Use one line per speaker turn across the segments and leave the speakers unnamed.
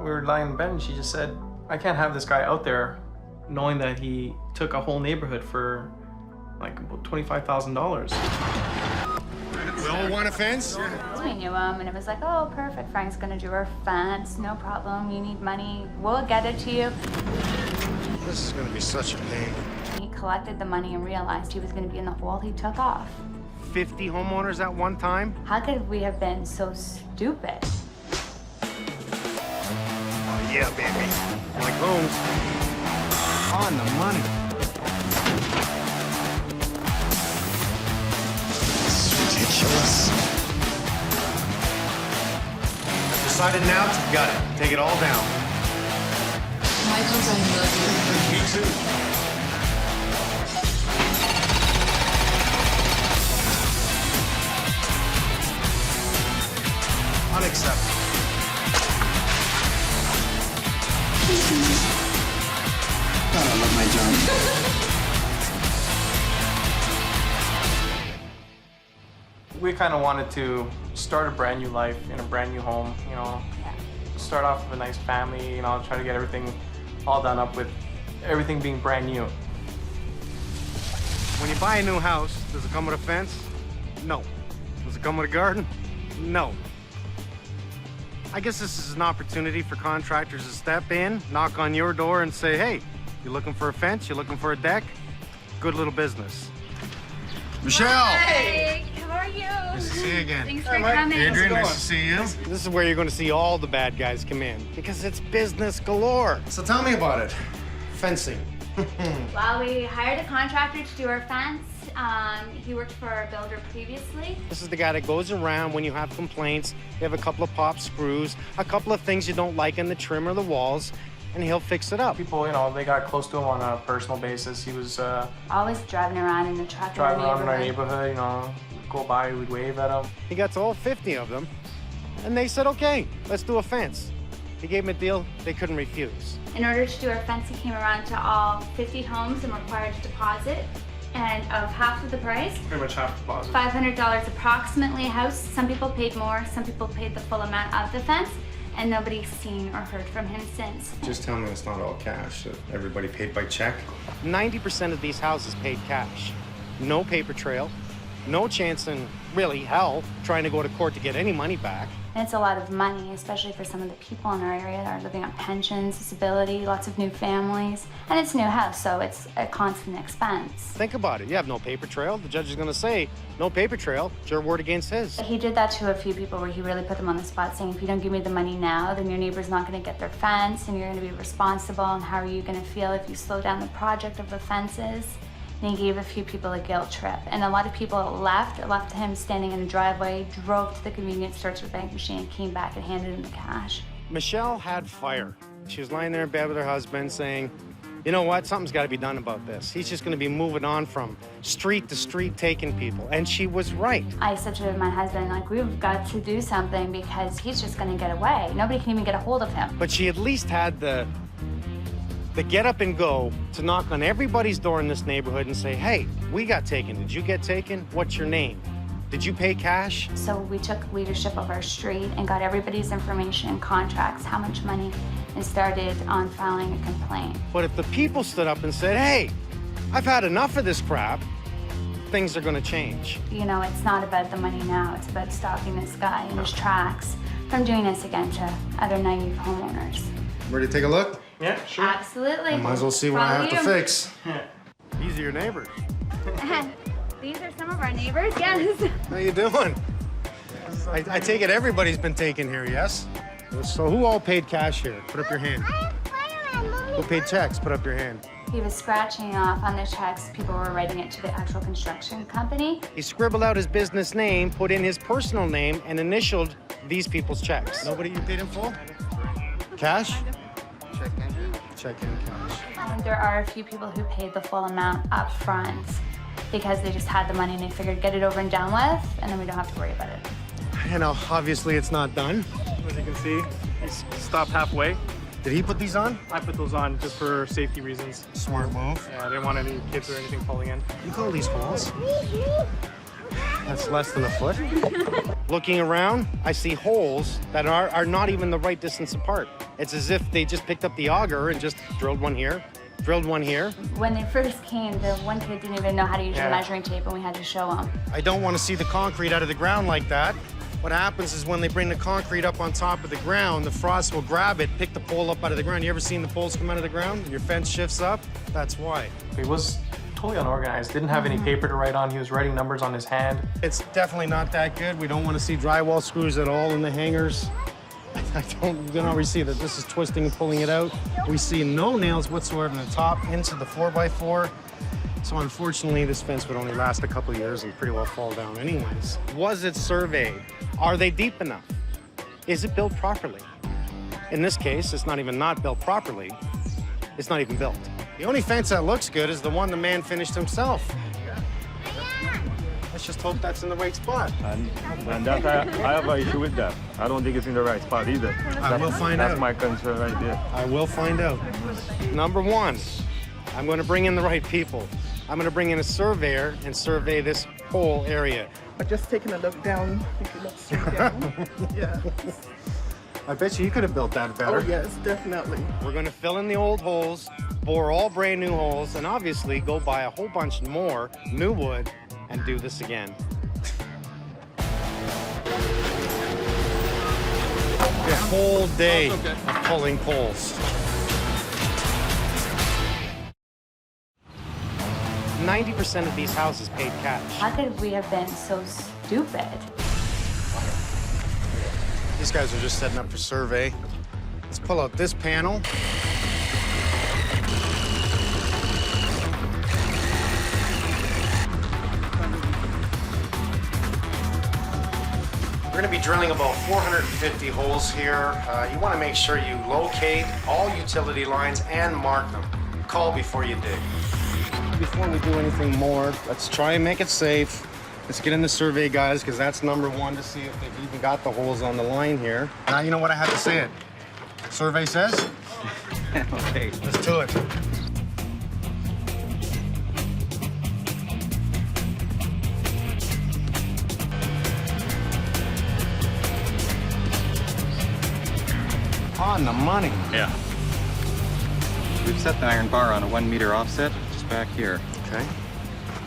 We were lying in bed and she just said, I can't have this guy out there knowing that he took a whole neighborhood for like about $25,000.
We all want a fence?
We knew him, and it was like, oh, perfect. Frank's gonna do our fence. No problem. You need money. We'll get it to you.
This is gonna be such a pain.
He collected the money and realized he was gonna be in the hole. He took off.
50 homeowners at one time?
How could we have been so stupid?
Oh, yeah, baby. Mike Holmes. On the money. Ridiculous. I've decided now to gut it. Take it all down.
Mike Holmes, I love you.
Me too. Unacceptable.
God, I love my job.
We kind of wanted to start a brand new life in a brand new home, you know, start off with a nice family, you know, try to get everything all done up with everything being brand new.
When you buy a new house, does it come with a fence? No. Does it come with a garden? No. I guess this is an opportunity for contractors to step in, knock on your door and say, hey, you looking for a fence? You looking for a deck? Good little business. Michelle!
Hi, how are you?
Nice to see you again.
Thanks for coming.
Adrian, nice to see you. This is where you're going to see all the bad guys come in, because it's business galore. So tell me about it. Fencing.
Well, we hired a contractor to do our fence. He worked for our builder previously.
This is the guy that goes around when you have complaints. You have a couple of pop screws, a couple of things you don't like in the trim or the walls, and he'll fix it up.
People, you know, they got close to him on a personal basis. He was
Always driving around in the truck.
driving around in our neighborhood, you know, we'd go by, we'd wave at him.
He got to all 50 of them, and they said, okay, let's do a fence. He gave them a deal they couldn't refuse.
In order to do our fence, he came around to all 50 homes and required a deposit. And of half of the price,
Pretty much half the deposit.
$500 approximately a house. Some people paid more, some people paid the full amount of the fence, and nobody's seen or heard from him since.
Just tell me it's not all cash, that everybody paid by check.
90% of these houses paid cash. No paper trail, no chance in, really, hell, trying to go to court to get any money back.
And it's a lot of money, especially for some of the people in our area that are living on pensions, disability, lots of new families. And it's a new house, so it's a constant expense.
Think about it. You have no paper trail. The judge is going to say, no paper trail. It's your word against his.
He did that to a few people where he really put them on the spot, saying, if you don't give me the money now, then your neighbor's not going to get their fence, and you're going to be responsible, and how are you going to feel if you slow down the project of the fences? And he gave a few people a guilt trip. And a lot of people left him standing in a driveway, drove to the convenience store to the bank machine, came back and handed him the cash.
Michelle had fire. She was lying there in bed with her husband saying, you know what, something's got to be done about this. He's just going to be moving on from street to street taking people. And she was right.
I said to my husband, like, we've got to do something because he's just going to get away. Nobody can even get a hold of him.
But she at least had the get up and go to knock on everybody's door in this neighborhood and say, hey, we got taken. Did you get taken? What's your name? Did you pay cash?
So we took leadership of our street and got everybody's information, contracts, how much money, and started on filing a complaint.
But if the people stood up and said, hey, I've had enough of this crap, things are going to change.
You know, it's not about the money now. It's about stopping this guy in his tracks from doing this again to other naive homeowners.
Ready to take a look?
Yeah, sure.
Absolutely.
Might as well see what I have to fix.
These are your neighbors.
These are some of our neighbors, yes.
How you doing? I take it everybody's been taken here, yes? So who all paid cash here? Put up your hand. Who paid checks? Put up your hand.
He was scratching off on the checks. People were writing it to the actual construction company.
He scribbled out his business name, put in his personal name, and initialed these people's checks. Nobody you paid in full? Cash? Check in cash.
And there are a few people who paid the full amount up front because they just had the money and they figured get it over and done with, and then we don't have to worry about it.
You know, obviously it's not done.
As you can see, he's stopped halfway.
Did he put these on?
I put those on just for safety reasons.
Smart move.
Yeah, I didn't want any kids or anything falling in.
You call these holes? That's less than a foot. Looking around, I see holes that are not even the right distance apart. It's as if they just picked up the auger and just drilled one here, drilled one here.
When they first came, the one kid didn't even know how to use the measuring tape, and we had to show him.
I don't want to see the concrete out of the ground like that. What happens is when they bring the concrete up on top of the ground, the frost will grab it, pick the pole up out of the ground. You ever seen the poles come out of the ground? Your fence shifts up? That's why.
He was totally unorganized, didn't have any paper to write on. He was writing numbers on his hand.
It's definitely not that good. We don't want to see drywall screws at all in the hangers. We don't always see that this is twisting and pulling it out. We see no nails whatsoever in the top into the 4x4. So unfortunately, this fence would only last a couple of years and pretty well fall down anyways. Was it surveyed? Are they deep enough? Is it built properly? In this case, it's not even not built properly. It's not even built. The only fence that looks good is the one the man finished himself. Let's just hope that's in the right spot.
And that I have an issue with that. I don't think it's in the right spot either.
I will find out.
That's my concern right there.
I will find out. Number one, I'm going to bring in the right people. I'm going to bring in a surveyor and survey this whole area.
But just taking a look down, if you look straight down, yeah.
I bet you could have built that better.
Oh yes, definitely.
We're going to fill in the old holes, bore all brand new holes, and obviously go buy a whole bunch more new wood and do this again. A whole day of pulling poles. 90% of these houses paid cash.
How could we have been so stupid?
These guys are just setting up for survey. Let's pull out this panel. We're going to be drilling about 450 holes here. You want to make sure you locate all utility lines and mark them. Call before you dig. Before we do anything more, let's try and make it safe. Let's get in the survey, guys, because that's number one to see if they've even got the holes on the line here. Now you know what I have to say it. Survey says?
Okay.
Let's do it. On the money.
Yeah. We've set the iron bar on a 1 meter offset just back here.
Okay.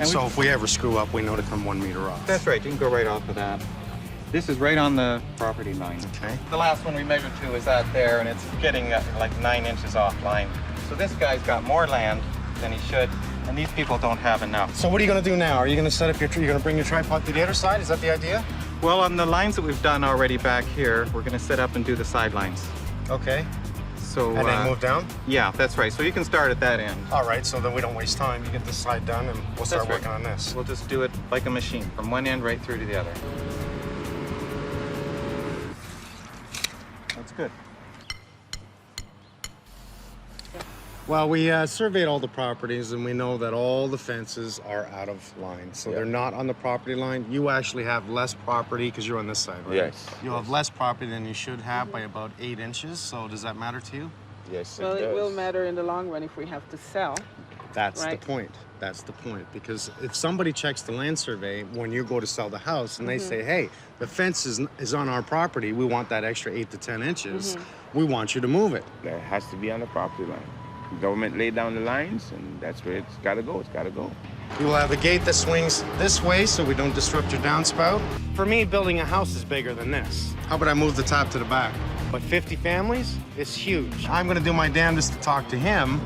And
So if we ever screw up, we know to come 1 meter off.
That's right. You can go right off of that. This is right on the property line.
Okay.
The last one we measured to is out there, and it's getting like 9 inches off line. So this guy's got more land than he should, and these people don't have enough.
So what are you going to do now? Are you going to set up your you're going to bring your tripod to the other side? Is that the idea?
Well, on the lines that we've done already back here, we're going to set up and do the sidelines.
Okay.
So
And then move down?
Yeah, that's right. So you can start at that end.
All right, so then we don't waste time. You get this side done, and we'll start
That's right.
working on this.
We'll just do it like a machine, from one end right through to the other. That's good.
Well, we surveyed all the properties, and we know that all the fences are out of line. So they're not on the property line. You actually have less property, because you're on this side, right?
Yes.
You'll have less property than you should have by about 8 inches. So does that matter to you?
Yes,
Well,
it
it will
does.
matter in the long run if we have to sell.
That's
Right.
the point. That's the point. Because if somebody checks the land survey when you go to sell the house and they say, hey, the fence is on our property, we want that extra 8 to 10 inches, we want you to move it.
That has to be on the property line. The government laid down the lines, and that's where it's got to go. It's got to go.
You will have a gate that swings this way so we don't disrupt your downspout. For me, building a house is bigger than this. How about I move the top to the back? But 50 families is huge. I'm gonna do my damnedest to talk to him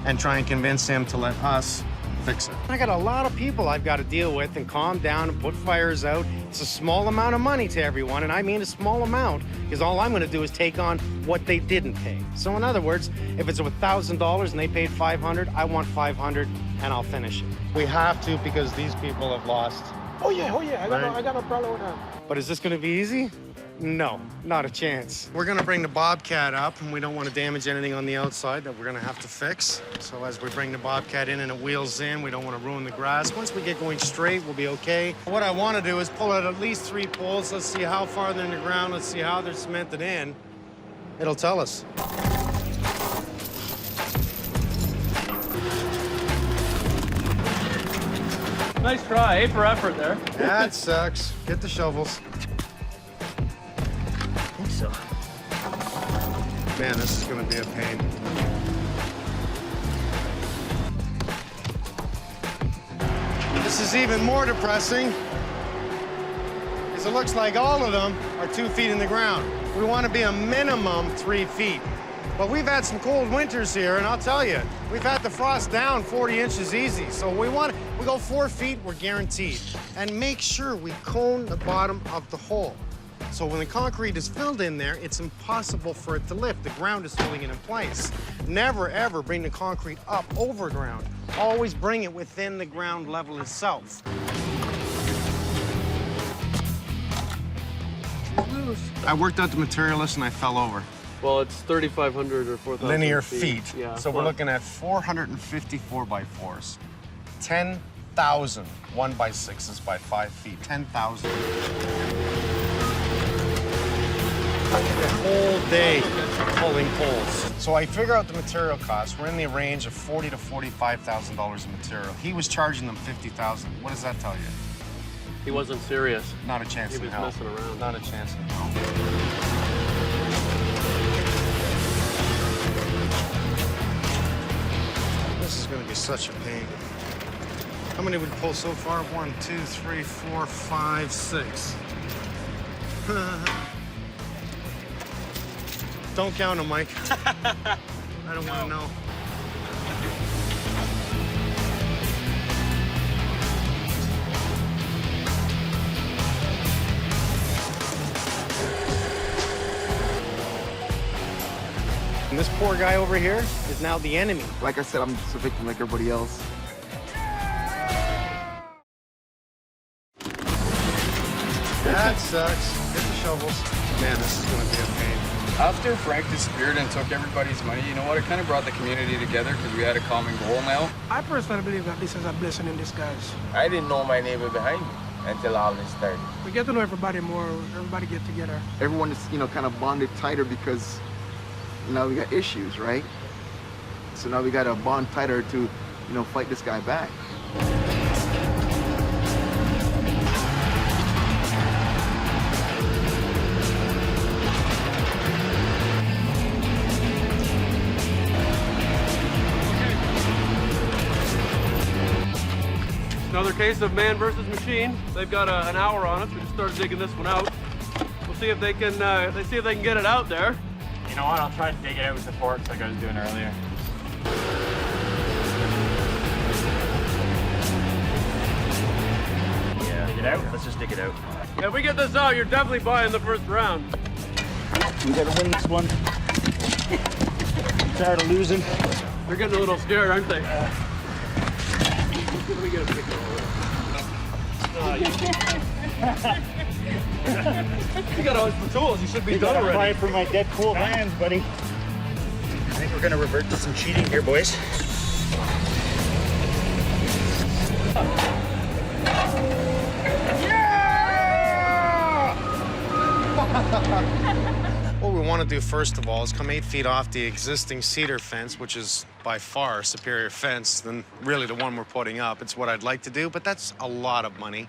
and try and convince him to let us fix it. I got a lot of people I've got to deal with and calm down and put fires out. It's a small amount of money to everyone, and I mean a small amount, because all I'm gonna do is take on what they didn't pay. So in other words, if it's $1,000 and they paid $500, I want $500 and I'll finish it. We have to, because these people have lost.
Oh yeah, I got no problem with that.
But is this gonna be easy? No, not a chance. We're gonna bring the Bobcat up, and we don't want to damage anything on the outside that we're gonna have to fix. So as we bring the Bobcat in and it wheels in, we don't want to ruin the grass. Once we get going straight, we'll be okay. What I want to do is pull out at least 3 poles. Let's see how far they're in the ground. Let's see how they're cemented in. It'll tell us.
Nice try, A for effort there.
That sucks. Get the shovels. Man, this is gonna be a pain. This is even more depressing, because it looks like all of them are 2 feet in the ground. We want to be a minimum 3 feet. But we've had some cold winters here, and I'll tell you, we've had the frost down 40 inches easy. So we go 4 feet, we're guaranteed. And make sure we cone the bottom of the hole. So when the concrete is filled in there, it's impossible for it to lift. The ground is holding it in place. Never, ever bring the concrete up over ground. Always bring it within the ground level itself. I worked out the materialist and I fell over.
Well, it's 3,500 or 4,000
Linear feet.
Yeah.
So we're looking at 454 by 4s. 10,000 1x6s by 5 feet. 10,000. The whole day pulling poles. So I figure out the material costs. We're in the range of $40,000 to $45,000 in material. He was charging them $50,000. What does that tell you?
He wasn't serious.
Not a chance
He
in
was
hell.
messing around.
Not a chance in hell. This is going to be such a pain. How many would pull so far? 1, 2, 3, 4, 5, 6. Don't count them, Mike. I don't want to know. And this poor guy over here is now the enemy.
Like I said, I'm just a victim like everybody else.
That sucks. Get the shovels. Man, this is going to be a pain.
After Frank disappeared and took everybody's money, you know what? It kind of brought the community together because we had a common goal now.
I personally believe that this is a blessing in disguise.
I didn't know my neighbor behind me until all this started.
We get to know everybody more. Everybody get together.
Everyone is, kind of bonded tighter because now we got issues, right? So now we got to bond tighter to, fight this guy back.
Another case of man versus machine. They've got an hour on us. We just started digging this one out. We'll see if they can. See if they can get it out there.
You know what? I'll try to dig it out with the forks like I was doing earlier. Yeah, dig it out. Let's just dig it out.
Yeah, if we get this out, you're definitely buying the first round.
We gotta win this one. I'm tired of losing.
They're getting a little scared, aren't they? Let me get a picture of it. You got all the tools. You should be done already.
Fight for my dead cool hands, buddy. I think we're gonna revert to some cheating here, boys.
What we want to do first of all is come 8 feet off the existing cedar fence, which is by far a superior fence than really the one we're putting up. It's what I'd like to do, but that's a lot of money,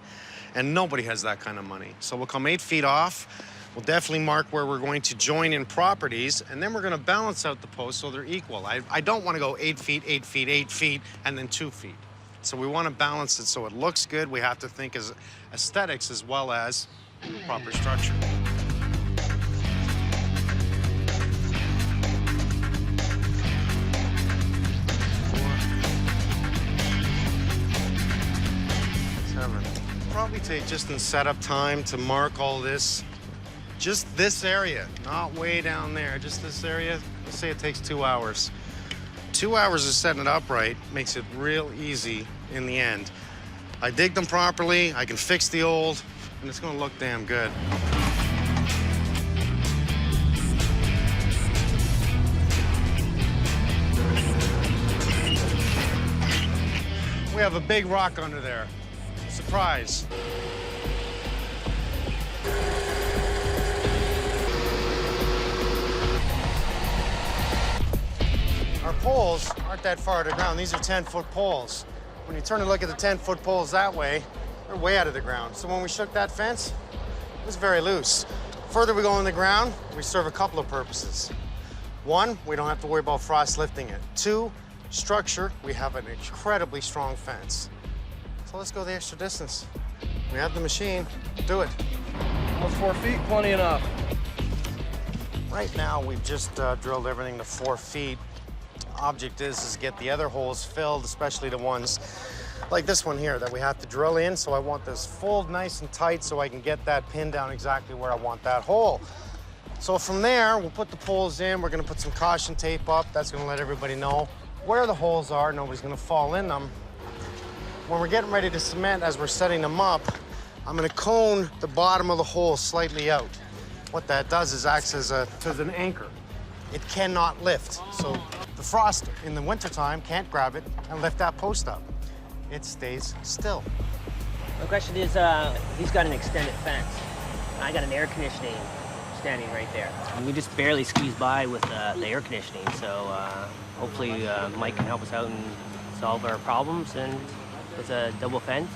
and nobody has that kind of money. So we'll come 8 feet off. We'll definitely mark where we're going to join in properties, and then we're going to balance out the posts so they're equal. I don't want to go 8 feet, 8 feet, 8 feet, and then 2 feet. So we want to balance it so it looks good. We have to think as aesthetics as well as proper structure. Probably take just in setup time to mark all this. Just this area, not way down there, just this area. Let's say it takes 2 hours. 2 hours of setting it up right makes it real easy in the end. I dig them properly, I can fix the old, and it's gonna look damn good. We have a big rock under there. Surprise. Our poles aren't that far to the ground. These are 10-foot poles. When you turn and look at the 10-foot poles that way, they're way out of the ground. So when we shook that fence, it was very loose. Further we go in the ground, we serve a couple of purposes. 1, we don't have to worry about frost lifting it. 2, structure, we have an incredibly strong fence. So let's go the extra distance. We have the machine, do it.
About 4 feet, plenty enough.
Right now, we've just drilled everything to 4 feet. Object is to get the other holes filled, especially the ones like this one here that we have to drill in. So I want this full nice and tight so I can get that pin down exactly where I want that hole. So from there, we'll put the poles in. We're gonna put some caution tape up. That's gonna let everybody know where the holes are. Nobody's gonna fall in them. When we're getting ready to cement, as we're setting them up, I'm gonna cone the bottom of the hole slightly out. What that does is acts as an anchor. It cannot lift. So the frost in the wintertime can't grab it and lift that post up. It stays still.
My question is, he's got an extended fence. I got an air conditioning standing right there. And we just barely squeeze by with the air conditioning, so hopefully Mike can help us out and solve our problems, and with a double fence,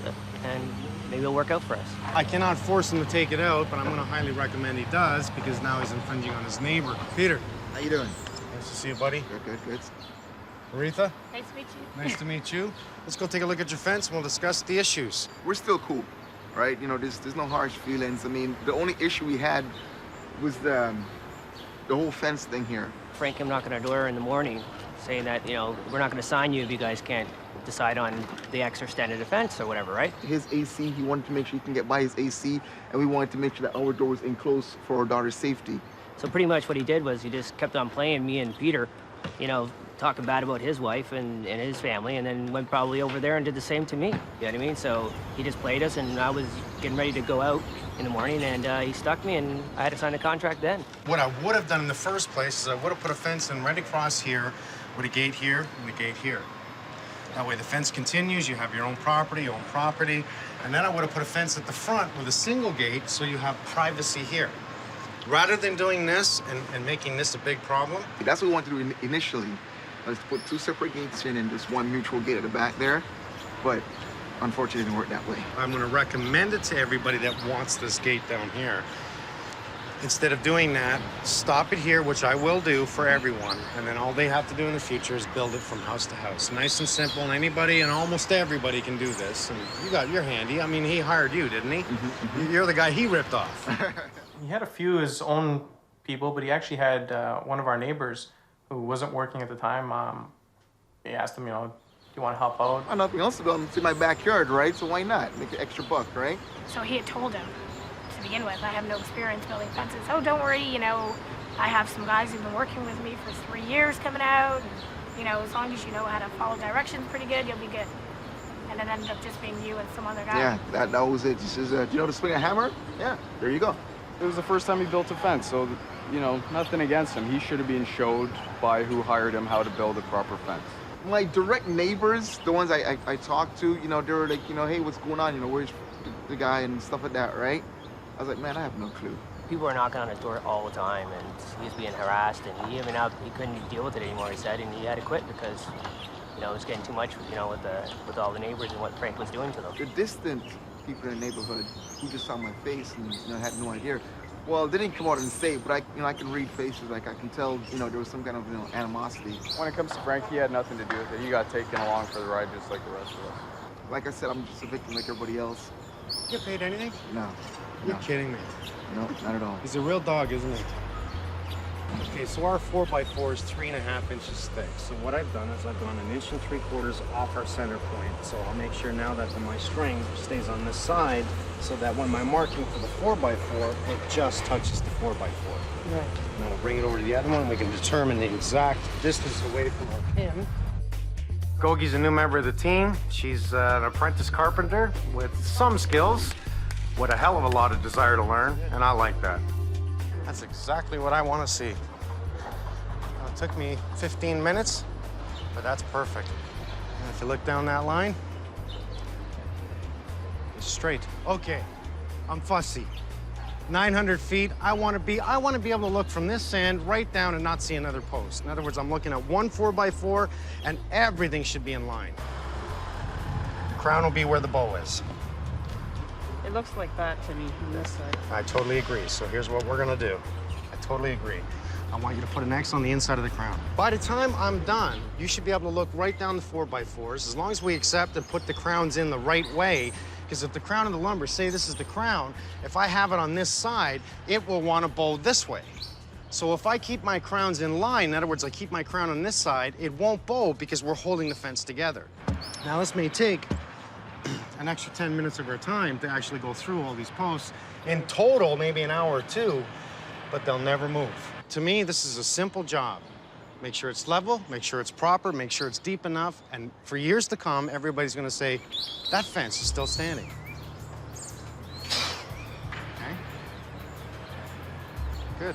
and maybe it'll work out for us.
I cannot force him to take it out, but I'm gonna highly recommend he does, because now he's infringing on his neighbor. Peter.
How you doing?
Nice to see you, buddy.
Good.
Aretha.
Nice to meet you.
Nice to meet you. Let's go take a look at your fence and we'll discuss the issues.
We're still cool, right? You know, there's no harsh feelings. I mean, the only issue we had was the whole fence thing here.
Frank came knocking our door in the morning saying that, you know, we're not going to sign you if you guys can't decide on the extra standard defense or whatever, right?
His AC, he wanted to make sure he can get by his AC, and we wanted to make sure that our door was enclosed for our daughter's safety.
So pretty much what he did was he just kept on playing me and Peter, you know, talking bad about his wife and his family, and then went probably over there and did the same to me. You know what I mean? So he just played us, and I was getting ready to go out in the morning, and he stuck me, and I had to sign a contract then.
What I would have done in the first place is I would have put a fence in right across here with a gate here and a gate here. That way the fence continues, you have your own property, and then I would have put a fence at the front with a single gate so you have privacy here. Rather than doing this and making this a big problem.
That's what we wanted to do initially, was to put 2 separate gates in and just 1 mutual gate at the back there, but unfortunately it didn't work that way.
I'm gonna recommend it to everybody that wants this gate down here. Instead of doing that, stop it here, which I will do for everyone, and then all they have to do in the future is build it from house to house. Nice and simple, and anybody and almost everybody can do this. And you're handy. I mean, he hired you, didn't he? You're the guy he ripped off.
He had a few of his own people, but he actually had one of our neighbors who wasn't working at the time. He asked him, you know, do you want to help out?
I nothing else to do. It's in my backyard, right? So why not? Make an extra buck, right?
So he had told him, to begin with, I have no experience building fences. Oh, don't worry, you know, I have some guys who've been working with me for 3 years coming out. And, you know, as long as you know how to follow directions pretty good, you'll be good. And it ended up just being you and some other guy.
Yeah, that was it. He says, do you know how to swing a hammer? Yeah, there you go.
It was the first time he built a fence, so, you know, nothing against him. He should have been showed by who hired him how to build a proper fence.
My direct neighbors, the ones I talked to, you know, they were like, you know, hey, what's going on? You know, where's the guy and stuff like that, right? I was like, man, I have no clue.
People were knocking on his door all the time, and he was being harassed, and he couldn't deal with it anymore, he said, and he had to quit because, you know, it was getting too much, you know, with all the neighbors and what Frank was doing to them.
The distant people in the neighborhood who just saw my face and, you know, had no idea. Well, they didn't come out and say it, but I can read faces. Like, I can tell, you know, there was some kind of, you know, animosity.
When it comes to Frank, he had nothing to do with it. He got taken along for the ride just like the rest of us.
Like I said, I'm just a victim like everybody else.
You get paid anything?
No.
You're kidding me.
No, not at all.
He's a real dog, isn't he? Okay, so our 4x4 is 3.5 inches thick. So what I've done is I've gone 1 3/4 inches off our center point. So I'll make sure now that my string stays on this side so that when I'm marking for the 4x4, it just touches the 4x4.
Right.
Now we'll bring it over to the other one. We can determine the exact distance away from our pin. Gogi's a new member of the team. She's an apprentice carpenter with some skills, with a hell of a lot of desire to learn, and I like that. That's exactly what I want to see. It took me 15 minutes, but that's perfect. And if you look down that line, it's straight. Okay, I'm fussy. 900 feet, I want to be able to look from this sand right down and not see another post. In other words, I'm looking at 1 4x4, and everything should be in line. The crown will be where the bow is.
It looks like that to me from this side.
I totally agree. So here's what we're gonna do. I totally agree. I want you to put an X on the inside of the crown. By the time I'm done, you should be able to look right down the 4x4s, as long as we accept and put the crowns in the right way. Because if the crown of the lumber, say this is the crown, if I have it on this side, it will want to bow this way. So if I keep my crowns in line, in other words, I keep my crown on this side, it won't bow because we're holding the fence together. Now, this may take an extra 10 minutes of our time to actually go through all these posts. In total, maybe an hour or two, but they'll never move. To me, this is a simple job. Make sure it's level, make sure it's proper, make sure it's deep enough, and for years to come, everybody's gonna say, that fence is still standing. Okay? Good.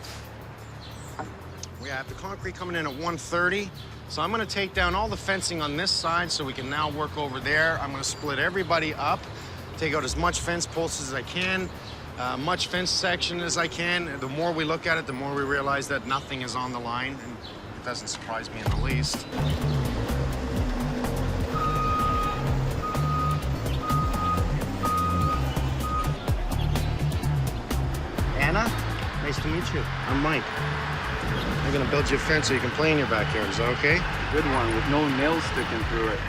We have the concrete coming in at 130, so I'm gonna take down all the fencing on this side so we can now work over there. I'm gonna split everybody up, take out as much fence posts as I can, much fence section as I can. The more we look at it, the more we realize that nothing is on the line, and it doesn't surprise me in the least. Anna, nice to meet you. I'm Mike. I'm gonna build you a fence so you can play in your backyard. Is that okay?
Good one, with no nails sticking through it.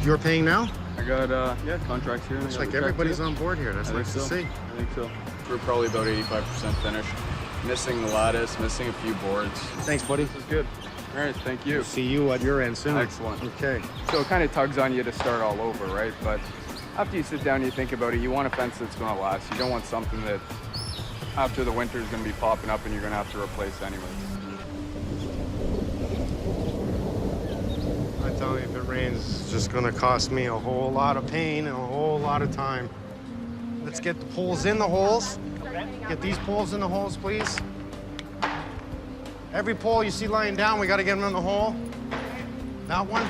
You're paying now?
I got, yeah, contracts here.
Looks like everybody's on board here. That's nice to see.
I think so. We're probably about 85% finished. Missing the lattice, missing a few boards.
Thanks, buddy.
This is good. All right, thank you.
See you at your end soon.
Excellent.
Okay.
So it kind of tugs on you to start all over, right? But after you sit down and you think about it, you want a fence that's going to last. You don't want something that after the winter is going to be popping up and you're going to have to replace anyway.
I tell you, if it rains, it's just going to cost me a whole lot of pain and a whole lot of time. Let's get the poles in the holes. Get these poles in the holes, please. Every pole you see lying down, we got to get them in the hole. That one,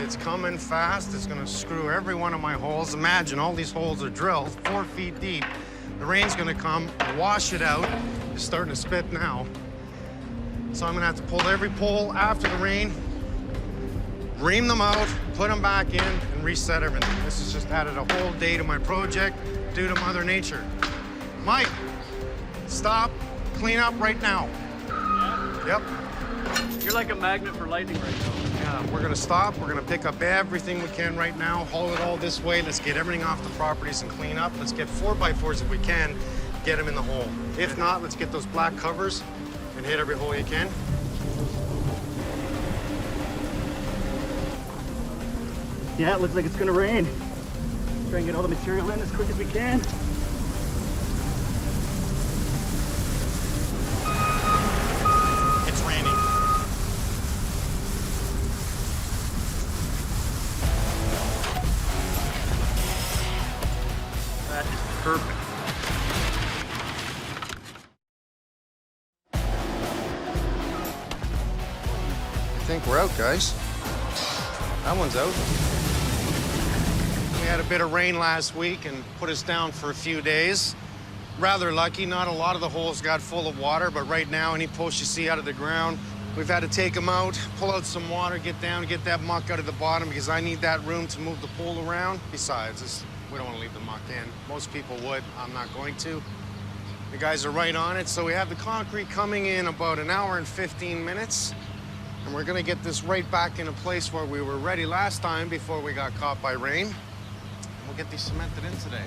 it's coming fast. It's going to screw every one of my holes. Imagine all these holes are drilled 4 feet deep. The rain's going to come, wash it out. It's starting to spit now. So I'm going to have to pull every pole after the rain, ream them out, put them back in, and reset everything. This has just added a whole day to my project due to Mother Nature. Mike, stop, clean up right now. Yep.
You're like a magnet for lightning right now.
Yeah, we're gonna stop. We're gonna pick up everything we can right now, haul it all this way. Let's get everything off the properties and clean up. Let's get 4x4s if we can, get them in the hole. If not, let's get those black covers and hit every hole you can.
Yeah, it looks like it's gonna rain. Try and get all the material in as quick as we can.
It's raining.
That is perfect.
I think we're out, guys. That one's out. We had a bit of rain last week and put us down for a few days. Rather lucky, not a lot of the holes got full of water, but right now, any posts you see out of the ground, we've had to take them out, pull out some water, get down, get that muck out of the bottom because I need that room to move the pole around. Besides, we don't want to leave the muck in. Most people would. I'm not going to. The guys are right on it. So we have the concrete coming in about an hour and 15 minutes. And we're gonna get this right back in a place where we were ready last time before we got caught by rain. And we'll get these cemented in today.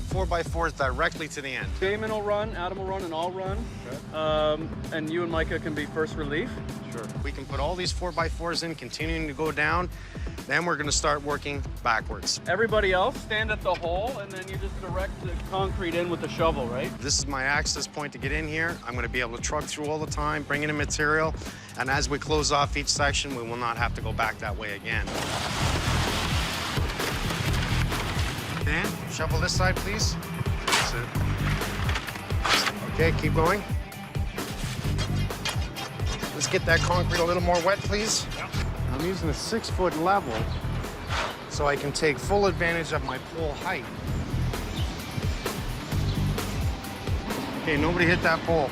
4x4s directly to the end.
Damon will run, Adam will run, and I'll run. Okay. And you and Micah can be first relief.
Sure. We can put all these 4x4s in, continuing to go down. Then we're gonna start working backwards.
Everybody else, stand at the hole, and then you just direct the concrete in with the shovel, right?
This is my access point to get in here. I'm gonna be able to truck through all the time, bring in material, and as we close off each section, we will not have to go back that way again. Dan, shovel this side, please. That's it. Okay, keep going. Let's get that concrete a little more wet, please. Yep. I'm using a 6-foot level so I can take full advantage of my pole height. Okay, nobody hit that pole.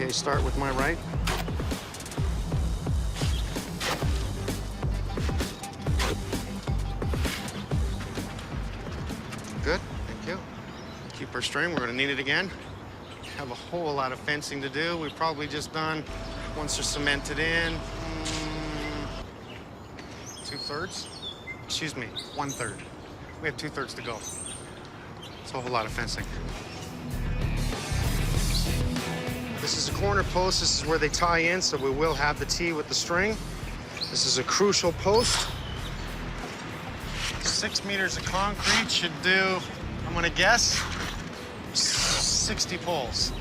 Okay, start with my right. Good, thank you. Keep our string, we're gonna need it again. Have a whole lot of fencing to do. We've probably just done, once they're cemented in, 2/3. Excuse me, 1/3. We have 2/3 to go. It's a whole lot of fencing. This is a corner post. This is where they tie in, so we will have the T with the string. This is a crucial post. 6 meters of concrete should do, I'm gonna guess, 60 poles.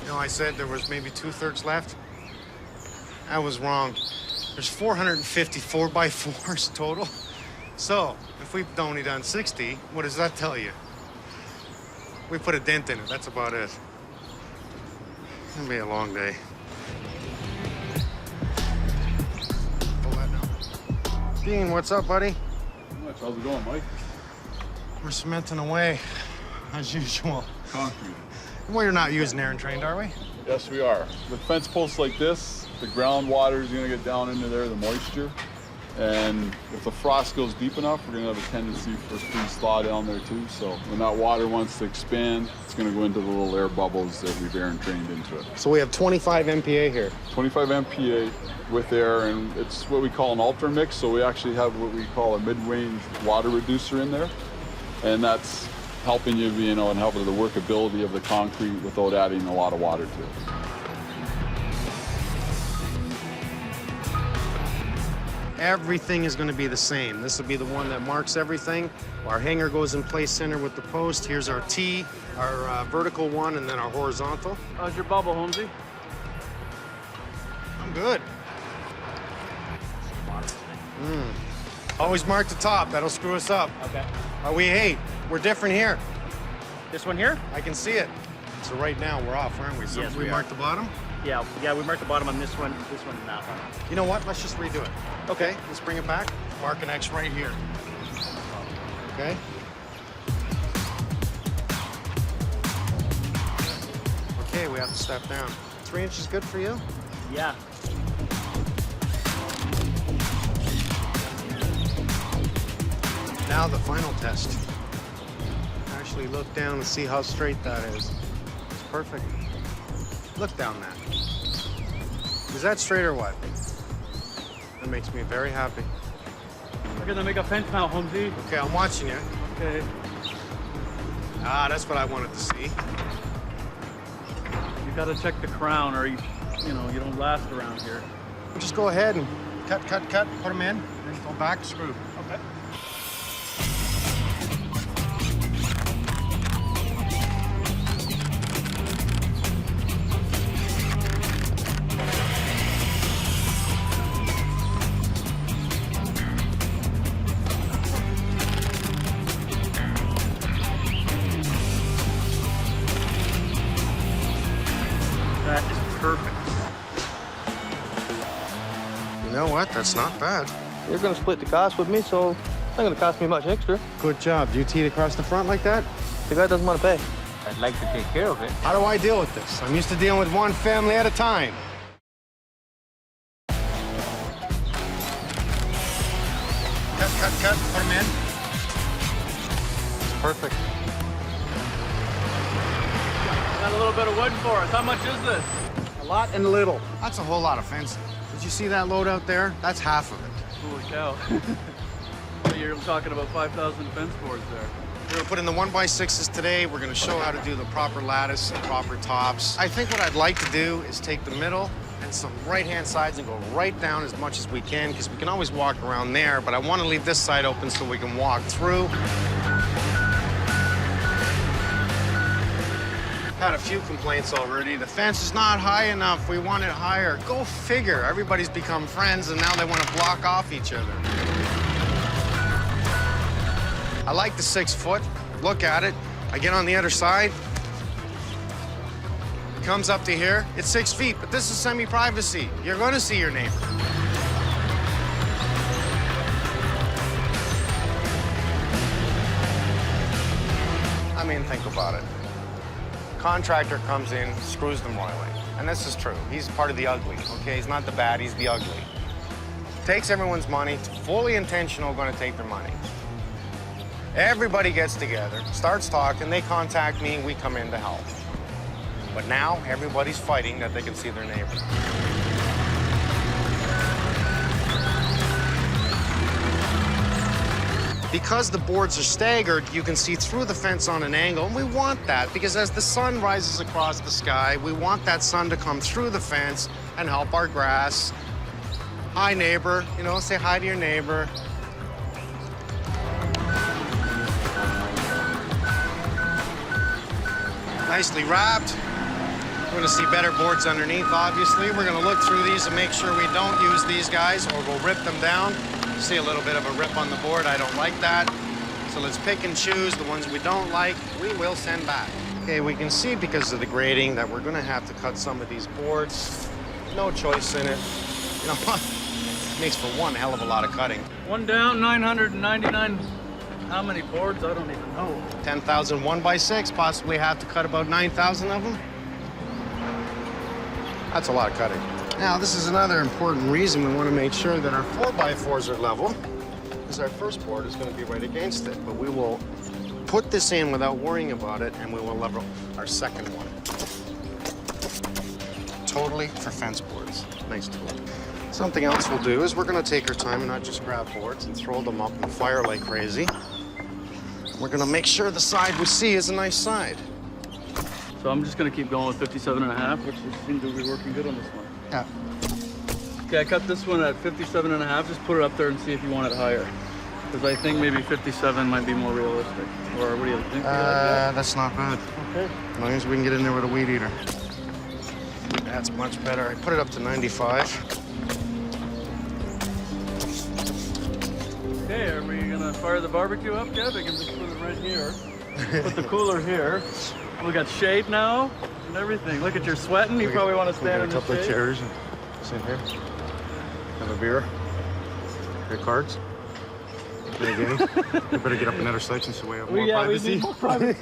You know, I said there was maybe 2/3 left. I was wrong. There's 450 4x4s total. So, if we've only done 60, what does that tell you? We put a dent in it, that's about it. It'll be a long day. Pull that down. Dean, what's up, buddy?
Not much. How's it going, Mike?
We're cementing away, as usual.
Concrete.
Well, you're not using air and trained, are we?
Yes, we are. With fence posts like this, the groundwater is going to get down into there, the moisture. And if the frost goes deep enough, we're going to have a tendency for freeze thaw down there too. So when that water wants to expand, it's going to go into the little air bubbles that we've air and trained into it.
So we have 25 MPa here.
25 MPa with air, and it's what we call an ultra mix. So we actually have what we call a mid-range water reducer in there. And that's helping you, you know, and helping the workability of the concrete without adding a lot of water to it.
Everything is going to be the same. This will be the one that marks everything. Our hanger goes in place center with the post. Here's our T, our vertical one, and then our horizontal.
How's your bubble, Holmesy?
I'm good. Always mark the top. That'll screw us up.
Okay.
We're different here.
This one here?
I can see it. So right now we're off, aren't we? So
Yes,
we
we
mark
are.
the bottom?
Yeah, we marked the bottom on this one, and that one.
You know what? Let's just redo it. Okay, let's bring it back. Mark an X right here. Okay? Okay, we have to step down. 3 inches good for you?
Yeah.
Now the final test. Actually look down and see how straight that is. It's perfect. Look down that. Is that straight or what? That makes me very happy.
We're gonna make a fence now, Holmesy.
Okay, I'm watching you.
Okay.
Ah, that's what I wanted to see.
You gotta check the crown, or you don't last around here.
Just go ahead and cut, put them in, then go back, screw. Okay.
That is perfect.
You know what? That's not bad.
You're gonna split the cost with me, so it's not gonna cost me much extra.
Good job. Do you teed across the front like that?
The guy doesn't want to pay.
I'd like to take care of it.
How do I deal with this? I'm used to dealing with one family at a time. Cut, put them in. It's perfect.
Got a little bit of wood for us. How much is this?
A lot and a little. That's a whole lot of fencing. Did you see that load out there? That's half of it.
Holy cow. You're talking about 5,000 fence boards there.
We're gonna put in the 1x6s today. We're gonna show how to do the proper lattice and proper tops. I think what I'd like to do is take the middle and some right-hand sides and go right down as much as we can, because we can always walk around there, but I want to leave this side open so we can walk through. Had a few complaints already. The fence is not high enough. We want it higher. Go figure. Everybody's become friends, and now they want to block off each other. I like the 6 foot. Look at it. I get on the other side. It comes up to here. It's 6 feet, but this is semi-privacy. You're going to see your neighbor. I mean, think about it. contractor comes in, screws them royally. And this is true. He's part of the ugly, okay? He's not the bad, he's the ugly. Takes everyone's money, fully intentional, gonna take their money. Everybody gets together, starts talking, they contact me, and we come in to help. But now, everybody's fighting that they can see their neighbor. Because the boards are staggered, you can see through the fence on an angle, and we want that because as the sun rises across the sky, we want that sun to come through the fence and help our grass. Hi, neighbor. You know, say hi to your neighbor. Nicely wrapped. We're gonna see better boards underneath, obviously. We're gonna look through these and make sure we don't use these guys or we'll rip them down. See a little bit of a rip on the board. I don't like that. So let's pick and choose the ones we don't like. We will send back. Okay, we can see because of the grading that we're gonna have to cut some of these boards. No choice in it. You know what? Makes for one hell of a lot of cutting.
One down, 999. How many boards? I don't even know.
10,000 1x6, possibly have to cut about 9,000 of them. That's a lot of cutting. Now, this is another important reason we want to make sure that our 4x4s are level, because our first board is going to be right against it. But we will put this in without worrying about it, and we will level our second one. Totally for fence boards. Nice tool. Something else we'll do is we're going to take our time and not just grab boards and throw them up and fire like crazy. We're going to make sure the side we see is a nice side.
So I'm just going to keep going with 57.5, which seems to be working good on this one.
Yeah.
Okay, I cut this one at 57.5. Just put it up there and see if you want it higher. Because I think maybe 57 might be more realistic. Or what do you think?
That's not bad.
Okay.
As long as we can get in there with a weed eater. That's much better. I put it up to 95.
Okay, are we gonna fire the barbecue up yet? I can just put it right here. Put the cooler here. We got shade now and everything. Look at you're sweating. You probably want to stand in the shade.
A couple of chairs and sit here. Have a beer. Your cards. Play a game. We better get up another section so we have more privacy.
We need more privacy.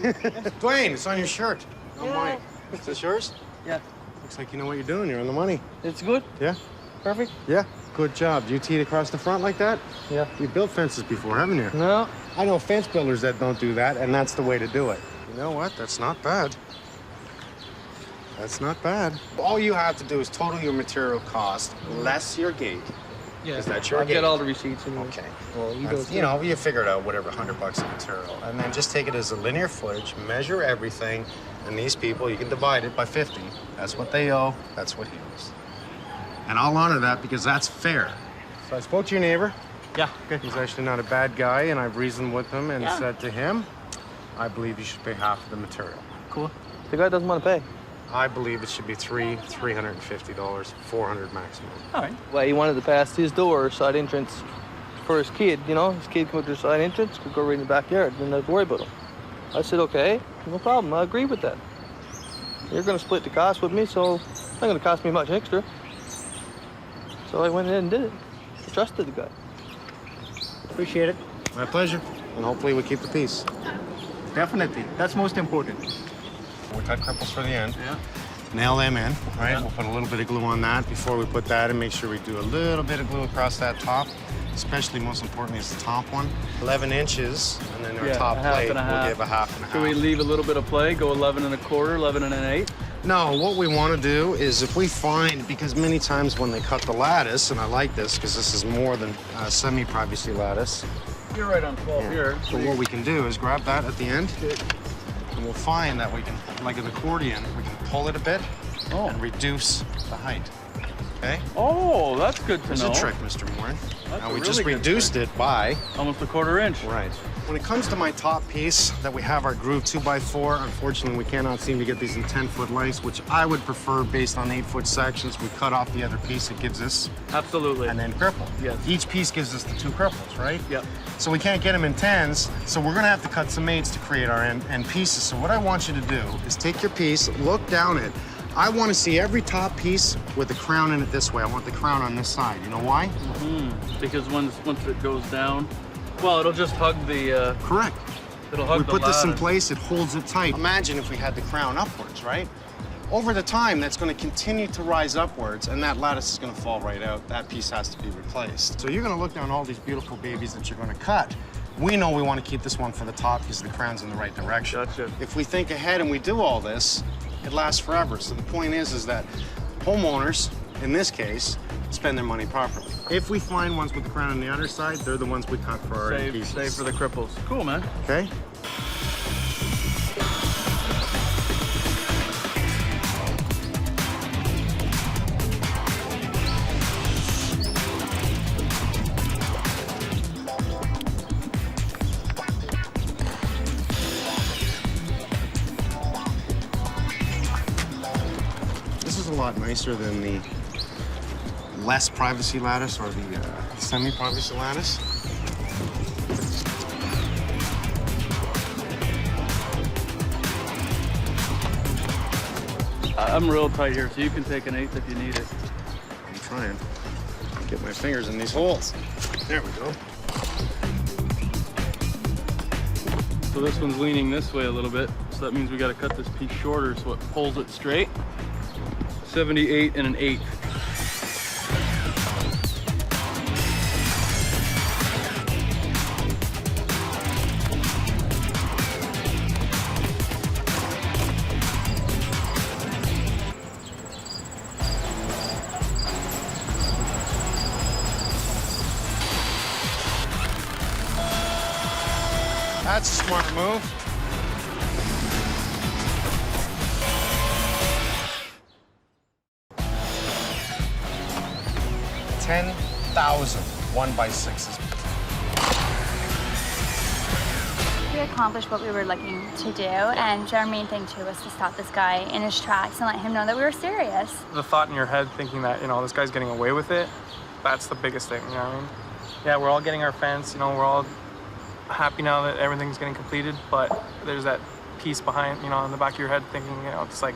Dwayne, it's on your shirt. Not mine. Is this yours?
Yeah.
Looks like you know what you're doing. You're on the money.
It's good?
Yeah.
Perfect?
Yeah. Good job. Do you teed across the front like that?
Yeah.
You've built fences before, haven't you?
No.
I know fence builders that don't do that, and that's the way to do it. You know what? That's not bad. That's not bad. All you have to do is total your material cost, less your gate.
Yeah.
Is that your
I'll
gate?
get all the receipts anyway.
Okay.
Well,
You know, you figure it out, whatever, $100 of material. And then just take it as a linear footage, measure everything, and these people, you can divide it by 50. That's what they owe, that's what he owes. And I'll honor that because that's fair. So I spoke to your neighbor.
Yeah, good.
He's actually not a bad guy, and I've reasoned with him and said to him, I believe you should pay half of the material.
Cool.
The guy doesn't want to pay.
I believe it should be $350, $400 maximum.
All right.
Well, he wanted to pass his door side entrance for his kid, you know? His kid come up to the side entrance, could go right in the backyard, didn't have to worry about him. I said, okay, no problem, I agree with that. You're gonna split the cost with me, so it's not gonna cost me much extra. So I went ahead and did it. I trusted the guy.
Appreciate it.
My pleasure. And hopefully we keep the peace.
Definitely. That's most important.
We'll cut cripples for the end.
Yeah.
Nail them in, right? We'll put a little bit of glue on that before we put that and make sure we do a little bit of glue across that top. Especially, most importantly, is the top one. 11 inches, and then our top plate will give a half and a half.
Should we leave a little bit of play, go 11 1/4, 11 1/8?
No, what we want to do is if we find, because many times when they cut the lattice, and I like this because this is more than semi-privacy lattice.
You're right on 12 here.
So what we can do is grab that at the end, and we'll find that we can, like an accordion, we can pull it a bit and reduce the height. Okay?
Oh, that's good to know.
It's a trick, Mr. Moore.
That's
Now
a
we
really
just
good
reduced
trick.
it by
almost 1/4 inch.
Right. When it comes to my top piece that we have our groove 2x4, unfortunately we cannot seem to get these in 10-foot lengths, which I would prefer based on 8-foot sections. We cut off the other piece it gives us.
Absolutely.
And then cripple.
Yes.
Each piece gives us the 2 cripples, right?
Yep.
So we can't get them in 10s, so we're gonna have to cut some 8s to create our end pieces. So what I want you to do is take your piece, look down it. I want to see every top piece with the crown in it this way. I want the crown on this side. You know why?
Because once it goes down, well, it'll just hug the...
Correct.
It'll hug
we
the
put this in
lattice.
place, it holds it tight. Imagine if we had the crown upwards, right? Over the time, that's going to continue to rise upwards, and that lattice is going to fall right out. That piece has to be replaced. So you're going to look down all these beautiful babies that you're going to cut. We know we want to keep this one for the top because the crown's in the right direction.
Gotcha.
If we think ahead and we do all this, it lasts forever. So the point is that homeowners, in this case, spend their money properly. If we find ones with the crown on the underside, they're the ones we cut for our pieces.
Save for the cripples. Cool, man.
Okay? This is a lot nicer than the less privacy lattice or the semi-privacy lattice.
I'm real tight here, so you can take an 1/8 if you need it.
I'm trying to get my fingers in these holes. There we go.
So this one's leaning this way a little bit, so that means we got to cut this piece shorter so it pulls it straight. 78 and an 1/8.
That's a smart move. $10,000 1x6s.
We accomplished what we were looking to do, and our main thing too was to stop this guy in his tracks and let him know that we were serious.
The thought in your head thinking that, this guy's getting away with it, that's the biggest thing, you know what I mean? Yeah, we're all getting our fence, we're all happy now that everything's getting completed, but there's that piece behind, in the back of your head thinking, it's like,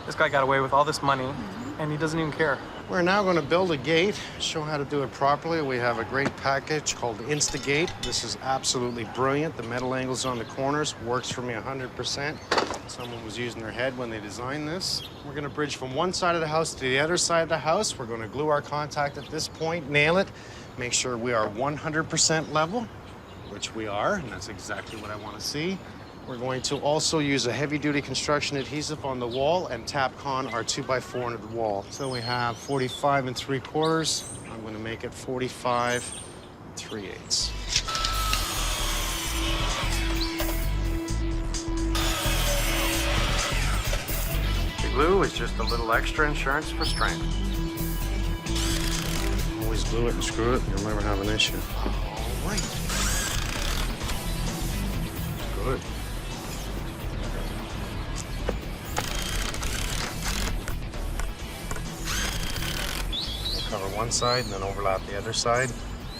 this guy got away with all this money, and he doesn't even care.
We're now going to build a gate, show how to do it properly. We have a great package called Instagate. This is absolutely brilliant. The metal angles on the corners works for me 100%. Someone was using their head when they designed this. We're going to bridge from one side of the house to the other side of the house. We're going to glue our contact at this point, nail it, make sure we are 100% level, which we are, and that's exactly what I want to see. We're going to also use a heavy-duty construction adhesive on the wall and Tapcon our 2x4 into the wall. So we have 45 3/4. I'm going to make it 45 3/8. The glue is just a little extra insurance for strength. Always glue it and screw it, and you'll never have an issue. All right. Good. Cover one side and then overlap the other side.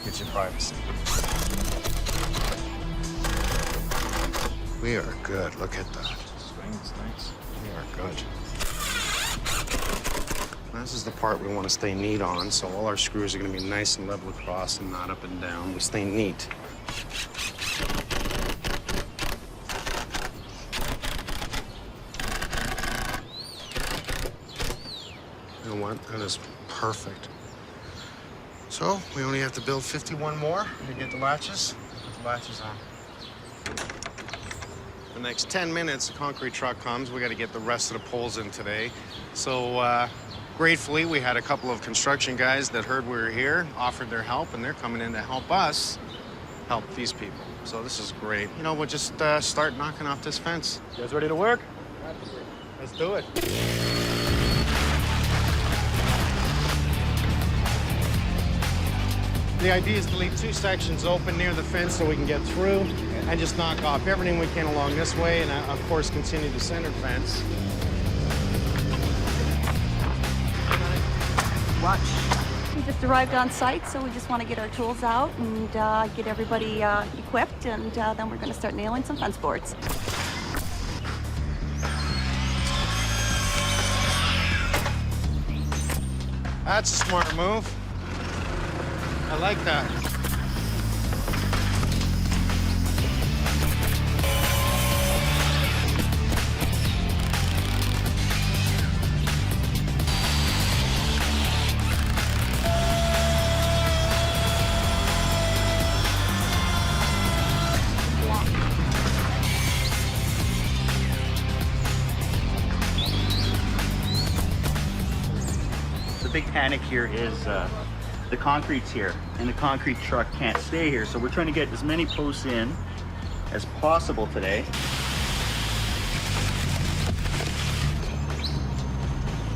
Gives you privacy. We are good. Look at that. Swing's nice. We are good. This is the part we want to stay neat on, so all our screws are going to be nice and level across and not up and down. We stay neat. You know what? That is perfect. So we only have to build 51 more to get the latches. Put the latches on. The next 10 minutes, the concrete truck comes. We got to get the rest of the poles in today. So gratefully, we had a couple of construction guys that heard we were here, offered their help, and they're coming in to help us help these people. So this is great. We'll just start knocking off this fence.
You guys ready to work?
Let's do it. The idea is to leave 2 sections open near the fence so we can get through and just knock off everything we can along this way and, of course, continue the center fence.
Watch. We just arrived on site, so we just want to get our tools out and get everybody equipped, and then we're going to start nailing some fence boards.
That's a smart move. I like that.
big panic here is the concrete's here, and the concrete truck can't stay here. So we're trying to get as many posts in as possible today.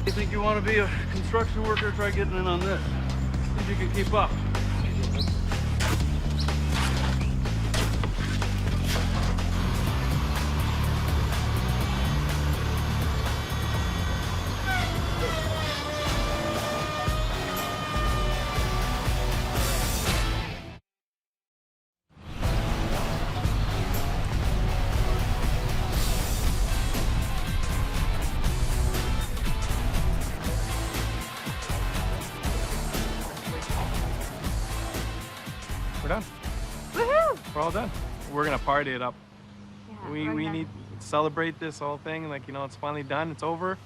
You think you want to be a construction worker? Try getting in on this. See if you can keep up.
We're done.
Woohoo!
We're all done. We're gonna party it up.
Yeah,
we need to celebrate this whole thing. Like, you know, it's finally done. It's over.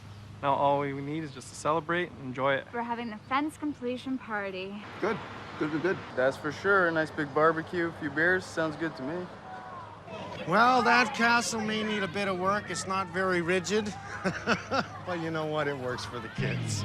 Now all we need is just to celebrate and enjoy it.
We're having the fence completion party.
Good. Good.
That's for sure. A nice big barbecue, a few beers. Sounds good to me.
Well, that castle may need a bit of work. It's not very rigid. But you know what? It works for the kids.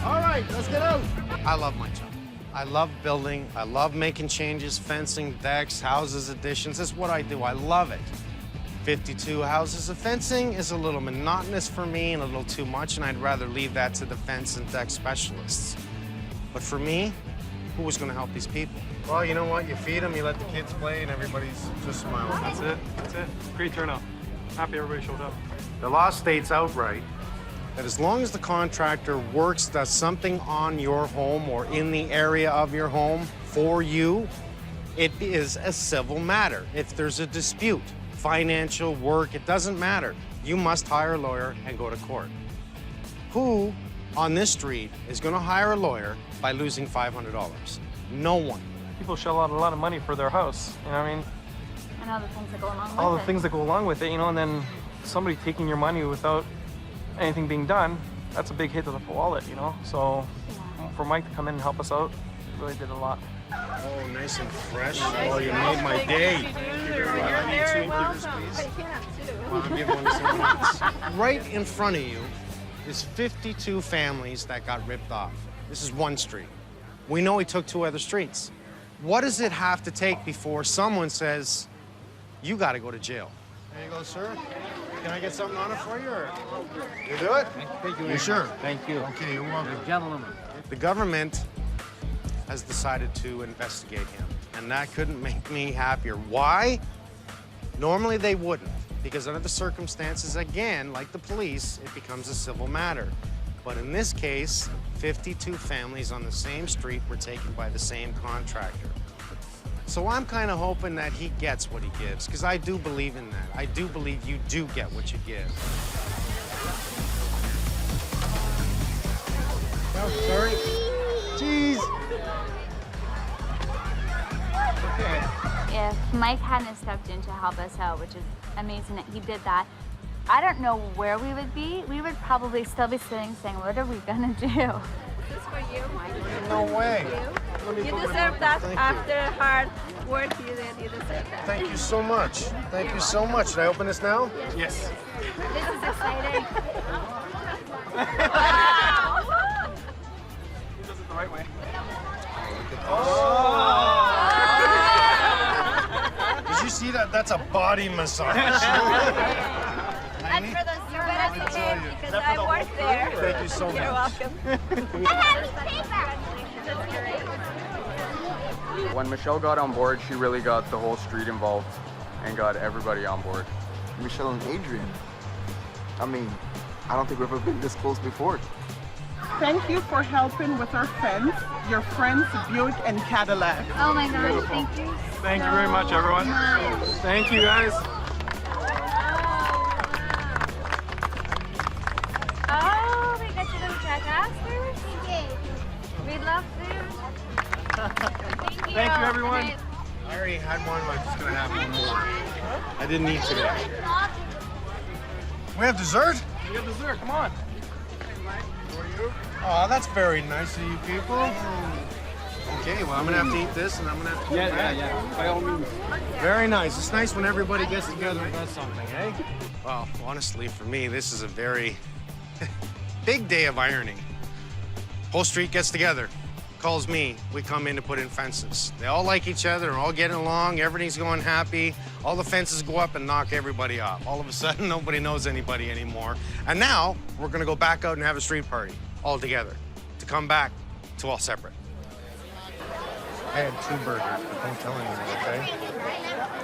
All right, let's get out. I love my job. I love building. I love making changes, fencing, decks, houses, additions. That's what I do. I love it. 52 houses of fencing is a little monotonous for me and a little too much, and I'd rather leave that to the fence and deck specialists. But for me, who was going to help these people? Well, you know what? You feed them, you let the kids play, and everybody's just smiling.
That's it. That's it. Great turnout. Happy everybody showed up.
The law states outright that as long as the contractor does something on your home or in the area of your home for you, it is a civil matter. If there's a dispute, financial, work, it doesn't matter. You must hire a lawyer and go to court. Who on this street is going to hire a lawyer by losing $500? No one.
People shell out a lot of money for their house. You know what I mean?
And all the things that go along with it.
All the things that go along with it, you know, and then somebody taking your money without anything being done, that's a big hit to the wallet, you know? So for Mike to come in and help us out, really did a lot.
Oh, nice and fresh. Oh, you made my day. Thank you very much. I need 2 beers, please. Well, I'll give one to someone else. Right in front of you is 52 families that got ripped off. This is one street. We know he took 2 other streets. What does it have to take before someone says, you got to go to jail? There you go, sir. Can I get something on it for you, or? You do it?
Thank you.
You sure?
Thank you.
Okay, you're welcome.
Gentlemen.
The government has decided to investigate him, and that couldn't make me happier. Why? Normally they wouldn't, because under the circumstances, again, like the police, it becomes a civil matter. But in this case, 52 families on the same street were taken by the same contractor. So I'm kind of hoping that he gets what he gives, because I do believe in that. I do believe you do get what you give. Oh, sorry. Jeez.
If Mike hadn't stepped in to help us out, which is amazing that he did that, I don't know where we would be. We would probably still be sitting saying, what are we gonna do?
This is for you, Mike.
No way.
You deserve that after hard work you did. You deserve that.
Thank you so much. Thank you so much. Should I open this now?
Yes.
This is exciting.
Wow.
He does it the right way.
Did you see that? That's a body massage.
And for the service team, because I worked there.
Thank you so much.
You're welcome. That's great.
When Michelle got on board, she really got the whole street involved and got everybody on board.
Michelle and Adrian. I mean, I don't think we've ever been this close before.
Thank you for helping with our fence, your friends Buick and Cadillac.
Oh my gosh, thank you.
Thank you very much, everyone. Thank you, guys.
Oh, we got you them Jackasters? We love food.
Thank you, everyone.
I already had one, but I'm just gonna have one more. I didn't eat today. We have dessert?
We have dessert, come on.
for you. Oh, that's very nice of you people. Okay, well, I'm gonna have to eat this, and I'm gonna have to come back.
Yeah. By all means.
Very nice. It's nice when everybody gets together and does something, eh? Well, honestly, for me, this is a very big day of ironing. Whole street gets together, calls me. We come in to put in fences. They all like each other, all getting along, everything's going happy. All the fences go up and knock everybody off. All of a sudden, nobody knows anybody anymore. And now, we're gonna go back out and have a street party, all together, to come back to all separate. I had 2 burgers, but don't tell anyone, okay?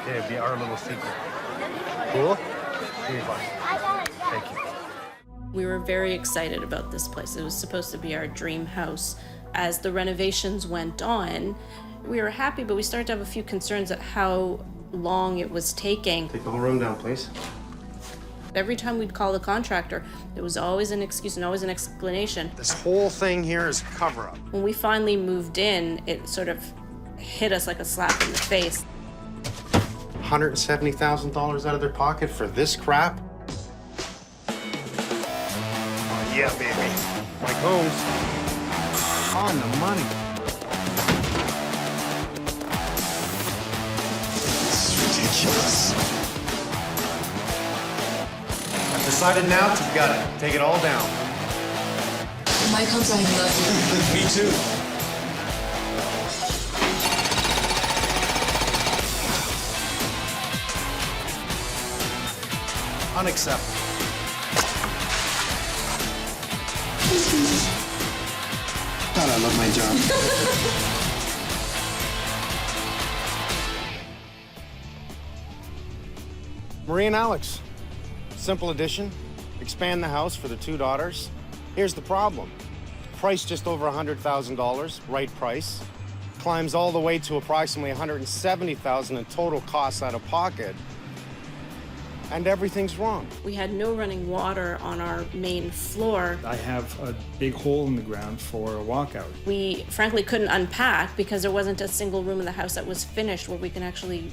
Okay, it'd be our little secret. Cool? Here you go. Thank you.
We were very excited about this place. It was supposed to be our dream house. As the renovations went on, we were happy, but we started to have a few concerns at how long it was taking.
Take the whole room down, please.
Every time we'd call the contractor, there was always an excuse and always an explanation.
This whole thing here is cover-up.
When we finally moved in, it sort of hit us like a slap in the face.
$170,000 out of their pocket for this crap? Oh, yeah, baby. Mike Holmes. On the money. This is ridiculous. I've decided now to gut it. Take it all down.
Mike Holmes, I love you.
Me too. Unacceptable. God, I love my job. Marie and Alex. Simple addition. Expand the house for the 2 daughters. Here's the problem. Price just over $100,000, right price. Climbs all the way to approximately $170,000 in total costs out of pocket. And everything's wrong.
We had no running water on our main floor.
I have a big hole in the ground for a walkout.
We frankly couldn't unpack because there wasn't a single room in the house that was finished where we can actually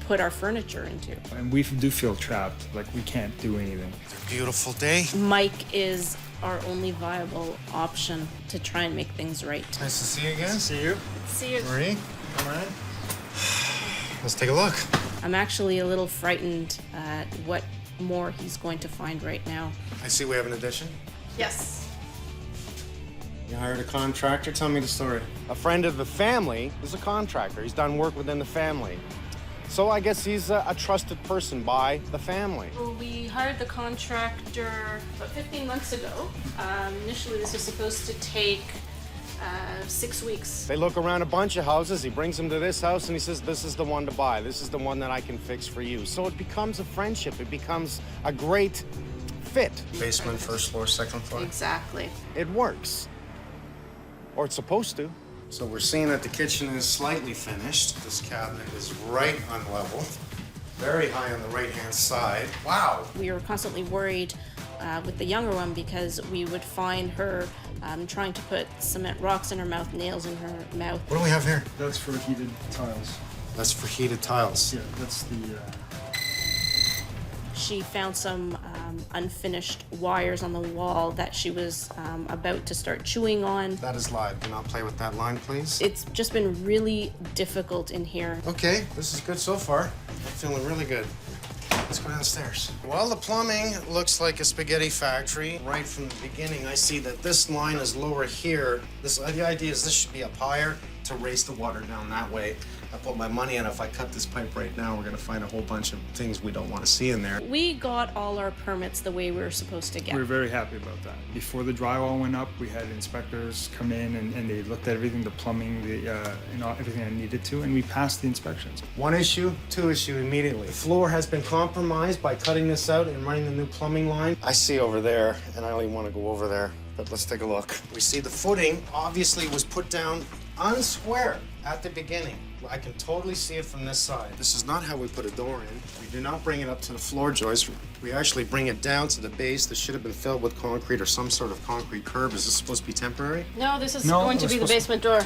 put our furniture into.
And we do feel trapped, like we can't do anything.
It's a beautiful day.
Mike is our only viable option to try and make things right.
Nice to see you again.
See you.
See you.
Marie, come on. Let's take a look.
I'm actually a little frightened at what more he's going to find right now.
I see we have an addition.
Yes.
You hired a contractor? Tell me the story. A friend of the family is a contractor. He's done work within the family. So I guess he's a trusted person by the family.
Well, we hired the contractor about 15 months ago. Initially, this was supposed to take 6 weeks.
They look around a bunch of houses. He brings them to this house and he says, this is the one to buy. This is the one that I can fix for you. So it becomes a friendship. It becomes a great fit. Basement, first floor, second floor.
Exactly.
It works. Or it's supposed to. So we're seeing that the kitchen is slightly finished. This cabinet is right on level. Very high on the right-hand side. Wow.
We were constantly worried with the younger one because we would find her trying to put cement rocks in her mouth, nails in her mouth.
What do we have here?
That's for heated tiles.
That's for heated tiles.
Yeah, that's the...
She found some unfinished wires on the wall that she was about to start chewing on.
That is live. Do not play with that line, please.
It's just been really difficult in here.
Okay, this is good so far. I'm feeling really good. Let's go downstairs. Well, the plumbing looks like a spaghetti factory. Right from the beginning, I see that this line is lower here. The idea is this should be up higher to raise the water down that way. I put my money in. If I cut this pipe right now, we're gonna find a whole bunch of things we don't want to see in there.
We got all our permits the way we were supposed to get.
We were very happy about that. Before the drywall went up, we had inspectors come in and they looked at everything, the plumbing, everything I needed to, and we passed the inspections.
One issue, two issue immediately. Floor has been compromised by cutting this out and running the new plumbing line. I see over there, and I only want to go over there, but let's take a look. We see the footing obviously was put down unsquare at the beginning. I can totally see it from this side. This is not how we put a door in. We do not bring it up to the floor joist. We actually bring it down to the base. This should have been filled with concrete or some sort of concrete curb. Is this supposed to be temporary?
No, this is going to be the basement door.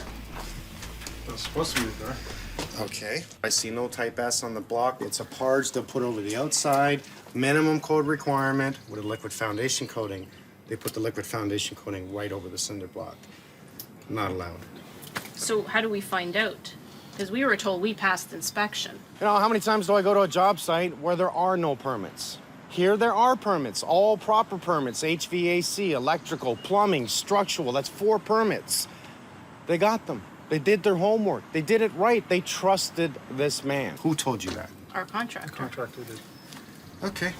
It's supposed to be the door.
Okay. I see no type S on the block. It's a parge they'll put over the outside. Minimum code requirement with a liquid foundation coating. They put the liquid foundation coating right over the cinder block. Not allowed.
So how do we find out? Because we were told we passed inspection.
You know, how many times do I go to a job site where there are no permits? Here there are permits, all proper permits, HVAC, electrical, plumbing, structural. That's 4 permits. They got them. They did their homework. They did it right. They trusted this man. Who told you that?
Our contractor.
Contractor did. Okay.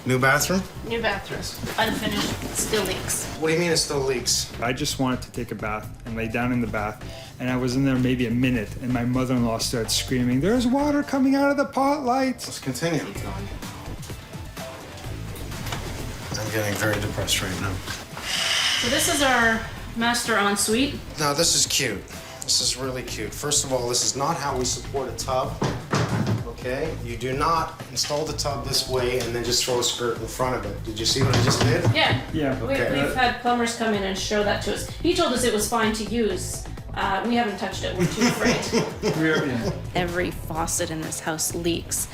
New bathroom?
New bathrooms, unfinished, still leaks.
What do you mean it still leaks?
I just wanted to take a bath and lay down in the bath, and I was in there maybe a minute, and my mother-in-law started screaming, "There's water coming out of the pot lights."
Let's continue. I'm getting very depressed right now.
So this is our master ensuite.
Now, this is cute. This is really cute. First of all, this is not how we support a tub, okay? You do not install the tub this way and then just throw a skirt in front of it. Did you see what I just did?
Yeah.
Yeah.
Okay.
We've had plumbers come in and show that to us. He told us it was fine to use. We haven't touched it. We're too afraid. Every faucet in this house leaks.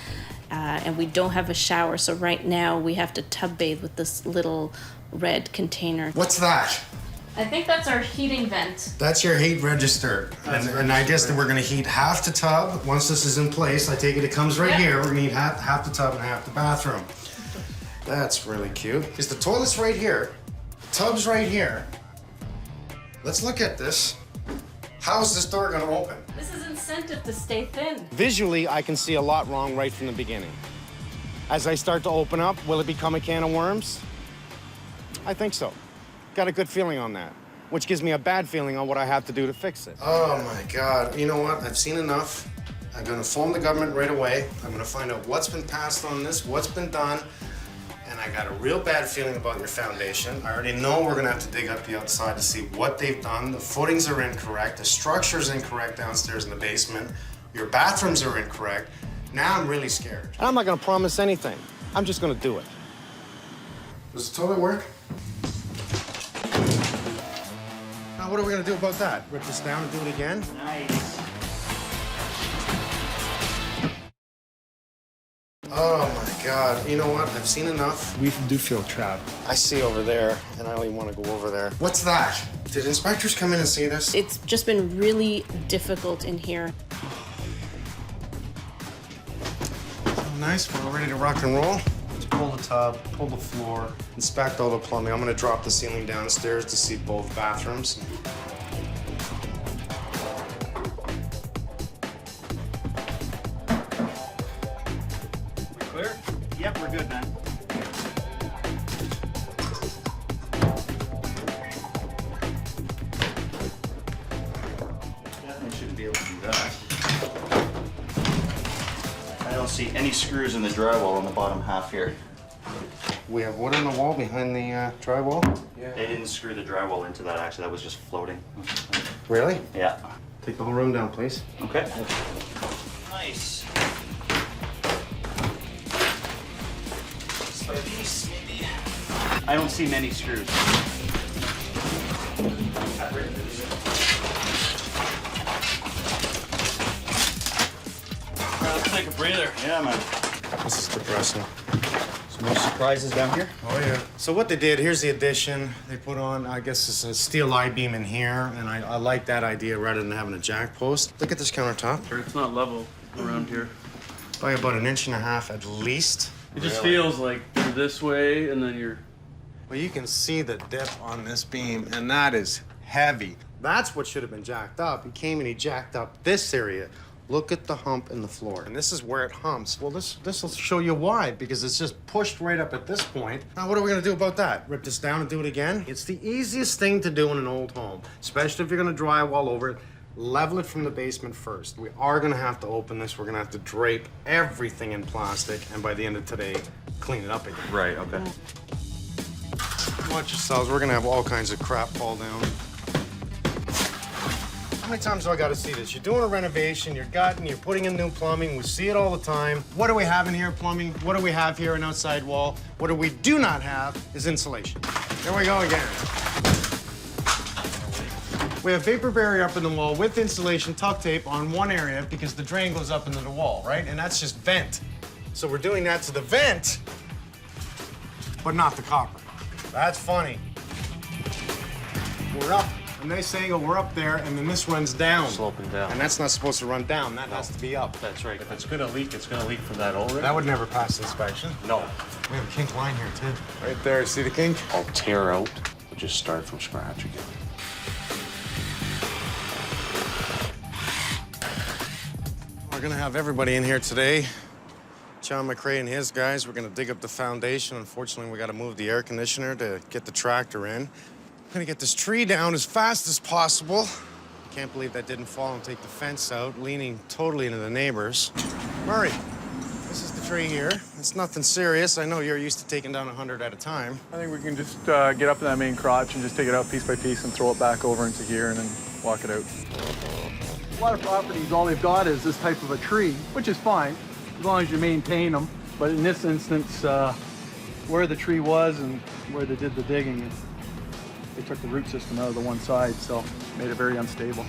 And we don't have a shower, so right now we have to tub bathe with this little red container.
What's that?
I think that's our heating vent.
That's your heat register. And I guess that we're gonna heat half the tub. Once this is in place, I take it comes right here. We're gonna heat half the tub and half the bathroom. That's really cute. Is the toilet's right here? Tub's right here. Let's look at this. How is this door gonna open?
This is incentive to stay thin.
Visually, I can see a lot wrong right from the beginning. As I start to open up, will it become a can of worms? I think so. Got a good feeling on that, which gives me a bad feeling on what I have to do to fix it. Oh my God, you know what? I've seen enough. I'm gonna phone the government right away. I'm gonna find out what's been passed on this, what's been done, and I got a real bad feeling about your foundation. I already know we're gonna have to dig up the outside to see what they've done. The footings are incorrect, the structure's incorrect downstairs in the basement, your bathrooms are incorrect. Now I'm really scared. I'm not gonna promise anything. I'm just gonna do it. Does the toilet work? Now what are we gonna do about that? Rip this down and do it again?
Nice.
Oh my God, you know what? I've seen enough.
We do feel trapped.
I see over there, and I don't even want to go over there. What's that? Did inspectors come in and see this?
It's just been really difficult in here.
Oh, nice, we're ready to rock and roll. Let's pull the tub, pull the floor, inspect all the plumbing. I'm gonna drop the ceiling downstairs to see both bathrooms.
Clear? Yep, we're good, man. Definitely shouldn't be able to do that. I don't see any screws in the drywall on the bottom half here.
We have wood on the wall behind the drywall?
Yeah. They didn't screw the drywall into that, actually. That was just floating.
Really?
Yeah.
Take the whole room down, please.
Okay. Nice. Just like these, maybe. I don't see many screws.
Let's take a breather.
Yeah, man.
This is depressing.
Some more surprises down here?
Oh, yeah. So what they did, here's the addition. They put on, I guess it's a steel I-beam in here, and I like that idea rather than having a jack post. Look at this countertop.
It's not level around here.
By about 1.5 inches at least.
It just feels like you're this way and then you're...
Well, you can see the dip on this beam, and that is heavy. That's what should have been jacked up. He came and he jacked up this area. Look at the hump in the floor. And this is where it humps. Well, this will show you why, because it's just pushed right up at this point. Now, what are we gonna do about that? Rip this down and do it again? It's the easiest thing to do in an old home, especially if you're gonna drywall over it. Level it from the basement first. We are gonna have to open this. We're gonna have to drape everything in plastic, and by the end of today, clean it up again.
Right, okay.
Watch yourselves, we're gonna have all kinds of crap fall down. How many times do I gotta see this? You're doing a renovation, you're gutting, you're putting in new plumbing, we see it all the time. What do we have in here, plumbing? What do we have here, an outside wall? What do we do not have is insulation. There we go again. We have vapor barrier up in the wall with insulation tuck tape on one area because the drain goes up into the wall, right? And that's just vent. So we're doing that to the vent, but not the copper. That's funny. We're up. A nice angle, we're up there, and then this runs down.
Sloping down.
And that's not supposed to run down. That has to be up.
That's right. If it's gonna leak, it's gonna leak from that over.
That would never pass inspection.
No.
We have a kink line here, too. Right there, see the kink?
I'll tear out. We'll just start from scratch again.
We're gonna have everybody in here today. John McRae and his guys, we're gonna dig up the foundation. Unfortunately, we gotta move the air conditioner to get the tractor in. I'm gonna get this tree down as fast as possible. Can't believe that didn't fall and take the fence out, leaning totally into the neighbors. Murray, this is the tree here. It's nothing serious. I know you're used to taking down 100 at a time.
I think we can just get up in that main crotch and just take it out piece by piece and throw it back over into here and then walk it out. A lot of properties, all they've got is this type of a tree, which is fine, as long as you maintain them. But in this instance, where the tree was and where they did the digging, they took the root system out of the one side, so made it very unstable.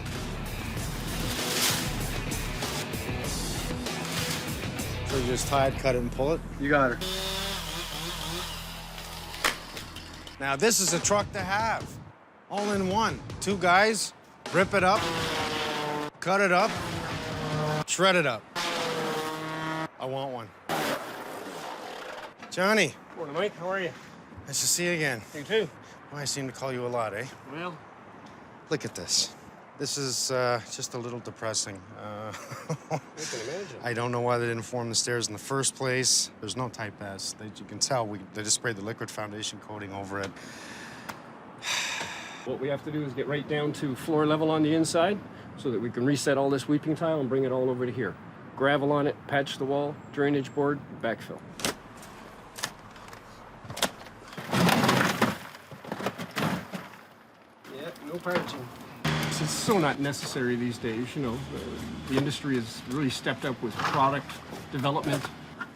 So you just tie it, cut it, and pull it?
You got her.
Now, this is a truck to have. All in one. 2 guys, rip it up, cut it up, shred it up. I want one. Johnny.
Morning, Mike. How are you?
Nice to see you again.
You too.
Well, I seem to call you a lot, eh?
Well,
look at this. This is just a little depressing.
I can imagine.
I don't know why they didn't form the stairs in the first place. There's no type S. You can tell they just sprayed the liquid foundation coating over it.
What we have to do is get right down to floor level on the inside so that we can reset all this weeping tile and bring it all over to here. Gravel on it, patch the wall, drainage board, backfill. Yeah, no patching. It's so not necessary these days, you know. The industry has really stepped up with product development.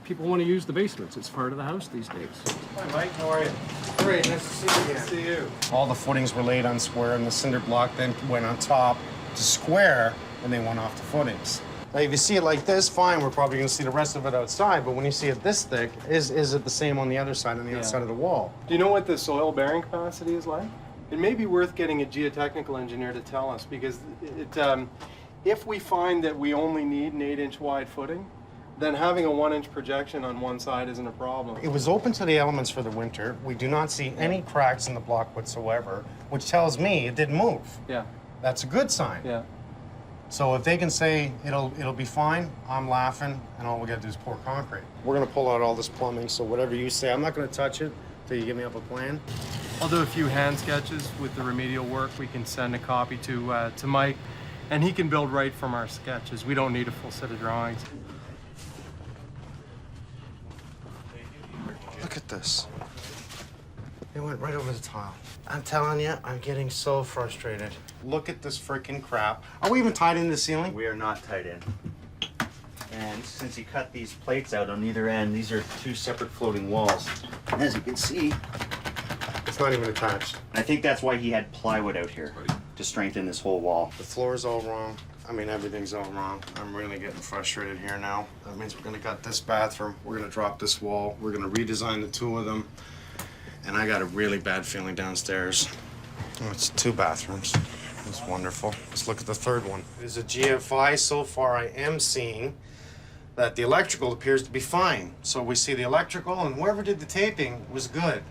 People want to use the basements. It's part of the house these days.
Hi, Mike. How are you? Great. Nice to see you again.
Nice to see you.
All the footings were laid on square, and the cinder block then went on top to square, and they went off the footings. Now, if you see it like this, fine. We're probably going to see the rest of it outside. But when you see it this thick, is it the same on the other side, on the outside of the wall?
Do you know what the soil bearing capacity is like? It may be worth getting a geotechnical engineer to tell us, because if we find that we only need an 8-inch wide footing, then having a 1-inch projection on one side isn't a problem.
It was open to the elements for the winter. We do not see any cracks in the block whatsoever, which tells me it didn't move.
Yeah.
That's a good sign.
Yeah.
So if they can say it'll be fine, I'm laughing, and all we gotta do is pour concrete. We're gonna pull out all this plumbing, so whatever you say, I'm not gonna touch it till you give me up a plan.
I'll do a few hand sketches with the remedial work. We can send a copy to Mike, and he can build right from our sketches. We don't need a full set of drawings.
Look at this. It went right over the tile. I'm telling you, I'm getting so frustrated. Look at this freaking crap. Are we even tied into the ceiling?
We are not tied in. And since he cut these plates out on either end, these are 2 separate floating walls. And as you can see,
it's not even attached.
I think that's why he had plywood out here to strengthen this whole wall.
The floor's all wrong. I mean, everything's all wrong. I'm really getting frustrated here now. That means we're gonna gut this bathroom. We're gonna drop this wall. We're gonna redesign the 2 of them. And I got a really bad feeling downstairs. Oh, it's 2 bathrooms. That's wonderful. Let's look at the 3rd one. There's a GFI. So far, I am seeing that the electrical appears to be fine. So we see the electrical, and whoever did the taping was good.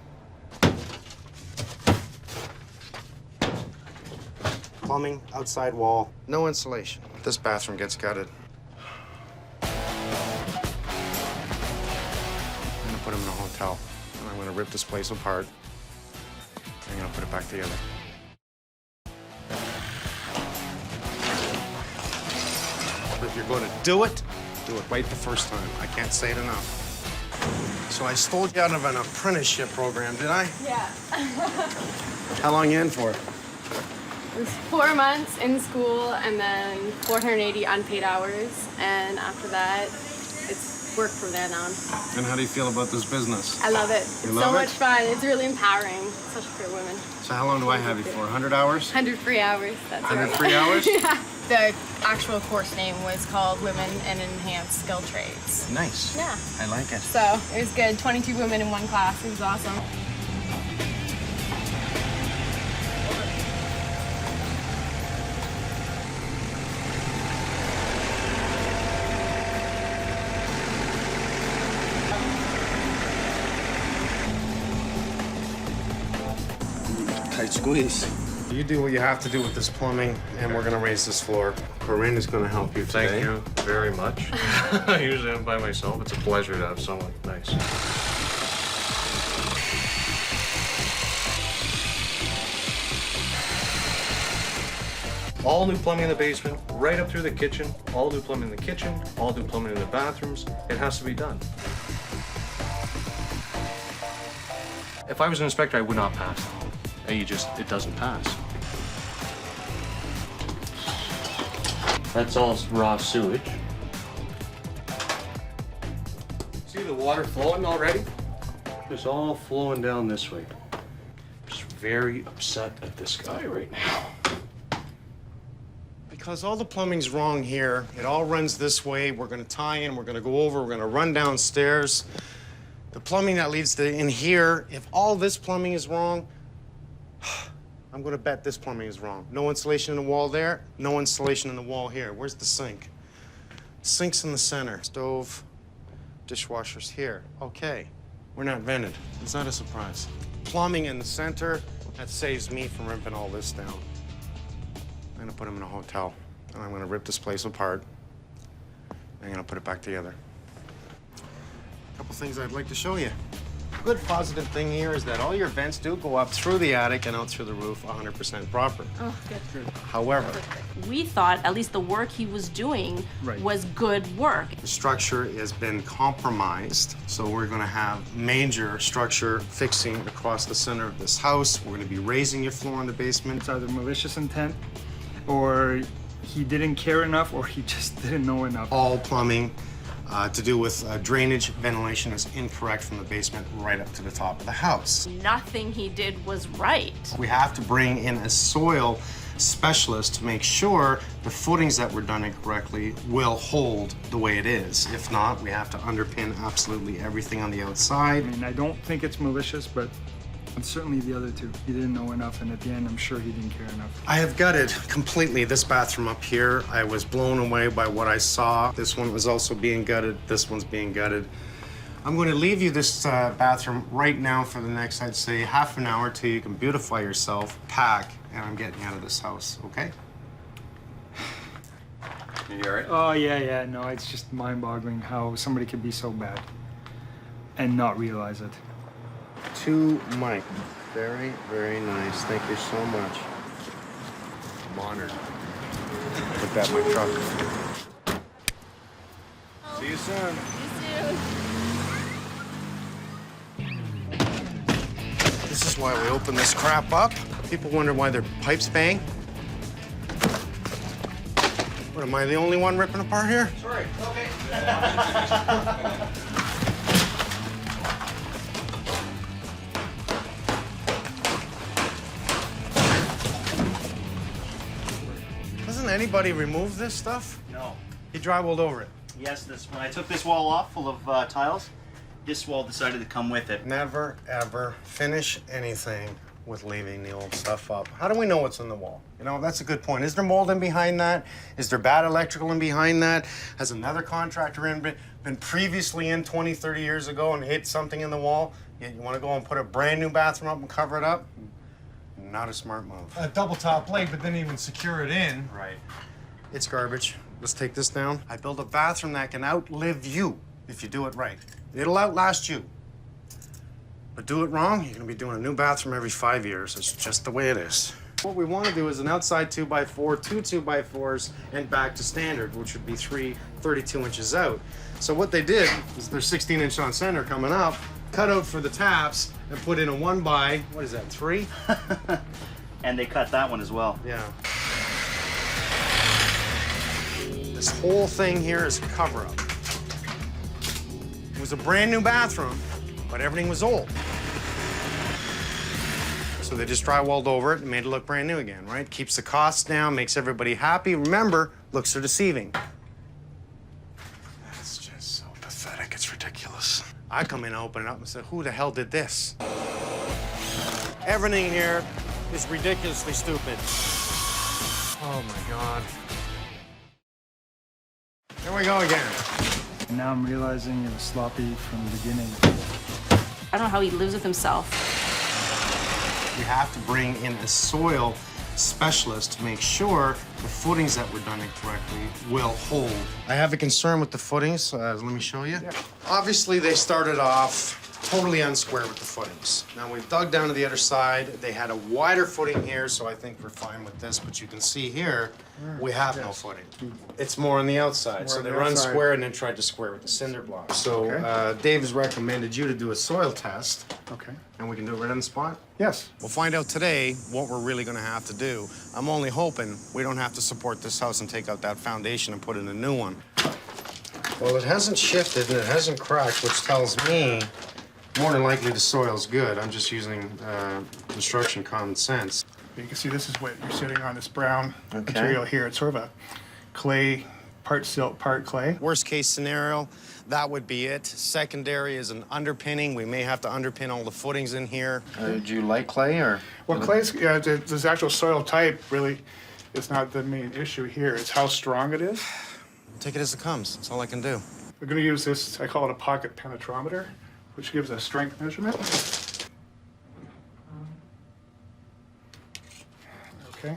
Plumbing, outside wall, no insulation. This bathroom gets gutted. I'm gonna put him in a hotel, and I'm gonna rip this place apart. I'm gonna put it back together. If you're going to do it right the first time. I can't say it enough. So I stole you out of an apprenticeship program, did I?
Yeah.
How long you in for?
It was 4 months in school and then 480 unpaid hours. And after that, it's work from then on.
And how do you feel about this business?
I love it.
You
It's
love
so
it?
much fun. It's really empowering, especially for women.
So how long do I have you for? 100 hours?
100 free hours. That's
100
right.
free hours?
Yeah. The actual course name was called Women in Enhanced Skill Trades.
Nice.
Yeah.
I like it.
So it was good. 22 women in one class. It was awesome.
Tight squeeze. You do what you have to do with this plumbing, and we're gonna raise this floor. Corinne is gonna help you today.
Thank you very much. Usually I'm by myself. It's a pleasure to have someone nice. All new plumbing in the basement, right up through the kitchen. All new plumbing in the kitchen, all new plumbing in the bathrooms. It has to be done. If I was an inspector, I would not pass it. It doesn't pass. That's all raw sewage.
See the water flowing already?
It's all flowing down this way. I'm just very upset at this guy right now.
Because all the plumbing's wrong here. It all runs this way. We're gonna tie in, we're gonna go over, we're gonna run downstairs. The plumbing that leads to in here, if all this plumbing is wrong, I'm gonna bet this plumbing is wrong. No insulation in the wall there, no insulation in the wall here. Where's the sink? Sink's in the center. Stove, dishwasher's here. Okay, we're not vented. Is that a surprise? Plumbing in the center, that saves me from ripping all this down. I'm gonna put him in a hotel, and I'm gonna rip this place apart. I'm gonna put it back together. A couple things I'd like to show you. Good positive thing here is that all your vents do go up through the attic and out through the roof 100% proper.
Oh, good.
However,
We thought at least the work he was doing was good work.
the structure has been compromised, so we're gonna have major structure fixing across the center of this house. We're gonna be raising your floor in the basement.
It's either malicious intent, or he didn't care enough, or he just didn't know enough.
All plumbing to do with drainage, ventilation is incorrect from the basement right up to the top of the house.
Nothing he did was right.
We have to bring in a soil specialist to make sure the footings that were done incorrectly will hold the way it is. If not, we have to underpin absolutely everything on the outside.
I mean, I don't think it's malicious, but it's certainly the other two. He didn't know enough, and at the end, I'm sure he didn't care enough.
I have gutted completely this bathroom up here. I was blown away by what I saw. This one was also being gutted. This one's being gutted. I'm going to leave you this bathroom right now for the next, I'd say, half an hour till you can beautify yourself, pack, and I'm getting out of this house, okay?
You all right?
Oh, yeah, no, it's just mind-boggling how somebody could be so bad and not realize it.
To Mike. Very, very nice. Thank you so much. I'm honored. Put that in my truck. See you soon. This is why we open this crap up. People wonder why their pipes bang. What, am I the only one ripping apart here?
Sorry, okay.
Doesn't anybody remove this stuff?
No.
He drywalled over it.
Yes, when I took this wall off full of tiles, this wall decided to come with it.
Never, ever finish anything with leaving the old stuff up. How do we know what's in the wall? You know, that's a good point. Is there mold in behind that? Is there bad electrical in behind that? Has another contractor been previously in 20, 30 years ago and hit something in the wall? You want to go and put a brand new bathroom up and cover it up? Not a smart move. A double top plate, but then even secure it in.
Right.
It's garbage. Let's take this down. I built a bathroom that can outlive you if you do it right. It'll outlast you. But do it wrong, you're gonna be doing a new bathroom every 5 years. It's just the way it is. What we want to do is an outside 2x4, two 2x4s, and back to standard, which would be 3 32 inches out. So what they did is they're 16-inch on center coming up, cut out for the taps, and put in a 1x, what is that, 3?
And they cut that one as well.
Yeah. This whole thing here is a cover-up. It was a brand new bathroom, but everything was old. So they just drywalled over it and made it look brand new again, right? Keeps the costs down, makes everybody happy. Remember, looks are deceiving. That's just so pathetic, it's ridiculous. I come in and open it up and say, who the hell did this? Everything here is ridiculously stupid. Oh my God. Here we go again.
And now I'm realizing it was sloppy from the beginning.
I don't know how he lives with himself.
we have to bring in a soil specialist to make sure the footings that were done incorrectly will hold. I have a concern with the footings. Let me show you. Yeah. Obviously, they started off totally unsquare with the footings. Now we've dug down to the other side. They had a wider footing here, so I think we're fine with this. But you can see here, we have no footing. It's more on the outside. So they run square and then tried to square with the cinder block. So Dave has recommended you to do a soil test.
Okay.
And we can do it right on the spot?
Yes.
We'll find out today what we're really gonna have to do. I'm only hoping we don't have to support this house and take out that foundation and put in a new one. Well, it hasn't shifted and it hasn't cracked, which tells me more than likely the soil's good. I'm just using construction common sense.
You can see this is what you're sitting on, this brown material here. It's sort of a clay, part silt, part clay.
Worst case scenario, that would be it. Secondary is an underpinning. We may have to underpin all the footings in here.
Do you like clay or?
Well, clay's, this actual soil type really is not the main issue here. It's how strong it is.
Take it as it comes. That's all I can do.
We're going to use this, I call it a pocket penetrometer, which gives a strength measurement. Okay.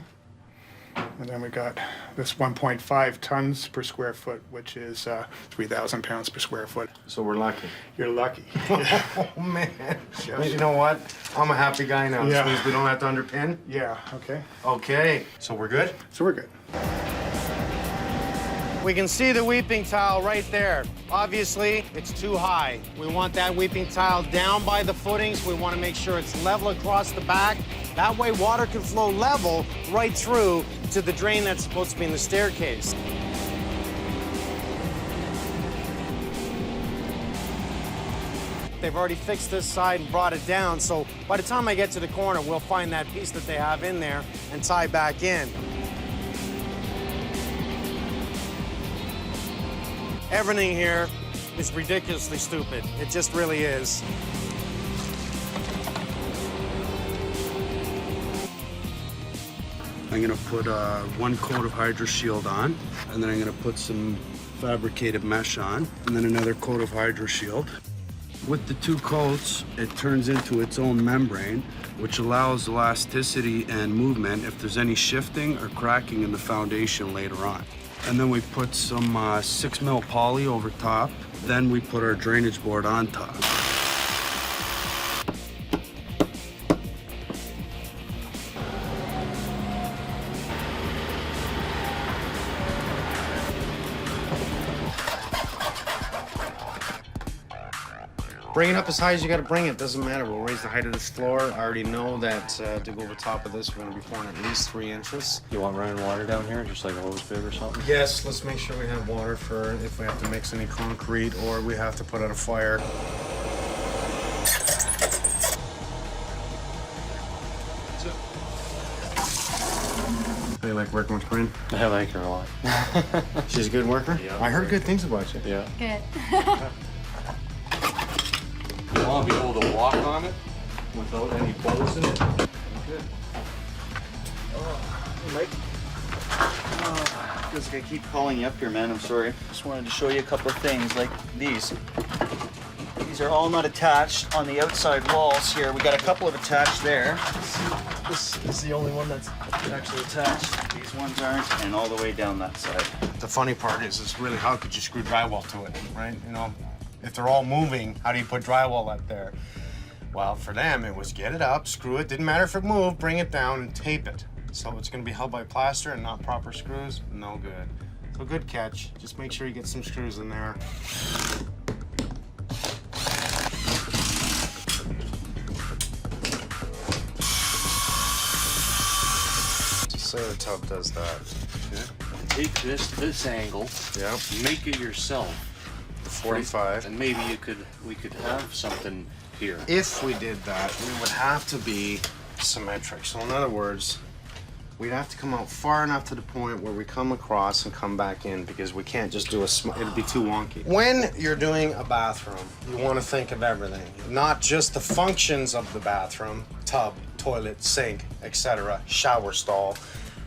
And then we got this 1.5 tons per square foot, which is 3,000 pounds per square foot.
So we're lucky.
You're lucky.
Oh, man. You know what? I'm a happy guy now.
Yeah.
This means we don't have to underpin?
Yeah, okay.
Okay. So we're good?
So we're good.
We can see the weeping tile right there. Obviously, it's too high. We want that weeping tile down by the footings. We want to make sure it's level across the back. That way, water can flow level right through to the drain that's supposed to be in the staircase. They've already fixed this side and brought it down, so by the time I get to the corner, we'll find that piece that they have in there and tie back in. Everything here is ridiculously stupid. It just really is.
I'm gonna put one coat of Hydro Shield on, and then I'm gonna put some fabricated mesh on, and then another coat of Hydro Shield. With the two coats, it turns into its own membrane, which allows elasticity and movement if there's any shifting or cracking in the foundation later on. And then we put some 6mm poly over top. Then we put our drainage board on top.
Bring it up as high as you gotta bring it. Doesn't matter. We'll raise the height of this floor. I already know that to go over top of this, we're gonna be pouring at least 3 inches.
You want running water down here, just like a hose bib or something?
Yes, let's make sure we have water for if we have to mix any concrete or we have to put out a fire. How do you like working with Corinne?
I like her a lot.
She's a good worker?
Yeah.
I heard good things about you.
Yeah.
Good.
You want to be able to walk on it without any bolts in it? Good.
Mike. Feels like I keep calling you up here, man. I'm sorry. Just wanted to show you a couple of things, like these. These are all not attached on the outside walls here. We got a couple of attached there. This is the only one that's actually attached. These ones aren't, and all the way down that side.
The funny part is really how could you screw drywall to it, right? You know, if they're all moving, how do you put drywall up there? Well, for them, it was get it up, screw it, didn't matter if it moved, bring it down and tape it. So it's gonna be held by plaster and not proper screws, no good. So good catch, just make sure you get some screws in there. Countertop does that.
Okay. Take this angle.
Yep.
Make it yourself.
45.
And maybe we could have something here.
If we did that, we would have to be symmetric. So in other words, we'd have to come out far enough to the point where we come across and come back in because we can't just do it'd be too wonky. When you're doing a bathroom, you want to think of everything, not just the functions of the bathroom, tub, toilet, sink, etc., shower stall.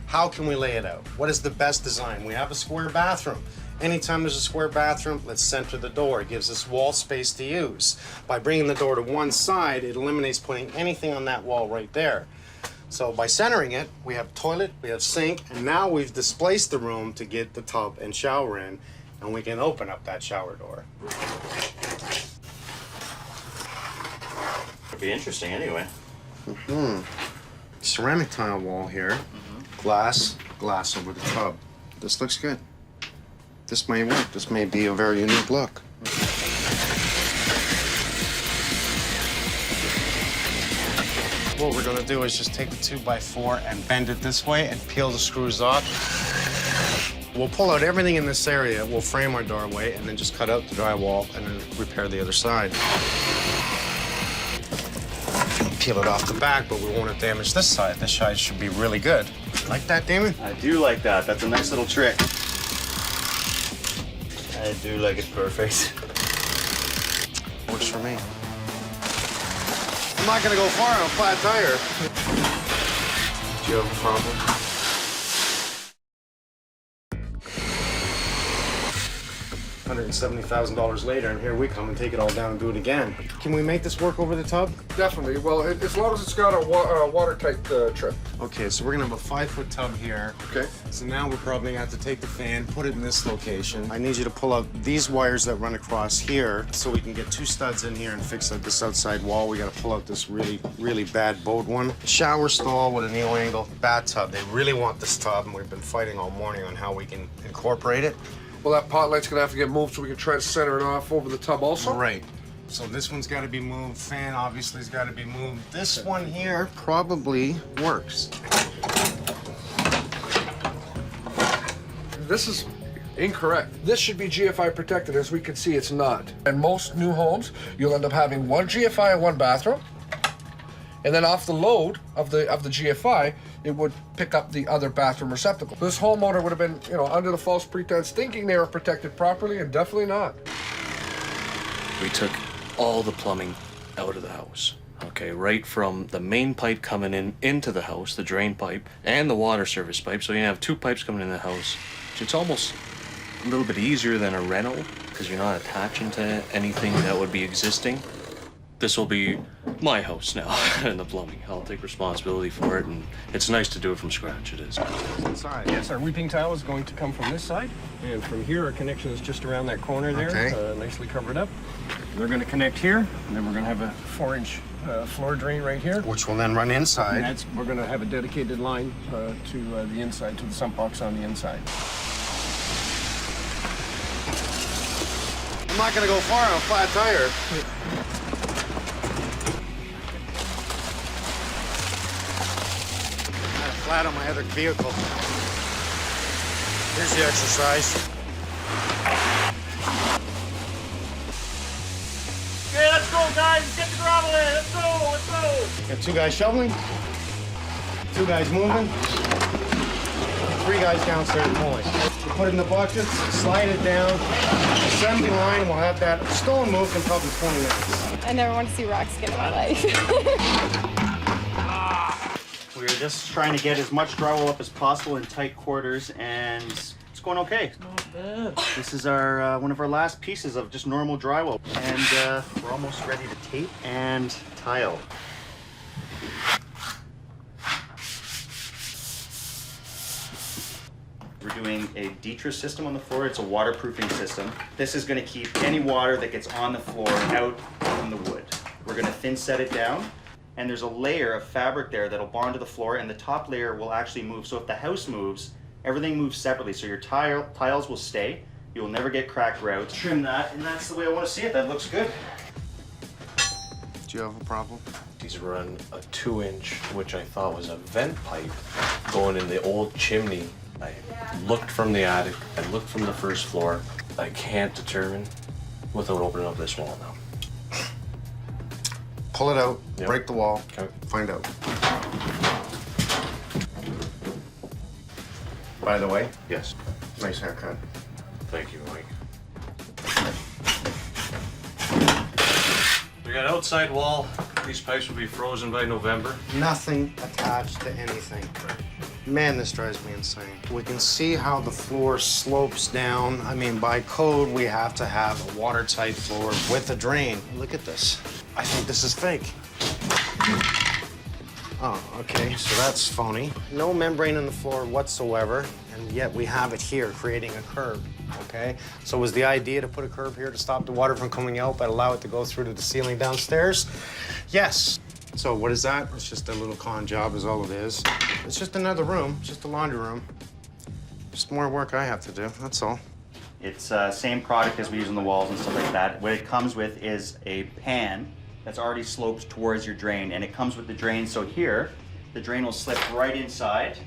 How can we lay it out? What is the best design? We have a square bathroom. Anytime there's a square bathroom, let's center the door. It gives us wall space to use. By bringing the door to one side, it eliminates putting anything on that wall right there. So by centering it, we have toilet, we have sink, and now we've displaced the room to get the tub and shower in, and we can open up that shower door.
It'd be interesting anyway.
Ceramic tile wall here, glass over the tub. This looks good. This may work. This may be a very unique look. What we're gonna do is just take the 2x4 and bend it this way and peel the screws off. We'll pull out everything in this area, we'll frame our doorway, and then just cut out the drywall and then repair the other side. Peel it off the back, but we won't damage this side. This side should be really good. Like that, Damon?
I do like that. That's a nice little trick. I do like it perfect.
Works for me. I'm not gonna go far on a flat tire. Do you have a problem? $170,000 later, and here we come and take it all down and do it again. Can we make this work over the tub?
Definitely. Well, as long as it's got a watertight trim.
Okay, so we're gonna have a 5-foot tub here.
Okay.
So now we're probably gonna have to take the fan, put it in this location. I need you to pull out these wires that run across here so we can get 2 studs in here and fix up this outside wall. We gotta pull out this really, really bad bowed one. Shower stall with a neo angle bathtub. They really want this tub, and we've been fighting all morning on how we can incorporate it.
Well, that pot light's gonna have to get moved so we can try to center it off over the tub also?
Right. So this one's gotta be moved. Fan obviously has gotta be moved. This one here probably works.
This is incorrect. This should be GFI protected. As we can see, it's not. In most new homes, you'll end up having one GFI and one bathroom. And then off the load of the GFI, it would pick up the other bathroom receptacle. This homeowner would have been, under the false pretense, thinking they were protected properly, and definitely not.
We took all the plumbing out of the house. Okay, right from the main pipe coming into the house, the drain pipe, and the water service pipe. So you have 2 pipes coming in the house. It's almost a little bit easier than a rental because you're not attaching to anything that would be existing. This will be my house now and the plumbing. I'll take responsibility for it, and it's nice to do it from scratch. It is.
Inside.
Yes, our weeping tile is going to come from this side, and from here our connection is just around that corner there,
Okay.
Nicely covered up. They're going to connect here, and then we're going to have a 4-inch floor drain right here.
Which will then run inside.
And we're going to have a dedicated line to the inside, to the sump box on the inside.
I'm not gonna go far on a flat tire. Flat on my other vehicle. Here's the exercise.
Okay, let's go, guys. Let's get the gravel in. Let's go. Let's go.
Got 2 guys shoveling, 2 guys moving, 3 guys downstairs pulling. Put it in the buckets, slide it down. Assembly line, we'll have that stone moved in probably 20 minutes.
I never want to see rocks get in my life.
We're just trying to get as much drywall up as possible in tight quarters, and it's going okay.
Not bad.
This is our one of our last pieces of just normal drywall, and we're almost ready to tape and tile. We're doing a detrus system on the floor. It's a waterproofing system. This is going to keep any water that gets on the floor out from the wood. We're going to thin set it down, and there's a layer of fabric there that'll bond to the floor, and the top layer will actually move. So if the house moves, everything moves separately. So your tiles will stay. You'll never get cracked grouts. Trim that, and that's the way I want to see it. That looks good.
Do you have a problem?
These run a 2-inch, which I thought was a vent pipe going in the old chimney. I looked from the attic, I looked from the first floor. I can't determine without opening up this wall now.
Pull it out,
Yep.
break the wall,
Okay.
find out. By the way,
Yes.
nice haircut.
Thank you, Mike. We got outside wall. These pipes will be frozen by November.
Nothing attached to anything. Man, this drives me insane. We can see how the floor slopes down. I mean, by code, we have to have a watertight floor with a drain. Look at this. I think this is fake. Oh, okay, so that's phony. No membrane in the floor whatsoever, and yet we have it here, creating a curb, okay? So was the idea to put a curb here to stop the water from coming out, but allow it to go through to the ceiling downstairs? Yes. So what is that? It's just a little con job is all it is. It's just another room, just a laundry room. Just more work I have to do, that's all.
It's same product as we use on the walls and stuff like that. What it comes with is a pan that's already sloped towards your drain, and it comes with the drain. So here, the drain will slip right inside,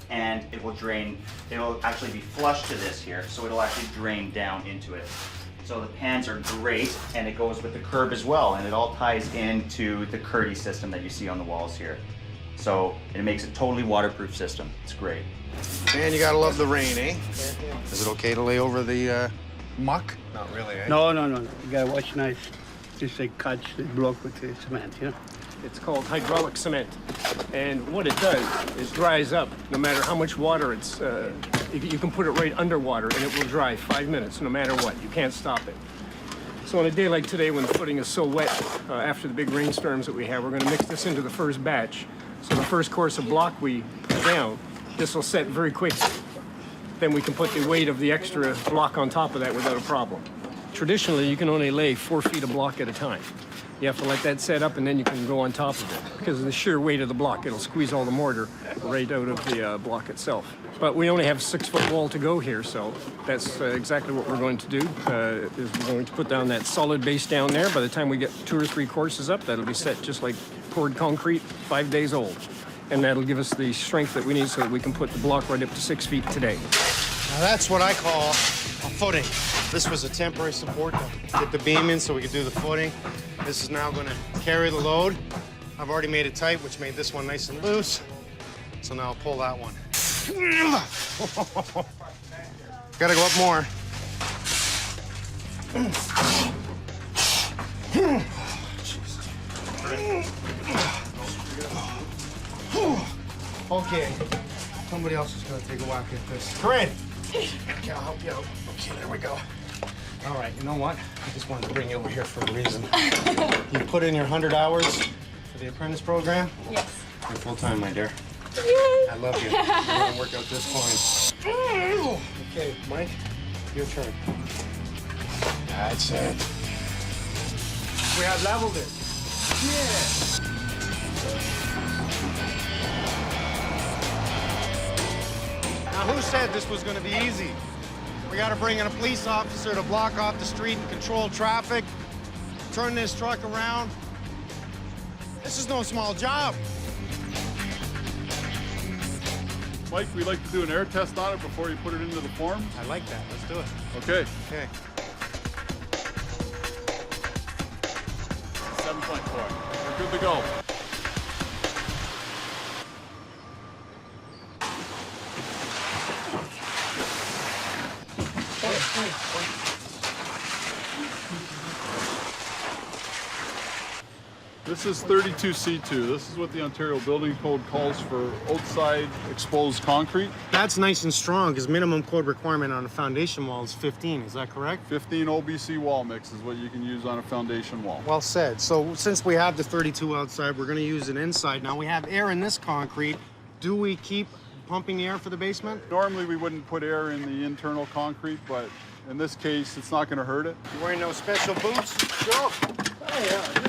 and it will drain. It'll actually be flush to this here, so it'll actually drain down into it. So the pans are great, and it goes with the curb as well, and it all ties into the Curdy system that you see on the walls here. So it makes a totally waterproof system. It's great.
And you gotta love the rain, eh? Is it okay to lay over the muck? Not really, eh?
No. You gotta watch nice. Just like catch the block with the cement, you know?
It's called hydraulic cement. And what it does is dries up no matter how much water it's, you can put it right underwater and it will dry 5 minutes no matter what. You can't stop it. So on a day like today when the footing is so wet after the big rainstorms that we have, we're gonna mix this into the first batch. So the first course of block we put down, this will set very quickly. Then we can put the weight of the extra block on top of that without a problem. Traditionally, you can only lay 4 feet of block at a time. You have to let that set up and then you can go on top of it. Because of the sheer weight of the block, it'll squeeze all the mortar right out of the block itself. But we only have a 6-foot wall to go here, so that's exactly what we're going to do. Is we're going to put down that solid base down there. By the time we get 2 or 3 courses up, that'll be set just like poured concrete, 5 days old. And that'll give us the strength that we need so that we can put the block right up to 6 feet today.
Now that's what I call a footing. This was a temporary support to get the beam in so we could do the footing. This is now gonna carry the load. I've already made it tight, which made this one nice and loose. So now I'll pull that one. Gotta go up more. Okay, somebody else is gonna take a whack at this. Corinne! Okay, I'll help you out. Okay, there we go. All right, you know what? I just wanted to bring you over here for a reason. You put in your 100 hours for the apprentice program?
Yes.
You're full-time, my dear.
Yay.
I love you. We're gonna work out this point. Okay, Mike, your turn. That's it. We have leveled it. Yeah. Now, who said this was gonna be easy? We gotta bring in a police officer to block off the street and control traffic, turn this truck around. This is no small job.
Mike, we'd like to do an air test on it before you put it into the form.
I like that. Let's do it.
Okay.
Okay.
7.4. We're good to go. This is 32C2. This is what the Ontario Building Code calls for outside exposed concrete.
That's nice and strong because minimum code requirement on a foundation wall is 15. Is that correct?
15 OBC wall mix is what you can use on a foundation wall.
Well said. So since we have the 32 outside, we're going to use it inside. Now we have air in this concrete. Do we keep pumping the air for the basement?
Normally we wouldn't put air in the internal concrete, but in this case, it's not going to hurt it.
You wearing no special boots? Go. Oh, yeah.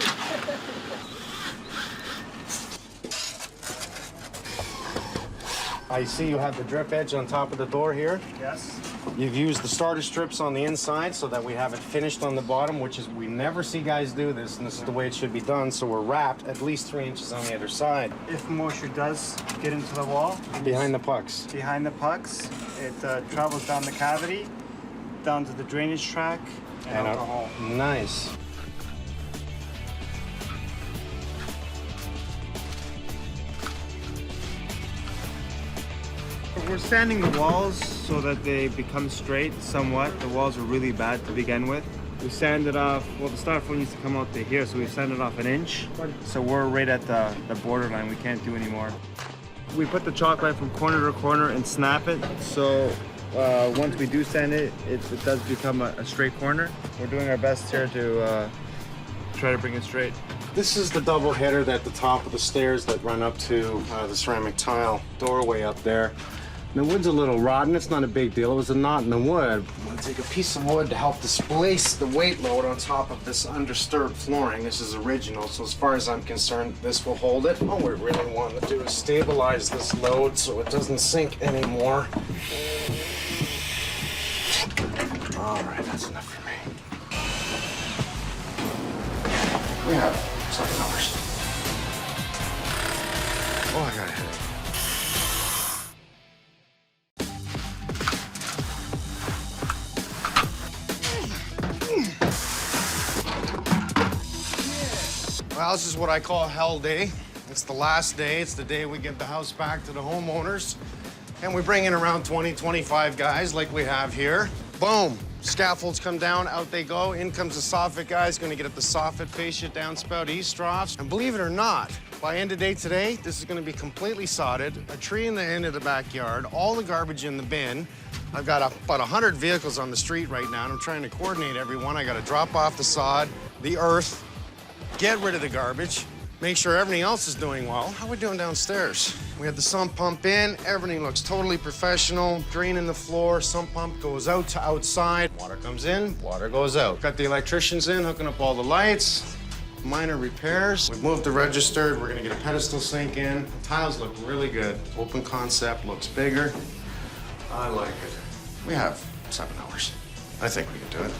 I see you have the drip edge on top of the door here.
Yes.
You've used the starter strips on the inside so that we have it finished on the bottom, which is, we never see guys do this, and this is the way it should be done. So we're wrapped at least 3 inches on the other side.
If moisture does get into the wall,
Behind the pucks.
behind the pucks, it travels down the cavity, down to the drainage track, and out the hole.
Nice.
We're sanding the walls so that they become straight somewhat. The walls are really bad to begin with. We sanded off, well, the styrofoam needs to come out to here, so we sanded off 1 inch. So we're right at the borderline. We can't do any more. We put the chalk line from corner to corner and snap it. So once we do sand it, it does become a straight corner. We're doing our best here to try to bring it straight.
This is the double header at the top of the stairs that run up to the ceramic tile doorway up there. The wood's a little rotten. It's not a big deal. It was a knot in the wood. I'm going to take a piece of wood to help displace the weight load on top of this undisturbed flooring. This is original, so as far as I'm concerned, this will hold it. All we really want to do is stabilize this load so it doesn't sink anymore. All right, that's enough for me. We have 7 hours. Oh, I got a headache. Well, this is what I call hell day. It's the last day. It's the day we get the house back to the homeowners. And we bring in around 20, 25 guys like we have here. Boom. Scaffolds come down, out they go. In comes the soffit guys, gonna get at the soffit, fascia, downspout, east troughs. And believe it or not, by end of day today, this is gonna be completely sodded, a tree in the end of the backyard, all the garbage in the bin. I've got about 100 vehicles on the street right now, and I'm trying to coordinate everyone. I gotta drop off the sod, the earth, get rid of the garbage, make sure everything else is doing well. How are we doing downstairs? We had the sump pump in, everything looks totally professional, drain in the floor, sump pump goes out to outside, water comes in, water goes out. Got the electricians in, hooking up all the lights, minor repairs. We've moved the registered, we're gonna get a pedestal sink in. The tiles look really good. Open concept, looks bigger. I like it. We have 7 hours. I think we can do it.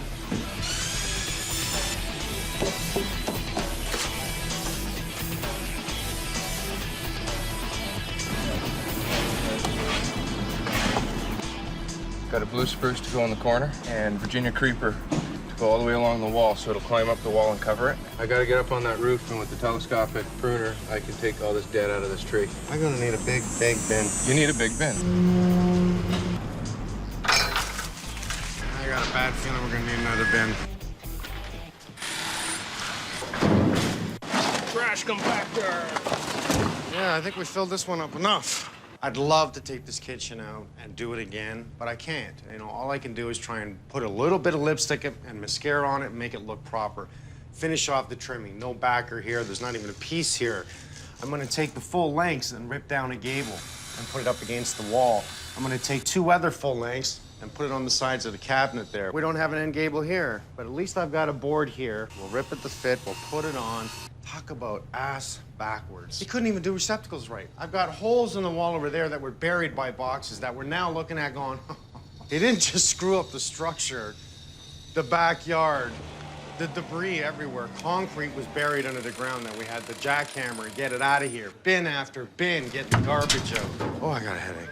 Got a blue spruce to go in the corner and Virginia creeper to go all the way along the wall so it'll climb up the wall and cover it. I gotta get up on that roof, and with the telescopic pruner, I can take all this dead out of this tree.
I'm gonna need a big bin.
You need a big bin.
I got a bad feeling we're gonna need another bin.
Trash compactor.
Yeah, I think we filled this one up enough. I'd love to take this kitchen out and do it again, but I can't. You know, all I can do is try and put a little bit of lipstick and mascara on it and make it look proper. Finish off the trimming. No backer here. There's not even a piece here. I'm gonna take the full lengths and rip down a gable and put it up against the wall. I'm gonna take 2 other full lengths and put it on the sides of the cabinet there. We don't have an end gable here, but at least I've got a board here. We'll rip it to fit, we'll put it on. Talk about ass backwards. He couldn't even do receptacles right. I've got holes in the wall over there that were buried by boxes that we're now looking at going, they didn't just screw up the structure, the backyard, the debris everywhere. Concrete was buried under the ground that we had the jackhammer, get it out of here. Bin after bin, get the garbage out. Oh, I got a headache.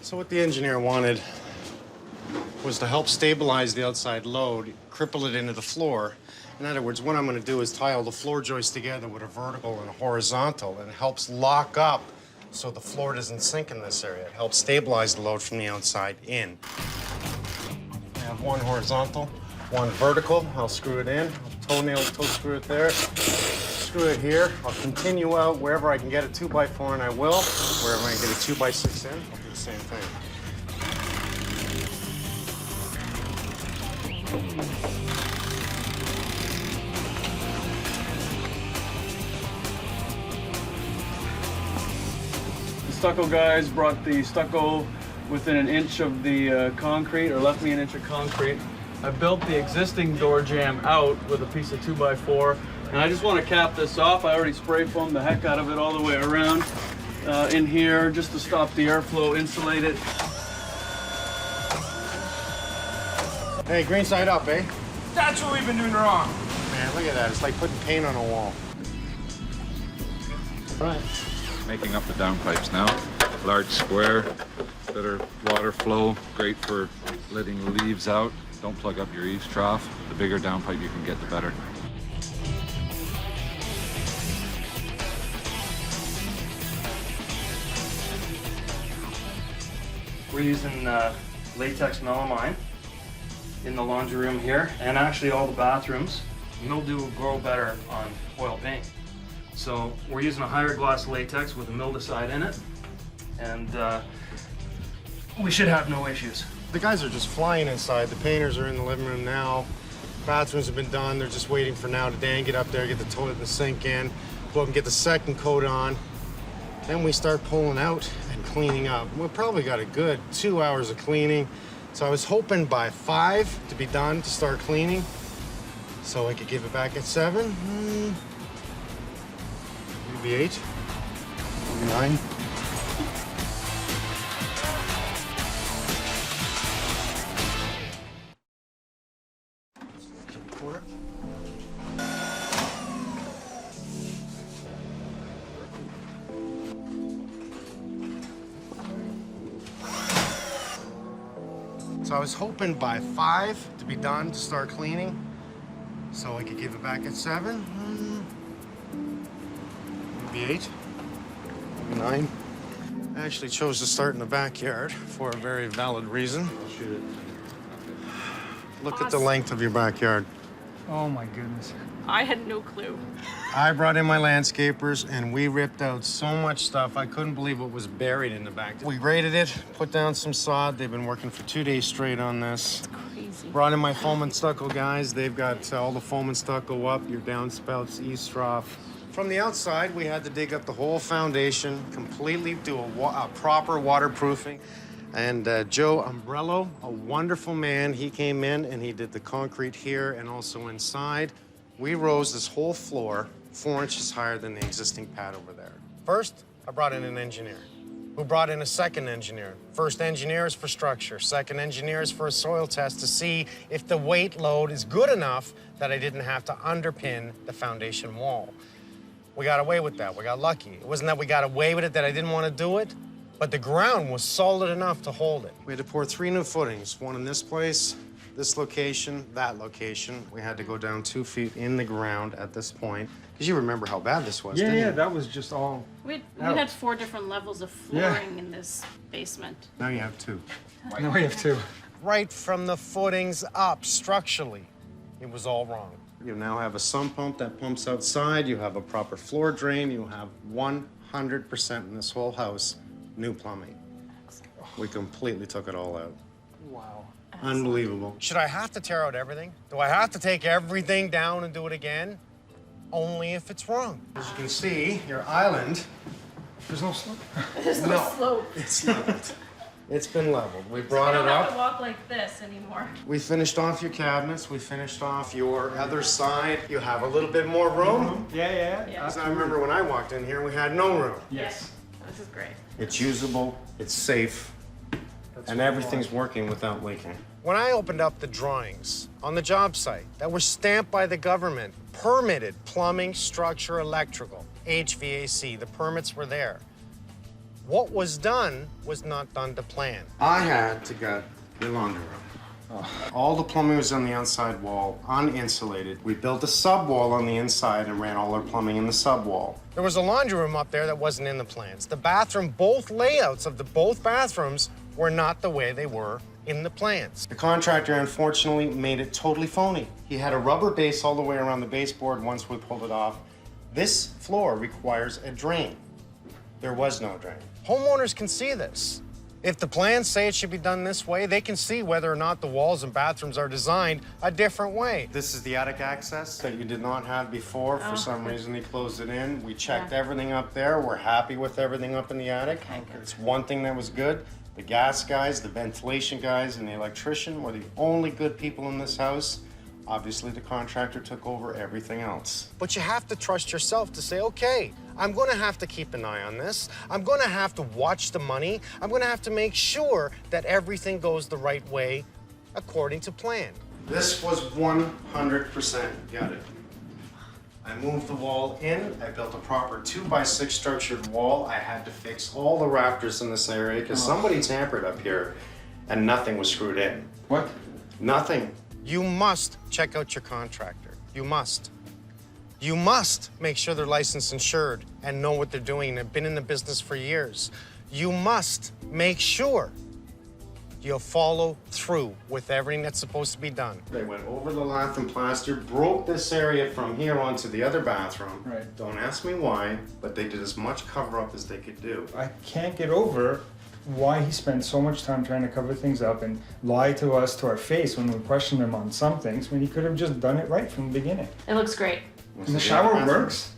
So what the engineer wanted was to help stabilize the outside load, cripple it into the floor. In other words, what I'm going to do is tie all the floor joists together with a vertical and a horizontal, and it helps lock up so the floor doesn't sink in this area. It helps stabilize the load from the outside in. I have 1 horizontal, 1 vertical. I'll screw it in. Toe screw it there. Screw it here. I'll continue out wherever I can get a 2x4, and I will. Wherever I can get a 2x6 in, I'll do the same thing.
Stucco guys brought the stucco within an inch of the concrete, or left me an inch of concrete. I built the existing door jamb out with a piece of 2x4, and I just want to cap this off. I already spray foamed the heck out of it all the way around in here just to stop the airflow, insulate it.
Hey, green side up, eh?
That's what we've been doing wrong.
Man, look at that. It's like putting paint on a wall.
Right. Making up the downpipes now. Large square, better water flow, great for letting leaves out. Don't plug up your eaves trough. The bigger downpipe you can get, the better.
We're using latex melamine in the laundry room here, and actually all the bathrooms. Mildew will grow better on oil paint. So we're using a higher gloss latex with a mildewcide in it, and we should have no issues.
The guys are just flying inside. The painters are in the living room now. Bathrooms have been done. They're just waiting for now to Dan get up there, get the toilet and the sink in, go up and get the second coat on. Then we start pulling out and cleaning up. We've probably got a good 2 hours of cleaning. So I was hoping by 5 to be done to start cleaning, so I could give it back at 7. Maybe 8, maybe 9. So I was hoping by 5 to be done to start cleaning, so I could give it back at 7. Maybe 8, maybe 9. I actually chose to start in the backyard for a very valid reason. Look at the length of your backyard.
Oh my goodness.
I had no clue.
I brought in my landscapers and we ripped out so much stuff. I couldn't believe what was buried in the back. We graded it, put down some sod. They've been working for 2 days straight on this.
It's crazy.
Brought in my foam and stucco guys. They've got all the foam and stucco up, your downspouts, east trough. From the outside, we had to dig up the whole foundation, completely do a proper waterproofing. And Joe Umbrello, a wonderful man, he came in and he did the concrete here and also inside. We rose this whole floor 4 inches higher than the existing pad over there. First, I brought in an engineer who brought in a second engineer. First engineer is for structure. Second engineer is for a soil test to see if the weight load is good enough that I didn't have to underpin the foundation wall. We got away with that. We got lucky. It wasn't that we got away with it that I didn't want to do it, but the ground was solid enough to hold it. We had to pour 3 new footings, one in this place, this location, that location. We had to go down 2 feet in the ground at this point. Because you remember how bad this was, didn't you?
That was just all...
We had 4 different levels of flooring in this basement.
Now you have 2.
Now we have 2.
Right from the footings up, structurally, it was all wrong. You now have a sump pump that pumps outside. You have a proper floor drain. You have 100% in this whole house new plumbing. We completely took it all out.
Wow.
Unbelievable. Should I have to tear out everything? Do I have to take everything down and do it again? Only if it's wrong. As you can see, your island,
there's no slope.
There's no slope.
It's leveled. It's been leveled. We brought
I
it
don't have
up.
to walk like this anymore.
We finished off your cabinets. We finished off your other side. You have a little bit more room.
Yeah.
Because I remember when I walked in here, we had no room.
Yes.
This is great.
It's usable, it's safe, and everything's working without leaking. When I opened up the drawings on the job site that were stamped by the government, permitted plumbing, structure, electrical, HVAC, the permits were there. What was done was not done to plan. I had to get the laundry room. All the plumbing was on the outside wall, uninsulated. We built a sub-wall on the inside and ran all our plumbing in the sub-wall. There was a laundry room up there that wasn't in the plans. The bathroom, both layouts of both bathrooms were not the way they were in the plans. The contractor, unfortunately, made it totally phony. He had a rubber base all the way around the baseboard once we pulled it off. This floor requires a drain. There was no drain. Homeowners can see this. If the plans say it should be done this way, they can see whether or not the walls and bathrooms are designed a different way. This is the attic access that you did not have before. For some reason, they closed it in. We checked everything up there. We're happy with everything up in the attic. It's one thing that was good. The gas guys, the ventilation guys, and the electrician were the only good people in this house. Obviously, the contractor took over everything else. But you have to trust yourself to say, okay, I'm going to have to keep an eye on this. I'm going to have to watch the money. I'm going to have to make sure that everything goes the right way according to plan. This was 100% gutted. I moved the wall in. I built a proper 2x6 structured wall. I had to fix all the rafters in this area because somebody tampered up here and nothing was screwed in.
What?
Nothing. You must check out your contractor. You must. You must make sure they're licensed, insured, and know what they're doing and have been in the business for years. You must make sure you follow through with everything that's supposed to be done. They went over the lath and plaster, broke this area from here onto the other bathroom.
Right.
Don't ask me why, but they did as much cover-up as they could do.
I can't get over why he spent so much time trying to cover things up and lie to us to our face when we questioned him on some things, when he could have just done it right from the beginning.
It looks great.
And the shower works.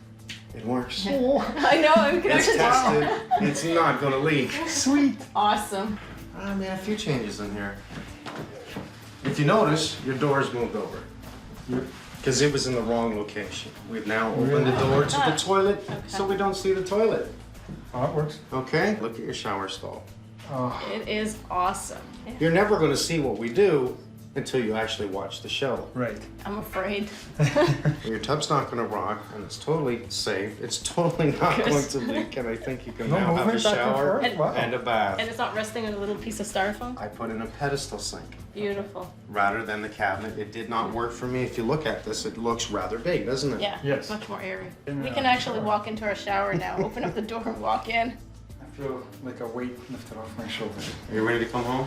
It works.
I know, I can
It's tested. It's not gonna leak.
Sweet.
Awesome.
I made a few changes in here. If you notice, your door's moved over. Because it was in the wrong location. We've now opened the door to the toilet so we don't see the toilet.
Oh, it works.
Okay, look at your shower stall.
Oh.
It is awesome.
You're never gonna see what we do until you actually watch the show.
Right.
I'm afraid.
Your tub's not gonna rock, and it's totally safe. It's totally not
Good.
going to leak, and I think you can
No
now have a
movement back and
shower
forth? Wow.
and a bath.
And it's not resting on a little piece of styrofoam?
I put in a pedestal sink
Beautiful.
rather than the cabinet. It did not work for me. If you look at this, it looks rather big, doesn't it?
Yeah,
Yes.
much more airy.
In
We
the
can actually
shower.
walk into our shower now, open up the door and walk in.
I feel like a weight lifted off my shoulder.
Are you ready to come home?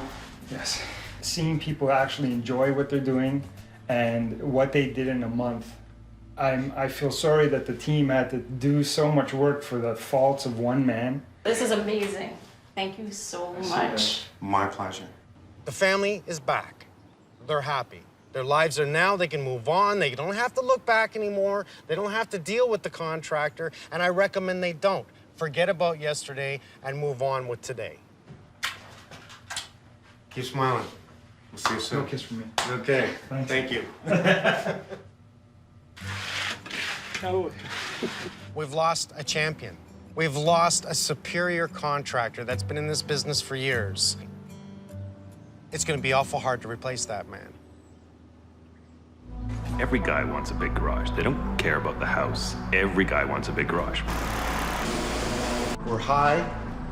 Yes. Seeing people actually enjoy what they're doing and what they did in a month, I feel sorry that the team had to do so much work for the faults of one man.
This is amazing. Thank you so much.
My pleasure. The family is back. They're happy. Their lives are now, they can move on. They don't have to look back anymore. They don't have to deal with the contractor, and I recommend they don't. Forget about yesterday and move on with today. Keep smiling. We'll see you soon.
No kiss from me.
Okay,
Thanks.
thank you.
Oh.
We've lost a champion. We've lost a superior contractor that's been in this business for years. It's gonna be awful hard to replace that man.
Every guy wants a big garage. They don't care about the house. Every guy wants a big garage.
We're high,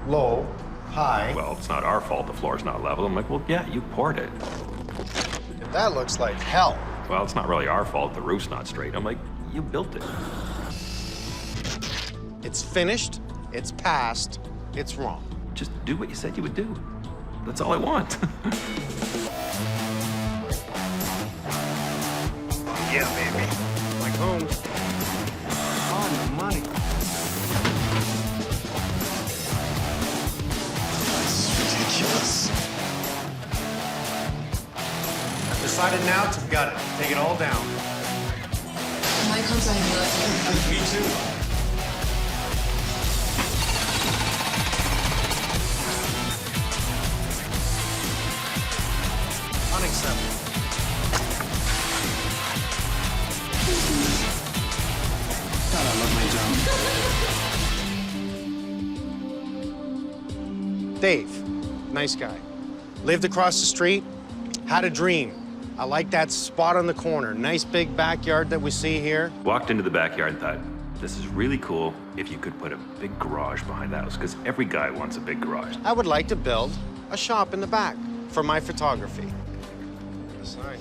low, high.
Well, it's not our fault the floor's not level. I'm like, well, yeah, you poured it.
That looks like hell.
Well, it's not really our fault the roof's not straight. I'm like, you built it.
It's finished, it's passed, it's wrong.
Just do what you said you would do. That's all I want.
Yeah, baby. Mike Holmes. On the money. That's ridiculous. I've decided now to gut it. Take it all down.
Mike Holmes, I love
Me too. Unacceptable. God, I love my job. Dave, nice guy. Lived across the street, had a dream. I like that spot on the corner. Nice big backyard that we see here.
Walked into the backyard and thought, this is really cool if you could put a big garage behind the house, because every guy wants a big garage.
I would like to build a shop in the back for my photography. Sign.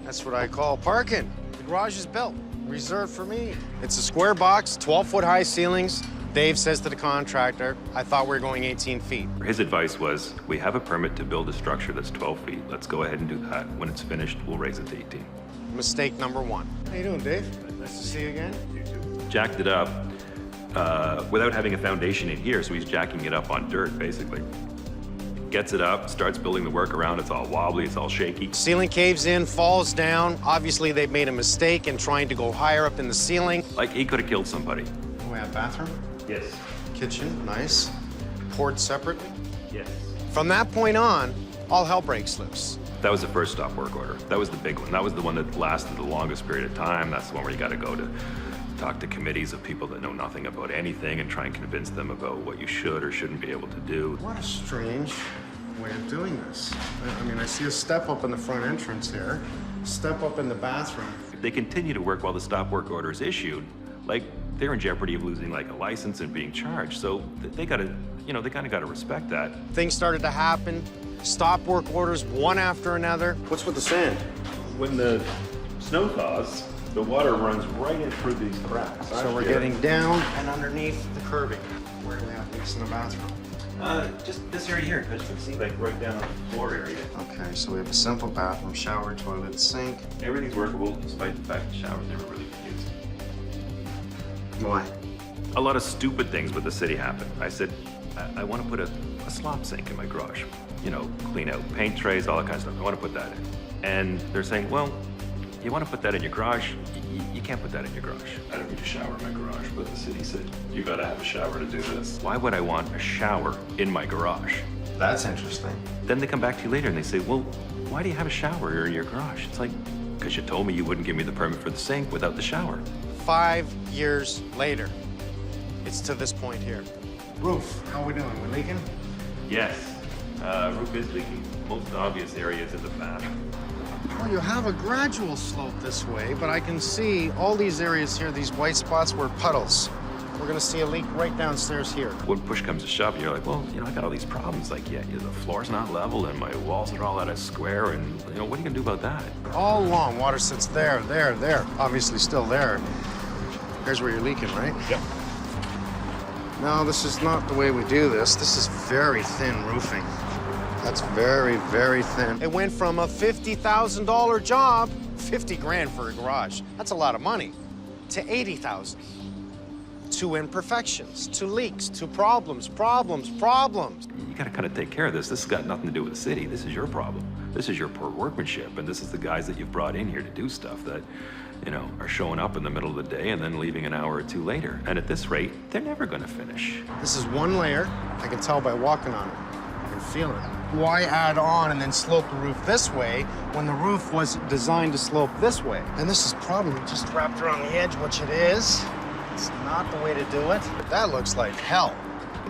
That's what I call parking. The garage is built, reserved for me. It's a square box, 12-foot high ceilings. Dave says to the contractor, I thought we were going 18 feet.
His advice was, we have a permit to build a structure that's 12 feet. Let's go ahead and do that. When it's finished, we'll raise it to 18.
Mistake number one. How you doing, Dave? Nice to see you again. You too.
Jacked it up without having a foundation in here, so he's jacking it up on dirt, basically. Gets it up, starts building the work around. It's all wobbly, it's all shaky.
Ceiling caves in, falls down. Obviously, they've made a mistake in trying to go higher up in the ceiling.
Like, he could have killed somebody.
We have bathroom?
Yes.
Kitchen, nice. Poured separately?
Yes.
From that point on, all hell breaks loose.
That was the first stop work order. That was the big one. That was the one that lasted the longest period of time. That's the one where you got to go to talk to committees of people that know nothing about anything and try and convince them about what you should or shouldn't be able to do.
What a strange way of doing this. I mean, I see a step up in the front entrance here, step up in the bathroom.
If they continue to work while the stop work order is issued, like, they're in jeopardy of losing like a license and being charged. So they gotta, you know, they kind of gotta respect that.
Things started to happen, stop work orders one after another. What's with the sand?
When the snow thaws, the water runs right in through these cracks.
So we're getting down and underneath the curbing. Where do we have leaks in the bathroom?
Just this area here, because you can see like right down on the floor area.
Okay, so we have a simple bathroom, shower, toilet, sink.
Everything's workable, despite the fact the shower's never really been used.
Why?
A lot of stupid things with the city happen. I said, I want to put a slop sink in my garage. You know, clean out paint trays, all that kind of stuff. I want to put that in. And they're saying, well, you want to put that in your garage? You can't put that in your garage. I don't need a shower in my garage, but the city said, you gotta have a shower to do this. Why would I want a shower in my garage?
That's interesting.
Then they come back to you later and they say, well, why do you have a shower in your garage? It's like, because you told me you wouldn't give me the permit for the sink without the shower.
5 years later, it's to this point here. Roof, how we doing? We leaking?
Yes, roof is leaking. Most obvious area is in the bathroom.
Well, you have a gradual slope this way, but I can see all these areas here, these white spots were puddles. We're gonna see a leak right downstairs here.
When push comes to shove, you're like, well, you know, I got all these problems. Like, yeah, the floor's not level and my walls are all out of square, and, you know, what are you gonna do about that?
All along, water sits there, there. Obviously still there. Here's where you're leaking, right?
Yep.
No, this is not the way we do this. This is very thin roofing. That's very, very thin. It went from a $50,000 job, 50 grand for a garage. That's a lot of money, to 80,000. To imperfections, to leaks, to problems.
You gotta kind of take care of this. This has got nothing to do with the city. This is your problem. This is your poor workmanship, and this is the guys that you've brought in here to do stuff that, you know, are showing up in the middle of the day and then leaving an hour or two later. And at this rate, they're never gonna finish.
This is one layer. I can tell by walking on it. I can feel it. Why add on and then slope the roof this way when the roof was designed to slope this way? And this is probably just wrapped around the edge, which it is. It's not the way to do it. But that looks like hell.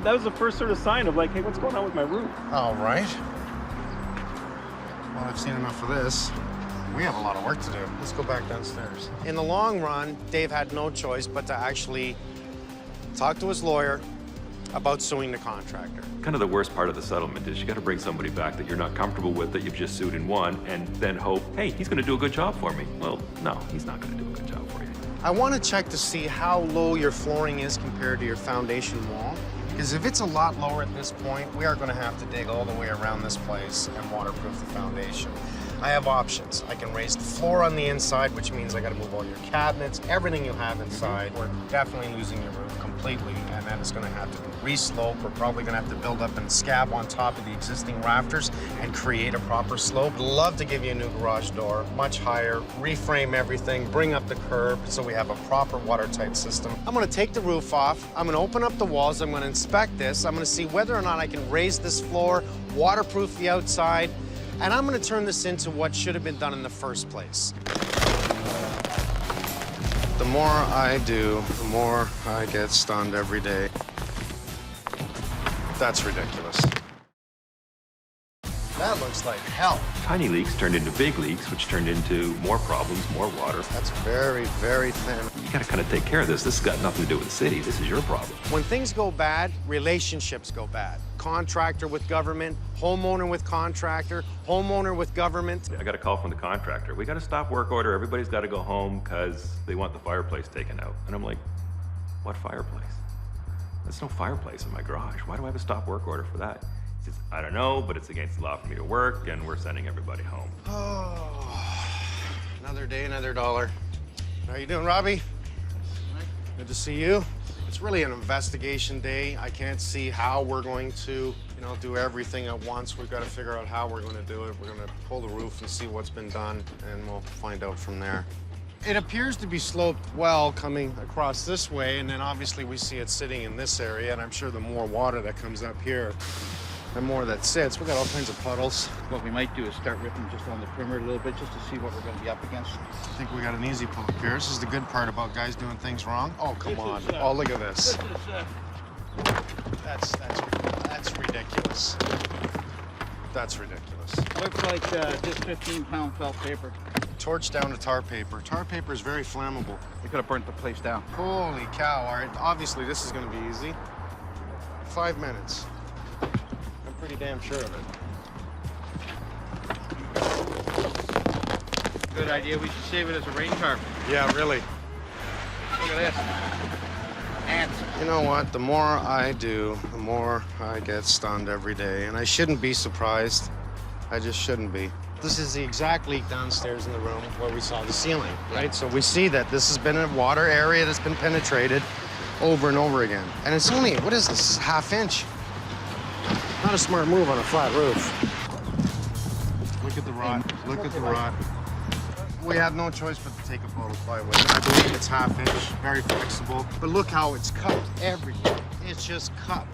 That was the first sort of sign of like, hey, what's going on with my roof?
All right. Well, I've seen enough of this. We have a lot of work to do. Let's go back downstairs. In the long run, Dave had no choice but to actually talk to his lawyer about suing the contractor.
Kind of the worst part of the settlement is you gotta bring somebody back that you're not comfortable with, that you've just sued and won, and then hope, hey, he's gonna do a good job for me. Well, no, he's not gonna do a good job for you.
I want to check to see how low your flooring is compared to your foundation wall. Because if it's a lot lower at this point, we are going to have to dig all the way around this place and waterproof the foundation. I have options. I can raise the floor on the inside, which means I got to move all your cabinets, everything you have inside. We're definitely losing your roof completely, and that is going to have to be re-slope. We're probably going to have to build up and scab on top of the existing rafters and create a proper slope. I'd love to give you a new garage door, much higher, reframe everything, bring up the curb so we have a proper watertight system. I'm going to take the roof off. I'm going to open up the walls. I'm going to inspect this. I'm going to see whether or not I can raise this floor, waterproof the outside, and I'm going to turn this into what should have been done in the first place. The more I do, the more I get stunned every day. That's ridiculous. That looks like hell.
Tiny leaks turned into big leaks, which turned into more problems, more water.
That's very, very thin.
You gotta kind of take care of this. This has got nothing to do with the city. This is your problem.
When things go bad, relationships go bad. Contractor with government, homeowner with contractor, homeowner with government.
I got a call from the contractor. We got a stop work order. Everybody's got to go home because they want the fireplace taken out. And I'm like, what fireplace? There's no fireplace in my garage. Why do I have a stop work order for that? He says, I don't know, but it's against the law for me to work, and we're sending everybody home.
Oh, another day, another dollar. How you doing, Robbie? Good to see you. It's really an investigation day. I can't see how we're going to, do everything at once. We've got to figure out how we're going to do it. We're going to pull the roof and see what's been done, and we'll find out from there. It appears to be sloped well coming across this way, and then obviously we see it sitting in this area, and I'm sure the more water that comes up here, the more that sits. We got all kinds of puddles.
What we might do is start ripping just on the perimeter a little bit just to see what we're going to be up against.
I think we got an easy pull up here. This is the good part about guys doing things wrong. Oh, come on. Oh, look at this. That's ridiculous. That's ridiculous.
Looks like just 15-pound felt paper.
Torch down to tar paper. Tar paper is very flammable.
We could have burnt the place down.
Holy cow. All right, obviously this is going to be easy. 5 minutes. I'm pretty damn sure of it.
Good idea. We should save it as a rain tarp.
Yeah, really.
Look at this.
You know what? The more I do, the more I get stunned every day. And I shouldn't be surprised. I just shouldn't be. This is the exact leak downstairs in the room where we saw the ceiling, right? So we see that this has been a water area that's been penetrated over and over again. And it's only, what is this, ½ inch? Not a smart move on a flat roof. Look at the rot, look at the rot. We had no choice but to take a photo plywood. I believe it's ½ inch, very flexible. But look how it's cut everywhere. It's just cut.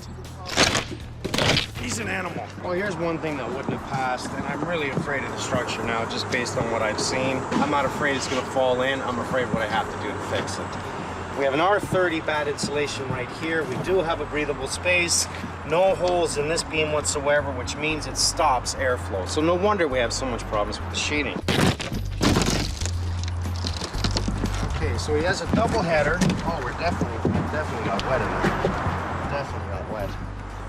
He's an animal. Well, here's one thing that wouldn't have passed, and I'm really afraid of the structure now, just based on what I've seen. I'm not afraid it's gonna fall in. I'm afraid what I have to do to fix it. We have an R30 bad insulation right here. We do have a breathable space. No holes in this beam whatsoever, which means it stops airflow. So no wonder we have so much problems with the sheeting. Okay, so he has a double header. Oh, we're definitely got wet in there. Definitely got wet.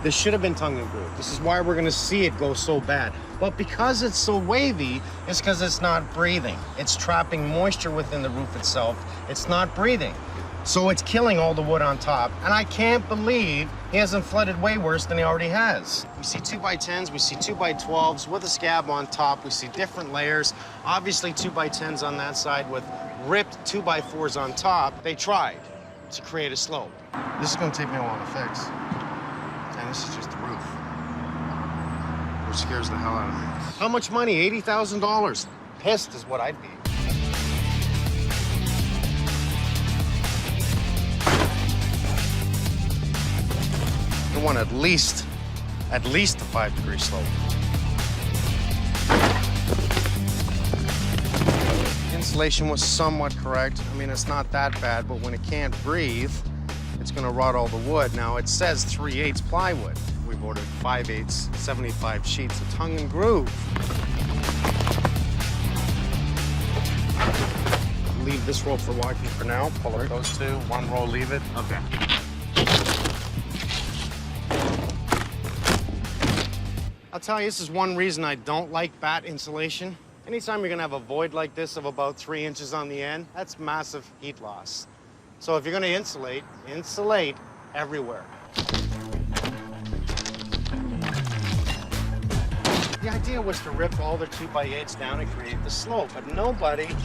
This should have been tongue and groove. This is why we're gonna see it go so bad. But because it's so wavy, it's because it's not breathing. It's trapping moisture within the roof itself. It's not breathing. So it's killing all the wood on top. And I can't believe he hasn't flooded way worse than he already has. We see 2x10s, we see 2x12s with a scab on top. We see different layers. Obviously 2x10s on that side with ripped 2x4s on top. They tried to create a slope. This is gonna take me a while to fix. And this is just the roof, which scares the hell out of me. How much money? $80,000. Pissed is what I'd be. I want at least a 5-degree slope. Insulation was somewhat correct. I mean, it's not that bad, but when it can't breathe, it's gonna rot all the wood. Now, it says 3/8 plywood. We've ordered 5/8, 75 sheets of tongue and groove. Leave this roll for walking for now. Pull up those two. One roll, leave it. Okay. I'll tell you, this is one reason I don't like batt insulation. Anytime you're gonna have a void like this of about 3 inches on the end, that's massive heat loss. So if you're gonna insulate, insulate everywhere. The idea was to rip all their 2x8s down and create the slope, but nobody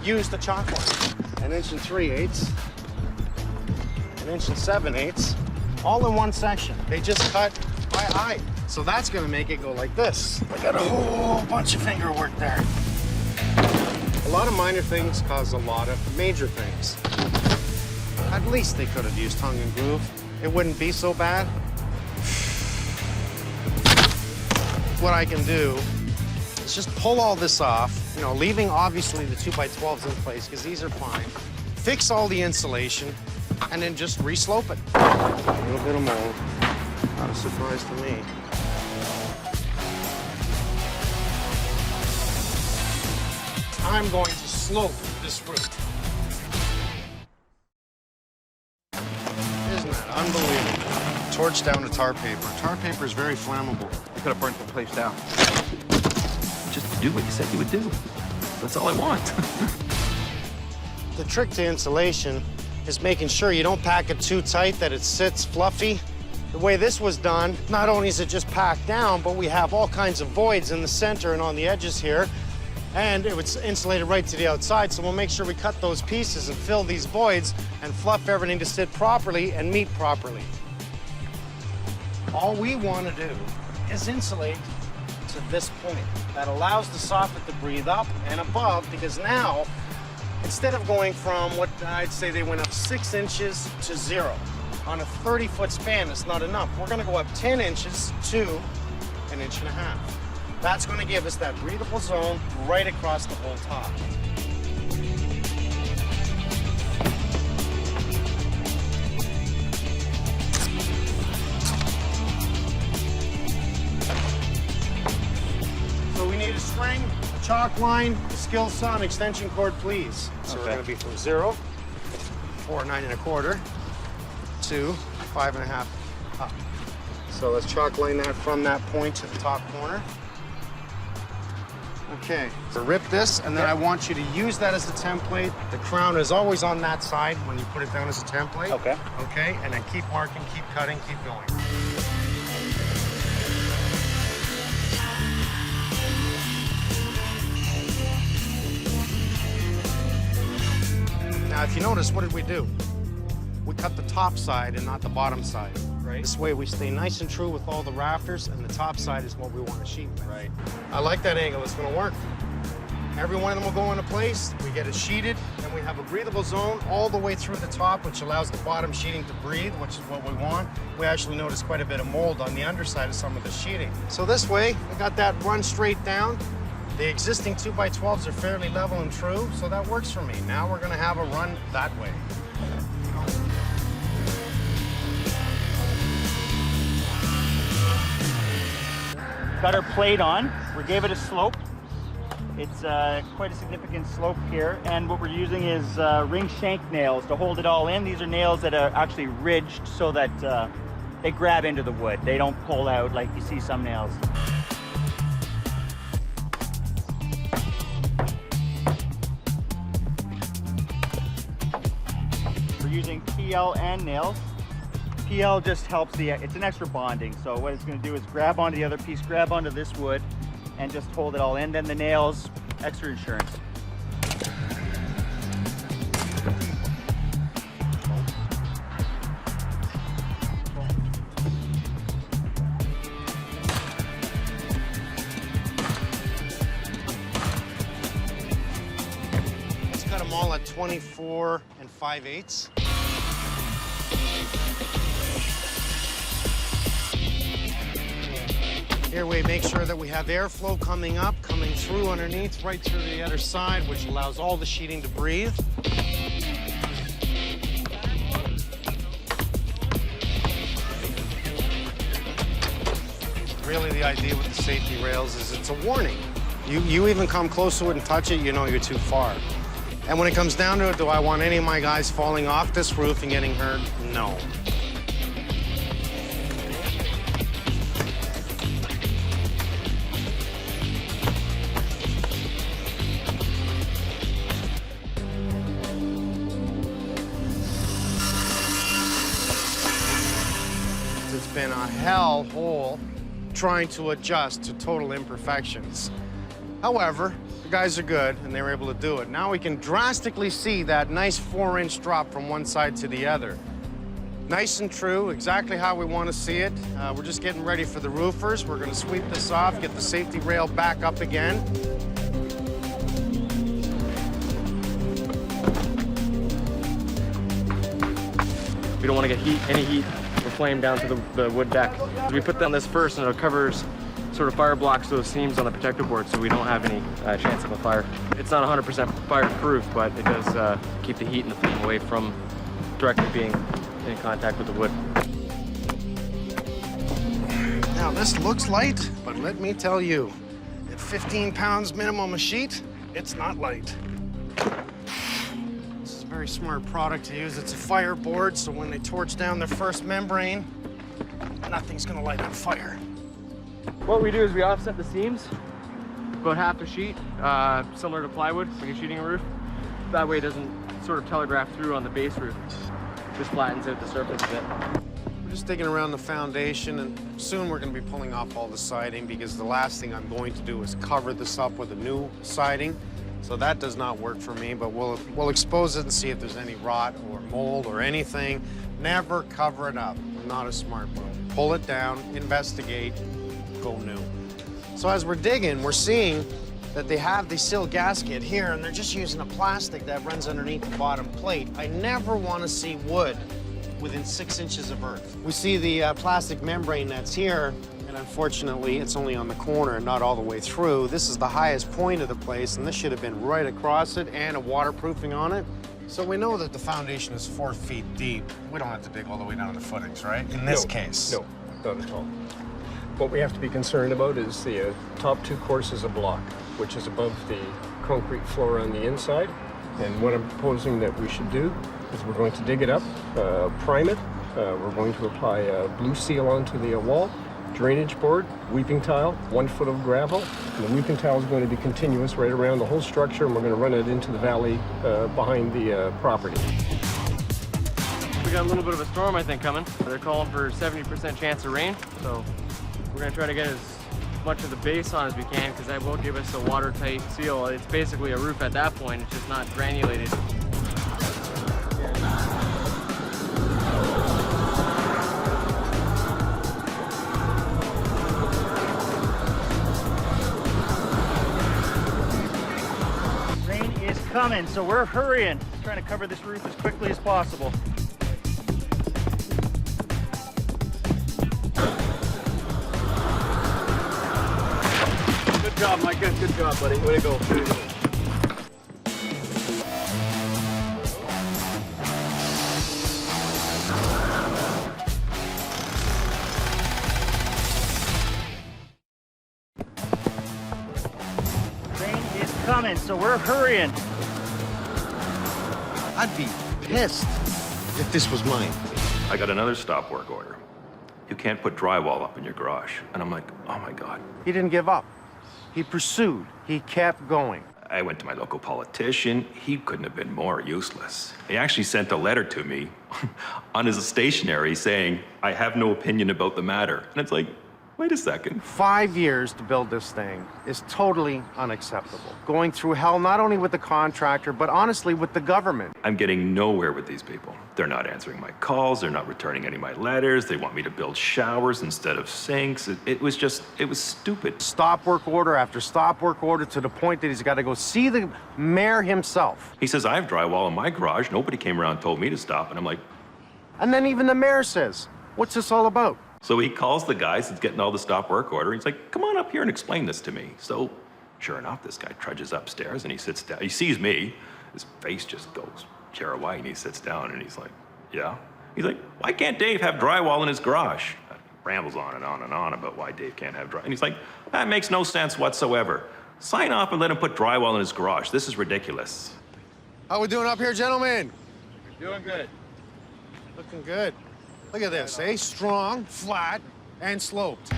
used the chalk line. 1 inch and 3/8, 1 inch and 7/8, all in one section. They just cut by eye. So that's gonna make it go like this. We got a whole bunch of finger work there. A lot of minor things cause a lot of major things. At least they could have used tongue and groove. It wouldn't be so bad. What I can do is just pull all this off, you know, leaving obviously the 2x12s in place because these are fine. Fix all the insulation and then just re-slope it. A little bit of mold. Not a surprise to me. I'm going to slope this roof. Isn't that unbelievable? Torch down to tar paper. Tar paper is very flammable.
You could have burnt the place down. Just do what you said you would do. That's all I want.
The trick to insulation is making sure you don't pack it too tight that it sits fluffy. The way this was done, not only is it just packed down, but we have all kinds of voids in the center and on the edges here. And it was insulated right to the outside, so we'll make sure we cut those pieces and fill these voids and fluff everything to sit properly and meet properly. All we want to do is insulate to this point. That allows the soffit to breathe up and above, because now, instead of going from what I'd say they went up 6 inches to 0, on a 30-foot span, it's not enough. We're gonna go up 10 inches to 1.5 inches. That's gonna give us that breathable zone right across the whole top. So we need a string, a chalk line, a skill saw, and extension cord, please. So we're gonna be from 0, 4, 9 1/4, to 5 1/2 up. So let's chalk line that from that point to the top corner. Okay, so rip this, and then I want you to use that as a template. The crown is always on that side when you put it down as a template.
Okay.
Okay, and then keep marking, keep cutting, keep going. Now, if you notice, what did we do? We cut the top side and not the bottom side. Right. This way we stay nice and true with all the rafters, and the top side is what we want to sheet with. Right. I like that angle. It's going to work. Every one of them will go into place. We get it sheeted, and we have a breathable zone all the way through the top, which allows the bottom sheeting to breathe, which is what we want. We actually notice quite a bit of mold on the underside of some of the sheeting. So this way, we got that run straight down. The existing 2x12s are fairly level and true, so that works for me. Now we're going to have a run that way.
Got our plate on. We gave it a slope. It's quite a significant slope here, and what we're using is ring shank nails to hold it all in. These are nails that are actually ridged so that they grab into the wood. They don't pull out like you see some nails. We're using PL and nails. PL just helps it's an extra bonding. So what it's going to do is grab onto the other piece, grab onto this wood, and just hold it all in. Then the nails, extra insurance.
Let's cut them all at 24 5/8. Here we make sure that we have airflow coming up, coming through underneath, right through the other side, which allows all the sheeting to breathe. Really the idea with the safety rails is it's a warning. You even come close to it and touch it, you know you're too far. And when it comes down to it, do I want any of my guys falling off this roof and getting hurt? No. It's been a hell hole trying to adjust to total imperfections. However, the guys are good and they were able to do it. Now we can drastically see that nice 4-inch drop from one side to the other. Nice and true, exactly how we want to see it. We're just getting ready for the roofers. We're going to sweep this off, get the safety rail back up again.
We don't want to get any heat or flame down to the wood deck. We put on this first, and it covers sort of fire blocks those seams on the protective board, so we don't have any chance of a fire. It's not 100% fireproof, but it does keep the heat and the flame away from directly being in contact with the wood.
Now this looks light, but let me tell you, at 15 pounds minimum a sheet, it's not light. This is a very smart product to use. It's a fireboard, so when they torch down the first membrane, nothing's gonna light on fire.
What we do is we offset the seams, about half a sheet, similar to plywood when you're sheeting a roof. That way it doesn't sort of telegraph through on the base roof. Just flattens out the surface a bit.
We're just digging around the foundation, and soon we're gonna be pulling off all the siding because the last thing I'm going to do is cover this up with a new siding. So that does not work for me, but we'll expose it and see if there's any rot or mold or anything. Never cover it up. Not a smart move. Pull it down, investigate, go new. So as we're digging, we're seeing that they have the sill gasket here, and they're just using a plastic that runs underneath the bottom plate. I never want to see wood within 6 inches of earth. We see the plastic membrane that's here, and unfortunately, it's only on the corner and not all the way through. This is the highest point of the place, and this should have been right across it and a waterproofing on it. So we know that the foundation is 4 feet deep. We don't have to dig all the way down to the footings, right? In this case.
No, not at all. What we have to be concerned about is the top 2 courses of block, which is above the concrete floor on the inside. And what I'm proposing that we should do is we're going to dig it up, prime it. We're going to apply a blue seal onto the wall, drainage board, weeping tile, 1 foot of gravel. And the weeping tile is going to be continuous right around the whole structure, and we're going to run it into the valley behind the property.
We got a little bit of a storm, I think, coming. They're calling for 70% chance of rain, so we're going to try to get as much of the base on as we can, because that will give us a watertight seal. It's basically a roof at that point, it's just not granulated.
Rain is coming, so we're hurrying, trying to cover this roof as quickly as possible.
Good job, Micah. Good job, buddy. Way to go. Way to go.
Rain is coming, so we're hurrying.
I'd be pissed if this was mine.
I got another stop work order. You can't put drywall up in your garage. And I'm like, oh my God.
He didn't give up. He pursued. He kept going.
I went to my local politician. He couldn't have been more useless. He actually sent a letter to me on his stationery saying, I have no opinion about the matter. And it's like, wait a second.
5 years to build this thing is totally unacceptable. Going through hell not only with the contractor, but honestly with the government.
I'm getting nowhere with these people. They're not answering my calls. They're not returning any of my letters. They want me to build showers instead of sinks. It was stupid.
Stop work order after stop work order to the point that he's got to go see the mayor himself.
He says, I have drywall in my garage. Nobody came around and told me to stop. And I'm like,
and then even the mayor says, what's this all about?
so he calls the guys that's getting all the stop work order. He's like, come on up here and explain this to me. So sure enough, this guy trudges upstairs and he sits down. He sees me. His face just goes chair white, and he sits down and he's like, yeah? He's like, why can't Dave have drywall in his garage? Rambles on and on and on about why Dave can't have drywall. And he's like, that makes no sense whatsoever. Sign off and let him put drywall in his garage. This is ridiculous.
How we doing up here, gentlemen?
Doing good.
Looking good. Look at this, eh? Strong, flat, and sloped.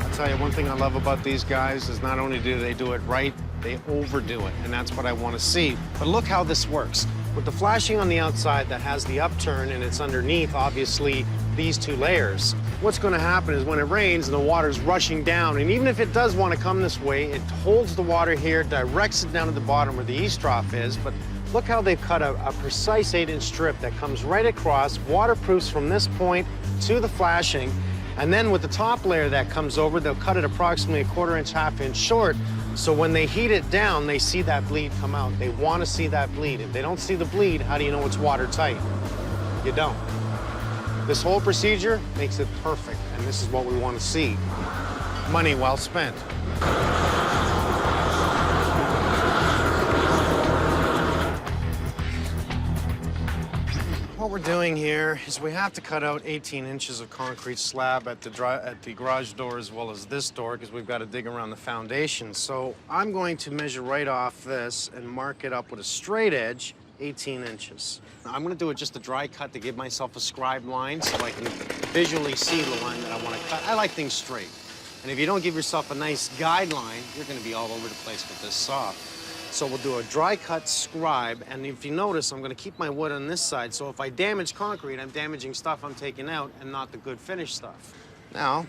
I'll tell you, one thing I love about these guys is not only do they do it right, they overdo it, and that's what I want to see. But look how this works. With the flashing on the outside that has the upturn and it's underneath, obviously, these two layers, what's going to happen is when it rains and the water's rushing down, and even if it does want to come this way, it holds the water here, directs it down to the bottom where the east trough is. But look how they've cut a precise 8-inch strip that comes right across, waterproofs from this point to the flashing, and then with the top layer that comes over, they'll cut it approximately a 1/4 inch, 1/2 inch short. So when they heat it down, they see that bleed come out. They want to see that bleed. If they don't see the bleed, how do you know it's watertight? You don't. This whole procedure makes it perfect, and this is what we want to see. Money well spent. What we're doing here is we have to cut out 18 inches of concrete slab at the garage door as well as this door because we've got to dig around the foundation. So I'm going to measure right off this and mark it up with a straight edge, 18 inches. Now, I'm going to do it just a dry cut to give myself a scribe line so I can visually see the line that I want to cut. I like things straight. And if you don't give yourself a nice guideline, you're going to be all over the place with this saw. So we'll do a dry cut scribe, and if you notice, I'm gonna keep my wood on this side, so if I damage concrete, I'm damaging stuff I'm taking out and not the good finished stuff. Now,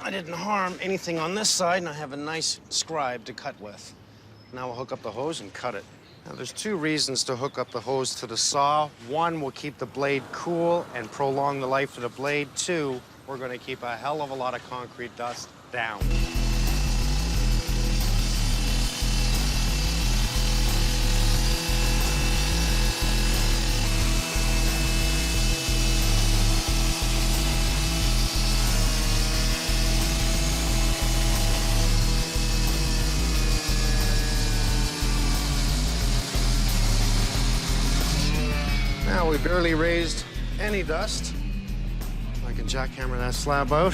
I didn't harm anything on this side, and I have a nice scribe to cut with. Now we'll hook up the hose and cut it. Now there's 2 reasons to hook up the hose to the saw. 1 will keep the blade cool and prolong the life of the blade. 2, we're gonna keep a hell of a lot of concrete dust down. Now we barely raised any dust. I can jackhammer that slab out.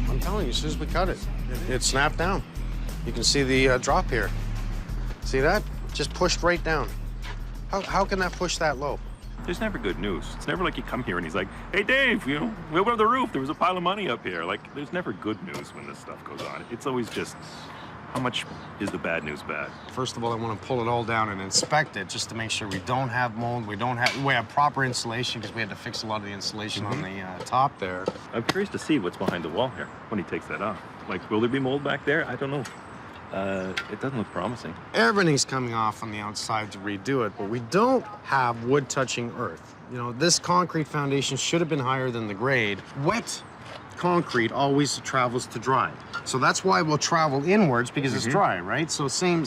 I'm telling you, as soon as we cut it, it snapped down. You can see the drop here. See that? Just pushed right down. How can that push that low?
There's never good news. It's never like you come here and he's like, hey, Dave, you know, we went on the roof. There was a pile of money up here. Like, there's never good news when this stuff goes on. It's always just, how much is the bad news bad?
First of all, I want to pull it all down and inspect it just to make sure we don't have mold, we have proper insulation because we had to fix a lot of the insulation on the top there.
I'm curious to see what's behind the wall here when he takes that off. Like, will there be mold back there? I don't know. It doesn't look promising.
Everything's coming off on the outside to redo it, but we don't have wood touching earth. You know, this concrete foundation should have been higher than the grade. Wet concrete always travels to dry. So that's why we'll travel inwards because it's dry, right? So same.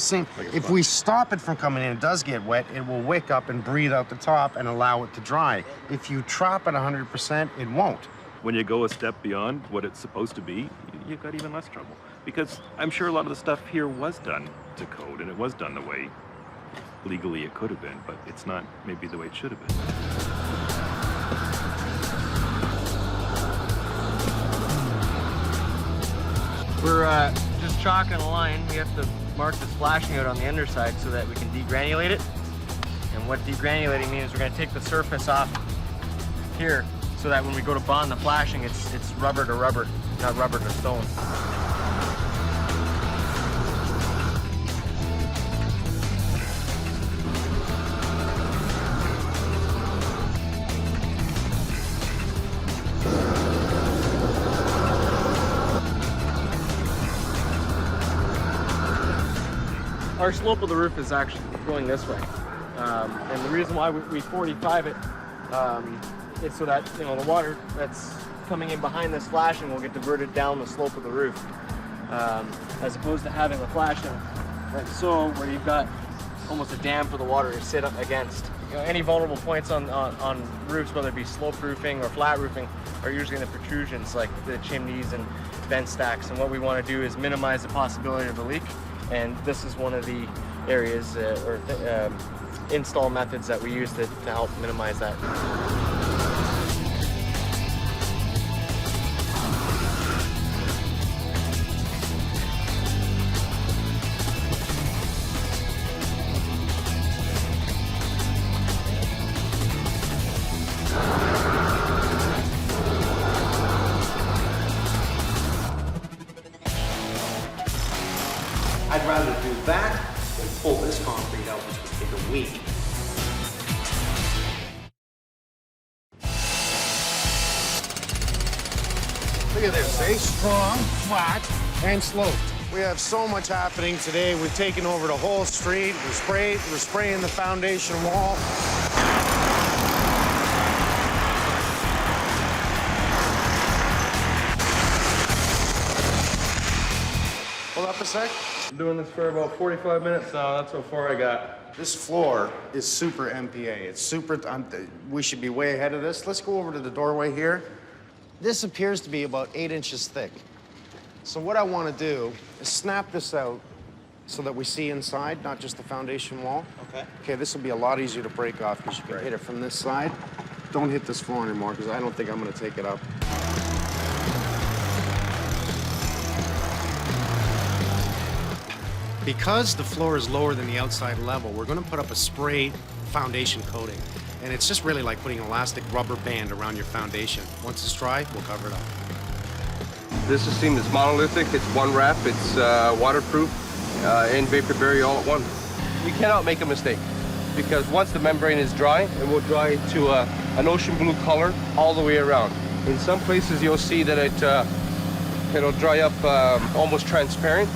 If we stop it from coming in, it does get wet, it will wick up and breathe out the top and allow it to dry. If you trap it 100%, it won't.
When you go a step beyond what it's supposed to be, you've got even less trouble. Because I'm sure a lot of the stuff here was done to code, and it was done the way legally it could have been, but it's not maybe the way it should have been.
We're just chalking a line. We have to mark the splashing out on the underside so that we can degranulate it. And what degranulating means, we're going to take the surface off here so that when we go to bond the flashing, it's rubber to rubber, not rubber to stone. Our slope of the roof is actually going this way. And the reason why we 45 it is so that, you know, the water that's coming in behind this flashing will get diverted down the slope of the roof, as opposed to having the flashing like so, where you've got almost a dam for the water to sit up against. You know, any vulnerable points on roofs, whether it be slope roofing or flat roofing, are usually in the protrusions like the chimneys and vent stacks. And what we want to do is minimize the possibility of a leak. And this is one of the areas install methods that we use to help minimize that.
I'd rather do that than pull this concrete out, which would take a week. Look at this, eh? Strong, flat, and sloped. We have so much happening today. We've taken over the whole street. We're spraying the foundation wall. Hold up a sec.
I'm doing this for about 45 minutes now. That's how far I got.
This floor is super MPA. It's super, we should be way ahead of this. Let's go over to the doorway here. This appears to be about 8 inches thick. So what I want to do is snap this out so that we see inside, not just the foundation wall. Okay. Okay, this will be a lot easier to break off because you can hit it from this side. Don't hit this floor anymore because I don't think I'm going to take it up. Because the floor is lower than the outside level, we're going to put up a spray foundation coating. And it's just really like putting an elastic rubber band around your foundation. Once it's dry, we'll cover it up.
This system is monolithic. It's one wrap. It's waterproof and vapor barrier all at once. You cannot make a mistake because once the membrane is dry, it will dry to an ocean blue color all the way around. In some places, you'll see that it'll dry up almost transparent.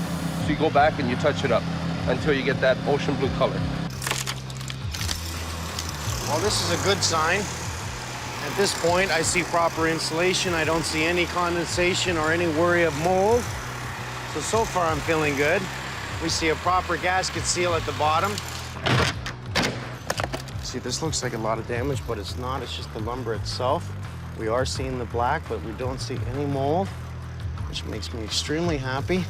So you go back and you touch it up until you get that ocean blue color.
Well, this is a good sign. At this point, I see proper insulation. I don't see any condensation or any worry of mold. So far, I'm feeling good. We see a proper gasket seal at the bottom. See, this looks like a lot of damage, but it's not. It's just the lumber itself. We are seeing the black, but we don't see any mold, which makes me extremely happy.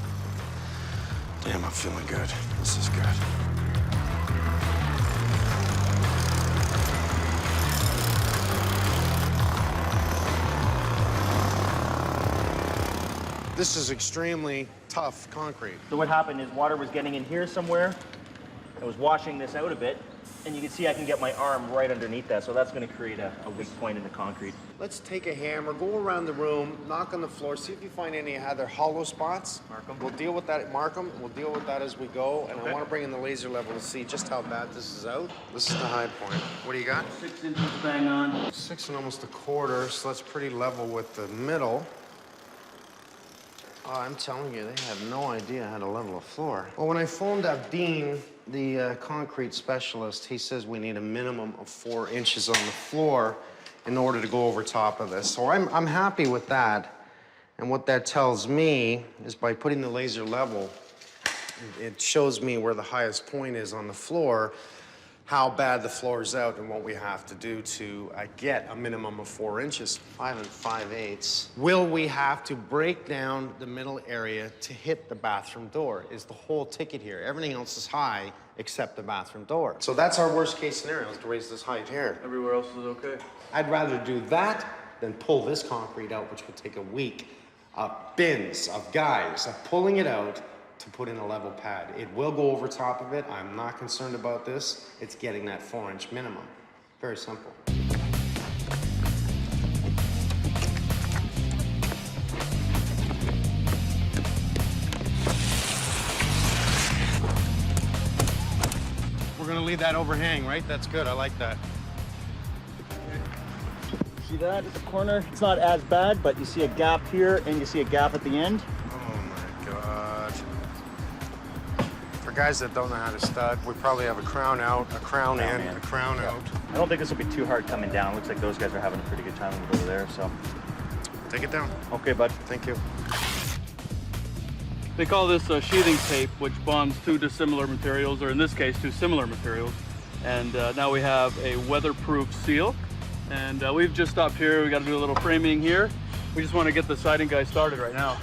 Damn, I'm feeling good. This is good. This is extremely tough concrete.
So what happened is water was getting in here somewhere. I was washing this out a bit, and you can see I can get my arm right underneath that, so that's going to create a weak point in the concrete.
Let's take a hammer, go around the room, knock on the floor, see if you find any other hollow spots.
Mark them.
We'll deal with that, mark them, we'll deal with that as we go, and I want to bring in the laser level to see just how bad this is out. This is the high point. What do you got?
6 inches bang on.
6 and almost a quarter, so that's pretty level with the middle. Oh, I'm telling you, they have no idea how to level a floor. Well, when I phoned up Dean, the concrete specialist, he says we need a minimum of 4 inches on the floor in order to go over top of this. So I'm happy with that. And what that tells me is by putting the laser level, it shows me where the highest point is on the floor, how bad the floor is out, and what we have to do to get a minimum of 4 inches. 5 5/8. Will we have to break down the middle area to hit the bathroom door is the whole ticket here. Everything else is high except the bathroom door. So that's our worst case scenario, is to raise this height here.
Everywhere else is okay.
I'd rather do that than pull this concrete out, which would take a week of bins of guys of pulling it out to put in a level pad. It will go over top of it. I'm not concerned about this. It's getting that 4-inch minimum. Very simple. We're gonna leave that overhang, right? That's good, I like that.
See that? It's a corner. It's not as bad, but you see a gap here and you see a gap at the end.
Oh my God. For guys that don't know how to stud, we probably have a crown out, a crown in, a crown out.
I don't think this will be too hard coming down. Looks like those guys are having a pretty good time over there, so.
Take it down.
Okay, bud.
Thank you.
They call this a sheathing tape, which bonds 2 dissimilar materials, or in this case, 2 similar materials. And now we have a weatherproof seal. And we've just stopped here. We got to do a little framing here. We just want to get the siding guy started right now.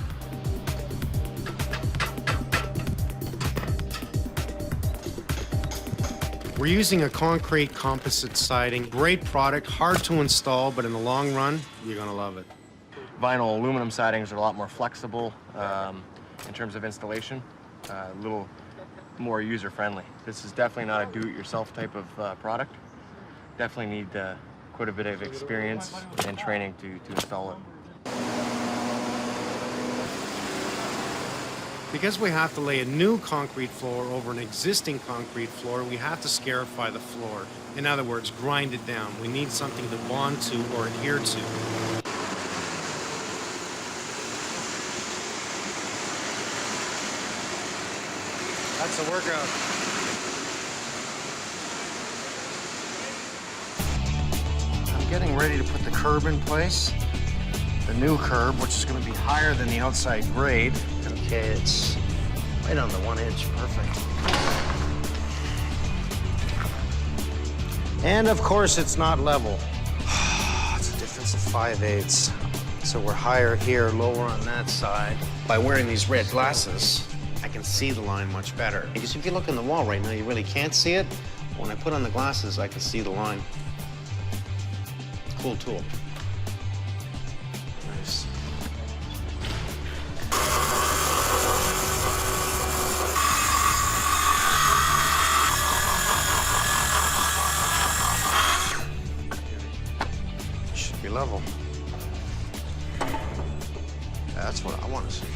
We're using a concrete composite siding. Great product, hard to install, but in the long run, you're gonna love it.
Vinyl aluminum sidings are a lot more flexible in terms of installation, a little more user-friendly. This is definitely not a do-it-yourself type of product. Definitely need quite a bit of experience and training to install it.
Because we have to lay a new concrete floor over an existing concrete floor, we have to scarify the floor. In other words, grind it down. We need something to bond to or adhere to. That's a workout. I'm getting ready to put the curb in place. The new curb, which is going to be higher than the outside grade. Okay, it's right on the 1 inch, perfect. And of course, it's not level. It's a difference of 5/8. So we're higher here, lower on that side. By wearing these red glasses, I can see the line much better. Because if you look in the wall right now, you really can't see it. When I put on the glasses, I can see the line. Cool tool. Nice. Should be level. That's what I want to see.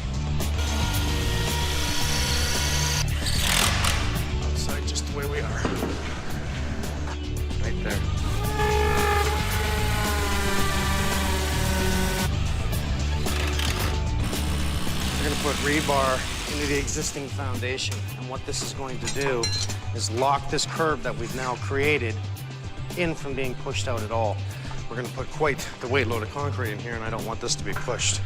Outside just the way we are. Right there. We're going to put rebar into the existing foundation. And what this is going to do is lock this curb that we've now created in from being pushed out at all. We're going to put quite the weight load of concrete in here, and I don't want this to be pushed.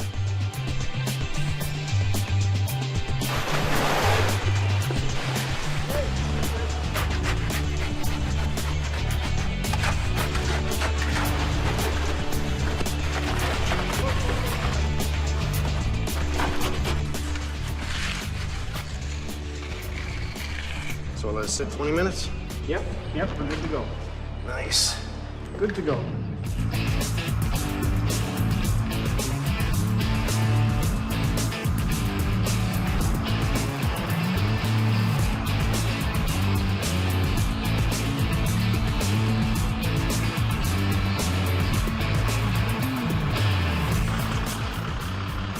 So let it sit 20 minutes?
Yep, we're good to go.
Nice.
Good to go.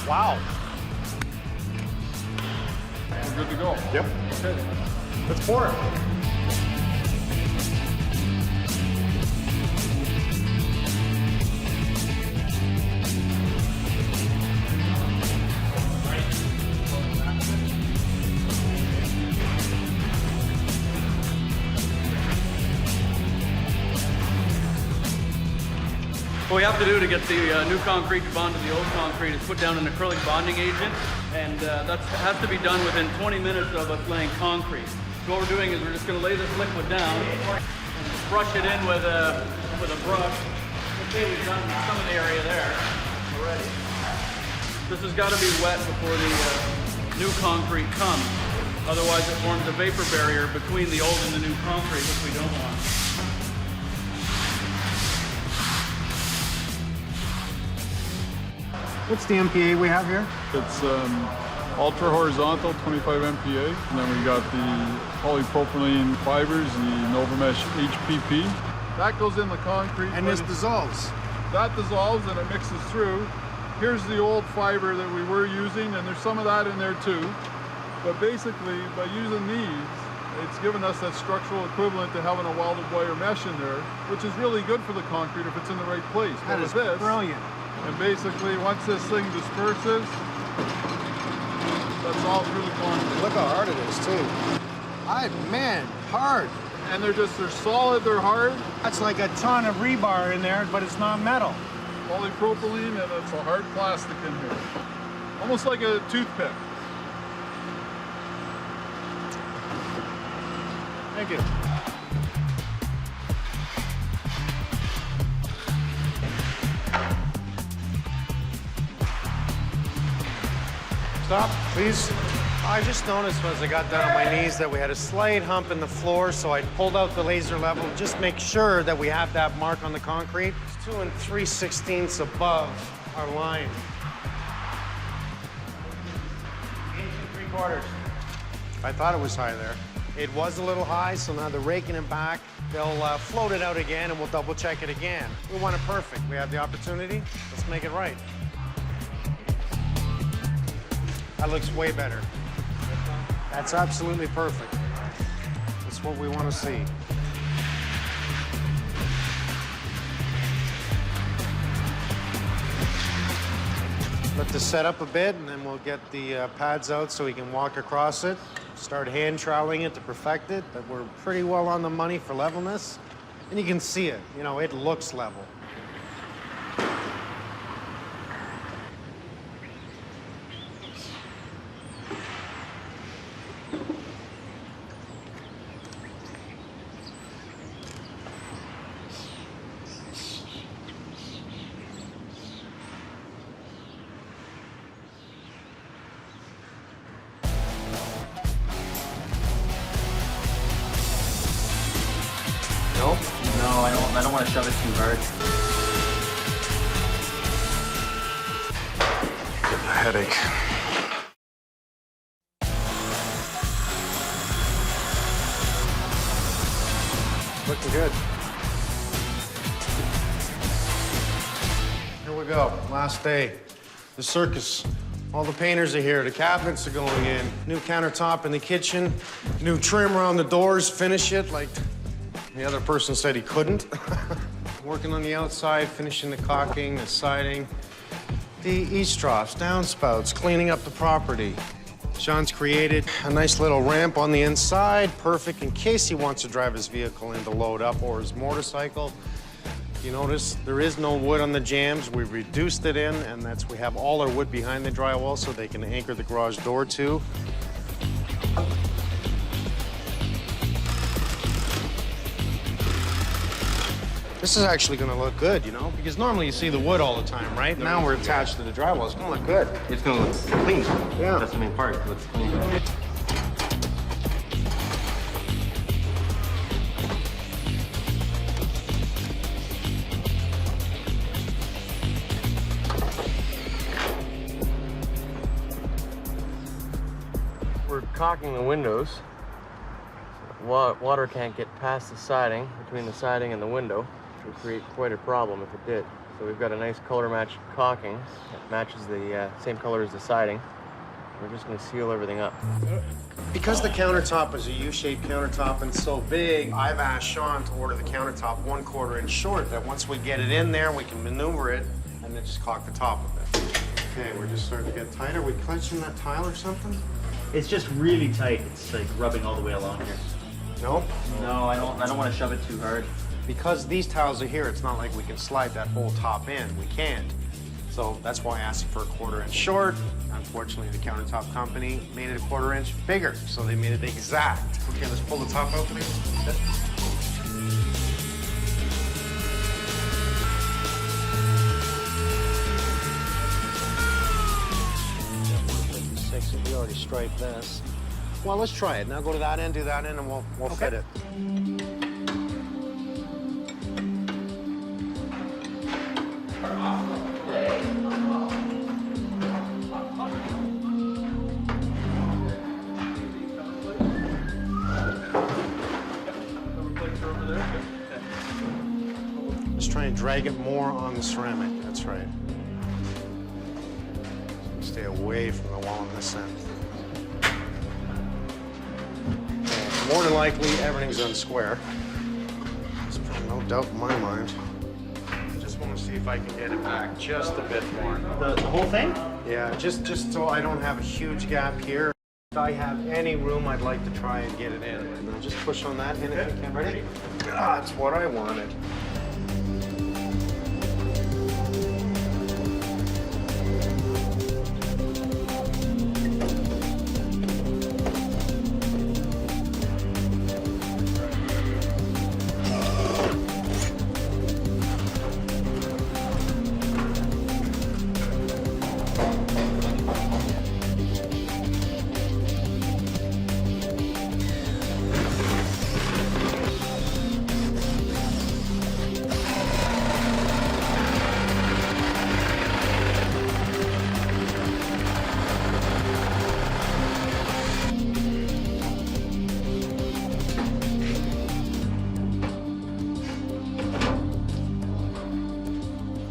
Wow.
We're good to go.
Yep.
Okay.
Let's pour it.
What we have to do to get the new concrete to bond to the old concrete is put down an acrylic bonding agent, and that has to be done within 20 minutes of us laying concrete. So what we're doing is we're just going to lay this liquid down and brush it in with a brush. Okay, we've done some of the area there already. This has got to be wet before the new concrete comes. Otherwise it forms a vapor barrier between the old and the new concrete, which we don't want.
What's the MPA we have here?
It's ultra horizontal, 25 MPa, and then we got the polypropylene fibers, the Novamesh HPP. That goes in the concrete.
And this dissolves.
That dissolves and it mixes through. Here's the old fiber that we were using, and there's some of that in there too. But basically, by using these, it's given us that structural equivalent to having a welded wire mesh in there, which is really good for the concrete if it's in the right place.
That is brilliant.
And basically, once this thing disperses, that's all through the concrete.
Look how hard it is, too. Man, hard.
And they're solid, they're hard.
That's like a ton of rebar in there, but it's not metal.
Polypropylene, and it's a hard plastic in here. Almost like a toothpick.
Thank you. Stop, please. I just noticed as I got down on my knees that we had a slight hump in the floor, so I pulled out the laser level to just make sure that we have that mark on the concrete. It's 2 3/16 above our line. 8 3/4. I thought it was high there. It was a little high, so now they're raking it back. They'll float it out again, and we'll double check it again. We want it perfect. We have the opportunity. Let's make it right. That looks way better. That's absolutely perfect. That's what we want to see. Let this set up a bit, and then we'll get the pads out so we can walk across it. Start hand troweling it to perfect it, but we're pretty well on the money for levelness. And you can see it, you know, it looks level.
I don't want to shove it too hard.
A headache.
Looking good. Here we go, last day. The circus. All the painters are here, the cabinets are going in. New countertop in the kitchen, new trim around the doors, finish it like the other person said he couldn't. Working on the outside, finishing the caulking, the siding, the east troughs, downspouts, cleaning up the property. Sean's created a nice little ramp on the inside, perfect in case he wants to drive his vehicle in to load up or his motorcycle. You notice there is no wood on the jambs. We've reduced it in, and we have all our wood behind the drywall so they can anchor the garage door too. This is actually gonna look good, you know? Because normally you see the wood all the time, right? Now we're attached to the drywall. It's gonna look good.
It's gonna look clean.
Yeah.
That's the main part. It looks clean.
We're caulking the windows. Water can't get past the siding, between the siding and the window, which would create quite a problem if it did. So we've got a nice color match caulking. It matches the same color as the siding. We're just gonna seal everything up.
Because the countertop is a U-shaped countertop and so big, I've asked Sean to order the countertop 1/4 inch short, that once we get it in there, we can maneuver it and then just caulk the top of it. Okay, we're just starting to get tighter. Are we clenching that tile or something?
It's just really tight. It's like rubbing all the way along here.
No?
No, I don't want to shove it too hard.
Because these tiles are here, it's not like we can slide that whole top in. We can't. So that's why I asked for a 1/4 inch short. Unfortunately, the countertop company made it a 1/4 inch bigger, so they made it exact. Okay, let's pull the top out, please. We already striped this. Well, let's try it. Now go to that end, do that end, and we'll fit it. Just try and drag it more on the ceramic. That's right. Stay away from the wall on this end. And more than likely, everything's done square. There's no doubt in my mind. I just want to see if I can get it back just a bit more.
The whole thing?
Yeah, just so I don't have a huge gap here. If I have any room, I'd like to try and get it in. And I'll just push on that in if you can. Ready? That's what I wanted.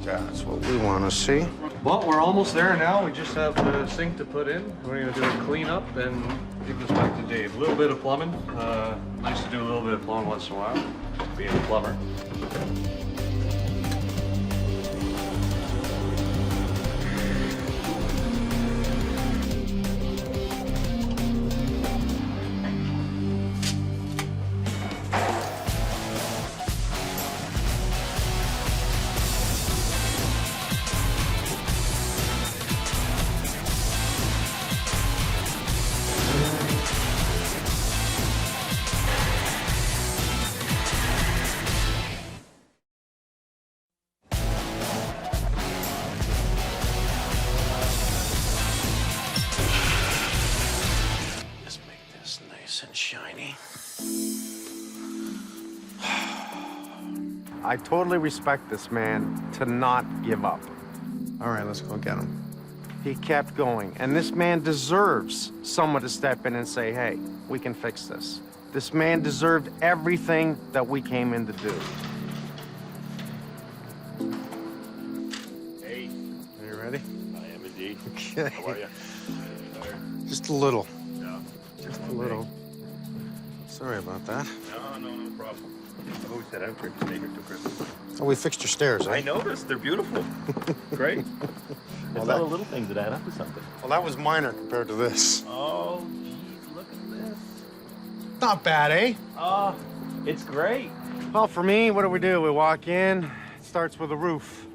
That's what we want to see.
Well, we're almost there now. We just have the sink to put in. We're gonna do a cleanup and give this back to Dave. A little bit of plumbing. Nice to do a little bit of plumbing once in a while, being a plumber.
And shiny. I totally respect this man to not give up. All right, let's go get him. He kept going, and this man deserves someone to step in and say, hey, we can fix this. This man deserved everything that we came in to do.
Hey.
Are you ready?
I am indeed.
Okay.
How are you?
Just a little.
Yeah.
Just a little. Sorry about that.
No problem. I've always said I would take to Christmas.
Oh, we fixed your stairs, eh?
I noticed. They're beautiful. Great. It's all the little things that add up to something.
Well, that was minor compared to this.
Oh, geez, look at this.
Not bad, eh?
Oh, it's great.
Well, for me, what do? We walk in. It starts with a roof.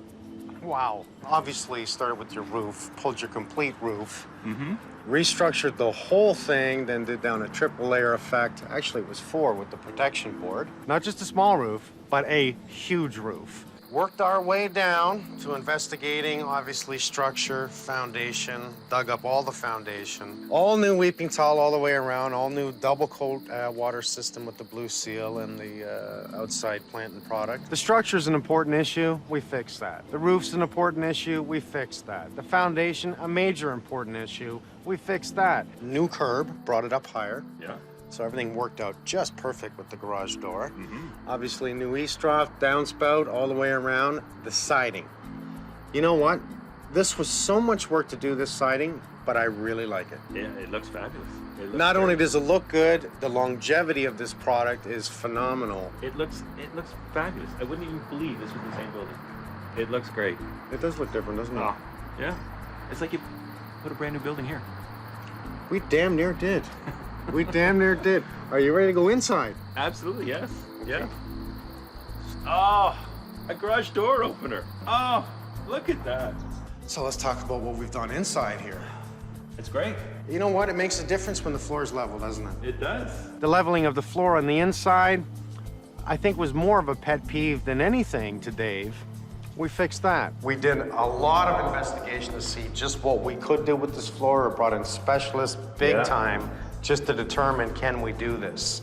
Wow. Obviously, started with your roof, pulled your complete roof.
Mm-hmm.
Restructured the whole thing, then did down a triple layer effect. Actually, it was 4 with the protection board. Not just a small roof, but a huge roof. Worked our way down to investigating, obviously, structure, foundation, dug up all the foundation. All new weeping tile all the way around, all new double coat water system with the blue seal and the outside plant and product. The structure's an important issue, we fixed that. The roof's an important issue, we fixed that. The foundation, a major important issue, we fixed that. New curb, brought it up higher.
Yeah.
So everything worked out just perfect with the garage door. Obviously, new eavesdrop, downspout, all the way around. The siding. You know what? This was so much work to do this siding, but I really like it.
Yeah, it looks fabulous.
Not only does it look good, the longevity of this product is phenomenal.
It looks fabulous. I wouldn't even believe this was the same building. It looks great.
It does look different, doesn't it?
Oh, yeah. It's like you put a brand new building here.
We damn near did. We damn near did. Are you ready to go inside?
Absolutely, yes. Yeah. Oh, a garage door opener. Oh, look at that.
So let's talk about what we've done inside here.
It's great.
You know what? It makes a difference when the floor is level, doesn't it?
It does.
The leveling of the floor on the inside, I think, was more of a pet peeve than anything to Dave. We fixed that. We did a lot of investigation to see just what we could do with this floor. Or brought in specialists big time just to determine, can we do this?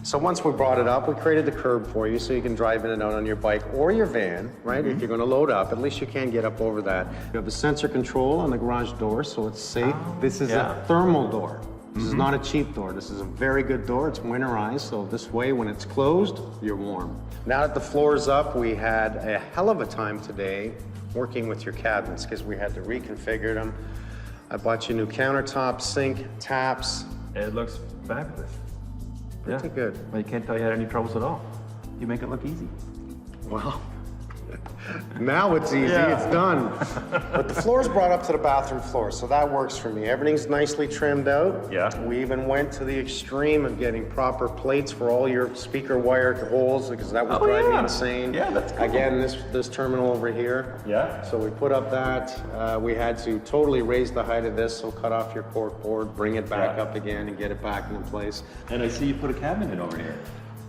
So once we brought it up, we created the curb for you so you can drive in and out on your bike or your van, right? If you're gonna load up, at least you can get up over that. You have the sensor control on the garage door, so it's safe. This is a thermal door. This is not a cheap door. This is a very good door. It's winterized, so this way, when it's closed, you're warm. Now that the floor is up, we had a hell of a time today working with your cabinets because we had to reconfigure them. I bought you new countertop, sink, taps.
It looks fabulous.
Pretty good.
Well, you can't tell you had any troubles at all. You make it look easy.
Well, now it's easy, it's done. But the floor's brought up to the bathroom floor, so that works for me. Everything's nicely trimmed out.
Yeah.
We even went to the extreme of getting proper plates for all your speaker wire holes, because that would drive me insane.
Yeah, that's cool.
Again, this terminal over here.
Yeah.
So we put up that. We had to totally raise the height of this, so cut off your cork board, bring it back up again, and get it back into place.
And I see you put a cabinet in over here.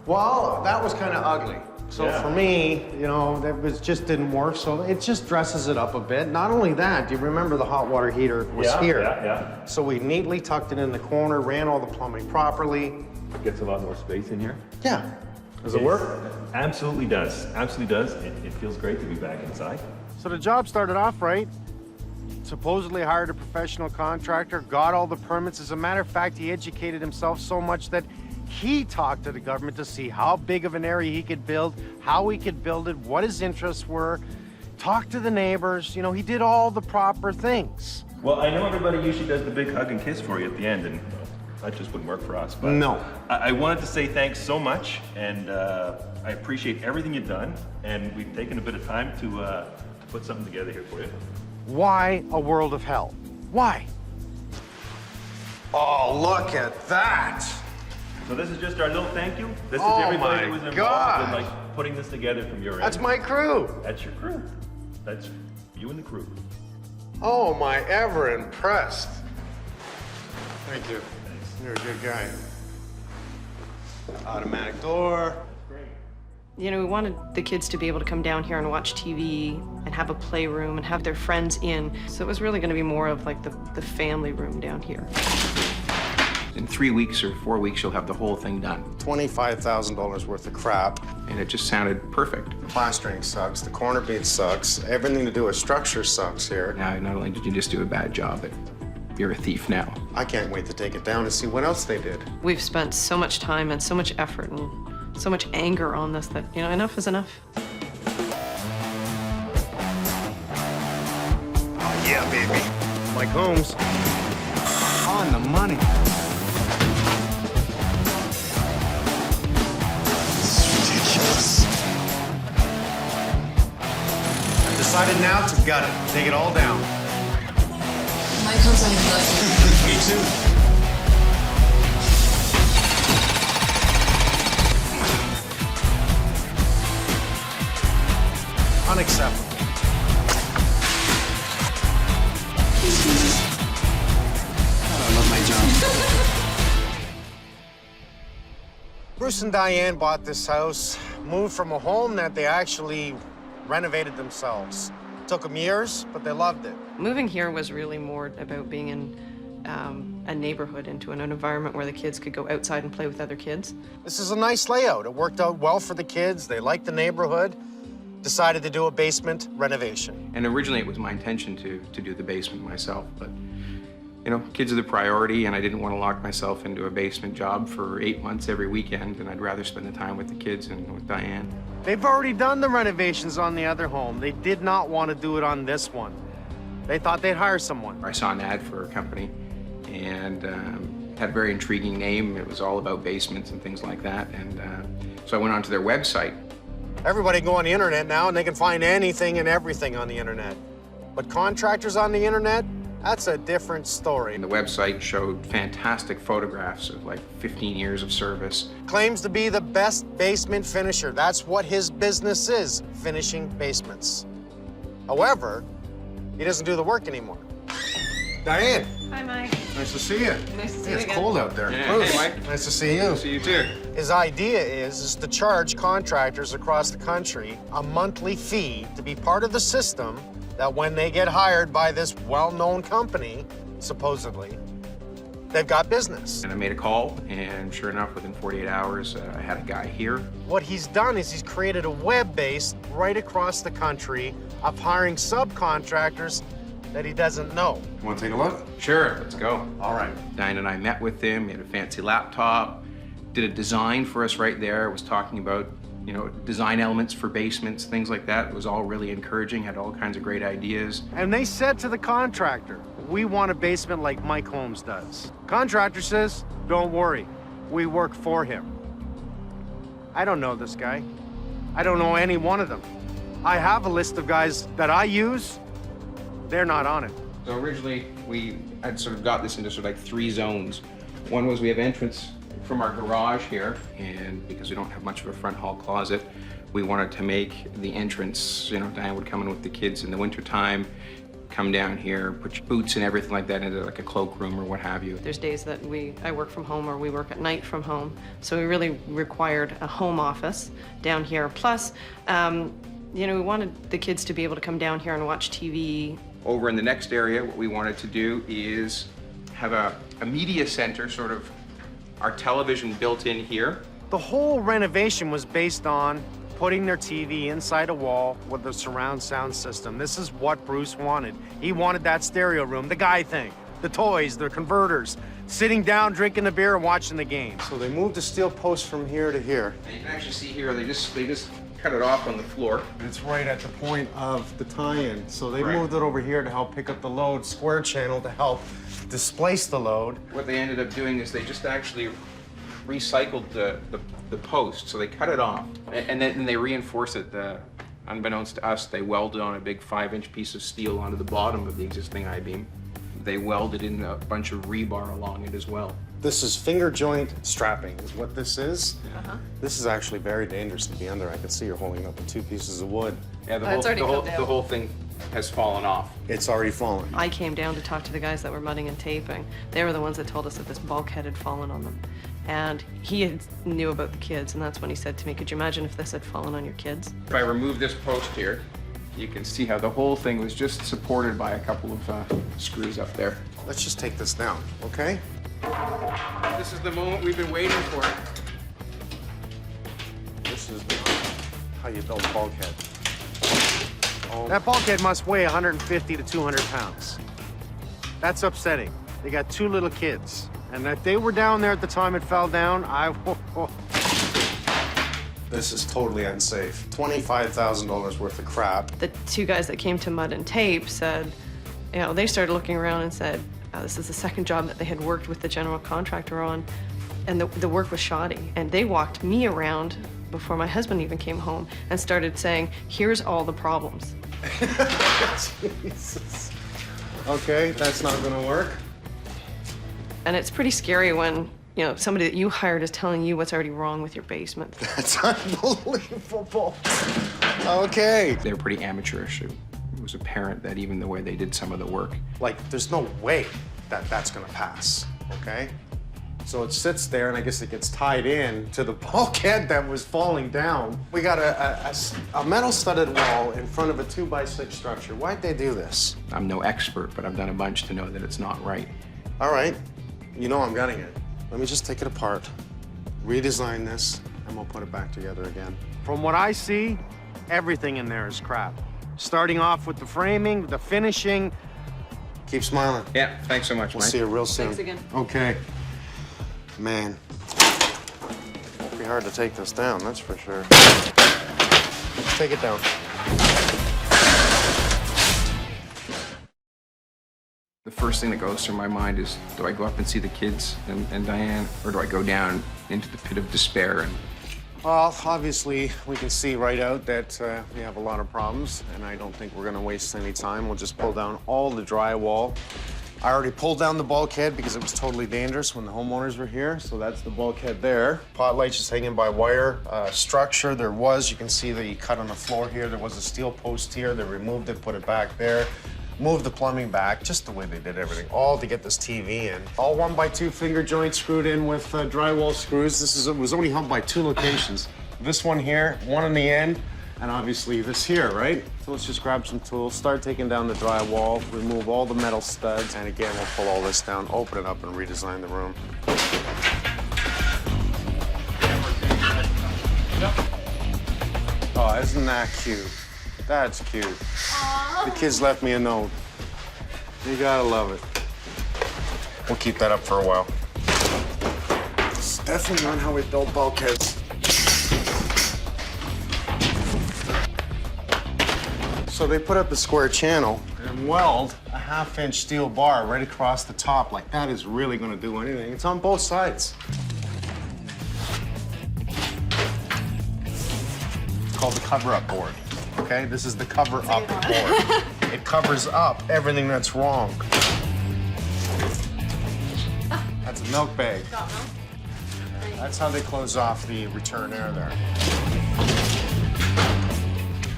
Well, that was kind of ugly. So for me, you know, that just didn't work. So it just dresses it up a bit. Not only that, do you remember the hot water heater was here?
Yeah.
So we neatly tucked it in the corner, ran all the plumbing properly.
Gets a lot more space in here.
Yeah. Does it work?
Absolutely does. Absolutely does. It feels great to be back inside.
So the job started off right. Supposedly hired a professional contractor, got all the permits. As a matter of fact, he educated himself so much that he talked to the government to see how big of an area he could build, how he could build it, what his interests were, talked to the neighbors. You know, he did all the proper things.
Well, I know everybody usually does the big hug and kiss for you at the end, and that just wouldn't work for us. But
no.
I wanted to say thanks so much, and I appreciate everything you've done, and we've taken a bit of time to put something together here for you.
Why a world of hell? Why? Oh, look at that!
So this is just our little thank you. This is
Oh
everybody
my
who was involved
God.
in like putting this together from your end.
That's my crew.
That's your crew. That's you and the crew.
Oh, am I ever impressed. Thank you. You're a good guy. Automatic door.
You know, we wanted the kids to be able to come down here and watch TV and have a playroom and have their friends in. So it was really going to be more of like the family room down here.
In 3 weeks or 4 weeks, you'll have the whole thing done.
$25,000 worth of crap.
And it just sounded perfect.
Plastering sucks, the corner bead sucks, everything to do with structure sucks here.
Now, not only did you just do a bad job, but you're a thief now.
I can't wait to take it down and see what else they did.
We've spent so much time and so much effort and so much anger on this that, you know, enough is enough.
Oh, yeah, baby. Mike Holmes. On the money. I've decided now to gut it. Take it all down.
Mike Holmes, I love you.
Me too. Unacceptable. I love my job. Bruce and Diane bought this house, moved from a home that they actually renovated themselves. Took them years, but they loved it.
Moving here was really more about being in a neighborhood, into an environment where the kids could go outside and play with other kids.
This is a nice layout. It worked out well for the kids. They liked the neighborhood. Decided to do a basement renovation.
And originally it was my intention to do the basement myself, but You know, kids are the priority, and I didn't want to lock myself into a basement job for 8 months every weekend, and I'd rather spend the time with the kids and with Diane.
They've already done the renovations on the other home. They did not want to do it on this one. They thought they'd hire someone.
I saw an ad for a company, and had a very intriguing name. It was all about basements and things like that, and so I went onto their website.
Everybody can go on the internet now, and they can find anything and everything on the internet. But contractors on the internet, that's a different story.
And the website showed fantastic photographs of like 15 years of service.
Claims to be the best basement finisher. That's what his business is, finishing basements. However, he doesn't do the work anymore. Diane.
Hi, Mike.
Nice to see you.
Nice to see you
It's
again.
cold out there.
Yeah.
Bruce,
Hey, Mike.
nice to see you.
See you too.
His idea is to charge contractors across the country a monthly fee to be part of the system that when they get hired by this well-known company, supposedly, they've got business.
And I made a call, and sure enough, within 48 hours, I had a guy here.
What he's done is he's created a web base right across the country of hiring subcontractors that he doesn't know.
You want to take a look? Sure, let's go. All right. Diane and I met with him. He had a fancy laptop, did a design for us right there, was talking about, you know, design elements for basements, things like that. It was all really encouraging, had all kinds of great ideas.
And they said to the contractor, we want a basement like Mike Holmes does. Contractor says, don't worry, we work for him. I don't know this guy. I don't know any one of them. I have a list of guys that I use. They're not on it.
So originally, we had sort of got this into sort of like 3 zones. One was we have entrance from our garage here, and because we don't have much of a front hall closet, we wanted to make the entrance, you know, Diane would come in with the kids in the wintertime, come down here, put your boots and everything like that into like a cloakroom or what have you.
There's days that I work from home or we work at night from home. So we really required a home office down here. Plus, you know, we wanted the kids to be able to come down here and watch TV.
Over in the next area, what we wanted to do is have a media center, sort of our television built in here.
The whole renovation was based on putting their TV inside a wall with a surround sound system. This is what Bruce wanted. He wanted that stereo room, the guy thing, the toys, the converters, sitting down, drinking a beer and watching the game. So they moved the steel post from here to here.
And you can actually see here, they just cut it off on the floor.
It's right at the point of the tie-in. So they
Right.
moved it over here to help pick up the load, square channel to help displace the load.
What they ended up doing is they just actually recycled the post. So they cut it off, and then they reinforce it. Unbeknownst to us, they welded on a big 5-inch piece of steel onto the bottom of the existing I-beam. They welded in a bunch of rebar along it as well.
This is finger joint strapping is what this is. This is actually very dangerous to be under. I can see you're holding up with 2 pieces of wood.
Yeah, the whole thing has fallen off.
It's already fallen.
I came down to talk to the guys that were mudding and taping. They were the ones that told us that this bulkhead had fallen on them. And he knew about the kids, and that's when he said to me, could you imagine if this had fallen on your kids?
If I remove this post here, you can see how the whole thing was just supported by a couple of screws up there.
Let's just take this down, okay?
This is the moment we've been waiting for.
This is how you build a bulkhead. That bulkhead must weigh 150 to 200 pounds. That's upsetting. They got 2 little kids. And if they were down there at the time it fell down, This is totally unsafe. $25,000 worth of crap.
The 2 guys that came to mud and tape said, you know, they started looking around and said, this is the second job that they had worked with the general contractor on, and the work was shoddy. And they walked me around before my husband even came home and started saying, here's all the problems.
Jesus. Okay, that's not gonna work.
And it's pretty scary when, you know, somebody that you hired is telling you what's already wrong with your basement.
That's unbelievable. Okay.
They were pretty amateurish. It was apparent that even the way they did some of the work.
Like, there's no way that that's gonna pass, okay? So it sits there, and I guess it gets tied in to the bulkhead that was falling down. We got a metal studded wall in front of a 2x6 structure. Why'd they do this?
I'm no expert, but I've done a bunch to know that it's not right.
All right, you know I'm gutting it. Let me just take it apart, redesign this, and we'll put it back together again. From what I see, everything in there is crap. Starting off with the framing, the finishing, Keep smiling.
Yeah, thanks so much,
We'll
Mike.
see you real soon.
Thanks again.
Okay. Man. It'll be hard to take this down, that's for sure. Let's take it down.
The first thing that goes through my mind is, do I go up and see the kids and Diane, or do I go down into the pit of despair? And
Well, obviously, we can see right out that we have a lot of problems, and I don't think we're gonna waste any time. We'll just pull down all the drywall. I already pulled down the bulkhead because it was totally dangerous when the homeowners were here, so that's the bulkhead there. Pot lights just hanging by wire. Structure, you can see the cut on the floor here. There was a steel post here. They removed it, put it back there. Moved the plumbing back, just the way they did everything, all to get this TV in. All 1x2 finger joints screwed in with drywall screws. It was only held by 2 locations. This one here, one on the end, and obviously this here, right? So let's just grab some tools, start taking down the drywall, remove all the metal studs, and again, we'll pull all this down, open it up, and redesign the room. Oh, isn't that cute? That's cute. The kids left me a note. You gotta love it. We'll keep that up for a while. It's definitely not how we build bulkheads. So they put up a square channel and weld a 1/2-inch steel bar right across the top. Like, that is really gonna do anything. It's on both sides. It's called the cover-up board. Okay, this is the cover-up board. It covers up everything that's wrong. That's a milk bag. That's how they close off the return air there.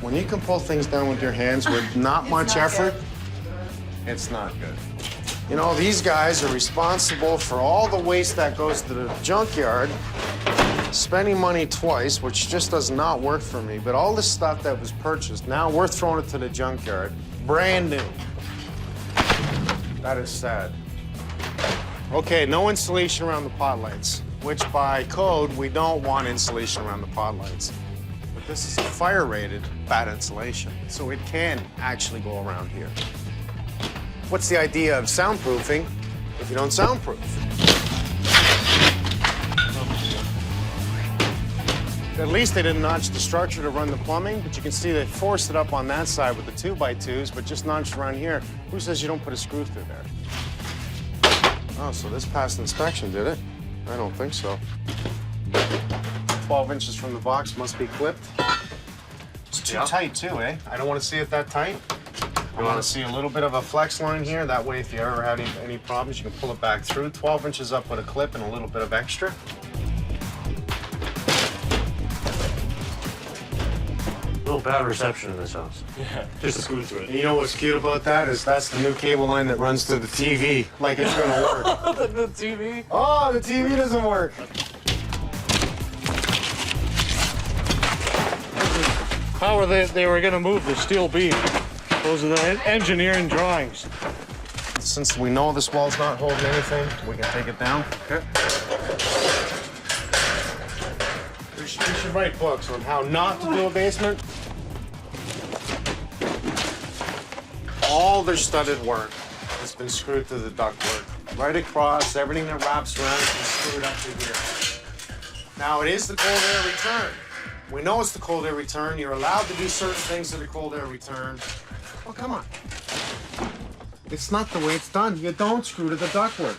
When you can pull things down with your hands with not much effort, it's not good. You know, these guys are responsible for all the waste that goes to the junkyard, spending money twice, which just does not work for me, but all this stuff that was purchased, now we're throwing it to the junkyard, brand new. That is sad. Okay, no insulation around the pot lights, which by code, we don't want insulation around the pot lights. But this is a fire-rated bad insulation, so it can actually go around here. What's the idea of soundproofing if you don't soundproof? At least they didn't notch the structure to run the plumbing, but you can see they forced it up on that side with the 2x2s, but just notched around here. Who says you don't put a screw through there? Oh, so this passed inspection, did it? I don't think so. 12 inches from the box must be clipped. It's too tight too, eh? I don't want to see it that tight. I want to see a little bit of a flex line here. That way, if you ever have any problems, you can pull it back through. 12 inches up with a clip and a little bit of extra.
A little bad reception in this house. Yeah, just screw through it.
And you know what's cute about that is that's the new cable line that runs to the TV. Like it's gonna work.
The TV?
Oh, the TV doesn't work.
How were they were gonna move the steel beam? Those are the engineering drawings.
Since we know this wall's not holding anything, we can take it down. Okay. We should write books on how not to do a basement. All their studded work has been screwed to the ductwork. Right across, everything that wraps around has been screwed up to here. Now, it is the cold air return. We know it's the cold air return. You're allowed to do certain things to the cold air return. Well, come on. It's not the way it's done. You don't screw to the ductwork.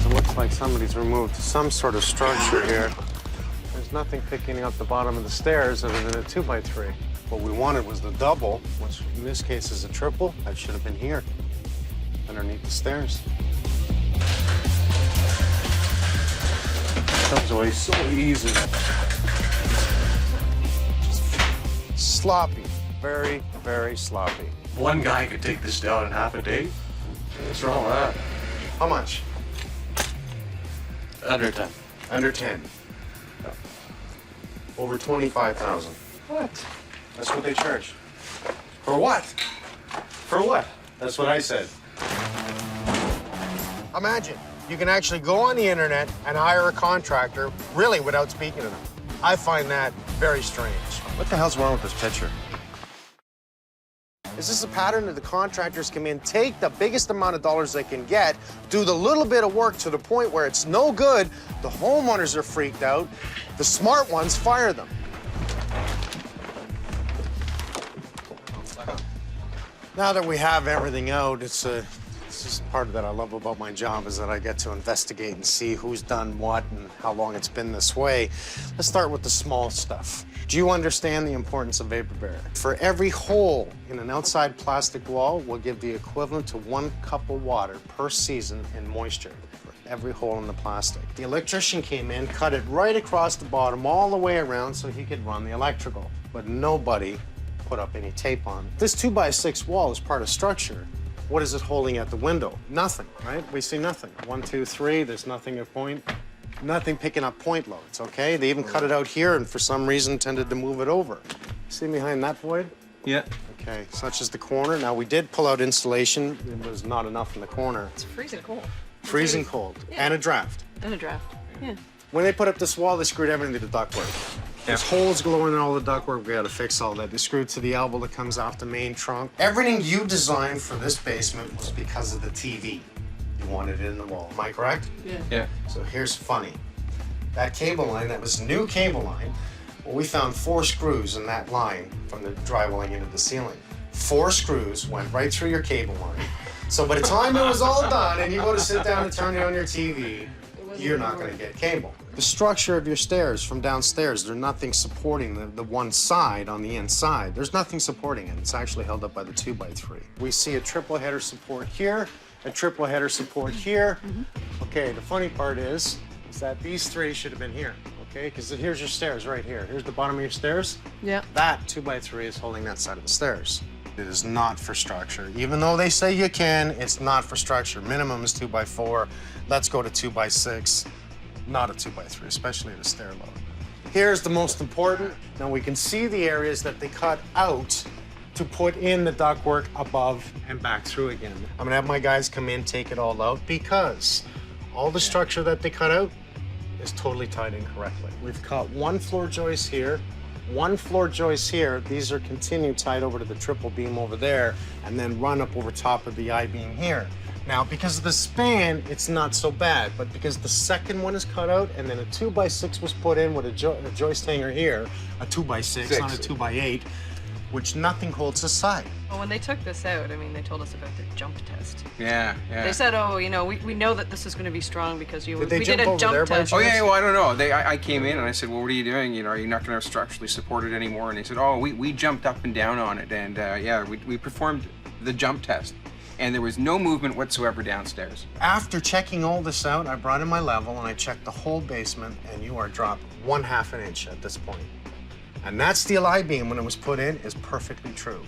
It looks like somebody's removed some sort of structure here. There's nothing picking up the bottom of the stairs other than a 2x3. What we wanted was the double, which in this case is a triple. That should have been here, underneath the stairs. Comes away so easy. Sloppy, very, very sloppy.
One guy could take this down in half a day. What's wrong with that?
How much?
Under 10.
Under 10. Over 25,000. What? That's what they charge. For what? For what? That's what I said. Imagine, you can actually go on the internet and hire a contractor, really without speaking to them. I find that very strange. What the hell's wrong with this picture? Is this a pattern that the contractors come in, take the biggest amount of dollars they can get, do the little bit of work to the point where it's no good, the homeowners are freaked out, the smart ones fire them. Now that we have everything out, it's just part of that I love about my job is that I get to investigate and see who's done what and how long it's been this way. Let's start with the small stuff. Do you understand the importance of vapor barrier? For every hole in an outside plastic wall, we'll give the equivalent to 1 cup of water per season in moisture for every hole in the plastic. The electrician came in, cut it right across the bottom all the way around so he could run the electrical, but nobody put up any tape on. This 2x6 wall is part of structure. What is it holding at the window? Nothing, right? We see nothing. 1, 2, 3, there's nothing at point. Nothing picking up point loads, okay? They even cut it out here and for some reason tended to move it over. See behind that void?
Yeah.
Okay, such as the corner. Now we did pull out insulation. It was not enough in the corner.
It's freezing cold.
Freezing cold.
Yeah.
And a draft.
And a draft. Yeah.
When they put up this wall, they screwed everything to the ductwork. There's holes glowing in all the ductwork. We gotta fix all that. They screwed to the elbow that comes off the main trunk. Everything you designed for this basement was because of the TV. You wanted it in the wall. Am I correct?
Yeah.
Yeah.
So here's funny. That cable line, that was new cable line, well, we found 4 screws in that line from the drywalling into the ceiling. 4 screws went right through your cable line. So by the time it was all done and you go to sit down and turn on your TV, you're not gonna get cable. The structure of your stairs from downstairs, there's nothing supporting the one side on the inside. There's nothing supporting it. It's actually held up by the 2x3. We see a triple header support here, a triple header support here. Okay, the funny part is that these 3 should have been here, okay? Because here's your stairs right here. Here's the bottom of your stairs.
Yeah.
That 2x3 is holding that side of the stairs. It is not for structure. Even though they say you can, it's not for structure. Minimum is 2x4. Let's go to 2x6. Not a 2x3, especially at a stair load. Here's the most important. Now we can see the areas that they cut out to put in the ductwork above and back through again. I'm gonna have my guys come in, take it all out because all the structure that they cut out is totally tied in correctly. We've cut 1 floor joist here, 1 floor joist here. These are continued tied over to the triple beam over there and then run up over top of the I-beam here. Now, because of the span, it's not so bad, but because the second one is cut out and then a 2x6 was put in with a joist hanger here, a 2x6 on a 2x8, which nothing holds aside.
Well, when they took this out, I mean, they told us about their jump test.
Yeah, yeah.
They said, oh, you know, we know that this is going to be strong because we did a
over
jump
there
test.
Oh, yeah, well, I don't know. I came in and I said, well, what are you doing? You know, are you not going to structurally support it anymore? And they said, oh, we jumped up and down on it. And yeah, we performed the jump test. And there was no movement whatsoever downstairs.
After checking all this out, I brought in my level and I checked the whole basement and you are dropped 1/2 an inch at this point. And that steel I-beam, when it was put in, is perfectly true.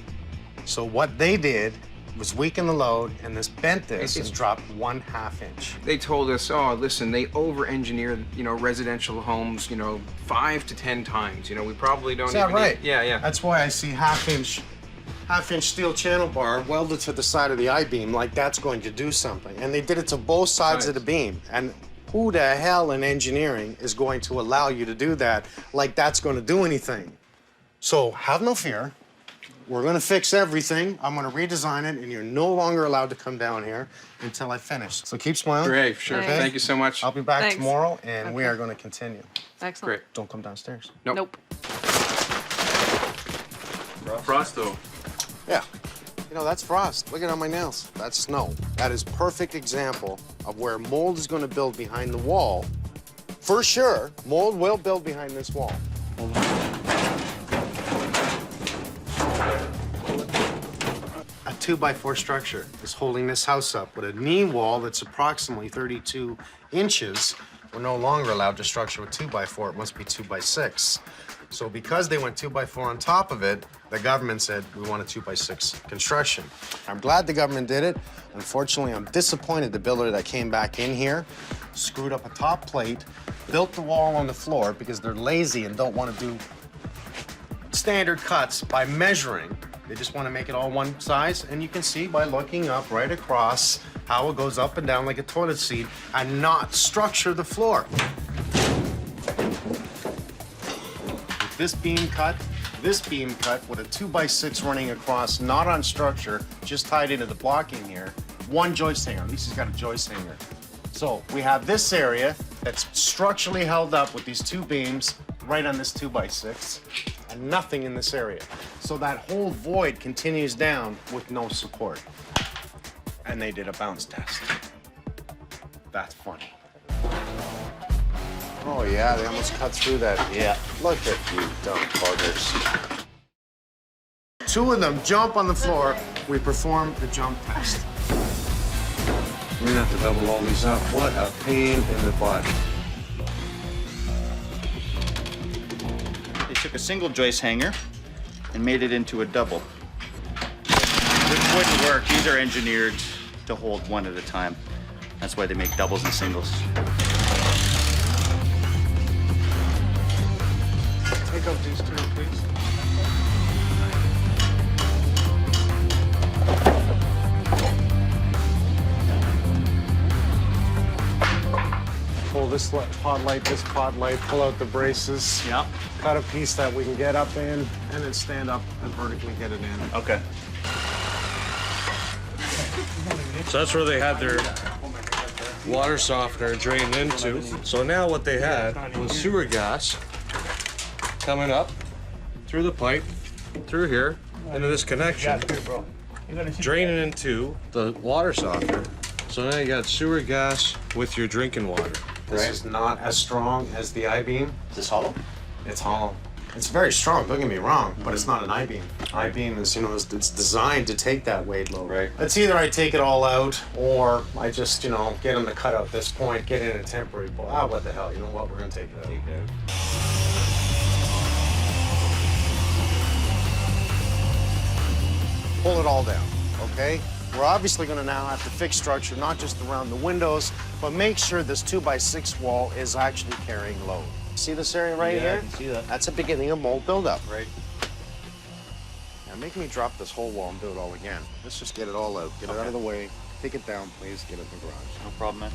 So what they did was weaken the load and this bent this and dropped 1/2 inch.
They told us, oh, listen, they over-engineer, you know, residential homes, you know, 5 to 10 times. You know, we probably don't
Is that
even
right?
Yeah, yeah.
That's why I see half-inch steel channel bar welded to the side of the I-beam like that's going to do something. And they did it to both sides of the beam. And who the hell in engineering is going to allow you to do that like that's going to do anything? So have no fear. We're going to fix everything. I'm going to redesign it, and you're no longer allowed to come down here until I finish. So keep smiling.
Great, sure.
Okay?
Thank you so much.
I'll be back
Thanks.
tomorrow, and we are going to continue.
Excellent.
Great.
Don't come downstairs.
Nope.
Frosto.
Yeah. You know, that's frost. Look at it on my nails. That's snow. That is perfect example of where mold is going to build behind the wall. For sure, mold will build behind this wall. A 2x4 structure is holding this house up with a knee wall that's approximately 32 inches. We're no longer allowed to structure with 2x4. It must be 2x6. So because they went 2x4 on top of it, the government said we want a 2x6 construction. I'm glad the government did it. Unfortunately, I'm disappointed the builder that came back in here screwed up a top plate, built the wall on the floor because they're lazy and don't want to do standard cuts by measuring. They just want to make it all one size, and you can see by looking up right across how it goes up and down like a toilet seat and not structure the floor. With this beam cut, this beam cut with a 2x6 running across, not on structure, just tied into the blocking here. One joist hanger. At least he's got a joist hanger. So we have this area that's structurally held up with these two beams right on this 2x6, and nothing in this area. So that whole void continues down with no support. And they did a bounce test. That's funny. Oh yeah, they almost cut through that. Yeah, look at you dumb buggers. Two of them jump on the floor. We perform the jump test. We're gonna have to double all these up. What a pain in the butt.
They took a single joist hanger and made it into a double. Which wouldn't work. These are engineered to hold one at a time. That's why they make doubles and singles.
Take out these two, please. Pull this pod light, pull out the braces.
Yeah.
Cut a piece that we can get up in, and then stand up and vertically get it in.
Okay.
So that's where they had their water softener drained into. So now what they had was sewer gas coming up through the pipe, through here, into this connection, draining into the water softener. So now you got sewer gas with your drinking water.
This is not as strong as the I-beam.
Is this hollow?
It's hollow. It's very strong, don't get me wrong, but it's not an I-beam. I-beam is, it's designed to take that weight load.
Right.
It's either I take it all out, or I just, get them to cut out this point, get in a temporary bowl. Ah, what the hell, you know what, we're gonna take it out. Pull it all down, okay? We're obviously gonna now have to fix structure, not just around the windows, but make sure this 2x6 wall is actually carrying load. See this area right here?
I can see that.
That's a beginning of mold buildup.
Right.
Now make me drop this whole wall and do it all again. Let's just get it all out. Get it out of the way. Take it down, please. Get it in the garage.
No problem, man.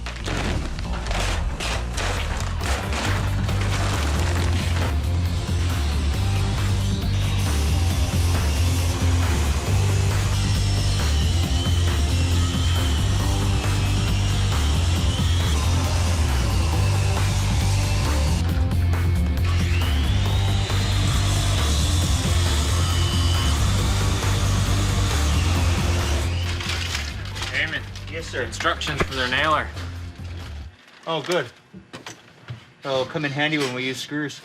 Instructions for their nailer.
Oh, good. That'll come in handy when we use screws.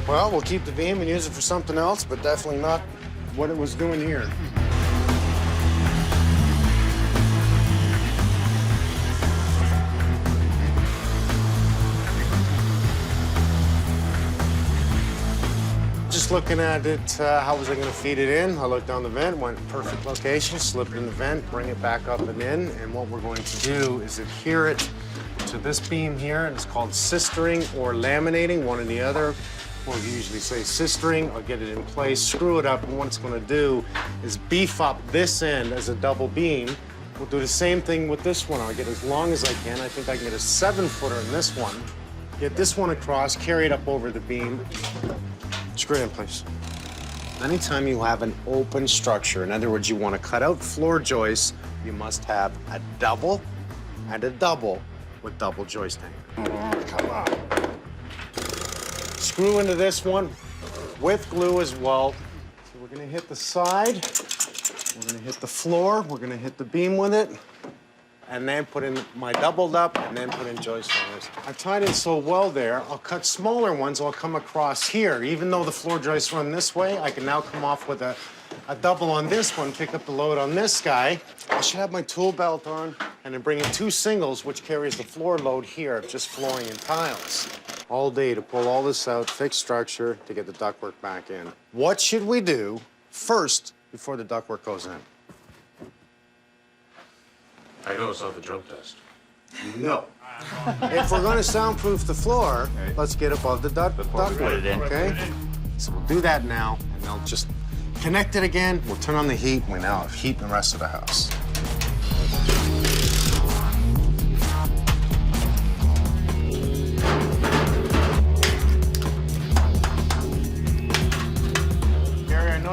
Well, we'll keep the beam and use it for something else, but definitely not what it was doing here. Just looking at it, how was I going to feed it in? I looked down the vent, went perfect location, slipped in the vent, bring it back up and in, and what we're going to do is adhere it to this beam here, and it's called sistering or laminating, one or the other. Or you usually say sistering, or get it in place, screw it up, and what it's going to do is beef up this end as a double beam. We'll do the same thing with this one. I'll get as long as I can. I think I can get a 7-footer in this one. Get this one across, carry it up over the beam. Screw it in place. Anytime you have an open structure, in other words, you want to cut out floor joists, you must have a double and a double with double joist hanger. Come on. Screw into this one with glue as well. So we're going to hit the side, we're going to hit the floor, we're going to hit the beam with it, and then put in my doubled up, and then put in joist hangers. I've tied it so well there, I'll cut smaller ones, I'll come across here. Even though the floor joists run this way, I can now come off with a double on this one, pick up the load on this guy. I should have my tool belt on, and then bring in 2 singles, which carries the floor load here of just flooring and tiles. All day to pull all this out, fix structure, to get the ductwork back in. What should we do first before the ductwork goes in?
I know it's not the jump test.
No. If we're going to soundproof the floor, let's get above the ductwork, okay? So we'll do that now, and I'll just connect it again. We'll turn on the heat, and we now have heat in the rest of the house.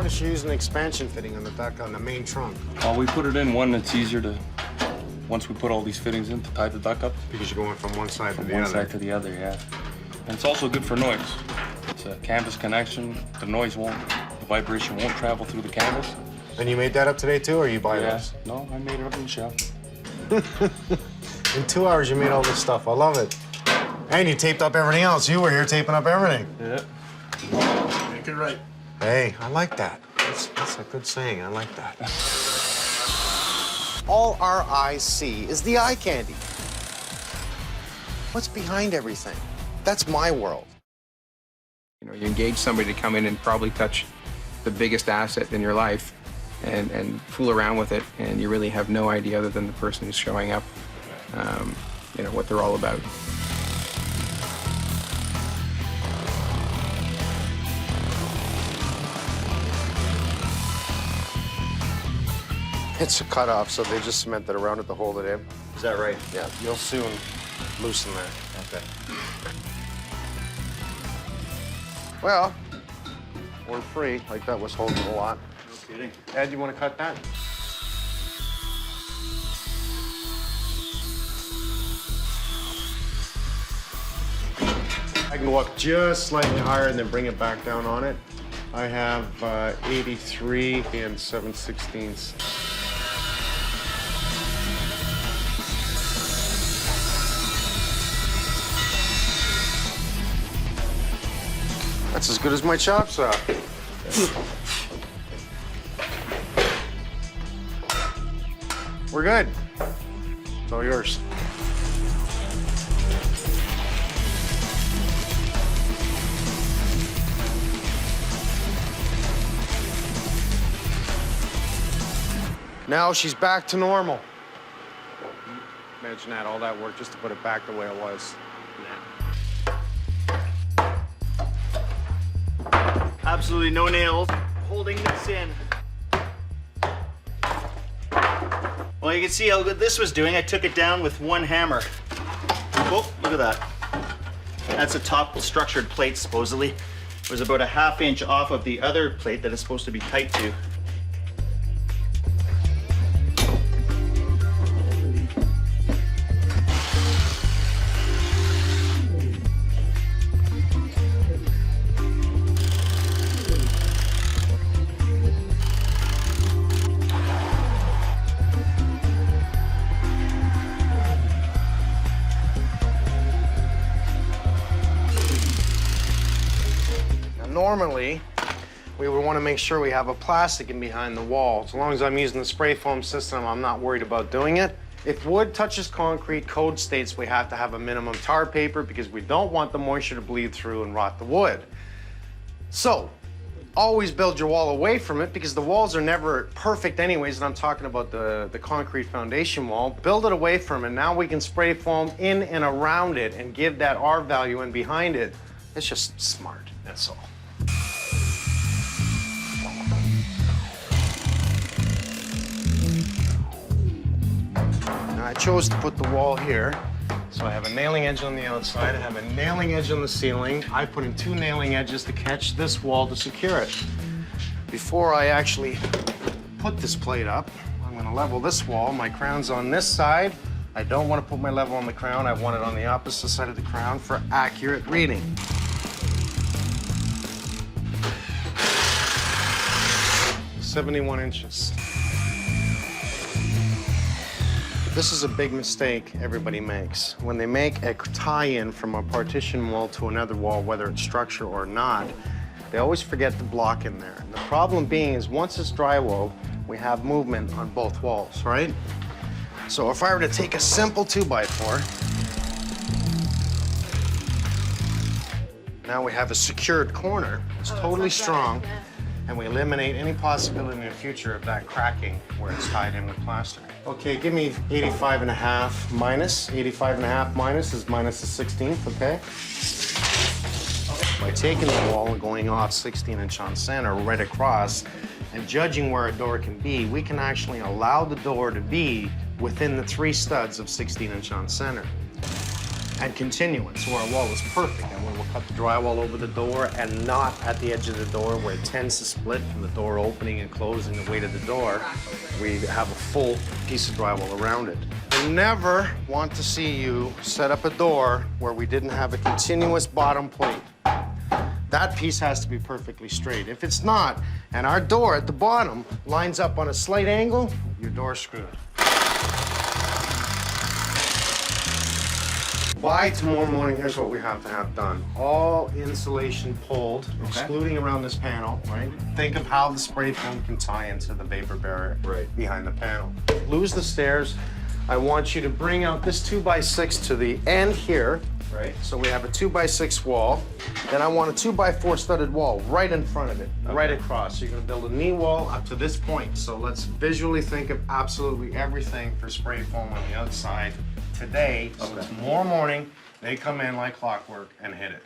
notice you're using an expansion fitting on the duct on the main trunk.
We put it in one, it's easier to, once we put all these fittings in, to tie the duct up.
Because you're going from one side to the
One
other.
side to the other, yeah. And it's also good for noise. It's a canvas connection. The noise won't, the vibration won't travel through the canvas.
And you made that up today too, or you buy those?
No, I made it up in the shop.
In 2 hours, you made all this stuff. I love it. And you taped up everything else. You were here taping up everything.
Yeah.
Make it right. Hey, I like that. That's a good saying. I like that. All our eyes see is the eye candy. What's behind everything? That's my world.
You know, you engage somebody to come in and probably touch the biggest asset in your life and fool around with it, and you really have no idea other than the person who's showing up, you know, what they're all about.
It's a cutoff, so they just cemented around it to hold it in.
Is that right?
Yeah, you'll soon loosen that.
Okay.
Well, we're free. Like that was holding a lot.
No kidding.
Ed, you want to cut that? I can go up just slightly higher and then bring it back down on it. I have 83 and 7/16. That's as good as my chop saw. We're good. It's all yours. Now she's back to normal. Imagine that, all that work just to put it back the way it was.
Absolutely no nails holding this in. Well, you can see how good this was doing. I took it down with one hammer. Oh, look at that. That's a top structured plate, supposedly. It was about a ½ inch off of the other plate that it's supposed to be tight to.
Normally, we would want to make sure we have a plastic in behind the wall. As long as I'm using the spray foam system, I'm not worried about doing it. If wood touches concrete, code states we have to have a minimum tar paper because we don't want the moisture to bleed through and rot the wood. So, always build your wall away from it because the walls are never perfect anyways, and I'm talking about the concrete foundation wall. Build it away from it. Now we can spray foam in and around it and give that R value in behind it. It's just smart, that's all. I chose to put the wall here. So I have a nailing edge on the outside, I have a nailing edge on the ceiling. I put in 2 nailing edges to catch this wall to secure it. Before I actually put this plate up, I'm gonna level this wall. My crown's on this side. I don't want to put my level on the crown. I want it on the opposite side of the crown for accurate reading. .71 inches. This is a big mistake everybody makes. When they make a tie-in from a partition wall to another wall, whether it's structure or not, they always forget the block in there. And the problem being is once it's drywall, we have movement on both walls, right? So if I were to take a simple 2x4, now we have a secured corner. It's totally strong, and we eliminate any possibility in the future of that cracking where it's tied in with plaster. Okay, give me 85.5 minus. 85.5 minus is minus the 16th, okay? By taking the wall and going off 16-inch on center right across and judging where a door can be, we can actually allow the door to be within the 3 studs of 16-inch on center and continue it so our wall is perfect and we will cut the drywall over the door and not at the edge of the door where it tends to split from the door opening and closing the weight of the door. We have a full piece of drywall around it. I never want to see you set up a door where we didn't have a continuous bottom plate. That piece has to be perfectly straight. If it's not, and our door at the bottom lines up on a slight angle, your door's screwed. By tomorrow morning, here's what we have to have done. All insulation pulled, excluding around this panel, right? Think of how the spray foam can tie into the vapor barrier behind the panel. Lose the stairs. I want you to bring out this 2x6 to the end here. Right. So we have a 2x6 wall. Then I want a 2x4 studded wall right in front of it, right across. So you're gonna build a knee wall up to this point. So let's visually think of absolutely everything for spray foam on the outside today. So tomorrow morning, they come in like clockwork and hit it.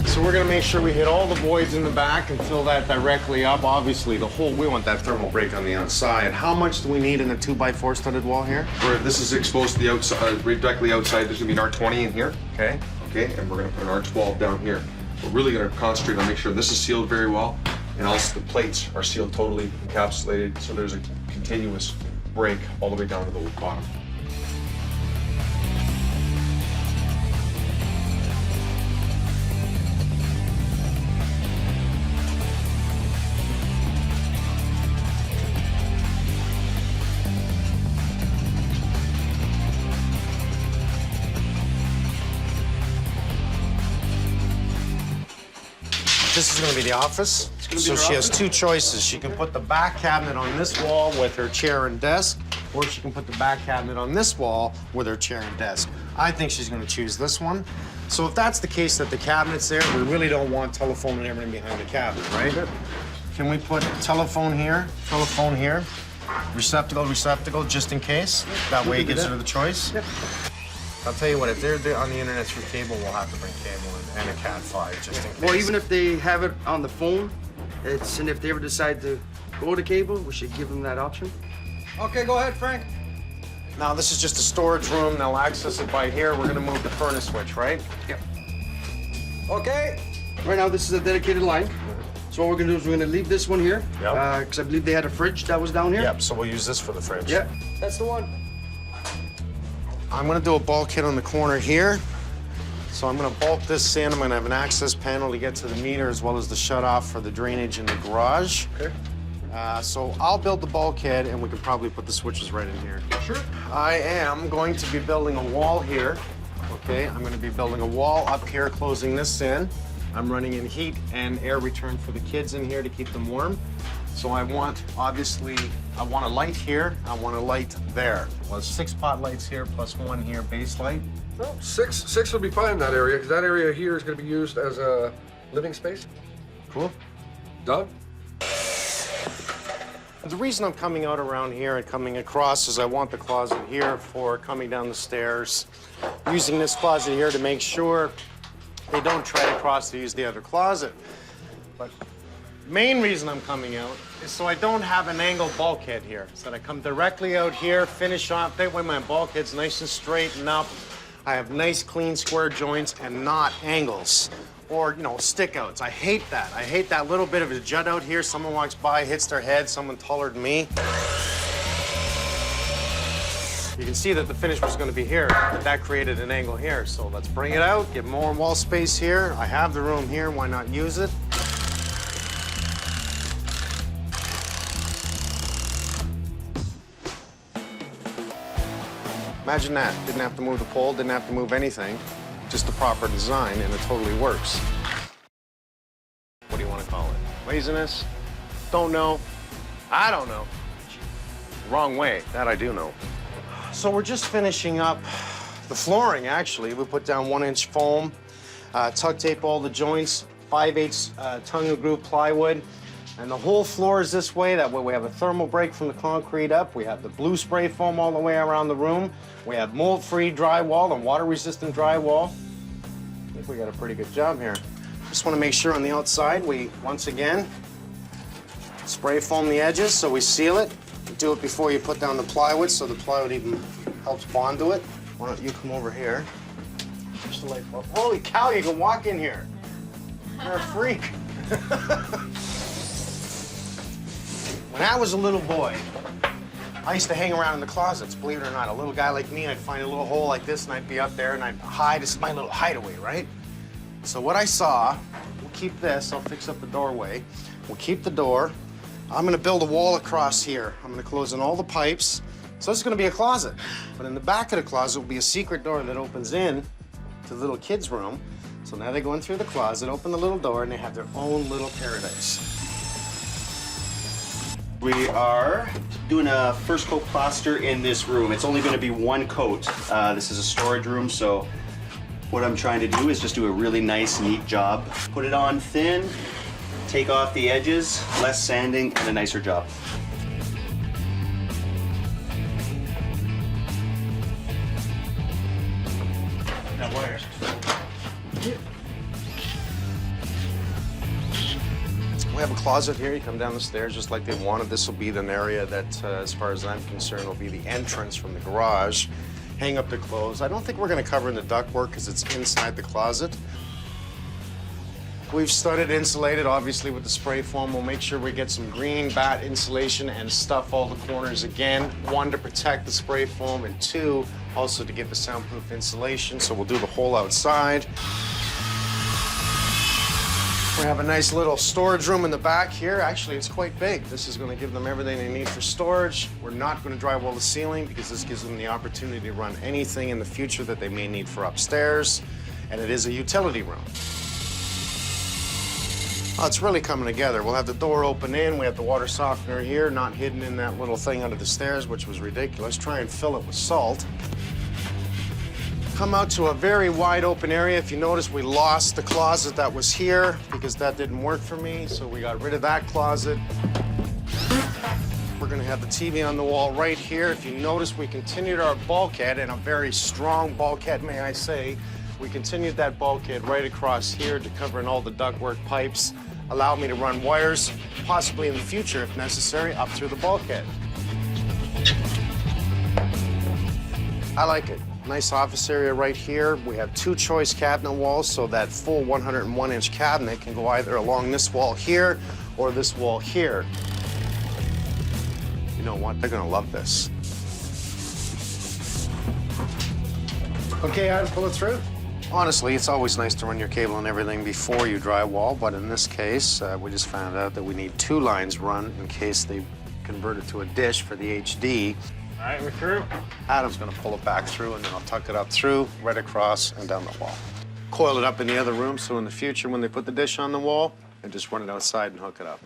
So we're gonna make sure we hit all the voids in the back and fill that directly up. Obviously, we want that thermal break on the outside. How much do we need in a 2x4 studded wall here?
Where this is exposed to the outside, directly outside, there's gonna be an R20 in here.
Okay.
Okay, and we're gonna put an R12 down here. We're really gonna concentrate on making sure this is sealed very well, and also the plates are sealed totally encapsulated, so there's a continuous break all the way down to the bottom.
This is gonna be the office. So she has two choices. She can put the back cabinet on this wall with her chair and desk, or she can put the back cabinet on this wall with her chair and desk. I think she's gonna choose this one. So if that's the case that the cabinet's there, we really don't want telephone and everything behind the cabinet, right? Can we put telephone here, receptacle, just in case? That way it gives her the choice. I'll tell you what, if they're on the internet through cable, we'll have to bring cable and a Cat 5 just in case.
Well, even if they have it on the phone, and if they ever decide to go to cable, we should give them that option.
Okay, go ahead, Frank. Now, this is just a storage room. They'll access it by here. We're gonna move the furnace switch, right?
Yep. Okay. Right now, this is a dedicated line. So what we're gonna do is we're gonna leave this one here.
Yep.
Because I believe they had a fridge that was down here.
Yep, so we'll use this for the fridge.
Yep, that's the one.
I'm gonna do a bulkhead on the corner here. So I'm gonna bulk this in. I'm gonna have an access panel to get to the meter as well as the shut-off for the drainage in the garage.
Okay.
So I'll build the bulkhead and we can probably put the switches right in here.
Sure.
I am going to be building a wall here. Okay, I'm gonna be building a wall up here, closing this in. I'm running in heat and air return for the kids in here to keep them warm. So I want, obviously, I want a light here, I want a light there. Well, 6 pot lights here plus 1 here, base light.
Well, six will be fine in that area, because that area here is going to be used as a living space.
Cool.
Done.
The reason I'm coming out around here and coming across is I want the closet here for coming down the stairs. Using this closet here to make sure they don't tread across to use the other closet. But main reason I'm coming out is so I don't have an angled bulkhead here. So that I come directly out here, finish off, that way my bulkhead's nice and straight and up. I have nice, clean, square joints and not angles or, you know, stick outs. I hate that. I hate that little bit of a jut out here. Someone walks by, hits their head, someone taller than me. You can see that the finish was going to be here, but that created an angle here. So let's bring it out, get more wall space here. I have the room here, why not use it? Imagine that. Didn't have to move the pole, didn't have to move anything. Just the proper design, and it totally works. What do you want to call it? Laziness? Don't know. I don't know. Wrong way. That I do know. So we're just finishing up the flooring, actually. We put down 1-inch foam, tug tape all the joints, 5/8 tongue and groove plywood. And the whole floor is this way. That way we have a thermal break from the concrete up. We have the blue spray foam all the way around the room. We have mold-free drywall and water-resistant drywall. I think we got a pretty good job here. Just want to make sure on the outside we, once again, spray foam the edges so we seal it. We do it before you put down the plywood, so the plywood even helps bond to it. Why don't you come over here? Just like, well, holy cow, you can walk in here. You're a freak. When I was a little boy, I used to hang around in the closets, believe it or not. A little guy like me, I'd find a little hole like this, and I'd be up there, and I'd hide. It's my little hideaway, right? So what I saw, we'll keep this. I'll fix up the doorway. We'll keep the door. I'm gonna build a wall across here. I'm gonna close in all the pipes. So it's gonna be a closet. But in the back of the closet will be a secret door that opens in to the little kid's room. So now they go in through the closet, open the little door, and they have their own little paradise.
We are doing a first coat plaster in this room. It's only going to be one coat. This is a storage room, so what I'm trying to do is just do a really nice, neat job. Put it on thin, take off the edges, less sanding, and a nicer job.
Now wires. We have a closet here. You come down the stairs just like they wanted. This will be an area that, as far as I'm concerned, will be the entrance from the garage. Hang up the clothes. I don't think we're going to cover in the ductwork because it's inside the closet. We've studded insulated, obviously, with the spray foam. We'll make sure we get some green batt insulation and stuff all the corners again. One, to protect the spray foam, and two, also to get the soundproof insulation. So we'll do the whole outside. We have a nice little storage room in the back here. Actually, it's quite big. This is going to give them everything they need for storage. We're not going to drywall the ceiling because this gives them the opportunity to run anything in the future that they may need for upstairs. And it is a utility room. Oh, it's really coming together. We'll have the door open in. We have the water softener here, not hidden in that little thing under the stairs, which was ridiculous. Try and fill it with salt. Come out to a very wide open area. If you notice, we lost the closet that was here because that didn't work for me, so we got rid of that closet. We're gonna have the TV on the wall right here. If you notice, we continued our bulkhead, and a very strong bulkhead, may I say. We continued that bulkhead right across here to cover in all the ductwork pipes, allow me to run wires, possibly in the future, if necessary, up through the bulkhead. I like it. Nice office area right here. We have two choice cabinet walls, so that full 101-inch cabinet can go either along this wall here or this wall here. You know what? They're gonna love this. Okay, Adam, pull it through. Honestly, it's always nice to run your cable and everything before you drywall, but in this case, we just found out that we need two lines run in case they convert it to a dish for the HD. All right, we're through. Adam's gonna pull it back through, and then I'll tuck it up through, right across, and down the wall. Coil it up in the other room, so in the future, when they put the dish on the wall, they just run it outside and hook it up.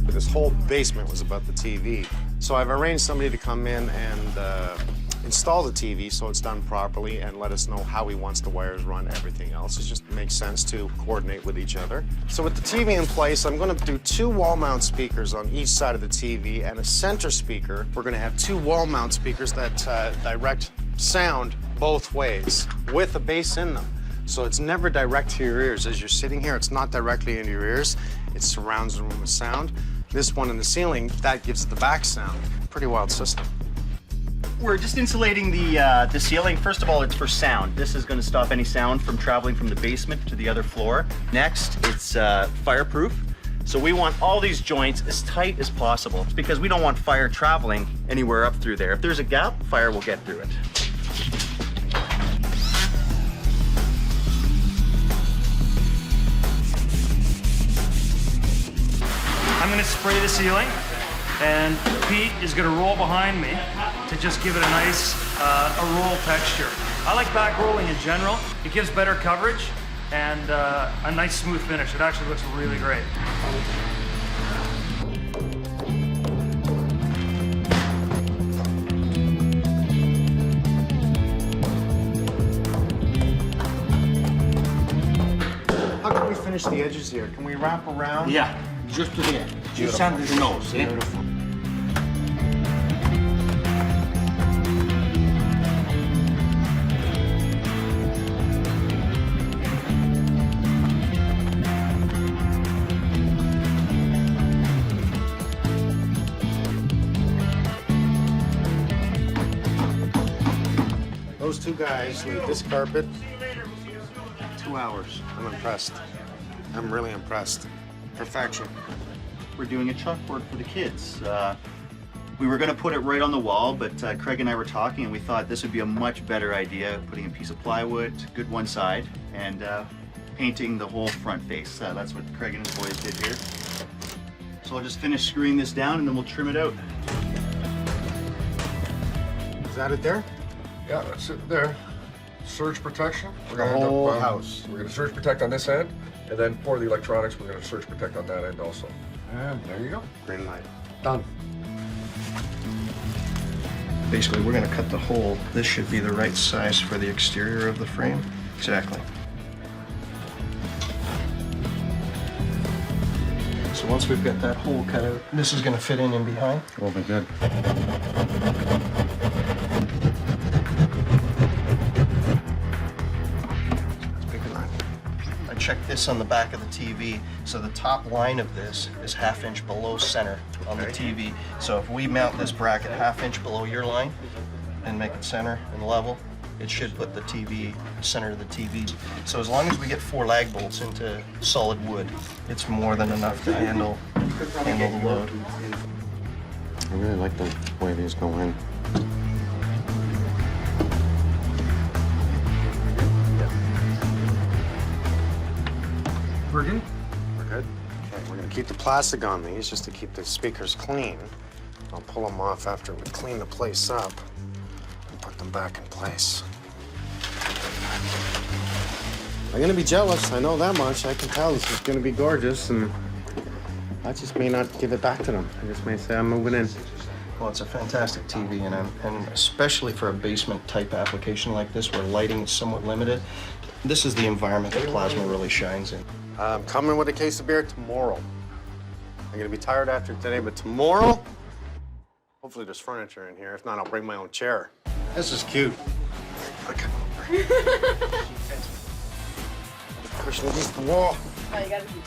This whole basement was about the TV. So I've arranged somebody to come in and install the TV so it's done properly and let us know how he wants the wires run, everything else. It just makes sense to coordinate with each other. So with the TV in place, I'm gonna do two wall mount speakers on each side of the TV and a center speaker. We're gonna have two wall mount speakers that direct sound both ways with a bass in them. So it's never direct to your ears. As you're sitting here, it's not directly into your ears. It surrounds the room with sound. This one in the ceiling, that gives it the back sound. Pretty wild system.
We're just insulating the ceiling. First of all, it's for sound. This is going to stop any sound from traveling from the basement to the other floor. Next, it's fireproof. So we want all these joints as tight as possible because we don't want fire traveling anywhere up through there. If there's a gap, fire will get through it.
I'm gonna spray the ceiling, and Pete is gonna roll behind me to just give it a nice a roll texture. I like back rolling in general. It gives better coverage and a nice smooth finish. It actually looks really great.
How can we finish the edges here? Can we wrap around?
Yeah, just to the end. You sand the nose, eh?
Beautiful. Those two guys laid this carpet 2 hours. I'm impressed. I'm really impressed. Perfection.
We're doing a chalkboard for the kids. We were going to put it right on the wall, but Craig and I were talking and we thought this would be a much better idea, putting a piece of plywood, good one side, and painting the whole front face. That's what Craig and his boys did here. So I'll just finish screwing this down and then we'll trim it out.
Is that it there?
Yeah, that's it there. Surge protection. We're
The
gonna
whole
end up,
house.
We're gonna surge protect on this end, and then for the electronics, we're gonna surge protect on that end also.
And there you go. Green light. Done.
Basically, we're going to cut the hole. This should be the right size for the exterior of the frame. Exactly. So once we've got that hole cut out, this is going to fit in behind.
Will be good.
I checked this on the back of the TV. So the top line of this is 1/2 inch below center on the TV. So if we mount this bracket 1/2 inch below your line and make it center and level, it should put the TV center of the TV. So as long as we get 4 lag bolts into solid wood, it's more than enough to handle the load.
I really like the way these go in.
We're good?
We're good. Okay, we're gonna keep the plastic on these just to keep the speakers clean. I'll pull them off after we clean the place up and put them back in place. I'm gonna be jealous, I know that much. I can tell this is gonna be gorgeous, and I just may not give it back to them. I just may say I'm moving in.
Well, it's a fantastic TV, and especially for a basement type application like this where lighting is somewhat limited, this is the environment that plasma really shines in.
I'm coming with a case of beer tomorrow. I'm gonna be tired after today, but tomorrow, hopefully there's furniture in here. If not, I'll bring my own chair. This is cute. Look. Cushion against the wall.
Oh, you gotta be.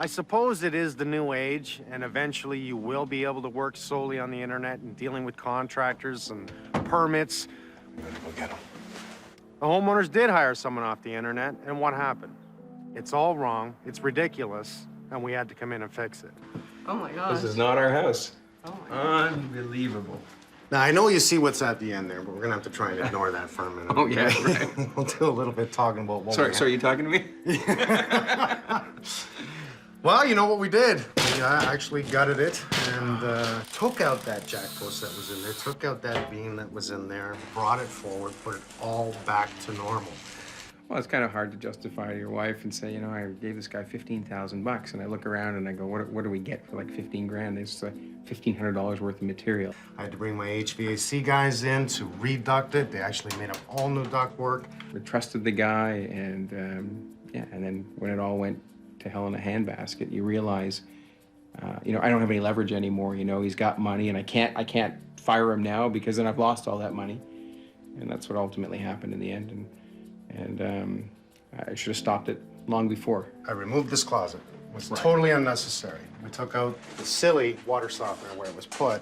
I suppose it is the new age, and eventually you will be able to work solely on the internet and dealing with contractors and permits. We gotta go get them. The homeowners did hire someone off the internet, and what happened? It's all wrong, it's ridiculous, and we had to come in and fix it.
Oh my gosh.
This is not our house.
Oh my gosh.
Unbelievable.
Now, I know you see what's at the end there, but we're gonna have to try and ignore that for a minute.
Oh, yeah,
okay?
right.
We'll do a little bit talking about what
Sorry, are you talking to me?
Well, you know what we did? We actually gutted it and took out that jack post that was in there, took out that beam that was in there, brought it forward, put it all back to normal.
Well, it's kind of hard to justify to your wife and say, you know, I gave this guy $15,000, and I look around and I go, what do we get for like 15 grand? It's $1,500 worth of material.
I had to bring my HVAC guys in to reduct it. They actually made up all new duct work.
We trusted the guy, and yeah, and then when it all went to hell in a handbasket, you realize, you know, I don't have any leverage anymore. You know, he's got money, and I can't fire him now because then I've lost all that money, and that's what ultimately happened in the end. And I should have stopped it long before.
I removed this closet. It was totally unnecessary. We took out the silly water softener where it was put,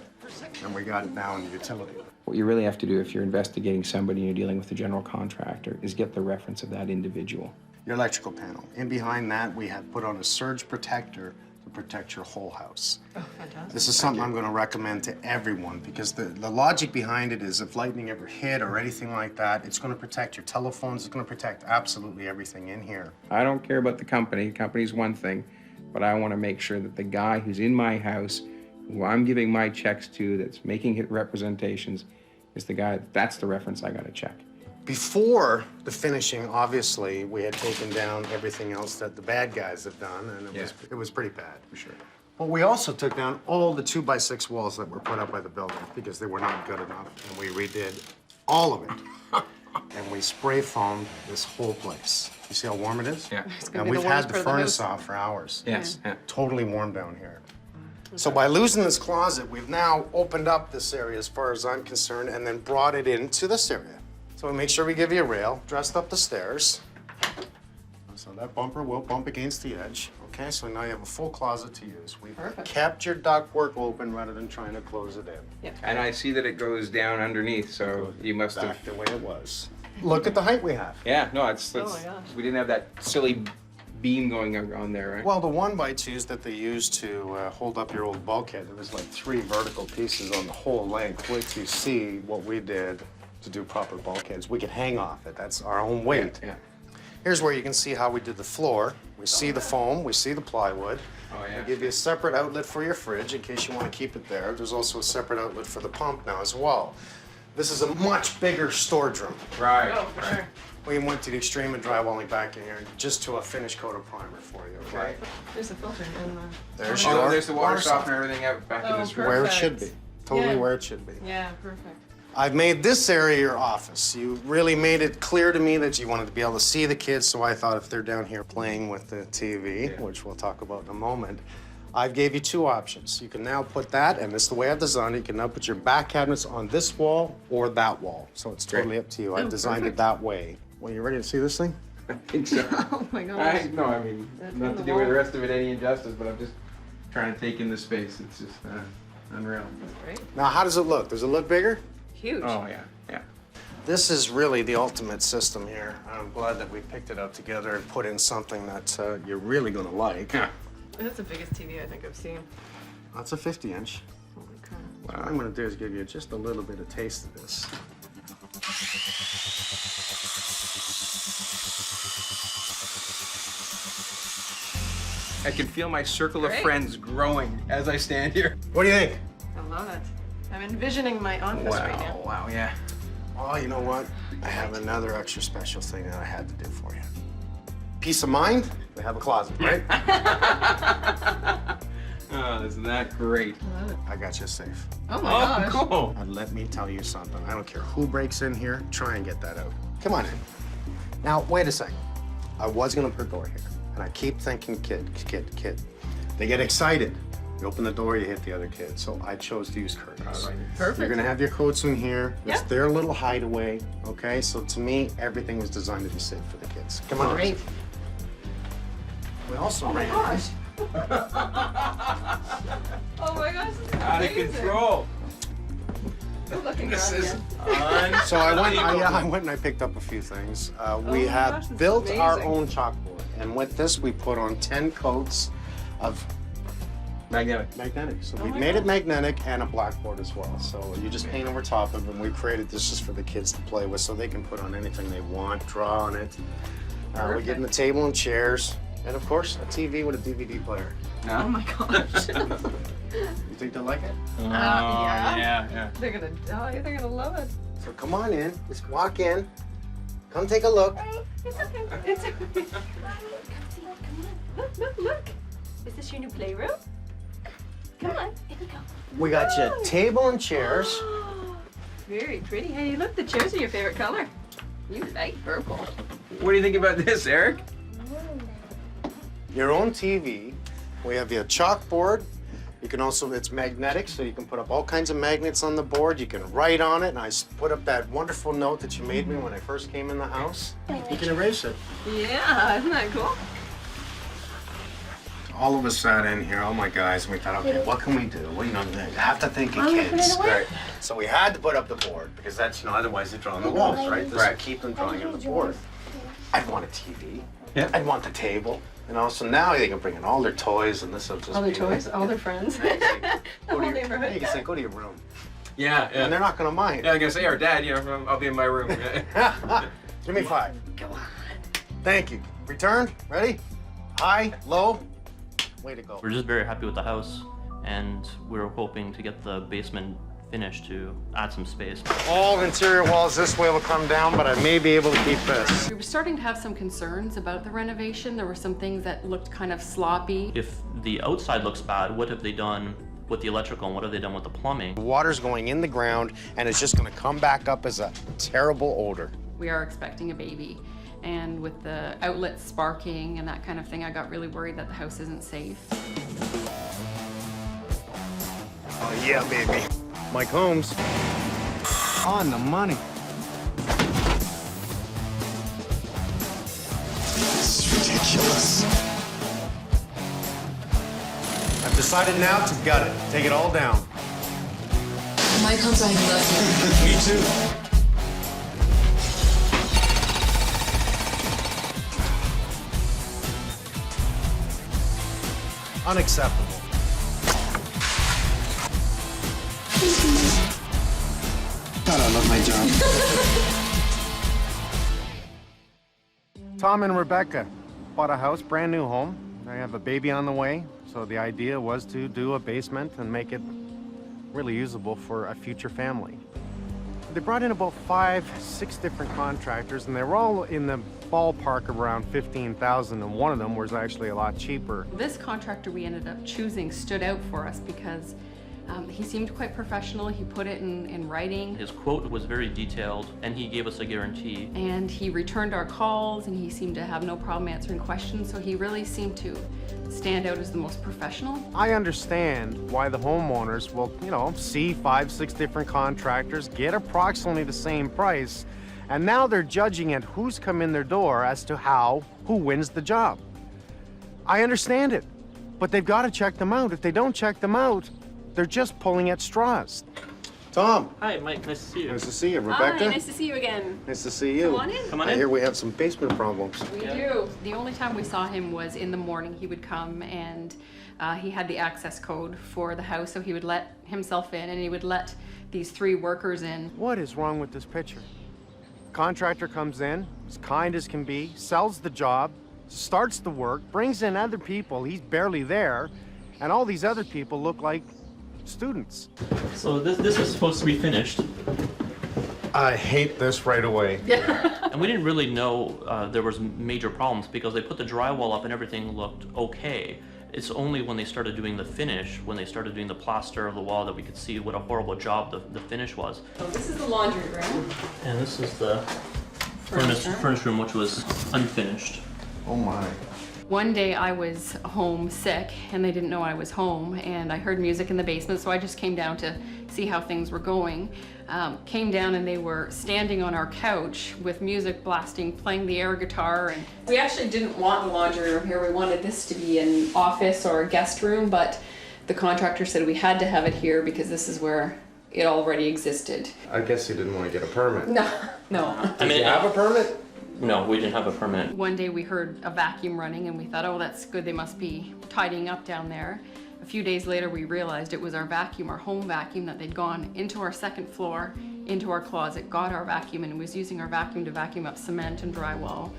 and we got it now in the utility.
What you really have to do if you're investigating somebody and you're dealing with a general contractor is get the reference of that individual.
Your electrical panel. In behind that, we have put on a surge protector to protect your whole house.
Oh, fantastic.
This is something I'm going to recommend to everyone because the logic behind it is if lightning ever hit or anything like that, it's going to protect your telephones. It's going to protect absolutely everything in here.
I don't care about the company. The company's one thing, but I want to make sure that the guy who's in my house, who I'm giving my checks to, that's making his representations, is the guy. That's the reference I got to check.
Before the finishing, obviously, we had taken down everything else that the bad guys have done, and it was pretty bad. For sure. But we also took down all the 2x6 walls that were put up by the builder because they were not good enough, and we redid all of it. And we spray foamed this whole place. You see how warm it is?
Yeah.
And we've had the furnace off for hours.
Yes. Yeah.
Totally warm down here. So by losing this closet, we've now opened up this area as far as I'm concerned and then brought it into this area. So we make sure we give you a rail, dressed up the stairs. So that bumper will bump against the edge. Okay, so now you have a full closet to use. We've kept your ductwork open rather than trying to close it in.
Yeah. And I see that it goes down underneath, so you must have...
Back the way it was. Look at the height we have.
Yeah, no, it's
Oh my gosh.
we didn't have that silly beam going on there, right?
Well, the 1x2s that they used to hold up your old bulkhead, there was like 3 vertical pieces on the whole length. Wait till you see what we did to do proper bulkheads. We could hang off it. That's our own weight.
Yeah.
Here's where you can see how we did the floor. We see the foam, we see the plywood.
Oh, yeah.
We give you a separate outlet for your fridge in case you want to keep it there. There's also a separate outlet for the pump now as well. This is a much bigger storage room.
Right.
Oh, for sure.
We went to the extreme and drywalling back in here just to a finished coat of primer for you, okay?
There's a filter in the...
There's
Oh,
your
there's the water softener, everything out back in this room.
Where it should be. Totally
Yeah.
where it should be.
Yeah, perfect.
I've made this area your office. You really made it clear to me that you wanted to be able to see the kids, so I thought if they're down here playing with the TV, which we'll talk about in a moment, I've gave you 2 options. You can now put that, and this is the way I've designed it, you can now put your back cabinets on this wall or that wall. So it's totally up to you. I've designed it that way. Well, you ready to see this thing?
I think so.
Oh my gosh.
No, I mean, not to do the rest of it any injustice, but I'm just trying to take in the space. It's just unreal.
That's great.
Now, how does it look? Does it look bigger?
Huge.
Oh, yeah, yeah.
This is really the ultimate system here. I'm glad that we picked it up together and put in something that you're really gonna like.
Yeah.
That's the biggest TV I think I've seen.
That's a 50-inch.
Holy crap.
What I'm gonna do is give you just a little bit of taste of this.
I can feel my circle of
Great.
friends growing as I stand here.
What do you think?
I love it. I'm envisioning my office right now.
Wow, yeah.
Oh, you know what? I have another extra special thing that I had to do for you. Peace of mind, we have a closet, right?
Oh, isn't that great?
I got you safe.
Oh my gosh.
Cool.
And let me tell you something. I don't care who breaks in here, try and get that out. Come on in. Now, wait a second. I was gonna put a door here, and I keep thinking kid. They get excited. You open the door, you hit the other kid. So I chose to use curtains.
Perfect.
You're gonna have your coats in here. It's
Yep.
their little hideaway, okay? So to me, everything was designed to be safe for the kids. Come on.
Great.
We also ran.
Oh my gosh, this is
Out of
amazing.
control.
Good looking
This
girl
is
again.
So I went and I picked up a few things. We
my
have
gosh, this is
built our
amazing.
own chalkboard, and with this we put on 10 coats of magnetic. So we
my
made it
gosh.
magnetic and a blackboard as well. So you just paint over top of it, and we created this just for the kids to play with, so they can put on anything they want, draw on it. We give them a table and chairs, and of course a TV with a DVD player.
Oh my gosh.
You think they'll like it?
Yeah.
They're gonna love it.
So come on in. Just walk in. Come take a look.
It's okay. It's okay. Look. Is this your new playroom? Come on, here we go.
We got you table and chairs.
Very pretty. Hey, look, the chairs are your favorite color. You like purple.
What do you think about this, Eric?
Your own TV. We have your chalkboard. You can also, it's magnetic, so you can put up all kinds of magnets on the board. You can write on it, and I put up that wonderful note that you made me when I first came in the house. You can erase it.
Yeah, isn't that cool?
All of us sat in here, all my guys, and we thought, okay, what can we do? Well, you know, you have to think of
I'm gonna put
kids.
it away.
Right. So we had to put up the board, because that's, you know, otherwise they draw on the walls, right? This will keep them drawing on the board. I'd want a TV.
Yeah.
I'd want the table. You know, so now they can bring in all their toys, and this will just
All their
be
toys,
like,
all their friends.
the
The whole
You
neighborhood.
can say, go to your room.
Yeah,
And they're not gonna mind.
Yeah, I'm gonna say, our dad, you know, I'll be in my room.
Give me 5.
Come on.
Thank you. Return. Ready? High, low. Way to go.
We're just very happy with the house, and we're hoping to get the basement finished to add some space.
All interior walls this way will come down, but I may be able to keep this.
We were starting to have some concerns about the renovation. There were some things that looked kind of sloppy.
If the outside looks bad, what have they done with the electrical and what have they done with the plumbing?
Water's going in the ground, and it's just gonna come back up as a terrible odor.
We are expecting a baby. And with the outlets sparking and that kind of thing, I got really worried that the house isn't safe.
Yeah, baby. Mike Holmes. On the money.
This is ridiculous.
I've decided now to gut it. Take it all down.
Mike Holmes, I love you.
Me too. Unacceptable.
God, I love my job.
Tom and Rebecca bought a house, brand new home. They have a baby on the way, so the idea was to do a basement and make it really usable for a future family. They brought in about 5-6 different contractors, and they were all in the ballpark of around $15,000, and one of them was actually a lot cheaper.
This contractor we ended up choosing stood out for us because he seemed quite professional. He put it in writing.
His quote was very detailed, and he gave us a guarantee.
And he returned our calls, and he seemed to have no problem answering questions, so he really seemed to stand out as the most professional.
I understand why the homeowners will, see 5-6 different contractors, get approximately the same price, and now they're judging at who's come in their door as to who wins the job. I understand it, but they've got to check them out. If they don't check them out, they're just pulling at straws. Tom.
Hi, Mike. Nice to see you.
Nice to see you. Rebecca.
Hi, nice to see you again.
Nice to see you.
Come on in.
Come on
I
in.
hear we have some basement problems.
We do. The only time we saw him was in the morning. He would come and he had the access code for the house, so he would let himself in and he would let these 3 workers in.
What is wrong with this picture? Contractor comes in, as kind as can be, sells the job, starts the work, brings in other people, he's barely there, and all these other people look like students.
So this is supposed to be finished.
I hate this right away.
And we didn't really know there was major problems because they put the drywall up and everything looked okay. It's only when they started doing the finish, when they started doing the plaster of the wall, that we could see what a horrible job the finish was.
So this is the laundry room.
And this is the furnace room, which was unfinished.
Oh my.
One day I was home sick and they didn't know I was home, and I heard music in the basement, so I just came down to see how things were going. Came down and they were standing on our couch with music blasting, playing the air guitar. And we actually didn't want the laundry room here. We wanted this to be an office or a guest room, but the contractor said we had to have it here because this is where it already existed.
I guess he didn't want to get a permit.
No.
Did you have a permit?
No, we didn't have a permit.
One day we heard a vacuum running and we thought, oh, that's good, they must be tidying up down there. A few days later we realized it was our vacuum, our home vacuum, that they'd gone into our second floor, into our closet, got our vacuum, and was using our vacuum to vacuum up cement and drywall.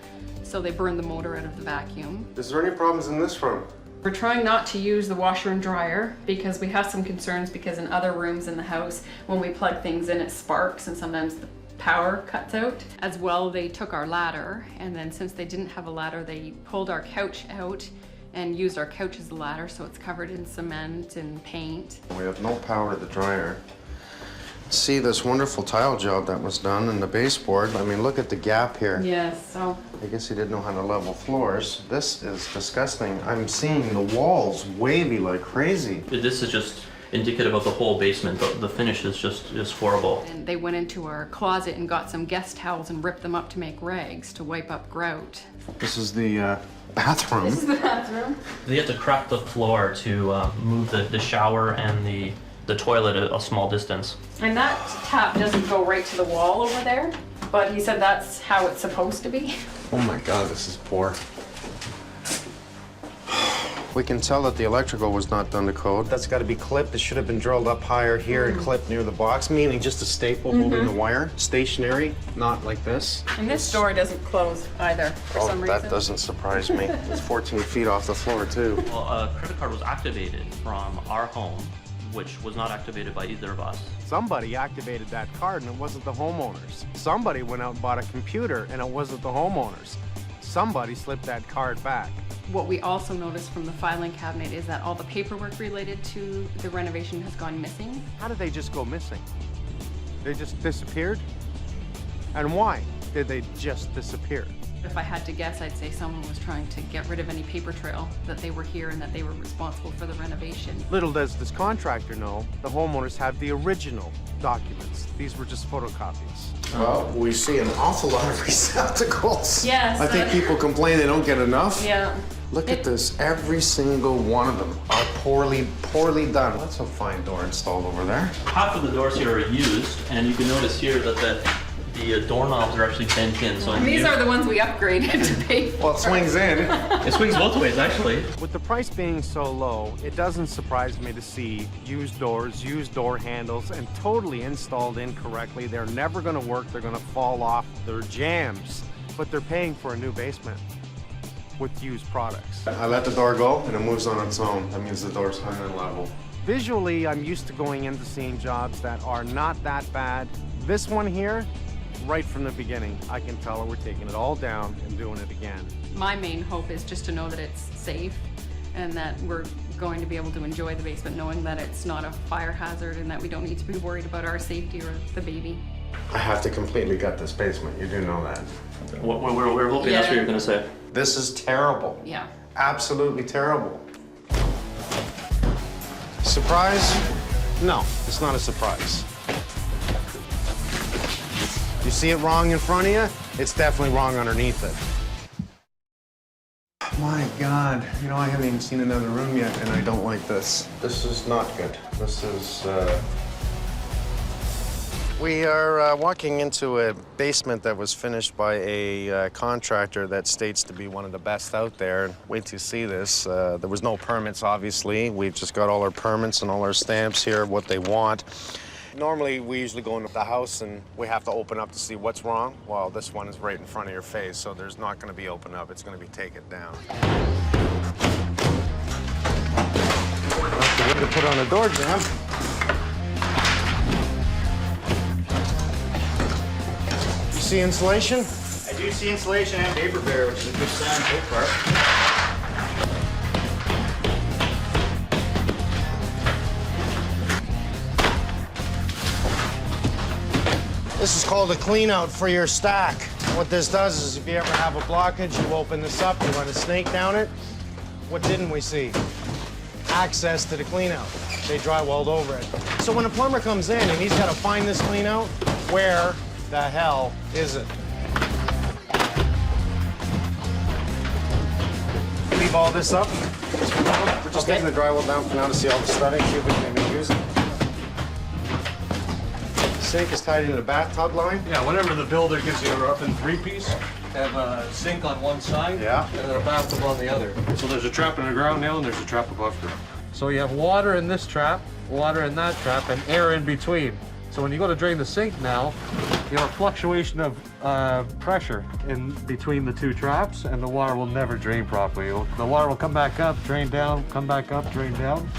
So they burned the motor out of the vacuum.
Is there any problems in this room?
We're trying not to use the washer and dryer because we have some concerns, because in other rooms in the house, when we plug things in, it sparks and sometimes the power cuts out. As well, they took our ladder, and then since they didn't have a ladder, they pulled our couch out and used our couch as a ladder, so it's covered in cement and paint.
We have no power to the dryer. See this wonderful tile job that was done in the baseboard. I mean, look at the gap here.
Yes, so.
I guess he didn't know how to level floors. This is disgusting. I'm seeing the walls wavy like crazy.
This is just indicative of the whole basement. The finish is just horrible.
And they went into our closet and got some guest towels and ripped them up to make rags to wipe up grout.
This is the bathroom.
This is the bathroom.
They had to crack the floor to move the shower and the toilet a small distance.
And that tap doesn't go right to the wall over there, but he said that's how it's supposed to be.
Oh my God, this is poor. We can tell that the electrical was not done to code. That's got to be clipped. It should have been drilled up higher here and clipped near the box, meaning just a staple holding the wire. Stationary, not like this.
And this door doesn't close either, for some reason.
That doesn't surprise me. It's 14 feet off the floor, too.
Well, a credit card was activated from our home, which was not activated by either of us.
Somebody activated that card and it wasn't the homeowners. Somebody went out and bought a computer and it wasn't the homeowners. Somebody slipped that card back.
What we also noticed from the filing cabinet is that all the paperwork related to the renovation has gone missing.
How did they just go missing? They just disappeared? And why did they just disappear?
If I had to guess, I'd say someone was trying to get rid of any paper trail that they were here and that they were responsible for the renovation.
Little does this contractor know, the homeowners have the original documents. These were just photocopies.
Well, we see an awful lot of receptacles.
Yes.
I think people complain they don't get enough.
Yeah.
Look at this. Every single one of them are poorly done. That's a fine door installed over there.
Half of the doors here are used, and you can notice here that the doorknobs are actually bent in. So
These are the ones we upgraded to pay for.
Well, it swings in.
It swings both ways, actually.
With the price being so low, it doesn't surprise me to see used doors, used door handles, and totally installed incorrectly. They're never gonna work, they're gonna fall off, they're jams, but they're paying for a new basement with used products.
I let the door go and it moves on its own. That means the door's hung and level.
Visually, I'm used to going into seeing jobs that are not that bad. This one here, right from the beginning, I can tell we're taking it all down and doing it again.
My main hope is just to know that it's safe and that we're going to be able to enjoy the basement knowing that it's not a fire hazard and that we don't need to be worried about our safety or the baby.
I have to completely gut this basement. You do know that.
We're hoping that's what you're going to say.
This is terrible.
Yeah.
Absolutely terrible.
Surprise? No, it's not a surprise. You see it wrong in front of you, it's definitely wrong underneath it.
My God, you know, I haven't even seen another room yet, and I don't like this. This is not good. This is, We are walking into a basement that was finished by a contractor that states to be one of the best out there. Wait to see this. There was no permits, obviously. We've just got all our permits and all our stamps here, what they want. Normally, we usually go into the house and we have to open up to see what's wrong. Well, this one is right in front of your face, so there's not going to be open up. It's going to be take it down. That's the way to put on a door jam. You see insulation?
I do see insulation and paper barrier, which is a good sign so far.
This is called a clean out for your stack. What this does is if you ever have a blockage, you open this up, you run a snake down it. What didn't we see? Access to the clean out. They drywalled over it. So when a plumber comes in and he's got to find this clean out, where the hell is it? Leave all this up. We're just getting the drywall down for now to see all the studding, see if we can maybe use it. Sink is tied into the bathtub line.
Yeah, whenever the builder gives you a up in three-piece, have a sink on one side,
yeah,
and then a bathtub on the other. So there's a trap in the ground now, and there's a trap above ground. So you have water in this trap, water in that trap, and air in between. So when you go to drain the sink now, you have a fluctuation of pressure in between the two traps, and the water will never drain properly. The water will come back up, drain down, come back up, drain down.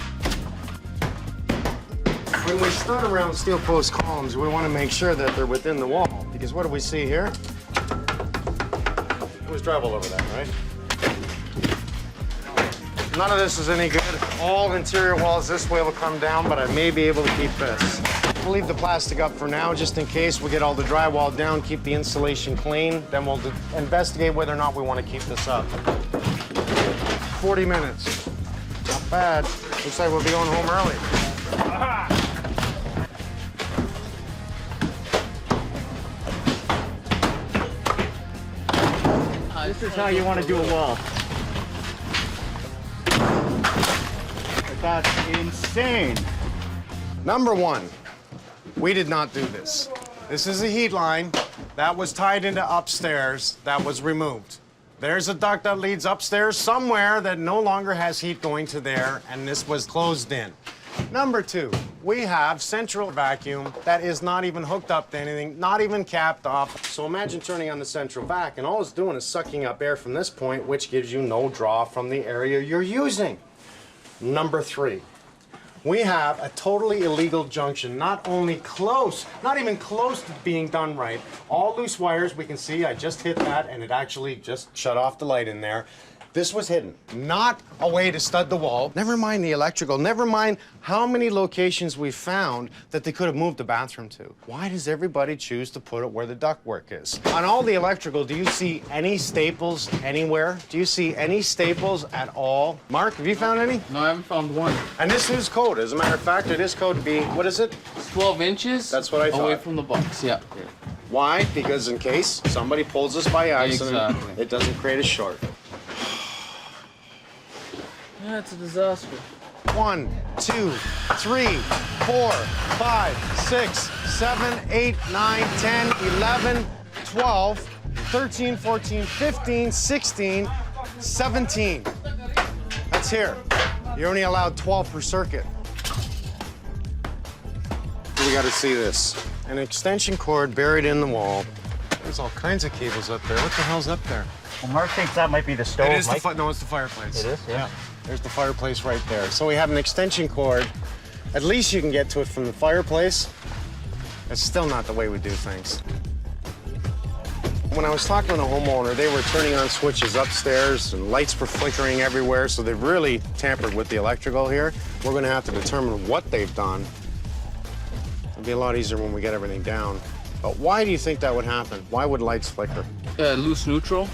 When we stud around steel post columns, we want to make sure that they're within the wall, because what do we see here? It was drywall over that, right? None of this is any good. All interior walls this way will come down, but I may be able to keep this. We'll leave the plastic up for now, just in case we get all the drywall down, keep the insulation clean, then we'll investigate whether or not we want to keep this up. 40 minutes. Not bad. Looks like we'll be going home early. Aha!
This is how you want to do a wall. That's insane.
Number one, we did not do this. This is a heat line that was tied into upstairs that was removed. There's a duct that leads upstairs somewhere that no longer has heat going to there, and this was closed in. Number two, we have central vacuum that is not even hooked up to anything, not even capped off. So imagine turning on the central vac, and all it's doing is sucking up air from this point, which gives you no draw from the area you're using. Number three, we have a totally illegal junction, not even close to being done right. All loose wires, we can see, I just hit that, and it actually just shut off the light in there. This was hidden, not a way to stud the wall. Never mind the electrical, never mind how many locations we found that they could have moved the bathroom to. Why does everybody choose to put it where the ductwork is? On all the electrical, do you see any staples anywhere? Do you see any staples at all? Mark, have you found any?
No, I haven't found one.
And this is code. As a matter of fact, it is code to be, what is it?
It's 12 inches.
That's what I thought.
Away from the box, yeah.
Why? Because in case somebody pulls this by accident,
Exactly.
it doesn't create a short.
Yeah, it's a disaster.
1, 2, 3, 4, 5, 6, 7, 8, 9, 10, 11, 12, 13, 14, 15, 16, 17. That's here. You're only allowed 12 per circuit. We gotta see this. An extension cord buried in the wall. There's all kinds of cables up there. What the hell's up there?
Well, Mark thinks that might be the stove,
It is
Mike.
no, it's the fireplace.
It is? Yeah.
There's the fireplace right there. So we have an extension cord. At least you can get to it from the fireplace. That's still not the way we do things. When I was talking to the homeowner, they were turning on switches upstairs and lights were flickering everywhere, so they've really tampered with the electrical here. We're gonna have to determine what they've done. It'll be a lot easier when we get everything down. But why do you think that would happen? Why would lights flicker?
Loose neutral.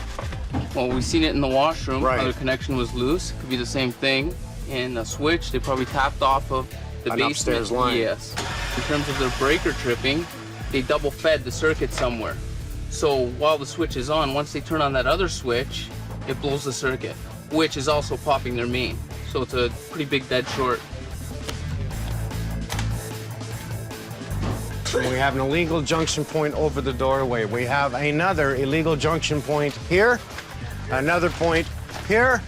Well, we've seen it in the washroom.
Right.
Other connection was loose. Could be the same thing. And the switch, they probably tapped off of the
An
basement.
upstairs line.
Yes. In terms of their breaker tripping, they double fed the circuit somewhere. So while the switch is on, once they turn on that other switch, it blows the circuit, which is also popping their main. So it's a pretty big dead short.
We have an illegal junction point over the doorway. We have another illegal junction point here, another point here.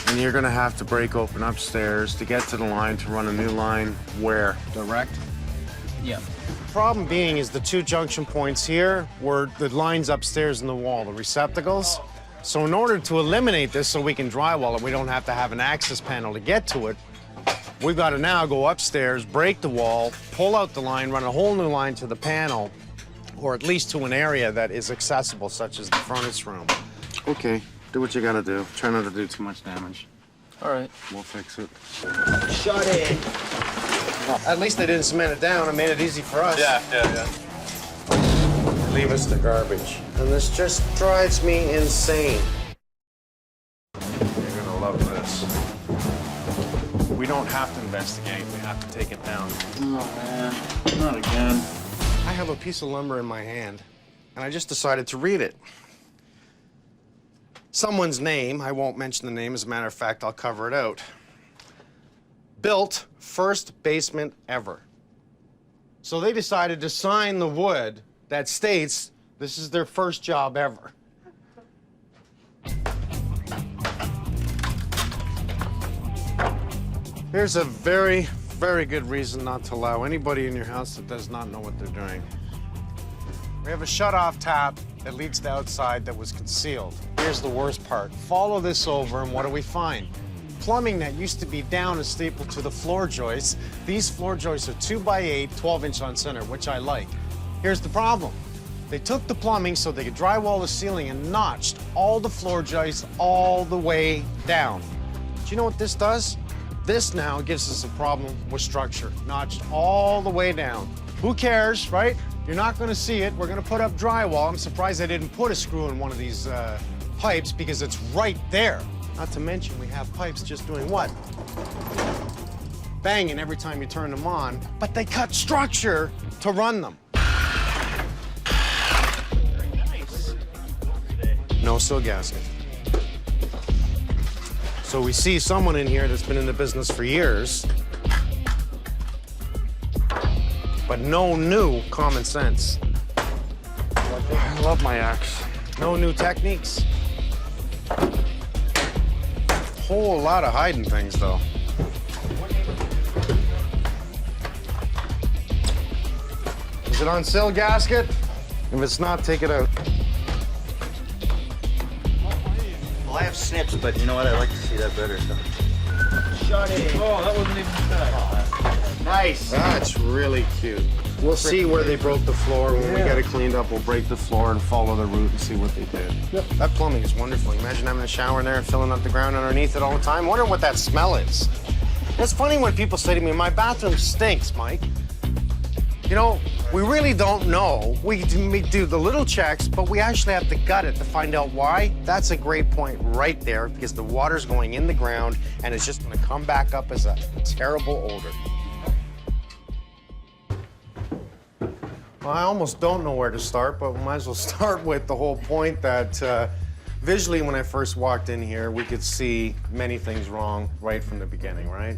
And you're gonna have to break open upstairs to get to the line to run a new line where? Direct?
Yeah.
The problem being is the two junction points here were the lines upstairs in the wall, the receptacles. So in order to eliminate this so we can drywall it, we don't have to have an access panel to get to it. We've got to now go upstairs, break the wall, pull out the line, run a whole new line to the panel, or at least to an area that is accessible, such as the furnace room. Okay, do what you gotta do. Try not to do too much damage.
All right.
We'll fix it. Shut it. At least they didn't cement it down and made it easy for us.
Yeah.
Leave us the garbage. And this just drives me insane. You're gonna love this. We don't have to investigate, we have to take it down.
Oh, man. Not again.
I have a piece of lumber in my hand, and I just decided to read it. Someone's name, I won't mention the name, as a matter of fact, I'll cover it out. Built first basement ever. So they decided to sign the wood that states this is their first job ever. Here's a very, very good reason not to allow anybody in your house that does not know what they're doing. We have a shut-off tap that leads to outside that was concealed. Here's the worst part. Follow this over, and what do we find? Plumbing that used to be down and stapled to the floor joists. These floor joists are 2x8, 12-inch on center, which I like. Here's the problem. They took the plumbing so they could drywall the ceiling and notched all the floor joists all the way down. Do you know what this does? This now gives us a problem with structure, notched all the way down. Who cares, right? You're not gonna see it. We're gonna put up drywall. I'm surprised I didn't put a screw in one of these pipes because it's right there. Not to mention we have pipes just doing what? Banging every time you turn them on, but they cut structure to run them. Very nice. No sill gasket. So we see someone in here that's been in the business for years, but no new common sense. I love my axe. No new techniques. Whole lot of hiding things, though. Is it on sill gasket? If it's not, take it out.
Well, I have snips, but you know what? I like to see that better. So.
Shoddy. Oh, that wasn't even bad.
Nice. That's really cute. We'll see where they broke the floor. When we get it cleaned up, we'll break the floor and follow the route and see what they did. Yep. That plumbing is wonderful. Imagine having a shower in there and filling up the ground underneath it all the time. Wonder what that smell is. It's funny when people say to me, my bathroom stinks, Mike. You know, we really don't know. We do the little checks, but we actually have to gut it to find out why. That's a great point right there, because the water's going in the ground and it's just gonna come back up as a terrible odor. Well, I almost don't know where to start, but we might as well start with the whole point that visually, when I first walked in here, we could see many things wrong right from the beginning, right?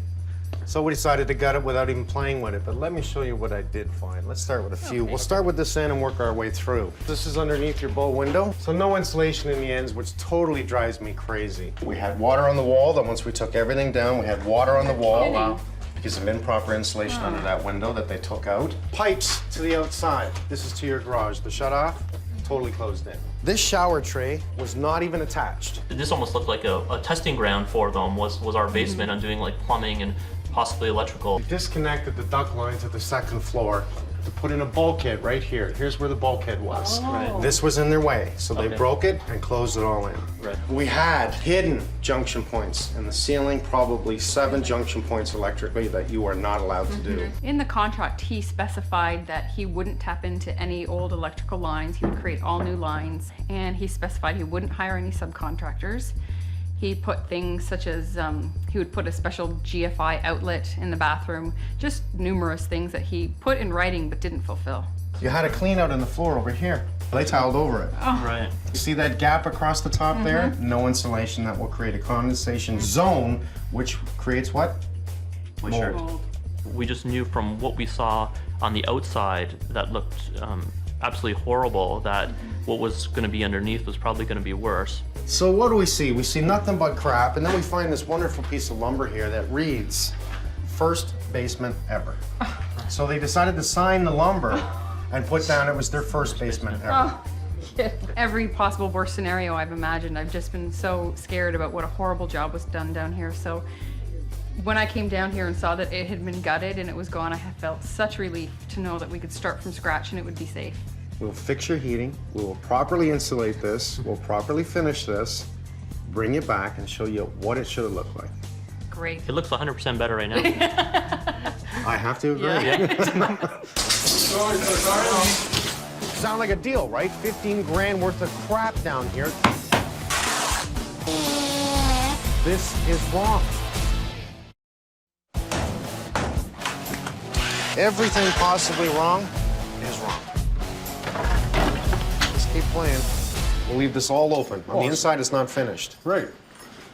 So we decided to gut it without even playing with it, but let me show you what I did find. Let's start with a few. We'll start with this end and work our way through. This is underneath your bow window, so no insulation in the ends, which totally drives me crazy. We had water on the wall, then once we took everything down, we had water on the wall. Wow. Because of improper insulation under that window that they took out. Pipes to the outside. This is to your garage. The shut-off, totally closed in. This shower tray was not even attached.
This almost looked like a testing ground for them, was our basement on doing like plumbing and possibly electrical.
We disconnected the duct line to the second floor to put in a bulkhead right here. Here's where the bulkhead was.
Right.
This was in their way, so they broke it and closed it all in.
Right.
We had hidden junction points in the ceiling, probably 7 junction points electrically that you are not allowed to do.
In the contract, he specified that he wouldn't tap into any old electrical lines. He would create all new lines, and he specified he wouldn't hire any subcontractors. He put things such as, he would put a special GFI outlet in the bathroom, just numerous things that he put in writing but didn't fulfill.
You had a clean out in the floor over here. They tiled over it.
Oh.
Right.
You see that gap across the top there? No insulation. That will create a condensation zone, which creates what? Mold.
We just knew from what we saw on the outside that looked absolutely horrible that what was going to be underneath was probably going to be worse.
So what do we see? We see nothing but crap, and then we find this wonderful piece of lumber here that reads, first basement ever. So they decided to sign the lumber and put down it was their first basement ever.
Oh, yeah. Every possible worst scenario I've imagined. I've just been so scared about what a horrible job was done down here. So when I came down here and saw that it had been gutted and it was gone, I felt such relief to know that we could start from scratch and it would be safe.
We'll fix your heating, we will properly insulate this, we'll properly finish this, bring it back and show you what it should have looked like.
Great.
It looks 100% better right now.
I have to agree.
Yeah.
Sound like a deal, right? 15 grand worth of crap down here. This is wrong. Everything possibly wrong is wrong. Let's keep playing. We'll leave this all open. On the inside, it's not finished.
Right.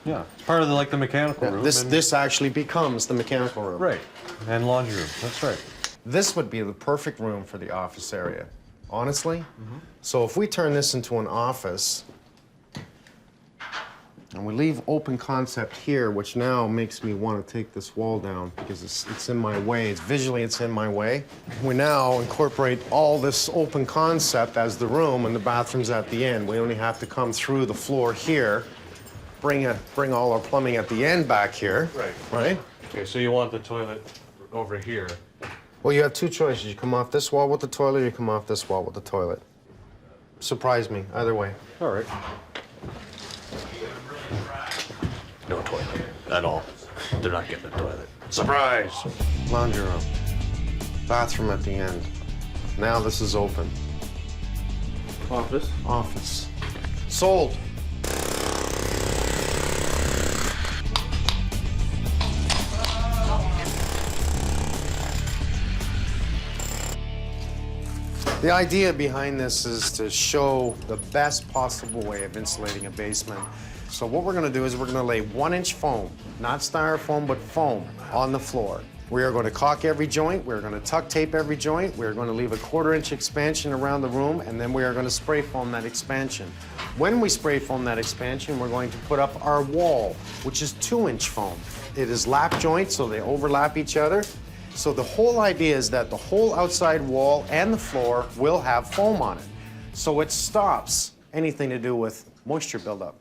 Yeah. It's part of the mechanical room.
This actually becomes the mechanical room.
Right. And laundry room. That's right.
This would be the perfect room for the office area, honestly. So if we turn this into an office, and we leave open concept here, which now makes me want to take this wall down because it's in my way. Visually, it's in my way. We now incorporate all this open concept as the room, and the bathroom's at the end. We only have to come through the floor here, bring all our plumbing at the end back here.
Right.
Right?
Okay, so you want the toilet over here.
Well, you have 2 choices. You come off this wall with the toilet, or you come off this wall with the toilet. Surprise me, either way.
All right. No toilet at all. They're not getting a toilet. Surprise!
Laundry room. Bathroom at the end. Now this is open.
Office.
Office. Sold. The idea behind this is to show the best possible way of insulating a basement. So what we're gonna do is we're gonna lay 1-inch foam, not styrofoam, but foam, on the floor. We are gonna caulk every joint, we're gonna tuck tape every joint, we're gonna leave a 1/4-inch expansion around the room, and then we are gonna spray foam that expansion. When we spray foam that expansion, we're going to put up our wall, which is 2-inch foam. It is lap joints, so they overlap each other. So the whole idea is that the whole outside wall and the floor will have foam on it. So it stops anything to do with moisture buildup.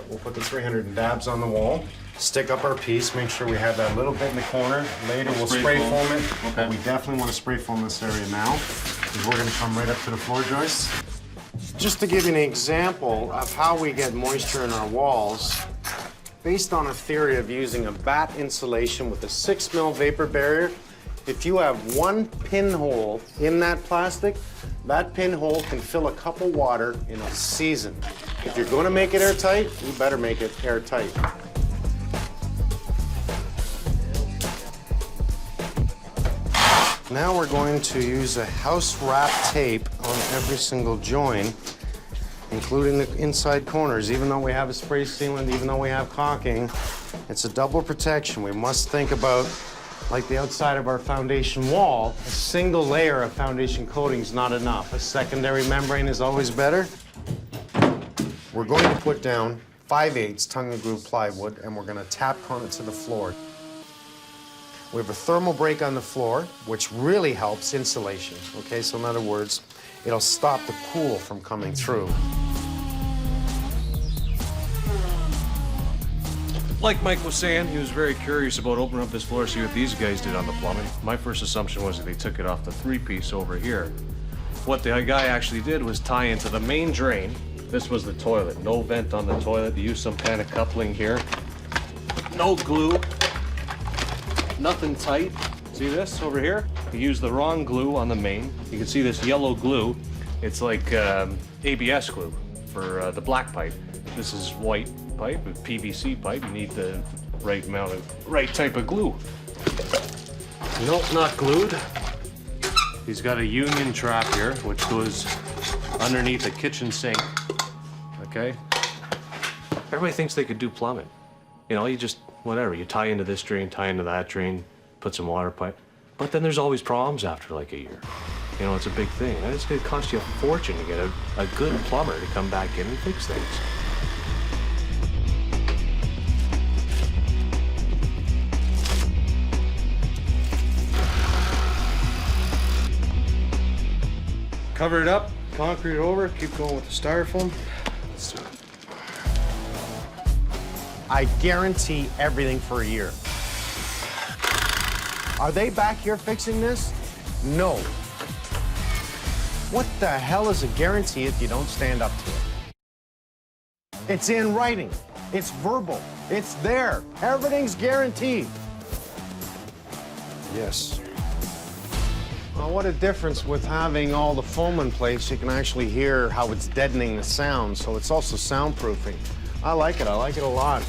We'll put the 300 dabs on the wall. stick up our piece, make sure we have that little bit in the corner. Later we'll spray foam it, but we definitely want to spray foam this area now, because we're going to come right up to the floor joists. Just to give you an example of how we get moisture in our walls, based on a theory of using a batt insulation with a 6 mil vapor barrier, if you have one pinhole in that plastic, that pinhole can fill a cup of water in a season. If you're going to make it airtight, you better make it airtight. Now we're going to use a house wrap tape on every single joint, including the inside corners. Even though we have a spray sealant, even though we have caulking, it's a double protection. We must think about, like the outside of our foundation wall, a single layer of foundation coating is not enough. A secondary membrane is always better. We're going to put down 5/8 tongue and groove plywood, and we're going to tap con it to the floor. We have a thermal break on the floor, which really helps insulation, okay? So in other words, it'll stop the pool from coming through.
Like Mike was saying, he was very curious about opening up this floor, see what these guys did on the plumbing. My first assumption was that they took it off the 3-piece over here. What the guy actually did was tie into the main drain. This was the toilet, no vent on the toilet. They used some kind of coupling here. No glue. Nothing tight. See this over here? You use the wrong glue on the main. You can see this yellow glue. It's like ABS glue for the black pipe. This is white pipe with PVC pipe. You need the right amount of, right type of glue. Nope, not glued. He's got a union trap here, which goes underneath the kitchen sink. Okay? Everybody thinks they could do plumbing. You know, you just, whatever, you tie into this drain, tie into that drain, put some water pipe. But then there's always problems after like a year. You know, it's a big thing. And it's gonna cost you a fortune to get a good plumber to come back in and fix things.
Cover it up, concrete over, keep going with the styrofoam. Let's do it.
I guarantee everything for a year. Are they back here fixing this? No. What the hell is a guarantee if you don't stand up to it? It's in writing. It's verbal. It's there. Everything's guaranteed.
Yes.
Well, what a difference with having all the foam in place. You can actually hear how it's deadening the sound, so it's also soundproofing. I like it a lot.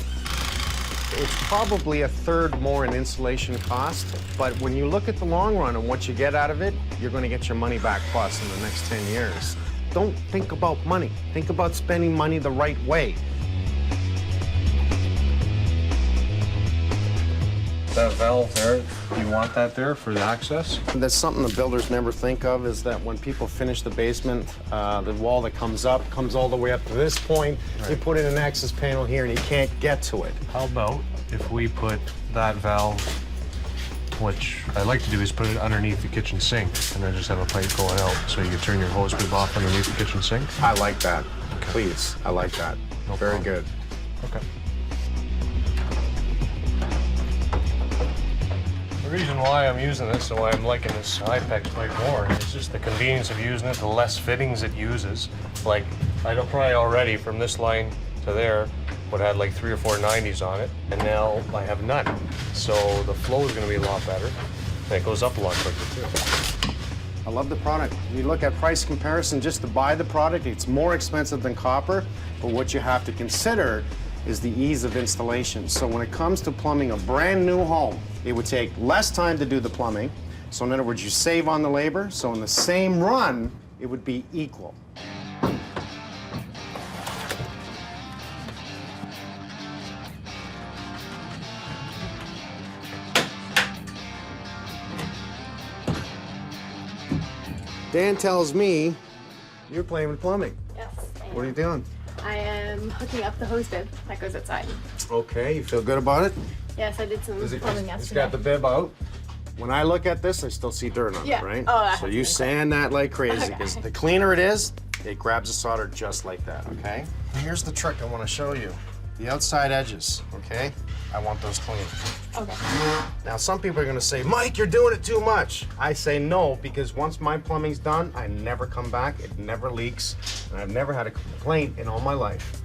It's probably a third more in insulation cost, but when you look at the long run and what you get out of it, you're going to get your money back plus in the next 10 years. Don't think about money. Think about spending money the right way.
That valve there, you want that there for the access?
That's something the builders never think of, is that when people finish the basement, the wall that comes up comes all the way up to this point. Right. You put in an access panel here and you can't get to it.
How about if we put that valve, which I like to do is put it underneath the kitchen sink and then just have a pipe going out so you can turn your hose tube off underneath the kitchen sink?
I like that. Okay. Please, I like that.
No
Very
problem.
good.
Okay. The reason why I'm using this and why I'm liking this Ipex pipe more is just the convenience of using it, the less fittings it uses. Like, I know probably already from this line to there would have had like 3 or 4 90s on it, and now I have none. So the flow is going to be a lot better, and it goes up a lot quicker too.
I love the product. You look at price comparison, just to buy the product, it's more expensive than copper, but what you have to consider is the ease of installation. So when it comes to plumbing a brand new home, it would take less time to do the plumbing. So in other words, you save on the labor. So in the same run, it would be equal. Dan tells me you're playing with plumbing.
Yes.
What are you doing?
I am hooking up the hose bib that goes outside.
Okay, you feel good about it?
Yes, I did some plumbing yesterday.
It's got the bib out. When I look at this, I still see dirt on it, right?
Oh,
so you sand that like crazy, because the cleaner it is, it grabs the solder just like that, okay? And here's the trick I want to show you. The outside edges, okay? I want those clean.
Okay.
Now, some people are gonna say, Mike, you're doing it too much. I say no, because once my plumbing's done, I never come back, it never leaks, and I've never had a complaint in all my life.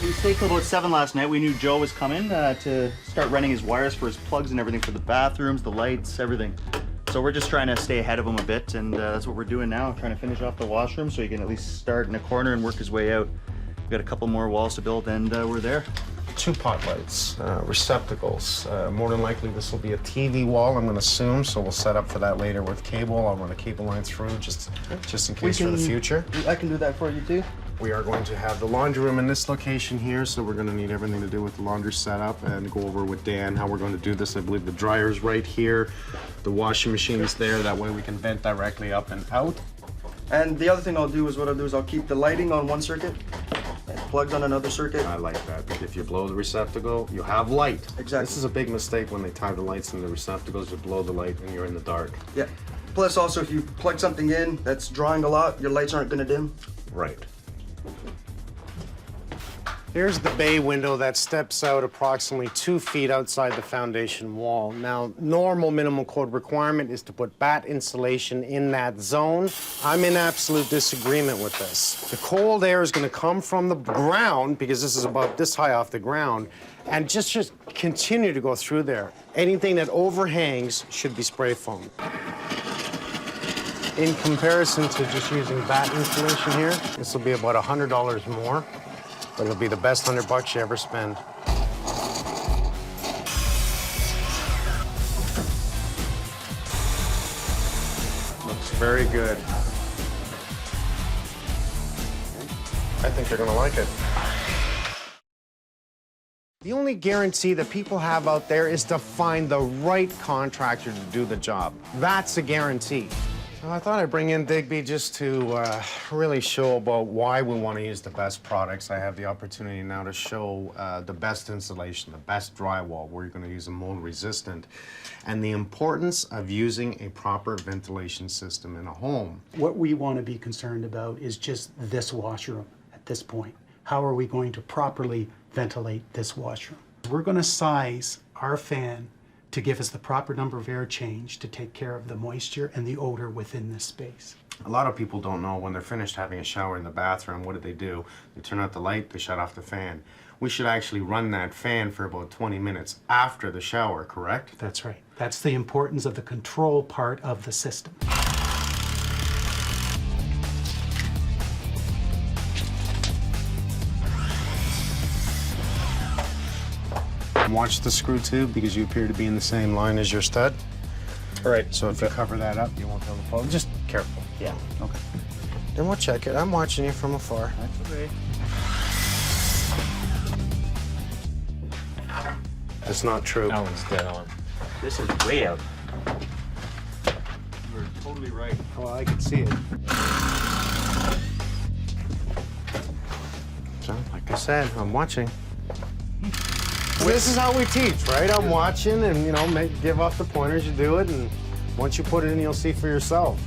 We stayed till about 7 last night. We knew Joe was coming to start running his wires for his plugs and everything for the bathrooms, the lights, everything. So we're just trying to stay ahead of him a bit, and that's what we're doing now, trying to finish off the washroom so he can at least start in a corner and work his way out. We've got a couple more walls to build, and we're there.
2 pot lights, receptacles. More than likely, this will be a TV wall, I'm gonna assume, so we'll set up for that later with cable. I'll run a cable line through just in case for the future.
I can do that for you too.
We are going to have the laundry room in this location here, so we're gonna need everything to do with the laundry setup and go over with Dan how we're going to do this. I believe the dryer's right here, the washing machine's there, that way we can vent directly up and out.
And the other thing I'll do is I'll keep the lighting on one circuit and plugs on another circuit.
I like that. If you blow the receptacle, you have light.
Exactly.
This is a big mistake when they tie the lights in the receptacles. You blow the light and you're in the dark.
Yeah. Plus also, if you plug something in that's drawing a lot, your lights aren't gonna dim.
Right. Here's the bay window that steps out approximately 2 feet outside the foundation wall. Now, normal minimum code requirement is to put batt insulation in that zone. I'm in absolute disagreement with this. The cold air is gonna come from the ground, because this is about this high off the ground, and just continue to go through there. Anything that overhangs should be spray foam. In comparison to just using batt insulation here, this will be about $100 more. But it'll be the best $100 you ever spend. Looks very good. I think they're gonna like it. The only guarantee that people have out there is to find the right contractor to do the job. That's a guarantee. So I thought I'd bring in Digby just to really show about why we want to use the best products. I have the opportunity now to show the best insulation, the best drywall, where you're going to use a mold resistant, and the importance of using a proper ventilation system in a home.
What we want to be concerned about is just this washroom at this point. How are we going to properly ventilate this washroom? We're going to size our fan to give us the proper number of air change to take care of the moisture and the odor within this space.
A lot of people don't know when they're finished having a shower in the bathroom, what do? They turn out the light, they shut off the fan. We should actually run that fan for about 20 minutes after the shower, correct?
That's right. That's the importance of the control part of the system.
Watch the screw tube because you appear to be in the same line as your stud. All right. So if you cover that up, you won't be able to pull. Just careful. Yeah. Okay. Then we'll check it. I'm watching you from afar.
That's okay.
It's not true.
That one's dead on. This is way out.
You're totally right.
Well, I can see it. So, like I said, I'm watching. This is how we teach, right? I'm watching and, you know, give off the pointers, you do it, and once you put it in, you'll see for yourself.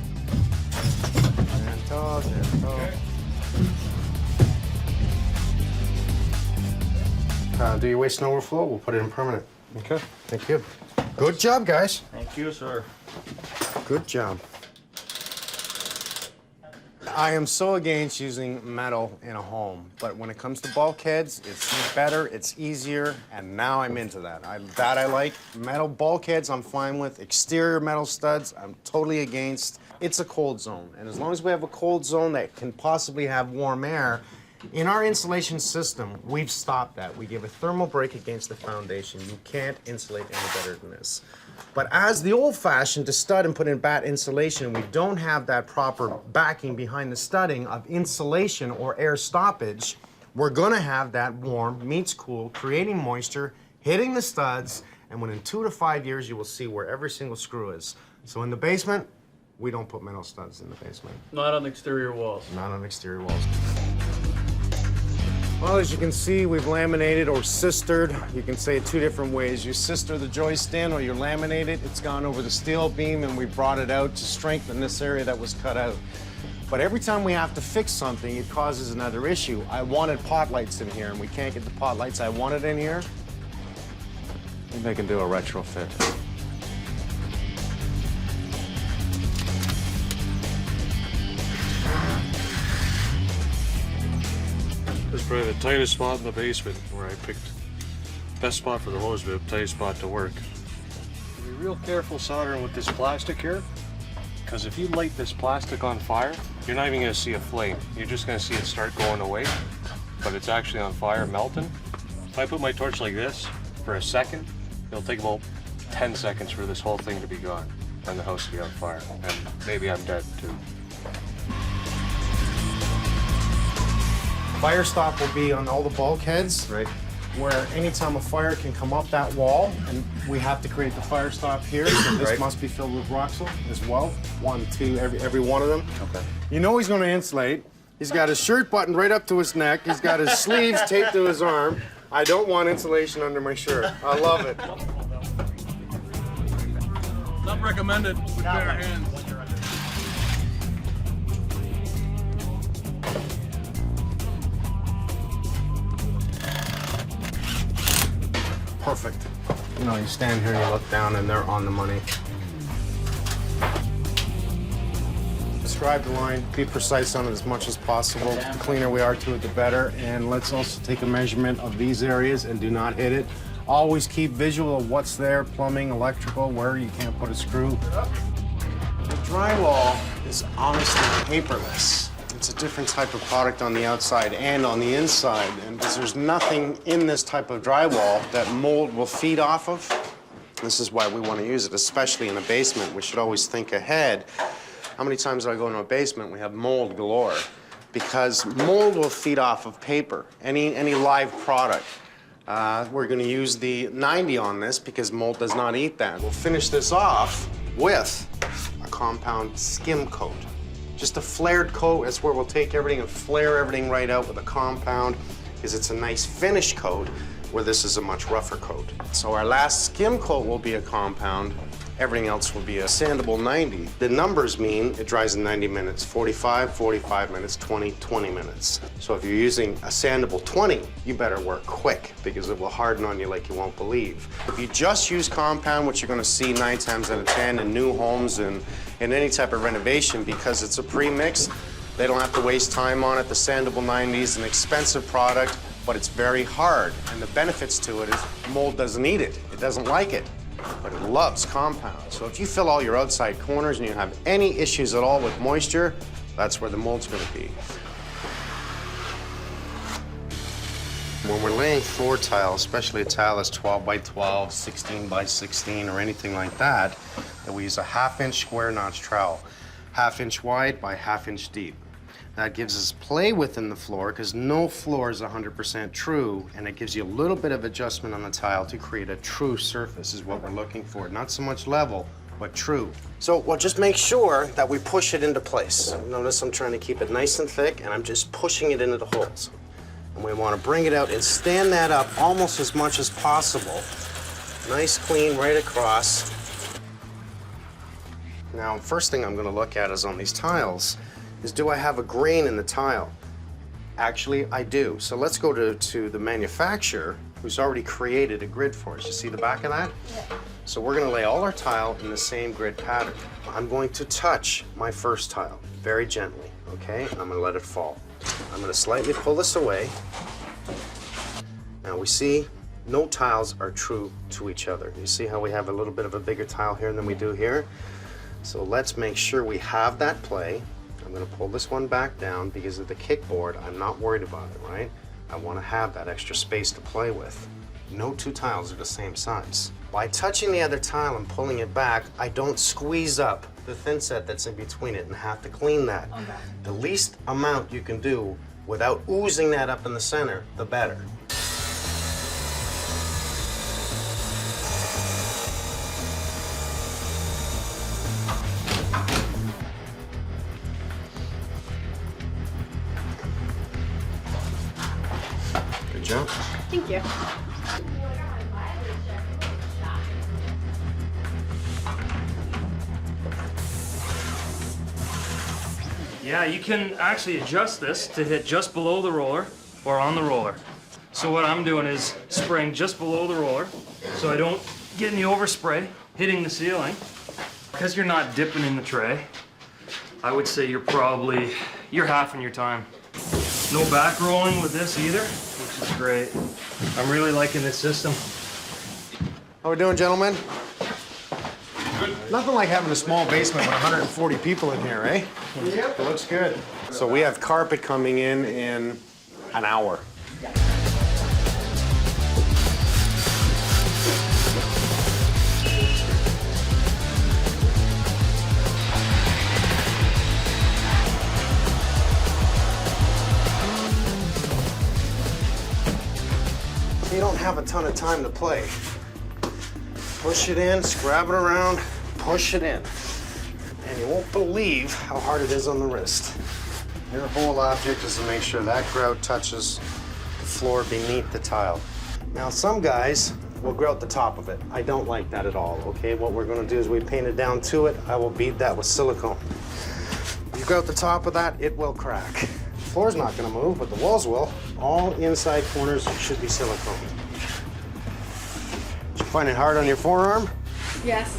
Gentle. Do your waste and overflow, we'll put it in permanent. Okay. Thank you. Good job, guys.
Thank you, sir.
Good job. I am so against using metal in a home, but when it comes to bulkheads, it's better, it's easier, and now I'm into that. I like. Metal bulkheads, I'm fine with. Exterior metal studs, I'm totally against. It's a cold zone, and as long as we have a cold zone that can possibly have warm air, in our insulation system, we've stopped that. We give a thermal break against the foundation. You can't insulate any better than this. But as the old-fashioned to stud and put in batt insulation, we don't have that proper backing behind the studding of insulation or air stoppage. We're gonna have that warm meets cool, creating moisture, hitting the studs, and within 2 to 5 years, you will see where every single screw is. So in the basement, we don't put metal studs in the basement.
Not on exterior walls.
Not on exterior walls. Well, as you can see, we've laminated or sistered. You can say it two different ways. You sister the joist in or you laminate it. It's gone over the steel beam and we brought it out to strengthen this area that was cut out. But every time we have to fix something, it causes another issue. I wanted pot lights in here and we can't get the pot lights I wanted in here. Maybe I can do a retrofit.
This is probably the tightest spot in the basement where I picked best spot for the hose bib, tightest spot to work. Be real careful soldering with this plastic here, because if you light this plastic on fire, you're not even going to see a flame. You're just going to see it start going away, but it's actually on fire, melting. If I put my torch like this for a second, it'll take about 10 seconds for this whole thing to be gone and the house to be on fire, and maybe I'm dead too.
Fire stop will be on all the bulkheads, right? Where anytime a fire can come up that wall, and we have to create the fire stop here, so this must be filled with Roxol as well. 1, 2, every one of them. Okay. You know he's gonna insulate. He's got his shirt buttoned right up to his neck. He's got his sleeves taped to his arm. I don't want insulation under my shirt. I love it.
Not recommended with bare hands.
Perfect. You know, you stand here and you look down and they're on the money. Describe the line, be precise on it as much as possible. The cleaner we are to it, the better. And let's also take a measurement of these areas and do not hit it. Always keep visual of what's there, plumbing, electrical, where you can't put a screw. The drywall is honestly paperless. It's a different type of product on the outside and on the inside. And because there's nothing in this type of drywall that mold will feed off of. This is why we want to use it, especially in the basement. We should always think ahead. How many times do I go into a basement, we have mold galore? Because mold will feed off of paper, any live product. We're going to use the 90 on this because mold does not eat that. We'll finish this off with a compound skim coat. Just a flared coat, that's where we'll take everything and flare everything right out with a compound, because it's a nice finish coat, where this is a much rougher coat. So our last skim coat will be a compound, everything else will be a sandable 90. The numbers mean it dries in 90 minutes, 45, 45 minutes, 20, 20 minutes. So if you're using a sandable 20, you better work quick, because it will harden on you like you won't believe. If you just use compound, which you're gonna see 9 times out of 10 in new homes and in any type of renovation, because it's a pre-mix, they don't have to waste time on it. The sandable 90 is an expensive product, but it's very hard. And the benefits to it is mold doesn't eat it. It doesn't like it, but it loves compound. So if you fill all your outside corners and you have any issues at all with moisture, that's where the mold's gonna be. When we're laying floor tile, especially a tile that's 12 by 12, 16 by 16, or anything like that, we use a 1/2-inch square notch trowel, 1/2 inch wide by 1/2 inch deep. That gives us play within the floor, because no floor is 100% true, and it gives you a little bit of adjustment on the tile to create a true surface is what we're looking for. Not so much level, but true. So we'll just make sure that we push it into place. Notice I'm trying to keep it nice and thick, and I'm just pushing it into the holes. And we want to bring it out and stand that up almost as much as possible. Nice, clean, right across. Now, first thing I'm going to look at is on these tiles, is do I have a grain in the tile? Actually, I do. So let's go to the manufacturer who's already created a grid for us. You see the back of that? Yeah. So we're going to lay all our tile in the same grid pattern. I'm going to touch my first tile very gently, okay? I'm going to let it fall. I'm going to slightly pull this away. Now we see no tiles are true to each other. You see how we have a little bit of a bigger tile here than we do here? So let's make sure we have that play. I'm going to pull this one back down because of the kickboard. I'm not worried about it, right? I want to have that extra space to play with. No two tiles are the same size. By touching the other tile and pulling it back, I don't squeeze up the thin set that's in between it and have to clean that. Okay. The least amount you can do without oozing that up in the center, the better. Good job.
Thank you.
Yeah, you can actually adjust this to hit just below the roller or on the roller. So what I'm doing is spraying just below the roller so I don't get any overspray hitting the ceiling. Because you're not dipping in the tray, I would say you're halving your time. No back rolling with this either, which is great. I'm really liking this system.
How we doing, gentlemen? Nothing like having a small basement with 140 people in here, eh? Yep. It looks good. So we have carpet coming in an hour. You don't have a ton of time to play. Push it in, scrab it around, push it in. And you won't believe how hard it is on the wrist. Your whole object is to make sure that grout touches the floor beneath the tile. Now, some guys will grout the top of it. I don't like that at all, okay? What we're gonna do is we paint it down to it. I will bead that with silicone. You grout the top of that, it will crack. The floor's not gonna move, but the walls will. All inside corners should be silicone. Did you find it hard on your forearm?
Yes.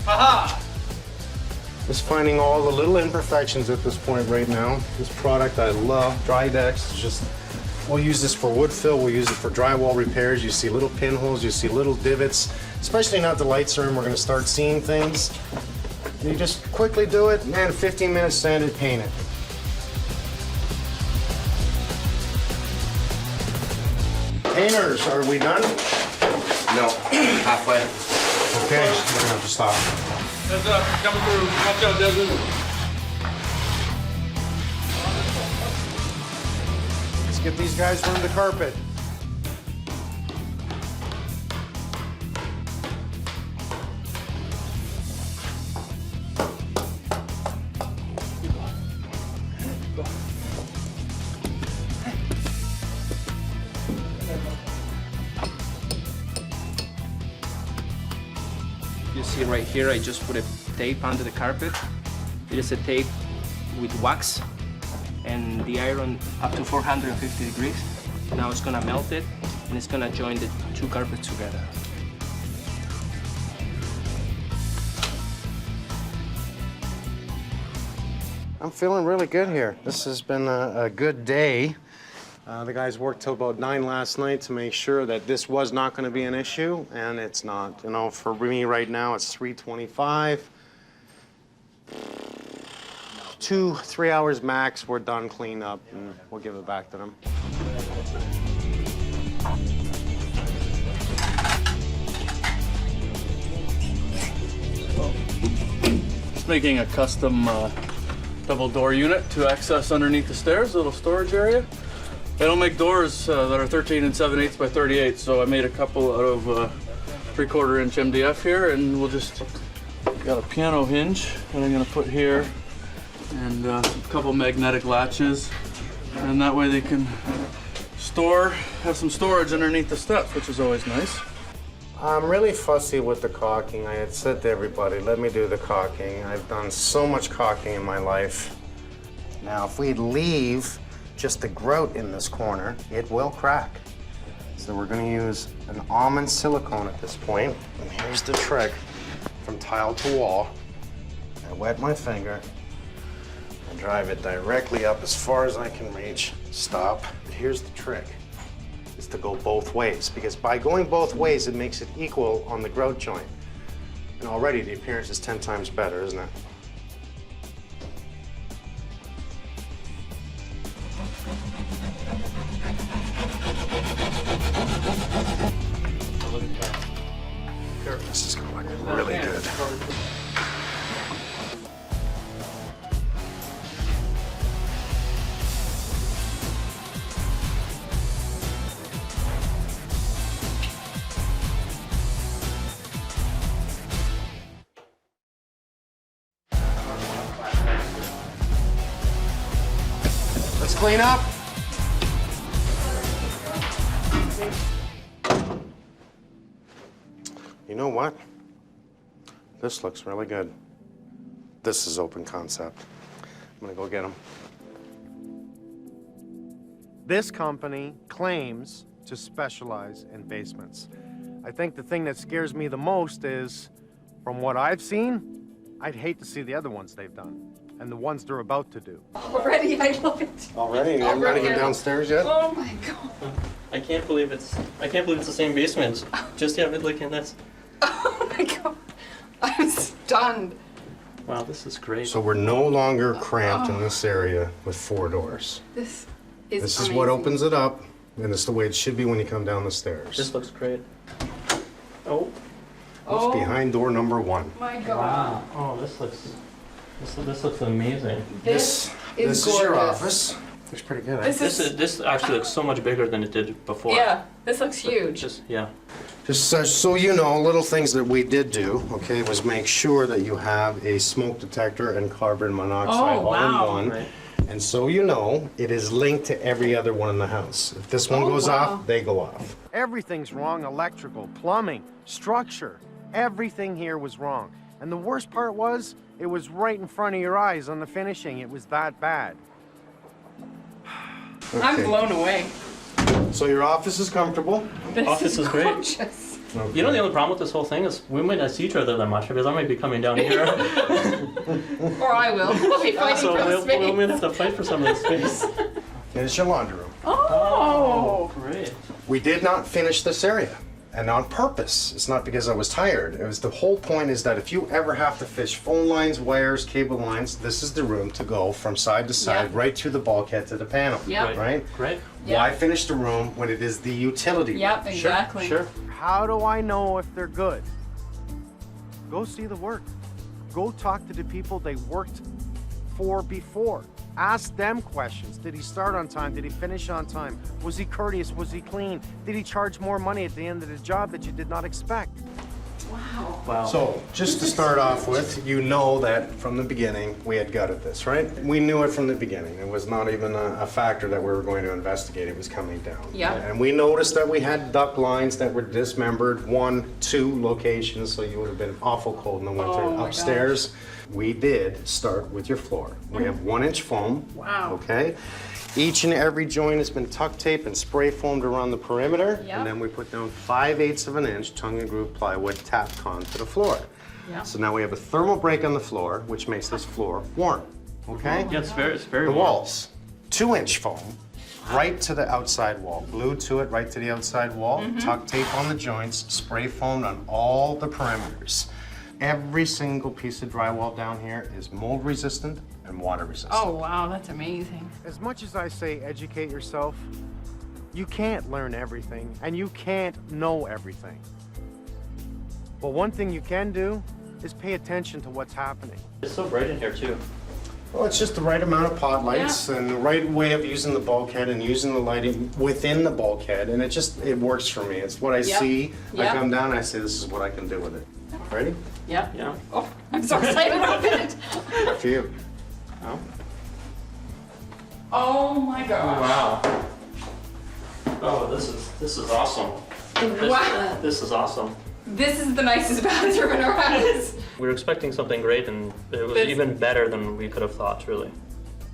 Haha! Just finding all the little imperfections at this point right now. This product I love, Drydex, is just, we'll use this for wood fill, we'll use it for drywall repairs. You see little pinholes, you see little divots, especially now that the lights are in, we're gonna start seeing things. You just quickly do it, and 15 minutes sand it, paint it. Painters, are we done?
No, halfway.
Okay, we're gonna have to stop.
Heads up, coming through. Watch out, Desmond.
Let's get these guys from the carpet.
You see right here, I just put a tape under the carpet. It is a tape with wax and the iron up to 450 degrees. Now it's gonna melt it and it's gonna join the two carpets together.
I'm feeling really good here. This has been a good day. The guys worked till about 9 last night to make sure that this was not going to be an issue, and it's not. You know, for me right now, it's 3:25. 2-3 hours max, we're done clean up, and we'll give it back to them.
Just making a custom double door unit to access underneath the stairs, a little storage area. They don't make doors that are 13 7/8 by 38, so I made a couple out of 3/4 inch MDF here, and we'll just got a piano hinge that I'm gonna put here, and a couple magnetic latches, and that way they can have some storage underneath the steps, which is always nice.
I'm really fussy with the caulking. I had said to everybody, let me do the caulking. I've done so much caulking in my life. Now, if we leave just the grout in this corner, it will crack. So we're gonna use an almond silicone at this point. And here's the trick. From tile to wall, I wet my finger and drive it directly up as far as I can reach. Stop. Here's the trick, is to go both ways, because by going both ways, it makes it equal on the grout joint. And already the appearance is 10 times better, isn't it? This is going to look really good. clean up. You know what? This looks really good. This is open concept. I'm gonna go get them. This company claims to specialize in basements. I think the thing that scares me the most is, from what I've seen, I'd hate to see the other ones they've done and the ones they're about to do.
Already, I love it.
Already? You haven't even downstairs yet?
Oh my God.
I can't believe it's the same basement. Just yeah, look at this.
Oh my God. I'm stunned.
Wow, this is great.
So we're no longer cramped in this area with 4 doors.
This is
This is
amazing.
what opens it up, and it's the way it should be when you come down the stairs.
This looks great. Oh.
What's behind door number 1?
My God.
Wow. Oh, this looks amazing.
This
is
gorgeous.
your office. Looks pretty good.
This actually looks so much bigger than it did before.
Yeah, this looks huge.
Yeah.
Just so you know, little things that we did do, okay, was make sure that you have a smoke detector and carbon monoxide all in one.
Right.
And so you know, it is linked to every other one in the house. If this one goes off, they go off. Everything's wrong, electrical, plumbing, structure. Everything here was wrong. And the worst part was, it was right in front of your eyes on the finishing. It was that bad.
I'm blown away.
So your office is comfortable?
This
Office is great.
gorgeous.
Okay.
You know the only problem with this whole thing is we might not see each other that much because I might be coming down here.
Or I will. We'll be fighting
So
for the space.
we'll have to fight for some of this space.
Here's your laundry room.
Oh.
Great.
We did not finish this area, and on purpose. It's not because I was tired. It was the whole point is that if you ever have to fish phone lines, wires, cable lines, this is the room to go from side to side, right through the bulkhead to the panel.
Yep.
Right?
Great.
Why finish the room when it is the utility room?
Yep, exactly.
Sure.
How do I know if they're good? Go see the work. Go talk to the people they worked for before. Ask them questions. Did he start on time? Did he finish on time? Was he courteous? Was he clean? Did he charge more money at the end of the job that you did not expect?
Wow.
Wow.
So, just to start off with, you know that from the beginning we had gutted this, right? We knew it from the beginning. It was not even a factor that we were going to investigate. It was coming down.
Yeah.
And we noticed that we had duct lines that were dismembered, 1, 2 locations, so you would have been awful cold in the winter.
Oh my
Upstairs, we did start with your floor. We have 1-inch foam.
Wow.
Okay? Each and every joint has been tuck taped and spray foamed around the perimeter.
Yep.
And then we put down 5/8 of an inch tongue and groove plywood tapped onto the floor.
Yeah.
So now we have a thermal break on the floor, which makes this floor warm. Okay?
Yeah, it's very
The
warm.
walls, 2-inch foam, right to the outside wall. Glued to it, right to the outside wall. Tuck tape on the joints, spray foamed on all the perimeters. Every single piece of drywall down here is mold resistant and water resistant.
Oh, wow, that's amazing.
As much as I say educate yourself, you can't learn everything and you can't know everything. But one thing you can do is pay attention to what's happening.
It's so bright in here too.
Well, it's just the right amount of pot lights and the right way of using the bulkhead and using the lighting within the bulkhead, and it works for me. It's what I see. I
Yep.
come down and I say, this is what I can do with it. Ready?
Yeah.
Yeah.
Oh, I'm so excited to open it.
Up to you.
Oh.
Oh my God.
Wow. Oh, this is awesome.
Wow.
This is awesome.
This is the nicest bathroom in our house.
We were expecting something great, and it was
This-
even better than we could have thought, really.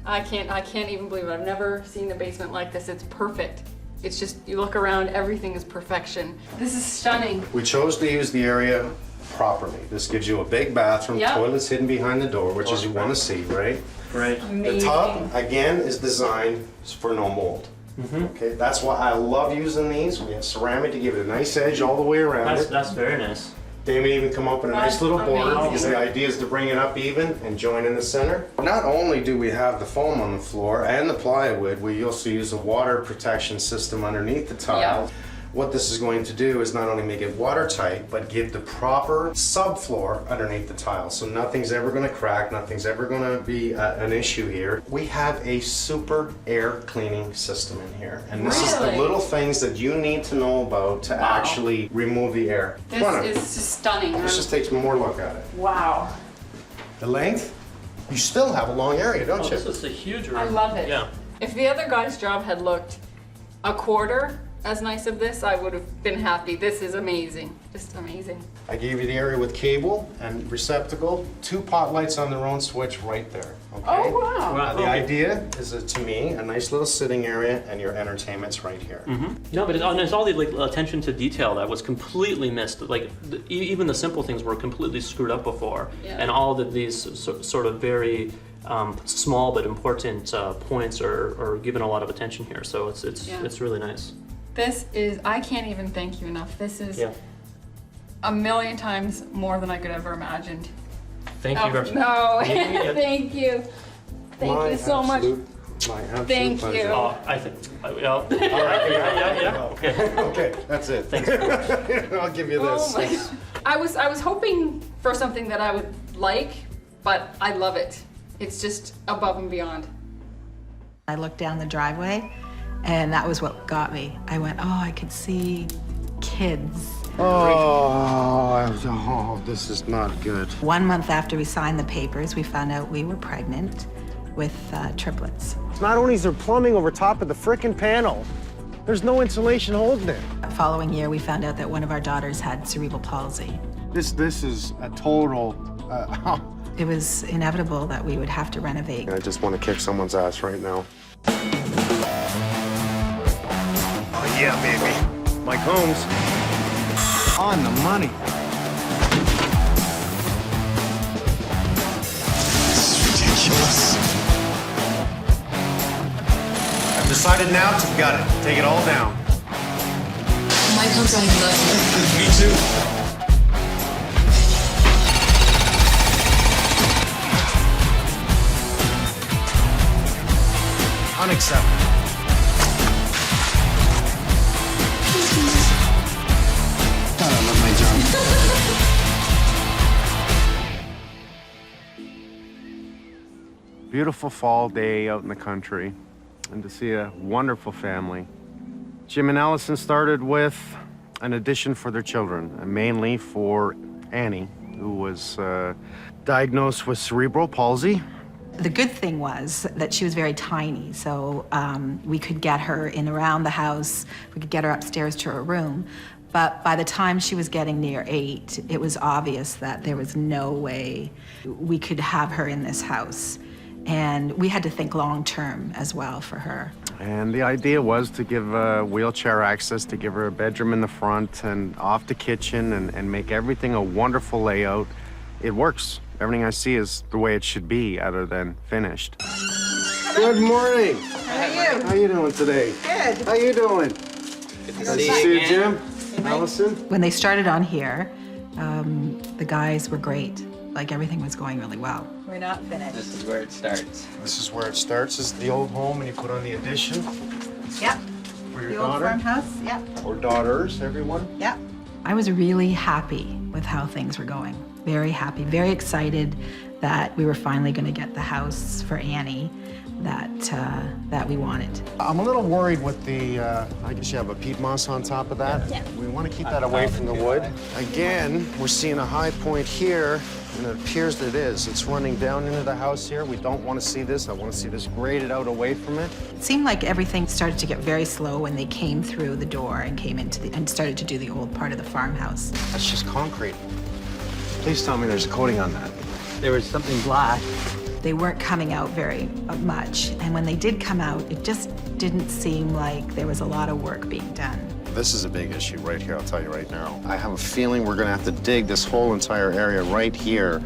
I can't even believe it. I've never seen a basement like this. It's perfect. It's just, you look around, everything is perfection. This is stunning.
We chose to use the area properly. This gives you a big bathroom,
Yep.
toilets hidden behind the door, which is you want to see, right?
Great.
The tub, again, is designed for no mold. Okay, that's why I love using these. We have ceramic to give it a nice edge all the way around it.
That's very nice.
They may even come up with a nice
That's
little border
amazing.
because the idea is to bring it up even and join in the center. Not only do we have the foam on the floor and the plywood, we also use a water protection system underneath the tile.
Yeah.
What this is going to do is not only make it watertight, but give the proper subfloor underneath the tile. So nothing's ever gonna crack, nothing's ever gonna be an issue here. We have a super air cleaning system in here. And this is the
Really?
little things that you need to know about to actually remove the air.
This
Come on up.
is just stunning.
Let's just take one more look at it.
Wow.
The length, you still have a long area, don't
Oh,
you?
this is a huge room.
I love it.
Yeah.
If the other guy's job had looked a quarter as nice as this, I would have been happy. This is amazing, just amazing.
I gave you the area with cable and receptacle, 2 pot lights on their own switch right there, okay?
Oh, wow.
The idea is, to me, a nice little sitting area and your entertainment's right here.
No, but it's all the like attention to detail that was completely missed. Like even the simple things were completely screwed up before, and all of these sort of very small but important points are given a lot of attention here. So it's really nice.
This is, I can't even thank you enough. This is a million times more than I could ever imagined.
Thank you very much.
No, thank you. Thank you so much.
My absolute
Thank
pleasure.
you.
Oh, I think, well, all right, yeah.
Okay, that's it.
Thanks very much.
I'll give you this.
Oh my God. I was hoping for something that I would like, but I love it. It's just above and beyond.
I looked down the driveway, and that was what got me. I went, oh, I could see kids.
Oh, this is not good.
1 month after we signed the papers, we found out we were pregnant with triplets.
Not only is there plumbing over top of the frickin' panel, there's no insulation holding it.
The following year, we found out that one of our daughters had cerebral palsy.
This is a total,
It was inevitable that we would have to renovate.
I just want to kick someone's ass right now. Oh yeah, baby. Mike Holmes. On the money.
This is ridiculous.
I've decided now to gut it. Take it all down.
Mike Holmes, I love you.
Me too.
Unacceptable.
God, I love my job.
Beautiful fall day out in the country, and to see a wonderful family. Jim and Allison started with an addition for their children, mainly for Annie, who was diagnosed with cerebral palsy.
The good thing was that she was very tiny, so we could get her in around the house, we could get her upstairs to her room. But by the time she was getting near 8, it was obvious that there was no way we could have her in this house. And we had to think long-term as well for her.
And the idea was to give wheelchair access, to give her a bedroom in the front and off the kitchen and make everything a wonderful layout. It works. Everything I see is the way it should be, other than finished. Good morning.
How are you?
How you doing today?
Good.
How you doing?
Good
Nice to see you, Jim. Allison?
When they started on here, the guys were great. Like, everything was going really well. We're not finished.
This is where it starts.
This is where it starts. This is the old home, and you put on the addition
Yep.
for your
The old
daughter.
farmhouse, yep.
Or daughters, everyone.
Yep. I was really happy with how things were going. Very happy, very excited that we were finally going to get the house for Annie that we wanted.
I'm a little worried with the, I guess you have a peat moss on top of that.
Yeah.
We want to keep that away from the wood. Again, we're seeing a high point here, and it appears that it is. It's running down into the house here. We don't want to see this. I want to see this graded out away from it.
It seemed like everything started to get very slow when they came through the door and came into and started to do the old part of the farmhouse.
That's just concrete. Please tell me there's a coating on that.
There was something black.
They weren't coming out very much, and when they did come out, it just didn't seem like there was a lot of work being done.
This is a big issue right here, I'll tell you right now. I have a feeling we're gonna have to dig this whole entire area right here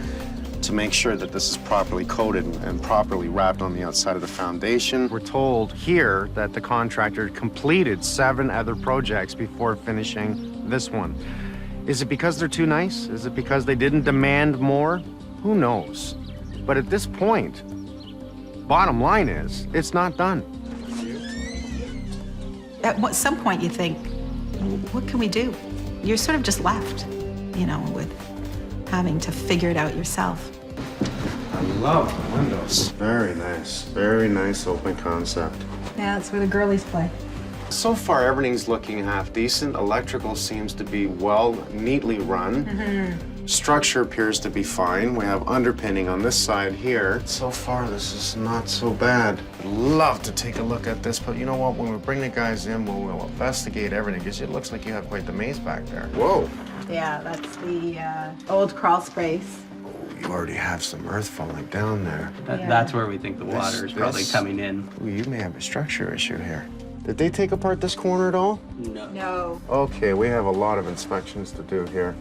to make sure that this is properly coated and properly wrapped on the outside of the foundation. We're told here that the contractor completed 7 other projects before finishing this one. Is it because they're too nice? Is it because they didn't demand more? Who knows? But at this point, bottom line is, it's not done.
At some point you think, what can we do? You're sort of just left, you know, with having to figure it out yourself.
I love the windows. Very nice open concept.
Yeah, that's where the girlies play.
So far, everything's looking half decent. Electrical seems to be neatly run. Structure appears to be fine. We have underpinning on this side here. So far, this is not so bad. I'd love to take a look at this, but you know what? When we bring the guys in, we'll investigate everything, because it looks like you have quite the maze back there. Whoa.
Yeah, that's the old crawl space.
You already have some earth falling down there.
That's where we think the water is probably coming in.
Ooh, you may have a structure issue here. Did they take apart this corner at all?
No.
Okay, we have a lot of inspections to do here.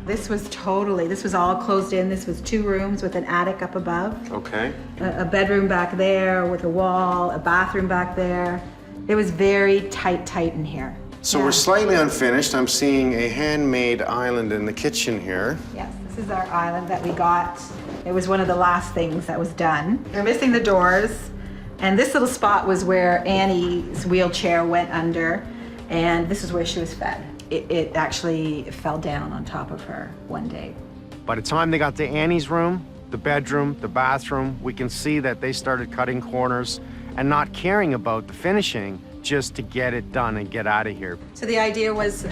This was all closed in. This was 2 rooms with an attic up above.
Okay.
A bedroom back there with a wall, a bathroom back there. It was very tight in here.
So we're slightly unfinished. I'm seeing a handmade island in the kitchen here.
Yes, this is our island that we got. It was one of the last things that was done. They're missing the doors. And this little spot was where Annie's wheelchair went under. And this is where she was fed. It actually fell down on top of her one day.
By the time they got to Annie's room, the bedroom, the bathroom, we can see that they started cutting corners and not caring about the finishing, just to get it done and get out of here.
So the idea was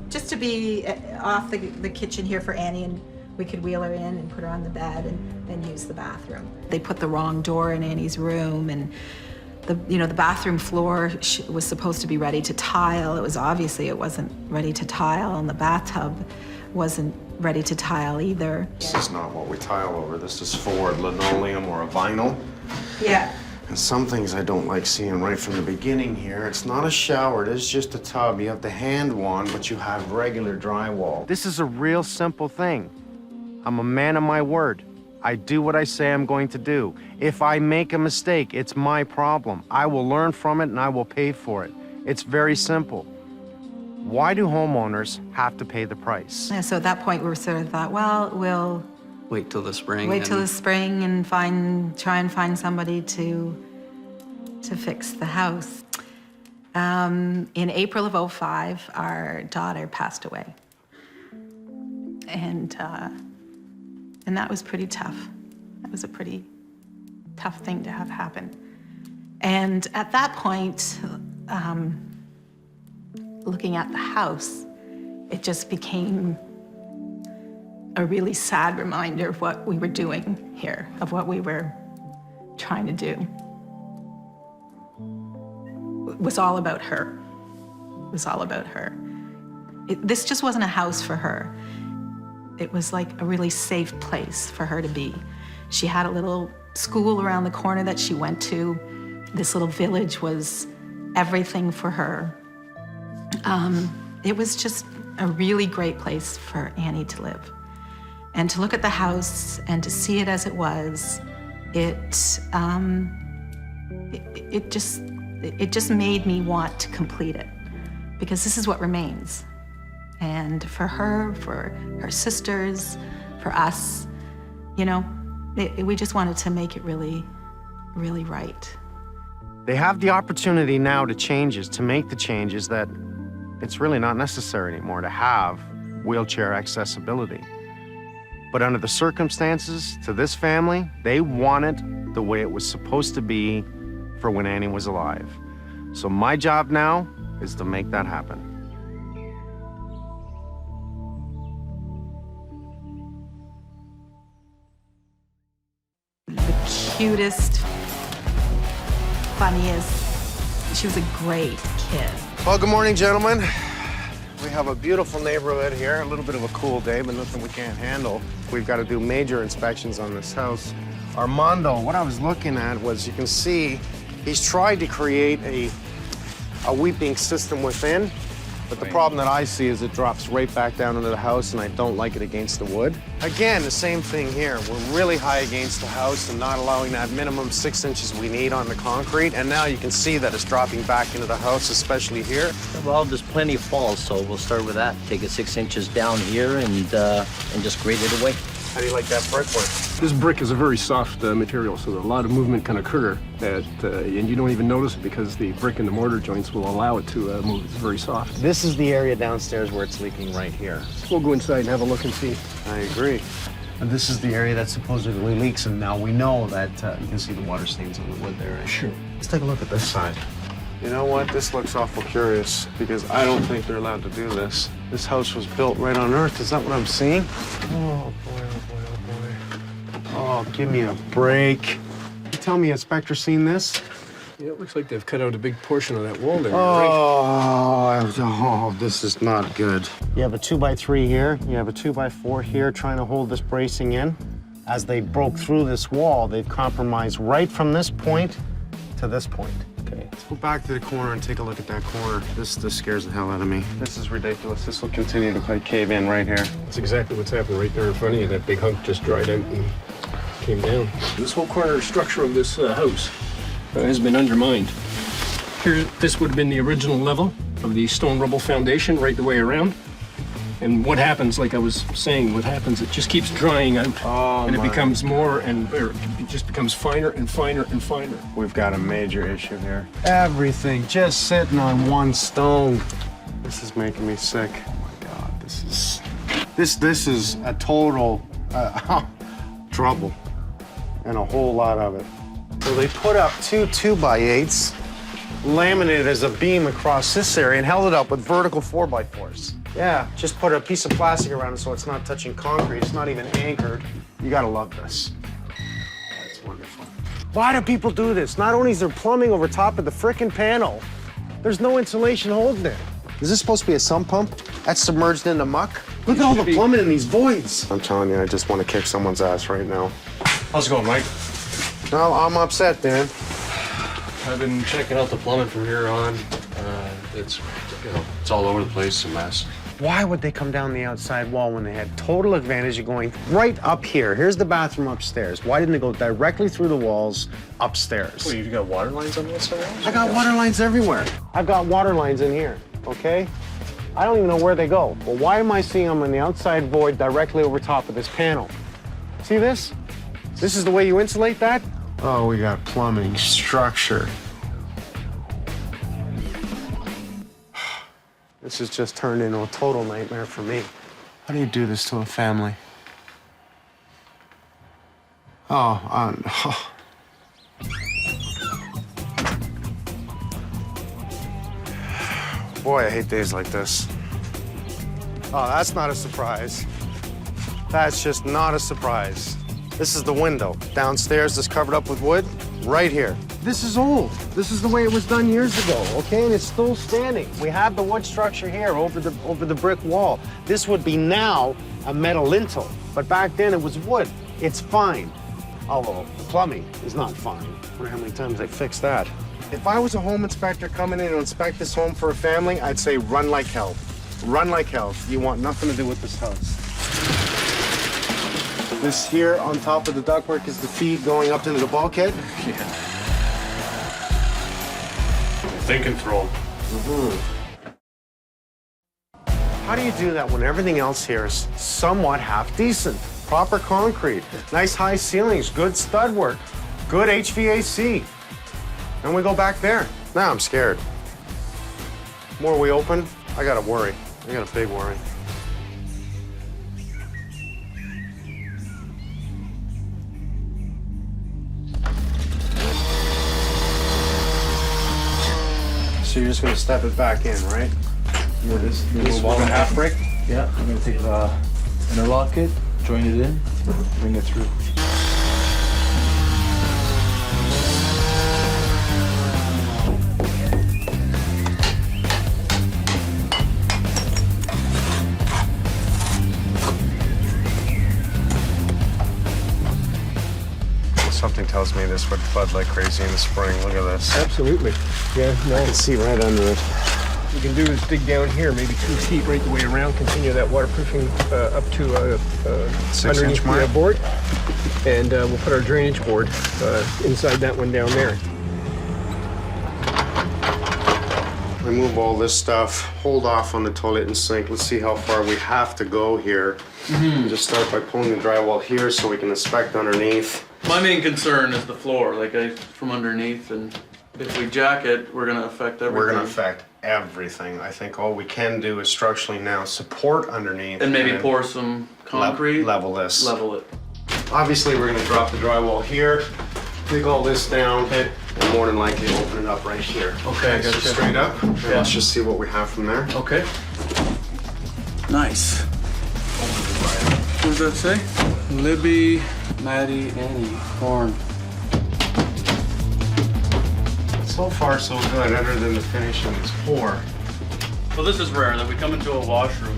just to be off the kitchen here for Annie, and we could wheel her in and put her on the bed and then use the bathroom. They put the wrong door in Annie's room, and the bathroom floor was supposed to be ready to tile. It wasn't ready to tile, and the bathtub wasn't ready to tile either.
This is not what we tile over. This is forward linoleum or a vinyl.
Yeah.
And some things I don't like seeing right from the beginning here. It's not a shower, it is just a tub. You have the hand wand, but you have regular drywall. This is a real simple thing. I'm a man of my word. I do what I say I'm going to do. If I make a mistake, it's my problem. I will learn from it and I will pay for it. It's very simple. Why do homeowners have to pay the price?
Yeah, so at that point, we sort of thought, well, we'll
wait till the spring.
Wait till the spring and try and find somebody to fix the house. In April of '05, our daughter passed away, and that was pretty tough. That was a pretty tough thing to have happen. And at that point, looking at the house, it just became a really sad reminder of what we were doing here, of what we were trying to do. It was all about her. It was all about her. This just wasn't a house for her. It was like a really safe place for her to be. She had a little school around the corner that she went to. This little village was everything for her. It was just a really great place for Annie to live. And to look at the house and to see it as it was, it just made me want to complete it, because this is what remains. And for her, for her sisters, for us, we just wanted to make it really, really right.
They have the opportunity now to make the changes that it's really not necessary anymore to have wheelchair accessibility. But under the circumstances, to this family, they want it the way it was supposed to be for when Annie was alive. So my job now is to make that happen.
The cutest, funniest, she was a great kid.
Well, good morning, gentlemen. We have a beautiful neighborhood here, a little bit of a cool day, but nothing we can't handle. We've got to do major inspections on this house. Armando, what I was looking at was, you can see, he's tried to create a weeping system within, but the problem that I see is it drops right back down into the house, and I don't like it against the wood. Again, the same thing here. We're really high against the house and not allowing that minimum 6 inches we need on the concrete, and now you can see that it's dropping back into the house, especially here.
Well, there's plenty of falls, so we'll start with that. Take it 6 inches down here and just grade it away.
How do you like that brickwork?
This brick is a very soft material, so a lot of movement can occur, and you don't even notice it because the brick and the mortar joints will allow it to move. It's very soft.
This is the area downstairs where it's leaking right here.
We'll go inside and have a look and see.
I agree. And this is the area that supposedly leaks, and now we know that you can see the water stains on the wood there.
Sure.
Let's take a look at this side.
You know what? This looks awful curious because I don't think they're allowed to do this. This house was built right on Earth. Is that what I'm seeing? Oh, boy, oh, boy, oh, boy. Oh, give me a break. You tell me, Inspector, seen this?
Yeah, it looks like they've cut out a big portion of that wall there. Right?
Oh, this is not good. You have a 2x3 here. You have a 2x4 here trying to hold this bracing in. As they broke through this wall, they've compromised right from this point to this point. Okay, let's go back to the corner and take a look at that corner. This scares the hell out of me. This is ridiculous. This will continue to cave in right here.
That's exactly what's happening right there in front of you. That big hunk just dried out and came down. This whole corner structure of this house has been undermined. Here, this would have been the original level of the stone rubble foundation right the way around. And what happens, like I was saying, what happens, it just keeps drying out. And it becomes more it just becomes finer and finer and finer.
We've got a major issue here. Everything just sitting on one stone. This is making me sick. Oh my God, this is a total trouble and a whole lot of it. So they put up two 2x8s, laminated as a beam across this area and held it up with vertical 4x4s. Yeah, just put a piece of plastic around it so it's not touching concrete. It's not even anchored. You gotta love this. That's wonderful. Why do people do this? Not only is there plumbing over top of the frickin' panel, there's no insulation holding it. Is this supposed to be a sump pump? That's submerged into muck? Look at all the plumbing in these voids. I'm telling you, I just want to kick someone's ass right now.
How's it going, Mike?
No, I'm upset, Dan.
I've been checking out the plumbing from here on. It's all over the place, a mess.
Why would they come down the outside wall when they had total advantage of going right up here? Here's the bathroom upstairs. Why didn't they go directly through the walls upstairs?
Wait, you've got water lines on the outside walls?
I got water lines everywhere. I've got water lines in here, okay? I don't even know where they go. Well, why am I seeing them in the outside void directly over top of this panel? See this? This is the way you insulate that? Oh, we got plumbing, structure. This has just turned into a total nightmare for me. How do you do this to a family? Boy, I hate days like this. Oh, that's not a surprise. That's just not a surprise. This is the window. Downstairs, that's covered up with wood, right here. This is old. This is the way it was done years ago, okay? And it's still standing. We have the wood structure here over the brick wall. This would be now a metal lintel, but back then it was wood. It's fine, although the plumbing is not fine. I wonder how many times I fixed that. If I was a home inspector coming in to inspect this home for a family, I'd say run like hell. Run like hell. You want nothing to do with this house. This here on top of the ductwork is the feed going up into the bulkhead.
Yeah. Think and throw.
How do you do that when everything else here is somewhat half decent? Proper concrete, nice high ceilings, good stud work, good HVAC. And we go back there. Now I'm scared. The more we open, I gotta worry. I got a big worry. So you're just gonna step it back in, right?
Yeah, this wall and half break. Yeah, I'm gonna take interlock it, join it in, bring it through.
Something tells me this would flood like crazy in the spring. Look at this.
Absolutely. Yeah, no.
I can see right under it.
What we can do is dig down here, maybe 2 feet right the way around, continue that waterproofing up to
6
underneath
inch mark.
the board, and we'll put our drainage board inside that one down there.
Remove all this stuff, hold off on the toilet and sink. Let's see how far we have to go here. Just start by pulling the drywall here so we can inspect underneath.
My main concern is the floor, from underneath, and if we jack it, we're gonna affect everything.
We're gonna affect everything. I think all we can do is structurally now support underneath.
And maybe pour some concrete.
Level this.
Level it.
Obviously, we're gonna drop the drywall here.
dig all this down, and more than likely open it up right here.
Okay, I
So
gotcha.
straight up, and
Yeah.
let's just see what we have from there.
Okay. Nice. What does that say? Libby, Maddie, Annie, Horn.
So far, so good, other than the finishing is poor.
So this is rare that we come into a washroom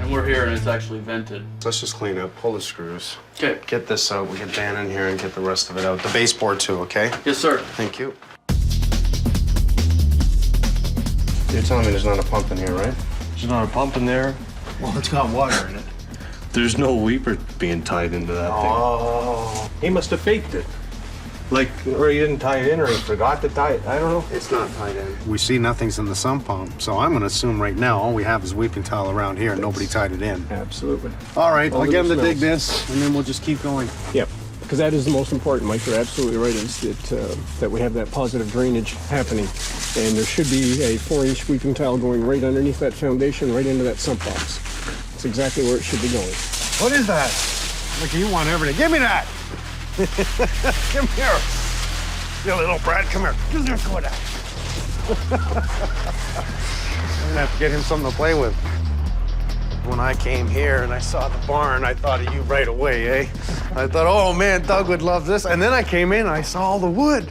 and we're here and it's actually vented.
Let's just clean up, pull the screws.
Okay.
Get this out, we get Dan in here and get the rest of it out. The baseboard too, okay?
Yes, sir.
Thank you. You're telling me there's not a pump in here, right?
There's not a pump in there.
Well, it's got water in it.
There's no weeper being tied into that thing.
Oh.
He must have faked it. Like, or he didn't tie it in, or he forgot to tie it. I don't know.
It's not tied in. We see nothing's in the sump pump, so I'm gonna assume right now all we have is weeping tile around here and nobody tied it in.
Absolutely.
All right,
All
I'll
the
get him to
smells.
dig this, and then we'll just keep going.
Yep, because that is the most important, Mike. You're absolutely right, is that we have that positive drainage happening. And there should be a 4-inch weeping tile going right underneath that foundation, right into that sump box. It's exactly where it should be going.
What is that? Look, you want everything. Give me that! Come here. You little brat, come here. Give me that. I'm gonna have to get him something to play with. When I came here and I saw the barn, I thought of you right away, eh? I thought, oh man, Doug would love this. And then I came in and I saw all the wood.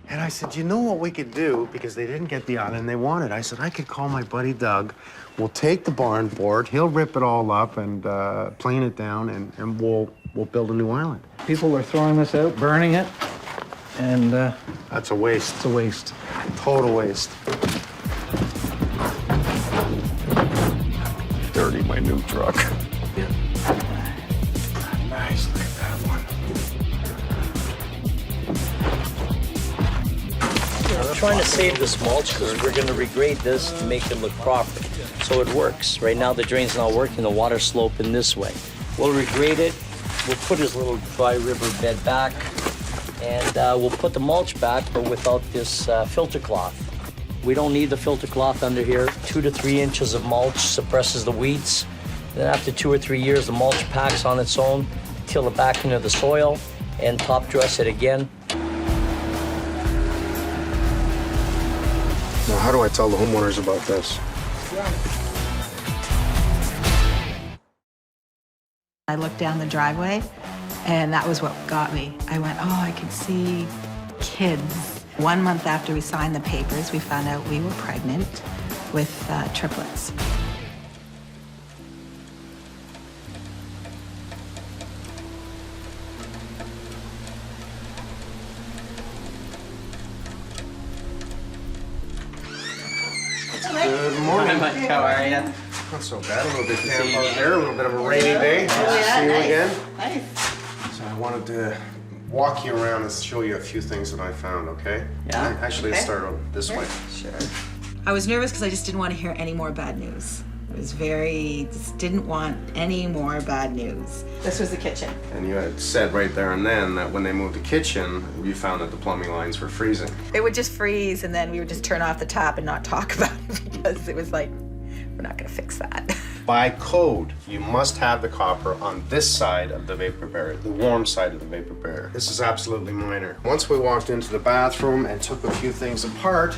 And I said, you know what we could do? Because they didn't get the island they wanted. I said, I could call my buddy Doug. We'll take the barn board, he'll rip it all up and plane it down, and we'll build a new island.
People are throwing this out, burning it, and
That's a waste.
it's a waste.
Total waste.
Dirty, my new truck.
Yeah. Nice, look at that one.
I'm trying to save this mulch because we're going to regrade this to make it look proper. So it works. Right now the drain's not working, the water's sloping this way. We'll regrade it, we'll put his little dry river bed back, and we'll put the mulch back, but without this filter cloth. We don't need the filter cloth under here. 2 to 3 inches of mulch suppresses the weeds. Then after 2 or 3 years, the mulch packs on its own, till it back into the soil, and top dress it again.
Now, how do I tell the homeowners about this?
I looked down the driveway, and that was what got me. I went, oh, I could see kids. 1 month after we signed the papers, we found out we were pregnant with triplets.
Good morning.
Mike, how are you?
Not so bad. A little bit damp out there. A little bit of a rainy day. Nice to see you again.
Nice.
So I wanted to walk you around and show you a few things that I found, okay?
Yeah?
Actually, let's start this way.
Sure. I was nervous because I just didn't want to hear any more bad news. I was just didn't want any more bad news. This was the kitchen.
And you had said right there and then that when they moved the kitchen, you found that the plumbing lines were freezing.
It would just freeze, and then we would just turn off the tap and not talk about it because it was like, we're not gonna fix that.
By code, you must have the copper on this side of the vapor barrier, the warm side of the vapor barrier. This is absolutely minor. Once we walked into the bathroom and took a few things apart,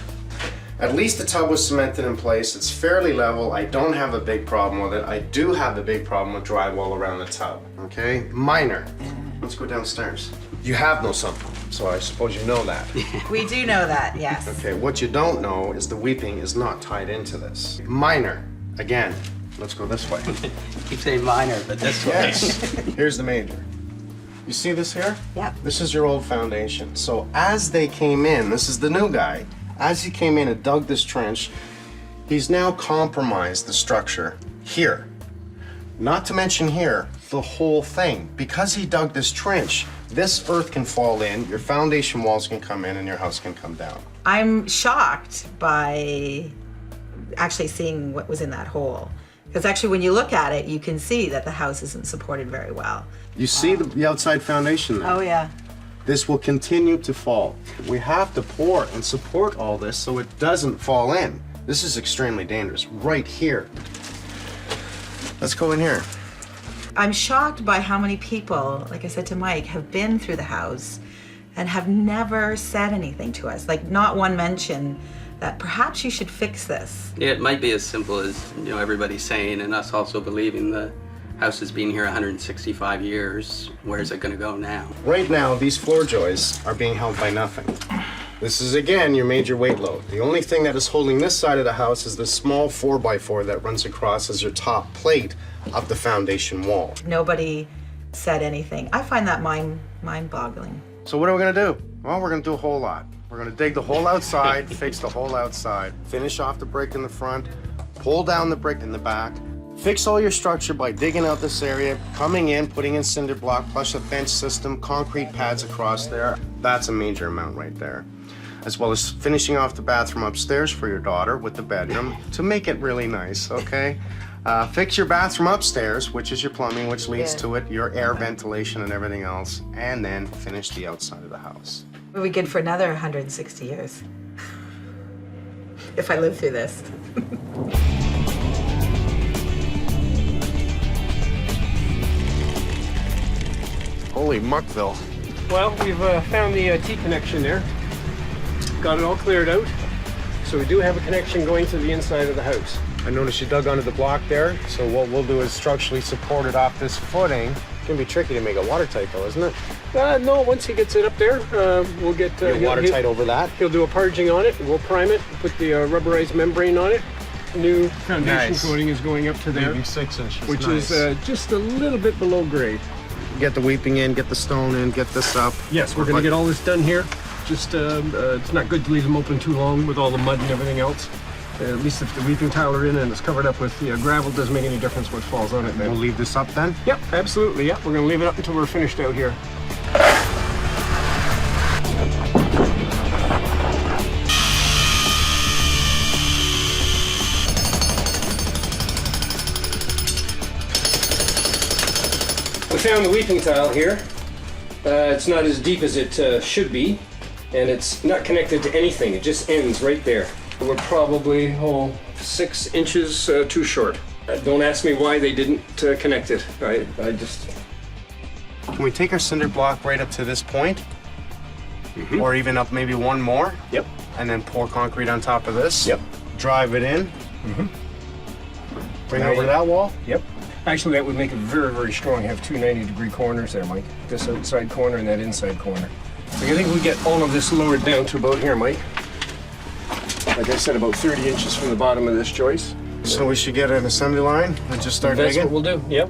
at least the tub was cemented in place. It's fairly level. I don't have a big problem with it. I do have the big problem with drywall around the tub, okay? Minor. Let's go downstairs. You have no sump pump, so I suppose you know that.
We do know that, yes.
Okay, what you don't know is the weeping is not tied into this. Minor. Again, let's go this way.
Keep saying minor, but this way.
Yes. Here's the major. You see this here?
Yep.
This is your old foundation. So as they came in, this is the new guy, as he came in and dug this trench, he's now compromised the structure here. Not to mention here, the whole thing. Because he dug this trench, this earth can fall in, your foundation walls can come in, and your house can come down.
I'm shocked by actually seeing what was in that hole. Because actually when you look at it, you can see that the house isn't supported very well.
You see the outside foundation there?
Oh yeah.
This will continue to fall. We have to pour and support all this so it doesn't fall in. This is extremely dangerous, right here. Let's go in here.
I'm shocked by how many people, like I said to Mike, have been through the house and have never said anything to us, like not one mention that perhaps you should fix this.
Yeah, it might be as simple as, you know, everybody saying and us also believing the house has been here 165 years. Where's it gonna go now?
Right now, these floor joists are being held by nothing. This is, again, your major weight load. The only thing that is holding this side of the house is the small 4x4 that runs across as your top plate of the foundation wall.
Nobody said anything. I find that mind-boggling.
So what are we gonna do? Well, we're gonna do a whole lot. We're gonna dig the whole outside, fix the whole outside, finish off the brick in the front, pull down the brick in the back, fix all your structure by digging out this area, coming in, putting in cinder block, plus a bench system, concrete pads across there. That's a major amount right there. As well as finishing off the bathroom upstairs for your daughter with the bedroom to make it really nice, okay? Fix your bathroom upstairs, which is your plumbing, which leads to it, your air ventilation and everything else, and then finish the outside of the house.
We'll be good for another 160 years. If I live through this.
Holy muckville.
Well, we've found the T connection there. Got it all cleared out. So we do have a connection going to the inside of the house.
I noticed you dug under the block there, so what we'll do is structurally support it off this footing. It's gonna be tricky to make it watertight though, isn't it?
No, once he gets it up there, we'll get...
watertight over that?
He'll do a parging on it, we'll prime it, put the rubberized membrane on it. New foundation coating is going up to there.
Maybe 6 inches,
which is just a little bit below grade.
Get the weeping in, get the stone in, get this up.
Yes, we're gonna get all this done here. Just, it's not good to leave them open too long with all the mud and everything else. At least if the weeping tile are in and it's covered up with gravel, doesn't make any difference what falls on it.
We'll leave this up then?
Yep, absolutely, yeah. We're gonna leave it up until we're finished out here. We found the weeping tile here. It's not as deep as it should be, and it's not connected to anything. It just ends right there. We're probably 6 inches too short. Don't ask me why they didn't connect it. I just...
Can we take our cinder block right up to this point? Or even up maybe one more?
Yep.
And then pour concrete on top of this?
Yep.
Drive it in? Bring it over that wall?
Yep. Actually, that would make it very, very strong. Have two 90-degree corners there, Mike. This outside corner and that inside corner. So I think we get all of this lowered down to about here, Mike. Like I said, about 30 inches from the bottom of this joist.
So we should get an assembly line and just start digging?
That's what we'll do, yep.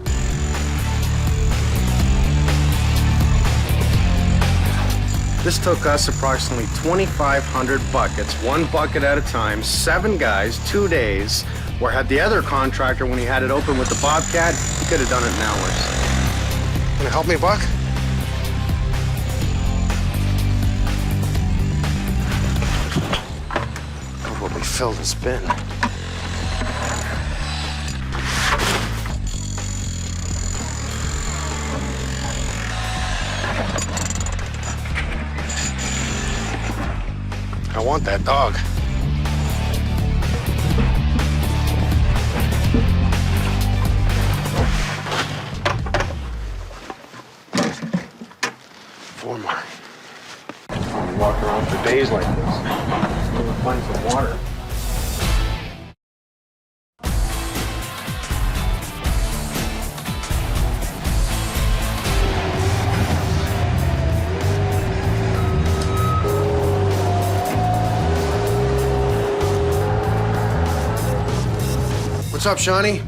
This took us approximately 2,500 buckets, one bucket at a time, 7 guys, 2 days. Where had the other contractor, when he had it open with the Bobcat, he could have done it in hours. Can you help me, Buck? God, what we filled this bin. I want that dog. Walk around for days like this. We'll find some water. What's up, Shawnee?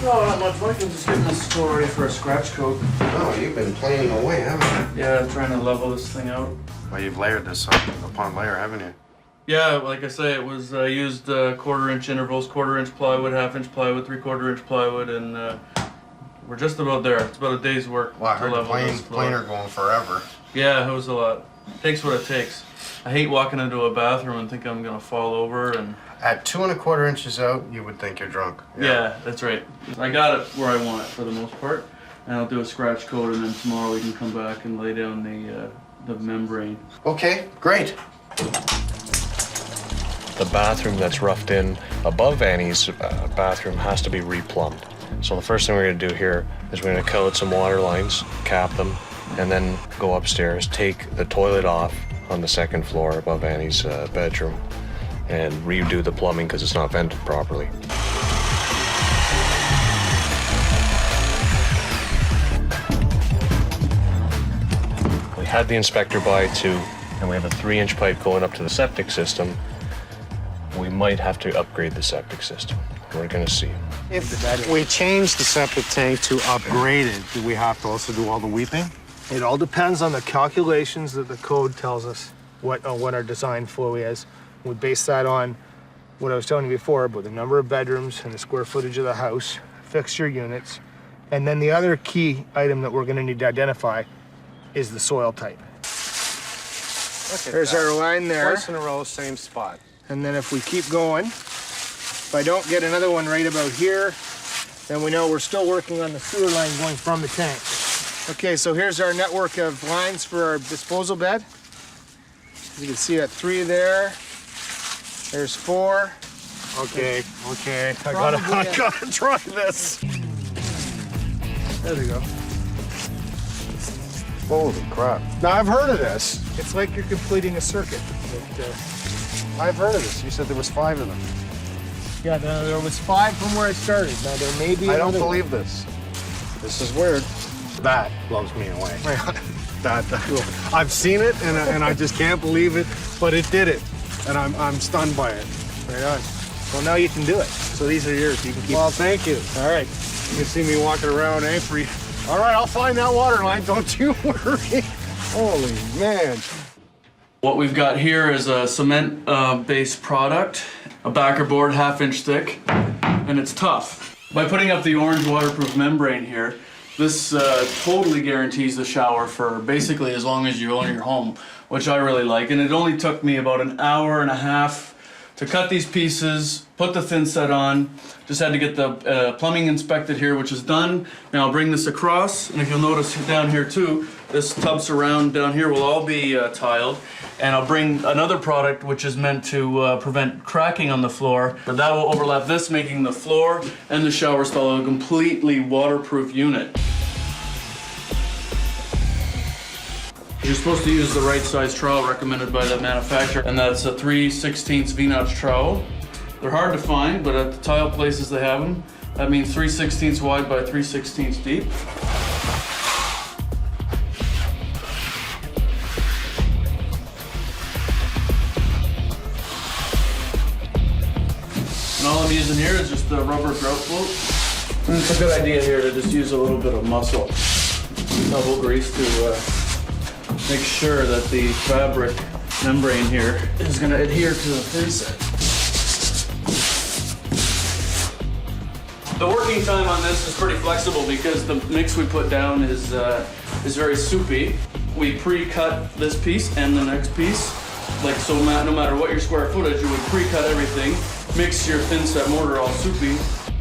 Oh, not much, Mike. I'm just getting this floor ready for a scratch coat.
Oh, you've been planing away, haven't you?
Yeah, I'm trying to level this thing out.
Well, you've layered this upon layer, haven't you?
Yeah, like I say, it was used 1/4-inch intervals, 1/4-inch plywood, 1/2-inch plywood, 3/4-inch plywood, and we're just about there. It's about a day's work.
Well, I heard the planer going forever.
Yeah, it was a lot. Takes what it takes. I hate walking into a bathroom and think I'm gonna fall over and...
At 2 1/4 inches out, you would think you're drunk.
Yeah, that's right. I got it where I want it for the most part, and I'll do a scratch coat, and then tomorrow we can come back and lay down the membrane.
Okay, great.
The bathroom that's roughed in above Annie's bathroom has to be replumbed. So the first thing we're going to do here is we're going to cut out some water lines, cap them, and then go upstairs, take the toilet off on the second floor above Annie's bedroom, and redo the plumbing because it's not vented properly. We had the inspector by too, and we have a 3-inch pipe going up to the septic system. We might have to upgrade the septic system. We're gonna see.
If we change the septic tank to upgrade it, do we have to also do all the weeping?
It all depends on the calculations that the code tells us what our design flow is. We base that on what I was telling you before about the number of bedrooms and the square footage of the house, fixture units, and then the other key item that we're going to need to identify is the soil type. There's our line there.
Twice in a row, same spot.
And then if we keep going, if I don't get another one right about here, then we know we're still working on the sewer line going from the tank. Okay, so here's our network of lines for our disposal bed. As you can see, at 3 there. There's 4.
Okay. I gotta try this.
There we go.
Holy crap. Now, I've heard of this.
It's like you're completing a circuit.
I've heard of this. You said there was 5 of them.
Yeah, there was 5 from where I started. Now, there may be
I don't
another
believe this. This is weird. That blows me away. that I've seen it, and I just can't believe it, but it did it. And I'm stunned by it.
Right on. Well, now you can do it. So these are yours. You can keep
Well, thank you.
All right.
You can see me walking around angry. All right, I'll find that water line. Don't you worry. Holy man.
What we've got here is a cement-based product, a backer board 1/2 inch thick, and it's tough. By putting up the orange waterproof membrane here, this totally guarantees the shower for basically as long as you own your home, which I really like. And it only took me about an hour and a half to cut these pieces, put the thin set on. Just had to get the plumbing inspected here, which is done. Now I'll bring this across, and if you'll notice down here too, this tub surround down here will all be tiled. And I'll bring another product which is meant to prevent cracking on the floor. But that will overlap this, making the floor and the shower stall a completely waterproof unit. You're supposed to use the right size trowel recommended by the manufacturer, and that's a 3/16 V-notch trowel. They're hard to find, but at the tile places they have them. That means 3/16 wide by 3/16 deep. And all I'm using here is just the rubber grout float. And it's a good idea here to just use a little bit of muscle, double grease to make sure that the fabric membrane here is going to adhere to the thin set. The working time on this is pretty flexible because the mix we put down is very soupy. We pre-cut this piece and the next piece. Like so, no matter what your square footage, you would pre-cut everything, mix your thin set mortar all soupy,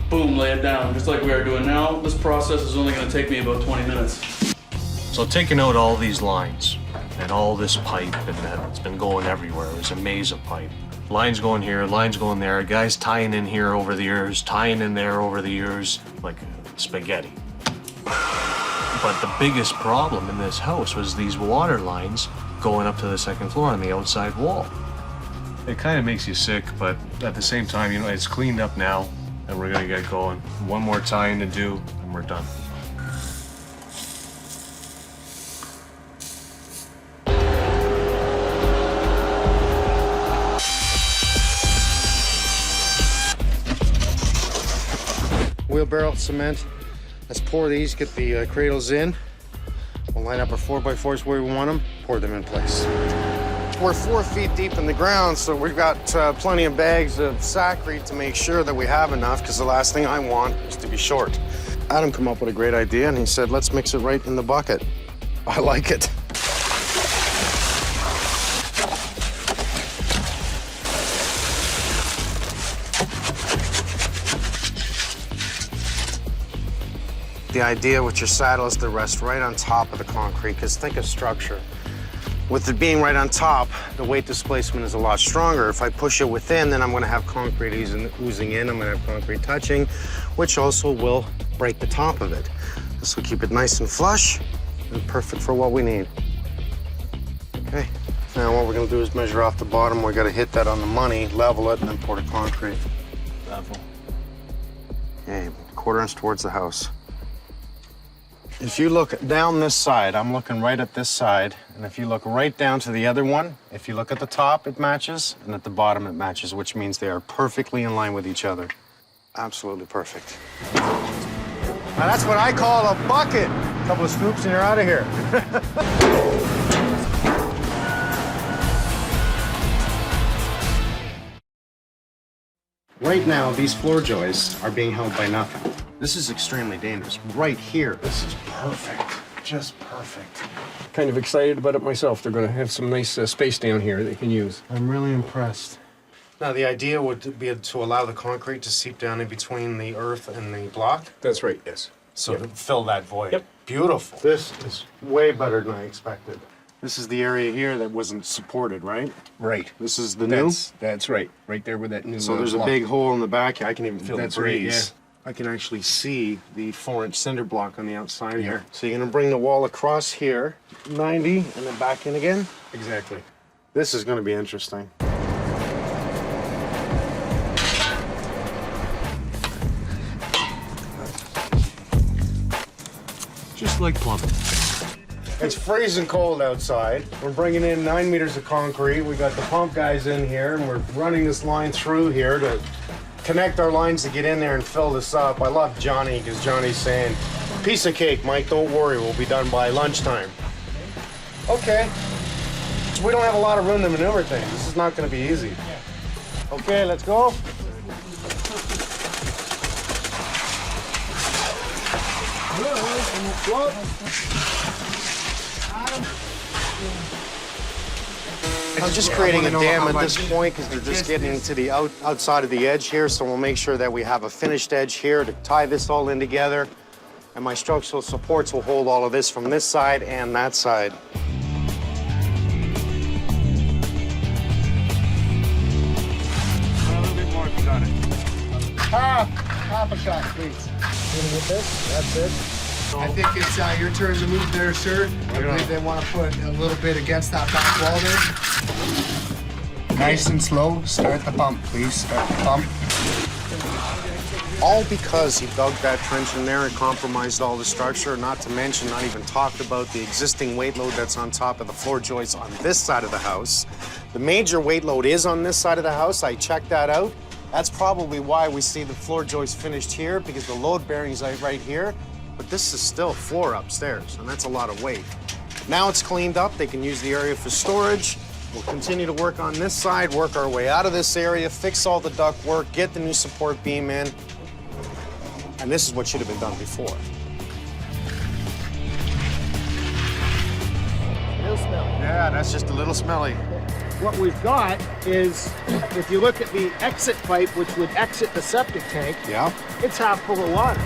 boom, lay it down, just like we are doing now. This process is only going to take me about 20 minutes.
So taking out all these lines and all this pipe, and it's been going everywhere. It was a maze of pipe. Lines going here, lines going there, guys tying in here over the years, tying in there over the years, like spaghetti. But the biggest problem in this house was these water lines going up to the second floor on the outside wall. It kind of makes you sick, but at the same time, you know, it's cleaned up now, and we're gonna get going. One more tying to do, and we're done.
Wheelbarrow cement. Let's pour these, get the cradles in. We'll line up our 4x4s where we want them, pour them in place. We're 4 feet deep in the ground, so we've got plenty of bags of sacrete to make sure that we have enough, because the last thing I want is to be short. Adam came up with a great idea, and he said, let's mix it right in the bucket. I like it. The idea with your saddle is to rest right on top of the concrete, because think of structure. With it being right on top, the weight displacement is a lot stronger. If I push it within, then I'm going to have concrete oozing in, I'm going to have concrete touching, which also will break the top of it. This will keep it nice and flush, and perfect for what we need. Okay, now what we're gonna do is measure off the bottom. We gotta hit that on the money, level it, and then pour the concrete.
Level.
Okay, 1/4 inch towards the house. If you look down this side, I'm looking right at this side, and if you look right down to the other one, if you look at the top, it matches, and at the bottom, it matches, which means they are perfectly in line with each other. Absolutely perfect. Now that's what I call a bucket. A couple of scoops and you're out of here. Right now, these floor joists are being held by nothing. This is extremely dangerous. Right here, this is perfect. Just perfect.
Kind of excited about it myself. They're going to have some nice space down here they can use.
I'm really impressed. Now, the idea would be to allow the concrete to seep down in between the earth and the block?
That's right, yes.
So to fill that void.
Yep.
Beautiful. This is way better than I expected. This is the area here that wasn't supported, right?
Right.
This is the new?
That's right. Right there with that new
So there's a big hole in the back. I can even feel
That's
the breeze.
right, yeah.
I can actually see the 4-inch cinder block on the outside here. So you're gonna bring the wall across here, 90, and then back in again?
Exactly.
This is gonna be interesting.
Just like plumbing.
It's freezing cold outside. We're bringing in 9 meters of concrete. We got the pump guys in here, and we're running this line through here to connect our lines to get in there and fill this up. I love Johnny, because Johnny's saying, piece of cake, Mike, don't worry, we'll be done by lunchtime. Okay. So we don't have a lot of room to maneuver things. This is not gonna be easy. Okay, let's go. I'm just creating a dam at this point because they're just getting to the outside of the edge here, so we'll make sure that we have a finished edge here to tie this all in together, and my structural supports will hold all of this from this side and that side. A little bit more if you got it. Half a shot, please. You gonna get this? That's it.
I think it's your turn to move there, sir. I believe they want to put a little bit against that back wall there. Nice and slow. Start the pump, please. Start the pump.
All because he dug that trench in there and compromised all the structure, not to mention not even talked about the existing weight load that's on top of the floor joists on this side of the house. The major weight load is on this side of the house. I checked that out. That's probably why we see the floor joist finished here, because the load bearing's right here. But this is still floor upstairs, and that's a lot of weight. Now it's cleaned up, they can use the area for storage. We'll continue to work on this side, work our way out of this area, fix all the duct work, get the new support beam in. And this is what should have been done before.
A little smelly.
Yeah, that's just a little smelly.
What we've got is, if you look at the exit pipe, which would exit the septic tank,
yeah,
it's half full of water.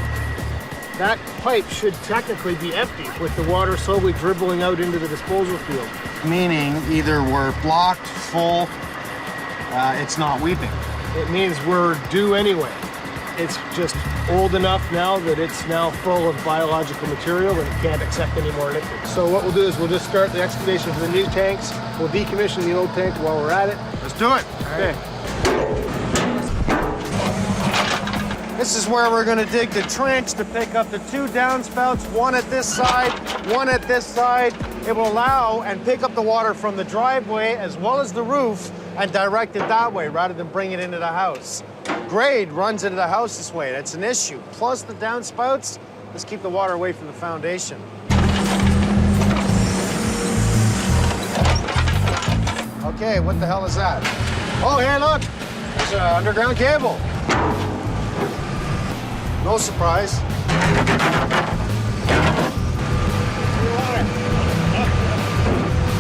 That pipe should technically be empty with the water slowly dribbling out into the disposal field.
Meaning either we're blocked, full, it's not weeping.
It means we're due anyway. It's just old enough now that it's now full of biological material and it can't accept any more liquid. So what we'll do is we'll just start the excavation for the new tanks. We'll decommission the old tank while we're at it.
Let's do it.
Okay.
This is where we're gonna dig the trench to pick up the 2 downspouts, one at this side, one at this side. It will allow and pick up the water from the driveway as well as the roof and direct it that way rather than bring it into the house. Grade runs into the house this way, that's an issue. Plus the downspouts, let's keep the water away from the foundation. Okay, what the hell is that? Oh, hey, look, there's an underground cable. No surprise.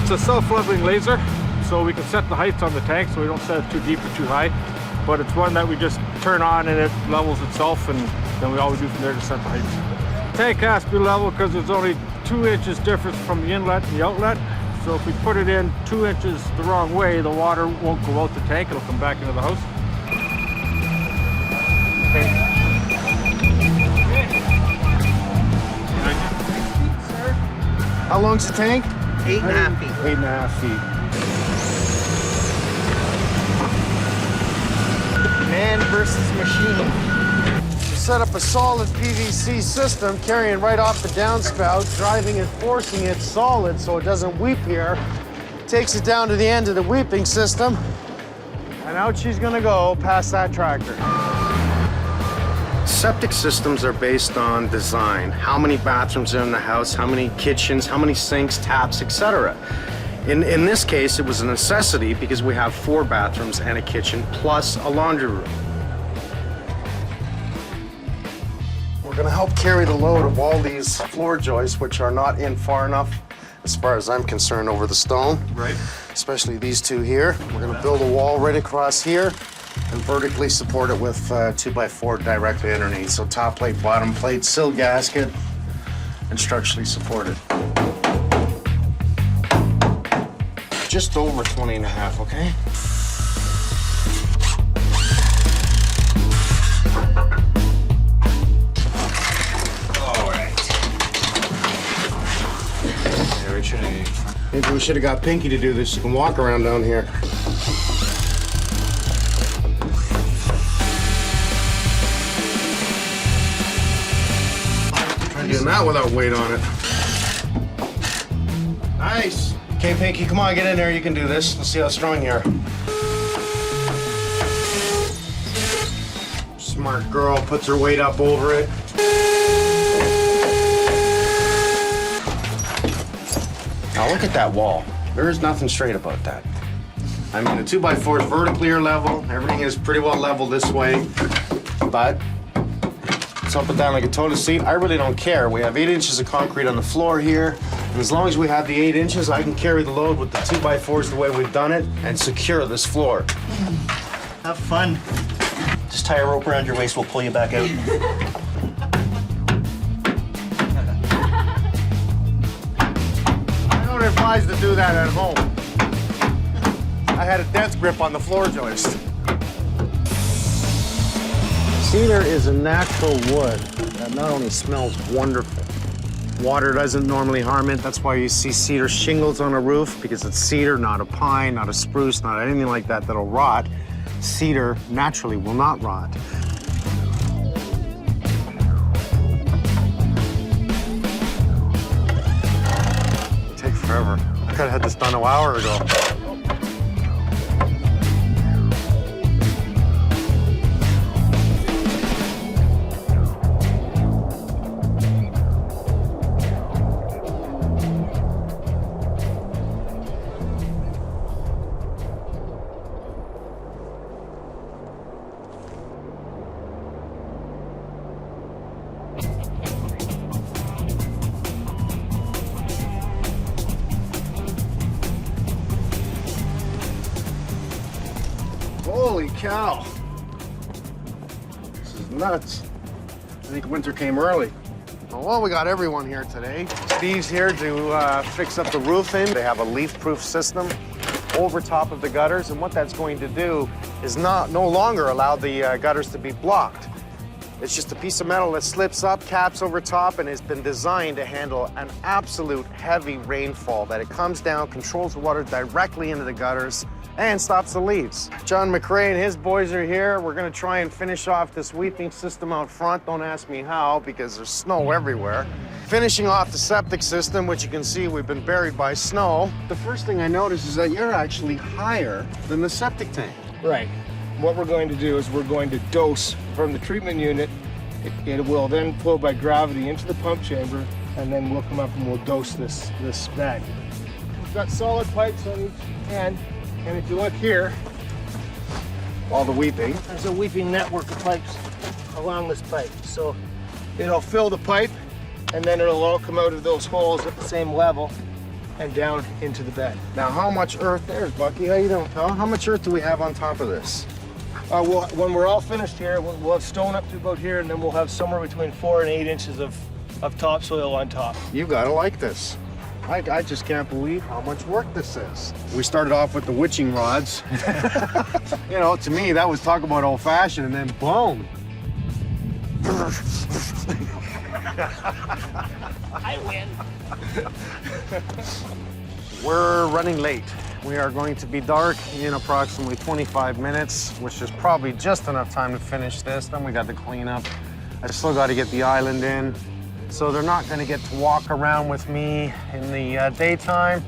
It's a self-leveling laser, so we can set the heights on the tank so we don't set it too deep or too high. But it's one that we just turn on and it levels itself, and then we always do from there to set the heights. The tank has to be level because there's only 2 inches difference from the inlet and the outlet. So if we put it in 2 inches the wrong way, the water won't go out the tank, it'll come back into the house. Okay.
How long's the tank?
8.5 feet.
8.5 feet.
Man versus machine.
You set up a solid PVC system carrying right off the downspout, driving it, forcing it solid so it doesn't weep here. Takes it down to the end of the weeping system, and out she's gonna go past that tractor. Septic systems are based on design. How many bathrooms are in the house, how many kitchens, how many sinks, taps, etc. In this case, it was a necessity because we have 4 bathrooms and a kitchen plus a laundry room. We're gonna help carry the load of all these floor joists, which are not in far enough, as far as I'm concerned, over the stone.
Right.
Especially these 2 here. We're gonna build a wall right across here and vertically support it with 2x4 directly underneath. So top plate, bottom plate, sill gasket, and structurally supported. Just over 20.5, okay? Maybe we should have got Pinky to do this. You can walk around down here. Try doing that without weight on it. Nice. Okay, Pinky, come on, get in there. You can do this. Let's see how strong you are. Smart girl, puts her weight up over it. Now look at that wall. There is nothing straight about that. I mean, the 2x4 is vertically or level. Everything is pretty well level this way, but it's up and down like a toilet seat. I really don't care. We have 8 inches of concrete on the floor here, and as long as we have the 8 inches, I can carry the load with the 2x4s the way we've done it and secure this floor.
Have fun. Just tie a rope around your waist, we'll pull you back out.
I don't advise to do that at home. I had a death grip on the floor joist. Cedar is a natural wood that not only smells wonderful, water doesn't normally harm it. That's why you see cedar shingles on a roof, because it's cedar, not a pine, not a spruce, not anything like that that'll rot. Cedar naturally will not rot. Take forever. I could have had this done an hour ago. Holy cow. This is nuts. I think winter came early. Well, we got everyone here today. Steve's here to fix up the roofing. They have a leaf-proof system over top of the gutters, and what that's going to do is no longer allow the gutters to be blocked. It's just a piece of metal that slips up, caps over top, and has been designed to handle an absolute heavy rainfall, that it comes down, controls the water directly into the gutters, and stops the leaves. John McRae and his boys are here. We're gonna try and finish off this weeping system out front. Don't ask me how, because there's snow everywhere. Finishing off the septic system, which you can see we've been buried by snow. The first thing I noticed is that you're actually higher than the septic tank.
Right. What we're going to do is we're going to dose from the treatment unit. It will then flow by gravity into the pump chamber, and then we'll come up and we'll dose this bag. We've got solid pipes on each end. And if you look here,
all the weeping.
There's a weeping network of pipes along this pipe. So it'll fill the pipe, and then it'll all come out of those holes at the same level and down into the bed.
Now, how much earth, there's Bucky, how you doing, pal? How much earth do we have on top of this?
When we're all finished here, we'll have stone up to about here, and then we'll have somewhere between 4 and 8 inches of topsoil on top.
You gotta like this. I just can't believe how much work this is. We started off with the witching rods. You know, to me, that was talk about old-fashioned, and then boom. I win. We're running late. We are going to be dark in approximately 25 minutes, which is probably just enough time to finish this. Then we got to clean up. I still got to get the island in. So they're not going to get to walk around with me in the daytime.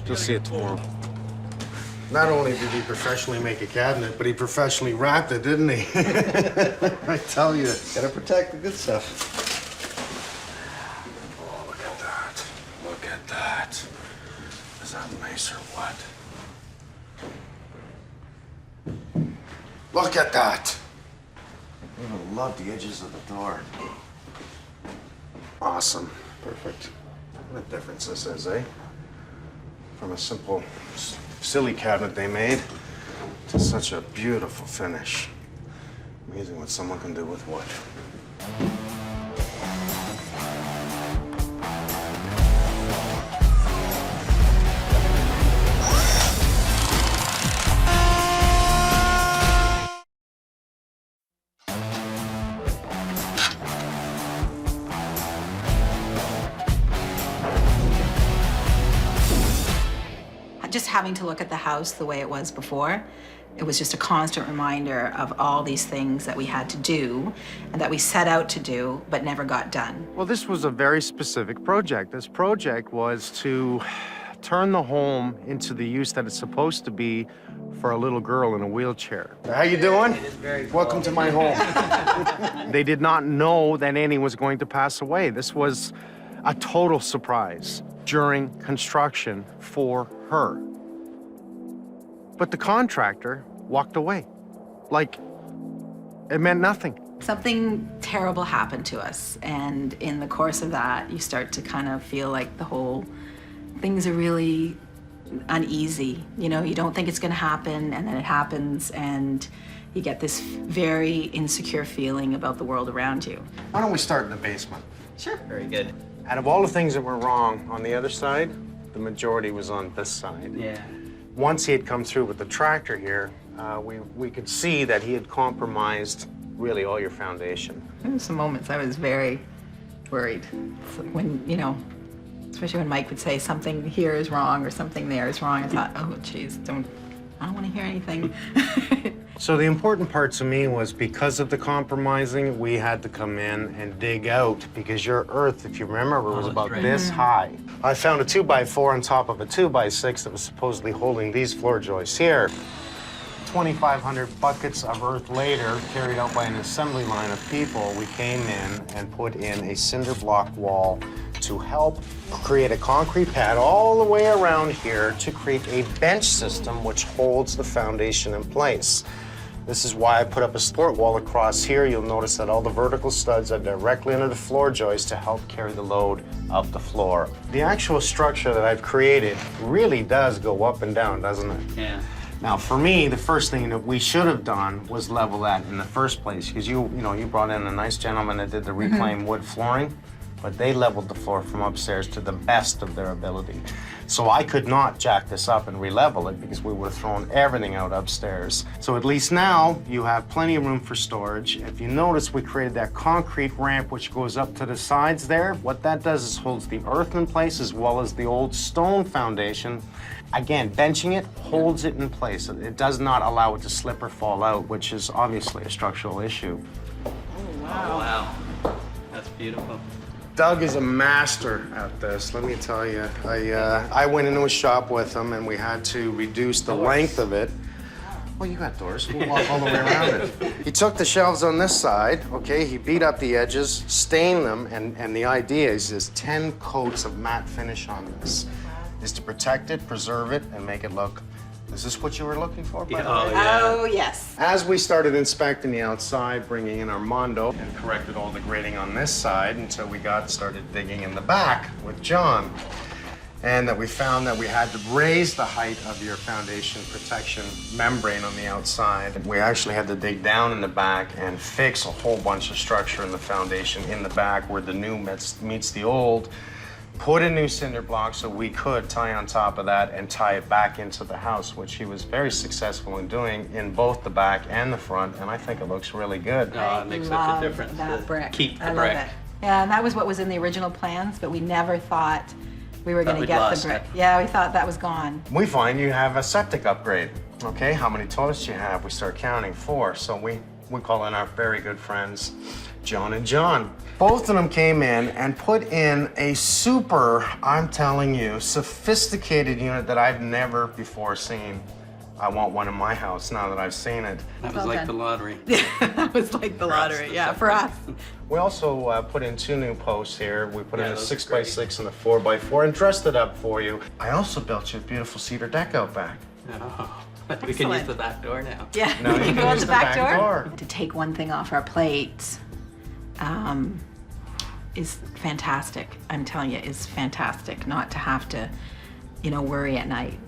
You'll see it tomorrow. Not only did he professionally make a cabinet, but he professionally wrapped it, didn't he? I tell you.
Gotta protect the good stuff.
Oh, look at that. Look at that. Is that nice or what? Look at that. I even love the edges of the door. Awesome. Perfect. What a difference this is, eh? From a simple, silly cabinet they made to such a beautiful finish. Amazing what someone can do with wood.
Just having to look at the house the way it was before, it was just a constant reminder of all these things that we had to do and that we set out to do but never got done.
Well, this was a very specific project. This project was to turn the home into the use that it's supposed to be for a little girl in a wheelchair. How you doing? Welcome to my home. They did not know that Annie was going to pass away. This was a total surprise during construction for her. But the contractor walked away. Like, it meant nothing.
Something terrible happened to us, and in the course of that, you start to kind of feel like the whole things are really uneasy. You know, you don't think it's gonna happen, and then it happens, and you get this very insecure feeling about the world around you.
Why don't we start in the basement?
Sure.
Very good.
Out of all the things that were wrong on the other side, the majority was on this side.
Yeah.
Once he had come through with the tractor here, we could see that he had compromised really all your foundation.
There were some moments I was very worried. When, you know, especially when Mike would say something here is wrong or something there is wrong, I thought, oh, geez, I don't want to hear anything.
So the important part to me was because of the compromising, we had to come in and dig out because your earth, if you remember, was about this high. I found a 2x4 on top of a 2x6 that was supposedly holding these floor joists here. 2,500 buckets of earth later, carried out by an assembly line of people, we came in and put in a cinder block wall to help create a concrete pad all the way around here to create a bench system which holds the foundation in place. This is why I put up a support wall across here. You'll notice that all the vertical studs are directly under the floor joist to help carry the load of the floor. The actual structure that I've created really does go up and down, doesn't it?
Yeah.
Now, for me, the first thing that we should have done was level that in the first place, because you brought in a nice gentleman that did the reclaimed wood flooring, but they leveled the floor from upstairs to the best of their ability. So I could not jack this up and re-level it because we would have thrown everything out upstairs. So at least now you have plenty of room for storage. If you notice, we created that concrete ramp which goes up to the sides there. What that does is holds the earth in place as well as the old stone foundation. Again, benching it holds it in place. It does not allow it to slip or fall out, which is obviously a structural issue.
Oh, wow. That's beautiful.
Doug is a master at this, let me tell you. I went into a shop with him and we had to reduce the length of it. Well, you got doors, we'll walk all the way around it. He took the shelves on this side, okay, he beat up the edges, stained them, and the idea is 10 coats of matte finish on this. Is to protect it, preserve it, and make it look. Is this what you were looking for, by the way?
Oh, yes.
As we started inspecting the outside, bringing in our Mondo, and corrected all the grading on this side until we started digging in the back with John. And that we found that we had to raise the height of your foundation protection membrane on the outside. We actually had to dig down in the back and fix a whole bunch of structure in the foundation in the back where the new meets the old. put in new cinder blocks so we could tie on top of that and tie it back into the house, which he was very successful in doing in both the back and the front, and I think it looks really good.
It makes such a difference.
That
to
brick.
Keep the
I
brick.
love it. Yeah, and that was what was in the original plans, but we never thought we were going to
we'd
get
lost
the brick.
it.
Yeah, we thought that was gone.
We find you have a septic upgrade. Okay, how many toilets do you have? We start counting 4, so we call in our very good friends, John and John. Both of them came in and put in a super, I'm telling you, sophisticated unit that I've never before seen. I want one in my house now that I've seen it.
That was like the lottery.
That was like the lottery, yeah, for us.
We also put in 2 new posts here. We put in a 6x6 and a 4x4 and dressed it up for you. I also built you a beautiful cedar deck out back.
Oh, we can use the back door now.
Yeah,
Now
we
you
can
can
go out
use
the
the
back
back
door.
door.
To take one thing off our plate is fantastic. I'm telling you, it's fantastic not to have to, worry at night,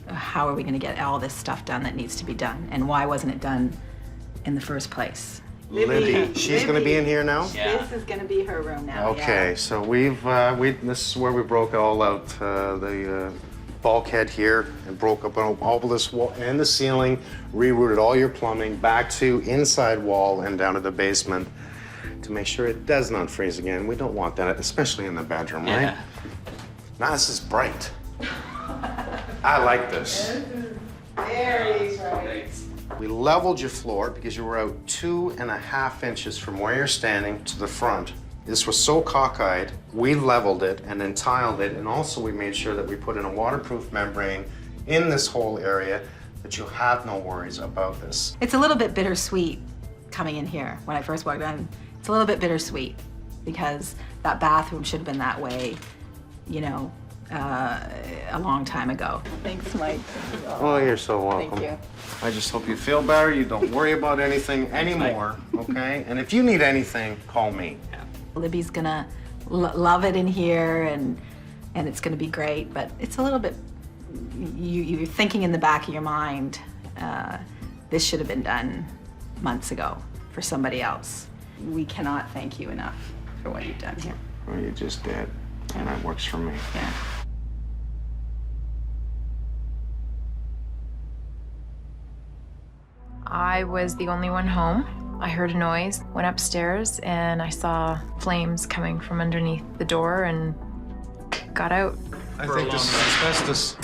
how are we gonna get all this stuff done that needs to be done? And why wasn't it done in the first place?
Libby, she's gonna be in here now?
This is gonna be her room now,
Okay, so this is where we broke all out the bulkhead here and broke up all this wall and the ceiling, rerouted all your plumbing back to inside wall and down to the basement to make sure it does not freeze again. We don't want that, especially in the bedroom, right?
Yeah.
Now this is bright. I like this.
Very bright.
We leveled your floor because you were out 2.5 inches from where you're standing to the front. This was so cockeyed, we leveled it and then tiled it, and also we made sure that we put in a waterproof membrane in this whole area that you'll have no worries about this.
It's a little bit bittersweet coming in here. When I first walked in, it's a little bit bittersweet because that bathroom should have been that way, a long time ago. Thanks, Mike.
Oh, you're so welcome.
Thank you.
I just hope you feel better. You don't worry about anything anymore, okay? And if you need anything, call me.
Libby's gonna love it in here, and it's gonna be great. But it's a little bit. You're thinking in the back of your mind, this should have been done months ago for somebody else. We cannot thank you enough for what you've done here.
Well, you just did, and that works for me.
Yeah.
I was the only one home. I heard a noise, went upstairs, and I saw flames coming from underneath the door and got out.
I think this is asbestos.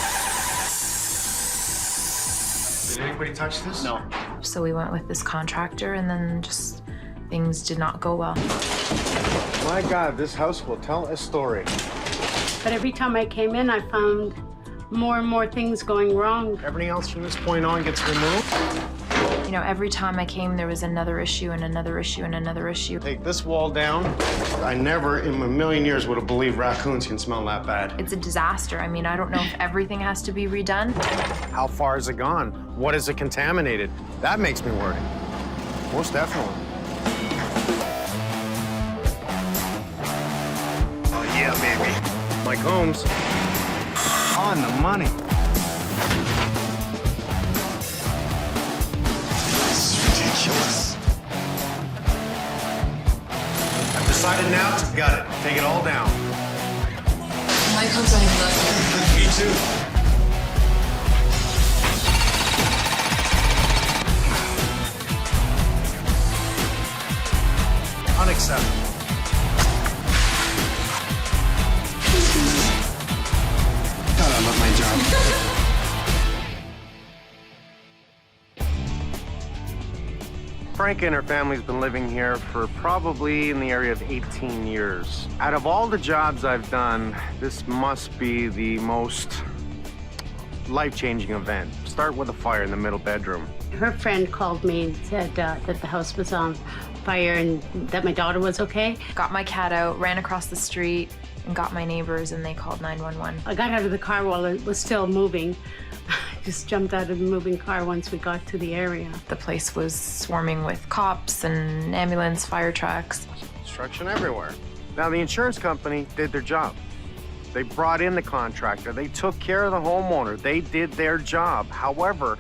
Did anybody touch this?
No.
So we went with this contractor, and then just things did not go well.
My God, this house will tell a story.
But every time I came in, I found more and more things going wrong.
Everything else from this point on gets removed?
Every time I came, there was another issue and another issue and another issue.
Take this wall down. I never in a million years would have believed raccoons can smell that bad.
It's a disaster. I mean, I don't know if everything has to be redone.
How far is it gone? What is it contaminated? That makes me worried. Most definitely. Oh, yeah, baby. Mike Holmes. On the money.
Ridiculous.
I've decided now to gut it. Take it all down.
Mike Holmes, I love you.
Me too.
Unacceptable.
God, I love my job.
Frank and her family's been living here for probably in the area of 18 years. Out of all the jobs I've done, this must be the most life-changing event. Start with a fire in the middle bedroom.
Her friend called me and said that the house was on fire and that my daughter was okay.
Got my cat out, ran across the street, and got my neighbors, and they called 911.
I got out of the car while it was still moving. I just jumped out of the moving car once we got to the area.
The place was swarming with cops and ambulance, fire trucks.
Construction everywhere. Now, the insurance company did their job. They brought in the contractor. They took care of the homeowner. They did their job. However,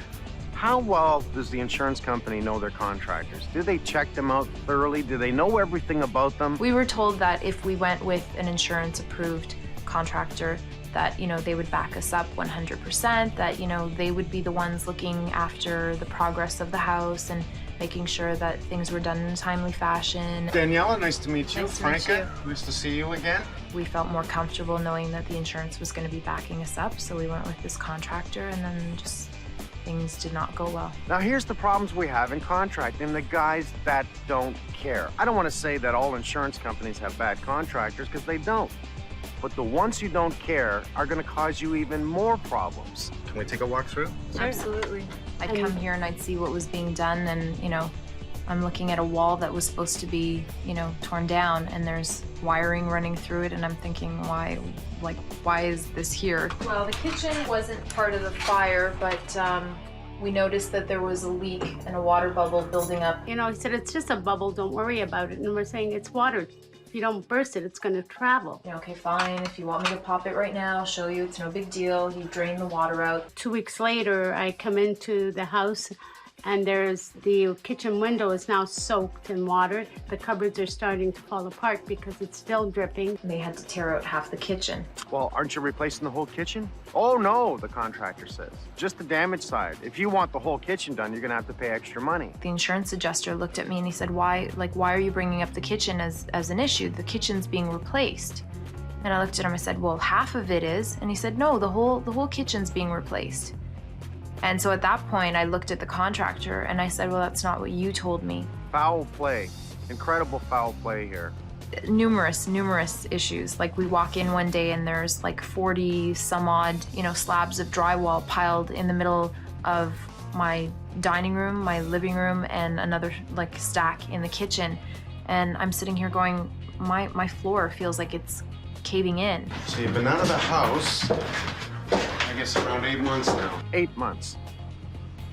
how well does the insurance company know their contractors? Do they check them out thoroughly? Do they know everything about them?
We were told that if we went with an insurance-approved contractor that, you know, they would back us up 100%, that, you know, they would be the ones looking after the progress of the house and making sure that things were done in a timely fashion.
Daniela, nice to meet you.
Nice to meet
Franca, nice to see you again.
We felt more comfortable knowing that the insurance was going to be backing us up, so we went with this contractor, and then just things did not go well.
Now here's the problems we have in contracting, the guys that don't care. I don't want to say that all insurance companies have bad contractors, because they don't. But the ones who don't care are going to cause you even more problems. Can we take a walk through?
Absolutely. I'd come here and I'd see what was being done, and, you know, I'm looking at a wall that was supposed to be, you know, torn down, and there's wiring running through it, and I'm thinking, why is this here? Well, the kitchen wasn't part of the fire, but we noticed that there was a leak and a water bubble building up.
You know, he said, it's just a bubble, don't worry about it. And we're saying, it's water. If you don't burst it, it's going to travel.
Yeah, okay, fine. If you want me to pop it right now, I'll show you. It's no big deal. You drain the water out.
2 weeks later, I come into the house, and there's the kitchen window is now soaked in water. The cupboards are starting to fall apart because it's still dripping.
They had to tear out half the kitchen.
Well, aren't you replacing the whole kitchen? Oh no, the contractor says. Just the damage side. If you want the whole kitchen done, you're gonna have to pay extra money.
The insurance adjuster looked at me and he said, why are you bringing up the kitchen as an issue? The kitchen's being replaced. And I looked at him, I said, well, half of it is. And he said, no, the whole kitchen's being replaced. And so at that point, I looked at the contractor and I said, well, that's not what you told me.
Foul play. Incredible foul play here.
Numerous issues. Like, we walk in one day and there's like 40 some odd, you know, slabs of drywall piled in the middle of my dining room, my living room, and another like stack in the kitchen. And I'm sitting here going, my floor feels like it's caving in.
So you've been out of the house, I guess around 8 months now. 8 months.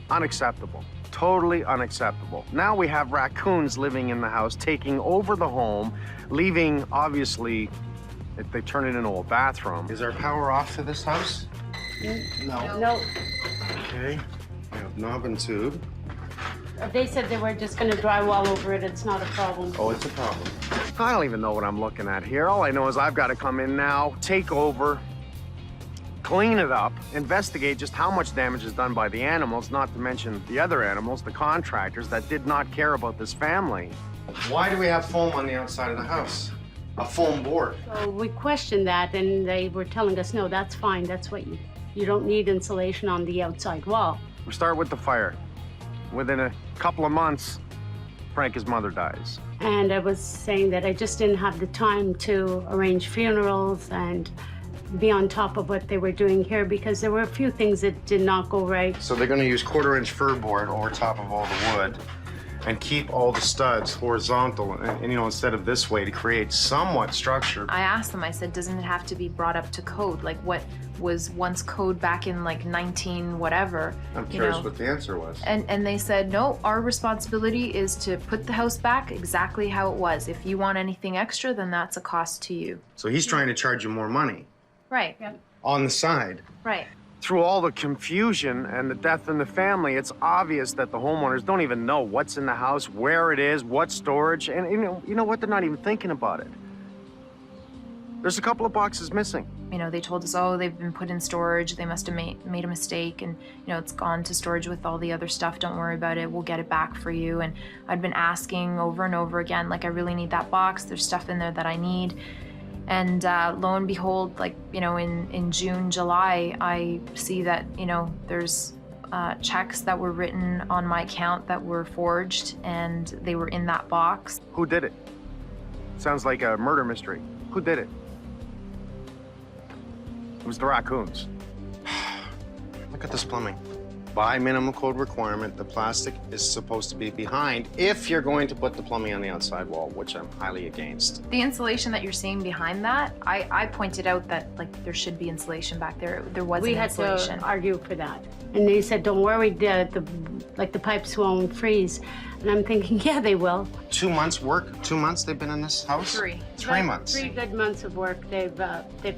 Unacceptable. Totally unacceptable. Now we have raccoons living in the house, taking over the home, leaving, obviously, if they turn it into a bathroom. Is our power off to this house? No.
No.
Okay. We have knob and tube.
They said they were just going to drywall over it. It's not a problem.
Oh, it's a problem. I don't even know what I'm looking at here. All I know is I've got to come in now, take over, clean it up, investigate just how much damage is done by the animals, not to mention the other animals, the contractors that did not care about this family. Why do we have foam on the outside of the house? A foam board.
So we questioned that, and they were telling us, no, that's fine. That's what you don't need insulation on the outside wall.
We start with the fire. Within a couple of months, Franca's mother dies.
And I was saying that I just didn't have the time to arrange funerals and be on top of what they were doing here, because there were a few things that did not go right.
So they're going to use 1/4-inch fir board over top of all the wood and keep all the studs horizontal and you know, instead of this way, to create somewhat structure.
I asked them, I said, doesn't it have to be brought up to code? Like, what was once code back in like 19 whatever?
I'm curious what the answer was.
And they said, no, our responsibility is to put the house back exactly how it was. If you want anything extra, then that's a cost to you.
So he's trying to charge you more money.
Right.
On the side.
Right.
Through all the confusion and the death in the family, it's obvious that the homeowners don't even know what's in the house, where it is, what storage, and you know what? They're not even thinking about it. There's a couple of boxes missing.
You know, they told us, oh, they've been put in storage. They must have made a mistake, and, you know, it's gone to storage with all the other stuff. Don't worry about it. We'll get it back for you. And I'd been asking over and over again, like, I really need that box. There's stuff in there that I need. And lo and behold, like, you know, in June, July, I see that, you know, there's checks that were written on my account that were forged, and they were in that box.
Who did it? Sounds like a murder mystery. Who did it? It was the raccoons. Look at this plumbing. By minimum code requirement, the plastic is supposed to be behind if you're going to put the plumbing on the outside wall, which I'm highly against.
The insulation that you're seeing behind that, I pointed out that, like, there should be insulation back there. There wasn't insulation.
We had to argue for that. And they said, don't worry, the pipes won't freeze. And I'm thinking, yeah, they will.
2 months work? 2 months they've been in this house?
3.
3 months.
3 good months of work. They've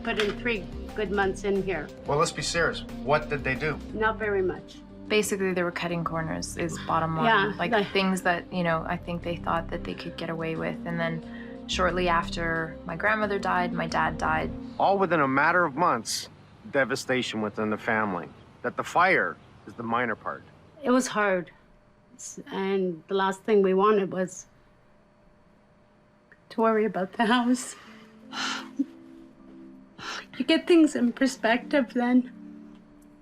put in 3 good months in here.
Well, let's be serious. What did they do?
Not very much.
Basically, they were cutting corners, is bottom line.
Yeah,
like things that, you know, I think they thought that they could get away with. And then Shortly after my grandmother died, my dad died.
All within a matter of months, devastation within the family. That the fire is the minor part.
It was hard. And the last thing we wanted was to worry about the house. You get things in perspective then.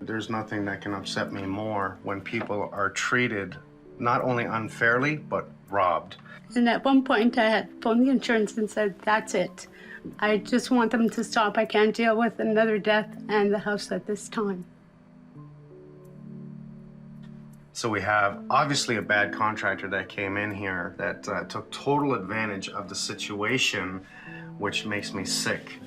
There's nothing that can upset me more when people are treated not only unfairly, but robbed.
And at one point I had phoned the insurance and said, that's it. I just want them to stop. I can't deal with another death and the house at this time.
So we have obviously a bad contractor that came in here that took total advantage of the situation, which makes me sick.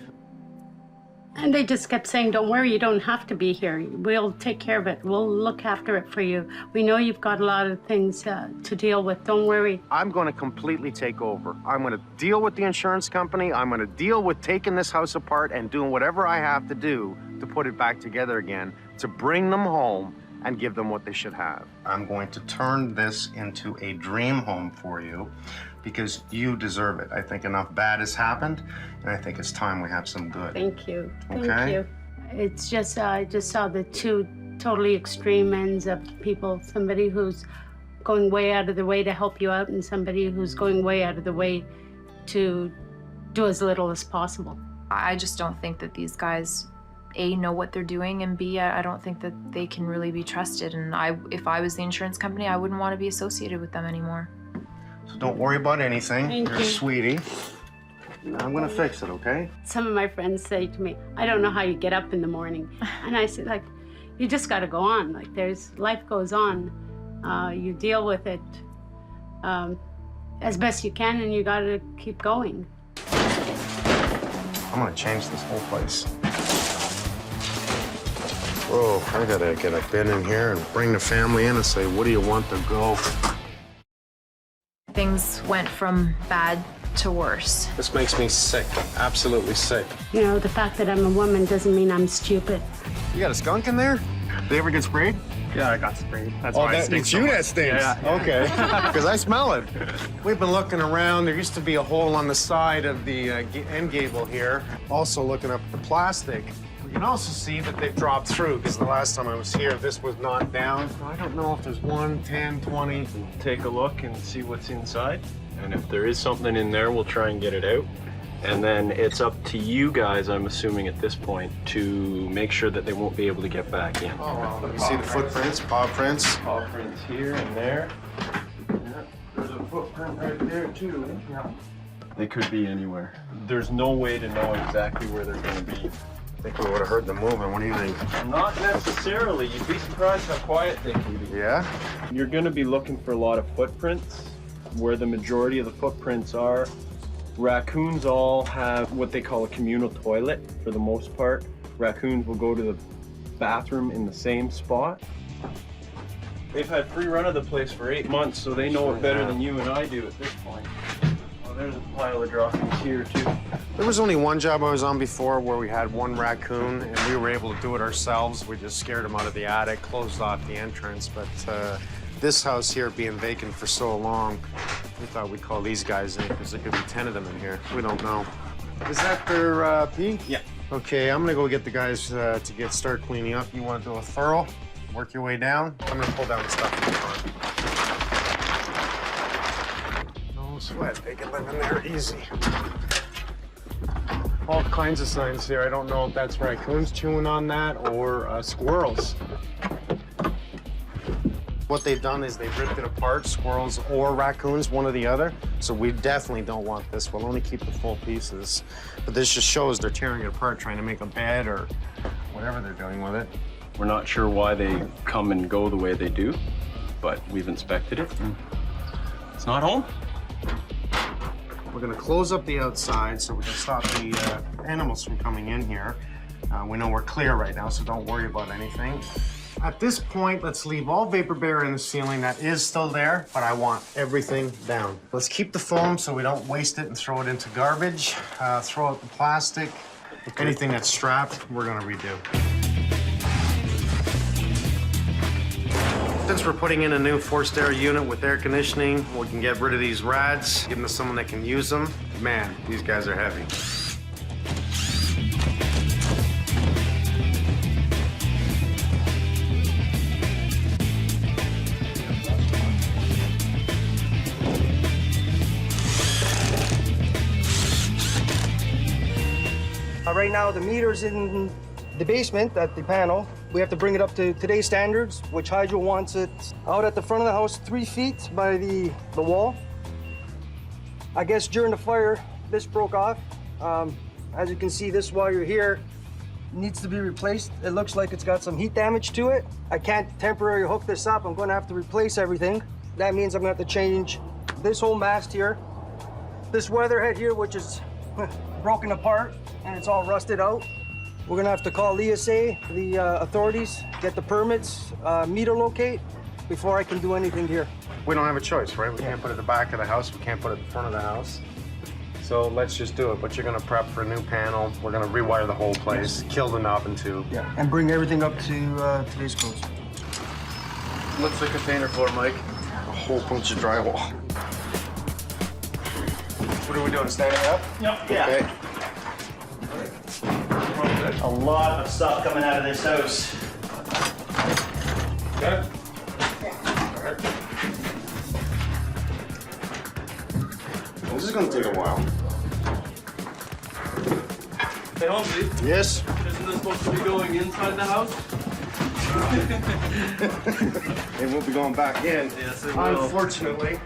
And they just kept saying, don't worry, you don't have to be here. We'll take care of it. We'll look after it for you. We know you've got a lot of things to deal with. Don't worry.
I'm going to completely take over. I'm going to deal with the insurance company. I'm going to deal with taking this house apart and doing whatever I have to do to put it back together again, to bring them home and give them what they should have. I'm going to turn this into a dream home for you because you deserve it. I think enough bad has happened, and I think it's time we have some good.
Thank you.
Okay?
Thank you. It's just, I just saw the two totally extreme ends of people. Somebody who's going way out of the way to help you out and somebody who's going way out of the way to do as little as possible.
I just don't think that these guys, A, know what they're doing, and B, I don't think that they can really be trusted. And if I was the insurance company, I wouldn't want to be associated with them anymore.
So don't worry about anything.
Thank
You're a
you.
sweetie. I'm gonna fix it, okay?
Some of my friends say to me, I don't know how you get up in the morning. And I say, like, you just gotta go on. Like, life goes on. You deal with it as best you can, and you gotta keep going.
I'm gonna change this whole place. Whoa, I gotta get a bin in here and bring the family in and say, what do you want to go?
Things went from bad to worse.
This makes me sick, absolutely sick.
You know, the fact that I'm a woman doesn't mean I'm stupid.
You got a skunk in there? Did they ever get sprayed?
Yeah, I got sprayed. That's
why it stinks. It's you that stinks.
Yeah.
Okay, because I smell it. We've been looking around. There used to be a hole on the side of the end gable here. Also looking up the plastic. We can also see that they've dropped through, because the last time I was here, this was not down. I don't know if there's 1, 10, 20.
Take a look and see what's inside. And if there is something in there, we'll try and get it out. And then it's up to you guys, I'm assuming at this point, to make sure that they won't be able to get back in.
Oh, well, let me see the footprints, paw prints.
Paw prints here and there. Yeah, there's a footprint right there too. Yeah. They could be anywhere. There's no way to know exactly where they're going to be.
I think we would have heard them moving. What do you think?
Not necessarily. You'd be surprised how quiet they can be.
Yeah?
You're going to be looking for a lot of footprints. Where the majority of the footprints are, raccoons all have what they call a communal toilet for the most part. Raccoons will go to the bathroom in the same spot. They've had free run of the place for 8 months, so they know it better than you and I do at this point. Well, there's a pile of droppings here too.
There was only one job I was on before where we had one raccoon and we were able to do it ourselves. We just scared him out of the attic, closed off the entrance. But this house here being vacant for so long, we thought we'd call these guys in because there could be 10 of them in here. We don't know. Is that their pee?
Yeah.
Okay, I'm gonna go get the guys to start cleaning up. You want to do a thorough? Work your way down. I'm gonna pull down the stuff in the front. No sweat. They can live in there easy. All kinds of signs here. I don't know if that's raccoons chewing on that or squirrels. What they've done is they've ripped it apart, squirrels or raccoons, one or the other. So we definitely don't want this. We'll only keep the full pieces. But this just shows they're tearing it apart, trying to make a bed or whatever they're doing with it.
We're not sure why they come and go the way they do, but we've inspected it. It's not home.
We're gonna close up the outside so we can stop the animals from coming in here. We know we're clear right now, so don't worry about anything. At this point, let's leave all vapor barrier in the ceiling. That is still there, but I want everything down. Let's keep the foam so we don't waste it and throw it into garbage. Throw out the plastic. Okay. Anything that's strapped, we're gonna redo. Since we're putting in a new forced air unit with air conditioning, we can get rid of these rads, give them to someone that can use them. Man, these guys are heavy.
Right now, the meter's in the basement at the panel. We have to bring it up to today's standards, which Hydro wants it out at the front of the house 3 feet by the wall. I guess during the fire, this broke off. As you can see, this wire here needs to be replaced. It looks like it's got some heat damage to it. I can't temporarily hook this up. I'm going to have to replace everything. That means I'm going to have to change this whole mast here, this weatherhead here, which is broken apart and it's all rusted out. We're gonna have to call ESA, the authorities, get the permits, meter locate, before I can do anything here.
We don't have a choice, right? We can't put it at the back of the house. We can't put it in front of the house. So let's just do it. But you're gonna prep for a new panel. We're gonna rewire the whole place, kill the knob and tube.
Yeah, and bring everything up to today's codes.
What's the container for, Mike? A whole bunch of drywall. What are we doing, standing up?
Yep. Yeah.
Okay.
A lot of stuff coming out of this house.
Okay. This is gonna take a while.
Hey, Holmesy.
Yes?
Isn't this supposed to be going inside the house?
It won't be going back in.
Yes, it will.
Unfortunately.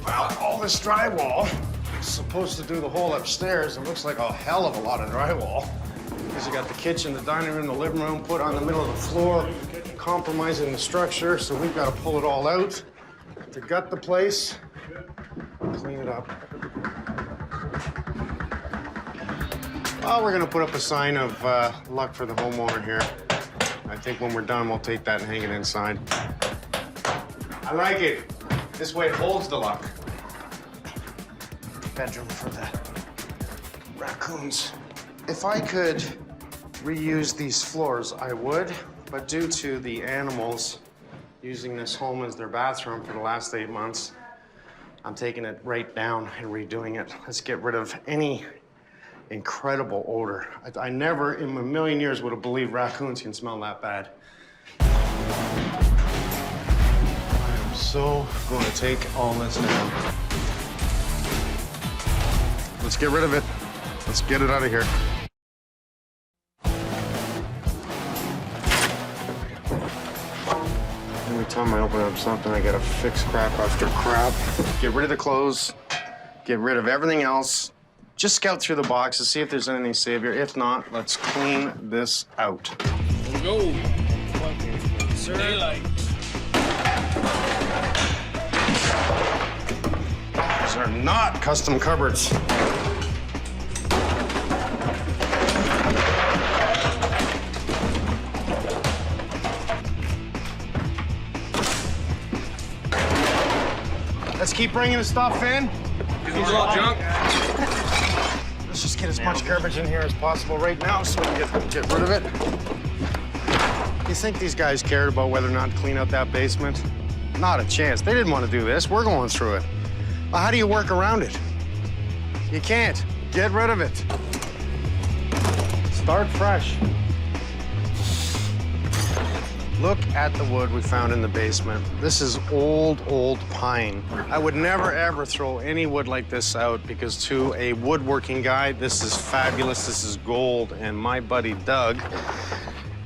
Well, all this drywall is supposed to do the whole upstairs. It looks like a hell of a lot of drywall. Because you got the kitchen, the dining room, the living room put on the middle of the floor, compromising the structure, so we've got to pull it all out to gut the place, clean it up. Well, we're gonna put up a sign of luck for the homeowner here. I think when we're done, we'll take that and hang it inside. I like it. This way it holds the luck. Bedroom for the raccoons. If I could reuse these floors, I would, but due to the animals using this home as their bathroom for the last 8 months, I'm taking it right down and redoing it. Let's get rid of any incredible odor. I never in a million years would have believed raccoons can smell that bad. I am so going to take all this down. Let's get rid of it. Let's get it out of here. Every time I open up something, I gotta fix crap after crap. Get rid of the clothes, get rid of everything else. Just scout through the boxes, see if there's anything savior. If not, let's clean this out.
Here we go.
Sir.
Daylight.
These are not custom cupboards. Let's keep bringing the stuff in.
These are all junk.
Let's just get as much garbage in here as possible right now so we can get rid of it. You think these guys cared about whether or not to clean out that basement? Not a chance. They didn't want to do this. We're going through it. Well, how do you work around it? You can't. Get rid of it. Start fresh. Look at the wood we found in the basement. This is old pine. I would never, ever throw any wood like this out because to a woodworking guy, this is fabulous, this is gold, and my buddy Doug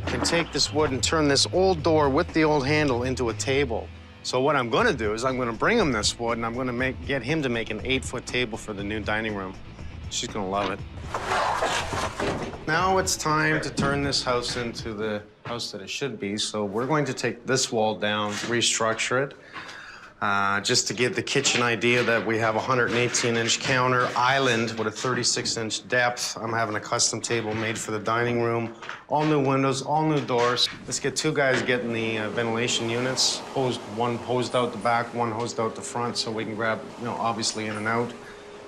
can take this wood and turn this old door with the old handle into a table. So what I'm gonna do is I'm gonna bring him this wood and I'm gonna get him to make an 8-foot table for the new dining room. She's gonna love it. Now it's time to turn this house into the house that it should be. So we're going to take this wall down, restructure it, just to give the kitchen idea that we have a 118-inch counter island with a 36-inch depth. I'm having a custom table made for the dining room. All new windows, all new doors. Let's get 2 guys getting the ventilation units. One hosed out the back, one hosed out the front, so we can grab, obviously in and out.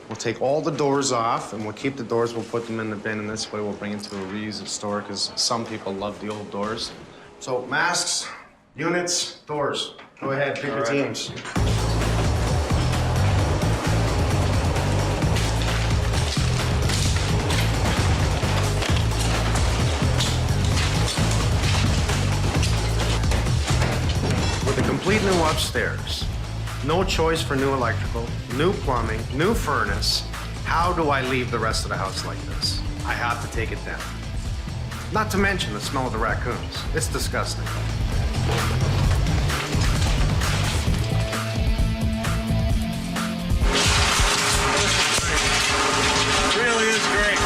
We'll take all the doors off, and we'll keep the doors. We'll put them in the bin, and this way we'll bring it to a reusable store, because some people love the old doors. So masks, Units, doors. Go ahead, pick your teams. With a complete new upstairs, no choice for new electrical, new plumbing, new furnace, how do I leave the rest of the house like this? I have to take it down. Not to mention the smell of the raccoons. It's disgusting.
It really is great.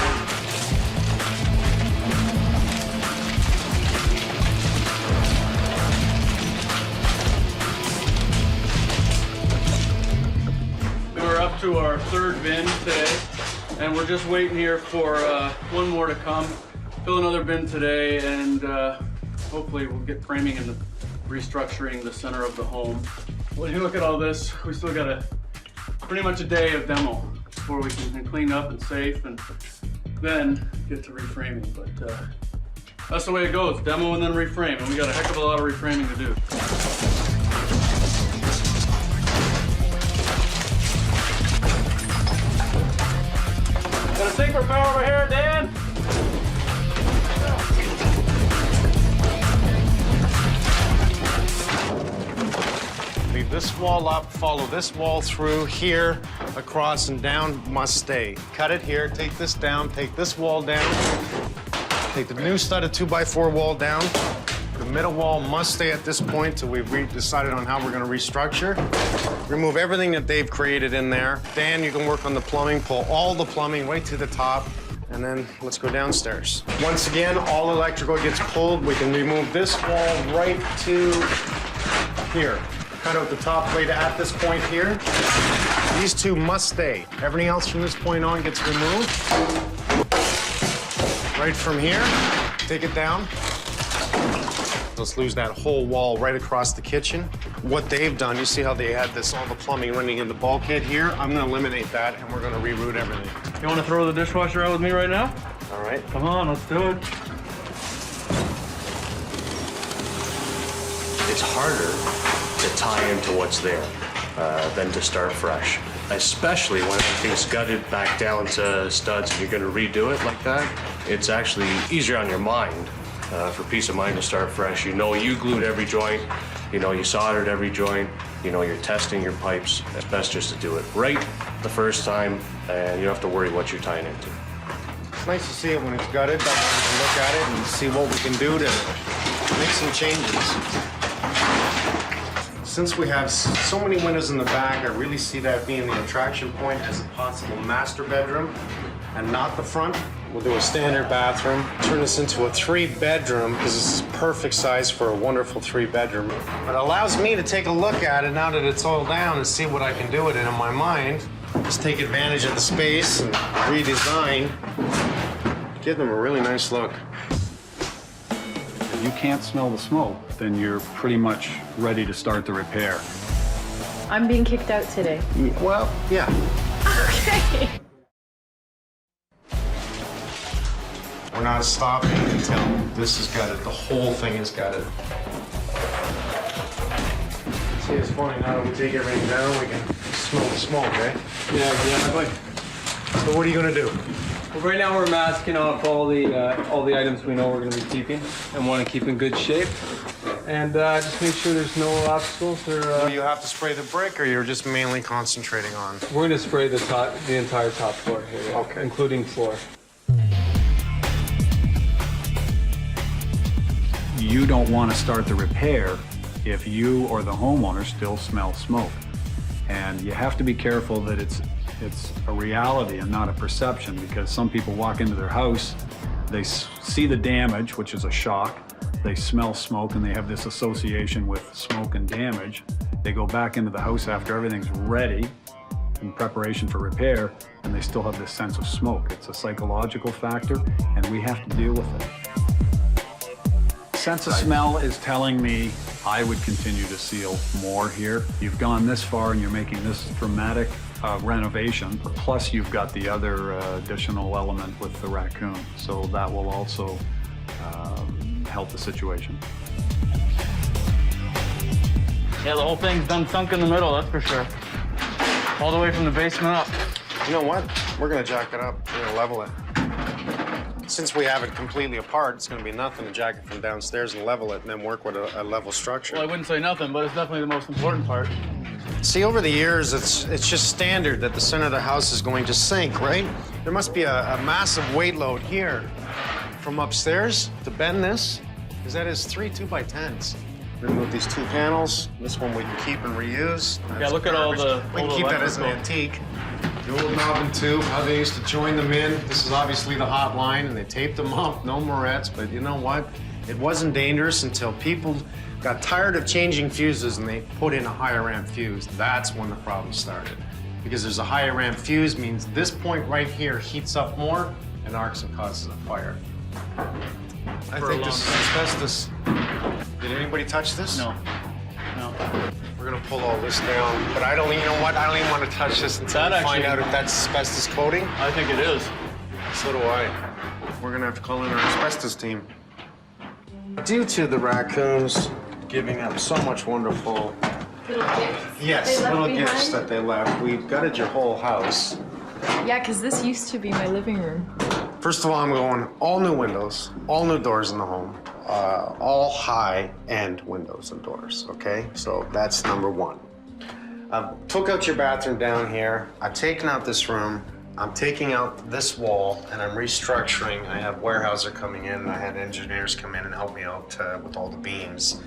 We're up to our third bin today, and we're just waiting here for one more to come. Fill another bin today, and hopefully we'll get framing and restructuring the center of the home. When you look at all this, we still got pretty much a day of demo before we can clean up and safe, and then get to reframing. But that's the way it goes: demo and then reframe, and we got a heck of a lot of reframing to do. Got a sink repair over here, Dan?
Leave this wall up, follow this wall through here, across and down, must stay. Cut it here, take this down, take this wall down, take the new studded 2x4 wall down. The middle wall must stay at this point till we've decided on how we're gonna restructure. Remove everything that they've created in there. Dan, you can work on the plumbing, pull all the plumbing right to the top, and then let's go downstairs. Once again, all electrical gets pulled. We can remove this wall right to here. Cut out the top plate at this point here. These two must stay. Everything else from this point on gets removed. Right from here, take it down. Let's lose that whole wall right across the kitchen. What they've done, you see how they had this, all the plumbing running in the bulkhead here? I'm gonna eliminate that and we're gonna reroute everything.
You wanna throw the dishwasher out with me right now?
All right.
Come on, let's do it.
It's harder to tie into what's there than to start fresh. Especially when everything's gutted back down to studs and you're gonna redo it like that. It's actually easier on your mind. For peace of mind to start fresh. You know you glued every joint, you know you soldered every joint, you know you're testing your pipes. It's best just to do it right the first time and you don't have to worry what you're tying into.
It's nice to see it when it's gutted, that way we can look at it and see what we can do to make some changes. Since we have so many windows in the back, I really see that being the attraction point as a possible master bedroom and not the front. We'll do a standard bathroom, turn this into a 3-bedroom because this is perfect size for a wonderful 3-bedroom. It allows me to take a look at it now that it's all down and see what I can do with it in my mind. Just take advantage of the space and redesign. Give them a really nice look.
If you can't smell the smoke, then you're pretty much ready to start the repair.
I'm being kicked out today.
Well, yeah.
Okay.
We're not stopping until this is gutted. The whole thing is gutted. See, it's funny, now that we take everything down, we can smell the smoke, eh?
Yeah, exactly.
So what are you gonna do?
Well, right now we're masking off all the items we know we're gonna be keeping and want to keep in good shape. And just make sure there's no obstacles or...
Do you have to spray the brick, or you're just mainly concentrating on?
We're gonna spray the entire top floor here, yeah,
okay.
Including floor.
You don't want to start the repair if you or the homeowner still smell smoke. And you have to be careful that it's a reality and not a perception, because some people walk into their house, they see the damage, which is a shock, they smell smoke and they have this association with smoke and damage. They go back into the house after everything's ready in preparation for repair, and they still have this sense of smoke. It's a psychological factor and we have to deal with it. Sense of smell is telling me I would continue to seal more here. You've gone this far and you're making this dramatic renovation, plus you've got the other additional element with the raccoon. So that will also help the situation.
Yeah, the whole thing's done sunk in the middle, that's for sure. All the way from the basement up.
You know what? We're gonna jack it up. We're gonna level it. Since we have it completely apart, it's gonna be nothing to jack it from downstairs and level it and then work with a level structure.
Well, I wouldn't say nothing, but it's definitely the most important part.
See, over the years, it's just standard that the center of the house is going to sink, right? There must be a massive weight load here from upstairs to bend this, because that is 3 2x10s. Remove these 2 panels. This one we can keep and reuse.
Yeah, look at all the
We can keep that as an antique. The old knob and tube, how they used to join them in. This is obviously the hot line, and they taped them up, no morettes, but you know what? It wasn't dangerous until people got tired of changing fuses and they put in a higher amp fuse. That's when the problem started. Because there's a higher amp fuse means this point right here heats up more and arcs and causes a fire. I think this is asbestos. Did anybody touch this?
No. No.
We're gonna pull all this down, but I don't, you know what? I don't even want to touch this until we find out if that's asbestos coating.
I think it is.
So do I. We're gonna have to call in our asbestos team. Due to the raccoons giving up so much wonderful
Little gifts.
yes,
they left
little gifts
behind?
that they left, we've gutted your whole house.
Yeah, because this used to be my living room.
First of all, I'm going all new windows, all new doors in the home, all high-end windows and doors, okay? So that's number one. Took out your bathroom down here. I've taken out this room. I'm taking out this wall, and I'm restructuring. I have Weyerhaeuser coming in, and I had engineers come in and help me out with all the beams.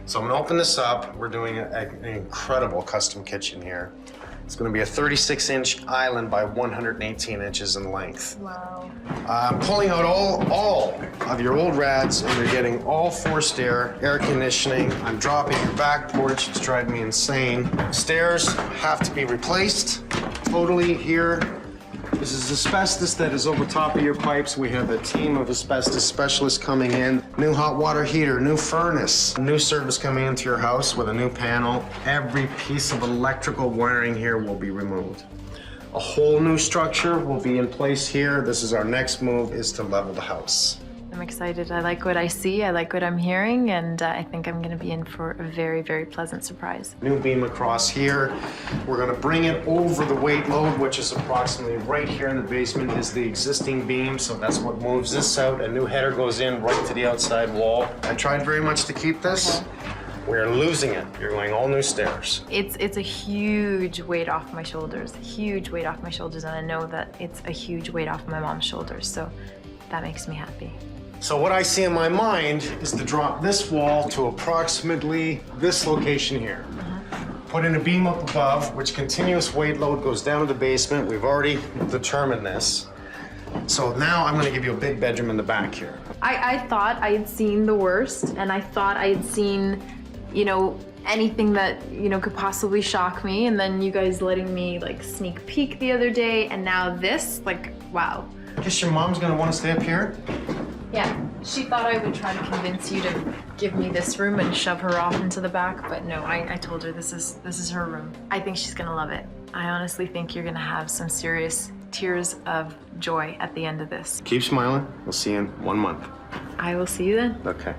So I'm gonna open this up. We're doing an incredible custom kitchen here. It's gonna be a 36-inch island by 118 inches in length.
Wow.
I'm pulling out all of your old rads, and you're getting all forced air conditioning. I'm dropping your back porch. It's driving me insane. Stairs have to be replaced totally here. This is asbestos that is over top of your pipes. We have a team of asbestos specialists coming in. New hot water heater, new furnace, new service coming into your house with a new panel. Every piece of electrical wiring here will be removed. A whole new structure will be in place here. This is our next move, is to level the house.
I'm excited. I like what I see. I like what I'm hearing, and I think I'm going to be in for a very, very pleasant surprise.
New beam across here. We're going to bring it over the weight load, which is approximately right here in the basement is the existing beam, so that's what moves this out. A new header goes in right to the outside wall. I tried very much to keep this. We're losing it. You're going all new stairs.
It's a huge weight off my shoulders, huge weight off my shoulders, and I know that it's a huge weight off my mom's shoulders, so that makes me happy.
So what I see in my mind is to drop this wall to approximately this location here. Put in a beam up above, which continuous weight load goes down to the basement. We've already determined this. So now I'm gonna give you a big bedroom in the back here.
I thought I had seen the worst, and I thought I had seen, you know, anything that, you know, could possibly shock me, and then you guys letting me like sneak peek the other day, and now this, like, wow.
Guess your mom's gonna wanna stay up here?
Yeah, she thought I would try to convince you to give me this room and shove her off into the back, but no, I told her this is her room. I think she's gonna love it. I honestly think you're gonna have some serious tears of joy at the end of this.
Keep smiling. We'll see you in 1 month.
I will see you then.
Okay.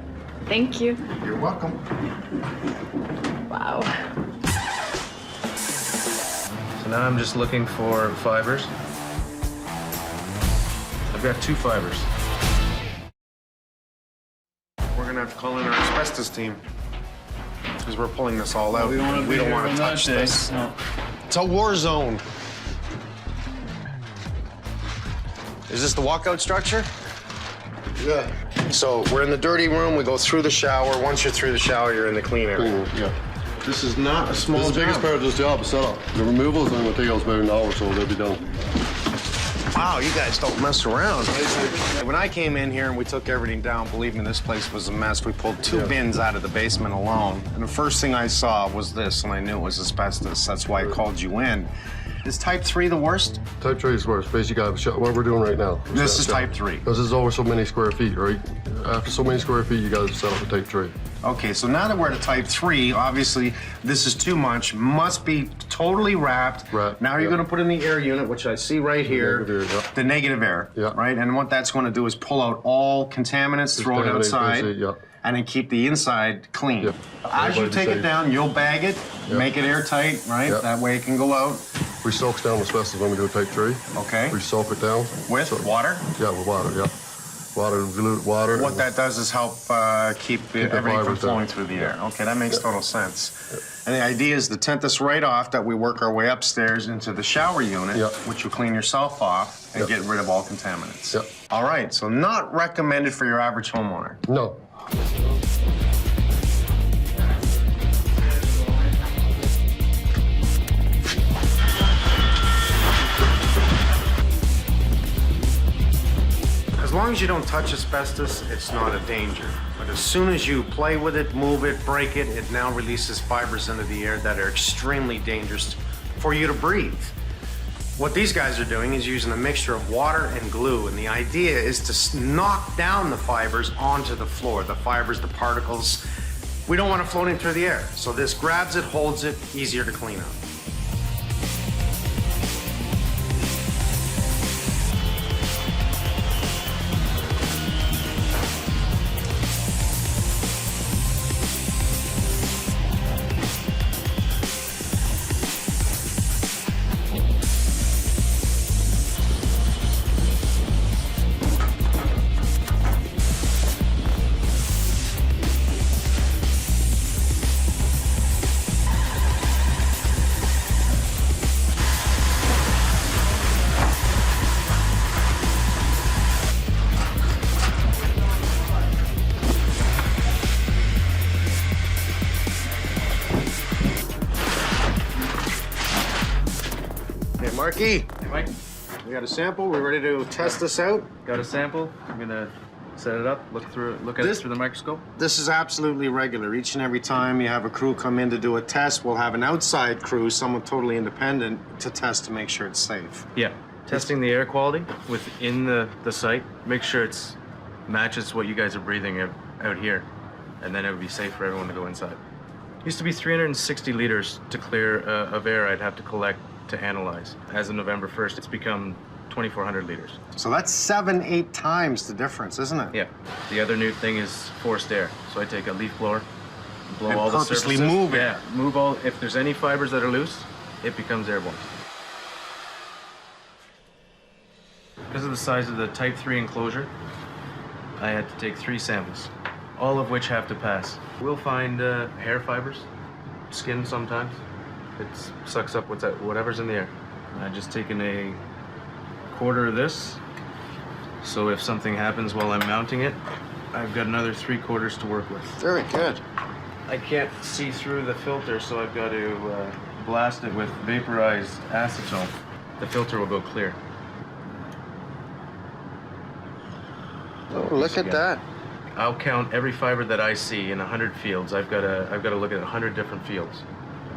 Thank you.
You're welcome.
Wow.
So now I'm just looking for fibers. I've got 2 fibers.
We're gonna have to call in our asbestos team because we're pulling this all out.
We don't want to
touch this. No. It's a war zone. Is this the walkout structure? Yeah. So we're in the dirty room. We go through the shower. Once you're through the shower, you're in the clean area.
Yeah.
This is not a small
job. The biggest part of this job is setup. The removal is only going to take us about an hour, so they'll be done.
Wow, you guys don't mess around. When I came in here and we took everything down, believe me, this place was a mess. We pulled 2 bins out of the basement alone. And the first thing I saw was this, and I knew it was asbestos. That's why I called you in. Is type 3 the worst?
Type 3 is worse. Basically, what we're doing right now.
This is type 3.
Because this is over so many square feet, right? After so many square feet, you got to set up a type 3.
Okay, so now that we're at a type 3, obviously this is too much. Must be totally wrapped.
Right.
Now you're going to put in the air unit, which I see right here. The negative air.
Yeah.
Right? And what that's going to do is pull out all contaminants, throw it outside. and then keep the inside clean.
Yep.
As you
Everybody
take it
safe.
down, you'll bag it,
Yep.
make it airtight, right?
Yep.
That way it can go out.
We soak down asbestos when we do type 3.
Okay.
We soak it down.
With water?
Yeah, with water, yeah. Water, dilute water.
What that does is help keep everything from
fibers
flowing
down.
through the air. Okay, that makes
Yep.
total sense. And the idea is to tent this right off, that we work our way upstairs into the shower unit,
Yep.
which you'll clean yourself off and
Yep.
get rid of all contaminants.
Yep.
All right, so not recommended for your average homeowner.
No.
As long as you don't touch asbestos, it's not a danger. But as soon as you play with it, move it, break it, it now releases fibers into the air that are extremely dangerous for you to breathe. What these guys are doing is using a mixture of water and glue, and the idea is to knock down the fibers onto the floor, the fibers, the particles. We don't want it floating through the air. So this grabs it, holds it, easier to clean up. Hey, Marky.
Hey, Mike.
We got a sample. We ready to test this out?
Got a sample. I'm gonna set it up, look at it through the microscope.
This is absolutely regular. Each and every time you have a crew come in to do a test, we'll have an outside crew, someone totally independent, to test to make sure it's safe.
Yeah. Testing the air quality within the site. Make sure it's matches what you guys are breathing out here. And then it would be safe for everyone to go inside. Used to be 360 liters to clear of air I'd have to collect to analyze. As of November 1st, it's become 2,400 liters.
So that's 7-8 times the difference, isn't it?
Yeah. The other new thing is forced air. So I take a leaf blower, blow
And
all the
purposely
surfaces.
move it.
Yeah, move all. If there's any fibers that are loose, it becomes airborne. Because of the size of the Type 3 enclosure, I had to take 3 samples, all of which have to pass. We'll find hair fibers, skin sometimes. It sucks up whatever's in the air. I've just taken a quarter of this, so if something happens while I'm mounting it, I've got another 3/4 to work with.
Very good.
I can't see through the filter, so I've got to blast it with vaporized acetone. The filter will go clear.
Oh, look at that.
I'll count every fiber that I see in 100 fields. I've got to look at 100 different fields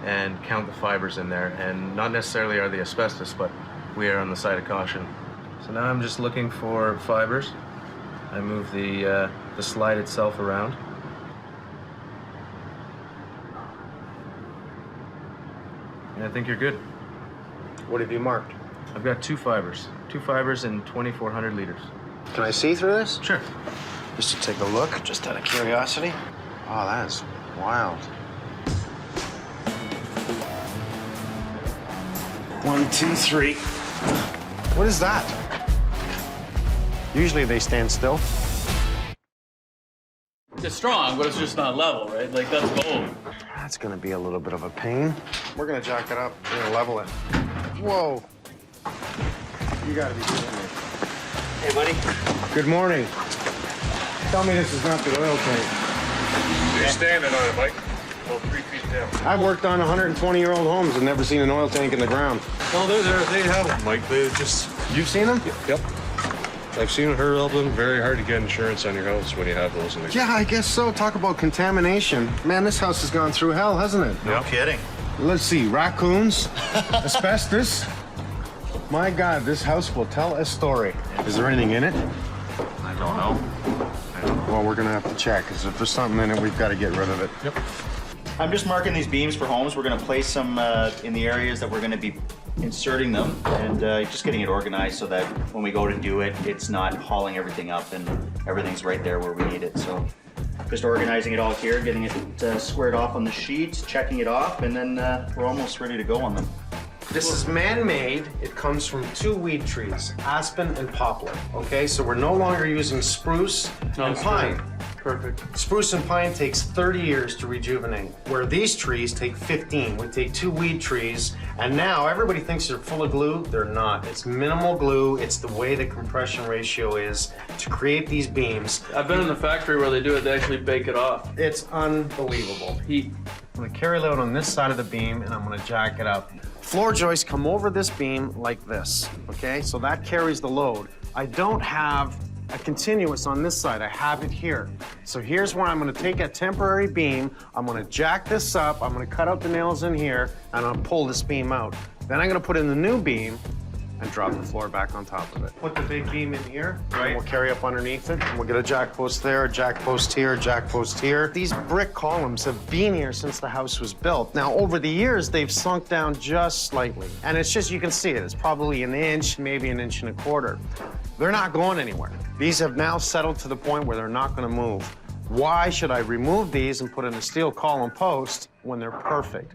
and count the fibers in there. And not necessarily are they asbestos, but we are on the side of caution. So now I'm just looking for fibers. I move the slide itself around. And I think you're good.
What have you marked?
I've got 2 fibers. 2 fibers in 2,400 liters.
Can I see through this?
Sure.
Just to take a look, just out of curiosity. Oh, that is wild. 1, 2, 3. What is that? Usually they stand still.
It's strong, but it's just not level, right? Like, that's gold.
That's gonna be a little bit of a pain. We're gonna jack it up. We're gonna level it. Whoa. You gotta be kidding me.
Hey, buddy.
Good morning. Tell me this is not the oil tank.
You're standing on it, Mike. About 3 feet down.
I've worked on 120-year-old homes and never seen an oil tank in the ground.
No, they have them, Mike. They just...
You've seen them?
Yep. I've seen her of them. Very hard to get insurance on your house when you have those in the...
Yeah, I guess so. Talk about contamination. Man, this house has gone through hell, hasn't it?
No
kidding.
Let's see, raccoons, asbestos. My God, this house will tell a story. Is there anything in it?
I don't know.
Well, we're gonna have to check, because if there's something in it, we've got to get rid of it.
Yep. I'm just marking these beams for homes. We're going to place them in the areas that we're going to be inserting them, and just getting it organized so that when we go to do it, it's not hauling everything up and everything's right there where we need it. So
Just organizing it all here, getting it squared off on the sheet, checking it off, and then we're almost ready to go on them.
This is man-made. It comes from 2 weed trees, aspen and poplar. Okay, so we're no longer using spruce and pine.
Perfect.
Spruce and pine takes 30 years to rejuvenate, where these trees take 15. We take 2 weed trees, and now everybody thinks they're full of glue. They're not. It's minimal glue. It's the way the compression ratio is to create these beams.
I've been in the factory where they do it, they actually bake it off.
It's unbelievable. I'm gonna carry load on this side of the beam, and I'm gonna jack it up. Floor joists come over this beam like this, okay? So that carries the load. I don't have a continuous on this side, I have it here. So here's where I'm gonna take a temporary beam, I'm gonna jack this up, I'm gonna cut out the nails in here, and I'll pull this beam out. Then I'm gonna put in the new beam and drop the floor back on top of it. Put the big beam in here, and we'll carry up underneath it, and we'll get a jack post there, a jack post here, a jack post here. These brick columns have been here since the house was built. Now, over the years, they've sunk down just slightly. And it's just, you can see it, it's probably an inch, maybe an inch and a quarter. They're not going anywhere. These have now settled to the point where they're not gonna move. Why should I remove these and put in a steel column post when they're perfect?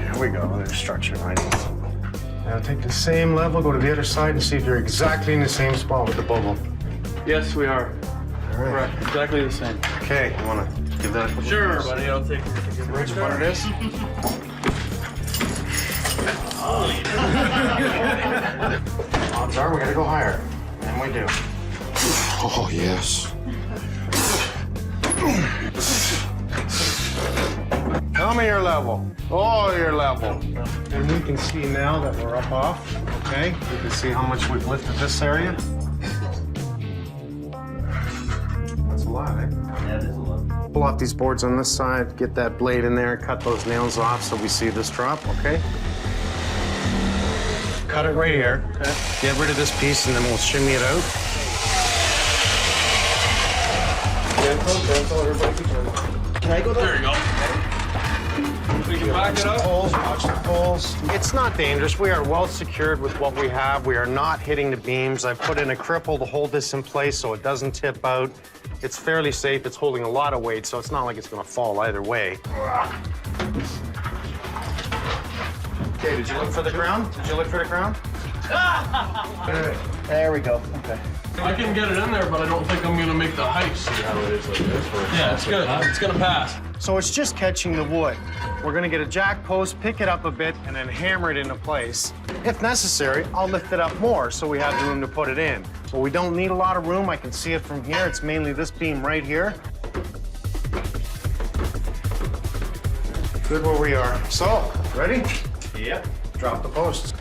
There we go, there's structure right in. Now take the same level, go to the other side and see if you're exactly in the same spot with the bubble.
Yes, we are.
All right.
We're exactly the same.
Okay, you wanna give that a couple
Sure,
of
buddy, I'll take it.
Which one it is? Odds are we gotta go higher. And we do.
Oh, yes.
Tell me your level. Oh, your level. And we can see now that we're up off, okay? You can see how much we've lifted this area. That's a lot, eh?
Yeah, it is a lot.
Pull off these boards on this side, get that blade in there, cut those nails off so we see this drop, okay? Cut it right here. Okay. Get rid of this piece and then we'll shimmy it out.
Can I go there?
There you go. We can back it up.
Watch the poles. It's not dangerous. We are well secured with what we have. We are not hitting the beams. I've put in a cripple to hold this in place so it doesn't tip out. It's fairly safe. It's holding a lot of weight, so it's not like it's gonna fall either way. Okay, did you look for the ground? Did you look for the ground?
There we go. Okay.
I can get it in there, but I don't think I'm gonna make the height. See how it is like this. Yeah, it's good. It's gonna pass.
So it's just catching the wood. We're gonna get a jack post, pick it up a bit, and then hammer it into place. If necessary, I'll lift it up more so we have the room to put it in. But we don't need a lot of room. I can see it from here. It's mainly this beam right here. Good where we are. So, ready?
Yep.
Drop the posts.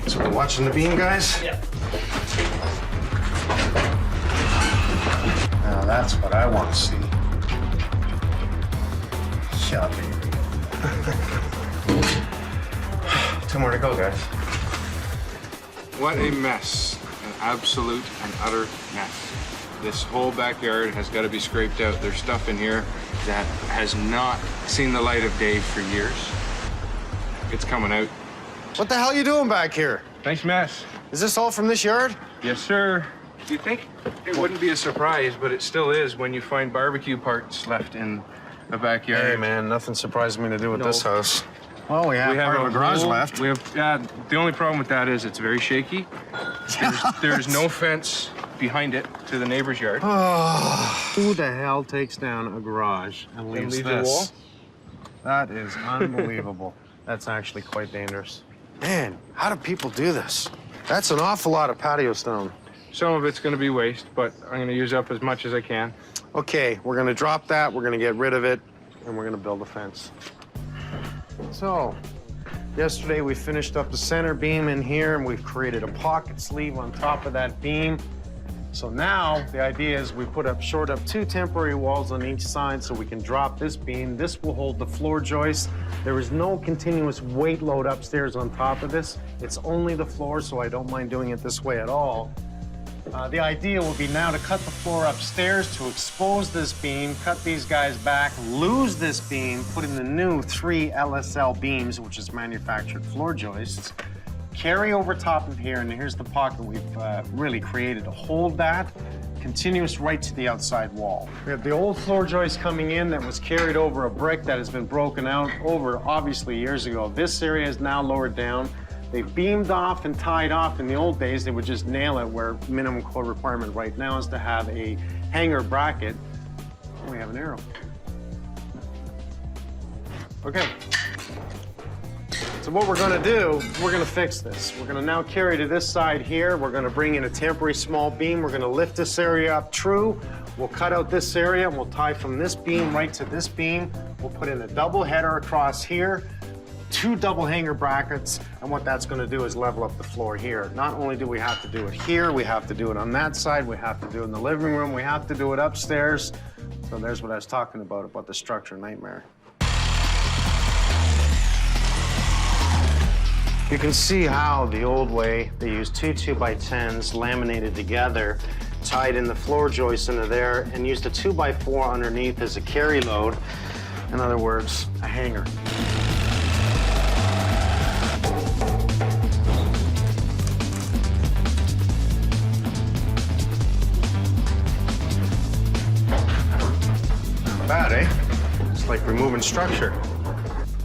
So we're watching the beam, guys?
Yep.
Now that's what I want to see. Yeah, baby. 2 more to go, guys.
What a mess. An absolute and utter mess. This whole backyard has got to be scraped out. There's stuff in here that has not seen the light of day for years. It's coming out.
What the hell are you doing back here?
Nice mess.
Is this all from this yard?
Yes, sir. You'd think it wouldn't be a surprise, but it still is when you find barbecue parts left in a backyard.
Hey, man, nothing surprised me to do with this house. Well, we have part of a garage left.
We have, yeah, the only problem with that is it's very shaky. There's no fence behind it to the neighbor's yard.
Who the hell takes down a garage and leaves
leaves
this?
a wall?
That is unbelievable. That's actually quite dangerous. Man, how do people do this? That's an awful lot of patio stone.
Some of it's going to be waste, but I'm going to use up as much as I can.
Okay, we're going to drop that, we're going to get rid of it, and we're going to build a fence. So, yesterday we finished up the center beam in here, and we've created a pocket sleeve on top of that beam. So now, the idea is we short up 2 temporary walls on each side so we can drop this beam. This will hold the floor joist. There is no continuous weight load upstairs on top of this. It's only the floor, so I don't mind doing it this way at all. The idea will be now to cut the floor upstairs, to expose this beam, cut these guys back, lose this beam, put in the new 3 LSL beams, which is manufactured floor joists, carry over top of here, and here's the pocket we've really created to hold that, continuous right to the outside wall. We have the old floor joist coming in that was carried over a brick that has been broken out over, obviously, years ago. This area is now lowered down. They've beamed off and tied off. In the old days, they would just nail it, where minimum code requirement right now is to have a hanger bracket. Oh, we have an arrow. Okay. So what we're gonna do, we're gonna fix this. We're gonna now carry to this side here. We're gonna bring in a temporary small beam. We're gonna lift this area up true. We'll cut out this area and we'll tie from this beam right to this beam. We'll put in a double header across here, 2 double hanger brackets, and what that's gonna do is level up the floor here. Not only do we have to do it here, we have to do it on that side, we have to do it in the living room, we have to do it upstairs. So there's what I was talking about the structure nightmare. You can see how the old way, they used 2 2x10s laminated together, tied in the floor joists into there, and used a 2x4 underneath as a carry load. In other words, a hanger. Not bad, eh? It's like removing structure.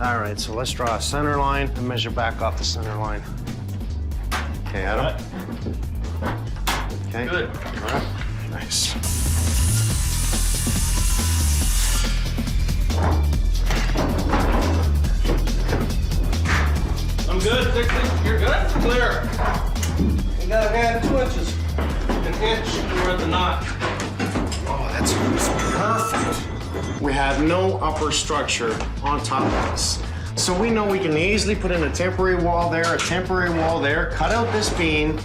All right, so let's draw a center line and measure back off the center line. Okay, Adam? Okay.
Good.
All right, nice.
I'm good, 6 inches, you're good? Clear. You gotta add 2 inches. An inch, we're at the knot.
Oh, that's perfect. We have no upper structure on top of this. So we know we can easily put in a temporary wall there, a temporary wall there, cut out this beam,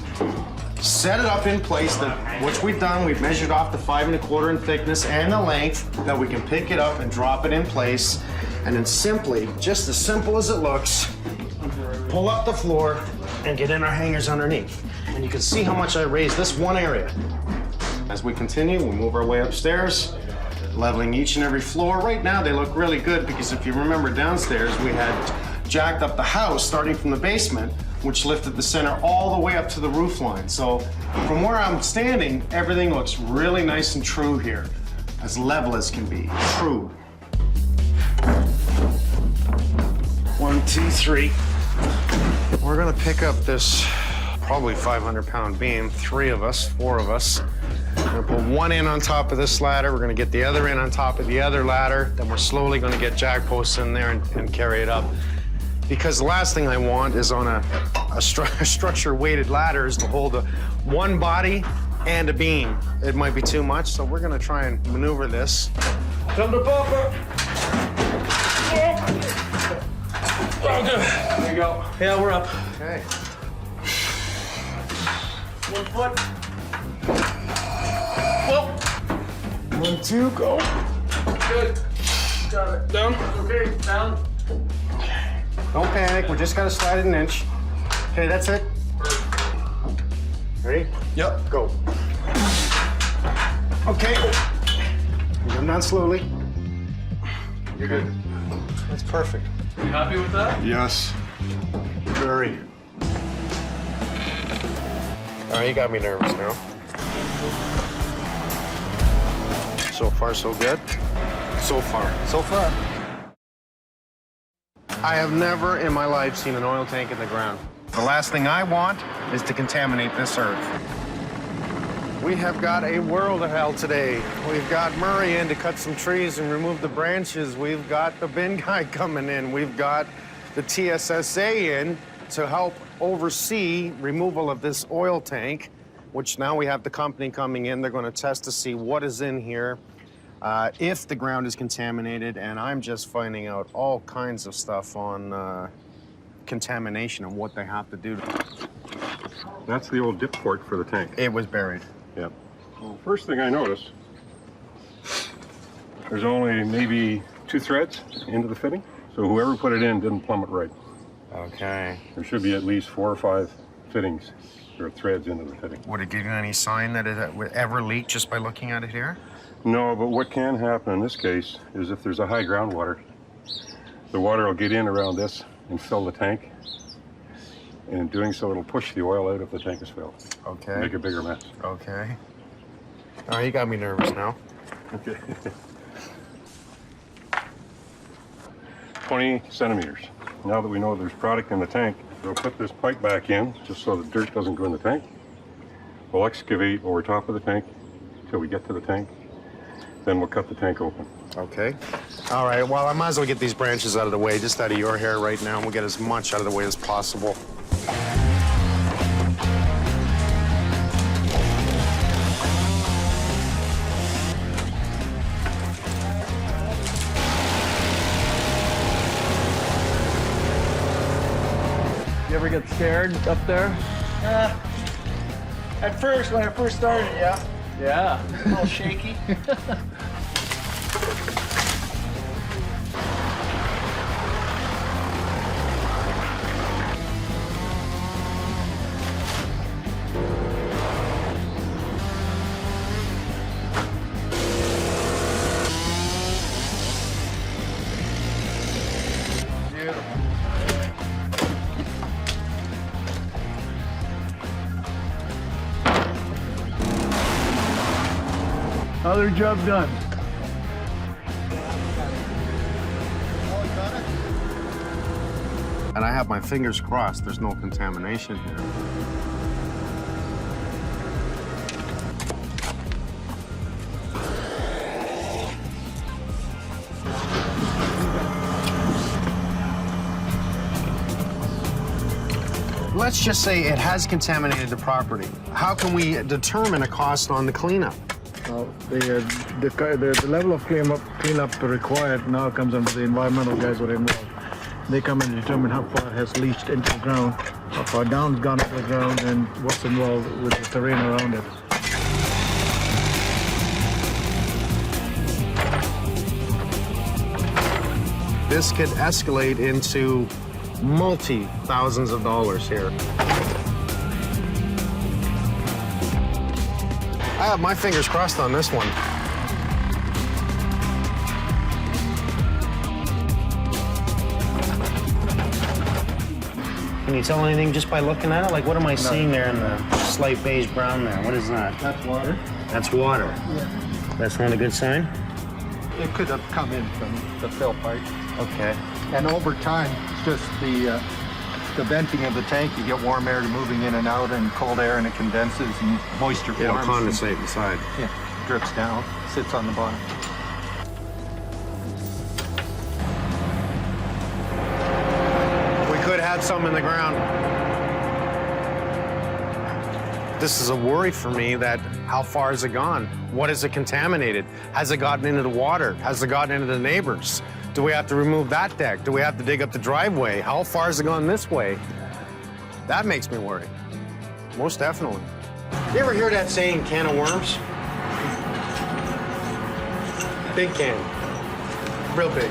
set it up in place, which we've done. We've measured off the 5 1/4 in thickness and the length, that we can pick it up and drop it in place. And then simply, just as simple as it looks, pull up the floor and get in our hangers underneath. And you can see how much I raised this one area. As we continue, we'll move our way upstairs, leveling each and every floor. Right now, they look really good because if you remember downstairs, we had jacked up the house starting from the basement, which lifted the center all the way up to the roof line. So from where I'm standing, everything looks really nice and true here, as level as can be, true. 1, 2, 3. We're gonna pick up this probably 500-pound beam, 3 of us, 4 of us. We're gonna put one in on top of this ladder. We're gonna get the other in on top of the other ladder. Then we're slowly gonna get jack posts in there and carry it up. Because the last thing I want is on a structure-weighted ladder is to hold one body and a beam. It might be too much, so we're gonna try and maneuver this.
Come to Papa.
Oh, good. There you go.
Yeah, we're up.
Okay.
1 foot. Whoa.
1, 2, go.
Good. Got it. Down. Okay, down.
Don't panic, we're just gonna slide it an inch. Okay, that's it. Ready?
Yep.
Go. Okay. Come down slowly.
You're good.
That's perfect.
You happy with that?
Yes. Very. All right, you got me nervous now. So far, so good. So far. So far. I have never in my life seen an oil tank in the ground. The last thing I want is to contaminate this earth. We have got a world of hell today. We've got Murray in to cut some trees and remove the branches. We've got the bin guy coming in. We've got the TSSA in to help oversee removal of this oil tank, which now we have the company coming in. They're going to test to see what is in here, if the ground is contaminated, and I'm just finding out all kinds of stuff on contamination and what they have to do.
That's the old dip port for the tank.
It was buried.
Yep. Well, first thing I noticed, there's only maybe 2 threads into the fitting, so whoever put it in didn't plumb it right.
Okay.
There should be at least 4 or 5 fittings
There are threads into the fitting.
Would it give you any sign that it would ever leak just by looking at it here?
No, but what can happen in this case is if there's a high groundwater, the water will get in around this and fill the tank. And in doing so, it'll push the oil out if the tank is filled.
Okay.
Make a bigger mess.
Okay. Oh, you got me nervous now.
Okay. 20 centimeters. Now that we know there's product in the tank, we'll put this pipe back in just so the dirt doesn't go in the tank. We'll excavate over top of the tank till we get to the tank. Then we'll cut the tank open.
Okay. All right, well, I might as well get these branches out of the way, just out of your hair right now, and we'll get as much out of the way as possible.
You ever get scared up there?
At first, when I first started, yeah.
Yeah.
A little shaky.
Other job done.
And I have my fingers crossed there's no contamination here. Let's just say it has contaminated the property. How can we determine a cost on the cleanup?
Well, the level of cleanup required now comes under the environmental guys who are involved. They come and determine how far it has leached into the ground, how far down it's gone into the ground, and what's involved with the terrain around it.
This could escalate into multi-thousands of dollars here. I have my fingers crossed on this one. Can you tell anything just by looking at it? Like, what am I seeing there in the slight beige brown there? What is that?
That's water.
That's water.
Yeah.
That's not a good sign?
It could have come in from the fill pipe.
Okay.
And over time, just the venting of the tank, you get warm air moving in and out, and cold air, and it condenses, and moisture forms.
It'll condensate inside.
Yeah, drips down, sits on the bottom.
We could have some in the ground. This is a worry for me that how far has it gone? What has it contaminated? Has it gotten into the water? Has it gotten into the neighbors? Do we have to remove that deck? Do we have to dig up the driveway? How far has it gone this way? That makes me worry. Most definitely. You ever hear that saying, can of worms? Big can. Real big.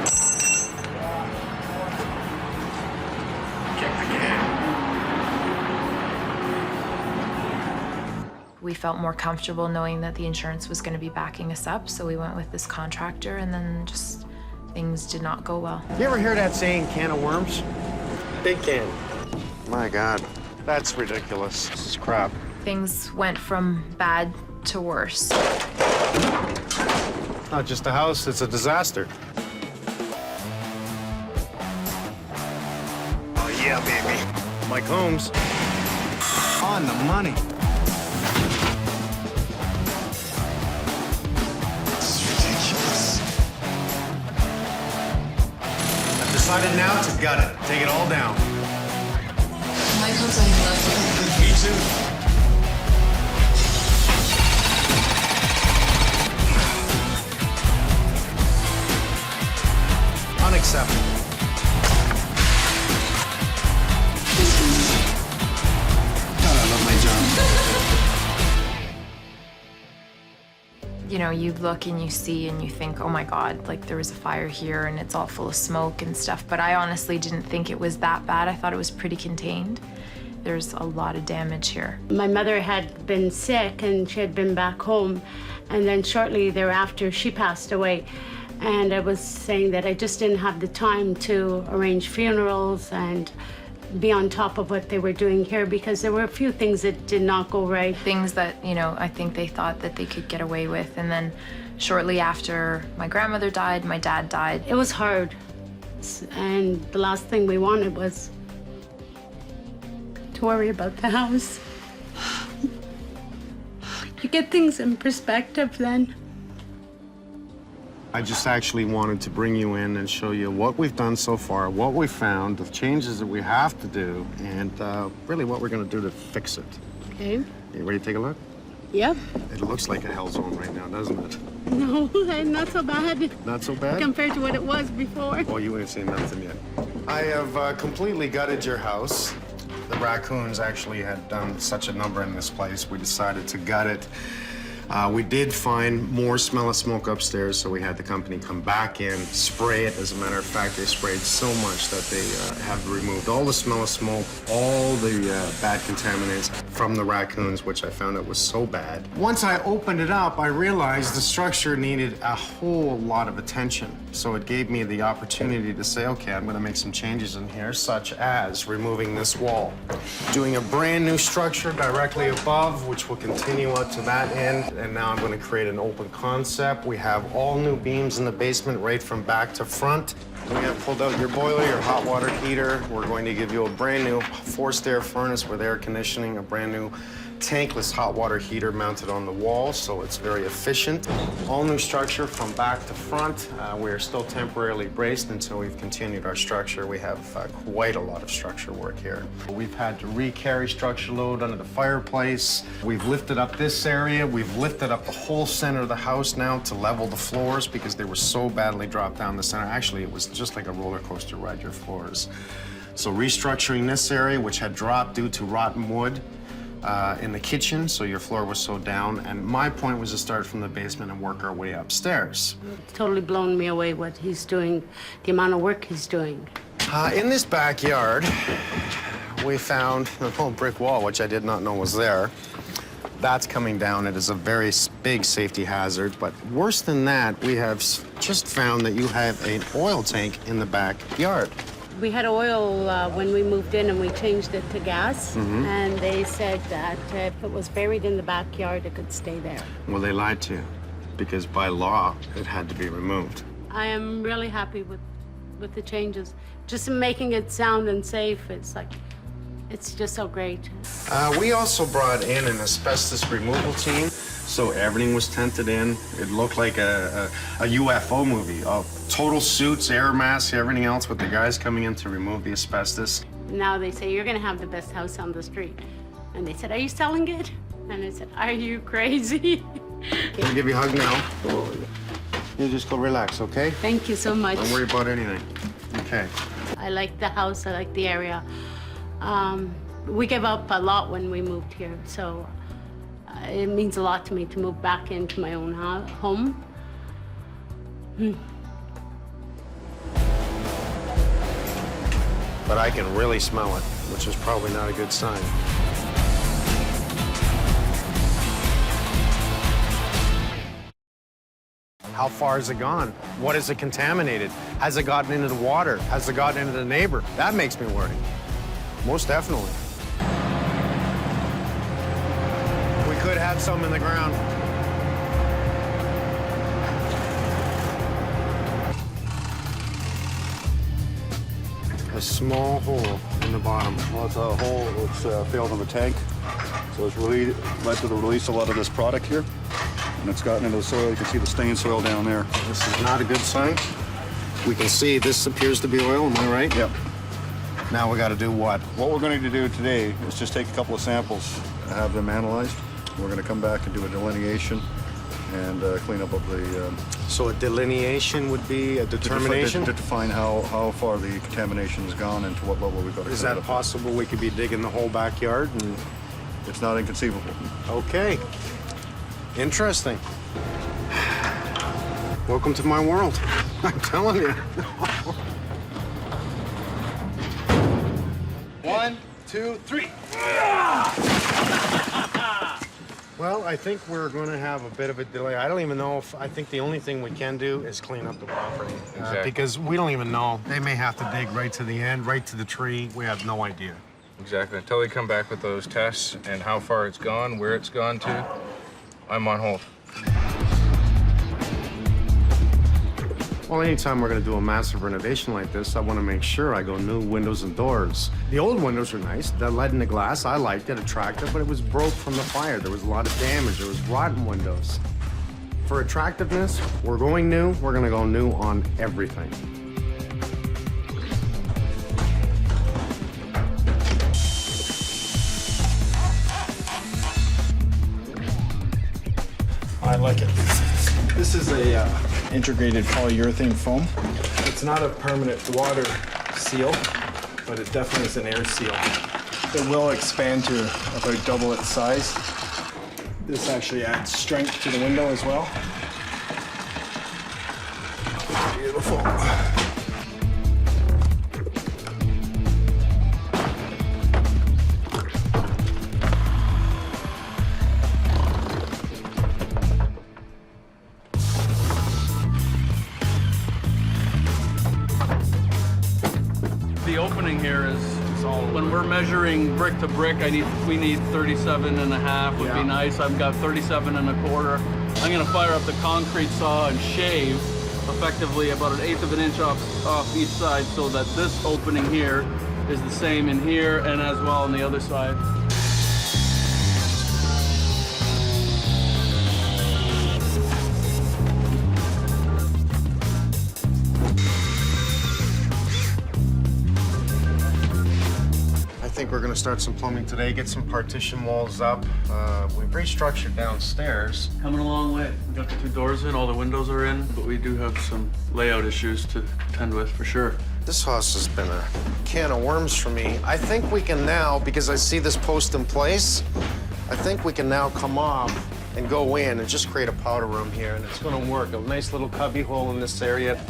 We felt more comfortable knowing that the insurance was going to be backing us up, so we went with this contractor, and then just things did not go well.
You ever hear that saying, can of worms? Big can. My God, that's ridiculous. This is crap.
Things went from bad to worse.
Not just a house, it's a disaster. Oh yeah, baby. Mike Holmes. On the money. Decided now to gut it. Take it all down.
Mike Holmes, I love you.
Me too. Unacceptable. God, I love my job.
You know, you look and you see and you think, oh my God, like there was a fire here and it's all full of smoke and stuff. But I honestly didn't think it was that bad. I thought it was pretty contained. there's a lot of damage here.
My mother had been sick and she had been back home, and then shortly thereafter she passed away. And I was saying that I just didn't have the time to arrange funerals and be on top of what they were doing here, because there were a few things that did not go right.
Things that, you know, I think they thought that they could get away with. And then shortly after my grandmother died, my dad died.
It was hard. And the last thing we wanted was to worry about the house. You get things in perspective then.
I just actually wanted to bring you in and show you what we've done so far, what we found, the changes that we have to do, and really what we're going to do to fix it.
Okay.
You ready to take a look?
Yep.
It looks like a hell zone right now, doesn't it?
No, not so bad.
Not so bad?
Compared to what it was before.
Oh, you ain't seen nothing yet. I have completely gutted your house. The raccoons actually had done such a number in this place, we decided to gut it. We did find more smell of smoke upstairs, so we had the company come back in, spray it. As a matter of fact, they sprayed so much that they have removed all the smell of smoke, all the bad contaminants from the raccoons, which I found out was so bad. Once I opened it up, I realized the structure needed a whole lot of attention. So it gave me the opportunity to say, okay, I'm going to make some changes in here, such as removing this wall, doing a brand new structure directly above, which will continue up to that end. And now I'm going to create an open concept. We have all new beams in the basement right from back to front. We have pulled out your boiler, your hot water heater. We're going to give you a brand new forced air furnace with air conditioning, a brand new tankless hot water heater mounted on the wall, so it's very efficient. All new structure from back to front. We are still temporarily braced until we've continued our structure. We have quite a lot of structure work here. We've had to re-carry structure load under the fireplace. We've lifted up this area. We've lifted up the whole center of the house now to level the floors because they were so badly dropped down the center. Actually, it was just like a roller coaster ride, your floors. So restructuring this area, which had dropped due to rotten wood, in the kitchen, so your floor was so down. And my point was to start from the basement and work our way upstairs.
It's totally blown me away what he's doing, the amount of work he's doing.
In this backyard, we found an old brick wall, which I did not know was there. That's coming down. It is a very big safety hazard. But worse than that, we have just found that you have an oil tank in the backyard.
We had oil when we moved in and we changed it to gas.
Mm-hmm.
And they said that if it was buried in the backyard, it could stay there.
Well, they lied to you because by law, it had to be removed.
I am really happy with the changes. Just making it sound and safe, it's just so great.
We also brought in an asbestos removal team, so everything was tented in. It looked like a UFO movie. Total suits, air masks, everything else, with the guys coming in to remove the asbestos.
Now they say, you're gonna have the best house on the street. And they said, are you selling it? And I said, are you crazy?
I'll give you a hug now. You just go relax, okay?
Thank you so much.
Don't worry about anything. Okay.
I like the house, I like the area. We gave up a lot when we moved here, so it means a lot to me to move back into my own home.
But I can really smell it, which is probably not a good sign. How far has it gone? What has it contaminated? Has it gotten into the water? Has it gotten into the neighbor? That makes me worry. Most definitely. We could have some in the ground. A small hole in the bottom.
Well, it's a hole that's failed in the tank. So it's really led to the release of a lot of this product here. And it's gotten into the soil. You can see the stained soil down there.
This is not a good sign. We can see this appears to be oil, am I right?
Yep.
Now we got to do what?
What we're going to do today is just take a couple of samples, have them analyzed. We're going to come back and do a delineation and clean up the...
So a delineation would be a determination?
To define how far the contamination has gone and to what level we've got to
Is that possible we could be digging the whole backyard? And...
It's not inconceivable.
Okay. Interesting. Welcome to my world. I'm telling you.
1,
2, 3.
Well, I think we're going to have a bit of a delay. I don't even know if, I think the only thing we can do is clean up the property.
Exactly.
Because we don't even know. They may have to dig right to the end, right to the tree. We have no idea.
Exactly. Until they come back with those tests and how far it's gone, where it's gone to, I'm on hold.
Well, anytime we're going to do a massive renovation like this, I want to make sure I go new windows and doors. The old windows were nice. The lead in the glass, I liked it, attractive, but it was broke from the fire. There was a lot of damage. There was rotten windows. For attractiveness, we're going new. We're going to go new on everything.
I like it. This is a integrated polyurethane foam. It's not a permanent water seal, but it definitely is an air seal. It will expand to about double its size. This actually adds strength to the window as well. Beautiful.
The opening here is when we're measuring brick to brick, we need 37 and a half would be nice. I've got 37 and a quarter. I'm gonna fire up the concrete saw and shave effectively about 1/8 of an inch off each side so that this opening here is the same in here and as well on the other side.
I think we're going to start some plumbing today, get some partition walls up. We've restructured downstairs.
Coming a long way. We got the 2 doors in, all the windows are in, but we do have some layout issues to tend with for sure.
This house has been a can of worms for me. I think we can now, because I see this post in place, I think we can now come off and go in and just create a powder room here, and it's going to work. A nice little cubby hole in this area.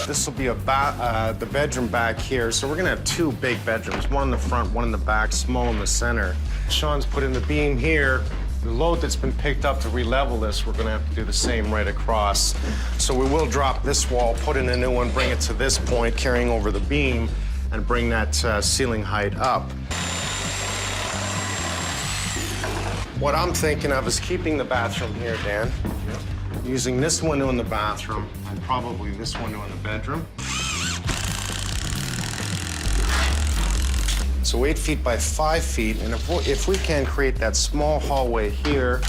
This will be the bedroom back here. So we're gonna have 2 big bedrooms, one in the front, one in the back, small in the center. Sean's put in the beam here. The load that's been picked up to re-level this, we're gonna have to do the same right across. So we will drop this wall, put in a new one, bring it to this point, carrying over the beam, and bring that ceiling height up. What I'm thinking of is keeping the bathroom here, Dan. Using this window in the bathroom and probably this window in the bedroom. So 8 feet by 5 feet, and if we can create that small hallway here,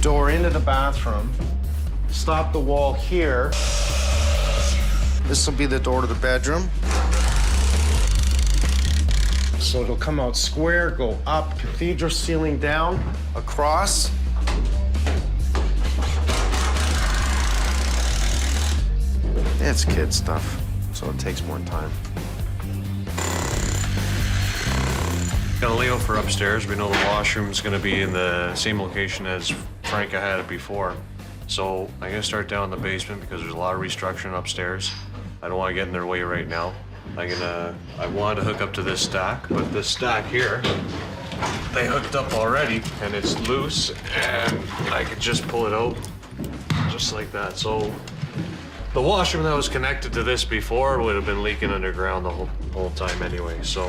door into the bathroom, stop the wall here. This will be the door to the bedroom. So it'll come out square, go up, cathedral ceiling down, across. It's kid stuff, so it takes more time.
Got a layout for upstairs. We know the washroom's gonna be in the same location as Frank had it before. So I'm gonna start down in the basement because there's a lot of restructuring upstairs. I don't wanna get in their way right now. I wanted to hook up to this stack, but this stack here, they hooked up already and it's loose and I could just pull it out just like that. So the washroom that was connected to this before would have been leaking underground the whole time anyway. So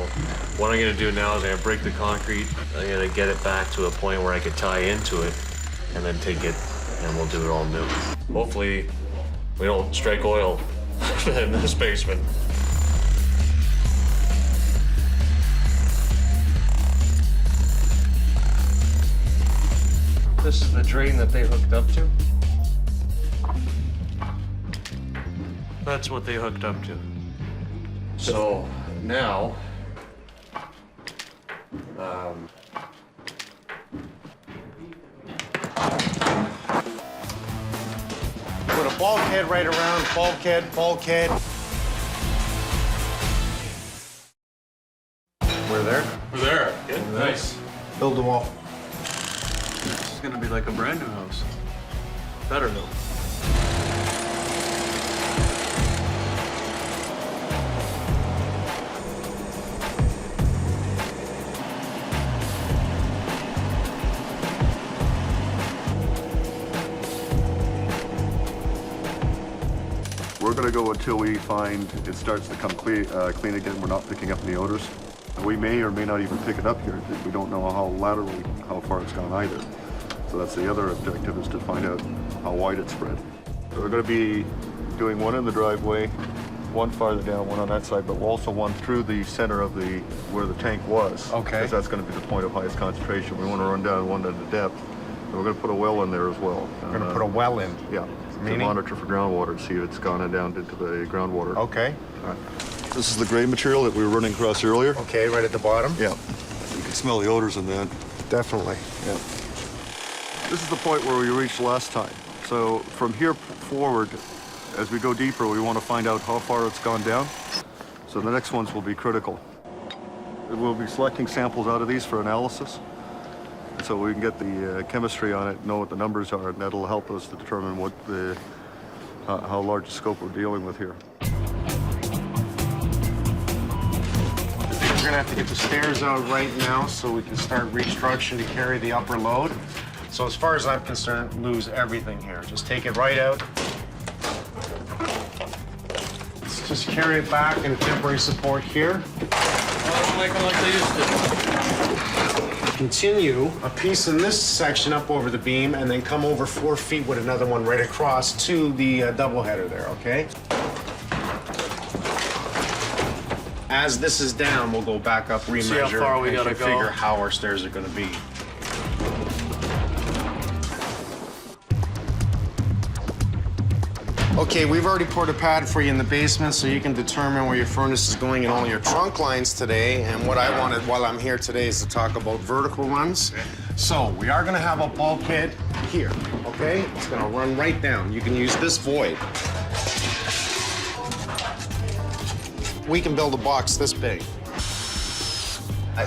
what I'm gonna do now is I'm gonna break the concrete. I'm gonna get it back to a point where I could tie into it and then take it and we'll do it all new. Hopefully we don't strike oil in this basement. This is the drain that they hooked up to. That's what they hooked up to. So now,
put a bulkhead right around, bulkhead. We're there.
We're there. Good. Nice.
Build the wall.
This is gonna be like a brand new house. Better though.
we're going to go until we find it starts to come clean again. We're not picking up any odors. We may or may not even pick it up here. We don't know how far it's gone either. So that's the other objective, is to find out how wide it's spread. So we're going to be doing one in the driveway, one farther down, one on that side, but also one through the center of where the tank was.
Okay.
Because that's going to be the point of highest concentration. We want to run down one at a depth. And we're going to put a well in there as well.
We're going to put a well in?
Yeah.
Meaning?
To monitor for groundwater, see if it's gone down into the groundwater.
Okay.
All right. This is the gray material that we were running across earlier.
Okay, right at the bottom?
Yeah. You can smell the odors in that.
Definitely.
Yeah. This is the point where we reached last time. So from here forward, as we go deeper, we want to find out how far it's gone down. So the next ones will be critical. We'll be selecting samples out of these for analysis. So we can get the chemistry on it, know what the numbers are, and that'll help us to determine what how large a scope we're dealing with here.
We're gonna have to get the stairs out right now so we can start restructuring to carry the upper load. So as far as I'm concerned, lose everything here. Just take it right out. Let's just carry it back in a temporary support here.
Make them like they used to.
Continue a piece in this section up over the beam and then come over 4 feet with another one right across to the double header there, okay? As this is down, we'll go back up, remeasure,
See how far we
and
gotta go.
figure how our stairs are gonna be. Okay, we've already poured a pad for you in the basement so you can determine where your furnace is going and all your trunk lines today. And what I wanted while I'm here today is to talk about vertical runs. So we are gonna have a bulkhead here, okay? It's gonna run right down. You can use this void. We can build a box this big.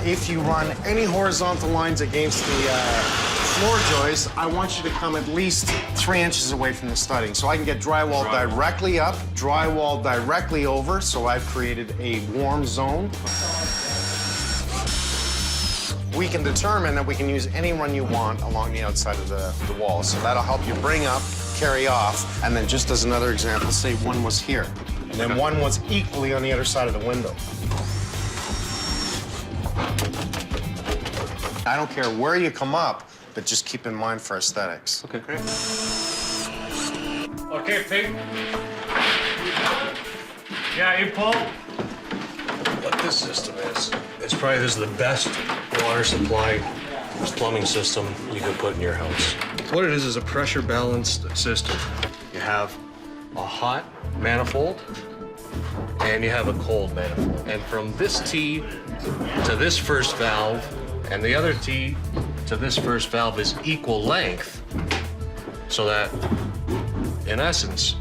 If you run any horizontal lines against the floor joists, I want you to come at least 3 inches away from the studding. So I can get drywall directly up, drywall directly over, so I've created a warm zone. We can determine that we can use any run you want along the outside of the wall. So that'll help you bring up, carry off, and then just as another example, say one was here, and then one was equally on the other side of the window. I don't care where you come up, but just keep in mind for aesthetics.
Okay. Okay, Pete. Yeah, you pull.
What this system is, this is the best water supply plumbing system you can put in your house. What it is a pressure balanced system. You have a hot manifold and you have a cold manifold. And from this T to this first valve and the other T to this first valve is equal length, so that in essence,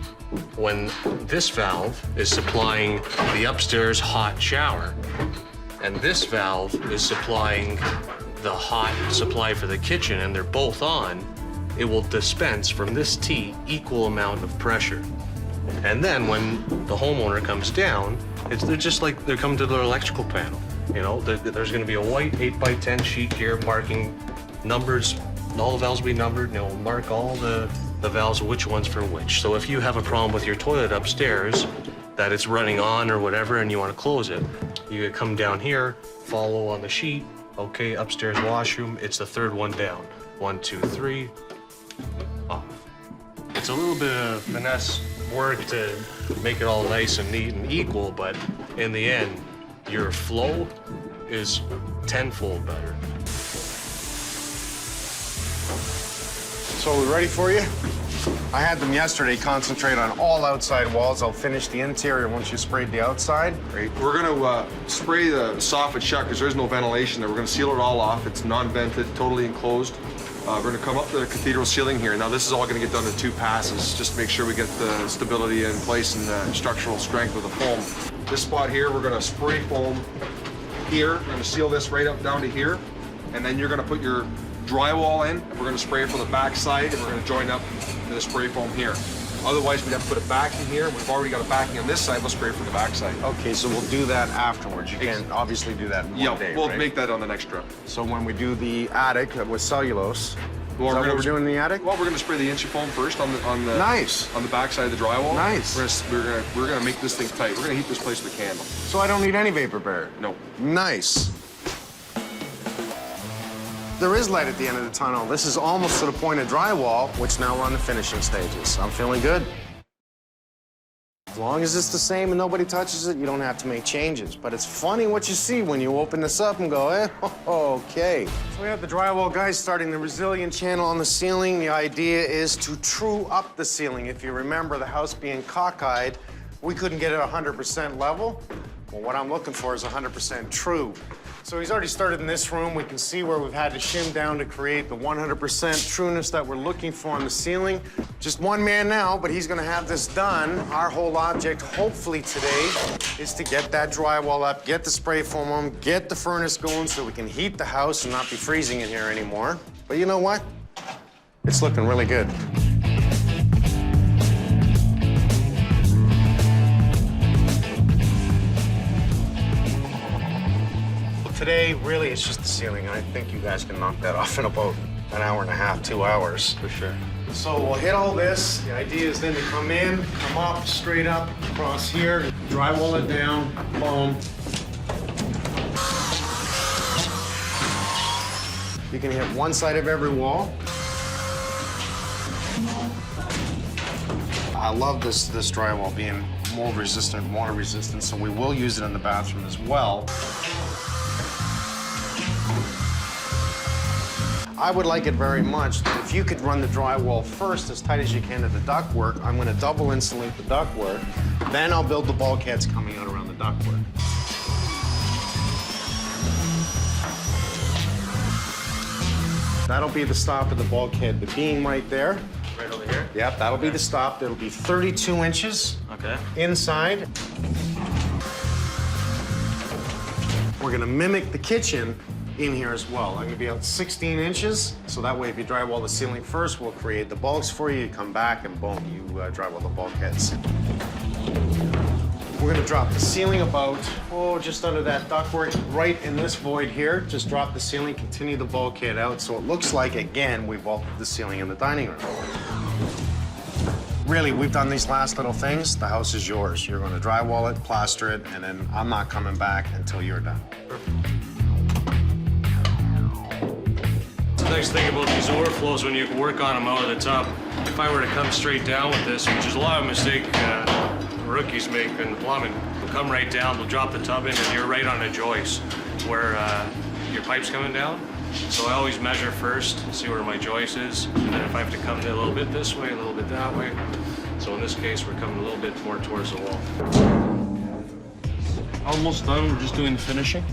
when this valve is supplying the upstairs hot shower and this valve is supplying the hot supply for the kitchen and they're both on, it will dispense from this T equal amount of pressure. And then when the homeowner comes down, they're just like they're coming to their electrical panel. You know, there's going to be a white 8x10 sheet here marking numbers. All the valves will be numbered, and it'll mark all the valves, which one's for which. So if you have a problem with your toilet upstairs, that it's running on or whatever, and you want to close it, you could come down here, follow on the sheet. Okay, upstairs washroom, it's the third one down. 1, 2, 3, off. It's a little bit of finesse work to make it all nice and neat and equal, but in the end, your flow is tenfold better.
So are we ready for you? I had them yesterday concentrate on all outside walls. I'll finish the interior once you sprayed the outside.
Great. We're gonna spray the soffit shut because there's no ventilation there. We're gonna seal it all off. It's non-vented, totally enclosed. We're gonna come up the cathedral ceiling here. Now this is all gonna get done in 2 passes, just to make sure we get the stability in place and the structural strength of the foam. This spot here, we're gonna spray foam here. We're gonna seal this right up down to here. And then you're gonna put your drywall in. We're gonna spray it from the back side and we're gonna join up to the spray foam here. Otherwise, we'd have to put a backing here. We've already got a backing on this side. We'll spray from the back side.
Okay, so we'll do that afterwards. You can't obviously do that in one day,
we'll
right?
make that on the next truck.
So when we do the attic with cellulose,
Well,
is that what we're doing in the attic?
Well, we're gonna spray the inch foam first on the
Nice.
on the back side of the drywall.
Nice.
We're gonna make this thing tight. We're gonna heat this place with a candle.
So I don't need any vapor barrier?
No.
Nice. There is light at the end of the tunnel. This is almost to the point of drywall, which now we're on the finishing stages. I'm feeling good. As long as it's the same and nobody touches it, you don't have to make changes. But it's funny what you see when you open this up and go, okay. So we have the drywall guys starting the resilient channel on the ceiling. The idea is to true up the ceiling. If you remember the house being cockeyed, we couldn't get it 100% level. Well, what I'm looking for is 100% true. So he's already started in this room. We can see where we've had to shim down to create the 100% trueness that we're looking for on the ceiling. Just one man now, but he's gonna have this done. Our whole object, hopefully today, is to get that drywall up, get the spray foam on, get the furnace going so we can heat the house and not be freezing in here anymore. But you know what? It's looking really good. Today, really, it's just the ceiling. I think you guys can knock that off in about an hour and a half, 2 hours.
For sure.
So we'll hit all this. The idea is then to come in, come up, straight up, across here, drywall it down, boom. You can hit one side of every wall. I love this drywall being mold resistant, water resistant, so we will use it in the bathroom as well. I would like it very much that if you could run the drywall first as tight as you can to the ductwork, I'm going to double insulate the ductwork. Then I'll build the bulkheads coming out around the ductwork. That'll be the stop of the bulkhead, the beam right there.
Right over here?
Yep, that'll be the stop. It'll be 32 inches inside. We're going to mimic the kitchen in here as well. I'm gonna be out 16 inches, so that way if you drywall the ceiling first, we'll create the bulks for you. You come back and boom, you drywall the bulkheads. We're gonna drop the ceiling about, just under that ductwork, right in this void here. Just drop the ceiling, continue the bulkhead out, so it looks like, again, we vaulted the ceiling in the dining room. Really, we've done these last little things. The house is yours. You're gonna drywall it, plaster it, and then I'm not coming back until you're done.
The nice thing about these overflows when you can work on them out of the top. If I were to come straight down with this, which is a lot of mistake rookies make in plumbing, they'll come right down, they'll drop the tub in, and you're right on a joist where your pipe's coming down. So I always measure first, see where my joist is, and then if I have to come a little bit this way, a little bit that way. So in this case, we're coming a little bit more towards the wall. Almost done, we're just doing the finishing.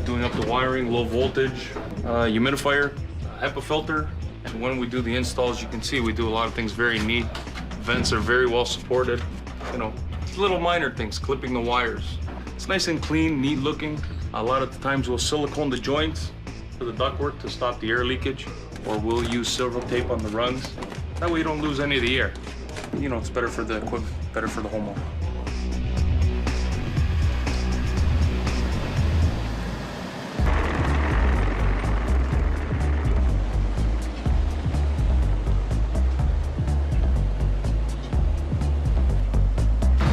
Doing up the wiring, low voltage, humidifier, HEPA filter. And when we do the installs, you can see we do a lot of things very neat. Vents are very well supported. You know, little minor things, clipping the wires. It's nice and clean, neat looking. A lot of the times we'll silicone the joints for the ductwork to stop the air leakage, or we'll use silver tape on the rungs. That way you don't lose any of the air. You know, it's better for the equipment, better for the homeowner.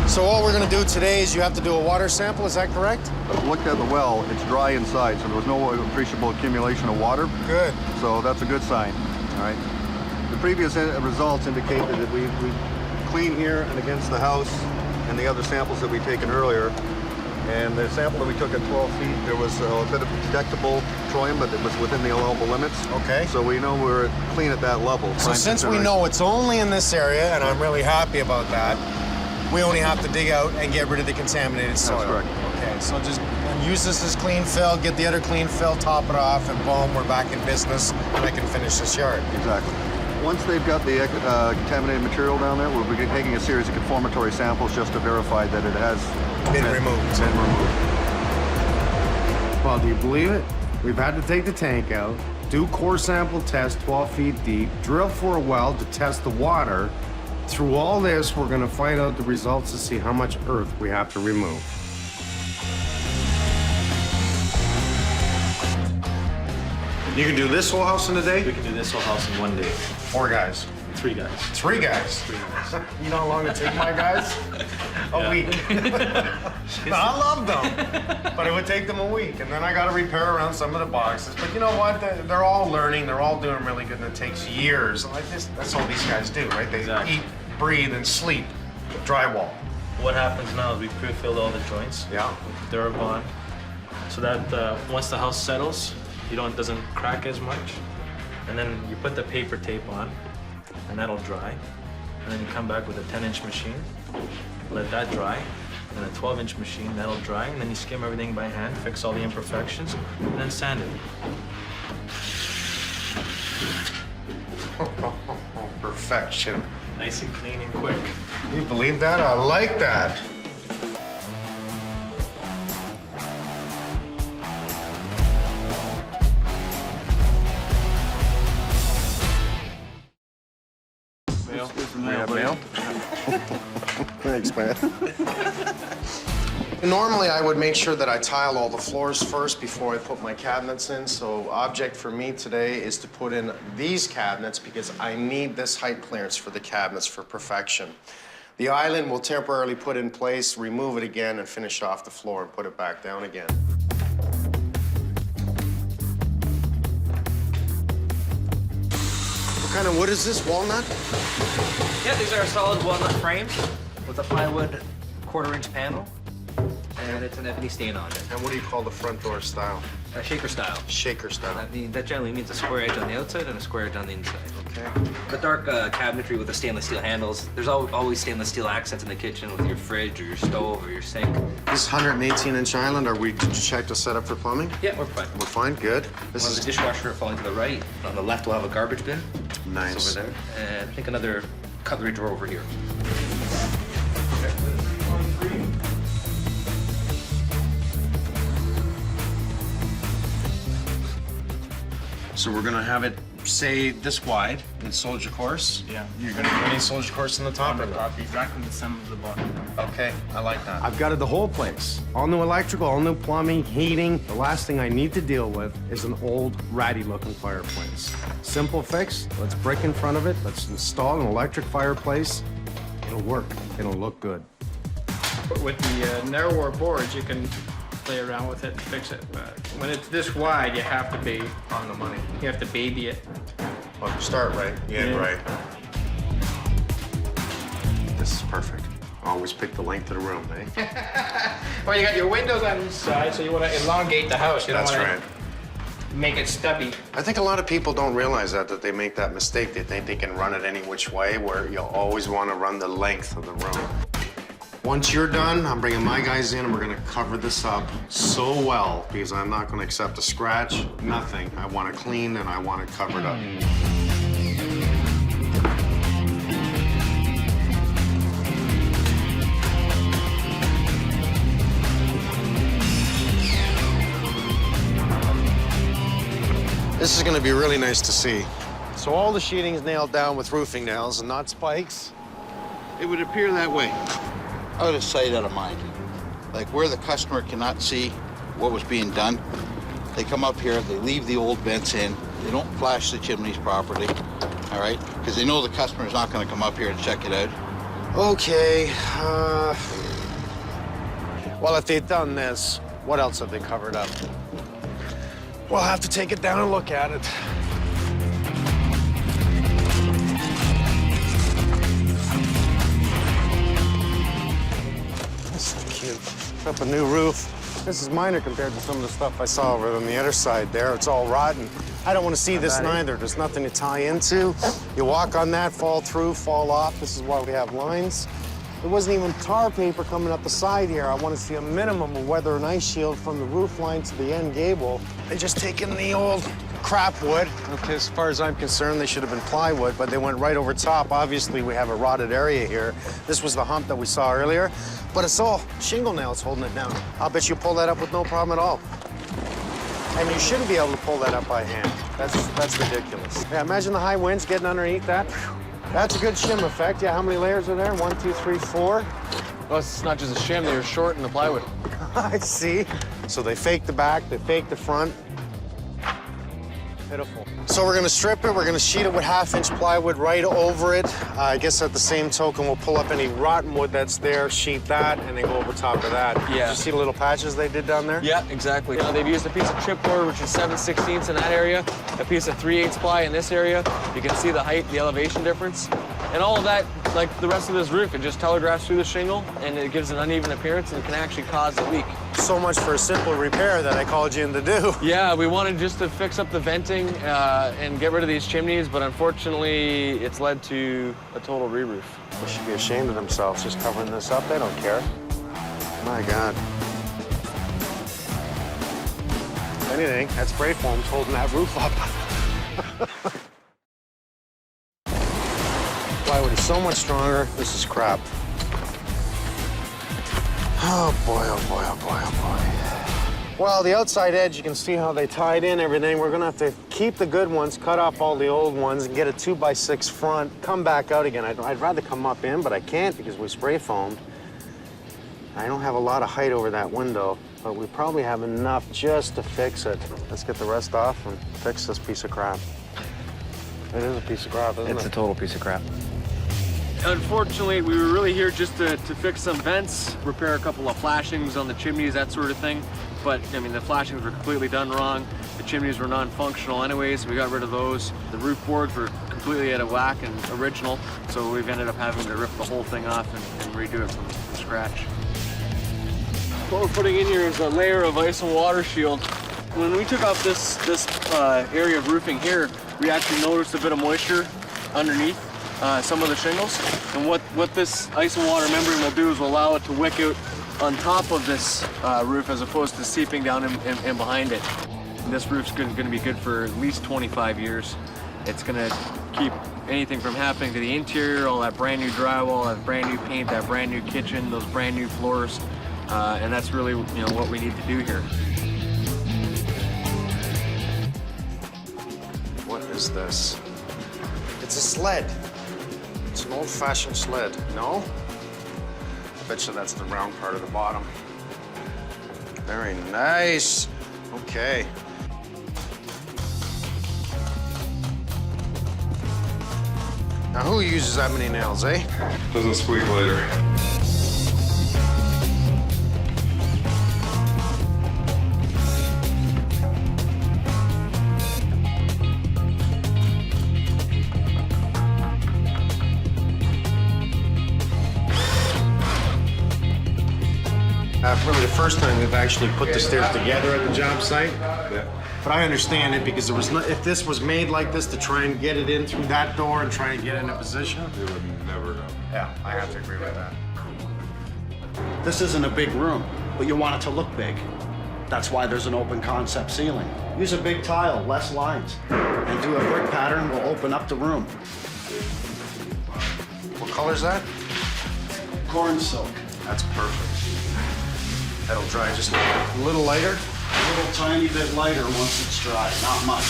So all we're gonna do today is you have to do a water sample, is that correct?
Looked at the well, it's dry inside, so there was no appreciable accumulation of water.
Good.
So that's a good sign, all right? The previous results indicated that we clean here and against the house and the other samples that we'd taken earlier. And the sample that we took at 12 feet, there was a bit of detectable petroleum, but it was within the allowable limits.
Okay.
So we know we're clean at that level.
So since we know it's only in this area, and I'm really happy about that, we only have to dig out and get rid of the contaminated soil.
That's correct.
Okay, so just use this as clean fill, get the other clean fill, top it off, and boom, we're back in business, and I can finish this yard.
Exactly. Once they've got the contaminated material down there, we'll be taking a series of conformatory samples just to verify that it has
been removed. Well, do you believe it? We've had to take the tank out, do core sample test 12 feet deep, drill for a well to test the water, Through all this, we're gonna find out the results to see how much earth we have to remove. You can do this whole house in a day?
We can do this whole house in 1 day.
4 guys.
3 guys.
3 guys?
3 guys.
You know how long it take my guys? A week. I love them, but it would take them a week, and then I got to repair around some of the boxes. But you know what? They're all learning. They're all doing really good, and it takes years. Like this, that's all these guys do, right? They eat, breathe, and sleep drywall.
What happens now is we pre-filled all the joints.
Yeah.
With Durabond, so that once the house settles, it doesn't crack as much. And then you put the paper tape on, and that'll dry. And then you come back with a 10-inch machine, let that dry. And then a 12-inch machine, that'll dry. And then you skim everything by hand, fix all the imperfections, and then sand it.
Perfection.
Nice and clean and quick.
You believe that? I like that.
Mail.
Thanks, man. Normally, I would make sure that I tile all the floors first before I put my cabinets in. So object for me today is to put in these cabinets because I need this height clearance for the cabinets for perfection. The island will temporarily put in place, remove it again, and finish off the floor and put it back down again. What kind of wood is this, walnut?
Yeah, these are solid walnut frames with a plywood 1/4-inch panel, and it's an ebony stain on it.
And what do you call the front door style?
Shaker style.
Shaker style.
That generally means a square edge on the outside and a square edge on the inside.
Okay.
The dark cabinetry with the stainless steel handles. There's always stainless steel accents in the kitchen with your fridge or your stove or your sink.
This 118-inch island, did you check the setup for plumbing?
Yeah, we're fine.
We're fine, good.
This is the dishwasher falling to the right. On the left, we'll have a garbage bin.
Nice.
It's over there. And I think another cutlery drawer over here.
So we're gonna have it, say, this wide in soldier course?
Yeah.
You're gonna put any soldier course in the top or not?
Exactly the same as the bottom.
Okay, I like that. I've got it the whole place. All new electrical, all new plumbing, heating. The last thing I need to deal with is an old, ratty-looking fireplace. Simple fix, let's brick in front of it, let's install an electric fireplace. It'll work, it'll look good.
With the narrower boards, you can play around with it and fix it. But when it's this wide, you have to be
on the money.
You have to baby it.
Well, you start right, you end right. This is perfect. Always pick the length of the room, eh?
Well, you got your windows on each side, so you want to elongate the house. You don't
That's
want
right.
to make it stubby.
I think a lot of people don't realize that they make that mistake. They think they can run it any which way, where you'll always want to run the length of the room. Once you're done, I'm bringing my guys in and we're gonna cover this up so well because I'm not gonna accept a scratch, nothing. I want it clean and I want it covered up. This is gonna be really nice to see. So all the sheeting is nailed down with roofing nails and not spikes.
It would appear that way. Out of sight, out of mind. Like where the customer cannot see what was being done, they come up here, they leave the old vents in, they don't flash the chimneys properly, all right? Because they know the customer's not gonna come up here and check it out.
Okay, well, if they've done this, what else have they covered up? We'll have to take it down and look at it. Put up a new roof. This is minor compared to some of the stuff I saw over on the other side there. It's all rotten. I don't want to see this neither. There's nothing to tie into. You walk on that, fall through, fall off. This is why we have lines. There wasn't even tar paper coming up the side here. I want to see a minimum of weather and ice shield from the roof line to the end gable. They just taken the old crap wood. Okay, as far as I'm concerned, they should have been plywood, but they went right over top. Obviously, we have a rotted area here. This was the hump that we saw earlier, but it's all shingle nails holding it down. I'll bet you pull that up with no problem at all. And you shouldn't be able to pull that up by hand. That's ridiculous. Yeah, imagine the high winds getting underneath that. That's a good shim effect. Yeah, how many layers are there? 1, 2, 3, 4.
Well, it's not just a shim, they're short in the plywood.
I see. So they fake the back, they fake the front. Pitiful. So we're gonna strip it, we're gonna sheet it with 1/2-inch plywood right over it. I guess at the same token, we'll pull up any rotten wood that's there, sheet that, and then go over top of that.
Yeah.
Did you see the little patches they did down there?
Yeah, exactly. They've used a piece of chipboard, which is 7/16 in that area, a piece of 3/8 ply in this area. You can see the height, the elevation difference. And all of that, like the rest of this roof, it just telegraphs through the shingle, and it gives an uneven appearance and can actually cause a leak.
So much for a simple repair that I called you in to do.
Yeah, we wanted just to fix up the venting and get rid of these chimneys, but unfortunately, it's led to a total re-roof.
They should be ashamed of themselves just covering this up. They don't care. My God. If anything, that spray foam's holding that roof up. Plywood is so much stronger. This is crap. Oh boy, oh boy, oh boy, oh boy. Well, the outside edge, you can see how they tied in everything. We're gonna have to keep the good ones, cut off all the old ones, and get a 2x6 front, come back out again. I'd rather come up in, but I can't because we spray foamed. I don't have a lot of height over that window, but we probably have enough just to fix it. Let's get the rest off and fix this piece of crap. It is a piece of crap, isn't it?
It's a total piece of crap.
Unfortunately, we were really here just to fix some vents, repair a couple of flashings on the chimneys, that sort of thing. But, I mean, the flashings were completely done wrong. The chimneys were non-functional anyways, so we got rid of those. The roof boards were completely out of whack and original, so we've ended up having to rip the whole thing off and redo it from scratch. What we're putting in here is a layer of ice and water shield. When we took off this area of roofing here, we actually noticed a bit of moisture underneath some of the shingles. And what this ice and water membrane will do is will allow it to wick out on top of this roof as opposed to seeping down in behind it. And this roof's going to be good for at least 25 years. It's going to keep anything from happening to the interior, all that brand new drywall, that brand new paint, that brand new kitchen, those brand new floors. And that's really what we need to do here.
What is this? It's a sled. It's an old-fashioned sled. No? I bet you that's the round part of the bottom. Very nice. Okay. Now, who uses that many nails, eh?
Doesn't squeak later.
Really the first time we've actually put the stairs together at the job site. Yeah. But I understand it because there was if this was made like this to try and get it in through that door and try and get in a position.
It would never have.
Yeah, I have to agree with that.
This isn't a big room, but you want it to look big. That's why there's an open concept ceiling. Use a big tile, less lines, and do a brick pattern will open up the room.
What color is that?
Corn silk.
That's perfect. That'll dry just a little lighter?
A little tiny bit lighter once it's dry, not much.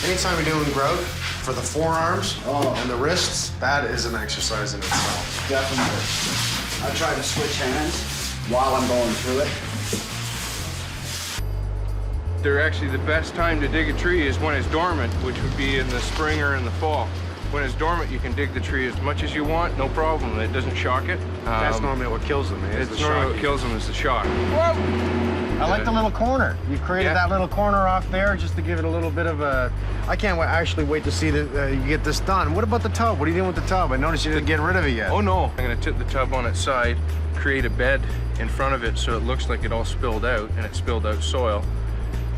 Anytime you're doing grout for the forearms and the wrists, that is an exercise in itself.
Definitely. I try to switch hands while I'm going through it.
They're actually the best time to dig a tree is when it's dormant, which would be in the spring or in the fall. When it's dormant, you can dig the tree as much as you want, no problem. It doesn't shock it.
That's normally what kills them.
It's normally what kills them is the shock.
Whoa! I like the little corner. You've created that little corner off there just to give it a little bit of a... I can't actually wait to see that you get this done. What about the tub? What are you doing with the tub? I noticed you didn't get rid of it yet.
Oh, no. I'm going to tip the tub on its side, create a bed in front of it so it looks like it all spilled out, and it spilled out soil.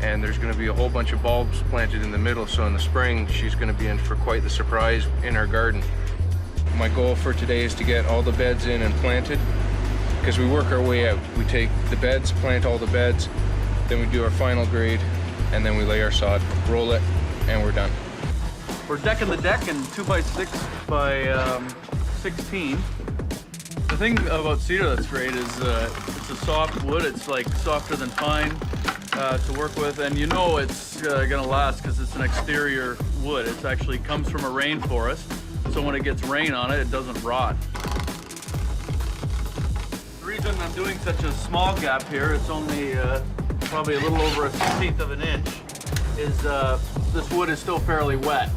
And there's going to be a whole bunch of bulbs planted in the middle, so in the spring, she's going to be in for quite the surprise in our garden. My goal for today is to get all the beds in and planted, because we work our way out. We take the beds, plant all the beds, then we do our final grade, and then we lay our sod, roll it, and we're done.
We're decking the deck in 2x6 by 16. The thing about cedar that's great is it's a soft wood. It's like softer than pine. to work with, and you know it's gonna last because it's an exterior wood. It actually comes from a rainforest, so when it gets rain on it, it doesn't rot. The reason I'm doing such a small gap here, it's only probably a little over 1/16 of an inch, is this wood is still fairly wet.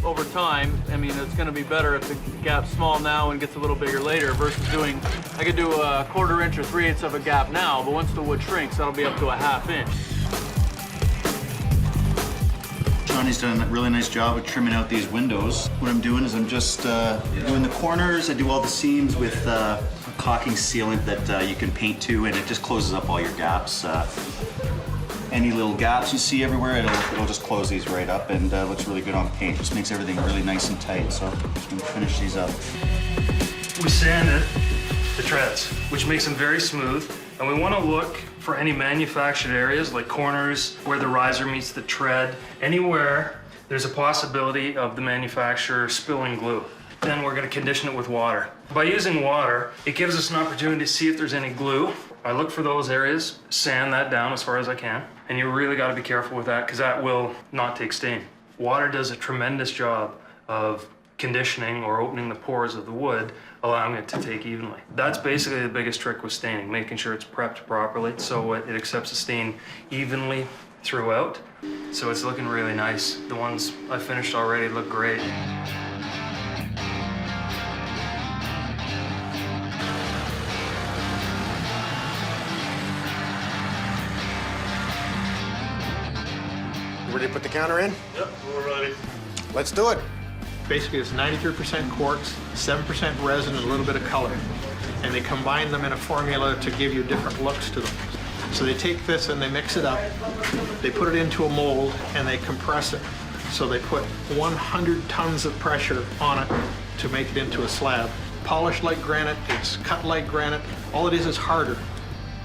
Over time, I mean, it's gonna be better if the gap's small now and gets a little bigger later versus doing, I could do a 1/4 inch or 3/8 of a gap now, but once the wood shrinks, that'll be up to a 1/2 inch.
Johnny's done a really nice job of trimming out these windows. What I'm doing is I'm just doing the corners. I do all the seams with a caulking sealant that you can paint to, and it just closes up all your gaps. Any little gaps you see everywhere, it'll just close these right up, and looks really good on paint. Just makes everything really nice and tight. So I'm just gonna finish these up.
We sanded the treads, which makes them very smooth, and we want to look for any manufactured areas like corners where the riser meets the tread, anywhere there's a possibility of the manufacturer spilling glue. Then we're going to condition it with water. By using water, it gives us an opportunity to see if there's any glue. I look for those areas, sand that down as far as I can, and you really got to be careful with that because that will not take stain. Water does a tremendous job of conditioning or opening the pores of the wood, allowing it to take evenly. That's basically the biggest trick with staining, making sure it's prepped properly so it accepts the stain evenly throughout. So it's looking really nice. The ones I finished already look great.
Ready to put the counter in?
Yep, we're ready.
Let's do it.
Basically, it's 93% quartz, 7% resin, and a little bit of color. And they combine them in a formula to give you different looks to them. So they take this and they mix it up, they put it into a mold, and they compress it. So they put 100 tons of pressure on it to make it into a slab. Polished like granite, it's cut like granite. All it is harder.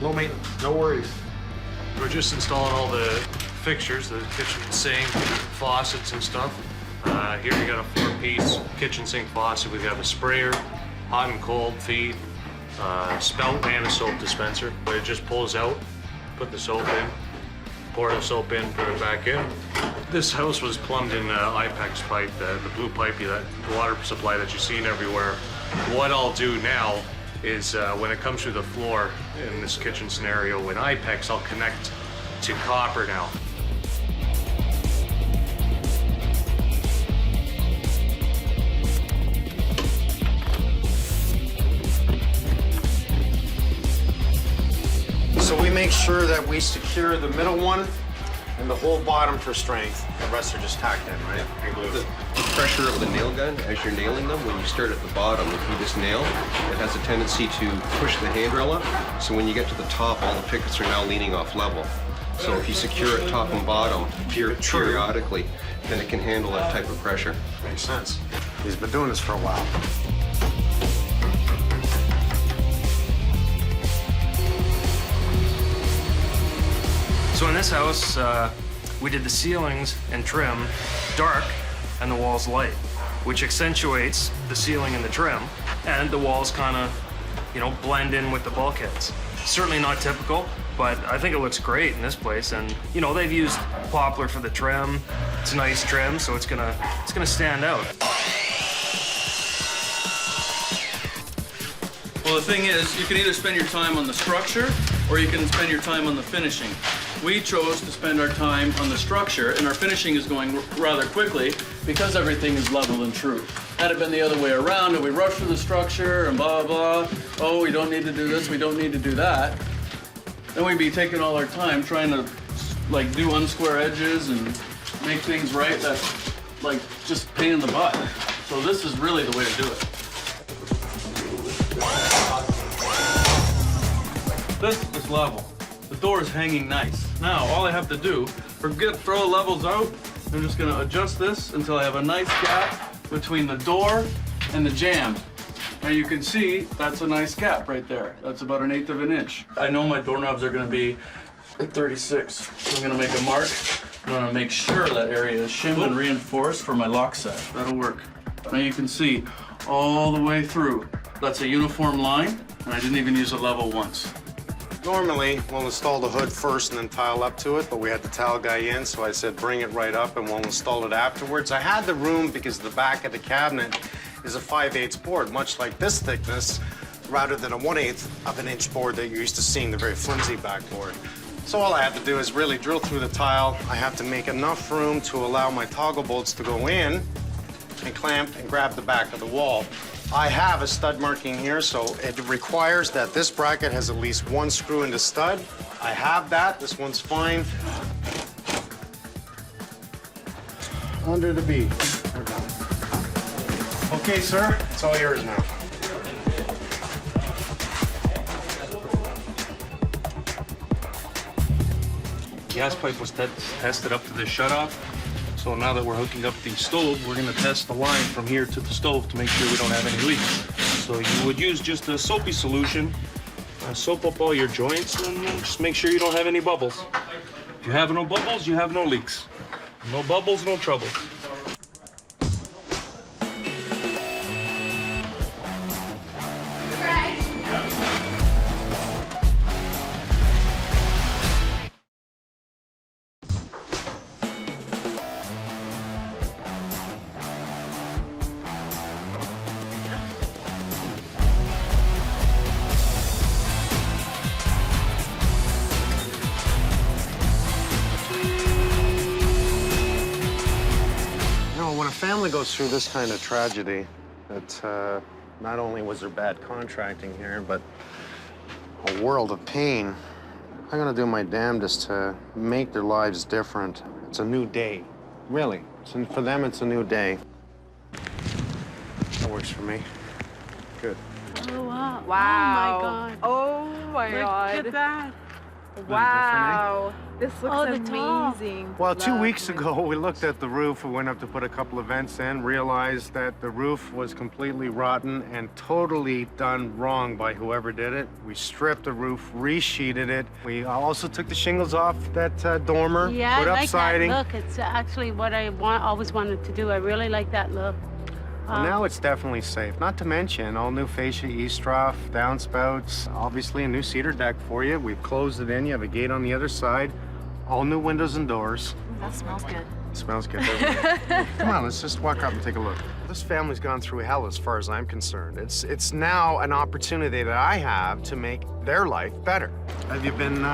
Low maintenance, no worries.
We're just installing all the fixtures, the kitchen sink, faucets and stuff. Here we got a 4-piece kitchen sink faucet. We have a sprayer, hot and cold feed, spout and a soap dispenser. But it just pulls out, put the soap in, pour the soap in, put it back in. This house was plumbed in IPEX pipe, the blue pipe, that water supply that you've seen everywhere. What I'll do now is when it comes through the floor in this kitchen scenario, in IPEX, I'll connect to copper now.
So we make sure that we secure the middle one and the whole bottom for strength. The rest are just tacked in, right? And glued.
The pressure of the nail gun, as you're nailing them, when you start at the bottom, if you just nail, it has a tendency to push the handrail up. So when you get to the top, all the pickets are now leaning off level. So if you secure it top and bottom periodically, then it can handle that type of pressure.
Makes sense. He's been doing this for a while.
So in this house, we did the ceilings and trim dark and the walls light, which accentuates the ceiling and the trim, and the walls kind of, blend in with the bulkheads. Certainly not typical, but I think it looks great in this place. And they've used poplar for the trim. It's a nice trim, so it's gonna stand out.
Well, the thing is, you can either spend your time on the structure or you can spend your time on the finishing. We chose to spend our time on the structure, and our finishing is going rather quickly because everything is level and true. Had it been the other way around, and we rush for the structure and blah, blah, oh, we don't need to do this, we don't need to do that, then we'd be taking all our time trying to do unsquare edges and make things right. That's just pain in the butt. So this is really the way to do it. This is level. The door is hanging nice. Now, all I have to do, throw the levels out, I'm just gonna adjust this until I have a nice gap between the door and the jamb. Now you can see that's a nice gap right there. That's about 1/8 of an inch. I know my doorknobs are gonna be at 36, so I'm gonna make a mark. I'm gonna make sure that area is shimmed and reinforced for my lock set. That'll work. Now you can see all the way through. That's a uniform line, and I didn't even use a level once.
Normally, we'll install the hood first and then tile up to it, but we had the tile guy in, so I said bring it right up and we'll install it afterwards. I had the room because the back of the cabinet is a 5/8 board, much like this thickness, rather than a 1/8 of an inch board that you're used to seeing, the very flimsy backboard. So all I had to do is really drill through the tile. I have to make enough room to allow my toggle bolts to go in and clamp and grab the back of the wall. I have a stud marking here, so it requires that this bracket has at least one screw in the stud. I have that. This one's fine. Under the bead. We're done. Okay, sir. It's all yours now.
Gas pipe was tested up to the shutoff. So now that we're hooking up the stove, we're gonna test the line from here to the stove to make sure we don't have any leaks. So you would use just a soapy solution, soap up all your joints, and just make sure you don't have any bubbles. If you have no bubbles, you have no leaks. No bubbles, no trouble.
When a family goes through this kind of tragedy, that not only was there bad contracting here, but a world of pain, I'm gonna do my damnedest to make their lives different. It's a new day, really. For them, it's a new day. That works for me. Good.
Oh, wow.
Wow.
Oh, my God.
Look at that.
Wow.
This looks amazing.
Well, 2 weeks ago, we looked at the roof. We went up to put a couple of vents in, realized that the roof was completely rotten and totally done wrong by whoever did it. We stripped the roof, resheeted it. We also took the shingles off that dormer,
Yeah,
put
I
up
like
siding.
that look. It's actually what I always wanted to do. I really like that look.
Well, now it's definitely safe. Not to mention all new fascia, eavesdrops, downspouts, obviously a new cedar deck for you. We've closed it in. You have a gate on the other side. All new windows and doors.
That smells good.
It smells good, doesn't it? Come on, let's just walk up and take a look. This family's gone through hell as far as I'm concerned. It's now an opportunity that I have to make their life better. Have you been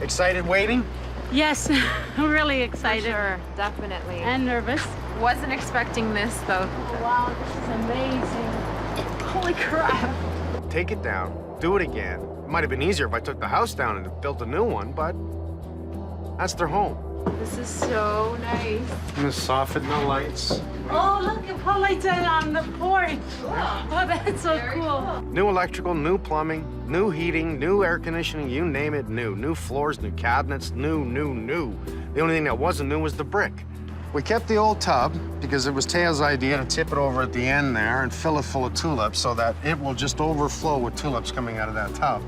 excited waiting?
Yes, I'm really excited.
For sure, definitely.
And nervous.
Wasn't expecting this though.
Oh, wow, this is amazing. Holy crap.
Take it down, do it again. It might have been easier if I took the house down and built a new one, but that's their home.
This is so nice.
I'm gonna soften the lights.
Oh, look at Paul lights out on the porch. Oh, that's so cool.
New electrical, new plumbing, new heating, new air conditioning, you name it, new. New floors, new cabinets, new. The only thing that wasn't new was the brick. We kept the old tub because it was Teo's idea to tip it over at the end there and fill it full of tulips so that it will just overflow with tulips coming out of that tub.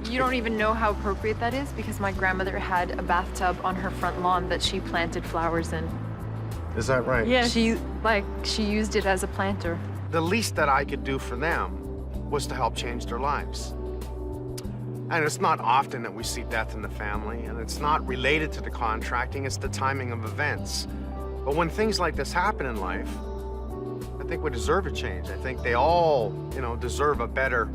You don't even know how appropriate that is because my grandmother had a bathtub on her front lawn that she planted flowers in.
Is that right?
Yeah. She used it as a planter.
The least that I could do for them was to help change their lives. And it's not often that we see death in the family, and it's not related to the contracting, it's the timing of events. But when things like this happen in life, I think we deserve a change. I think they all, deserve a better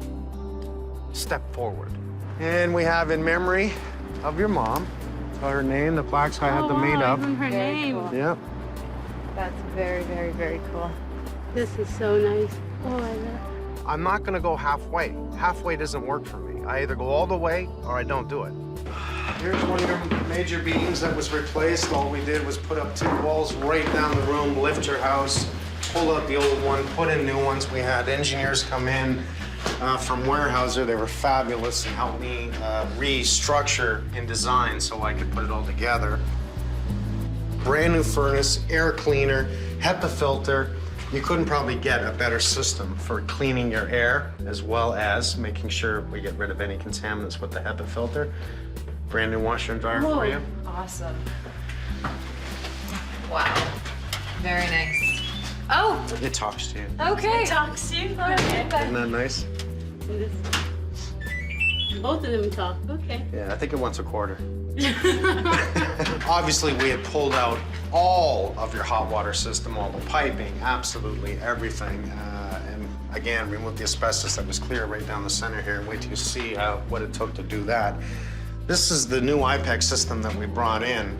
step forward. And we have in memory of your mom, her name, the plaques I had them made up.
Even her name.
Cool.
Yep.
That's very, very, very cool.
This is so nice. Oh, I love it.
I'm not gonna go halfway. Halfway doesn't work for me. I either go all the way or I don't do it. Here's one of your major beams that was replaced. All we did was put up 2 walls right down the room, lift your house, pull out the old one, put in new ones. We had engineers come in from Weyerhaeuser. They were fabulous and helped me restructure and design so I could put it all together. Brand new furnace, air cleaner, HEPA filter. You couldn't probably get a better system for cleaning your air as well as making sure we get rid of any contaminants with the HEPA filter. Brand new washer and dryer for you.
Awesome. Wow. Very nice. Oh!
It talks to you.
Okay.
It talks to you.
Okay.
Isn't that nice?
Both of them talk. Okay.
Yeah, I think it wants a quarter. Obviously, we had pulled out all of your hot water system, all the piping, absolutely everything. And again, removed the asbestos that was clear right down the center here. And wait till you see what it took to do that. This is the new IPEX system that we brought in.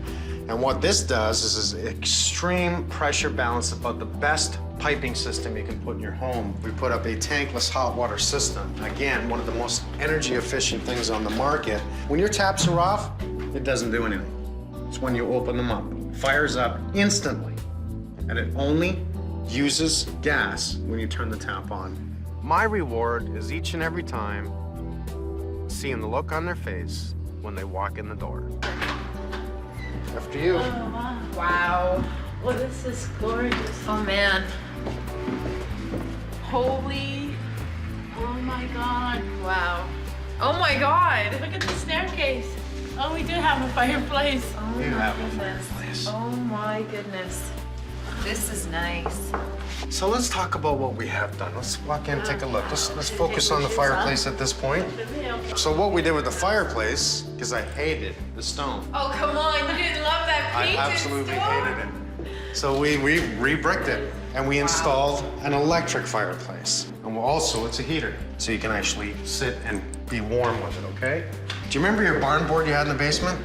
And what this does is extreme pressure balance, about the best piping system you can put in your home. We put up a tankless hot water system. Again, one of the most energy efficient things on the market. When your taps are off, it doesn't do anything. It's when you open them up. It fires up instantly. And it only uses gas when you turn the tap on. My reward is each and every time seeing the look on their face when they walk in the door. After you.
Oh, wow.
Wow.
Oh, this is gorgeous.
Oh, man. Holy.
Oh my God.
Wow. Oh my God.
Look at the staircase. Oh, we do have a fireplace.
Oh
You
my
have a
goodness.
fireplace.
Oh my goodness. This is nice.
So let's talk about what we have done. Let's walk in and take a look. Let's focus on the fireplace at this point. So what we did with the fireplace, because I hated the stone.
Oh, come on. You didn't love that
I
painted
absolutely
stone?
hated it. So we re-bricked it, and we installed an electric fireplace. And also, it's a heater, so you can actually sit and be warm with it, okay? Do you remember your barn board you had in the basement?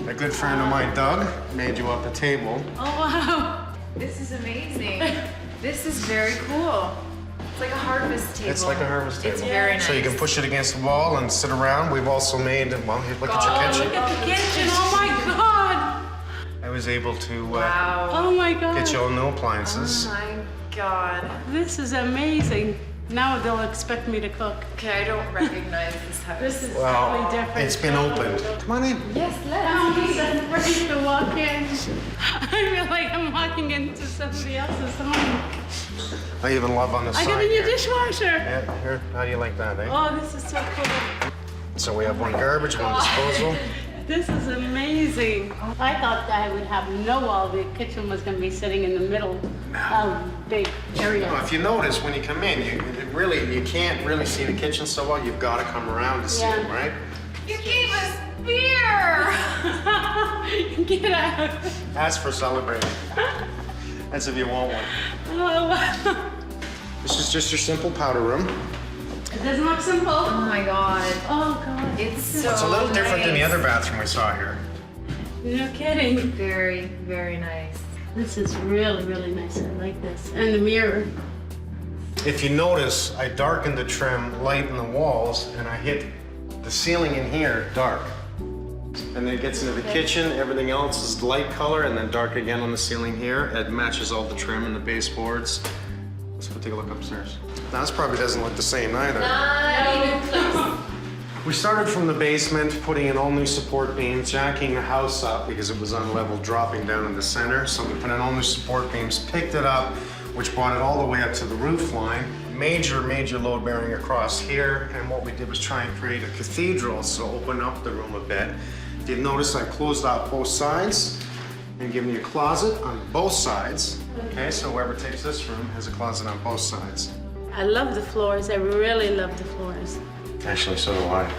A good friend of mine, Doug, made you up a table.
Oh, wow.
This is amazing. This is very cool. It's like a harvest table.
It's like a harvest table.
It's very nice.
So you can push it against the wall and sit around. We've also made, well, here, look at your kitchen.
Look at the kitchen. Oh my God.
I was able to
Wow.
Oh my God.
get you all new appliances.
Oh my God.
This is amazing. Now they'll expect me to cook.
Okay, I don't recognize this house.
This is
Well,
totally different.
it's been opened. Come on in.
Yes,
I'm ready to walk in. I feel like I'm walking into somebody else's home.
I even love on the
I
side
got a new
here.
dishwasher.
Yeah, here. How do you like that, eh?
Oh, this is so cool.
So we have one garbage, one disposal.
This is amazing. I thought I would have no wall. The kitchen was going to be sitting in the middle of big area.
Well, if you notice, when you come in, you can't really see the kitchen so well. You've got to come around to see
Yeah.
it, right?
You gave us beer!
Get out.
That's for celebrating. That's if you want one.
Oh, wow.
This is just your simple powder room.
It doesn't look simple.
Oh my God.
Oh, God.
It's so
It's a little different than the
nice.
other bathroom we saw here.
No kidding.
Very, very nice.
This is really, really nice. I like this. And the mirror.
If you notice, I darkened the trim, lighten the walls, and I hit the ceiling in here dark. And then it gets into the kitchen, everything else is light color, and then dark again on the ceiling here. It matches all the trim and the baseboards. Let's go take a look upstairs. Now, this probably doesn't look the same either.
Not even close.
We started from the basement, putting in all new support beams, jacking the house up because it was unlevel, dropping down in the center. So we put in all new support beams, picked it up, which brought it all the way up to the roof line. Major load bearing across here. And what we did was try and create a cathedral, so open up the room a bit. If you've noticed, I closed out both sides and given you a closet on both sides. Okay, so whoever takes this room has a closet on both sides.
I love the floors. I really love the floors.
Actually, so do I.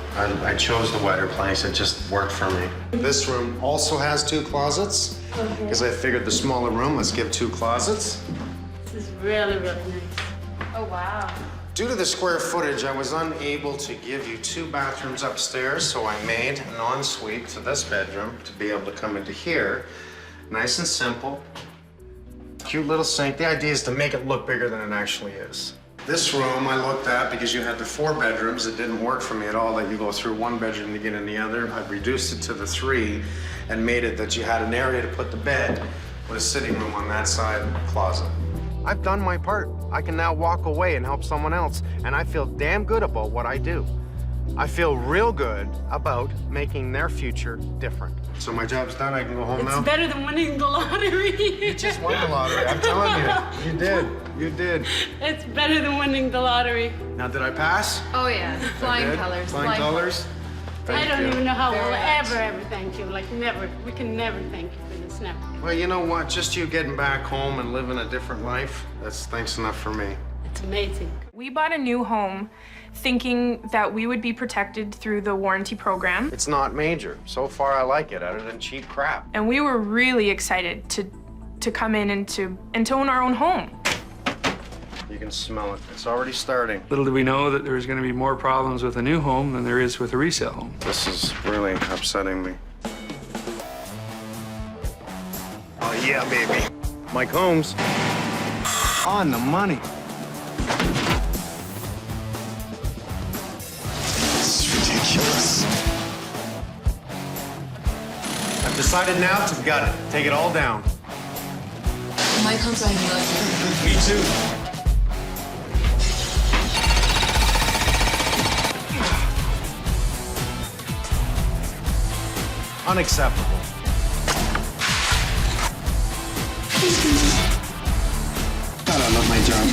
I chose the wetter place. It just worked for me. This room also has two closets because I figured the smaller room, let's give two closets.
This is really, really nice.
Oh, wow.
Due to the square footage, I was unable to give you two bathrooms upstairs, so I made an ensuite to this bedroom to be able to come into here. Nice and simple. Cute little sink. The idea is to make it look bigger than it actually is. This room I looked at because you had the 4 bedrooms. It didn't work for me at all that you go through one bedroom to get in the other. I reduced it to the 3 and made it that you had an area to put the bed with a sitting room on that side, closet. I've done my part. I can now walk away and help someone else, and I feel damn good about what I do. I feel real good about making their future different. So my job's done, I can go home now?
It's better than winning the lottery.
You just won the lottery, I'm telling you. You did, you did.
It's better than winning the lottery.
Now, did I pass?
Oh, yeah. Flying colors.
Flying colors?
I don't even know how
Very
we'll
much.
ever thank you. Like, never. We can never thank you for this, never.
Well, you know what? Just you getting back home and living a different life, that's thanks enough for me.
It's amazing.
We bought a new home thinking that we would be protected through the warranty program.
It's not major. So far, I like it, other than cheap crap.
And we were really excited to come in and to own our own home.
You can smell it. It's already starting.
Little did we know that there was going to be more problems with a new home than there is with a resale home.
This is really upsetting me. Oh, yeah, baby. Mike Holmes. On the money. This is ridiculous. I've decided now to gut it. Take it all down.
Mike Holmes, I love you.
Me too. Unacceptable. God, I love my job.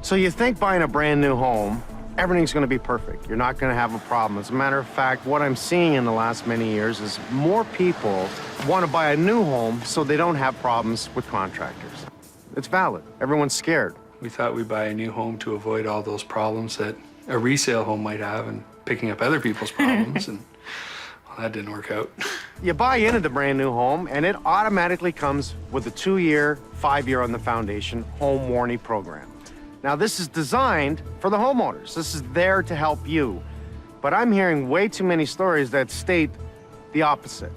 So you think buying a brand new home, everything's going to be perfect. You're not going to have a problem. As a matter of fact, what I'm seeing in the last many years is more people want to buy a new home so they don't have problems with contractors. It's valid. Everyone's scared.
We thought we'd buy a new home to avoid all those problems that a resale home might have and picking up other people's problems, and well, that didn't work out.
You buy into the brand new home, and it automatically comes with a 2-year, 5-year on the foundation home warranty program. Now, this is designed for the homeowners. This is there to help you. But I'm hearing way too many stories that state the opposite.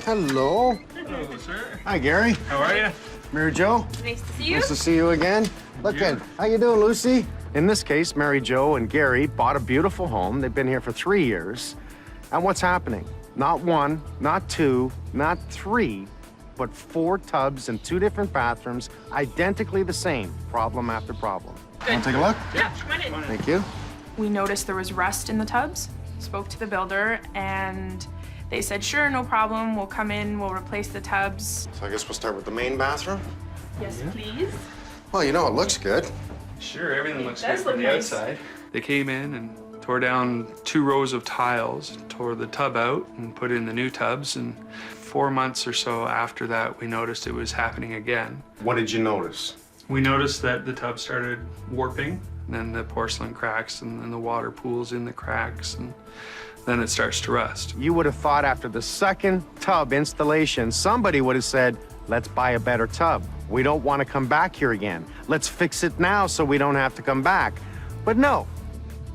Hello.
Hello, sir.
Hi, Gary.
How are you?
Mary Jo.
Nice to see you.
Nice to see you again. Look good. How you doing, Lucy? In this case, Mary Jo and Gary bought a beautiful home. They've been here for 3 years. And what's happening? Not 1, not 2, not 3, but 4 tubs and 2 different bathrooms, identically the same, problem after problem. Want to take a look?
Yeah, come on in.
Thank you.
We noticed there was rust in the tubs, spoke to the builder, and they said, sure, no problem, we'll come in, we'll replace the tubs.
So I guess we'll start with the main bathroom?
Yes, please.
Well, you know, it looks good.
Sure, everything looks
does
good
look
from the
nice.
outside. They came in and tore down 2 rows of tiles, tore the tub out and put in the new tubs, and 4 months or so after that, we noticed it was happening again.
What did you notice?
We noticed that the tub started warping, and then the porcelain cracks, and then the water pools in the cracks, and then it starts to rust.
You would have thought after the second tub installation, somebody would have said, let's buy a better tub. We don't want to come back here again. Let's fix it now so we don't have to come back. But no.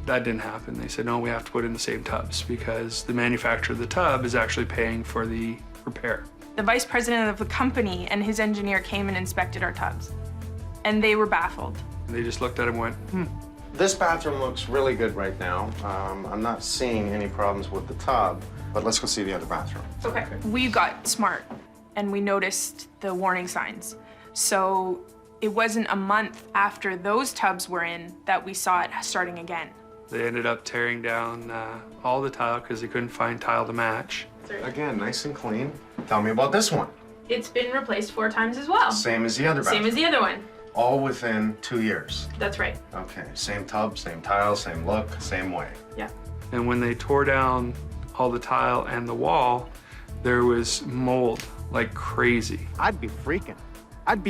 That didn't happen. They said, no, we have to put in the same tubs because the manufacturer of the tub is actually paying for the repair.
The vice president of the company and his engineer came and inspected our tubs, and they were baffled.
They just looked at it and went,
This bathroom looks really good right now. I'm not seeing any problems with the tub, but let's go see the other bathroom.
Okay. We got smart, and we noticed the warning signs. So it wasn't a month after those tubs were in that we saw it starting again.
They ended up tearing down all the tile because they couldn't find tile to match.
Again, nice and clean. Tell me about this one.
It's been replaced 4 times as well.
Same as the other bathroom.
Same as the other one.
All within 2 years.
That's right.
Okay, same tub, same tile, same look, same way.
Yeah.
And when they tore down all the tile and the wall, there was mold like crazy.
I'd be freaking. I'd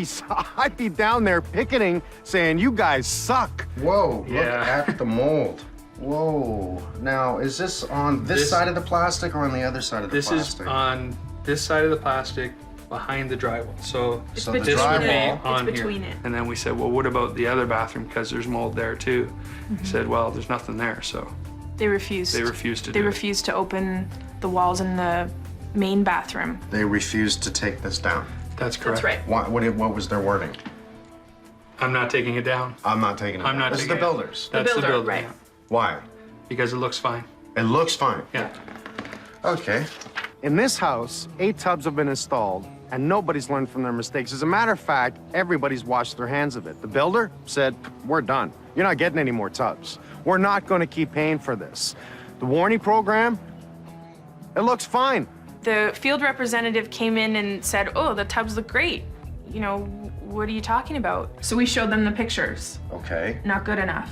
be down there picketing saying, you guys suck. Whoa,
Yeah.
look at the mold. Whoa. Now, is this on this side of the plastic or on the other side of the
This
plastic?
is on this side of the plastic behind the drywall. So
It's
So the
this would be
drywall-
on
It's between
here.
it.
And then we said, well, what about the other bathroom? Because there's mold there too. He said, well, there's nothing there. So
They refused.
they refused to
They
do it.
refused to open the walls in the main bathroom.
They refused to take this down.
That's correct.
That's right.
What was their wording?
I'm not taking it down.
I'm not taking it
I'm
down.
not
This is
taking
the
it.
builders.
The
That's
builder,
the builder.
right.
yeah.
Why?
Because it looks fine.
It looks fine.
Yeah.
Okay. In this house, 8 tubs have been installed, and nobody's learned from their mistakes. As a matter of fact, everybody's washed their hands of it. The builder said, we're done. You're not getting any more tubs. We're not going to keep paying for this. The warranty program, it looks fine.
The field representative came in and said, oh, the tubs look great. You know, what are you talking about? So we showed them the pictures.
Okay.
Not good enough.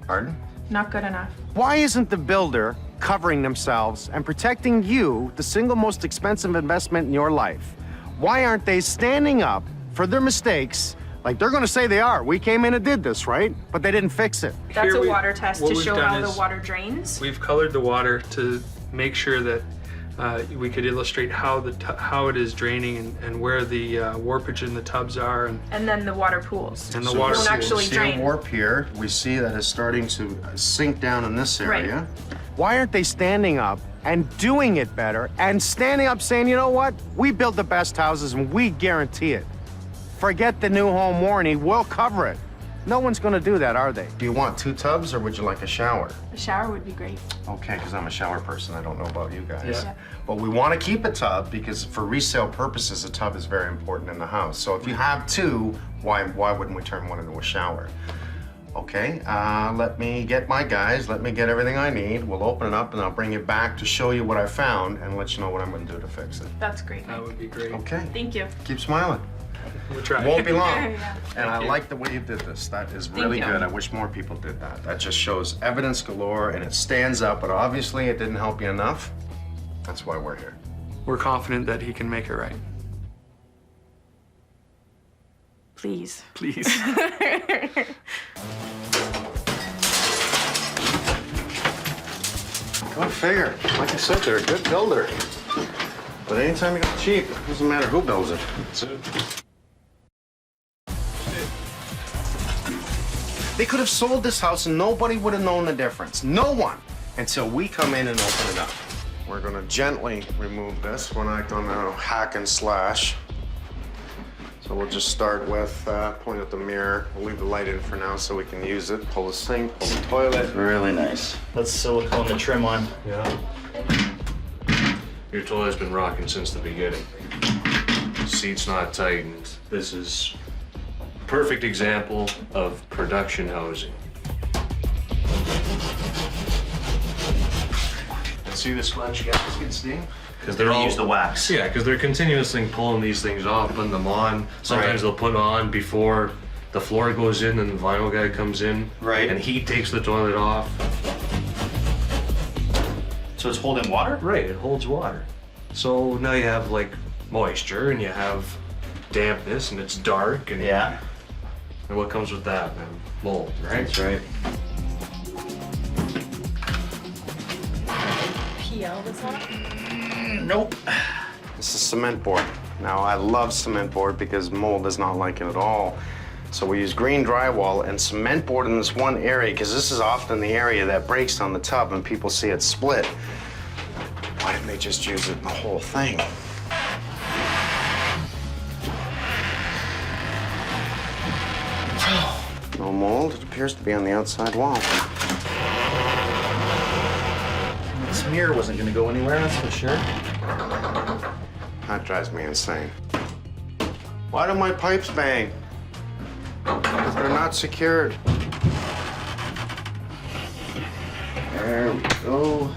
Pardon?
Not good enough.
Why isn't the builder covering themselves and protecting you, the single most expensive investment in your life? Why aren't they standing up for their mistakes Like, they're gonna say they are. We came in and did this, right? But they didn't fix it.
That's
Here
a water test
what
to
we've
show
done
how the
is
water drains.
We've colored the water to make sure that we could illustrate how it is draining and where the warpage in the tubs are.
And then the water pools.
And the
So
water
it won't
pools.
actually
See
drain.
a warp here. We see that it's starting to sink down in this area.
Right.
Why aren't they standing up and doing it better and standing up saying, you know what? We build the best houses and we guarantee it. Forget the new home warranty, we'll cover it. No one's gonna do that, are they? Do you want 2 tubs or would you like a shower?
A shower would be great.
Okay, because I'm a shower person. I don't know about you guys.
Yeah.
But we want to keep a tub because for resale purposes, a tub is very important in the house. So if you have 2, why wouldn't we turn one into a shower? Okay, let me get my guys, let me get everything I need. We'll open it up and I'll bring it back to show you what I found and let you know what I'm gonna do to fix it.
That's great.
That would be great.
Okay.
Thank you.
Keep smiling.
We'll try.
Won't be long.
Yeah.
And I
you.
like the way you did this. That is really
you.
good. I wish more people did that. That just shows evidence galore and it stands up, but obviously it didn't help you enough. That's why we're here.
We're confident that he can make it right.
Please.
Please.
Go figure. Like I said, they're a good builder. But anytime you go cheap, it doesn't matter who builds it. That's it. They could have sold this house and nobody would have known the difference. No one, until we come in and open it up. We're gonna gently remove this. We're not gonna hack and slash. So we'll just start with point at the mirror. We'll leave the light in for now so we can use it. Pull the sink, pull the toilet.
Really nice. Let's silicone the trim on.
Yeah. Your toilet's been rocking since the beginning. Seat's not tightened. This is a perfect example of production housing. See the sponge gasket, Steve?
Because they're gonna use the wax.
Yeah, because they're continuously pulling these things off, putting them on. Sometimes they'll put on before the floor goes in and the vinyl guy comes in.
Right.
And he takes the toilet off.
So it's holding water?
Right, it holds water. So now you have like moisture and you have dampness and it's dark and
Yeah.
And what comes with that, man? Mold, right?
That's right.
PL this one?
Nope.
This is cement board. Now, I love cement board because mold does not like it at all. So we use green drywall and cement board in this one area because this is often the area that breaks on the tub and people see it split. Why didn't they just use it in the whole thing? No mold. It appears to be on the outside wall.
This mirror wasn't gonna go anywhere, that's for sure.
That drives me insane. Why do my pipes bang? Because they're not secured. There we go.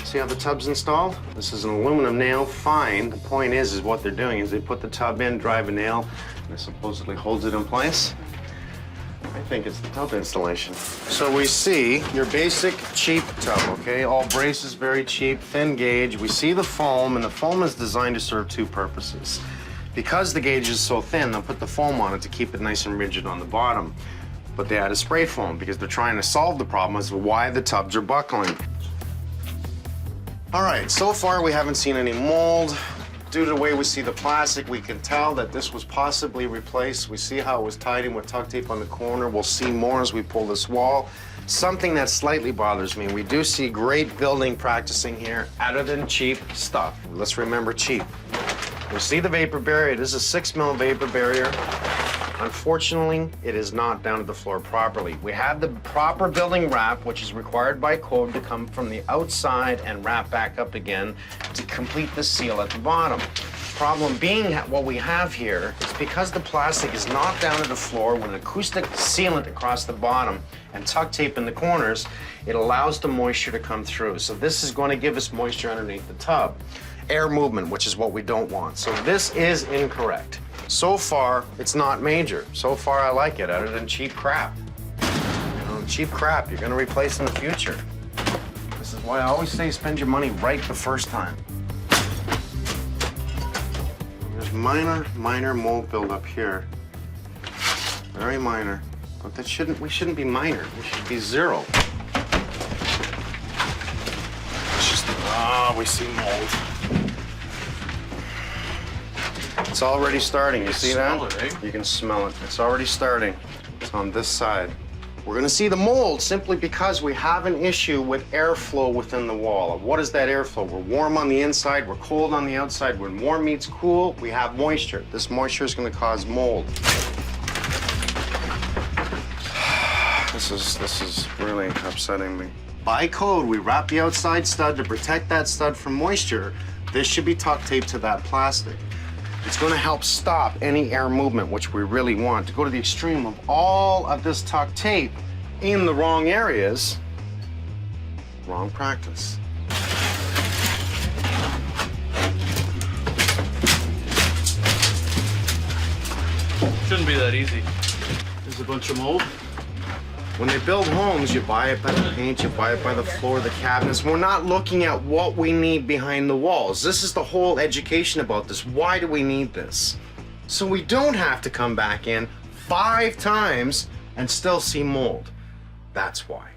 See how the tub's installed? This is an aluminum nail, fine. The point is what they're doing is they put the tub in, drive a nail, and it supposedly holds it in place. I think it's the tub installation. So we see your basic cheap tub, okay? All braces, very cheap, thin gauge. We see the foam, and the foam is designed to serve 2 purposes. Because the gauge is so thin, they'll put the foam on it to keep it nice and rigid on the bottom. But they add a spray foam because they're trying to solve the problem as to why the tubs are buckling. All right, so far we haven't seen any mold. Due to the way we see the plastic, we can tell that this was possibly replaced. We see how it was tied in with tuck tape on the corner. We'll see more as we pull this wall. Something that slightly bothers me, we do see great building practicing here, other than cheap stuff. Let's remember cheap. We see the vapor barrier. It is a 6 mil vapor barrier. Unfortunately, it is not down to the floor properly. We have the proper building wrap, which is required by code to come from the outside and wrap back up again to complete the seal at the bottom. Problem being, what we have here is because the plastic is not down to the floor with an acoustic sealant across the bottom and tuck tape in the corners, it allows the moisture to come through. So this is going to give us moisture underneath the tub. Air movement, which is what we don't want. So this is incorrect. So far, it's not major. So far, I like it, other than cheap crap. You know, cheap crap you're gonna replace in the future. This is why I always say spend your money right the first time. There's minor mold buildup here. Very minor. But we shouldn't be minor. We should be zero. It's just, we see mold. It's already starting. You see that?
Smell it, eh?
You can smell it. It's already starting. It's on this side. We're gonna see the mold simply because we have an issue with airflow within the wall. What is that airflow? We're warm on the inside, we're cold on the outside. When warm meets cool, we have moisture. This moisture is gonna cause mold. This is really upsetting me. By code, we wrap the outside stud to protect that stud from moisture. This should be tuck taped to that plastic. It's going to help stop any air movement, which we really want. To go to the extreme of all of this tuck tape in the wrong areas, wrong practice.
Shouldn't be that easy. There's a bunch of mold.
When they build homes, you buy it by the paint, you buy it by the floor, the cabinets. We're not looking at what we need behind the walls. This is the whole education about this. Why do we need this? So we don't have to come back in 5 times and still see mold. That's why.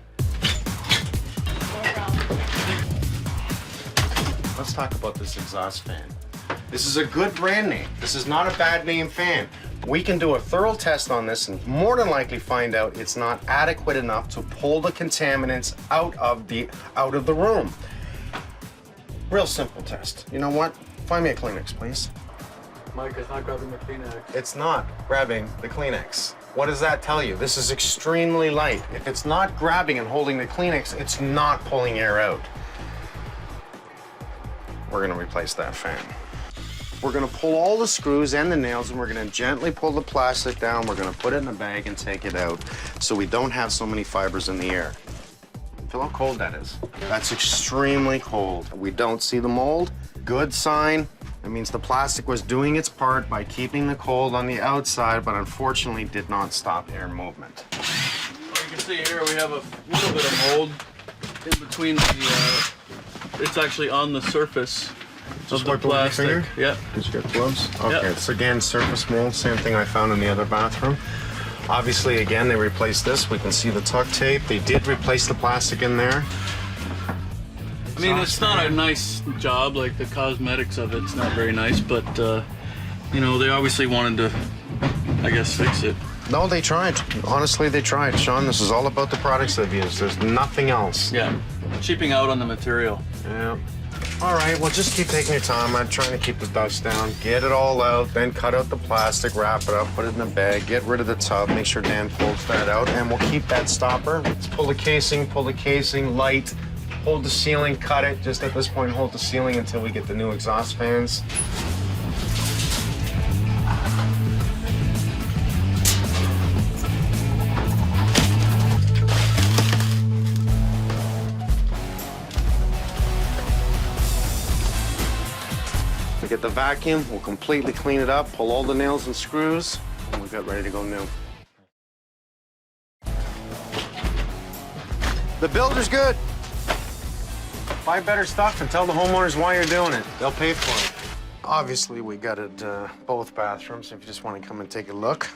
Let's talk about this exhaust fan. This is a good brand name. This is not a bad name fan. We can do a thorough test on this and more than likely find out it's not adequate enough to pull the contaminants out of the room. Real simple test. You know what? Find me a Kleenex, please.
Mike is not grabbing the Kleenex.
It's not grabbing the Kleenex. What does that tell you? This is extremely light. If it's not grabbing and holding the Kleenex, it's not pulling air out. We're gonna replace that fan. We're gonna pull all the screws and the nails and we're gonna gently pull the plastic down. We're gonna put it in a bag and take it out so we don't have so many fibers in the air. Feel how cold that is. That's extremely cold. We don't see the mold. Good sign. That means the plastic was doing its part by keeping the cold on the outside, but unfortunately did not stop air movement.
Well, you can see here we have a little bit of mold in between the, it's actually on the surface of the plastic. Yeah.
Did you get gloves? Okay, it's again surface mold, same thing I found in the other bathroom. Obviously, again, they replaced this. We can see the tuck tape. They did replace the plastic in there.
I mean, it's not a nice job, like the cosmetics of it's not very nice, but, you know, they obviously wanted to, I guess, fix it.
No, they tried. Honestly, they tried. Sean, this is all about the products they've used. There's nothing else.
Yeah, cheaping out on the material.
Yeah. All right, well, just keep taking your time. I'm trying to keep the dust down. Get it all out, then cut out the plastic, wrap it up, put it in a bag, get rid of the tub, make sure Dan pulls that out, and we'll keep that stopper. Let's pull the casing, light, hold the ceiling, cut it. Just at this point, hold the ceiling until we get the new exhaust fans. Get the vacuum, we'll completely clean it up, pull all the nails and screws, and we've got ready to go new. The builder's good. Buy better stuff and tell the homeowners why you're doing it. They'll pay for it. Obviously, we gutted both bathrooms if you just want to come and take a look.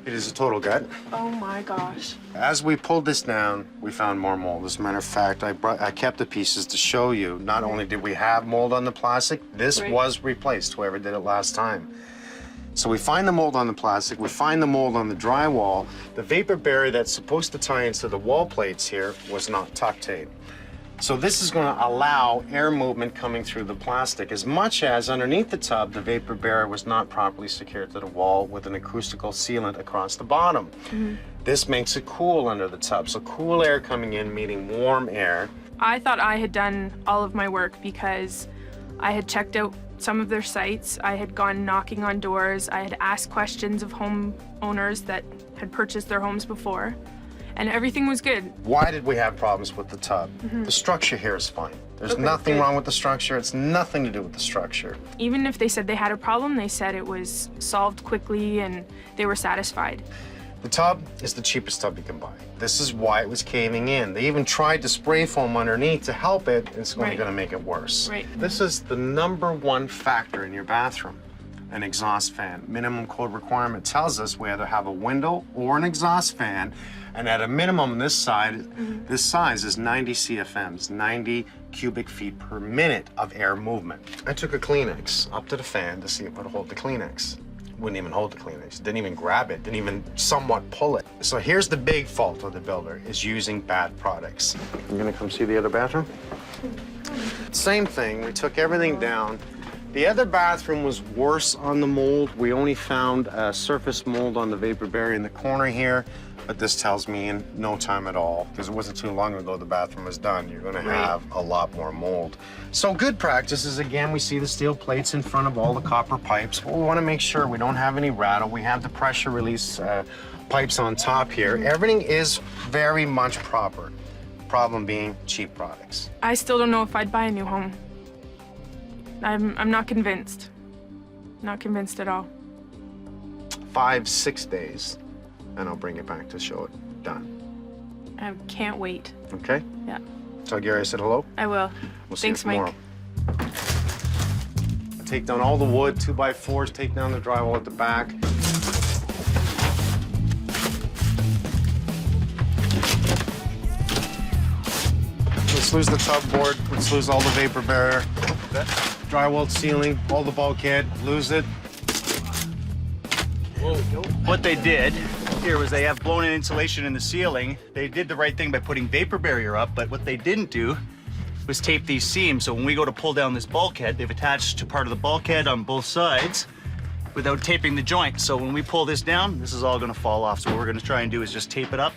It is a total gut.
Oh my gosh.
As we pulled this down, we found more mold. As a matter of fact, I kept the pieces to show you. Not only did we have mold on the plastic, this was replaced, whoever did it last time. So we find the mold on the plastic, we find the mold on the drywall. The vapor barrier that's supposed to tie into the wall plates here was not tuck tape. So this is going to allow air movement coming through the plastic, as much as underneath the tub, the vapor barrier was not properly secured to the wall with an acoustical sealant across the bottom. This makes it cool under the tub, so cool air coming in, meeting warm air.
I thought I had done all of my work because I had checked out some of their sites, I had gone knocking on doors, I had asked questions of homeowners that had purchased their homes before, and everything was good.
Why did we have problems with the tub? The structure here is fine. There's nothing wrong with the structure. It's nothing to do with the structure.
Even if they said they had a problem, they said it was solved quickly and they were satisfied.
The tub is the cheapest tub you can buy. This is why it was caving in. They even tried to spray foam underneath to help it. It's only going to make it worse.
Right.
This is the #1 factor in your bathroom, an exhaust fan. Minimum code requirement tells us we either have a window or an exhaust fan, and at a minimum this size is 90 CFMs, 90 cubic feet per minute of air movement. I took a Kleenex up to the fan to see if it would hold the Kleenex. Wouldn't even hold the Kleenex, didn't even grab it, didn't even somewhat pull it. So here's the big fault of the builder, is using bad products. I'm gonna come see the other bathroom? Same thing, we took everything down. The other bathroom was worse on the mold. We only found a surface mold on the vapor barrier in the corner here, but this tells me in no time at all, because it wasn't too long ago the bathroom was done, you're gonna have a lot more mold. So good practice is, again, we see the steel plates in front of all the copper pipes, but we wanna make sure we don't have any rattle. We have the pressure release pipes on top here. Everything is very much proper. Problem being cheap products.
I still don't know if I'd buy a new home. I'm not convinced. Not convinced at all.
5-6 days, and I'll bring it back to show it done.
I can't wait.
Okay?
Yeah.
Tell Gary I said hello.
I will.
We'll see
Thanks,
you tomorrow.
Mike.
Take down all the wood, 2x4s, take down the drywall at the back. Let's lose the tub board, let's lose all the vapor barrier. Drywall ceiling, all the bulkhead, lose it.
What they did here was they have blown-in insulation in the ceiling. They did the right thing by putting vapor barrier up, but what they didn't do was tape these seams. So when we go to pull down this bulkhead, they've attached to part of the bulkhead on both sides without taping the joint. So when we pull this down, this is all gonna fall off. So what we're gonna try and do is just tape it up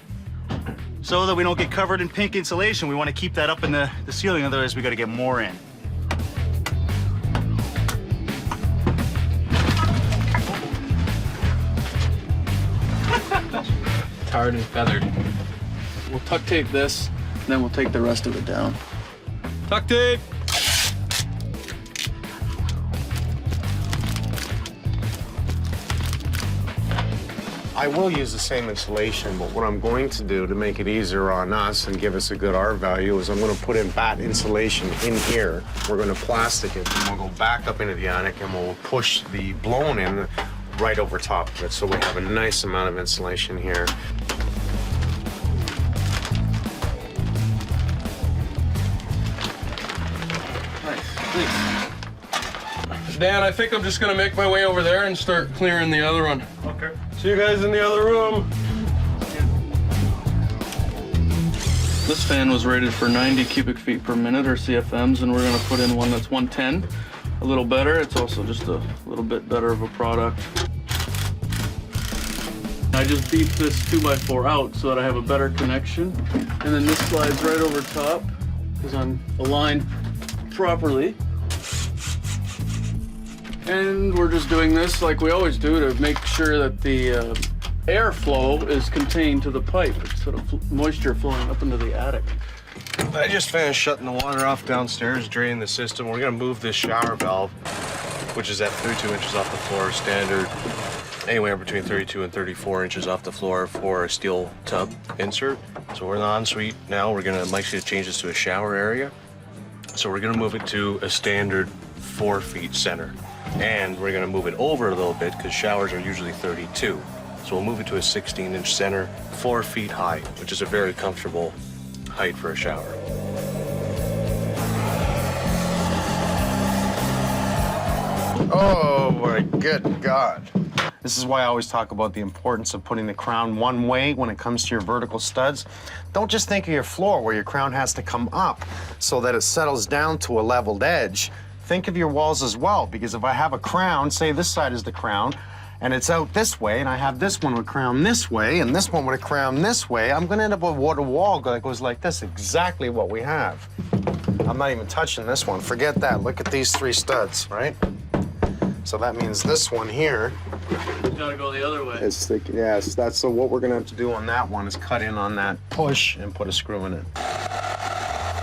so that we don't get covered in pink insulation. We wanna keep that up in the ceiling, otherwise we gotta get more in.
Tarred and feathered. We'll tuck tape this, and then we'll take the rest of it down. Tuck tape!
I will use the same insulation, but what I'm going to do to make it easier on us and give us a good R value is I'm going to put in batt insulation in here. We're going to plastic it, and we'll go back up into the attic, and we'll push the blown in right over top of it, so we have a nice amount of insulation here.
Dan, I think I'm just gonna make my way over there and start clearing the other one.
Okay.
See you guys in the other room.
This fan was rated for 90 cubic feet per minute, or CFMs, and we're gonna put in one that's 110. A little better. It's also just a little bit better of a product. I just beat this 2x4 out so that I have a better connection. And then this slides right over top because I'm aligned properly. And we're just doing this like we always do to make sure that the airflow is contained to the pipe instead of moisture flowing up into the attic.
I just finished shutting the water off downstairs, draining the system. We're gonna move this shower valve, which is at 32 inches off the floor, standard, anywhere between 32 and 34 inches off the floor for a steel tub insert. So we're in the ensuite now. Mike's gonna change this to a shower area. So we're gonna move it to a standard 4 feet center. And we're gonna move it over a little bit because showers are usually 32. So we'll move it to a 16-inch center, 4 feet high, which is a very comfortable height for a shower.
Oh my good God. This is why I always talk about the importance of putting the crown one way when it comes to your vertical studs. Don't just think of your floor where your crown has to come up so that it settles down to a leveled edge. Think of your walls as well, because if I have a crown, say this side is the crown, and it's out this way, and I have this one with a crown this way, and this one with a crown this way, I'm gonna end up with a wall that goes like this, exactly what we have. I'm not even touching this one, forget that. Look at these 3 studs, right? So that means this one here.
You gotta go the other way.
It's thick, yes, so what we're gonna have to do on that one is cut in on that push and put a screw in it.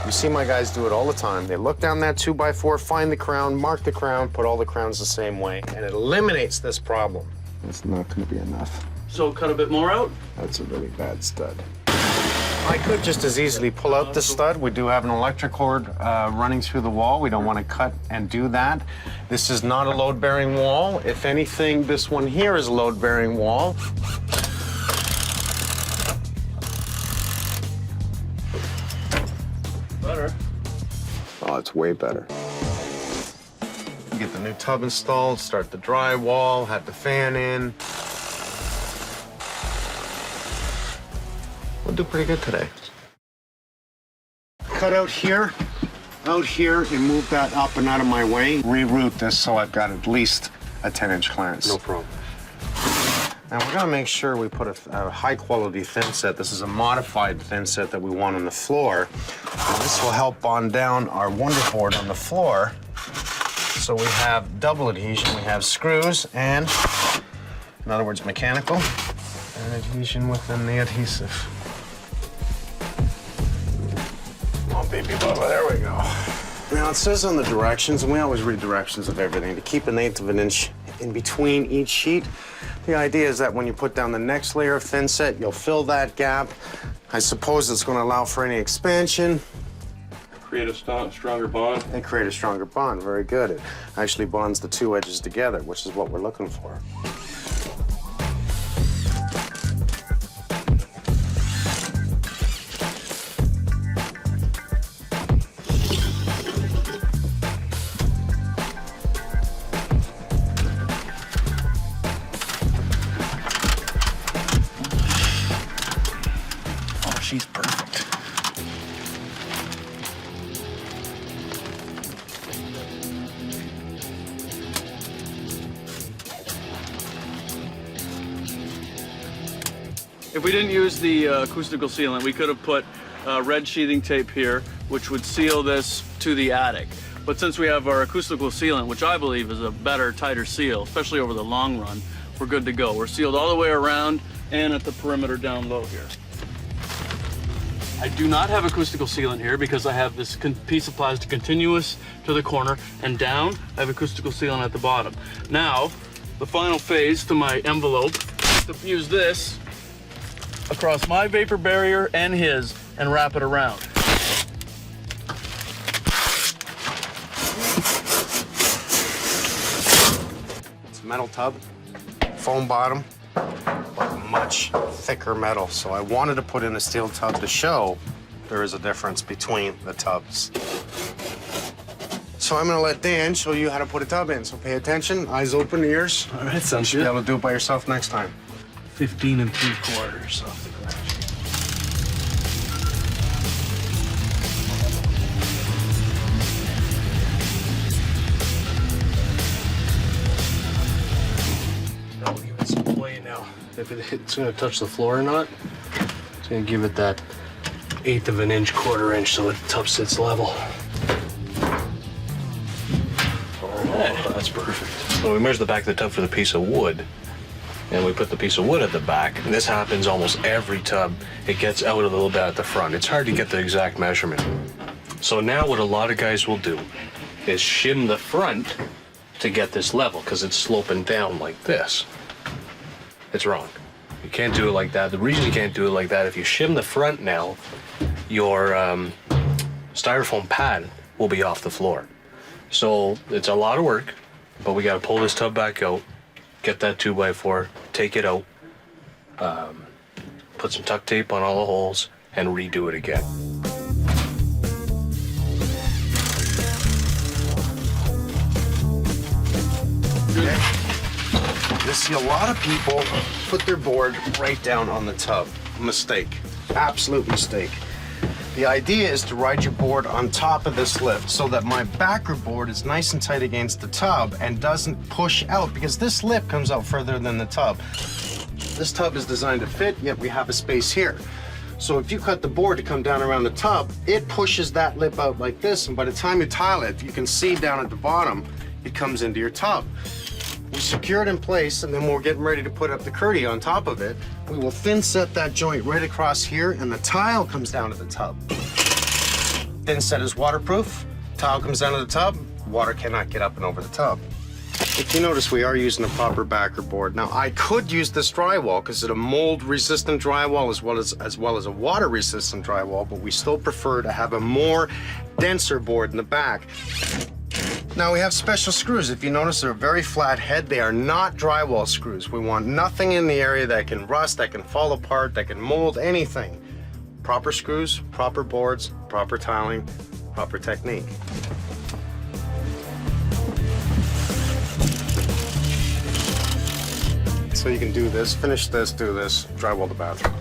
You see my guys do it all the time. They look down that 2x4, find the crown, mark the crown, put all the crowns the same way, and it eliminates this problem. It's not gonna be enough.
So cut a bit more out.
That's a really bad stud. I could just as easily pull out the stud. We do have an electric cord running through the wall. We don't want to cut and do that. This is not a load-bearing wall. If anything, this one here is a load-bearing wall.
Better.
Oh, it's way better. Get the new tub installed, start the drywall, have the fan in. We'll do pretty good today. Cut out here, and move that up and out of my way. Reroute this so I've got at least a 10-inch clearance.
No problem.
Now we're gonna make sure we put a high-quality thin set. This is a modified thin set that we want on the floor. And this will help bond down our wonder board on the floor. So we have double adhesion. We have screws and, in other words, mechanical, and adhesion within the adhesive. Oh, baby Bubba, there we go. Now it says on the directions, and we always read directions of everything, to keep 1/8 of an inch in between each sheet. The idea is that when you put down the next layer of thin set, you'll fill that gap. I suppose it's going to allow for any expansion.
Create a stronger bond.
And create a stronger bond. Very good. It actually bonds the two edges together, which is what we're looking for. Oh, she's perfect.
If we didn't use the acoustical sealant, we could have put red sheathing tape here, which would seal this to the attic. But since we have our acoustical sealant, which I believe is a better, tighter seal, especially over the long run, we're good to go. We're sealed all the way around and at the perimeter down low here. I do not have acoustical sealant here because I have this piece of plastic continuous to the corner, and down I have acoustical sealant at the bottom. Now, the final phase to my envelope is to use this across my vapor barrier and his and wrap it around.
It's a metal tub, foam bottom, but much thicker metal. So I wanted to put in a steel tub to show there is a difference between the tubs. So I'm gonna let Dan show you how to put a tub in. So pay attention, eyes open, ears.
All right, sounds
You should
good.
be able to do it by yourself next time.
15 3/4 off the ground.
That'll give it some play now. If it's gonna touch the floor or not, it's gonna give it that 1/8 of an inch, 1/4 inch, so the tub sits level. Oh, that's perfect. So we measure the back of the tub for the piece of wood, and we put the piece of wood at the back. And this happens almost every tub. It gets out a little bit at the front. It's hard to get the exact measurement. So now what a lot of guys will do is shim the front to get this level, because it's sloping down like this. It's wrong. You can't do it like that. The reason you can't do it like that, if you shim the front now, your styrofoam pad will be off the floor. So it's a lot of work, but we gotta pull this tub back out, get that 2x4, take it out, put some duct tape on all the holes, and redo it again.
You see a lot of people put their board right down on the tub. Mistake, absolute mistake. The idea is to ride your board on top of this lift so that my backer board is nice and tight against the tub and doesn't push out, because this lip comes out further than the tub. This tub is designed to fit, yet we have a space here. So if you cut the board to come down around the tub, it pushes that lip out like this, and by the time you tile it, you can see down at the bottom, it comes into your tub. We secure it in place, and then when we're getting ready to put up the curdy on top of it, we will thin set that joint right across here, and the tile comes down to the tub. Thin set is waterproof, tile comes down to the tub, water cannot get up and over the tub. If you notice, we are using a proper backer board. Now, I could use this drywall because it's a mold-resistant drywall as well as a water-resistant drywall, but we still prefer to have a more denser board in the back. Now, we have special screws. If you notice, they're a very flat head. They are not drywall screws. We want nothing in the area that can rust, that can fall apart, that can mold, anything. Proper screws, proper boards, proper tiling, proper technique. So you can do this, finish this, do this, drywall the bathroom.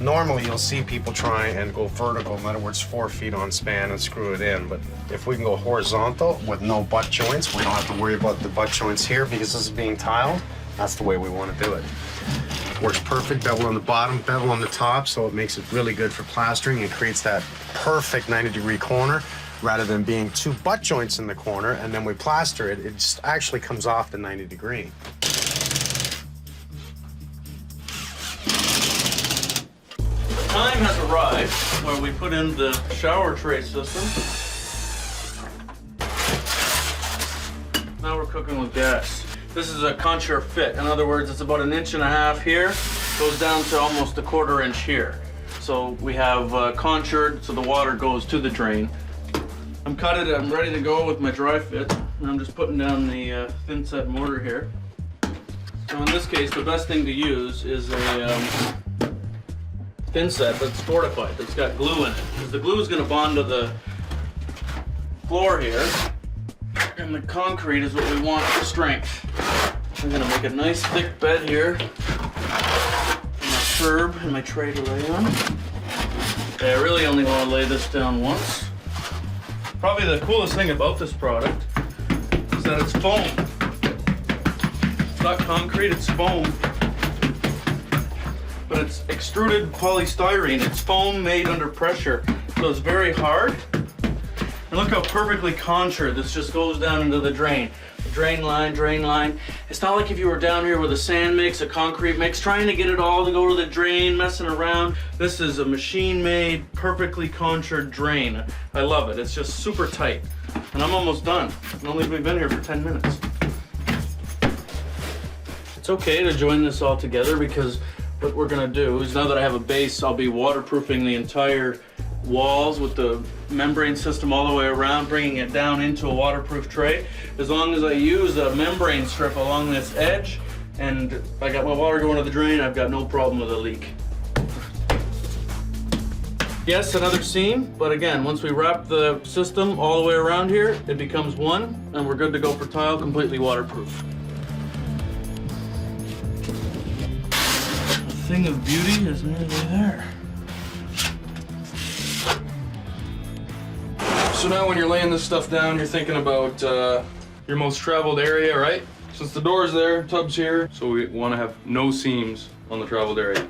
Normally you'll see people try and go vertical, in other words 4 feet on span and screw it in, but if we can go horizontal with no butt joints, we don't have to worry about the butt joints here because this is being tiled. That's the way we want to do it. Works perfect, bevel on the bottom, bevel on the top, so it makes it really good for plastering. It creates that perfect 90-degree corner rather than being 2 butt joints in the corner, and then we plaster it, it just actually comes off the 90-degree.
Time has arrived where we put in the shower tray system. Now we're cooking with gas. This is a contour fit. In other words, it's about 1.5 inches here, goes down to almost 1/4 inch here. So we have contoured so the water goes to the drain. I'm ready to go with my dry fit, and I'm just putting down the thin set mortar here. So in this case, the best thing to use is a thin set that's fortified, that's got glue in it. Because the glue is going to bond to the floor here, and the concrete is what we want for strength. I'm going to make a nice thick bed here, and my curb and my tray to lay on. Okay, I really only want to lay this down once. Probably the coolest thing about this product is that it's foam. It's not concrete, it's foam. But it's extruded polystyrene. It's foam made under pressure, so it's very hard. And look how perfectly contoured this just goes down into the drain. Drain line, drain line. It's not like if you were down here with a sand mix, a concrete mix, trying to get it all to go to the drain, messing around. This is a machine-made, perfectly contoured drain. I love it. It's just super tight. And I'm almost done. We've been here for 10 minutes. It's okay to join this all together because what we're gonna do is, now that I have a base, I'll be waterproofing the entire walls with the membrane system all the way around, bringing it down into a waterproof tray. As long as I use a membrane strip along this edge and I got my water going to the drain, I've got no problem with a leak. Yes, another seam, but again, once we wrap the system all the way around here, it becomes one, and we're good to go for tile, completely waterproof. Thing of beauty is nearly there.
So now when you're laying this stuff down, you're thinking about your most traveled area, right? Since the door's there, tub's here, so we want to have no seams on the traveled area.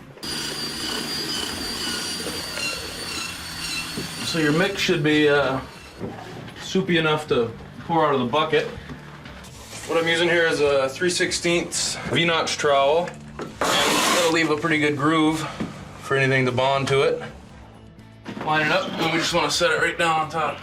So your mix should be soupy enough to pour out of the bucket.
What I'm using here is a 3/16 V-notch trowel. That'll leave a pretty good groove for anything to bond to it. Line it up, and we just want to set it right down on top.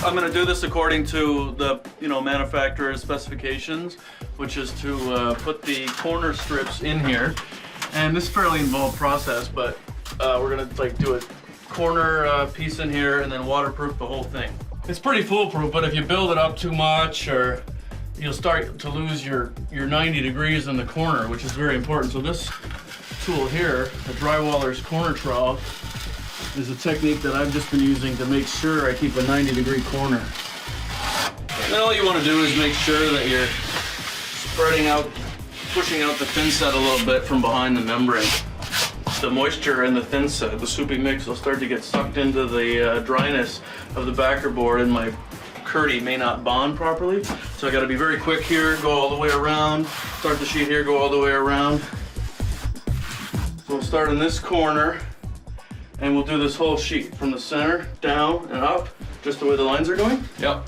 I'm going to do this according to the manufacturer's specifications, which is to put the corner strips in here. And this is a fairly involved process, but we're going to do a corner piece in here and then waterproof the whole thing. It's pretty foolproof, but if you build it up too much, or you'll start to lose your 90 degrees in the corner, which is very important. So this tool here, the drywaller's corner trowel, is a technique that I've just been using to make sure I keep a 90-degree corner. And then all you want to do is make sure that you're spreading out, pushing out the thin set a little bit from behind the membrane. The moisture in the thin set, the soupy mix, will start to get sucked into the dryness of the backer board, and my curdy may not bond properly. So I got to be very quick here, go all the way around, start the sheet here, go all the way around. So we'll start in this corner, and we'll do this whole sheet from the center down and up, just the way the lines are going.
Yep.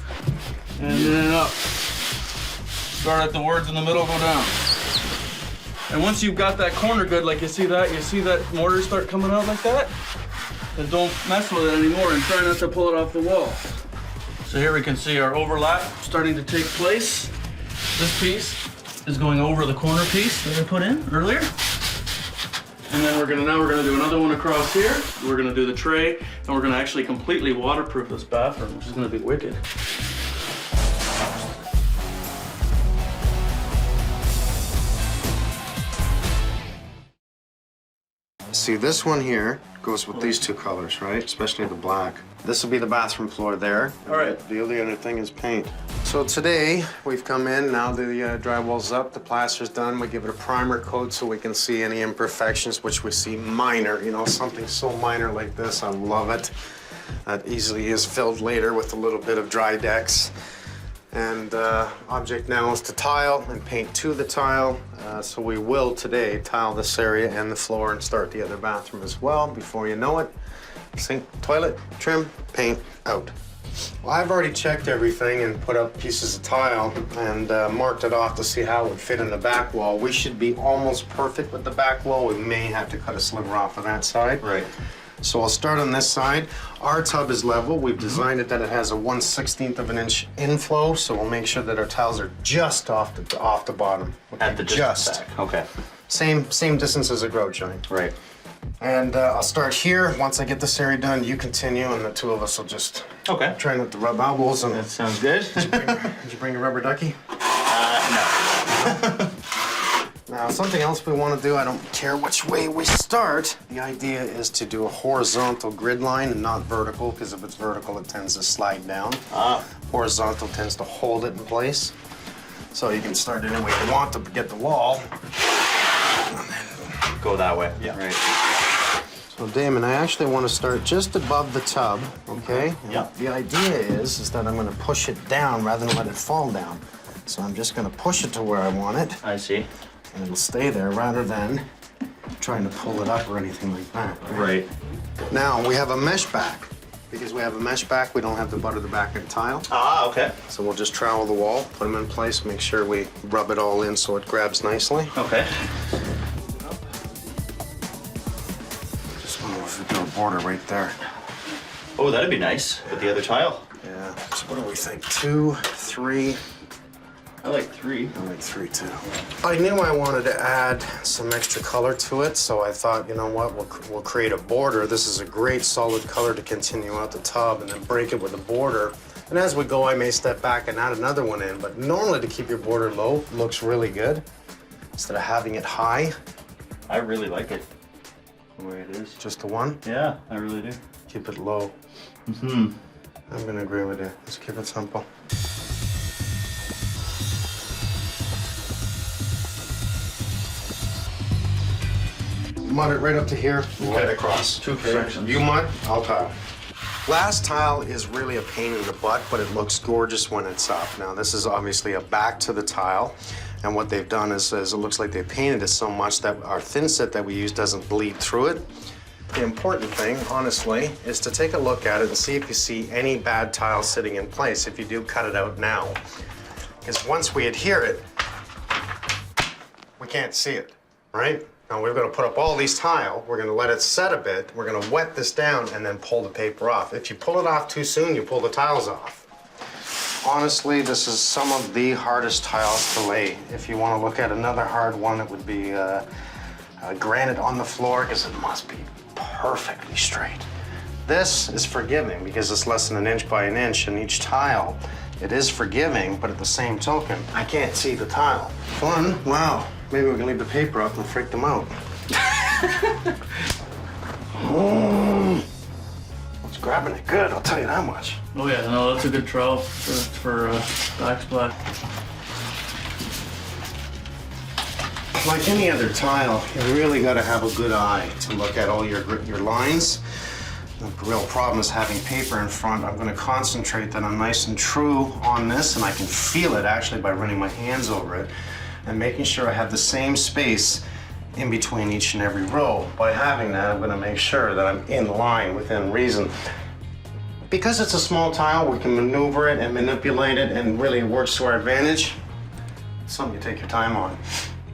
and then up. Start at the words in the middle, go down. And once you've got that corner good, like you see that mortar start coming out like that, then don't mess with it anymore and try not to pull it off the wall. So here we can see our overlap starting to take place. This piece is going over the corner piece that I put in earlier. And then we're gonna do another one across here. We're gonna do the tray, and we're gonna actually completely waterproof this bathroom, which is gonna be wicked.
See, this one here goes with these two colors, right? Especially the black. This will be the bathroom floor there.
All right.
The other thing is paint. So today, we've come in, now the drywall's up, the plaster's done. We give it a primer coat so we can see any imperfections, which we see minor, you know, something so minor like this, I love it. That easily is filled later with a little bit of dry decks. And object now is to tile and paint to the tile. So we will today tile this area and the floor and start the other bathroom as well. Before you know it, sink, toilet, trim, paint, out. Well, I've already checked everything and put up pieces of tile and marked it off to see how it would fit in the back wall. We should be almost perfect with the back wall. We may have to cut a sliver off of that side.
Right.
So I'll start on this side. Our tub is level. We've designed it that it has a 1/16 of an inch inflow, so we'll make sure that our tiles are just off the bottom.
At the just back. Okay.
Same distance as a grout joint.
Right.
And I'll start here. Once I get this area done, you continue, and the two of us will just try not to rub elbows. And
that sounds good.
Did you bring a rubber ducky?
No.
Now, something else we want to do, I don't care which way we start. The idea is to do a horizontal grid line and not vertical, because if it's vertical, it tends to slide down. Horizontal tends to hold it in place. So you can start any way you want to get the wall.
Go that way.
Yeah.
Right.
So Damon, I actually want to start just above the tub, okay?
Yeah.
The idea is that I'm going to push it down rather than let it fall down. So I'm just going to push it to where I want it.
I see.
And it'll stay there rather than trying to pull it up or anything like that.
Right.
Now, we have a mesh back. Because we have a mesh back, we don't have to butter the back of the tile.
Okay.
So we'll just trowel the wall, put them in place, make sure we rub it all in so it grabs nicely.
Okay.
Just want to do a border right there.
Oh, that'd be nice with the other tile.
Yeah. So what do we think? 2, 3.
I like 3.
I like 3 too. I knew I wanted to add some extra color to it, so I thought, you know what, we'll create a border. This is a great solid color to continue out the tub and then break it with a border. And as we go, I may step back and add another one in, but normally to keep your border low looks really good instead of having it high.
I really like it the way it is.
Just the one?
Yeah, I really do.
Keep it low.
Mm-hmm.
I'm gonna agree with you. Let's keep it simple. Mud it right up to here, right across.
2 sections.
You mud, I'll tile. Last tile is really a pain in the butt, but it looks gorgeous when it's up. Now, this is obviously a back to the tile, and what they've done is it looks like they painted it so much that our thin set that we use doesn't bleed through it. The important thing, honestly, is to take a look at it and see if you see any bad tile sitting in place. If you do, cut it out now. Because once we adhere it, we can't see it, right? Now we're gonna put up all these tile, we're gonna let it set a bit, we're gonna wet this down and then pull the paper off. If you pull it off too soon, you pull the tiles off. Honestly, this is some of the hardest tiles to lay. If you wanna look at another hard one, it would be granite on the floor, because it must be perfectly straight. This is forgiving because it's less than 1 inch by 1 inch, and each tile, it is forgiving, but at the same token, I can't see the tile. Fun? Wow. Maybe we can leave the paper up and freak them out. It's grabbing it good, I'll tell you that much.
Oh yeah, no, that's a good trowel for backsplash.
Like any other tile, you really gotta have a good eye to look at all your lines. The real problem is having paper in front. I'm gonna concentrate that I'm nice and true on this, and I can feel it actually by running my hands over it and making sure I have the same space in between each and every row. By having that, I'm gonna make sure that I'm in line within reason. Because it's a small tile, we can maneuver it and manipulate it, and really it works to our advantage. It's something you take your time on.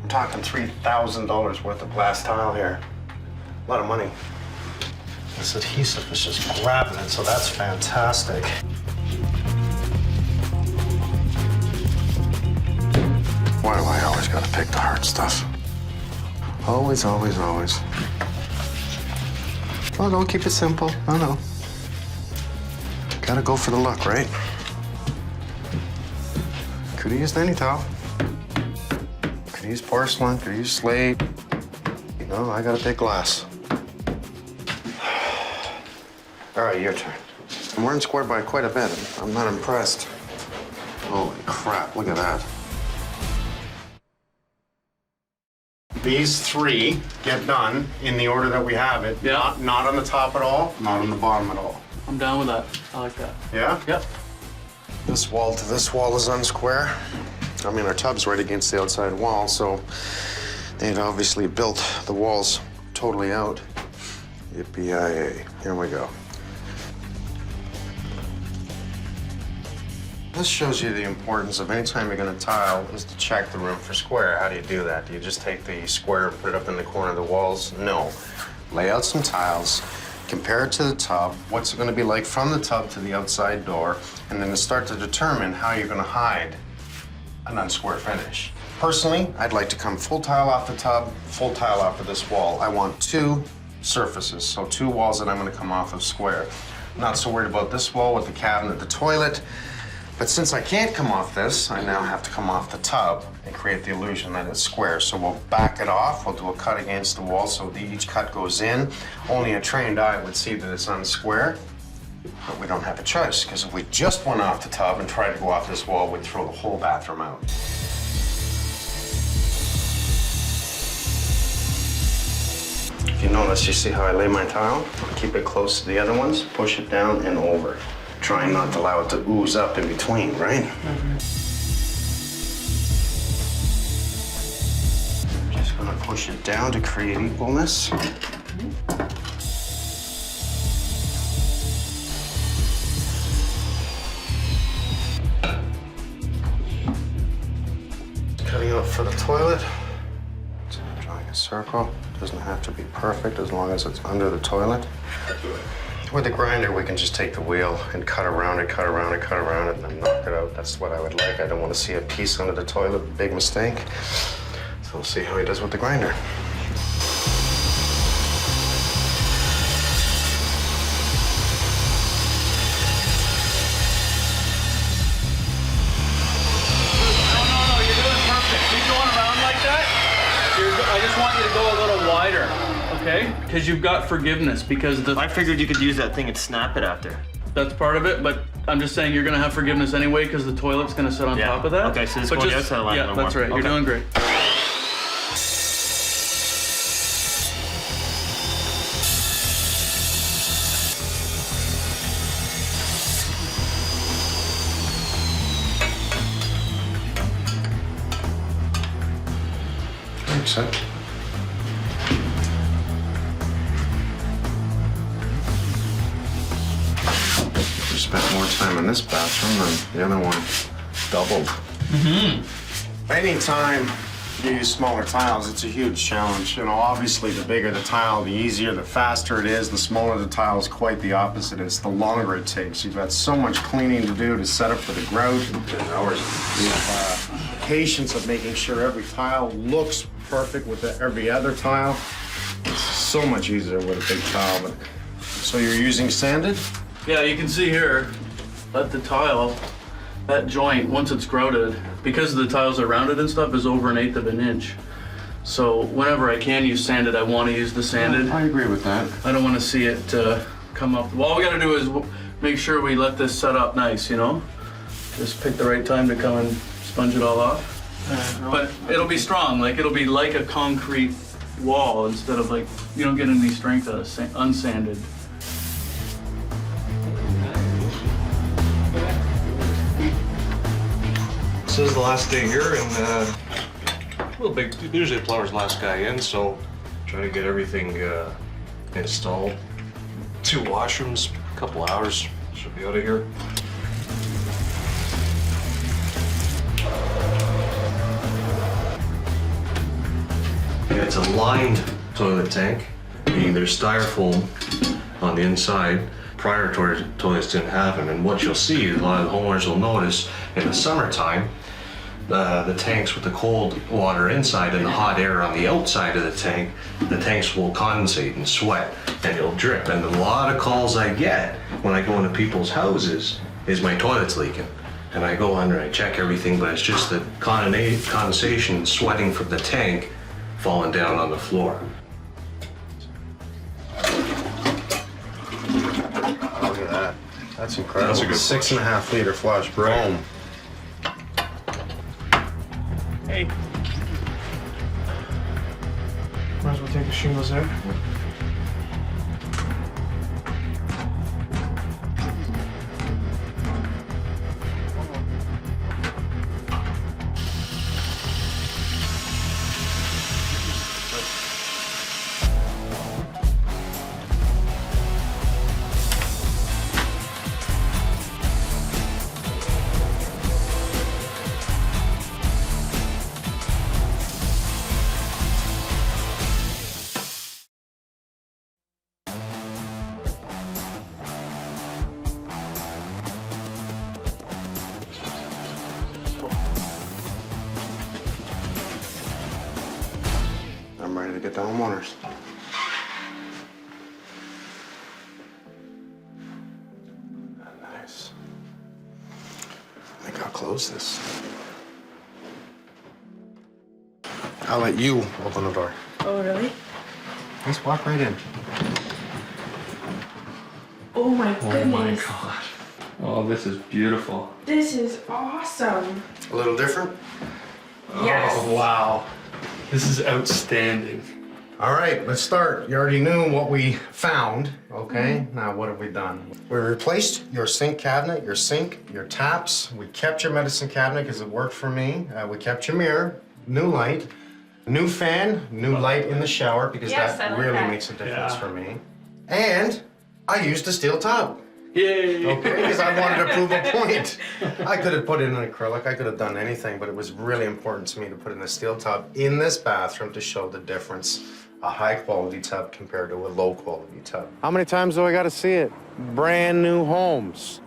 We're talking $3,000 worth of glass tile here. A lot of money. This adhesive is just grabbing it, so that's fantastic. Why do I always gotta pick the hard stuff? Always, always, always. Oh, don't keep it simple. No. Gotta go for the look, right? Could have used any towel. Could have used porcelain, could have used slate. No, I gotta pick glass. All right, your turn. I'm wearing square by quite a bit. I'm not impressed. Holy crap, look at that. These three get done in the order that we have it.
Yeah.
Not on the top at all, not on the bottom at all.
I'm down with that. I like that.
Yeah?
Yep.
This wall to this wall is unsquare. I mean, our tub's right against the outside wall, so they'd obviously built the walls totally out. Yippee-yi-yay. Here we go. This shows you the importance of anytime you're gonna tile is to check the room for square. How do you do that? Do you just take the square and put it up in the corner of the walls? No. Lay out some tiles, compare it to the tub, what's it gonna be like from the tub to the outside door, and then to start to determine how you're gonna hide an unsquare finish. Personally, I'd like to come full tile off the tub, full tile off of this wall. I want two surfaces, so two walls that I'm gonna come off of square. I'm not so worried about this wall with the cabinet, the toilet. But since I can't come off this, I now have to come off the tub and create the illusion that it's square. So we'll back it off, we'll do a cut against the wall so each cut goes in. Only a trained eye would see that it's unsquare, but we don't have a choice, because if we just went off the tub and tried to go off this wall, we'd throw the whole bathroom out. If you notice, you see how I lay my tile? I'll keep it close to the other ones, push it down and over. Trying not to allow it to ooze up in between, right? Just gonna push it down to create equalness. Cutting out for the toilet. So I'm drawing a circle. Doesn't have to be perfect as long as it's under the toilet. With the grinder, we can just take the wheel and cut around it, cut around it, cut around it, and then knock it out. That's what I would like. I don't want to see a piece under the toilet, big mistake. So we'll see how he does with the grinder.
No, you're doing perfect. Keep going around like that. I just want you to go a little wider. Okay? Because you've got forgiveness, because
I figured you could use that thing and snap it after.
That's part of it, but I'm just saying you're gonna have forgiveness anyway because the toilet's gonna sit on top of that.
Okay, so it's going outside line.
Yeah, that's right. You're doing great.
Makes sense. Spent more time in this bathroom than the other one. Doubled. Anytime you use smaller tiles, it's a huge challenge. You know, obviously the bigger the tile, the easier, the faster it is. The smaller the tile is quite the opposite. It's the longer it takes. You've got so much cleaning to do to set up for the grout. Hours. Patience of making sure every tile looks perfect with every other tile. It's so much easier with a big tile. But so you're using sanded?
Yeah, you can see here that the tile, that joint, once it's grouted, because the tiles are rounded and stuff, is over 1/8 of an inch. So whenever I can use sanded, I want to use the sanded.
I agree with that.
I don't want to see it come up. Well, all we got to do is make sure we let this set up nice, you know? Just pick the right time to come and sponge it all off. But it'll be strong, like it'll be like a concrete wall instead of like, you don't get any strength out of unsanded.
This is the last day here, and a little big. Usually the plumber's last guy in, so try to get everything installed. 2 washrooms, a couple hours, Should be out of here. It's a lined toilet tank, meaning there's styrofoam on the inside. Prior toilets didn't have them, and what you'll see, a lot of homeowners will notice in the summertime, the tanks with the cold water inside and the hot air on the outside of the tanks will condensate and sweat and it'll drip. And a lot of calls I get when I go into people's houses is my toilet's leaking. And I go under and I check everything, but it's just the condensation sweating from the tank falling down on the floor.
Look at that. That's incredible.
That's a good
6.5 liter flush. Boom.
Hey. Might as well take the shingles out.
I'm ready to get the homeowners. Nice. I think I'll close this. I'll let you open the door.
Oh, really?
Let's walk right in.
Oh my goodness.
God. Oh, this is beautiful.
This is awesome.
A little different?
Yes.
Oh, wow. This is outstanding.
All right, let's start. You already knew what we found, okay? Now, what have we done? We replaced your sink cabinet, your sink, your taps. We kept your medicine cabinet because it worked for me. We kept your mirror, new light, new fan, new light in the shower because
Yes, I
that
like
really
that.
makes a difference for me. And I used a steel tub.
Yay!
Okay, because I wanted to prove a point. I could have put in an acrylic, I could have done anything, but it was really important to me to put in a steel tub in this bathroom to show the difference. A high quality tub compared to a low quality tub. How many times do I gotta see it? Brand new homes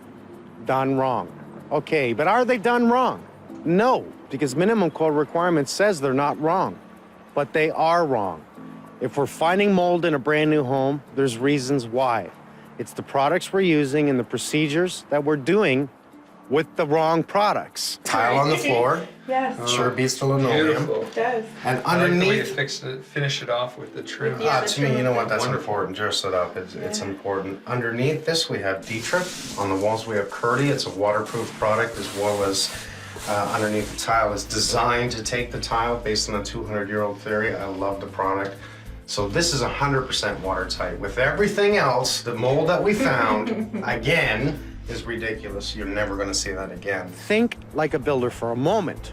done wrong. Okay, but are they done wrong? No, because minimum code requirement says they're not wrong, but they are wrong. If we're finding mold in a brand new home, there's reasons why. It's the products we're using and the procedures that we're doing with the wrong products. Tile on the floor.
Yes.
Sure beats the linoleum.
Beautiful. It does.
And
I like the way you
underneath,
finish it off with the trim.
to me, you know what, that's important. Dress it up, it's important. Underneath this, we have D-Trip. On the walls, we have Curdy. It's a waterproof product, as well as underneath the tile is designed to take the tile based on a 200-year-old theory. I love the product. So this is 100% watertight. With everything else, the mold that we found, again, is ridiculous. You're never gonna see that again. Think like a builder for a moment.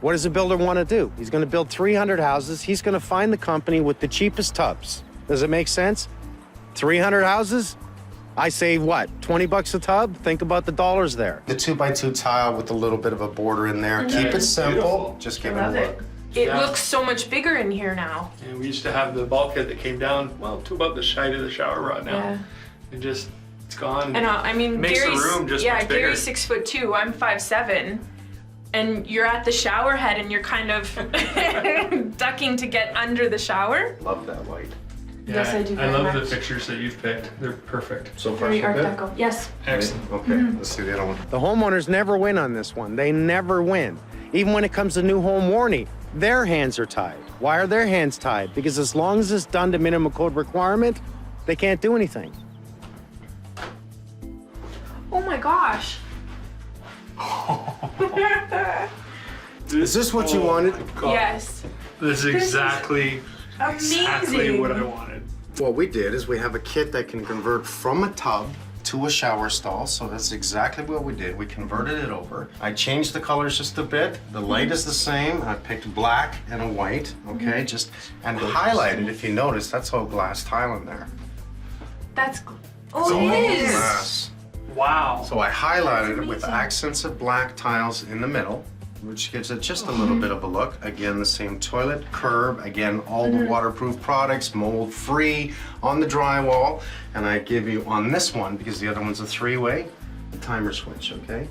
What does a builder want to do? He's going to build 300 houses. He's going to find the company with the cheapest tubs. Does it make sense? 300 houses? I say what, 20 bucks a tub? Think about the dollars there. The 2x2 tile with a little bit of a border in there. Keep it simple.
Beautiful.
Just give it
Love
a
it.
look.
It looks so much bigger in here now.
And we used to have the bulkhead that came down, well, to about the height of the shower rod now.
Yeah.
It just, it's gone.
And I mean,
makes
Gary's,
the room just
yeah,
much bigger.
Gary's 6'2", I'm 5'7", and you're at the shower head and you're kind of ducking to get under the shower.
Love that light.
Yes, I do
I
very
love
much.
the pictures that you've picked. They're perfect.
So far,
Very
so
Art
good?
Deco. Yes.
Excellent.
Okay, let's see the other one. The homeowners never win on this one. They never win. Even when it comes to new home warranty, their hands are tied. Why are their hands tied? Because as long as it's done to minimum code requirement, they can't do anything.
Oh my gosh.
Is this what you wanted?
Yes.
This is exactly
Amazing.
what I wanted.
What we did is we have a kit that can convert from a tub to a shower stall, so that's exactly what we did. We converted it over. I changed the colors just a bit. The light is the same. I picked black and a white, okay? Just and highlighted, if you notice, that's all glass tile in there.
That's
It's
Oh,
all
it is.
glass.
Wow.
So I highlighted it with
amazing.
accents of black tiles in the middle, which gives it just a little bit of a look. Again, the same toilet, curb, again, all the waterproof products, mold-free on the drywall. And I give you on this one, because the other one's a three-way, the timer switch, okay?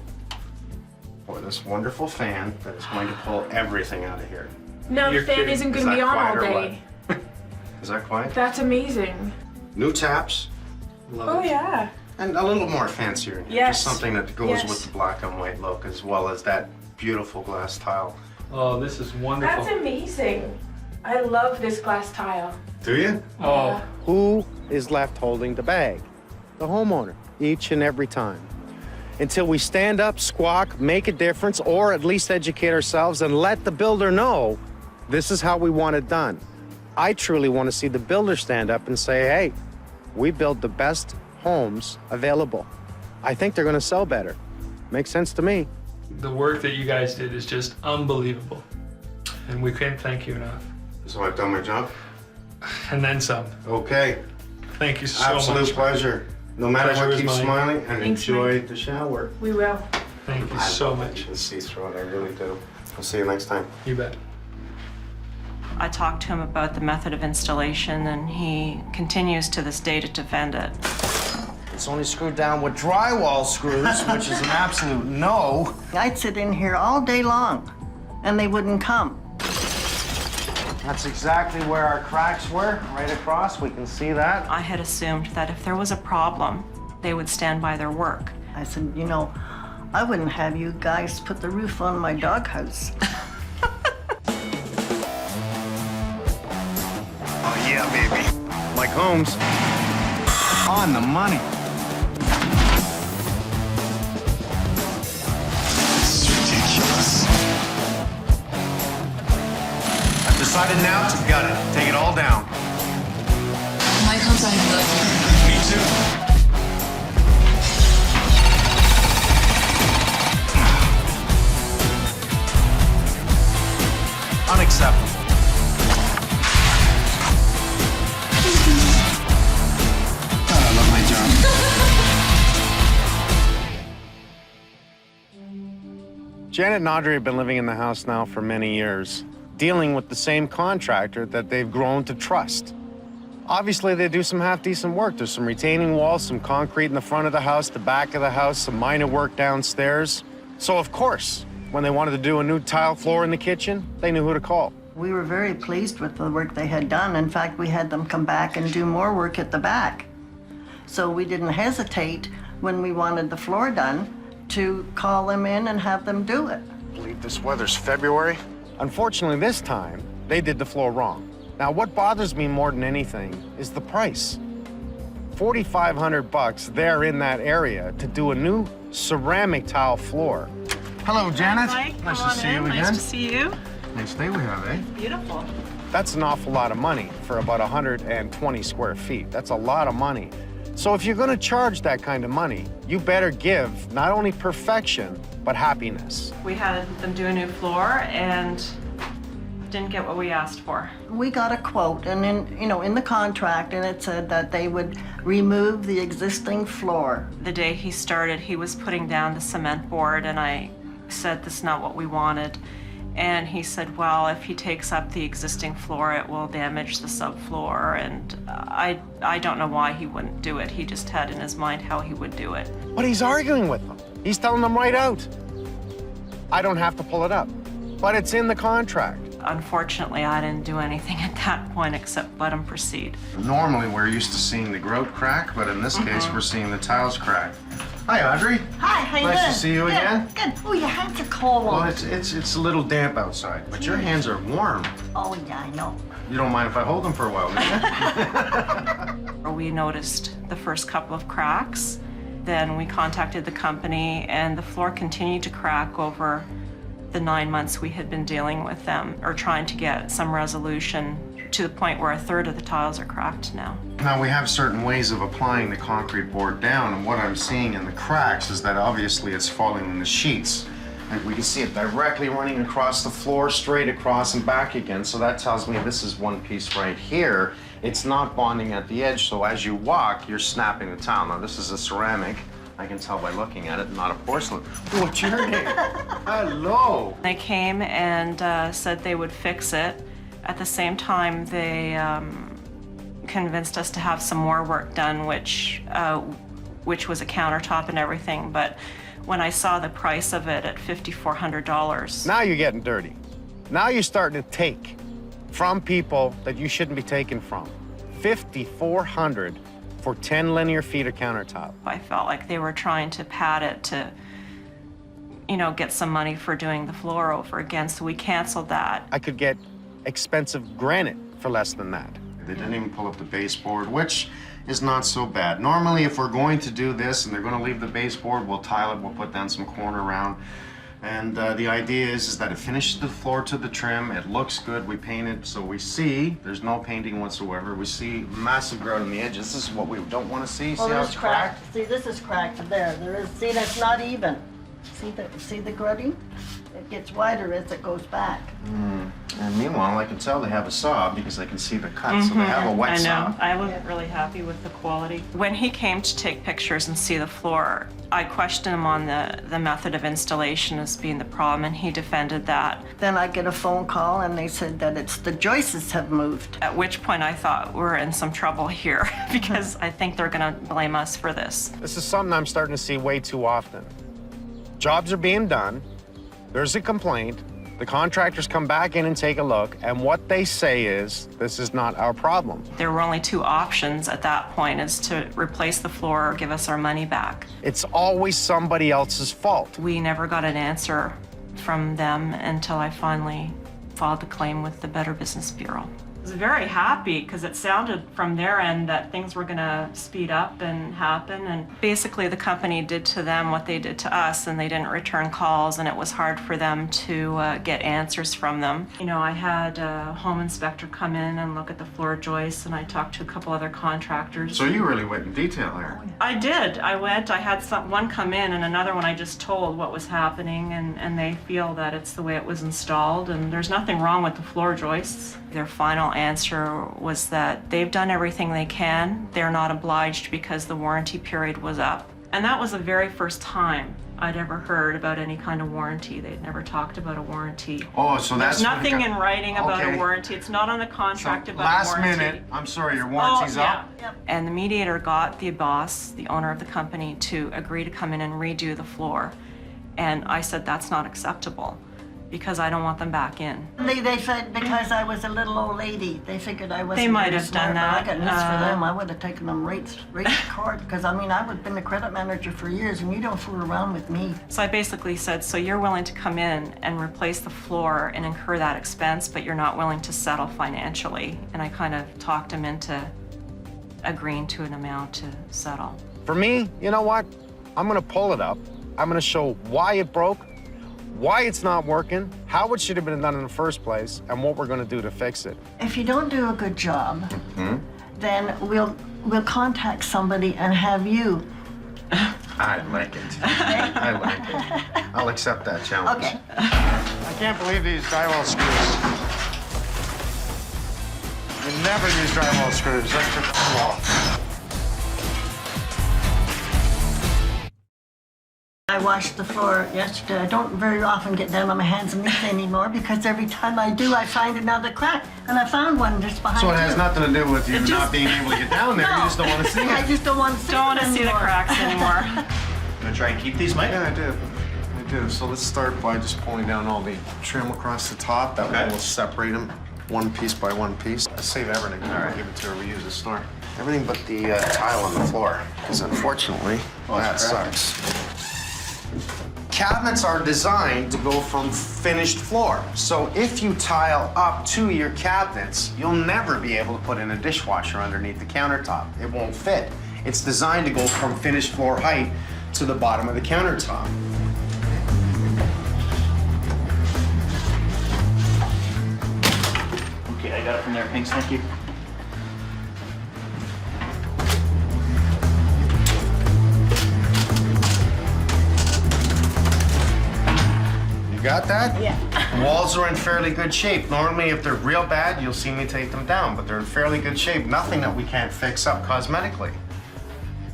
For this wonderful fan that is going to pull everything out of here.
Now the fan isn't
Is
going to be
that
on all
quiet or
day.
Is that quiet?
That's amazing.
New taps.
Oh yeah.
And a little more fancier in here.
Yes.
Just something that goes
Yes.
with the black and white look, as well as that beautiful glass tile.
Oh, this is wonderful.
That's amazing. I love this glass tile.
Do you?
Oh.
Who is left holding the bag? The homeowner, each and every time. Until we stand up, squawk, make a difference, or at least educate ourselves and let the builder know this is how we want it done. I truly want to see the builder stand up and say, hey, we build the best homes available. I think they're going to sell better. Makes sense to me.
The work that you guys did is just unbelievable. And we can't thank you enough.
So I've done my job?
And then some.
Okay.
Thank you so much.
Absolute pleasure. No matter
Pleasure
what,
is
keep
mine.
smiling and
Thanks,
enjoy the shower.
We will.
Thank you so much.
You can see through it, I really do. I'll see you next time.
You bet.
I talked to him about the method of installation, and he continues to this day to defend it.
It's only screwed down with drywall screws, which is an absolute no.
I'd sit in here all day long, and they wouldn't come.
That's exactly where our cracks were, right across. We can see that.
I had assumed that if there was a problem, they would stand by their work.
I said, you know, I wouldn't have you guys put the roof on my doghouse.
Oh yeah, baby. Mike Holmes. On the money. This is ridiculous. I've decided now to gut it. Take it all down.
Mike Holmes, I love you.
Me too. Unacceptable. I love my job. Janet and Audrey have been living in the house now for many years, dealing with the same contractor that they've grown to trust. Obviously, they do some half-decent work. There's some retaining walls, some concrete in the front of the house, the back of the house, some minor work downstairs. So, of course, when they wanted to do a new tile floor in the kitchen, they knew who to call.
We were very pleased with the work they had done. In fact, we had them come back and do more work at the back. So we didn't hesitate when we wanted the floor done to call them in and have them do it.
I believe this weather's February. Unfortunately, this time, they did the floor wrong. Now, what bothers me more than anything is the price. $4,500 there in that area to do a new ceramic tile floor. Hello, Janet.
Hi, Mike.
Nice
Come
to
on
see you
in.
again.
Nice to see you.
Nice day we have, eh?
Beautiful.
That's an awful lot of money for about 120 square feet. That's a lot of money. So if you're gonna charge that kind of money, you better give not only perfection, but happiness.
We had them do a new floor and didn't get what we asked for.
We got a quote, and in the contract, and it said that they would remove the existing floor.
The day he started, he was putting down the cement board, and I said, "This is not what we wanted." And he said, well, if he takes up the existing floor, it will damage the subfloor. And I don't know why he wouldn't do it. He just had in his mind how he would do it.
But he's arguing with them. He's telling them right out. I don't have to pull it up, but it's in the contract.
Unfortunately, I didn't do anything at that point except let him proceed.
Normally, we're used to seeing the grout crack, but in this case, we're seeing the tiles crack. Hi, Audrey.
Hi, how you doing?
Nice to see you
Good,
again.
Good. Oh, your hands are cold.
Well, it's a little damp outside, but your hands are warm.
Oh, yeah, I know.
You don't mind if I hold them for a while, do you?
We noticed the first couple of cracks. Then we contacted the company, and the floor continued to crack over the 9 months we had been dealing with them, or trying to get some resolution, to the point where a third of the tiles are cracked now.
Now, we have certain ways of applying the concrete board down, and what I'm seeing in the cracks is that obviously it's falling in the sheets. Like we can see it directly running across the floor, straight across and back again. So that tells me this is one piece right here, It's not bonding at the edge, so as you walk, you're snapping the tile. Now, this is a ceramic. I can tell by looking at it, not a porcelain. What's your name? Hello.
They came and said they would fix it. At the same time, they convinced us to have some more work done, which was a countertop and everything. But when I saw the price of it at $5,400.
Now you're getting dirty. Now you're starting to take from people that you shouldn't be taking from. $5,400 for 10 linear feet of countertop.
I felt like they were trying to pad it to, you know, get some money for doing the floor over again, so we canceled that.
I could get expensive granite for less than that. They didn't even pull up the baseboard, which is not so bad. Normally, if we're going to do this and they're going to leave the baseboard, we'll tile it, we'll put down some corner round. And the idea is that it finishes the floor to the trim, it looks good, we paint it, so we see there's no painting whatsoever. We see massive grout on the edges. This is what we don't want to see.
Well,
See how
there's
it's cracked?
See, this is cracked there. There is, see, that's not even. See the grutting? It gets wider as it goes back.
And meanwhile, I can tell they have a saw because I can see the cut, so they have a wet
I
saw.
know. I wasn't really happy with the quality. When he came to take pictures and see the floor, I questioned him on the method of installation as being the problem, and he defended that.
Then I get a phone call and they said that it's the joists have moved.
At which point I thought we're in some trouble here because I think they're gonna blame us for this.
This is something I'm starting to see way too often. Jobs are being done, there's a complaint, the contractors come back in and take a look, and what they say is, this is not our problem.
There were only two options at that point, is to replace the floor or give us our money back.
It's always somebody else's fault.
We never got an answer from them until I finally filed the claim with the Better Business Bureau. I was very happy because it sounded from their end that things were gonna speed up and happen, and basically the company did to them what they did to us, and they didn't return calls, and it was hard for them to get answers from them. You know, I had a home inspector come in and look at the floor joists, and I talked to a couple other contractors.
So you really went in detail here.
I did. I had one come in and another one I just told what was happening, and they feel that it's the way it was installed, and there's nothing wrong with the floor joists. Their final answer was that they've done everything they can. They're not obliged because the warranty period was up. And that was the very first time I'd ever heard about any kind of warranty. They'd never talked about a warranty.
Oh, so that's
There's nothing in writing about a warranty. It's not on the contract about a warranty.
Last minute, I'm sorry, your warranty's up?
Yep. And the mediator got the boss, the owner of the company, to agree to come in and redo the floor. And I said, that's not acceptable, because I don't want them back in.
They said because I was a little old lady, they figured I wasn't
They might
very
have
smart,
done
but
that.
I got news for them. I would have taken them right to court, because I mean, I've been a credit manager for years, and you don't fool around with me.
So I basically said, so you're willing to come in and replace the floor and incur that expense, but you're not willing to settle financially. And I kind of talked him into agreeing to an amount to settle.
For me, you know what? I'm gonna pull it up. I'm gonna show why it broke, why it's not working, how it should have been done in the first place, and what we're gonna do to fix it.
If you don't do a good job, then we'll contact somebody and have you.
I like it. I like it. I'll accept that challenge.
Okay.
I can't believe these drywall screws. You never use drywall screws. That's your law.
I washed the floor yesterday. I don't very often get down on my hands and knees anymore, because every time I do, I find another crack. And I found one just behind
So it has
you.
nothing to do with you not being able to get down there. You just don't want to see it.
I just don't want to see
Don't want to see the cracks anymore.
Gonna try and keep these, Mike?
Yeah, I do. So let's start by just pulling down all the trim across the top. That way we'll separate them one piece by one piece. I save everything. All right. Give it to her. We use the store. Everything but the tile on the floor, because unfortunately, that sucks. Cabinets are designed to go from finished floor. So if you tile up to your cabinets, you'll never be able to put in a dishwasher underneath the countertop. It won't fit. It's designed to go from finished floor height to the bottom of the countertop.
Okay, I got it from there. Thanks, thank you.
You got that?
Yeah.
Walls are in fairly good shape. Normally, if they're real bad, you'll see me take them down, but they're in fairly good shape. Nothing that we can't fix up cosmetically.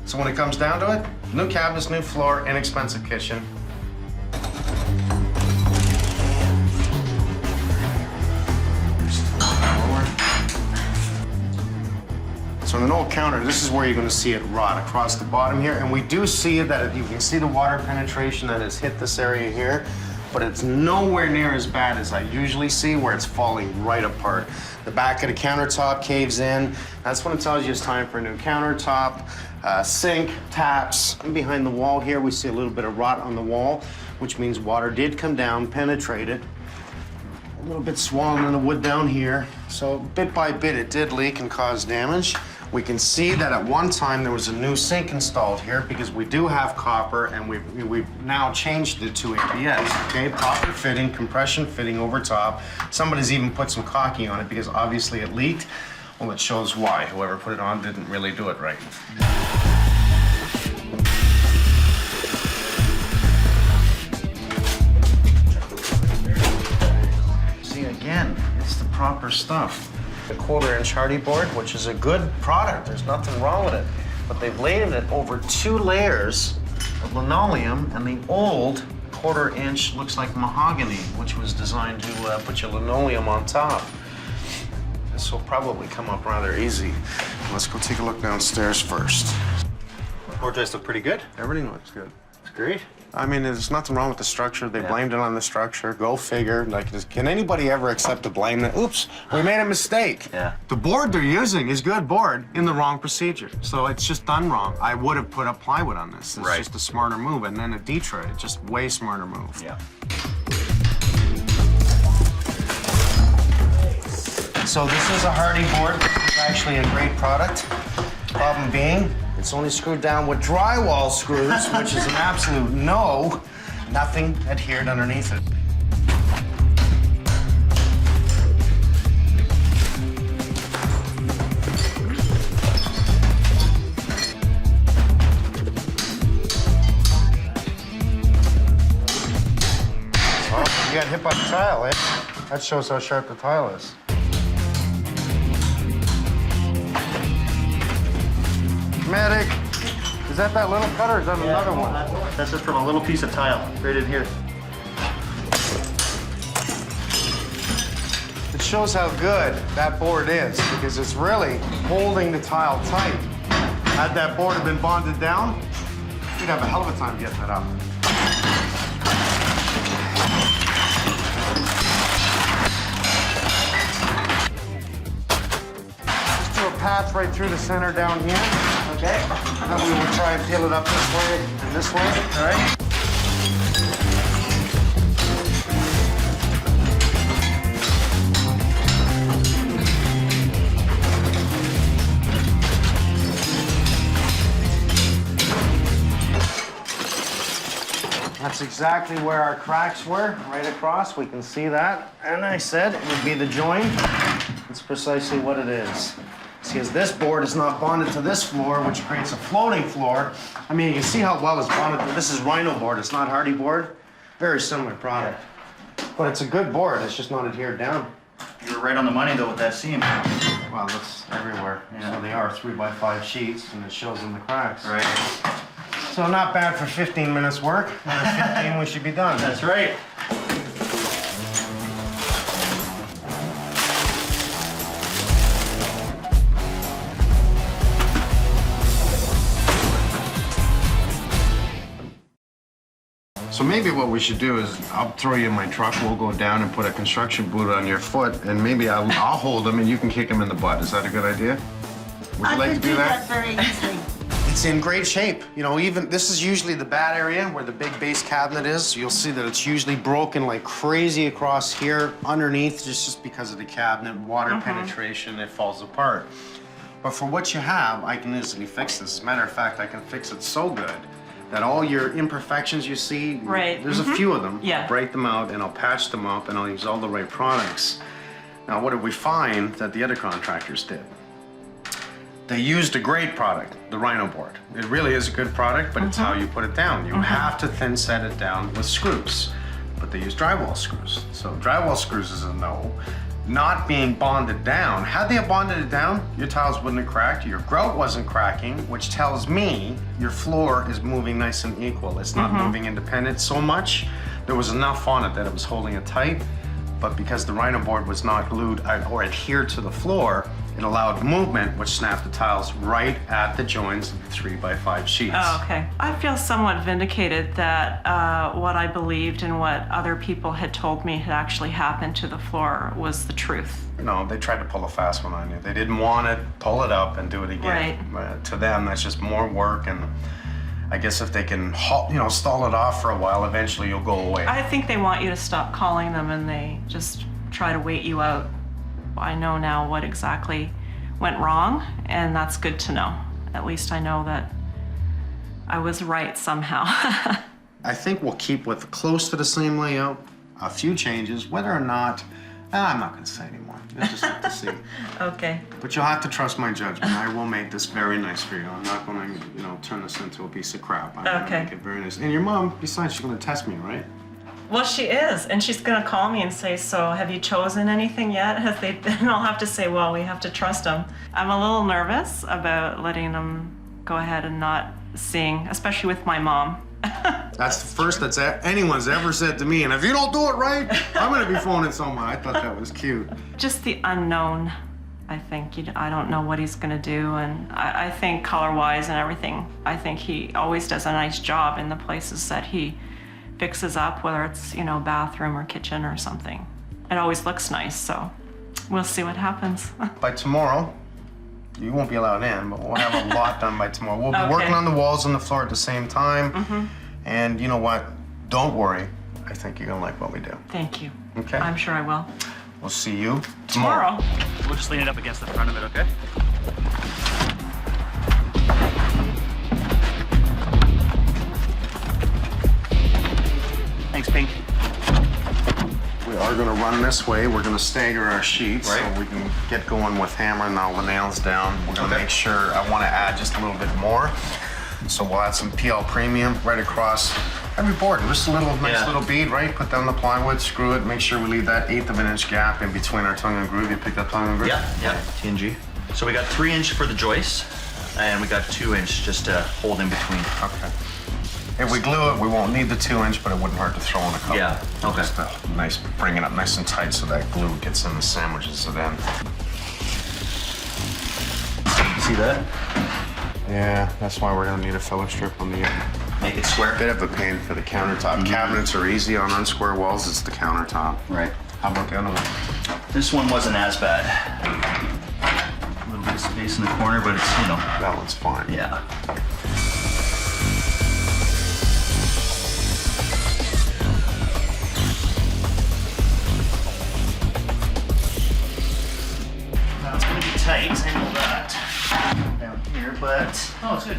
So when it comes down to it, new cabinets, new floor, inexpensive kitchen. So in an old counter, this is where you're going to see it rot across the bottom here. And we do see that you can see the water penetration that has hit this area here, but it's nowhere near as bad as I usually see where it's falling right apart. The back of the countertop caves in. That's when it tells you it's time for a new countertop, sink, taps. And behind the wall here, we see a little bit of rot on the wall, which means water did come down, penetrate it. A little bit swollen in the wood down here. So bit by bit, it did leak and cause damage. We can see that at one time there was a new sink installed here because we do have copper and we've now changed it to ABS, okay? Copper fitting, compression fitting over top. Somebody's even put some caulking on it because obviously it leaked. Well, it shows why. Whoever put it on didn't really do it right. See, again, it's the proper stuff. The 1/4-inch hardy board, which is a good product. There's nothing wrong with it. But they've laid it over 2 layers of linoleum, and the old 1/4-inch looks like mahogany, which was designed to put your linoleum on top. This will probably come up rather easy. Let's go take a look downstairs first.
Board joists look pretty good.
Everything looks good.
It's great.
I mean, there's nothing wrong with the structure. They blamed it on the structure. Go figure. Like, can anybody ever accept the blame that, oops, we made a mistake?
Yeah.
The board they're using is good board in the wrong procedure. So it's just done wrong. I would have put up plywood on this. It's just a smarter move. And then a Detroit, just way smarter move.
Yeah.
So this is a hardy board. It's actually a great product. Problem being, it's only screwed down with drywall screws, which is an absolute no. Nothing adhered underneath it. Well, you got hit by the tile, eh? That shows how sharp the tile is. Medic, is that little cutter or is that another one?
That's just from a little piece of tile right in here.
It shows how good that board is because it's really holding the tile tight. Had that board have been bonded down, we'd have a hell of a time getting it up. Just do a path right through the center down here. Okay. And we will try and peel it up this way and this way. All right. That's exactly where our cracks were, right across. We can see that. And I said it would be the join. It's precisely what it is. See, as this board is not bonded to this floor, which creates a floating floor. I mean, you can see how well it's bonded. This is Rhino board, it's not hardy board. Very similar product. But it's a good board, it's just not adhered down.
You were right on the money, though, with that seam.
Well, that's everywhere. Yeah. So they are 3x5 sheets, and it shows in the cracks.
Right.
So not bad for 15 minutes work. Another 15, we should be done.
That's right.
So maybe what we should do is I'll throw you in my truck, we'll go down and put a construction boot on your foot, and maybe I'll hold them and you can kick them in the butt. Is that a good idea? Would you like to do that?
Very easily.
It's in great shape. You know, even this is usually the bad area where the big base cabinet is. You'll see that it's usually broken like crazy across here underneath just because of the cabinet, water penetration, it falls apart. But for what you have, I can easily fix this. As a matter of fact, I can fix it so good that all your imperfections you see, there's a few of them.
Yeah.
I'll break them out and I'll patch them up and I'll use all the right products. Now, what did we find that the other contractors did? They used a great product, the Rhino board. It really is a good product, but it's how you put it down. You have to thin set it down with screws. but they use drywall screws. So drywall screws is a no. Not being bonded down. Had they bonded it down, your tiles wouldn't have cracked, your grout wasn't cracking, which tells me your floor is moving nice and equal. It's not moving independent so much. There was enough on it that it was holding it tight, but because the rhino board was not glued or adhered to the floor, it allowed movement, which snapped the tiles right at the joins of the 3x5 sheets.
Oh, okay. I feel somewhat vindicated that what I believed and what other people had told me had actually happened to the floor was the truth.
No, they tried to pull a fast one on you. They didn't want it, pull it up and do it again.
Right.
To them, that's just more work, and I guess if they can, stall it off for a while, eventually you'll go away.
I think they want you to stop calling them and they just try to wait you out. I know now what exactly went wrong, and that's good to know. At least I know that I was right somehow.
I think we'll keep with close to the same layout, a few changes, whether or not, I'm not gonna say anymore. You'll just have to see.
Okay.
But you'll have to trust my judgment. I will make this very nice for you. I'm not gonna, turn this into a piece of crap. I'm gonna make it very nice. And your mom, besides, she's gonna test me, right?
Well, she is, and she's gonna call me and say, so have you chosen anything yet? And I'll have to say, well, we have to trust them. I'm a little nervous about letting them go ahead and not seeing, especially with my mom.
That's the first that's anyone's ever said to me, and if you don't do it right, I'm gonna be phoning someone. I thought that was cute.
Just the unknown, I think. I don't know what he's gonna do, and I think color-wise and everything, I think he always does a nice job in the places that he fixes up, whether it's, bathroom or kitchen or something. It always looks nice, so we'll see what happens.
By tomorrow, you won't be allowed in, but we'll have a lot done by tomorrow. We'll be working on the walls and the floor at the same time. And you know what? Don't worry. I think you're gonna like what we do.
Thank you.
Okay?
I'm sure I will.
We'll see you tomorrow.
We'll just lean it up against the front of it, okay? Thanks, Pink.
We are gonna run this way. We're gonna stagger our sheets so we can get going with hammering all the nails down. We're gonna make sure, I wanna add just a little bit more. So we'll add some PL Premium right across every board. Just a nice little bead, right? Put down the plywood, screw it, make sure we leave that 1/8 of an inch gap in between our tongue and groove. You picked up tongue and groove?
Yeah, TNG. So we got 3-inch for the joist, and we got 2-inch just to hold in between.
Okay. If we glue it, we won't need the 2-inch, but it wouldn't hurt to throw in a couple.
Yeah, okay.
Just bring it up nice and tight so that glue gets in the sandwiches at the end.
See that?
Yeah, that's why we're gonna need a filler strip on the end.
Make it square?
Bit of a pain for the countertop. Cabinets are easy on unsquare walls, it's the countertop.
Right.
How about the other one?
This one wasn't as bad. A little bit of space in the corner, but it's,
That one's fine.
Yeah. Now it's gonna be tight, I know that. Down here, but, it's good.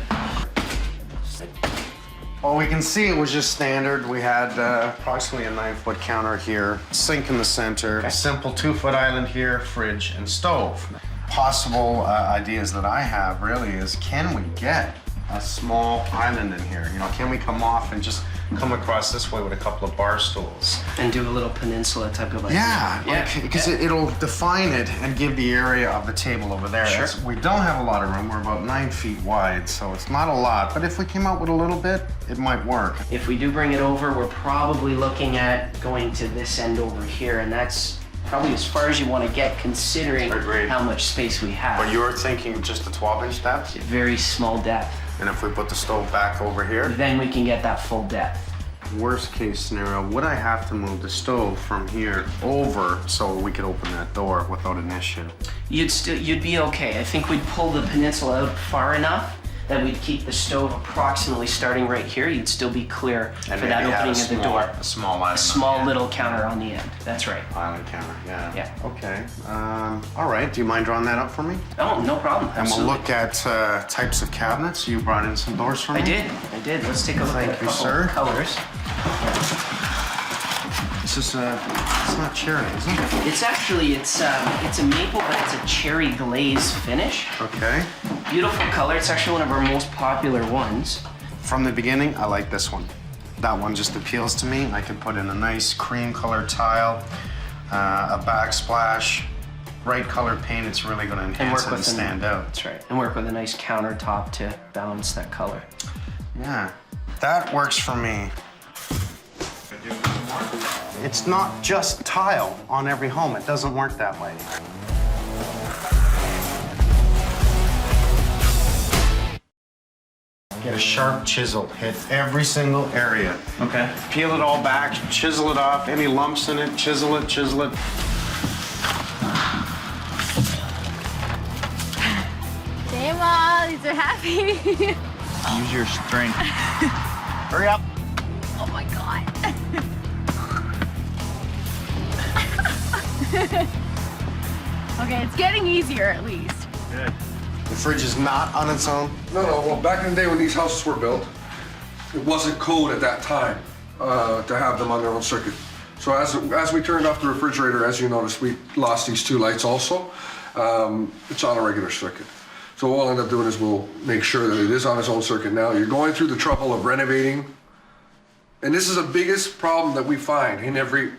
Well, we can see it was just standard. We had approximately a 9-foot counter here, sink in the center, simple 2-foot island here, fridge and stove. Possible ideas that I have really is, can we get a small island in here? Can we come off and just come across this way with a couple of bar stools?
And do a little peninsula type of idea.
Yeah, because it'll define it and give the area of the table over there.
Sure.
We don't have a lot of room. We're about 9 feet wide, so it's not a lot. But if we came out with a little bit, it might work.
If we do bring it over, we're probably looking at going to this end over here, and that's probably as far as you want to get, considering how much space we have.
But you're thinking just a 12-inch depth?
Very small depth.
And if we put the stove back over here?
Then we can get that full depth.
Worst case scenario, would I have to move the stove from here over so we could open that door without an issue?
You'd be okay. I think we'd pull the peninsula out far enough that we'd keep the stove approximately starting right here. You'd still be clear
And
for that
maybe have
opening of the door.
A small island.
A small little counter on the end. That's right.
Island counter, yeah.
Yeah.
Okay. All right. Do you mind drawing that up for me?
Oh, no problem.
And we'll look at types of cabinets. You brought in some doors for me?
I did. Let's take a look at a couple of colors.
This is it's not cherry, is it?
It's actually, it's a maple, but it's a cherry glaze finish.
Okay.
Beautiful color. It's actually one of our most popular ones.
From the beginning, I like this one. That one just appeals to me. I could put in a nice cream colored tile, a backsplash, bright colored paint. It's really going to enhance it and stand out.
That's right. And work with a nice countertop to balance that color.
Yeah, that works for me. It's not just tile on every home. It doesn't work that way. Get a sharp chisel, hit every single area.
Okay.
Peel it all back, chisel it off. Any lumps in it, chisel it, chisel it.
Demo, these are happy.
Use your strength.
Hurry up.
Oh my God. Okay, it's getting easier at least.
Good. The fridge is not on its own?
No. Well, back in the day when these houses were built, it wasn't code at that time to have them on their own circuit. So as we turned off the refrigerator, as you noticed, we lost these two lights also. It's on a regular circuit. So what we'll end up doing is we'll make sure that it is on its own circuit now. You're going through the trouble of renovating. And this is the biggest problem that we find in every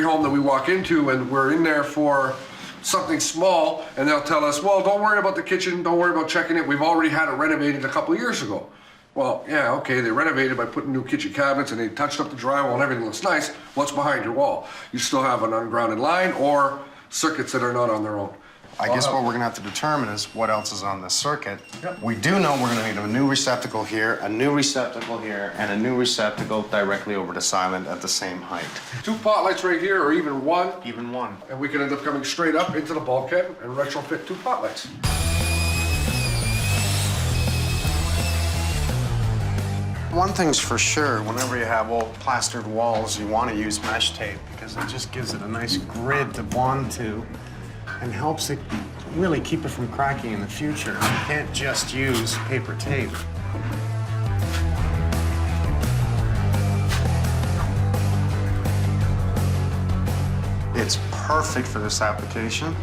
home that we walk into, and we're in there for something small, and they'll tell us, well, don't worry about the kitchen, don't worry about checking it. We've already had it renovated a couple of years ago. Well, yeah, okay, they renovated by putting new kitchen cabinets and they touched up the drywall and everything looks nice. What's behind your wall? You still have an ungrounded line or circuits that are not on their own.
I guess what we're gonna have to determine is what else is on this circuit. Yep. We do know we're gonna need a new receptacle here, a new receptacle here, and a new receptacle directly over to silent at the same height.
2 pot lights right here, or even one.
Even one.
And we can end up coming straight up into the bulkhead and retrofit 2 pot lights.
One thing's for sure, whenever you have old plastered walls, you want to use mesh tape because it just gives it a nice grid to bond to and helps it really keep it from cracking in the future. You can't just use paper tape. It's perfect for this application,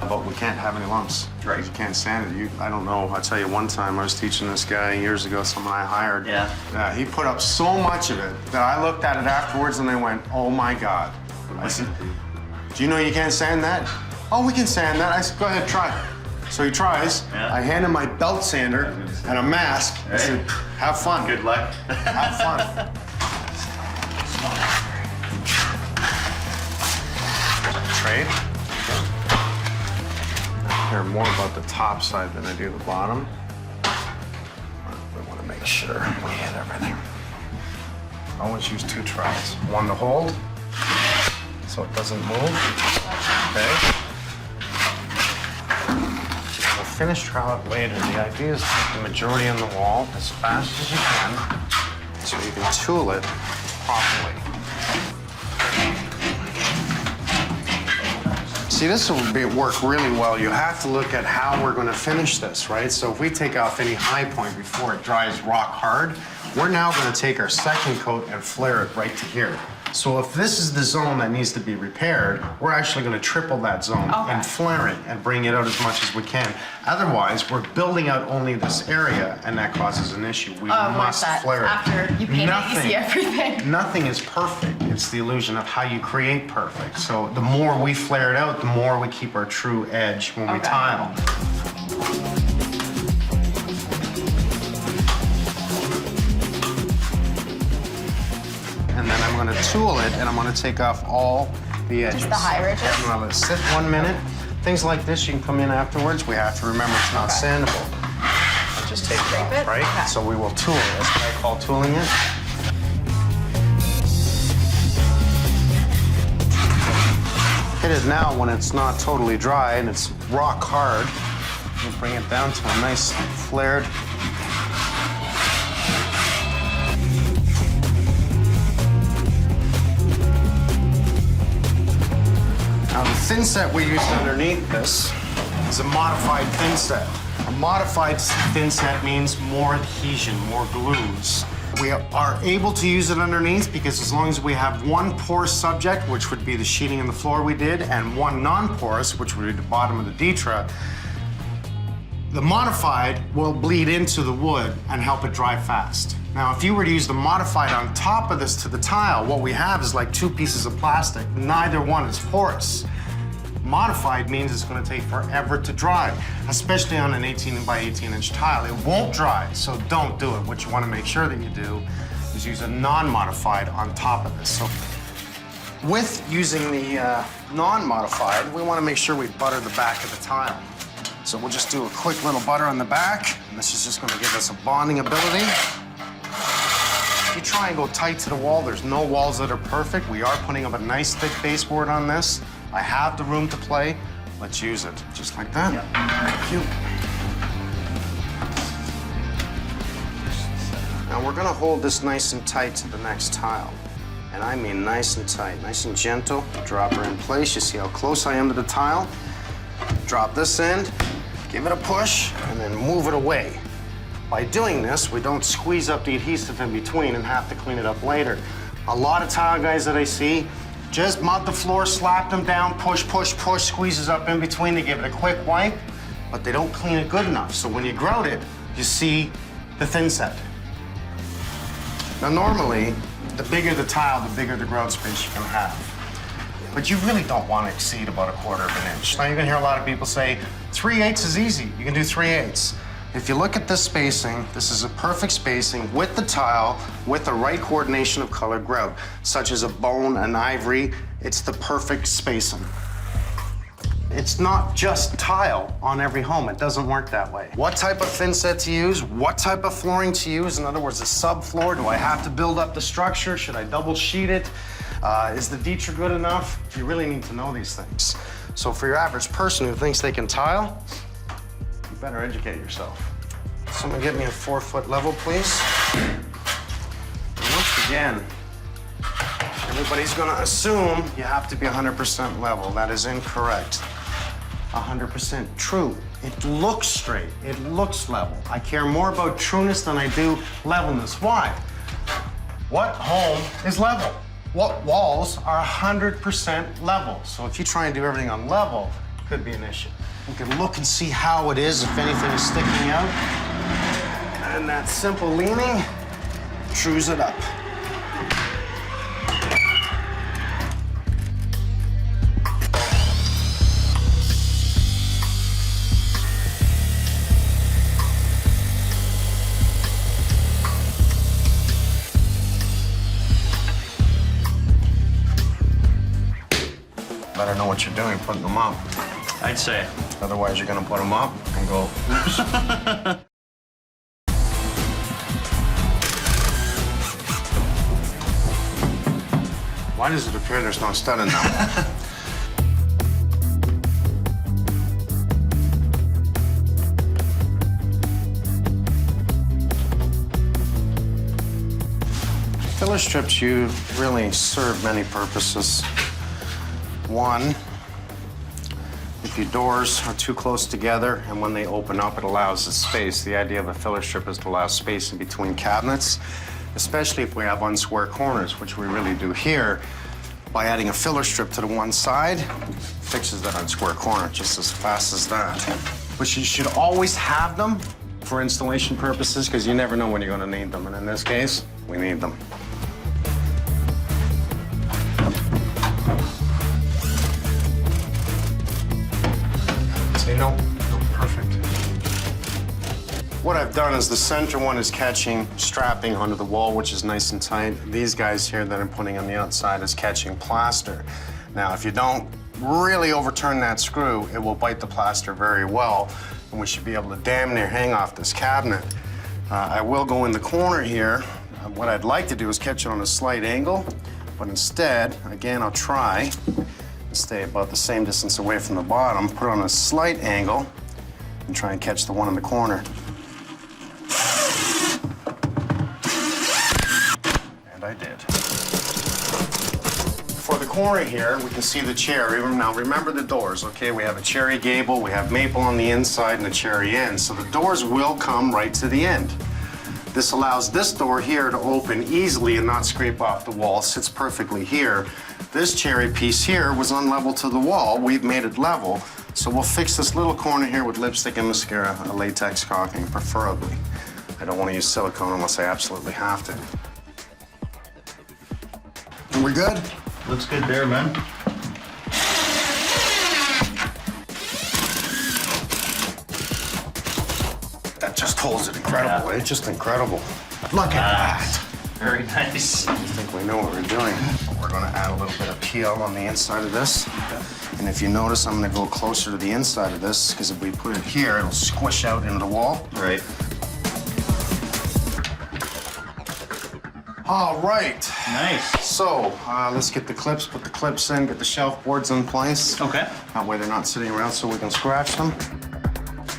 but we can't have any lumps. Right. You can't sand it. I don't know. I'll tell you, one time I was teaching this guy years ago, someone I hired. Yeah. He put up so much of it that I looked at it afterwards and I went, oh my God. I said, do you know you can't sand that? Oh, we can sand that. I said, go ahead, try. So he tries. Yeah. I hand him my belt sander and a mask. I said, have fun. Good luck. Have fun. Trade. I care more about the top side than I do the bottom. I want to make sure we hit everything. I always use 2 trowels. One to hold, so it doesn't move. Okay. We'll finish trowel it later. The idea is to put the majority on the wall as fast as you can so you can tool it properly. See, this will work really well. You have to look at how we're going to finish this, right? So if we take off any high point before it dries rock hard, we're now going to take our second coat and flare it right to here. So if this is the zone that needs to be repaired, we're actually going to triple that zone and flare it and bring it out as much as we can. Otherwise, we're building out only this area, and that causes an issue. We must flare it.
After you paint it, you see everything.
Nothing is perfect. It's the illusion of how you create perfect. So the more we flare it out, the more we keep our true edge when we tile. And then I'm going to tool it, and I'm going to take off all the edges.
Just the high ridges?
I'm going to let it sit 1 minute. Things like this, you can come in afterwards. We have to remember it's not sandable. I'll just take it off, right? Okay. So we will tool it. That's what I call tooling it. Hit it now when it's not totally dry and it's rock hard. We'll bring it down to a nice flared. Now the thin set we used underneath this is a modified thin set. A modified thin set means more adhesion, more glues. We are able to use it underneath because as long as we have one porous subject, which would be the sheeting and the floor we did, and one non-porous, which would be the bottom of the Ditra, The modified will bleed into the wood and help it dry fast. Now, if you were to use the modified on top of this to the tile, what we have is like two pieces of plastic. Neither one is porous. Modified means it's going to take forever to dry, especially on an 18 by 18 inch tile. It won't dry, so don't do it. What you want to make sure that you do is use a non-modified on top of this. So with using the non-modified, we want to make sure we butter the back of the tile. So we'll just do a quick little butter on the back, and this is just going to give us a bonding ability. If you try and go tight to the wall, there's no walls that are perfect. We are putting up a nice thick baseboard on this. I have the room to play. Let's use it, just like that. Thank you. Now we're gonna hold this nice and tight to the next tile. And I mean nice and tight, nice and gentle. Drop her in place. You see how close I am to the tile? Drop this end, give it a push, and then move it away. By doing this, we don't squeeze up the adhesive in between and have to clean it up later. A lot of tile guys that I see just mud the floor, slap them down, push, push, push, squeezes up in between. They give it a quick wipe, but they don't clean it good enough. So when you grout it, you see the thin set. Now normally, the bigger the tile, the bigger the grout space you can have. But you really don't want to exceed about 1/4 of an inch. Now you're gonna hear a lot of people say, 3/8 is easy, you can do 3/8. If you look at this spacing, this is a perfect spacing with the tile, with the right coordination of colored grout, such as a bone, an ivory. It's the perfect spacing. It's not just tile on every home. It doesn't work that way. What type of thin set to use? What type of flooring to use? In other words, a subfloor. Do I have to build up the structure? Should I double sheet it? Is the Dietrich good enough? You really need to know these things. So for your average person who thinks they can tile, you better educate yourself. Someone get me a 4-foot level, please. And once again, everybody's gonna assume you have to be 100% level. That is incorrect. 100% true. It looks straight, it looks level. I care more about trueness than I do levelness. Why? What home is level? What walls are 100% level? So if you try and do everything on level, it could be an issue. You can look and see how it is, if anything is sticking out. And that simple leaning trues it up. Better know what you're doing, putting them up.
I'd say.
Otherwise, you're gonna put them up and go, oops. Why does it appear there's no stud in that one? Filler strips you really serve many purposes. One, if your doors are too close together and when they open up, it allows the space. The idea of a filler strip is to allow space in between cabinets, especially if we have unsquare corners, which we really do here. By adding a filler strip to the one side, fixes that unsquare corner just as fast as that. But you should always have them for installation purposes because you never know when you're going to need them. And in this case, we need them. No, perfect. What I've done is the center one is catching strapping onto the wall, which is nice and tight. These guys here that I'm putting on the outside is catching plaster. Now, if you don't really overturn that screw, it will bite the plaster very well, and we should be able to damn near hang off this cabinet. I will go in the corner here. What I'd like to do is catch it on a slight angle, but instead, again, I'll try stay about the same distance away from the bottom, put it on a slight angle, and try and catch the one in the corner. And I did. For the corner here, we can see the cherry. Now remember the doors, okay? We have a cherry gable, we have maple on the inside and a cherry end, so the doors will come right to the end. This allows this door here to open easily and not scrape off the wall. It sits perfectly here. This cherry piece here was unlevel to the wall. We've made it level, So we'll fix this little corner here with lipstick and mascara, a latex caulking, preferably. I don't want to use silicone unless I absolutely have to. And we're good?
Looks good there, man.
That just holds it incredible, eh? Just incredible. Look at that.
Very nice.
I think we know what we're doing. We're gonna add a little bit of peel on the inside of this. And if you notice, I'm gonna go closer to the inside of this, because if we put it here, it'll squish out into the wall.
Right.
All right.
Nice.
So, let's get the clips, put the clips in, get the shelf boards in place.
Okay.
That way they're not sitting around so we can scratch them.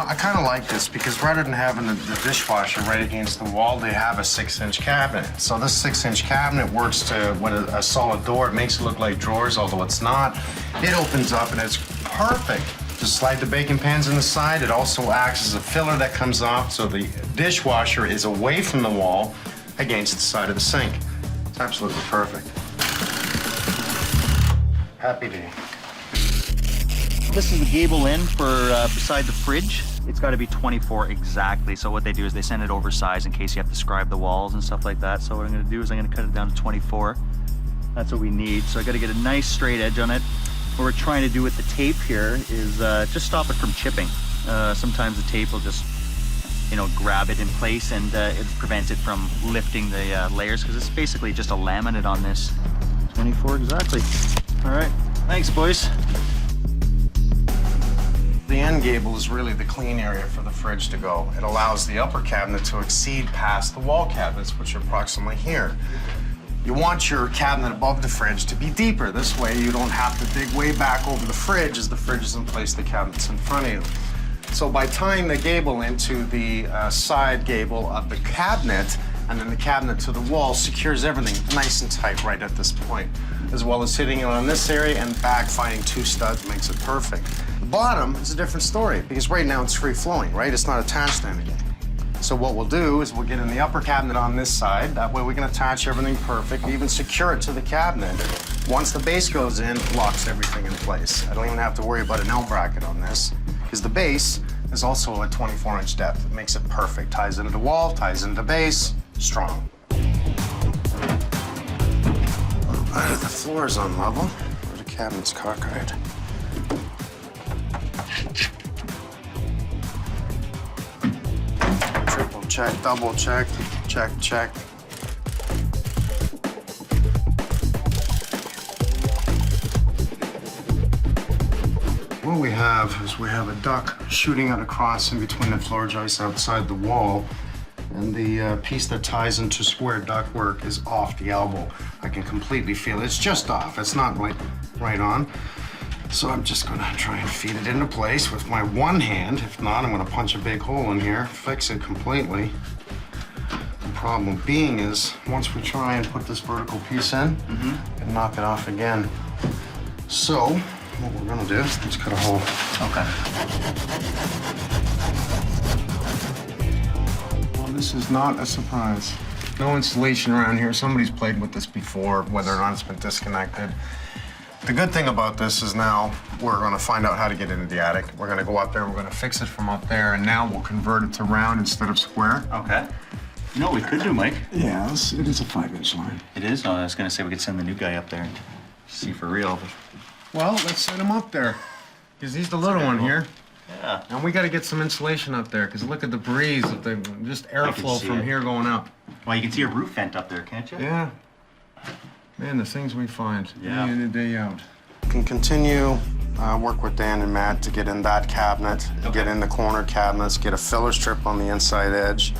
I kind of like this because rather than having the dishwasher right against the wall, they have a 6-inch cabinet. So this 6-inch cabinet works to, with a solid door, it makes it look like drawers, although it's not. It opens up and it's perfect. Just slide the baking pans in the side. It also acts as a filler that comes off so the dishwasher is away from the wall against the side of the sink. It's absolutely perfect. Happy day.
This is the gable end for beside the fridge. It's got to be 24 exactly. So what they do is they send it oversized in case you have to scribe the walls and stuff like that. So what I'm going to do is I'm going to cut it down to 24. That's what we need. So I got to get a nice straight edge on it. What we're trying to do with the tape here is just stop it from chipping. Sometimes the tape will just, you know, grab it in place and it prevents it from lifting the layers because it's basically just a laminate on this. 24 exactly. All right. Thanks, boys.
The end gable is really the clean area for the fridge to go. It allows the upper cabinet to exceed past the wall cabinets, which are approximately here. You want your cabinet above the fridge to be deeper. This way you don't have to dig way back over the fridge as the fridge is in place, the cabinet's in front of you. So by tying the gable into the side gable of the cabinet and then the cabinet to the wall secures everything nice and tight right at this point, as well as hitting it on this area and back finding 2 studs makes it perfect. The bottom is a different story because right now it's free flowing, right? It's not attached to anything. So what we'll do is we'll get in the upper cabinet on this side. That way we can attach everything perfect, even secure it to the cabinet. Once the base goes in, it locks everything in place. I don't even have to worry about an L bracket on this because the base is also a 24-inch depth. It makes it perfect. Ties into the wall, ties into the base, strong. The floor is on level. The cabinet's cockeyed. Triple check, double check, check, check. What we have is we have a duct shooting out across in between the floor joists outside the wall. And the piece that ties into square ductwork is off the elbow. I can completely feel it. It's just off. It's not like right on. So I'm just gonna try and feed it into place with my one hand. If not, I'm gonna punch a big hole in here, fix it completely. The problem being is, once we try and put this vertical piece in, and knock it off again. So, what we're gonna do is cut a hole.
Okay.
This is not a surprise. No insulation around here. Somebody's played with this before, whether or not it's been disconnected. The good thing about this is now we're gonna find out how to get into the attic. We're gonna go up there, we're gonna fix it from up there, and now we'll convert it to round instead of square.
Okay. You know what we could do, Mike?
Yeah, it is a 5-inch line.
It is? Oh, I was gonna say we could send the new guy up there and see for real.
Well, let's send him up there, because he's the little one here.
Yeah.
And we gotta get some insulation up there, because look at the breeze, just airflow from here going up.
Well, you can see a roof vent up there, can't you?
Yeah. Man, the things we find
Yeah.
day in and day out. Can continue, work with Dan and Matt to get in that cabinet, get in the corner cabinets, get a filler strip on the inside edge.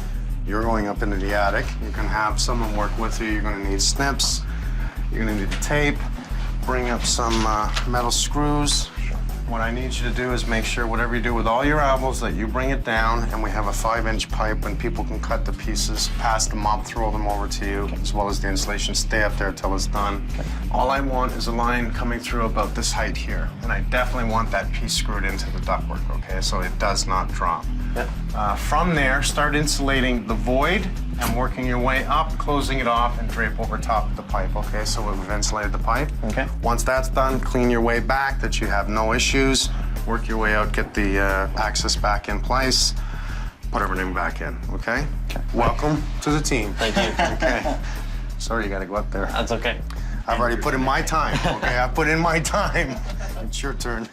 You're going up into the attic. You can have someone work with you. You're gonna need snips. You're gonna need tape. Bring up some metal screws. What I need you to do is make sure whatever you do with all your elbows that you bring it down, and we have a 5-inch pipe and people can cut the pieces, pass them up, throw them over to you, as well as the insulation. Stay up there till it's done. All I want is a line coming through about this height here, and I definitely want that piece screwed into the ductwork, okay? So it does not drop. From there, start insulating the void and working your way up, closing it off, and drape over top of the pipe, okay? So we've insulated the pipe.
Okay.
Once that's done, clean your way back, that you have no issues. Work your way out, get the access back in place, put everything back in, okay? Welcome to the team.
Thank you.
Okay. Sorry you gotta go up there.
That's okay.
I've already put in my time, okay? I put in my time. It's your turn.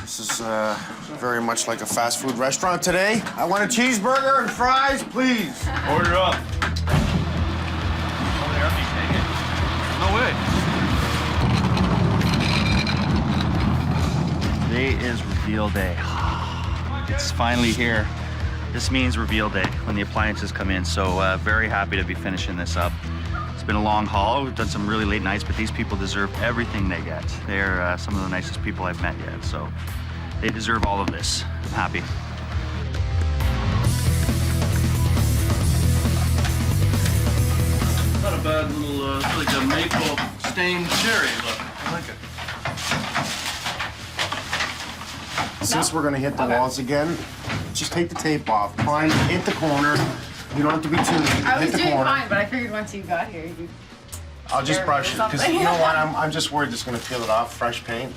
This is very much like a fast food restaurant today. I want a cheeseburger and fries, please.
Order up. Oh, they are being taken. No way.
Today is reveal day. It's finally here. This means reveal day when the appliances come in. So very happy to be finishing this up. It's been a long haul. We've done some really late nights, but these people deserve everything they get. They're some of the nicest people I've met yet. So they deserve all of this. I'm happy.
Not a bad little, it's like a maple stained cherry look. I like it.
Since we're gonna hit the walls again, just take the tape off. Climb, hit the corner. You don't have to be too deep.
I was
Hit the
doing
corner.
fine, but I figured once you got here, you.
I'll just brush it, because you know what? I'm just worried it's gonna peel it off, fresh paint.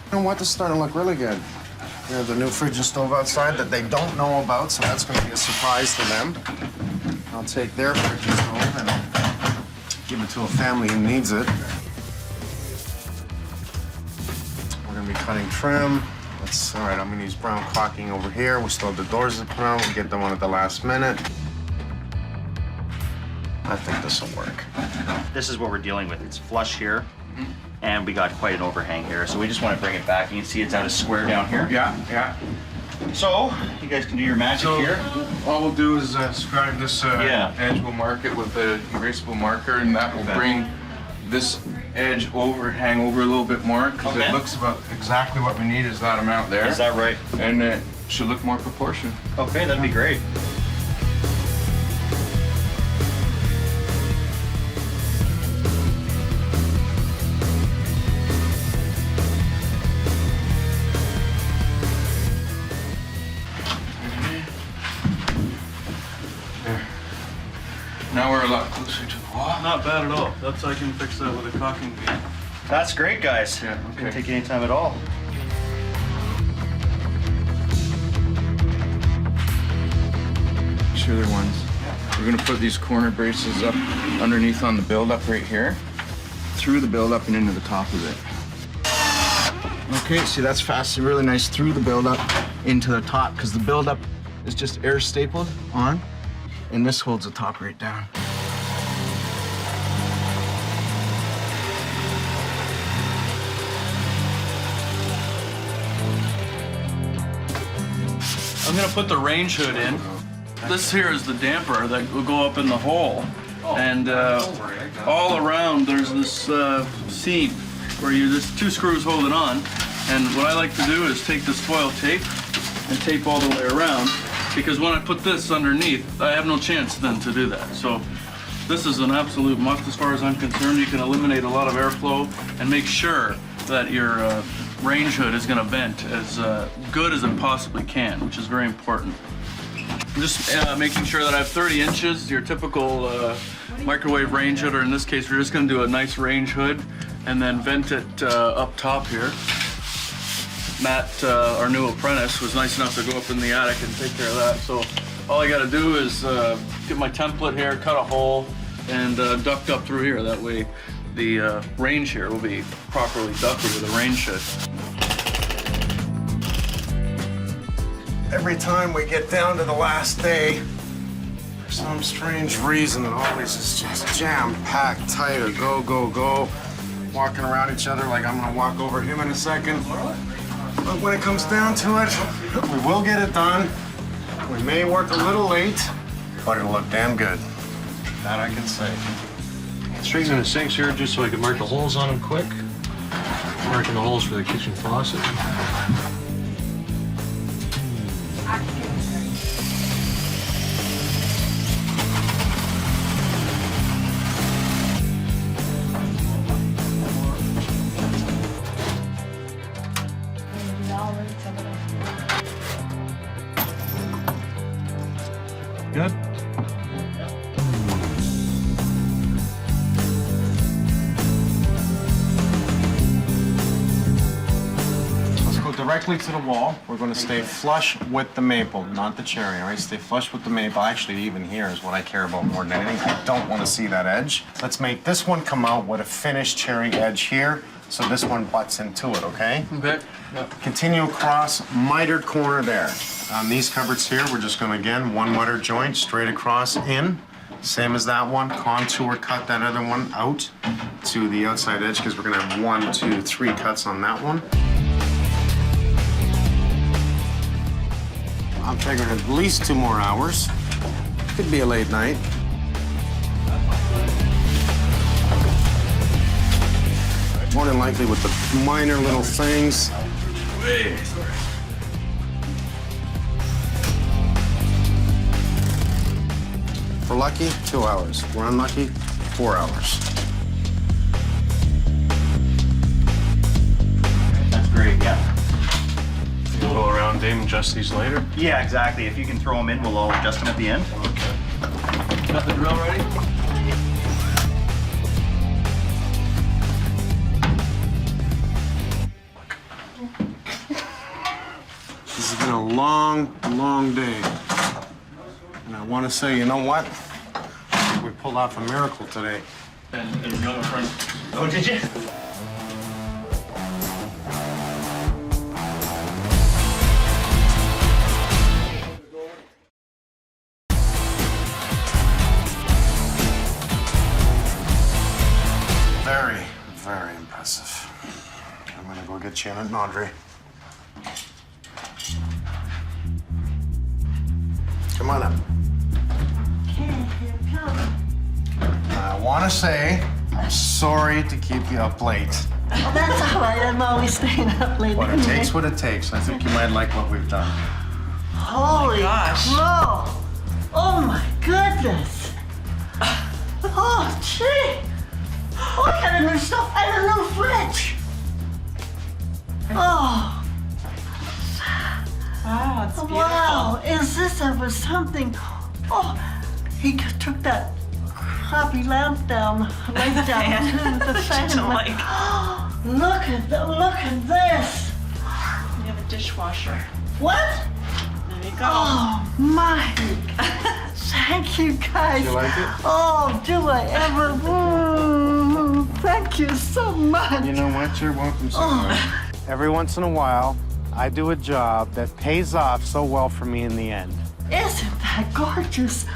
You know what? This is starting to look really good. You know, the new fridge and stove outside that they don't know about, so that's gonna be a surprise to them. I'll take their fridge and stove and give it to a family who needs it. We're gonna be cutting trim. That's all right. I'm gonna use brown caulking over here. We still have the doors to put on. We'll get them on at the last minute. I think this will work.
This is what we're dealing with. It's flush here, and we got quite an overhang here. So we just want to bring it back. You can see it's at a square down here.
Yeah, yeah.
So you guys can do your magic here.
All we'll do is scribe this edge. We'll mark it with an erasable marker, and that will bring this edge hang over a little bit more, because it looks about exactly what we need is that amount there.
Is that right?
And it should look more proportioned.
Okay, that'd be great.
Now we're a lot closer to the wall.
Not bad at all. That's I can fix that with a caulking bead.
That's great, guys.
Yeah, okay.
Didn't take any time at all.
Sure they're ones. We're gonna put these corner braces up underneath on the build-up right here, through the build-up and into the top of it. Okay, see that's fast, really nice through the build-up into the top, because the build-up is just air stapled on, and this holds the top right down.
I'm gonna put the range hood in. This here is the damper that will go up in the hole. And all around there's this seam where there's two screws holding on. And what I like to do is take this foil tape and tape all the way around, because when I put this underneath, I have no chance then to do that. So this is an absolute must as far as I'm concerned. You can eliminate a lot of airflow and make sure that your range hood is gonna vent as good as it possibly can, which is very important. I'm just making sure that I have 30 inches, your typical microwave range hood, or in this case, we're just gonna do a nice range hood and then vent it up top here. Matt, our new apprentice, was nice enough to go up in the attic and take care of that. So all I gotta do is get my template here, cut a hole, and duct up through here. That way the range here will be properly ducted with a range hood.
Every time we get down to the last day, for some strange reason, it always is just jam-packed, tight, or go, go, go. Walking around each other like I'm gonna walk over him in a second. But when it comes down to it, we will get it done. We may work a little late, but it'll look damn good. That I can say.
Straighten the sinks here just so I can mark the holes on them quick.
marking the holes for the kitchen faucet. Good.
Let's go directly to the wall. We're going to stay flush with the maple, not the cherry, all right? Stay flush with the maple. Actually, even here is what I care about more than anything. I don't want to see that edge. Let's make this one come out with a finished cherry edge here, so this one butts into it, okay?
Okay. Yep.
Continue across, mitered corner there. On these cupboards here, we're just gonna, again, one miter joint straight across in. Same as that one, contour cut that other one out to the outside edge because we're gonna have 1, 2, 3 cuts on that one. I'm figuring at least 2 more hours. Could be a late night. More than likely with the minor little things. If we're lucky, 2 hours. If we're unlucky, 4 hours.
That's great, yeah.
You'll go around, Dave, and adjust these later?
Yeah, exactly. If you can throw them in, we'll all adjust them at the end.
Okay. Got the drill ready?
This has been a long, long day. And I want to say, you know what? I think we pulled off a miracle today.
And there's another front.
Oh, did you?
Very, very impressive. I'm gonna go get Shannon and Audrey. Come on up. I want to say, I'm sorry to keep you up late.
Oh, that's all right. I'm always staying up late.
But it takes what it takes. I think you might like what we've done.
Holy crow! Oh my goodness! Oh gee! Oh, I got a new stuff and a new fridge. Oh.
Wow, it's beautiful.
Wow! Is this ever something? Oh, he took that crappy lamp down, light down to the fan. Look at this.
You have a dishwasher.
What?
There you go.
Oh my! Thank you guys.
You like it?
Oh, do I ever? Thank you so much.
You know what? You're welcome so much. Every once in a while, I do a job that pays off so well for me in the end.
Isn't that gorgeous?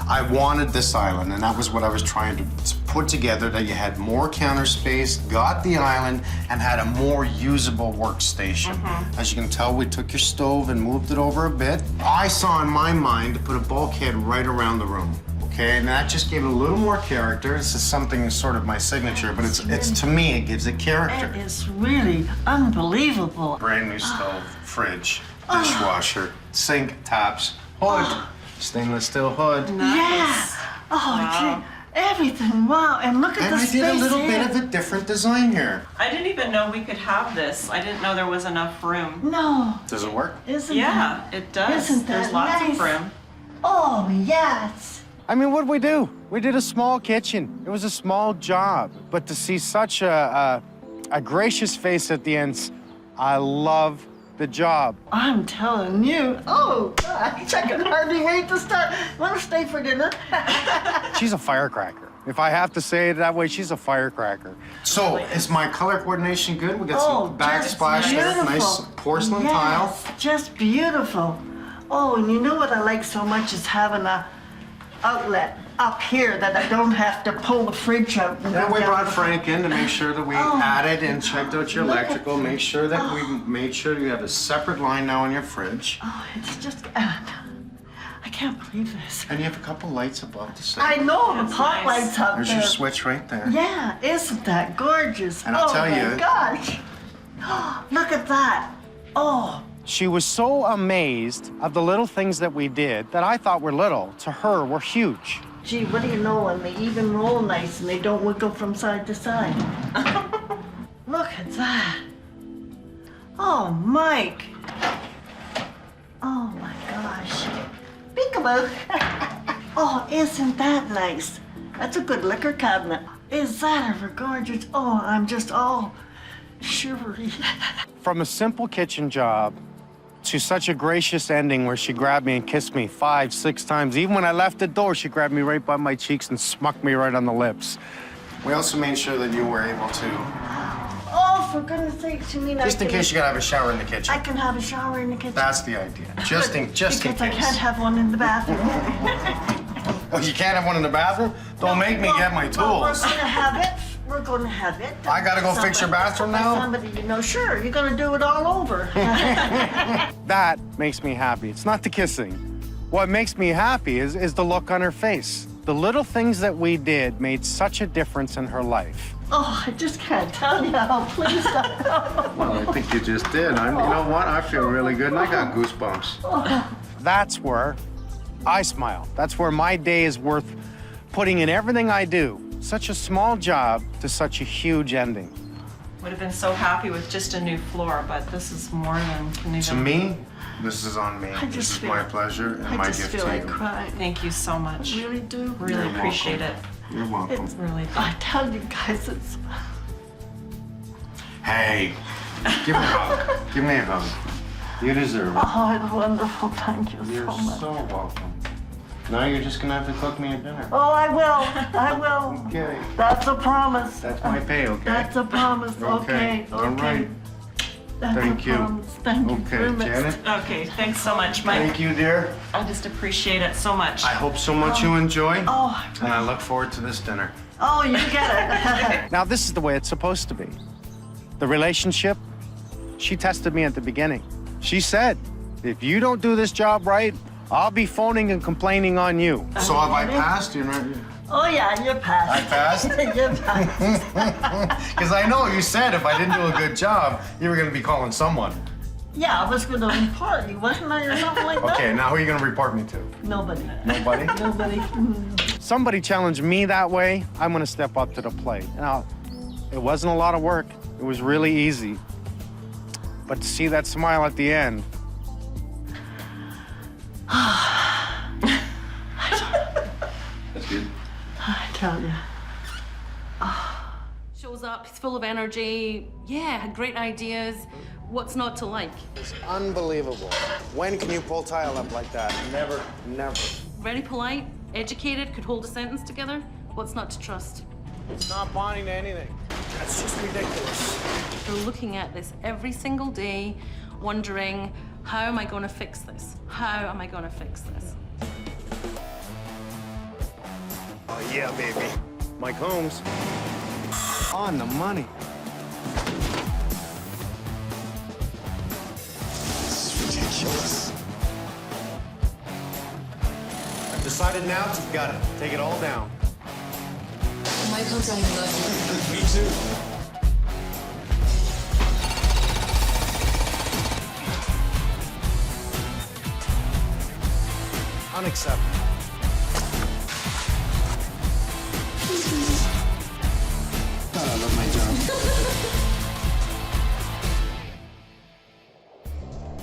I wanted this island, and that was what I was trying to put together, that you had more counter space, got the island, and had a more usable workstation. As you can tell, we took your stove and moved it over a bit. I saw in my mind to put a bulkhead right around the room, okay? And that just gave it a little more character. This is something sort of my signature, but it's to me, it gives it character.
It is really unbelievable.
Brand new stove, fridge, dishwasher, sink, taps, hood, stainless steel hood.
Yeah. Oh, gee, everything. Wow. And look at
And
the
I
space
did a little
here.
bit of a different design here.
I didn't even know we could have this. I didn't know there was enough room.
No.
Does it work?
Isn't
Yeah,
that,
it does.
Isn't that
There's lots
nice?
of room.
Oh, yes.
I mean, what did we do? We did a small kitchen. It was a small job. But to see such a gracious face at the end, I love the job.
I'm telling you. Oh, gosh, I can hardly wait to start. Want to stay for dinner?
She's a firecracker. If I have to say it that way, she's a firecracker. So, is my color coordination good? We got some backsplash there, nice porcelain tile.
Just beautiful. Oh, and you know what I like so much is having a outlet up here that I don't have to pull the fridge out. And
Then
go
we
down
brought
the-
Frank in to make sure that we added and checked out your electrical, make sure that we made sure you have a separate line now on your fridge.
Oh, it's just, I can't believe this.
And you have a couple lights above the sink.
I know, the pot lights up
There's
there.
your switch right there.
Yeah, isn't that gorgeous?
And I'll
oh
tell
my
you,
gosh. Look at that. Oh,
She was so amazed of the little things that we did that I thought were little, to her were huge.
gee, what do you know? And they even roll nice and they don't wiggle from side to side. Look at that. Oh, Mike. Oh my gosh. Peekaboo. Oh, isn't that nice? That's a good liquor cabinet. Is that ever gorgeous? Oh, I'm just all shivery.
From a simple kitchen job to such a gracious ending where she grabbed me and kissed me 5, 6 times. Even when I left the door, she grabbed me right by my cheeks and smucked me right on the lips. We also made sure that you were able to,
Oh, for goodness sakes, you mean
just in case you gotta have a shower in the kitchen.
I can have a shower in the kitchen?
That's the idea. Just in
Because
case.
I can't have one in the bathroom.
Oh, you can't have one in the bathroom? Don't make me get my
Well, we're
tools.
gonna have it. We're gonna have it.
I gotta go fix your bathroom
By
now?
Somebody you know, sure, you're gonna do it all over.
That makes me happy. It's not the kissing. What makes me happy is the look on her face. The little things that we did made such a difference in her life.
Oh, I just can't tell you how pleased I am.
Well, I think you just did. You know what? I feel really good and I got goosebumps. That's where I smile. That's where my day is worth putting in everything I do. Such a small job to such a huge ending.
Would have been so happy with just a new floor, but this is more than can even...
To me, this is on me.
I just
This is
feel-
my pleasure and
I
my
just
gift
feel
to
like
you.
crying. Thank you so much.
I really do.
Really
You're
appreciate
welcome.
it.
You're welcome.
It's
Really do.
I tell you guys, it's.
Hey, give me a hug. Give me a hug. You deserve it.
Oh, it's wonderful. Thank you
You're
so much.
so welcome. Now you're just gonna have to cook me a dinner.
Oh, I will. I will.
Okay.
That's a promise.
That's my pay, okay?
That's a promise. Okay.
All right.
That's
Thank
a
you.
promise. Thank you
Okay,
very much.
Janet.
Okay, thanks so much, Mike.
Thank you, dear.
I just appreciate it so much.
I hope so much you enjoy.
Oh,
And I look forward to this dinner.
oh, you get it.
Now, this is the way it's supposed to be. The relationship, she tested me at the beginning. She said, if you don't do this job right, I'll be phoning and complaining on you. So have I passed? You know?
Oh, yeah, you're passed.
I passed?
You're passed.
Because I know you said if I didn't do a good job, you were going to be calling someone.
Yeah, I was going to report you, wasn't I, or something like that?
Okay, now who are you going to report me to?
Nobody.
Nobody?
Nobody.
Somebody challenged me that way, I'm going to step up to the plate. Now, it wasn't a lot of work. It was really easy. But to see that smile at the end,
That's good.
I tell you.
Shows up, he's full of energy. Yeah, had great ideas. What's not to like?
it's unbelievable. When can you pull tile up like that? Never, never.
Very polite, educated, could hold a sentence together. What's not to trust?
It's not bonding to anything. That's just ridiculous.
We're looking at this every single day, wondering, how am I going to fix this? How am I going to fix this?
Oh, yeah, baby. Mike Holmes. On the money. This is ridiculous. I've decided now to gut it. Take it all down.
Mike Holmes, I love you.
Me too. Unacceptable. God, I love my job.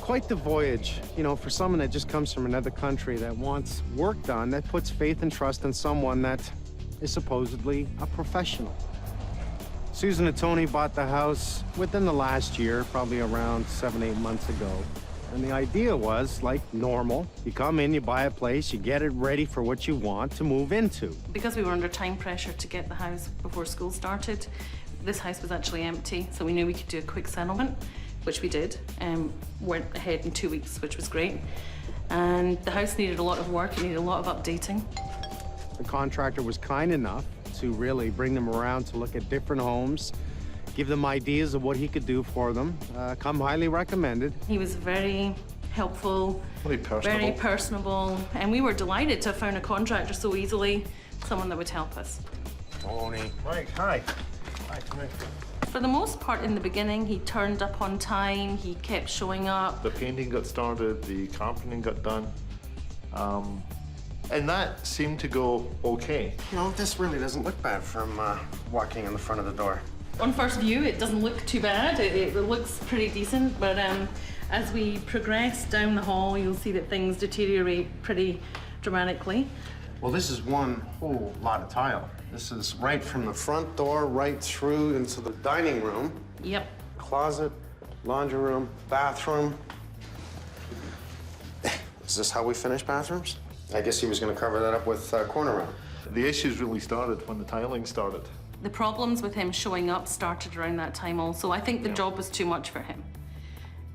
Quite the voyage, you know, for someone that just comes from another country that wants work done, that puts faith and trust in someone that is supposedly a professional. Susan and Tony bought the house within the last year, probably around 7, 8 months ago. And the idea was, like normal, you come in, you buy a place, you get it ready for what you want to move into.
Because we were under time pressure to get the house before school started, this house was actually empty, so we knew we could do a quick settlement, which we did, and went ahead in 2 weeks, which was great. And the house needed a lot of work, it needed a lot of updating.
The contractor was kind enough to really bring them around to look at different homes, give them ideas of what he could do for them. Come highly recommended.
He was very helpful,
Very personable.
very personable, and we were delighted to have found a contractor so easily, someone that would help us.
Tony. Mike, hi. Hi, come here.
For the most part, in the beginning, he turned up on time, he kept showing up.
The painting got started, the carpeting got done, and that seemed to go okay.
You know, this really doesn't look bad from walking in the front of the door.
On first view, it doesn't look too bad. It looks pretty decent, but as we progress down the hall, you'll see that things deteriorate pretty dramatically.
Well, this is one whole lot of tile. This is right from the front door right through into the dining room.
Yep.
Closet, laundry room, bathroom. Is this how we finish bathrooms? I guess he was going to cover that up with corner round.
The issues really started when the tiling started.
The problems with him showing up started around that time also. I think the job was too much for him.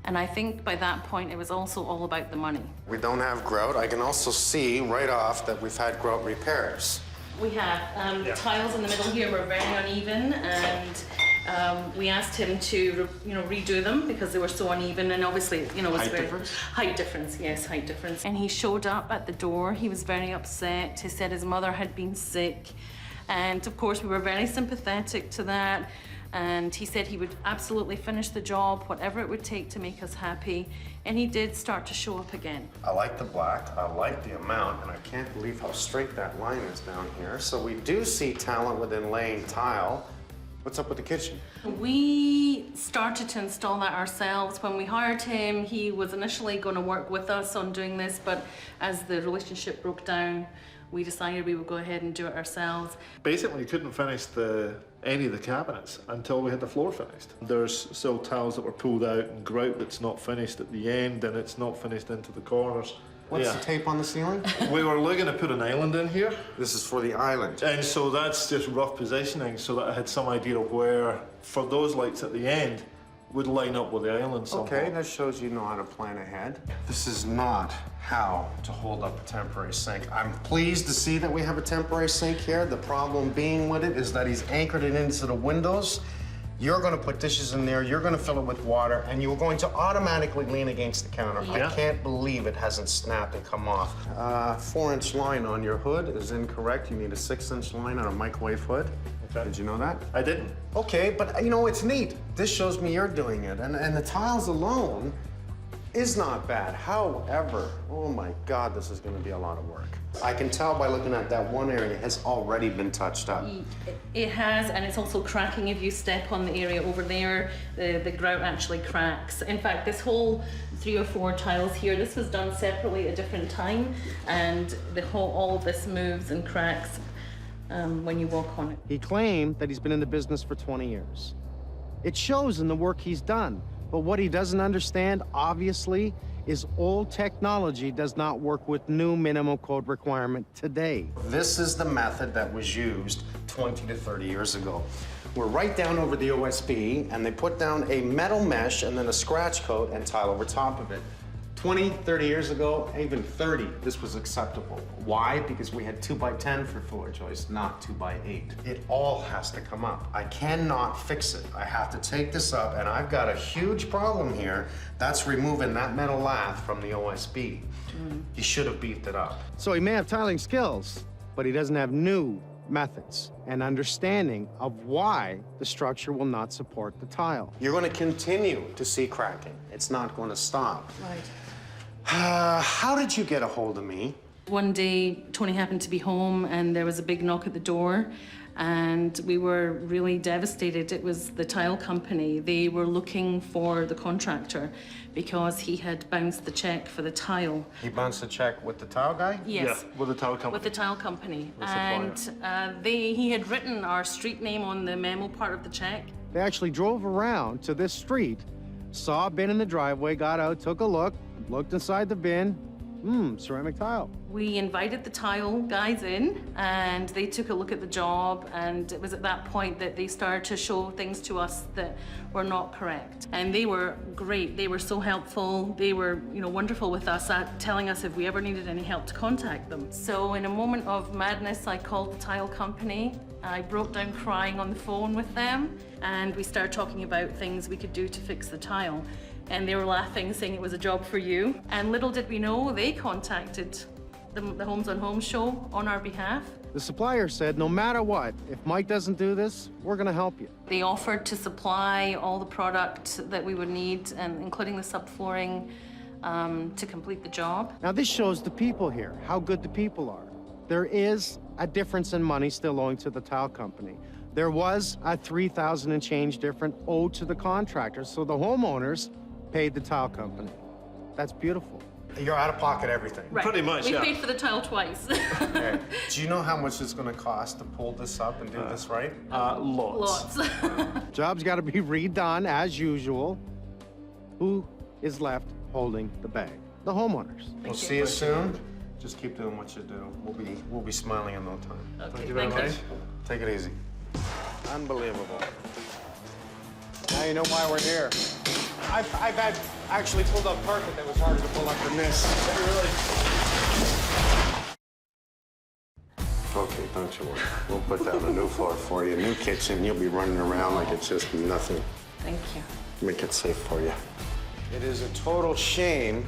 And I think by that point, it was also all about the money.
We don't have grout. I can also see right off that we've had grout repairs.
We have the tiles in the middle here were very uneven, and we asked him to, redo them because they were so uneven, and obviously, it was
Height difference?
Height difference, yes, height difference. And he showed up at the door. He was very upset. He said his mother had been sick, and of course, we were very sympathetic to that. And he said he would absolutely finish the job, whatever it would take to make us happy. And he did start to show up again.
I like the black, I like the amount, and I can't believe how straight that line is down here. So we do see talent within laying tile. What's up with the kitchen?
We started to install that ourselves. When we hired him, he was initially going to work with us on doing this, but as the relationship broke down, we decided we would go ahead and do it ourselves.
Basically, couldn't finish any of the cabinets until we had the floor finished. There's still tiles that were pulled out and grout that's not finished at the end, and it's not finished into the corners.
What's the tape on the ceiling?
We were looking to put an island in here.
This is for the island.
And so that's just rough positioning so that I had some idea of where, for those lights at the end, would line up with the island somehow.
Okay, that shows you know how to plan ahead. This is not how to hold up a temporary sink. I'm pleased to see that we have a temporary sink here. The problem being with it is that he's anchored it into the windows. You're gonna put dishes in there, you're gonna fill it with water, and you're going to automatically lean against the counter.
Yeah.
I can't believe it hasn't snapped and come off. 4-inch line on your hood is incorrect. You need a 6-inch line on a microwave hood. Okay. Did you know that?
I didn't.
Okay, but it's neat. This shows me you're doing it, and the tiles alone is not bad. However, oh my God, this is gonna be a lot of work. I can tell by looking at that one area has already been touched up.
It has, and it's also cracking. If you step on the area over there, the grout actually cracks. In fact, this whole 3 or 4 tiles here, this was done separately at a different time, and all of this moves and cracks when you walk on it.
He claimed that he's been in the business for 20 years. It shows in the work he's done. But what he doesn't understand, obviously, is old technology does not work with new minimum code requirement today. This is the method that was used 20 to 30 years ago. We're right down over the OSB, and they put down a metal mesh and then a scratch coat and tile over top of it. 20, 30 years ago, even 30, this was acceptable. Why? Because we had 2x10 for floor joists, not 2x8. It all has to come up. I cannot fix it. I have to take this up, and I've got a huge problem here. That's removing that metal lath from the OSB. He should have beefed it up. So he may have tiling skills, but he doesn't have new methods and understanding of why the structure will not support the tile. You're going to continue to see cracking. It's not going to stop.
Right.
How did you get a hold of me?
One day, Tony happened to be home, and there was a big knock at the door, and we were really devastated. It was the tile company. They were looking for the contractor because he had bounced the check for the tile.
He bounced the check with the tile guy?
Yes.
Yeah, with the tile company.
With the tile company.
The
And he had written our street name on the memo part of the check.
They actually drove around to this street, saw a bin in the driveway, got out, took a look, looked inside the bin. Ceramic tile.
We invited the tile guys in, and they took a look at the job, and it was at that point that they started to show things to us that were not correct. And they were great. They were so helpful. They were, wonderful with us, telling us if we ever needed any help to contact them. So in a moment of madness, I called the tile company. I broke down crying on the phone with them, and we started talking about things we could do to fix the tile. And they were laughing, saying it was a job for you. And little did we know, they contacted the Homes on Homes show on our behalf.
The supplier said, no matter what, if Mike doesn't do this, we're gonna help you.
They offered to supply all the product that we would need, including the subflooring, to complete the job.
Now this shows the people here, how good the people are. There is a difference in money still owing to the tile company. There was a $3,000 and change difference owed to the contractors, so the homeowners paid the tile company. That's beautiful. You're out of pocket everything.
Right.
Pretty much,
we
yeah.
paid for the tile twice.
Okay. Do you know how much it's gonna cost to pull this up and do this right?
Lots.
Lots.
Job's gotta be redone as usual. Who is left holding the bag? The homeowners. We'll see you soon. Just keep doing what you do. We'll be smiling in no time.
Okay,
Thank you very
thank
much. Take it easy. Unbelievable. Now you know why we're here. I've had actually pulled up carpet that was harder to pull up than this. Okay, don't you worry. We'll put down a new floor for you, new kitchen. You'll be running around like it's just nothing.
Thank you.
Make it safe for you. It is a total shame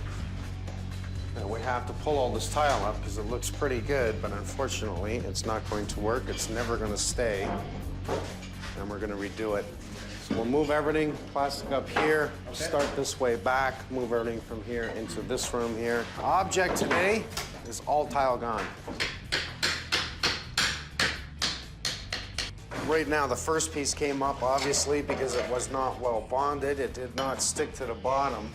that we have to pull all this tile up because it looks pretty good, but unfortunately, it's not going to work. It's never going to stay, and we're going to redo it. So we'll move everything, plastic up here, start this way back, move everything from here into this room here. Object today is all tile gone. Right now, the first piece came up, obviously, because it was not well bonded. It did not stick to the bottom.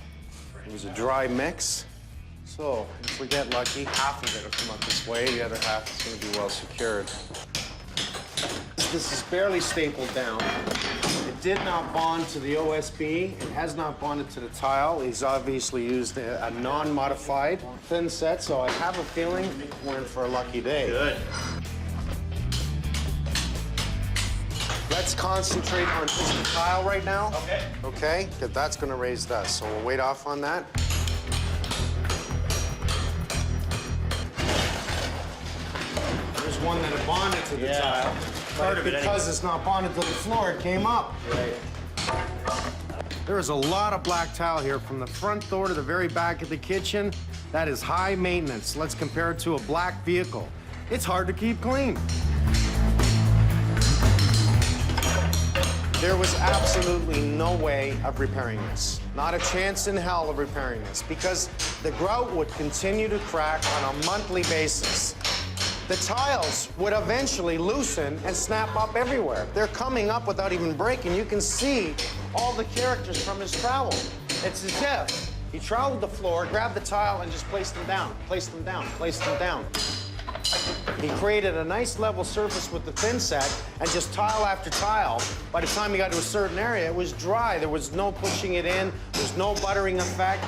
It was a dry mix. So, if we get lucky, half of it will come up this way, the other half is going to be well secured. This is barely stapled down. It did not bond to the OSB. It has not bonded to the tile. He's obviously used a non-modified thin set, so I have a feeling we're in for a lucky day.
Good.
Let's concentrate on just the tile right now.
Okay.
Okay? Because that's going to raise dust, so we'll wait off on that. There's one that had bonded to the tile.
Part of it
Because it's not bonded to the floor, it came up.
Right.
There is a lot of black tile here from the front door to the very back of the kitchen. That is high maintenance. Let's compare it to a black vehicle. It's hard to keep clean. There was absolutely no way of repairing this. Not a chance in hell of repairing this because the grout would continue to crack on a monthly basis. The tiles would eventually loosen and snap up everywhere. They're coming up without even breaking. You can see all the characters from his trowel. It's as if he troweled the floor, grabbed the tile, and just placed them down, placed them down, placed them down. He created a nice level surface with the thin set, and just tile after tile. By the time he got to a certain area, it was dry. There was no pushing it in. There's no buttering effect.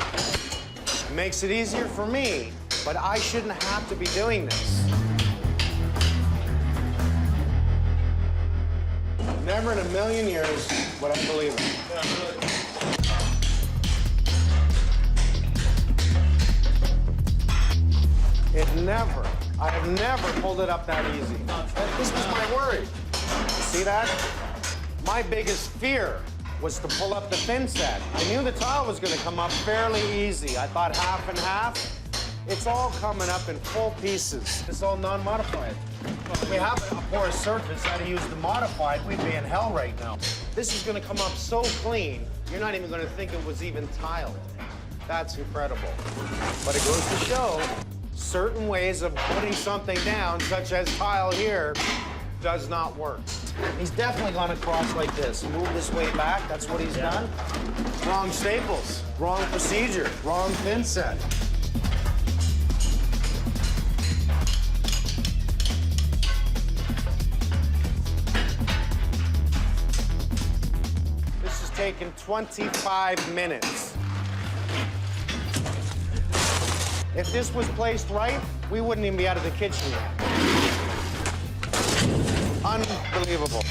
It makes it easier for me, but I shouldn't have to be doing this. Never in a million years would I believe it. I have never pulled it up that easy. This was my worry. See that? My biggest fear was to pull up the thin set. I knew the tile was gonna come up fairly easy. I thought half and half. It's all coming up in full pieces. It's all non-modified. If we have a porous surface, I'd have used the modified, we'd be in hell right now. This is gonna come up so clean, you're not even gonna think it was even tiled. That's incredible. But it goes to show, certain ways of putting something down, such as tile here, does not work. He's definitely gone across like this. Move this way back, that's what he's done. Wrong staples, wrong procedure, wrong thin set. Taken 25 minutes. If this was placed right, we wouldn't even be out of the kitchen yet. Unbelievable.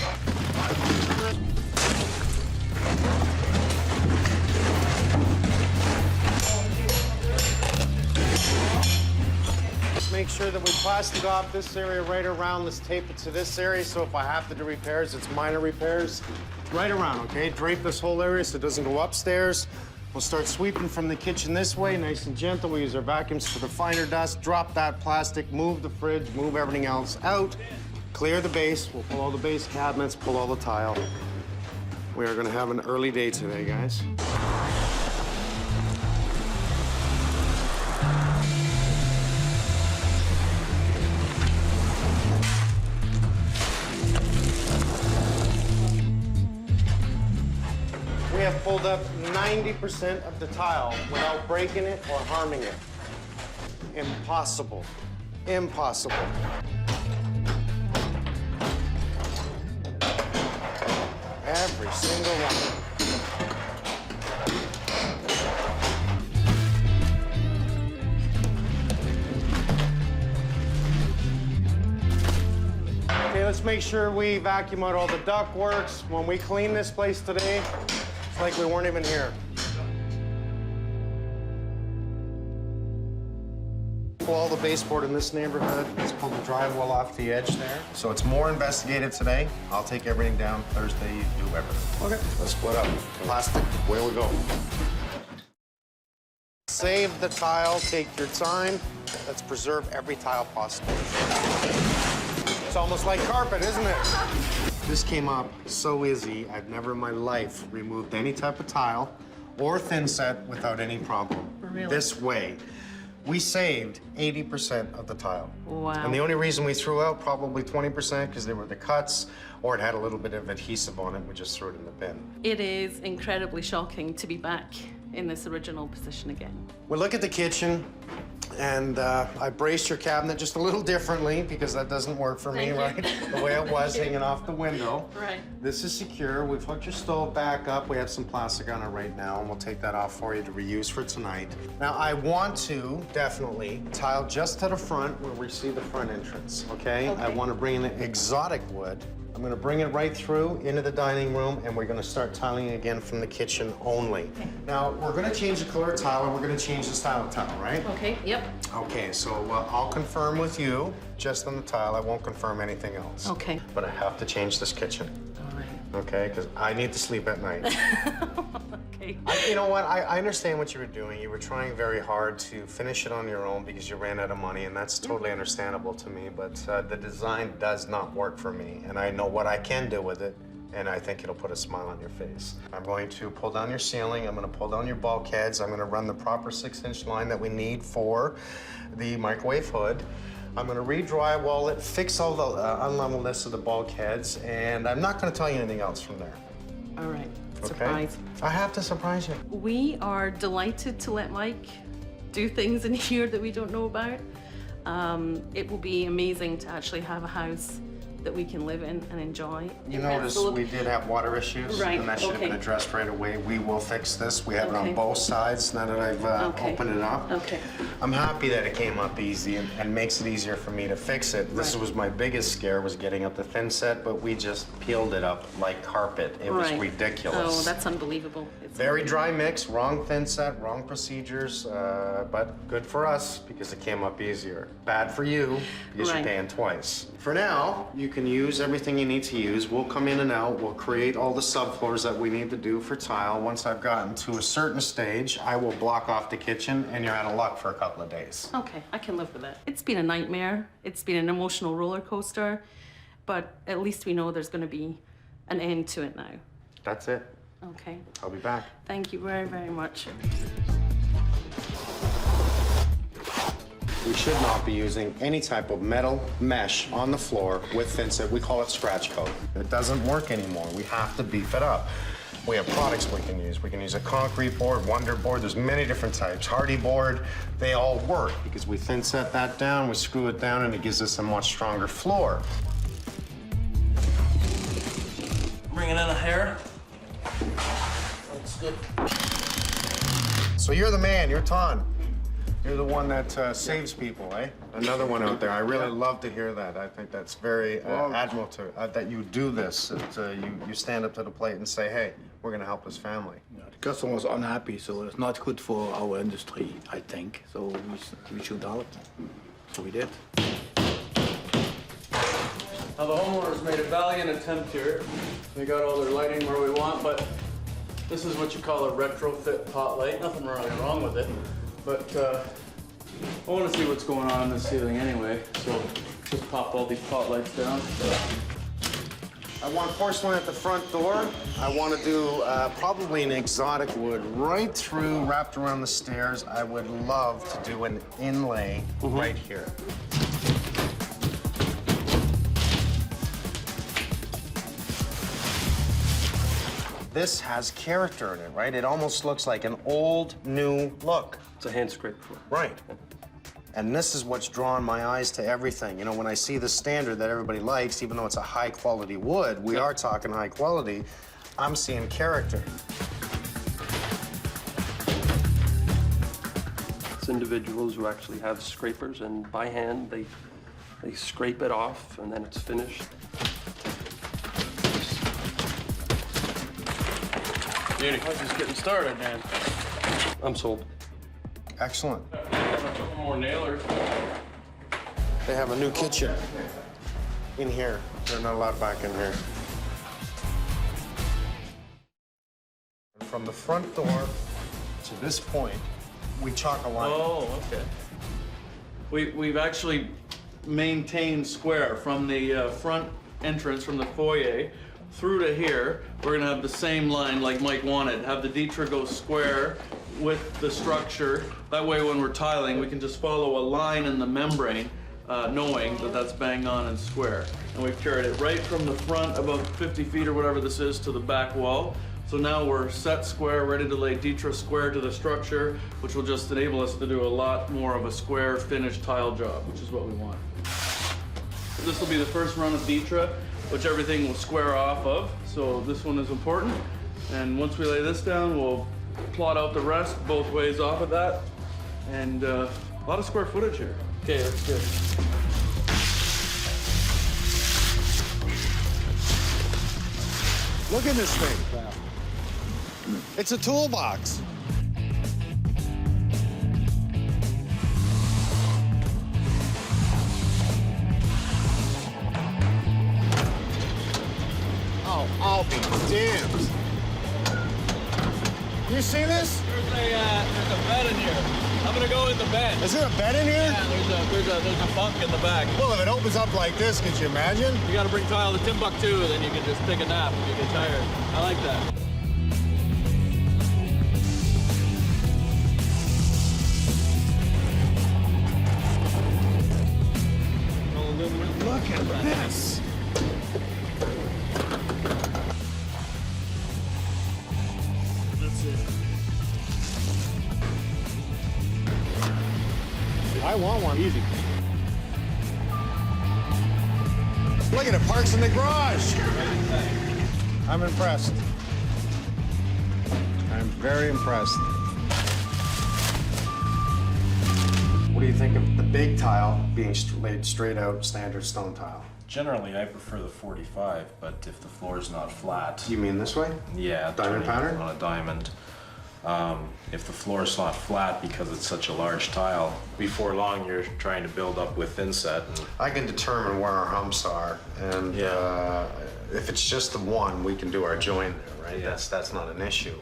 Make sure that we plastic off this area right around. Let's tape it to this area, so if I have to do repairs, it's minor repairs. Right around, okay? Drape this whole area so it doesn't go upstairs. We'll start sweeping from the kitchen this way, nice and gentle. We use our vacuums for the finer dust. Drop that plastic, move the fridge, move everything else out. Clear the base. We'll pull all the base cabinets, pull all the tile. We are gonna have an early day today, guys. We have pulled up 90% of the tile without breaking it or harming it. Impossible. Impossible. Every single one. Okay, let's make sure we vacuum out all the duct works. When we clean this place today, it's like we weren't even here. Pull all the baseboard in this neighborhood. Let's pull the drywall off the edge there. So it's more investigative today. I'll take everything down. Thursday, you do everything. Okay. Let's split up. Plastic, away we go. Save the tile, take your time. Let's preserve every tile possible. It's almost like carpet, isn't it? This came up so easy. I've never in my life removed any type of tile or thin set without any problem.
Really?
This way. We saved 80% of the tile.
Wow.
And the only reason we threw out probably 20% because they were the cuts or it had a little bit of adhesive on it. We just threw it in the bin.
It is incredibly shocking to be back in this original position again.
We look at the kitchen, and I braced your cabinet just a little differently because that doesn't work for me, right? The way it was hanging off the window.
Right.
This is secure. We've hooked your stove back up. We have some plastic on it right now, and we'll take that off for you to reuse for tonight. Now, I want to definitely tile just to the front where we see the front entrance, okay? I want to bring in exotic wood. I'm gonna bring it right through into the dining room, and we're gonna start tiling again from the kitchen only. Okay. Now, we're gonna change the color of tile, and we're gonna change the style of tile, right?
Okay, yep.
Okay, so I'll confirm with you just on the tile. I won't confirm anything else.
Okay.
But I have to change this kitchen.
All right.
Okay, because I need to sleep at night.
Okay.
You know what? I understand what you were doing. You were trying very hard to finish it on your own because you ran out of money, and that's totally understandable to me. But the design does not work for me, and I know what I can do with it, and I think it'll put a smile on your face. I'm going to pull down your ceiling. I'm going to pull down your bulkheads. I'm going to run the proper 6-inch line that we need for the microwave hood. I'm going to re-drywall it, fix all the unleveledness of the bulkheads, and I'm not going to tell you anything else from there.
All right.
Okay?
Surprise.
I have to surprise you.
We are delighted to let Mike do things in here that we don't know about. It will be amazing to actually have a house that we can live in and enjoy.
You notice we did have water issues,
Right,
and that should have been
okay.
addressed right away. We will fix this. We have it
Okay.
on both sides now that I've
Okay.
opened it up.
Okay.
I'm happy that it came up easy and makes it easier for me to fix it. This
Right.
was my biggest scare, was getting up the thin set, but we just peeled it up like carpet. It was
Right.
ridiculous.
Oh, that's unbelievable.
Very dry mix, wrong thin set, wrong procedures, but good for us because it came up easier. Bad for you because
Right.
you're paying twice. For now, you can use everything you need to use. We'll come in and out. We'll create all the subfloors that we need to do for tile. Once I've gotten to a certain stage, I will block off the kitchen and you're out of luck for a couple of days.
Okay, I can live with it. It's been a nightmare. It's been an emotional roller coaster, but at least we know there's going to be an end to it now.
That's it.
Okay.
I'll be back.
Thank you very, very much.
We should not be using any type of metal mesh on the floor with thin set. We call it scratch coat. It doesn't work anymore. We have to beef it up. We have products we can use. We can use a concrete board, Wonder board. There's many different types. Hardy board. They all work because we thin set that down, we screw it down, and it gives us a much stronger floor.
Bringing in a hair. Looks good.
So you're the man. You're Ton. You're the one that saves people, eh? Another one out there. I really love to hear that. I think that's very admirable that you do this. That, you stand up to the plate and say, hey, we're going to help this family.
The customer was unhappy, so it's not good for our industry, I think. So we should help. So we did.
Now the homeowners made a valiant attempt here. They got all their lighting where we want, but This is what you call a retrofit pot light. Nothing really wrong with it, but I want to see what's going on in the ceiling anyway. So just pop all these pot lights down.
I want porcelain at the front door. I want to do probably an exotic wood right through, wrapped around the stairs. I would love to do an inlay right here. This has character in it, right? It almost looks like an old, new look.
It's a hand scrape floor.
Right. And this is what's drawn my eyes to everything. You know, when I see the standard that everybody likes, even though it's a high-quality wood, we are talking high quality, I'm seeing character.
It's individuals who actually have scrapers, and by hand, they scrape it off, and then it's finished.
Beauty. I was just getting started, man.
I'm sold.
Excellent.
A couple more nailers.
They have a new kitchen in here. They're not allowed back in here. From the front door to this point, we chalk a line.
Oh, okay. We've actually maintained square from the front entrance, from the foyer, through to here. We're gonna have the same line like Mike wanted, have the Dietra go square with the structure. That way when we're tiling, we can just follow a line in the membrane, knowing that that's bang on and square. And we've carried it right from the front, about 50 feet or whatever this is, to the back wall. So now we're set square, ready to lay Dietra square to the structure, which will just enable us to do a lot more of a square finished tile job, which is what we want. This will be the first run of Dietra, which everything will square off of. So this one is important. And once we lay this down, we'll plot out the rest both ways off of that. And a lot of square footage here. Okay, that's good.
Look at this thing. It's a toolbox. Oh, I'll be damned. You see this?
There's a bed in here. I'm gonna go in the bed.
Is there a bed in here?
Yeah, there's a bunk in the back.
Well, if it opens up like this, could you imagine?
You gotta bring tile to Timbuktu, then you can just take a nap if you get tired. I like that.
Look at this.
That's it.
I want one. Easy. Look at it, parks in the garage. I'm impressed. I'm very impressed. What do you think of the big tile being laid straight out standard stone tile?
Generally, I prefer the 45, but if the floor is not flat...
You mean this way?
Yeah.
Diamond pattern?
On a diamond. If the floor is not flat because it's such a large tile, before long you're trying to build up with inset.
I can determine where our humps are, and if it's just the one, we can do our join there, right? Yeah. That's not an issue.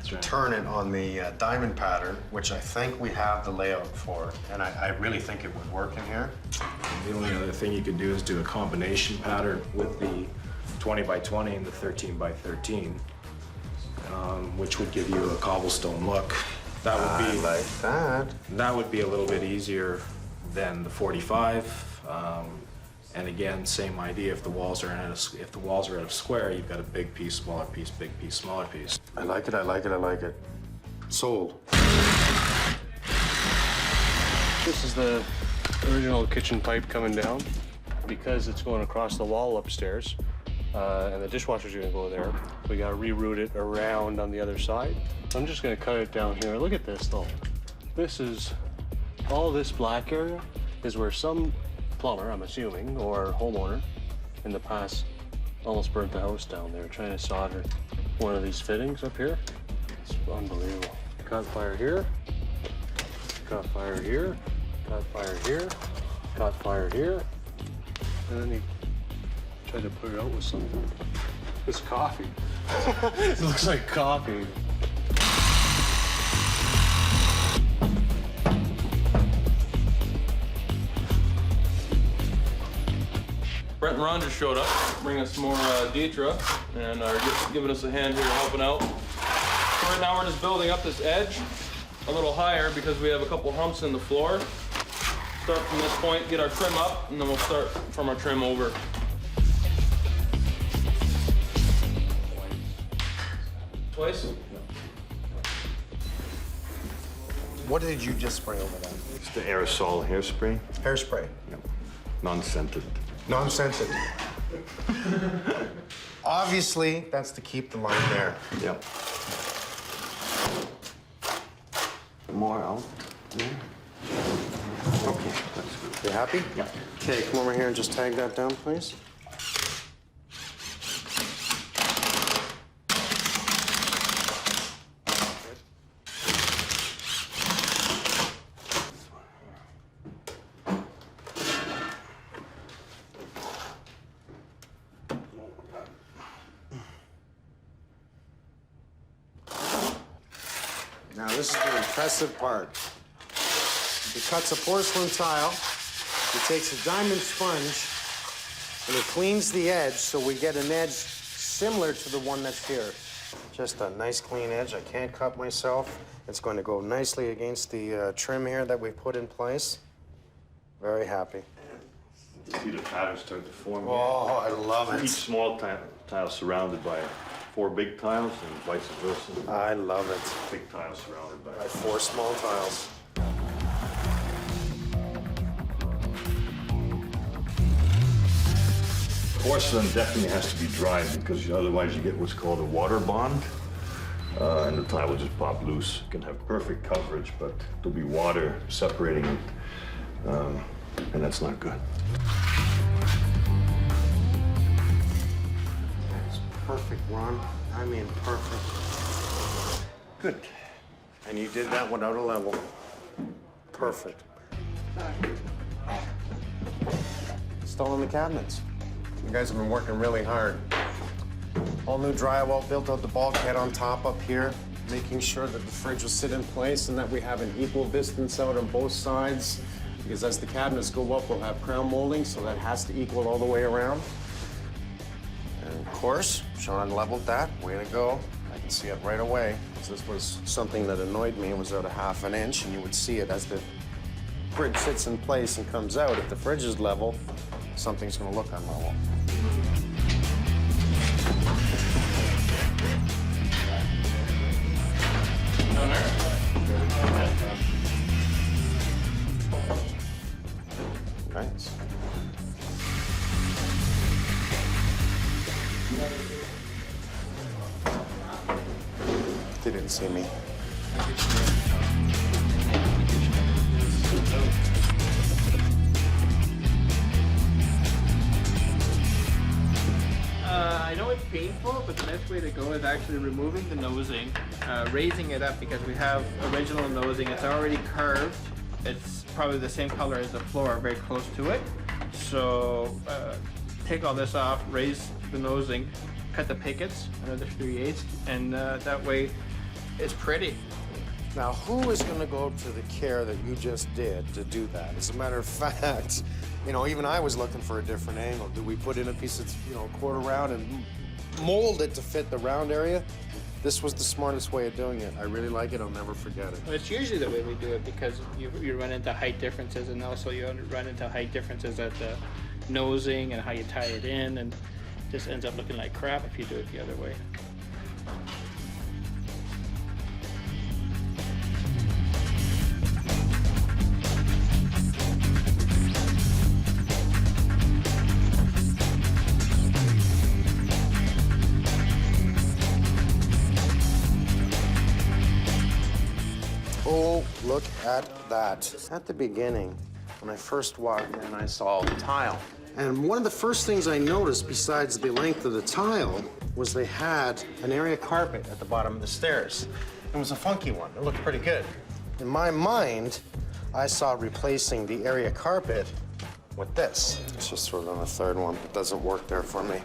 To turn it on the diamond pattern, which I think we have the layout for, and I really think it would work in here.
The only other thing you could do is do a combination pattern with the 20 by 20 and the 13 by 13, which would give you a cobblestone look. That would be
like that.
That would be a little bit easier than the 45. And again, same idea. If the walls are at a square, you've got a big piece, smaller piece, big piece, smaller piece.
I like it. I like it. I like it. Sold.
This is the original kitchen pipe coming down. Because it's going across the wall upstairs, and the dishwasher's gonna go there, we gotta reroute it around on the other side. I'm just gonna cut it down here. Look at this though. This is, all this black area is where some plumber, I'm assuming, or homeowner in the past almost burnt the house down. They were trying to solder one of these fittings up here. It's unbelievable. Caught fire here, caught fire here, caught fire here, caught fire here, and then he tried to put it out with something. It's coffee. It looks like coffee.
Brent and Ron just showed up, bring us some more Deidre, and are just giving us a hand here helping out. So right now we're just building up this edge a little higher because we have a couple humps in the floor. Start from this point, get our trim up, and then we'll start from our trim over. Twice.
What did you just spray over that?
It's the aerosol hairspray.
Hairspray.
Yep. Non-scented.
Non-scented. Obviously, that's to keep the line there.
Yep. More out. Yeah. Okay, that's good.
You happy?
Yeah.
Okay, come over here and just tag that down, please. Now, this is the impressive part. He cuts a porcelain tile, he takes a diamond sponge, and he cleans the edge so we get an edge similar to the one that's here. Just a nice clean edge. I can't cut myself. It's going to go nicely against the trim here that we've put in place. Very happy.
You see the pattern start to form.
Oh, I love it.
Each small tile surrounded by 4 big tiles and vice versa.
I love it.
Big tiles surrounded by
4 small tiles.
Porcelain definitely has to be dried because otherwise you get what's called a water bond, and the tile will just pop loose. You can have perfect coverage, but there'll be water separating it, and that's not good.
That's perfect, Ron. I mean, perfect. Good. And you did that without a level. Perfect. Installing the cabinets. You guys have been working really hard. All new drywall, built out the bulkhead on top up here, making sure that the fridge will sit in place and that we have an equal distance out on both sides. Because as the cabinets go up, we'll have crown molding, so that has to equal all the way around. And of course, Sean leveled that. Way to go. I can see it right away. Because this was something that annoyed me. It was out a ½ an inch, and you would see it as the fridge sits in place and comes out. If the fridge is level, something's going to look unlevel. Nice. They didn't see me.
I know it's painful, but the best way to go is actually removing the nosing, raising it up because we have original nosing. It's already curved. It's probably the same color as the floor, very close to it. So take all this off, raise the nosing, cut the pickets, another 3/8, and that way it's pretty.
Now, who is going to go to the care that you just did to do that? As a matter of fact, you know, even I was looking for a different angle. Do we put in a piece of, you know, quarter round and mold it to fit the round area? This was the smartest way of doing it. I really like it. I'll never forget it.
It's usually the way we do it because you run into height differences, and also you run into height differences at the nosing and how you tie it in, and it just ends up looking like crap if you do it the other way.
Oh, look at that. At the beginning, when I first walked in, I saw the tile. And one of the first things I noticed, besides the length of the tile, was they had an area carpet at the bottom of the stairs. It was a funky one. It looked pretty good. In my mind, I saw replacing the area carpet with this. Let's just throw it on a third one. It doesn't work there for me.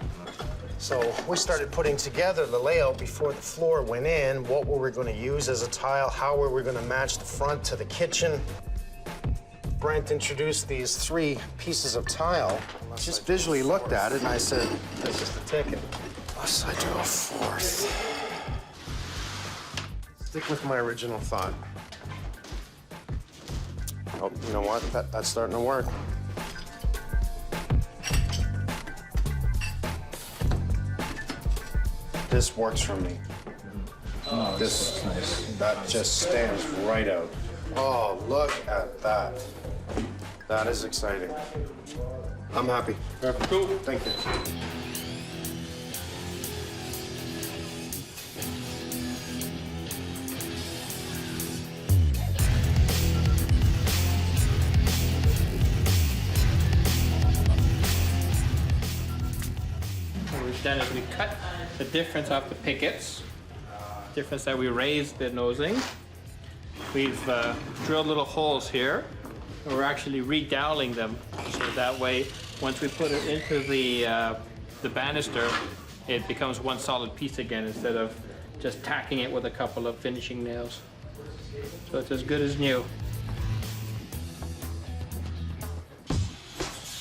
So we started putting together the layout before the floor went in, what we were going to use as a tile, how we were going to match the front to the kitchen. Brent introduced these 3 pieces of tile. Just visually looked at it, and I said, this is the ticket. Unless I do a 4th. Stick with my original thought. Oh, you know what? That's starting to work. This works for me.
Oh,
this,
nice.
that just stands right out. Oh, look at that. That is exciting. I'm happy.
Cool.
Thank you.
What we've done is we cut the difference off the pickets, difference that we raised the nosing. We've drilled little holes here, and we're actually redoweling them, so that way, once we put it into the banister, it becomes one solid piece again instead of just tacking it with a couple of finishing nails. So it's as good as new.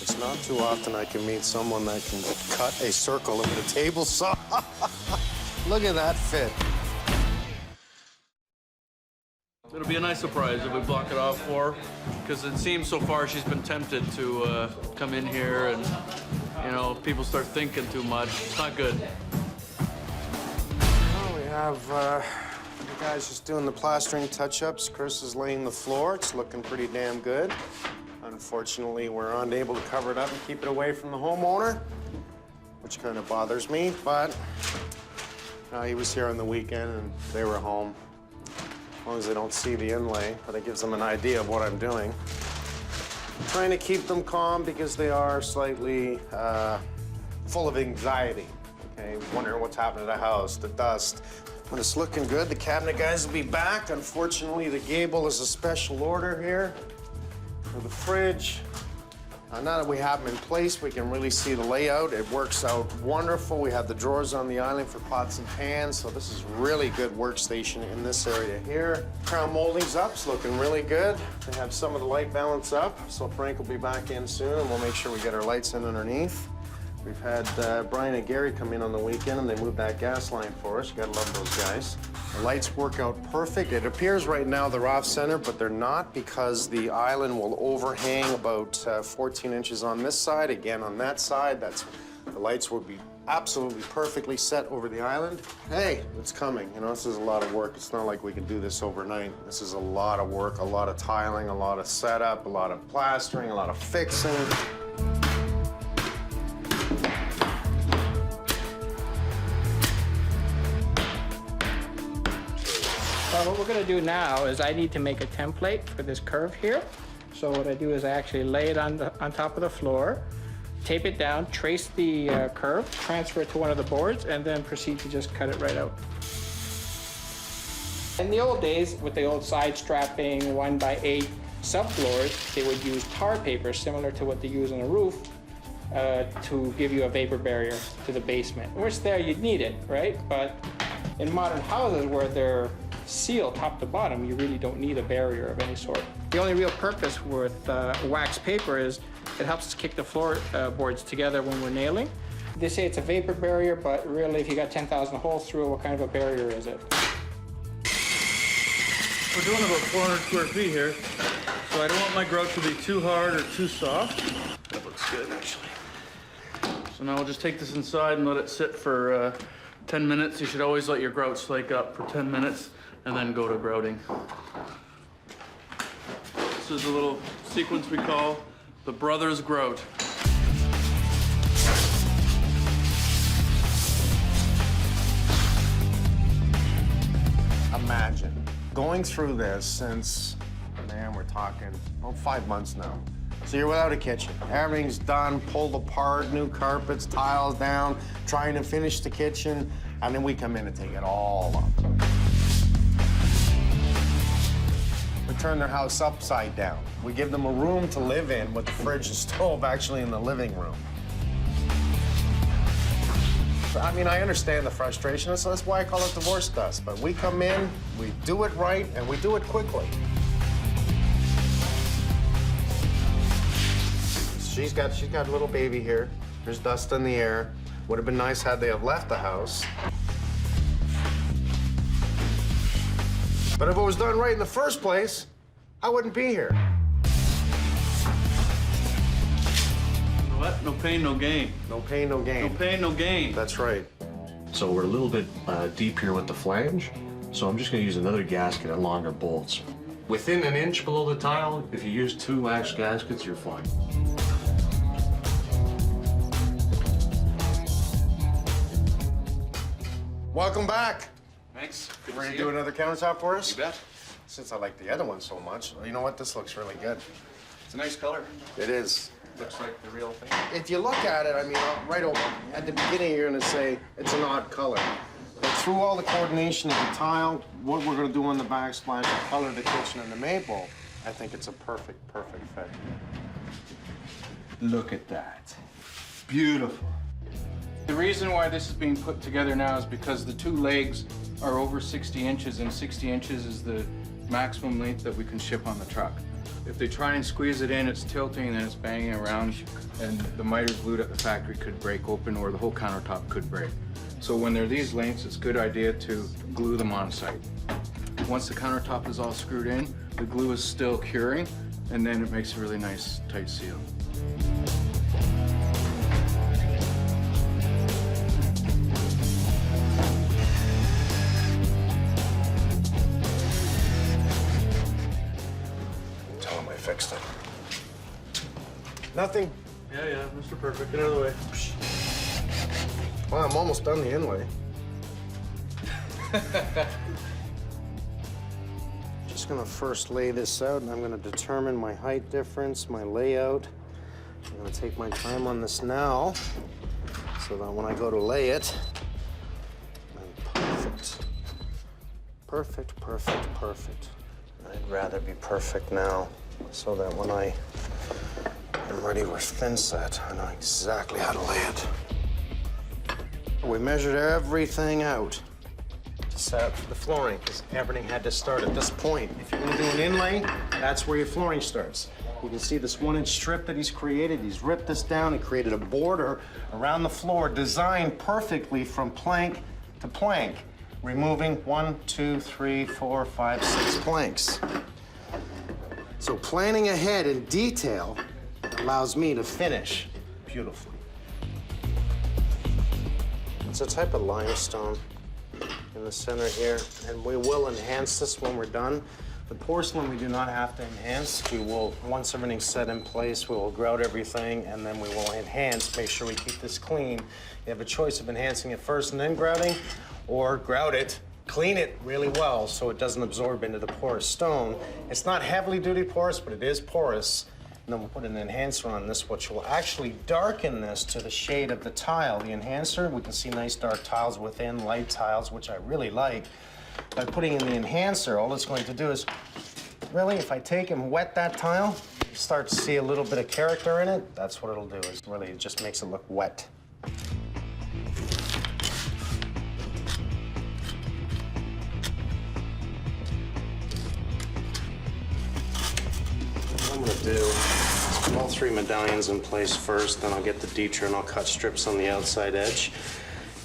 It's not too often I can meet someone that can cut a circle with a table saw. Look at that fit.
It'll be a nice surprise if we block it off for her, because it seems so far she's been tempted to come in here and, you know, people start thinking too much. It's not good.
Well, we have the guys just doing the plastering touch-ups. Chris is laying the floor. It's looking pretty damn good. Unfortunately, we're unable to cover it up and keep it away from the homeowner, which kind of bothers me, but he was here on the weekend and they were home. As long as they don't see the inlay, but it gives them an idea of what I'm doing. I'm trying to keep them calm because they are slightly full of anxiety, okay? Wondering what's happening to the house, the dust. But it's looking good. The cabinet guys will be back. Unfortunately, the gable is a special order here for the fridge. Now that we have them in place, we can really see the layout. It works out wonderful. We have the drawers on the island for pots and pans, so this is really good workstation in this area here. Crown molding's up, it's looking really good. They have some of the light balance up, so Frank will be back in soon, and we'll make sure we get our lights in underneath. We've had Brian and Gary come in on the weekend, and they moved that gas line for us. You gotta love those guys. The lights work out perfect. It appears right now they're off center, but they're not because the island will overhang about 14 inches on this side. Again, on that side, the lights will be absolutely perfectly set over the island. Hey, it's coming. You know, this is a lot of work. It's not like we can do this overnight. This is a lot of work, a lot of tiling, a lot of setup, a lot of plastering, a lot of fixing.
What we're going to do now is I need to make a template for this curve here. So what I do is I actually lay it on top of the floor, tape it down, trace the curve, transfer it to one of the boards, and then proceed to just cut it right out. In the old days, with the old side strapping 1x8 subfloors, they would use tar paper similar to what they use on a roof to give you a vapor barrier to the basement. Which there you'd need it, right? But in modern houses where they're sealed top to bottom, you really don't need a barrier of any sort. The only real purpose with wax paper is it helps us kick the floorboards together when we're nailing. They say it's a vapor barrier, but really if you got 10,000 holes through it, what kind of a barrier is it?
We're doing about 400 square feet here, so I don't want my grout to be too hard or too soft. That looks good, actually. So now I'll just take this inside and let it sit for 10 minutes. You should always let your grout slake up for 10 minutes and then go to grouting. This is a little sequence we call the Brothers Grout.
Imagine going through this since, man, we're talking, 5 months now. So you're without a kitchen. Everything's done, pulled apart, new carpets, tiles down, trying to finish the kitchen, and then we come in and take it all up. We turn their house upside down. We give them a room to live in with the fridge and stove actually in the living room. I mean, I understand the frustration, so that's why I call it divorce dust. But we come in, we do it right, and we do it quickly. She's got a little baby here. There's dust in the air. Would have been nice had they have left the house. But if it was done right in the first place, I wouldn't be here.
What? No pain, no gain.
No pain, no gain.
No pain, no gain.
That's right.
So we're a little bit deep here with the flange, so I'm just gonna use another gasket and longer bolts. Within an inch below the tile, if you use 2 wax gaskets, you're fine.
Welcome back.
Thanks.
You ready to do another countertop for us?
You bet.
Since I like the other one so much, you know what? This looks really good.
It's a nice color.
It is.
Looks like the real thing.
If you look at it, I mean, right over at the beginning, you're gonna say it's an odd color. But through all the coordination of the tile, what we're gonna do on the backsplash, the color of the kitchen and the maple, I think it's a perfect, perfect fit.
Look at that. Beautiful. The reason why this is being put together now is because the 2 legs are over 60 inches, and 60 inches is the maximum length that we can ship on the truck. If they try and squeeze it in, it's tilting and it's banging around, and the miter glued at the factory could break open, or the whole countertop could break. So when they're these lengths, it's a good idea to glue them on site. Once the countertop is all screwed in, the glue is still curing, and then it makes a really nice tight seal.
Fixed it. Nothing.
Yeah, Mr. Perfect, get out of the way.
Well, I'm almost done the inlay. Just gonna first lay this out, and I'm gonna determine my height difference, my layout. I'm gonna take my time on this now, so that when I go to lay it, I'm perfect. Perfect, perfect, perfect. I'd rather be perfect now, so that when I'm ready with thin set, I know exactly how to lay it. We measured everything out to set up for the flooring, because everything had to start at this point. If you're gonna do an inlay, that's where your flooring starts. You can see this 1-inch strip that he's created. He's ripped this down and created a border around the floor designed perfectly from plank to plank, removing 1, 2, 3, 4, 5, 6 planks. So planning ahead in detail allows me to finish beautifully. It's a type of limestone in the center here, and we will enhance this when we're done. The porcelain we do not have to enhance. We will, once everything's set in place, we will grout everything, and then we will enhance, make sure we keep this clean. You have a choice of enhancing it first and then grouting, or grout it, clean it really well so it doesn't absorb into the porous stone. It's not heavily duty porous, but it is porous. And then we'll put an enhancer on this, which will actually darken this to the shade of the tile. The enhancer, we can see nice dark tiles within, light tiles, which I really like. By putting in the enhancer, all it's going to do is, really, if I take and wet that tile, you start to see a little bit of character in it. That's what it'll do, is really, it just makes it look wet. What I'm gonna do is put all 3 medallions in place first, then I'll get the deter and I'll cut strips on the outside edge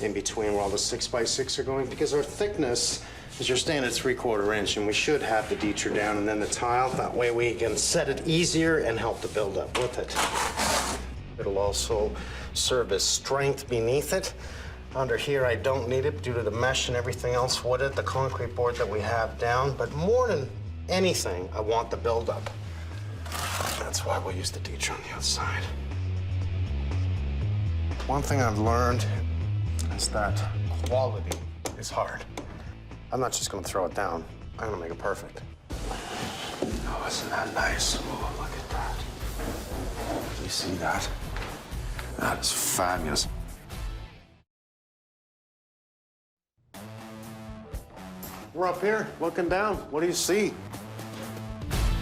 in between where all the 6x6 are going, because our thickness is your standard 3/4 inch, and we should have the deter down and then the tile. That way we can set it easier and help the build up with it. It'll also serve as strength beneath it. Under here, I don't need it due to the mesh and everything else wooded, the concrete board that we have down, but more than anything, I want the build up. That's why we'll use the deter on the outside. One thing I've learned is that quality is hard. I'm not just gonna throw it down. I'm gonna make it perfect. Oh, isn't that nice? Oh, look at that. Do you see that? That is fabulous. We're up here, looking down. What do you see?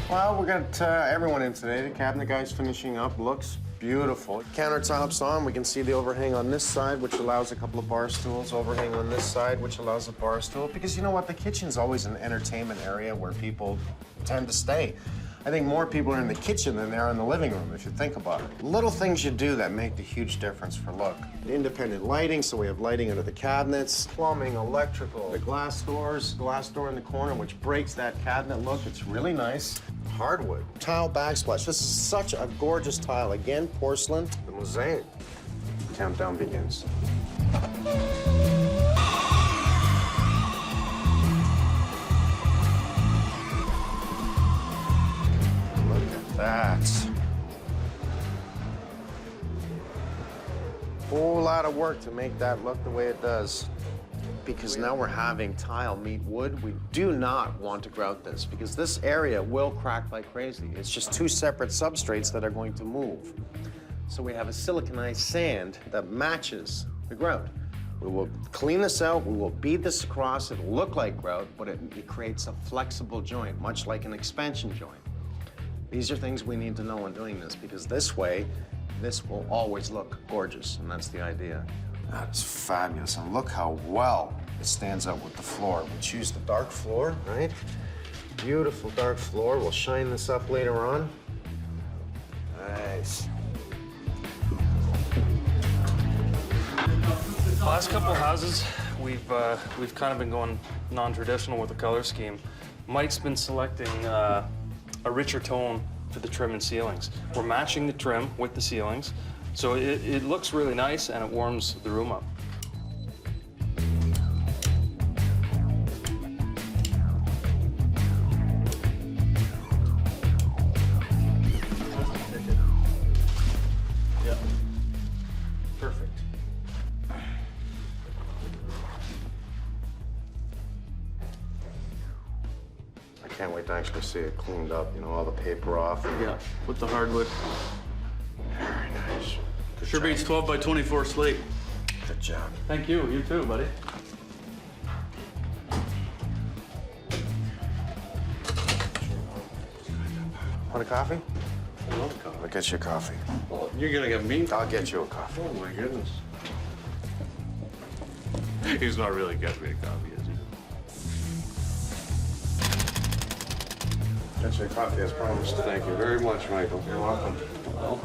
Well, we got everyone in today. The cabinet guy's finishing up. Looks beautiful. Countertops on, we can see the overhang on this side, which allows a couple of bar stools. Overhang on this side, which allows a bar stool. Because you know what, the kitchen's always an entertainment area where people tend to stay. I think more people are in the kitchen than they are in the living room, if you think about it. Little things you do that make the huge difference for look. Independent lighting, so we have lighting under the cabinets, plumbing, electrical, the glass doors, glass door in the corner, which breaks that cabinet look. It's really nice. Hardwood. Tile backsplash. This is such a gorgeous tile. Again, porcelain, the mosaic. Countdown begins. That. Whole lot of work to make that look the way it does. Because now we're having tile meet wood. We do not want to grout this because this area will crack like crazy. It's just two separate substrates that are going to move. So we have a siliconized sand that matches the grout. We will clean this out, we will bead this across, it'll look like grout, but it creates a flexible joint, much like an expansion joint. These are things we need to know when doing this because this way, this will always look gorgeous, and that's the idea. That's fabulous, and look how well it stands out with the floor. We choose the dark floor, right? Beautiful dark floor. We'll shine this up later on. Nice.
Last couple houses, we've kind of been going non-traditional with the color scheme. Mike's been selecting a richer tone for the trim and ceilings. We're matching the trim with the ceilings, so it looks really nice and it warms the room up.
Yeah. Perfect.
I can't wait to actually see it cleaned up, you know, all the paper off.
Yeah, with the hardwood.
Very nice. Good
Sure
job.
beats 12 by 24 slate.
Good job.
Thank you. You too, buddy.
Want a coffee?
I love coffee.
I'll get you a coffee.
Well, you're gonna get me?
I'll get you a coffee.
Oh my goodness. He's not really getting me a coffee, is he?
Get you a coffee as promised.
Thank you very much, Michael.
You're welcome.
Well,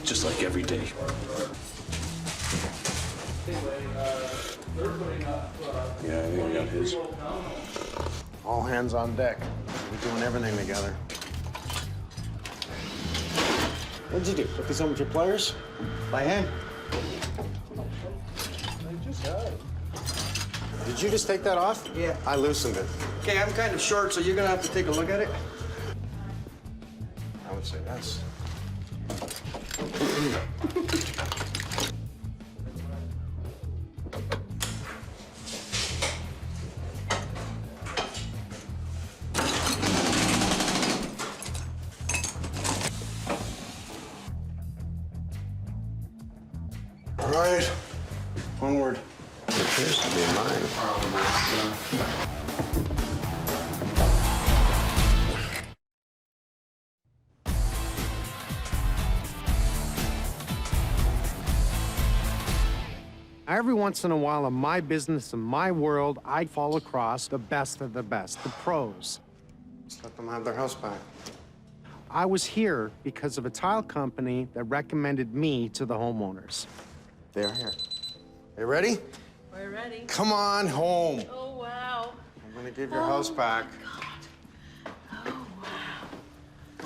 just like every day. Yeah, I think we got his.
All hands on deck. We're doing everything together. What'd you do? Put this on with your pliers? By hand? Did you just take that off?
Yeah.
I loosened it.
Okay, I'm kind of short, so you're gonna have to take a look at it.
I would say that's. All right, onward. It appears to be mine. Every once in a while in my business, in my world, I fall across the best of the best, the pros. Just let them have their house back. I was here because of a tile company that recommended me to the homeowners. They're here. You ready?
We're ready.
Come on home.
Oh, wow.
I'm gonna give your house back.
Oh, wow.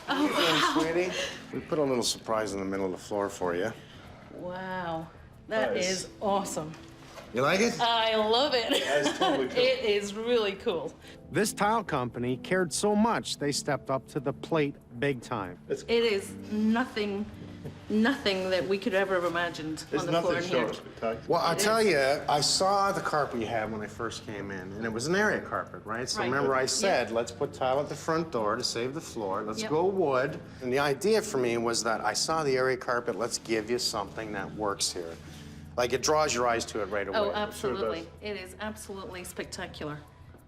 Oh, wow. Sweetie. We put a little surprise in the middle of the floor for you.
Wow. That is awesome.
You like it?
I love it.
That's totally cool.
It is really cool.
This tile company cared so much, they stepped up to the plate big time.
It is nothing that we could ever have imagined on the floor in here.
Well, I'll tell you, I saw the carpet you had when I first came in, and it was an area carpet, right? So
Right.
remember I said,
Yeah.
let's put tile at the front door to save the floor. Let's
Yep.
go wood. And the idea for me was that I saw the area carpet, let's give you something that works here. Like, it draws your eyes to it right away.
Oh, absolutely. It is absolutely spectacular.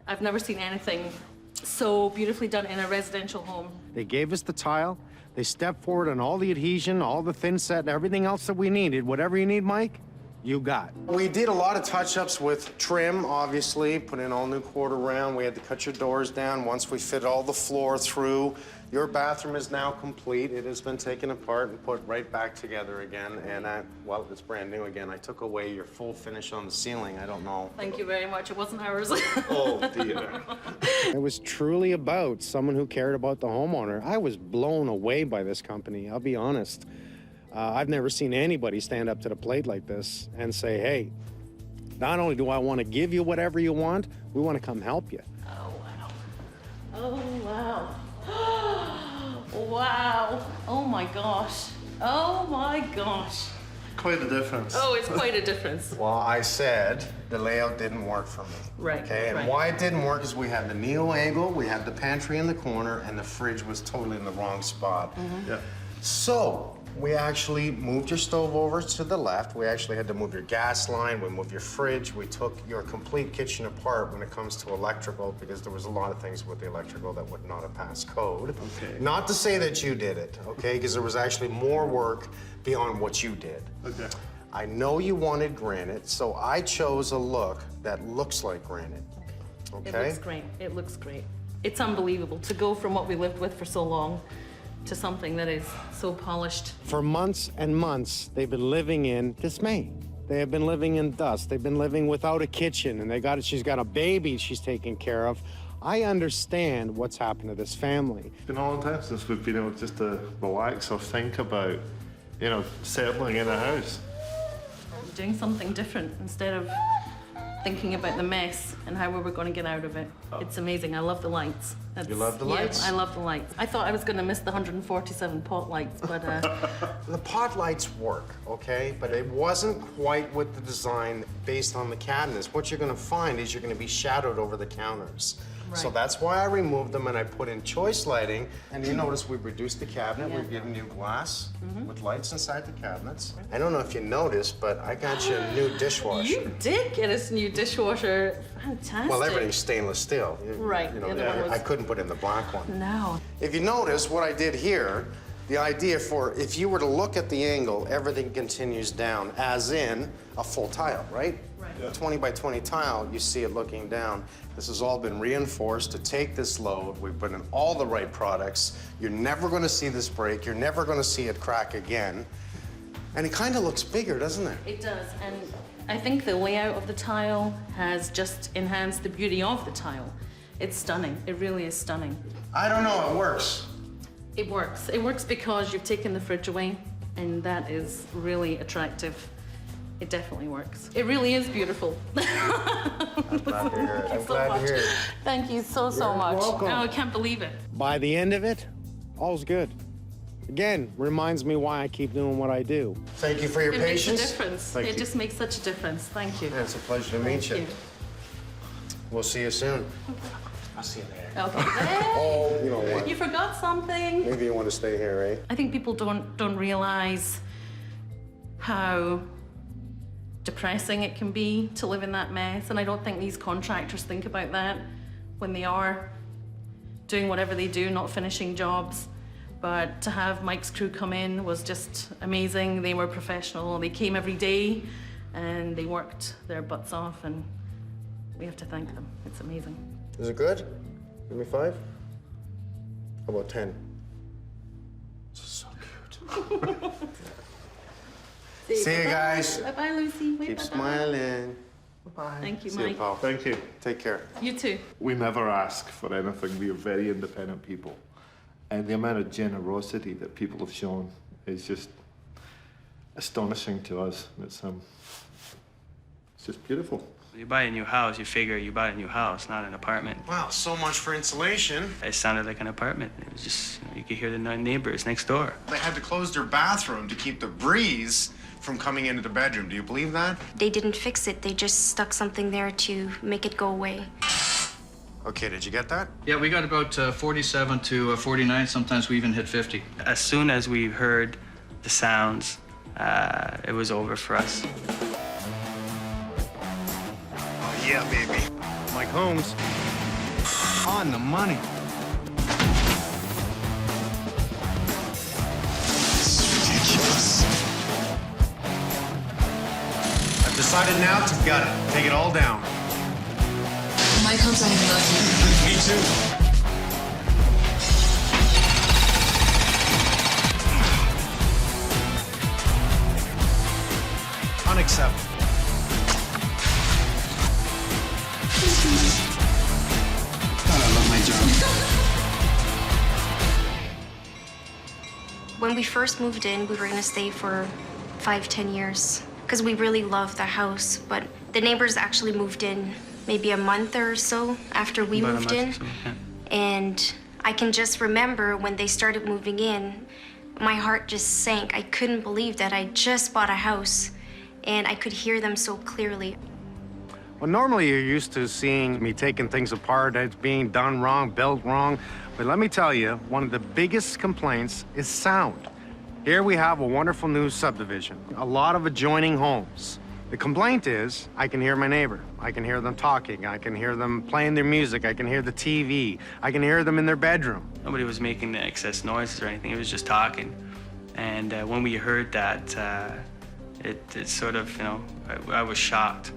I've never seen anything so beautifully done in a residential home.
They gave us the tile. They stepped forward on all the adhesion, all the thin set, and everything else that we needed. Whatever you need, Mike, you got. We did a lot of touch-ups with trim, obviously, put in all new quarter round. We had to cut your doors down once we fit all the floor through. Your bathroom is now complete. It has been taken apart and put right back together again. And well, it's brand new again. I took away your full finish on the ceiling. I don't know.
Thank you very much. It wasn't ours.
Oh, dear. It was truly about someone who cared about the homeowner. I was blown away by this company, I'll be honest. I've never seen anybody stand up to the plate like this and say, hey, not only do I want to give you whatever you want, we want to come help you.
Oh, wow. Oh, wow. Wow. Oh, my gosh. Oh, my gosh.
Quite a difference.
Oh, it's quite a difference.
Well, I said the layout didn't work for me.
Right.
Okay, and
right.
why it didn't work is we had the neo angle, we had the pantry in the corner, and the fridge was totally in the wrong spot.
Yeah.
So we actually moved your stove over to the left. We actually had to move your gas line. We moved your fridge. We took your complete kitchen apart when it comes to electrical because there was a lot of things with the electrical that would not have passed code.
Okay.
Not to say that you did it, okay? Because there was actually more work beyond what you did.
Okay.
I know you wanted granite, so I chose a look that looks like granite, okay?
It looks great. It looks great. It's unbelievable to go from what we lived with for so long to something that is so polished.
For months and months, they've been living in dismay. They have been living in dust. They've been living without a kitchen, and she's got a baby she's taking care of. I understand what's happened to this family.
It's been a long time since we've been able just to relax or think about, you know, settling in a house.
Doing something different instead of thinking about the mess and how we were going to get out of it. It's amazing. I love the lights.
You love the lights?
I love the lights. I thought I was going to miss the 147 pot lights, but
The pot lights work, okay? But it wasn't quite with the design based on the cabinets. What you're gonna find is you're gonna be shadowed over the counters. So
Right.
that's why I removed them and I put in choice lighting. And you notice we've reduced the cabinet. We've given you glass with lights inside the cabinets. I don't know if you noticed, but I got you a new dishwasher.
you did get us a new dishwasher. Fantastic.
Well, everything's stainless steel.
Right,
You
the
know,
other one was-
I couldn't put in the black one.
No.
If you notice what I did here, the idea for, if you were to look at the angle, everything continues down, as in a full tile, right?
Right.
A 20 by 20 tile, you see it looking down. This has all been reinforced to take this load. We've put in all the right products. You're never gonna see this break. You're never gonna see it crack again. And it kind of looks bigger, doesn't it?
It does, and I think the layout of the tile has just enhanced the beauty of the tile. It's stunning. It really is stunning.
I don't know, it works.
It works. It works because you've taken the fridge away, and that is really attractive. It definitely works. It really is beautiful.
I'm glad to hear it. I'm glad to hear it.
Thank you so
You're
much.
welcome.
Oh, I can't believe it.
By the end of it, all's good. Again, reminds me why I keep doing what I do. Thank you for your
It
patience.
makes a difference.
Thank
It
you.
just makes such a difference. Thank you.
Yeah, it's a pleasure to meet you. We'll see you soon. I'll see you there.
Okay.
Oh, you know what?
You forgot something.
Maybe you want to stay here, eh?
I think people don't realize how depressing it can be to live in that mess, and I don't think these contractors think about that when they are doing whatever they do, not finishing jobs. But to have Mike's crew come in was just amazing. They were professional. They came every day and they worked their butts off, and we have to thank them. It's amazing.
Is it good? Give me 5? How about 10? This is so cute. See you guys.
Bye-bye, Lucy. Wait,
Keep
bye-bye.
smiling. Bye-bye.
Thank you,
See you,
Mike.
pal.
Thank you.
Take care.
You too.
We never ask for anything. We are very independent people. And the amount of generosity that people have shown is just astonishing to us. It's just beautiful.
You buy a new house, you figure you buy a new house, not an apartment.
Wow, so much for insulation.
It sounded like an apartment. It was just, you could hear the neighbors next door.
They had to close their bathroom to keep the breeze from coming into the bedroom. Do you believe that?
They didn't fix it. They just stuck something there to make it go away.
Okay, did you get that?
Yeah, we got about 47 to 49. Sometimes we even hit 50.
As soon as we heard the sounds, it was over for us.
Oh, yeah, baby. Mike Holmes. On the money. Decided now to gut it. Take it all down.
Mike Holmes, I love you.
Me too.
Unacceptable.
God, I love my job.
When we first moved in, we were gonna stay for 5-10 years because we really loved the house. But the neighbors actually moved in maybe a month or so after we
About a
moved
month
in.
or so, yeah.
And I can just remember when they started moving in, my heart just sank. I couldn't believe that I just bought a house and I could hear them so clearly.
Well, normally you're used to seeing me taking things apart, it's being done wrong, built wrong. But let me tell you, one of the biggest complaints is sound. Here we have a wonderful new subdivision, a lot of adjoining homes. The complaint is, I can hear my neighbor. I can hear them talking. I can hear them playing their music. I can hear the TV. I can hear them in their bedroom.
Nobody was making the excess noises or anything. It was just talking. And when we heard that, it sort of, you know, I was shocked.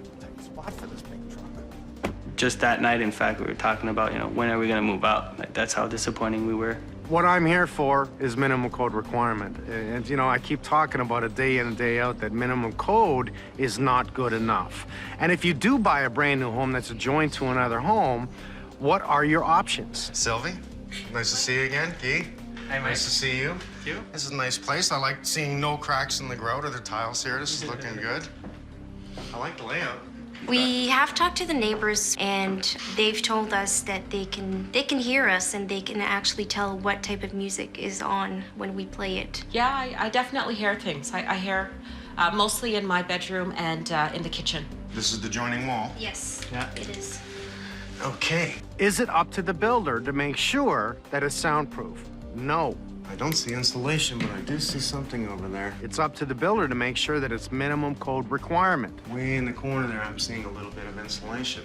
Just that night, in fact, we were talking about, you know, when are we going to move out? Like, that's how disappointing we were.
What I'm here for is minimum code requirement. And, you know, I keep talking about it day in and day out that minimum code is not good enough. And if you do buy a brand new home that's adjoined to another home, what are your options? Sylvie, nice to see you again. Guy,
Hi, Mike.
nice to see you.
Thank you.
This is a nice place. I like seeing no cracks in the grout or the tiles here. This is looking good. I like the layout.
We have talked to the neighbors and they've told us that they can hear us and they can actually tell what type of music is on when we play it.
Yeah, I definitely hear things. I hear mostly in my bedroom and in the kitchen.
This is the joining wall.
Yes,
Yeah.
it is.
Okay. Is it up to the builder to make sure that it's soundproof? No. I don't see insulation, but I do see something over there. It's up to the builder to make sure that it's minimum code requirement. Way in the corner there, I'm seeing a little bit of insulation.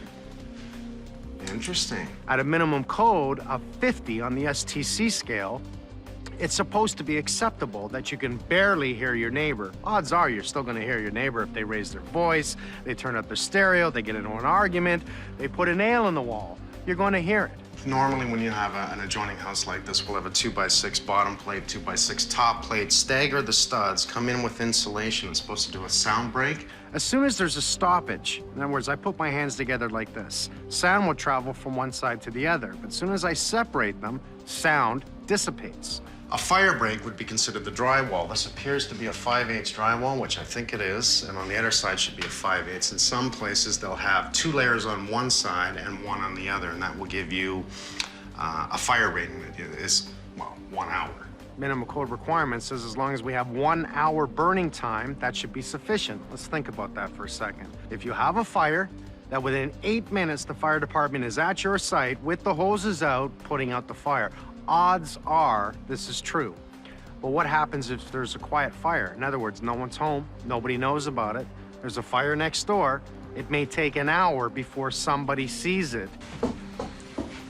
Interesting. At a minimum code of 50 on the STC scale, it's supposed to be acceptable that you can barely hear your neighbor. Odds are you're still gonna hear your neighbor if they raise their voice, they turn up their stereo, they get into an argument, they put a nail in the wall. You're gonna hear it. Normally when you have an adjoining house like this, we'll have a 2x6 bottom plate, 2x6 top plate, stagger the studs, come in with insulation. It's supposed to do a sound break. As soon as there's a stoppage, in other words, I put my hands together like this, sound will travel from one side to the other. But as soon as I separate them, sound dissipates. A fire break would be considered the drywall. This appears to be a 5/8 drywall, which I think it is, and on the other side should be a 5/8. In some places, they'll have 2 layers on one side and 1 on the other, and that will give you a fire rating that is, well, 1 hour. Minimum code requirement says as long as we have 1 hour burning time, that should be sufficient. Let's think about that for a second. If you have a fire, that within 8 minutes, the fire department is at your site with the hoses out, putting out the fire. Odds are this is true. But what happens if there's a quiet fire? In other words, no one's home, nobody knows about it, there's a fire next door, it may take an hour before somebody sees it.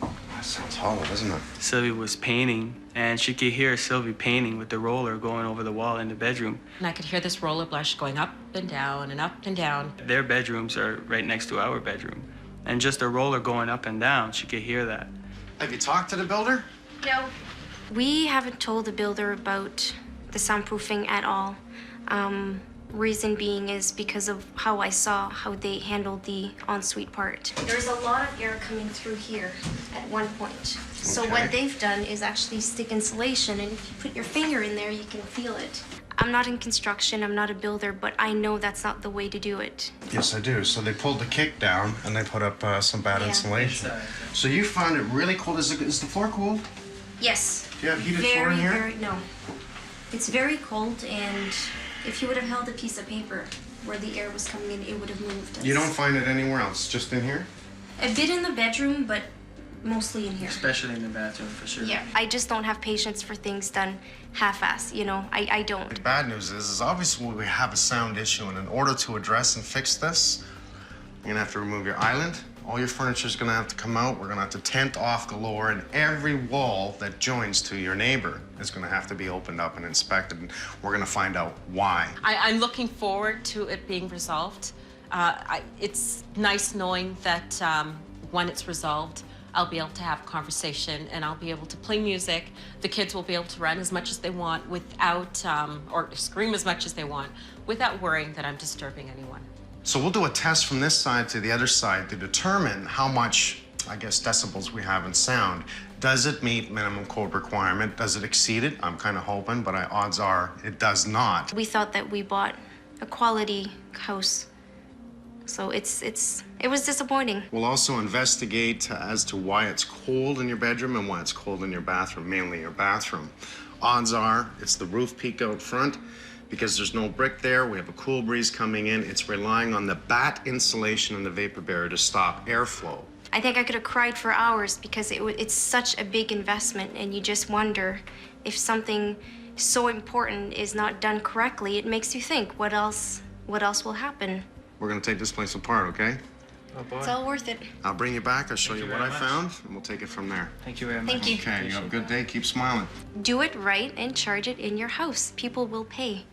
That sounds hollow, doesn't it?
Sylvie was painting, and she could hear Sylvie painting with the roller going over the wall in the bedroom.
And I could hear this roller brush going up and down and up and down.
Their bedrooms are right next to our bedroom. And just a roller going up and down, she could hear that.
Have you talked to the builder?
No. We haven't told the builder about the soundproofing at all. Reason being is because of how I saw how they handled the ensuite part. There's a lot of air coming through here at one point. So
Okay.
what they've done is actually stick insulation, and if you put your finger in there, you can feel it. I'm not in construction, I'm not a builder, but I know that's not the way to do it.
Yes, I do. So they pulled the kick down and they put up some bad
Yeah.
insulation. So you found it really cold. Is the floor cold?
Yes.
Do you have heated floor in here?
No. It's very cold, and if you would have held a piece of paper where the air was coming in, it would have moved.
You don't find it anywhere else, just in here?
A bit in the bedroom, but mostly in here.
Especially in the bathroom, for sure.
Yeah, I just don't have patience for things done half-assed, you know? I don't.
The bad news is obviously we have a sound issue, and in order to address and fix this, you're gonna have to remove your island. All your furniture's gonna have to come out. We're gonna have to tent off galore, and every wall that joins to your neighbor is gonna have to be opened up and inspected, and we're gonna find out why.
I'm looking forward to it being resolved It's nice knowing that when it's resolved, I'll be able to have a conversation and I'll be able to play music. The kids will be able to run as much as they want without, or scream as much as they want, without worrying that I'm disturbing anyone.
So we'll do a test from this side to the other side to determine how much, I guess, decibels we have in sound. Does it meet minimum code requirement? Does it exceed it? I'm kind of hoping, but odds are it does not.
We thought that we bought a quality house, so it was disappointing.
We'll also investigate as to why it's cold in your bedroom and why it's cold in your bathroom, mainly your bathroom. Odds are it's the roof peak out front. Because there's no brick there, we have a cool breeze coming in. It's relying on the batt insulation and the vapor barrier to stop airflow.
I think I could have cried for hours because it's such a big investment, and you just wonder if something so important is not done correctly. It makes you think, what else will happen?
We're gonna take this place apart, okay?
Oh boy. It's all worth it.
I'll bring you back, I'll show you what I found, and we'll take it from there.
Thank you very much.
Thank you.
Okay, you have a good day, keep smiling.
Do it right and charge it in your house. People will pay.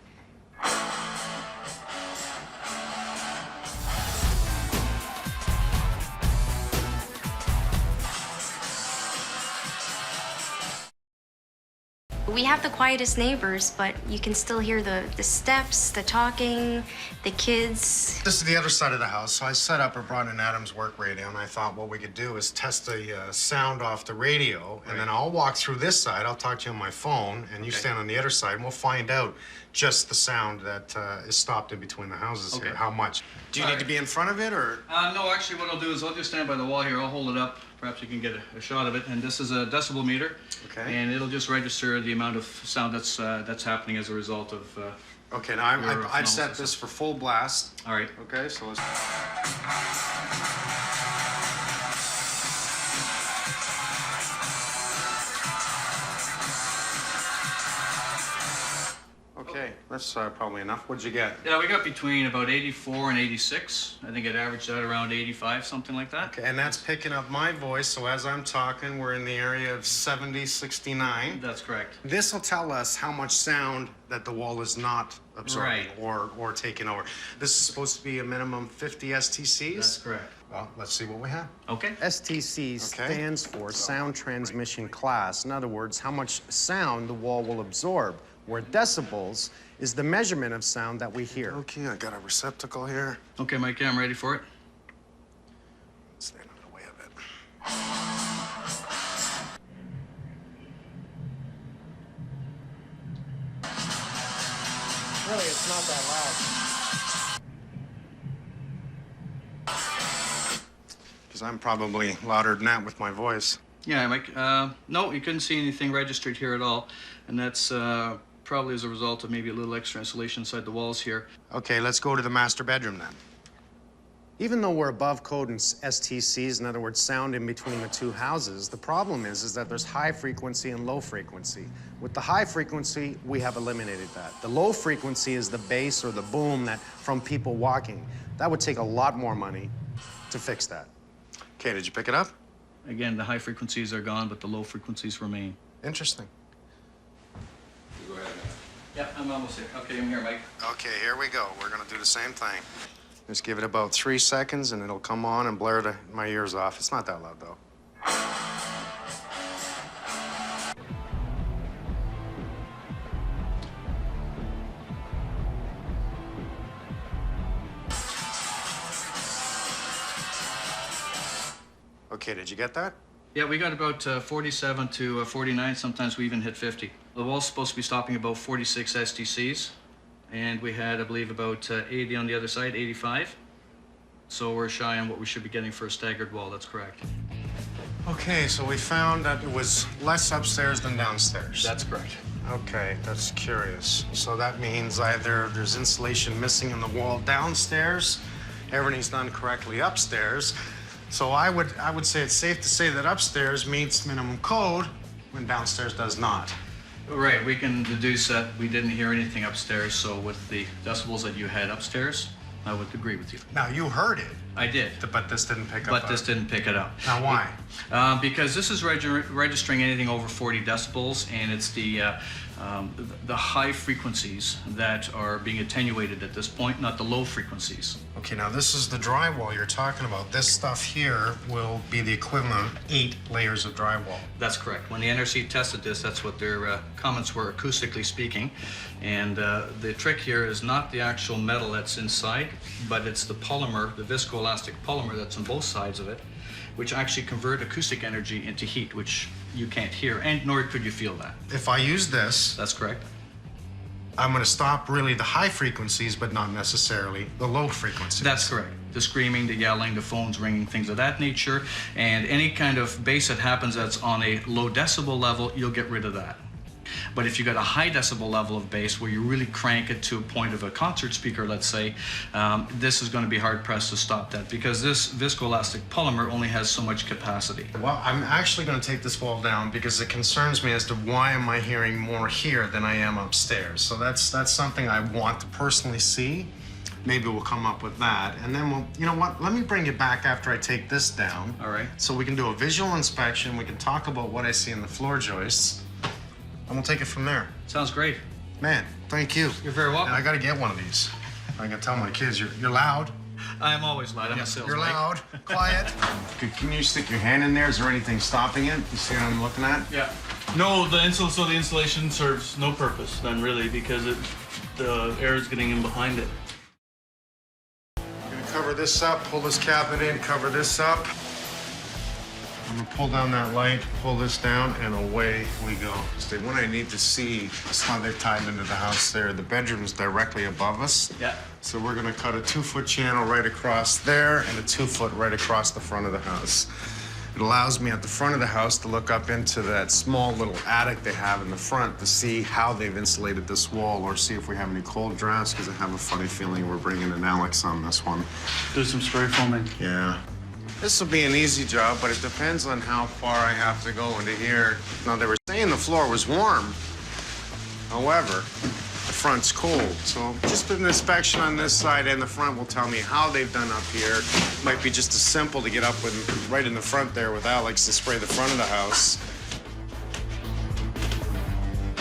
We have the quietest neighbors, but you can still hear the steps, the talking, the kids.
This is the other side of the house, so I set up or brought in Adam's work radio, and I thought what we could do is test the sound off the radio, and then I'll walk through this side, I'll talk to you on my phone, and you stand on the other side, and we'll find out just the sound that is stopped in between the houses here, how much. Do you need to be in front of it, or?
No, actually what I'll do is I'll just stand by the wall here, I'll hold it up, perhaps you can get a shot of it, and this is a decibel meter.
Okay.
And it'll just register the amount of sound that's happening as a result of
okay, now I've set this for full blast.
All right.
Okay, so let's... Okay, that's probably enough. What'd you get?
Yeah, we got between about 84 and 86. I think it averaged out around 85, something like that.
Okay, and that's picking up my voice, so as I'm talking, we're in the area of 70, 69.
That's correct.
This will tell us how much sound that the wall is not absorbing or taking over. This is supposed to be a minimum 50 STCs?
That's correct.
Well, let's see what we have.
Okay.
STC stands for Sound Transmission Class. In other words, how much sound the wall will absorb, where decibels is the measurement of sound that we hear. Okay, I got a receptacle here.
Okay, Mike, I'm ready for it.
Stand out of the way of it. Really, it's not that loud. Because I'm probably louder than that with my voice.
Yeah, Mike. No, you couldn't see anything registered here at all, and that's probably as a result of maybe a little extra insulation inside the walls here.
Okay, let's go to the master bedroom then. Even though we're above code in STCs, in other words, sound in between the two houses, the problem is that there's high frequency and low frequency. With the high frequency, we have eliminated that. The low frequency is the bass or the boom that from people walking. That would take a lot more money to fix that. Okay, did you pick it up?
Again, the high frequencies are gone, but the low frequencies remain.
Interesting.
Go ahead. Yeah, I'm almost here. Okay, I'm here, Mike.
Okay, here we go. We're gonna do the same thing. Just give it about 3 seconds and it'll come on and blare my ears off. It's not that loud though. Okay, did you get that?
Yeah, we got about 47 to 49. Sometimes we even hit 50. The wall's supposed to be stopping about 46 STCs. And we had, I believe, about 80 on the other side, 85. So we're shy on what we should be getting for a staggered wall, that's correct.
Okay, so we found that it was less upstairs than downstairs.
That's correct.
Okay, that's curious. So that means either there's insulation missing in the wall downstairs, everything's done correctly upstairs. So I would say it's safe to say that upstairs meets minimum code when downstairs does not.
Right, we can deduce that we didn't hear anything upstairs, so with the decibels that you had upstairs, I would agree with you.
Now, you heard it.
I did.
But this didn't pick up.
But this didn't pick it up.
Now, why?
Because this is registering anything over 40 decibels, and it's the the high frequencies that are being attenuated at this point, not the low frequencies.
Okay, now this is the drywall you're talking about. This stuff here will be the equivalent of 8 layers of drywall.
That's correct. When the NRC tested this, that's what their comments were, acoustically speaking. And the trick here is not the actual metal that's inside, but it's the polymer, the viscoelastic polymer that's on both sides of it, which actually convert acoustic energy into heat, which you can't hear, and nor could you feel that.
If I use this,
that's correct.
I'm going to stop really the high frequencies, but not necessarily the low frequencies.
That's correct. The screaming, the yelling, the phones ringing, things of that nature, and any kind of bass that happens that's on a low decibel level, you'll get rid of that. But if you got a high decibel level of bass where you really crank it to a point of a concert speaker, let's say, this is going to be hard pressed to stop that because this viscoelastic polymer only has so much capacity.
Well, I'm actually going to take this wall down because it concerns me as to why am I hearing more here than I am upstairs. So that's something I want to personally see. Maybe we'll come up with that. And then we'll, you know what, let me bring it back after I take this down.
All right.
So we can do a visual inspection. We can talk about what I see in the floor joists. And we'll take it from there.
Sounds great.
Man, thank you.
You're very welcome.
And I got to get one of these. I can tell my kids, you're loud.
I'm always loud. I'm a salesman.
You're loud, quiet. Can you stick your hand in there? Is there anything stopping it? You see what I'm looking at?
Yeah. No, the insulation serves no purpose then really because the air is getting in behind it.
I'm gonna cover this up, pull this cabinet in, cover this up. I'm gonna pull down that light, pull this down, and away we go. So what I need to see is how they're tied into the house there. The bedroom's directly above us.
Yeah.
So we're gonna cut a 2-foot channel right across there and a 2-foot right across the front of the house. It allows me at the front of the house to look up into that small little attic they have in the front to see how they've insulated this wall or see if we have any cold drafts, because I have a funny feeling we're bringing an Alex on this one.
Do some spray foaming.
Yeah. This will be an easy job, but it depends on how far I have to go into here. Now, they were saying the floor was warm. However, the front's cold. So just an inspection on this side and the front will tell me how they've done up here. Might be just as simple to get up with right in the front there with Alex and spray the front of the house.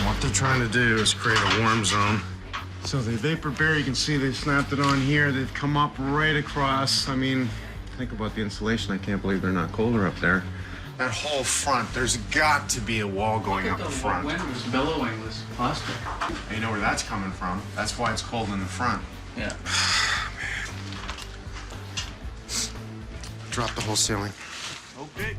What they're trying to do is create a warm zone. So the vapor barrier, you can see they snapped it on here. They've come up right across. I mean, think about the insulation. I can't believe they're not colder up there. That whole front, there's got to be a wall going up the front.
When was billowing this plastic?
You know where that's coming from. That's why it's cold in the front.
Yeah.
Drop the whole ceiling.
Okay.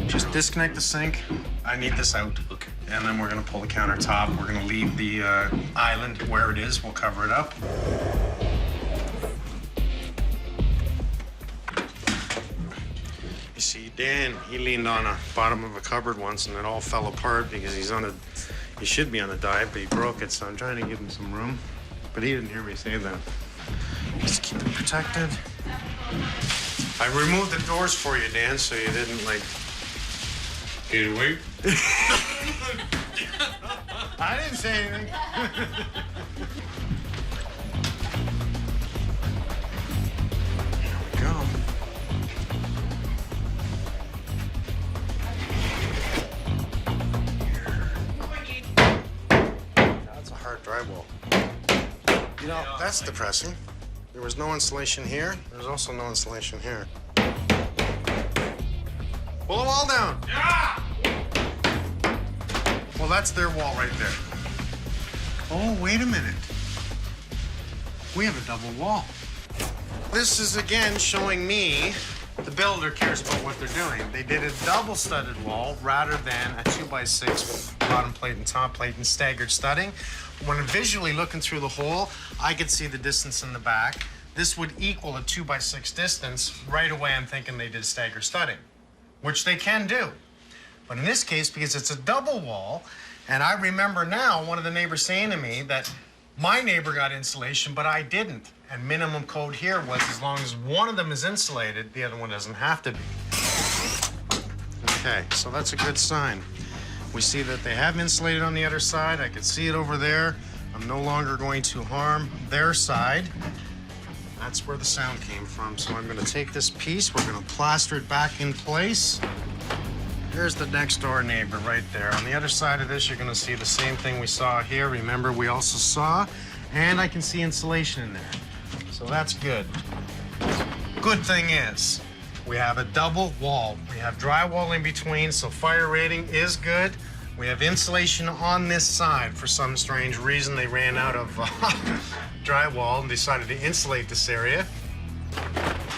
Just disconnect the sink. I need this out. Okay. And then we're gonna pull the countertop. We're gonna leave the island where it is. We'll cover it up. You see, Dan, he leaned on the bottom of a cupboard once and it all fell apart because he should be on a dive, but he broke it, so I'm trying to give him some room. But he didn't hear me say that. Just keep it protected. I removed the doors for you, Dan, so you didn't, like... Gain weight? I didn't say anything. Here we go. That's a hard drywall. You know, that's depressing. There was no insulation here. There's also no insulation here. Pull the wall down. Yeah! Well, that's their wall right there. Oh, wait a minute. We have a double wall. This is again showing me the builder cares about what they're doing. They did a double-studded wall rather than a 2x6 with bottom plate and top plate and staggered studding. When visually looking through the hole, I could see the distance in the back. This would equal a 2x6 distance. Right away, I'm thinking they did stagger studding, which they can do. But in this case, because it's a double wall, and I remember now one of the neighbors saying to me that my neighbor got insulation, but I didn't. And minimum code here was as long as one of them is insulated, the other one doesn't have to be. Okay, so that's a good sign. We see that they have insulated on the other side. I can see it over there. I'm no longer going to harm their side. That's where the sound came from. So I'm gonna take this piece, we're gonna plaster it back in place. There's the next door neighbor right there. On the other side of this, you're gonna see the same thing we saw here. Remember, we also saw, and I can see insulation in there. So that's good. Good thing is, we have a double wall. We have drywall in between, so fire rating is good. We have insulation on this side. For some strange reason, they ran out of drywall and decided to insulate this area.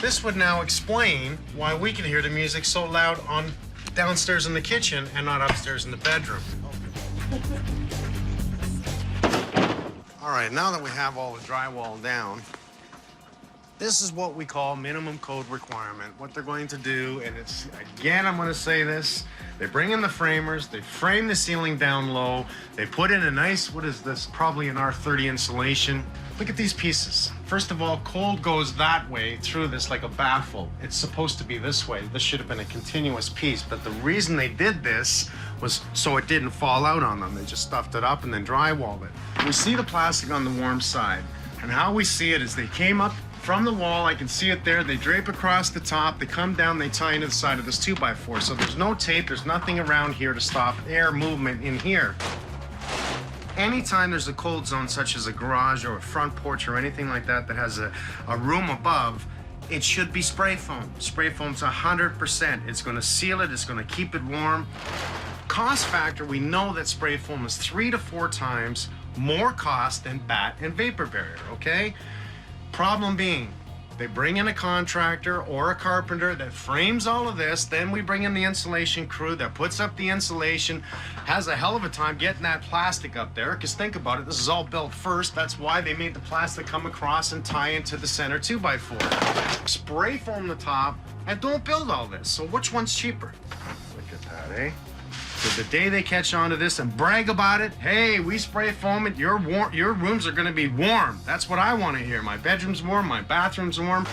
This would now explain why we can hear the music so loud on downstairs in the kitchen and not upstairs in the bedroom. All right, now that we have all the drywall down, this is what we call minimum code requirement. What they're going to do, and it's, again, I'm gonna say this, they bring in the framers, they frame the ceiling down low, they put in a nice, what is this, probably an R30 insulation. Look at these pieces. First of all, cold goes that way through this like a baffle. It's supposed to be this way. This should have been a continuous piece, but the reason they did this was so it didn't fall out on them. They just stuffed it up and then drywalled it. We see the plastic on the warm side, and how we see it is they came up from the wall, I can see it there, they drape across the top, they come down, they tie into the side of this 2x4. So there's no tape, there's nothing around here to stop air movement in here. Anytime there's a cold zone, such as a garage or a front porch or anything like that that has a room above, it should be spray foam. Spray foam's 100%. It's gonna seal it, it's gonna keep it warm. Cost factor, we know that spray foam is 3 to 4 times more cost than bat and vapor barrier, okay? Problem being, they bring in a contractor or a carpenter that frames all of this, then we bring in the insulation crew that puts up the insulation, has a hell of a time getting that plastic up there, because think about it, this is all built first, that's why they made the plastic come across and tie into the center 2x4. Spray foam the top, and don't build all this, so which one's cheaper? Look at that, eh? So the day they catch on to this and brag about it, hey, we spray foam it, your rooms are gonna be warm. That's what I wanna hear. My bedroom's warm, my bathroom's warm.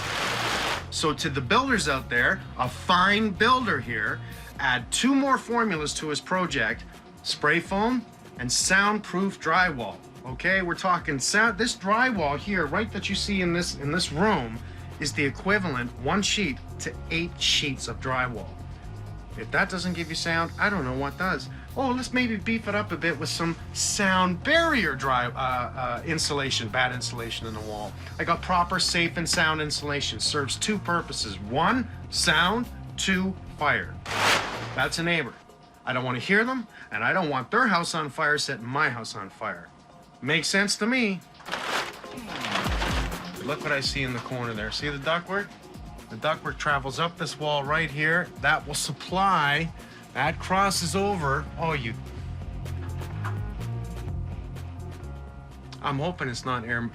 So to the builders out there, a fine builder here, add 2 more formulas to his project, spray foam and soundproof drywall. Okay, we're talking sound, this drywall here, right, that you see in this room, is the equivalent, 1 sheet, to 8 sheets of drywall. If that doesn't give you sound, I don't know what does. Oh, let's maybe beef it up a bit with some sound barrier insulation, bad insulation in the wall. I got proper, safe, and sound insulation. Serves 2 purposes. 1, sound. 2, fire. That's a neighbor. I don't want to hear them, and I don't want their house on fire setting my house on fire. Makes sense to me. Look what I see in the corner there. See the ductwork? The ductwork travels up this wall right here. That will supply, that crosses over. Oh, I'm hoping it's not air,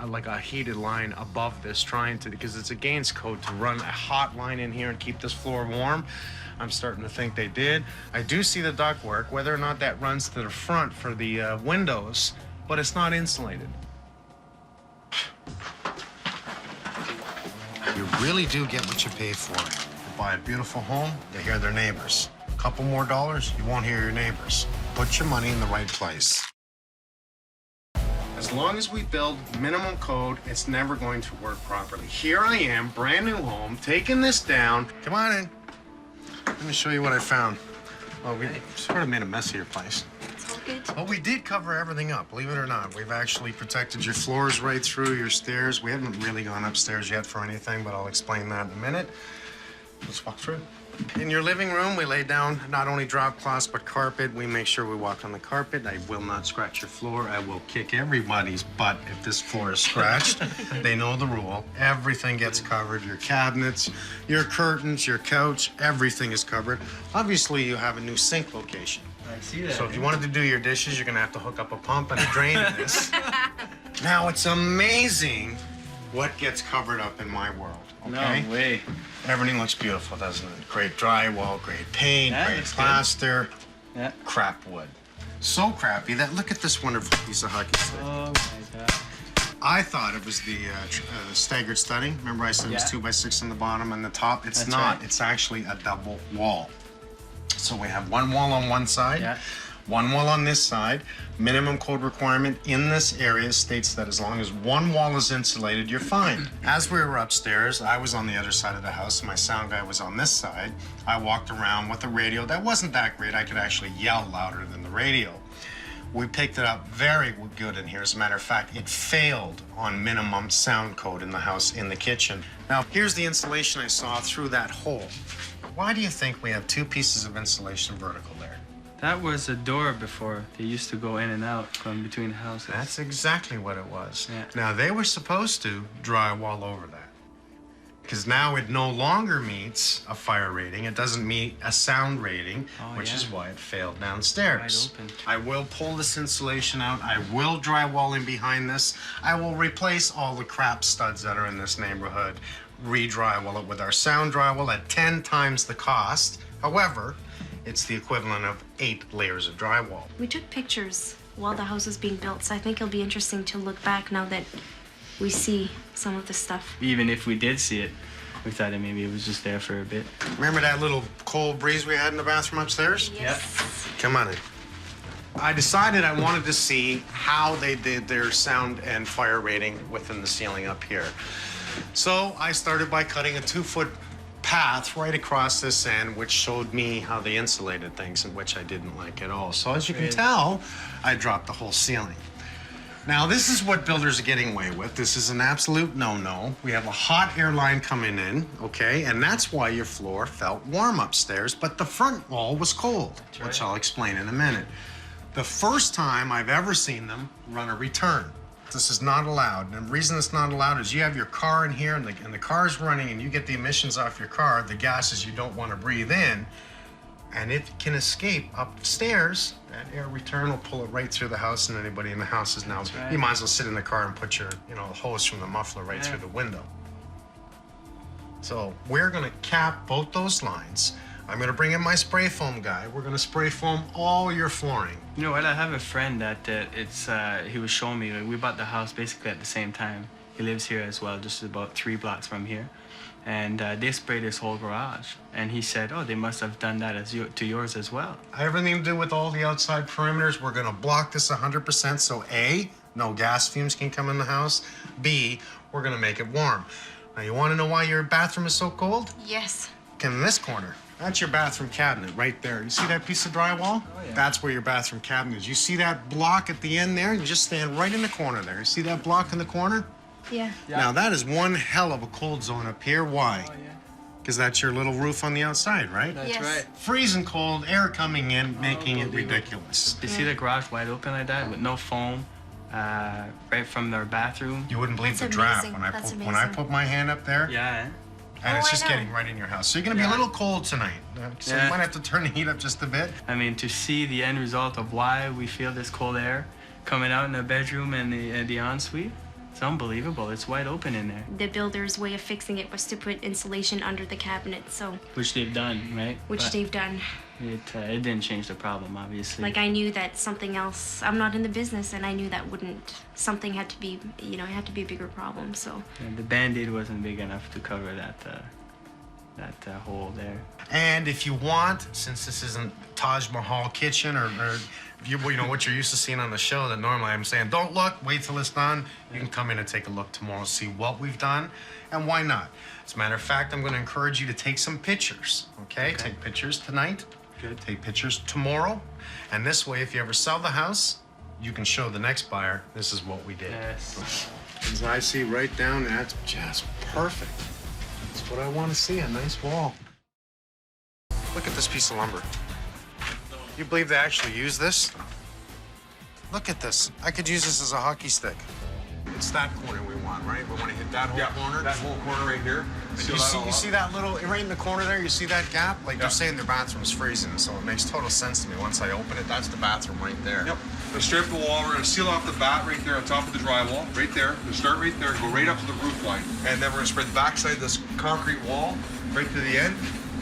like a heated line above this trying to, because it's against code to run a hot line in here and keep this floor warm. I'm starting to think they did. I do see the ductwork, whether or not that runs to the front for the windows, but it's not insulated. You really do get what you pay for. You buy a beautiful home, you hear their neighbors. A couple more dollars, you won't hear your neighbors. Put your money in the right place. As long as we build minimum code, it's never going to work properly. Here I am, brand new home, taking this down. Come on in. Let me show you what I found. Well, we sort of made a mess of your place. Well, we did cover everything up, believe it or not. We've actually protected your floors right through, your stairs. We haven't really gone upstairs yet for anything, but I'll explain that in a minute. Let's walk through. In your living room, we lay down not only drop cloths, but carpet. We make sure we walk on the carpet. I will not scratch your floor. I will kick everybody's butt if this floor is scratched. They know the rule. Everything gets covered. Your cabinets, your curtains, your couch, everything is covered. Obviously, you have a new sink location.
I see that.
So if you wanted to do your dishes, you're gonna have to hook up a pump and a drain in this. Now, it's amazing what gets covered up in my world, okay?
No way.
Everything looks beautiful, doesn't it? Great drywall, great paint,
Yeah,
great
looks
plaster,
Yeah.
crap wood. So crappy that, look at this wonderful piece of hockey stick.
Oh my God.
I thought it was the staggered studding. Remember I said it was
Yeah.
2x6 on the bottom and the top? It's
That's
not,
right.
it's actually a double wall. So we have one wall on one side, one wall on this side. Minimum code requirement in this area states that as long as one wall is insulated, you're fine. As we were upstairs, I was on the other side of the house. My sound guy was on this side. I walked around with a radio that wasn't that great. I could actually yell louder than the radio. We picked it up very good in here. As a matter of fact, it failed on minimum sound code in the house, in the kitchen. Now, here's the insulation I saw through that hole. Why do you think we have two pieces of insulation vertical there?
That was a door before. They used to go in and out from between houses.
That's exactly what it was.
Yeah.
Now, they were supposed to drywall over that. Because now it no longer meets a fire rating. It doesn't meet a sound rating, which is why it failed downstairs.
Wide open.
I will pull this insulation out. I will drywall in behind this. I will replace all the crap studs that are in this neighborhood, re-drywall it with our sound drywall at 10 times the cost. However, it's the equivalent of 8 layers of drywall.
We took pictures while the house was being built, so I think it'll be interesting to look back now that we see some of the stuff.
Even if we did see it, we thought that maybe it was just there for a bit.
Remember that little cold breeze we had in the bathroom upstairs?
Yes.
Come on in. I decided I wanted to see how they did their sound and fire rating within the ceiling up here. So I started by cutting a 2-foot path right across this end, which showed me how they insulated things, and which I didn't like at all. So as you can tell, I dropped the whole ceiling. Now, this is what builders are getting away with. This is an absolute no-no. We have a hot air line coming in, okay? And that's why your floor felt warm upstairs, but the front wall was cold, which I'll explain in a minute. The first time I've ever seen them run a return. This is not allowed. And the reason it's not allowed is you have your car in here and the car's running and you get the emissions off your car, the gases you don't want to breathe in, and it can escape upstairs. That air return will pull it right through the house, and anybody in the house is now, you might as well sit in the car and put your, hose from the muffler right through the window. So we're gonna cap both those lines. I'm gonna bring in my spray foam guy. We're gonna spray foam all your flooring.
You know what? I have a friend that he was showing me. We bought the house basically at the same time. He lives here as well, just about 3 blocks from here. And they sprayed his whole garage. And he said, oh, they must have done that to yours as well.
Everything to do with all the outside perimeters, we're gonna block this 100%. So A, no gas fumes can come in the house. B, we're gonna make it warm. Now, you wanna know why your bathroom is so cold?
Yes.
In this corner. That's your bathroom cabinet right there. You see that piece of drywall? Oh, yeah. That's where your bathroom cabinet is. You see that block at the end there? You just stand right in the corner there. You see that block in the corner?
Yeah.
Now, that is one hell of a cold zone up here. Why?
Oh, yeah.
Because that's your little roof on the outside, right?
That's right.
Freezing cold, air coming in, making it ridiculous.
You see the garage wide open like that with no foam, right from their bathroom?
You wouldn't believe
That's
the draft
amazing.
when I put my hand up there.
Yeah.
And
Oh,
it's
I
just
know.
getting right in your house. So you're gonna be a little cold tonight. So you might have to turn the heat up just a bit.
I mean, to see the end result of why we feel this cold air coming out in the bedroom and the ensuite, it's unbelievable. It's wide open in there.
The builder's way of fixing it was to put insulation under the cabinet, so,
Which they've done, right?
which
But
they've done.
it didn't change the problem, obviously.
Like, I knew that something else, I'm not in the business, and I knew that something had to be, it had to be a bigger problem, so.
And the Band-Aid wasn't big enough to cover that hole there.
And if you want, since this isn't Taj Mahal kitchen or what you're used to seeing on the show, that normally I'm saying, don't look, wait till it's done. You can come in and take a look tomorrow, see what we've done, and why not. As a matter of fact, I'm gonna encourage you to take some pictures, okay? Take pictures tonight, take pictures tomorrow, and this way, if you ever sell the house, you can show the next buyer, this is what we did.
Yes.
As I see right down, that's just perfect. That's what I want to see, a nice wall. Look at this piece of lumber. You believe they actually use this? Look at this. I could use this as a hockey stick. It's that corner we want, right? We want to hit that whole corner.
That whole corner right here.
You see that little, right in the corner there, you see that gap? Like they're saying their bathroom's freezing, so it makes total sense to me. Once I open it, that's the bathroom right there.
Yep. We'll strip the wall. We're going to seal off the bat right there on top of the drywall, right there. We'll start right there, go right up to the roof line. And then we're going to spread the backside of this concrete wall right to the end.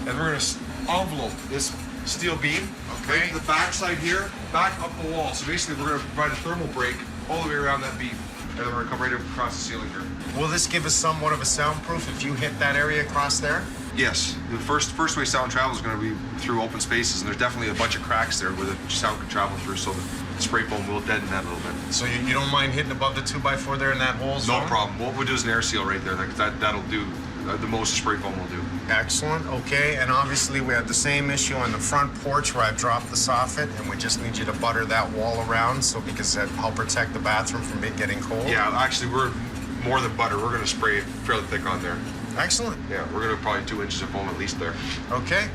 And we're going to envelope this steel beam right to the backside here, back up the wall. So basically, we're going to provide a thermal break all the way around that beam. and then we're gonna come right across the ceiling here.
Will this give us somewhat of a soundproof if you hit that area across there?
Yes, the first way sound travels is gonna be through open spaces, and there's definitely a bunch of cracks there where the sound can travel through, so the spray foam will deaden that a little bit.
So you don't mind hitting above the 2x4 there in that hole zone?
No problem. What we'll do is an air seal right there. That'll do the most spray foam will do.
Excellent, okay, and obviously we have the same issue on the front porch where I've dropped the soffit, and we just need you to butter that wall around, so because that help protect the bathroom from it getting cold.
Yeah, actually, we're more than butter. We're gonna spray it fairly thick on there.
Excellent.
Yeah, we're gonna probably 2 inches of foam at least there.
Okay.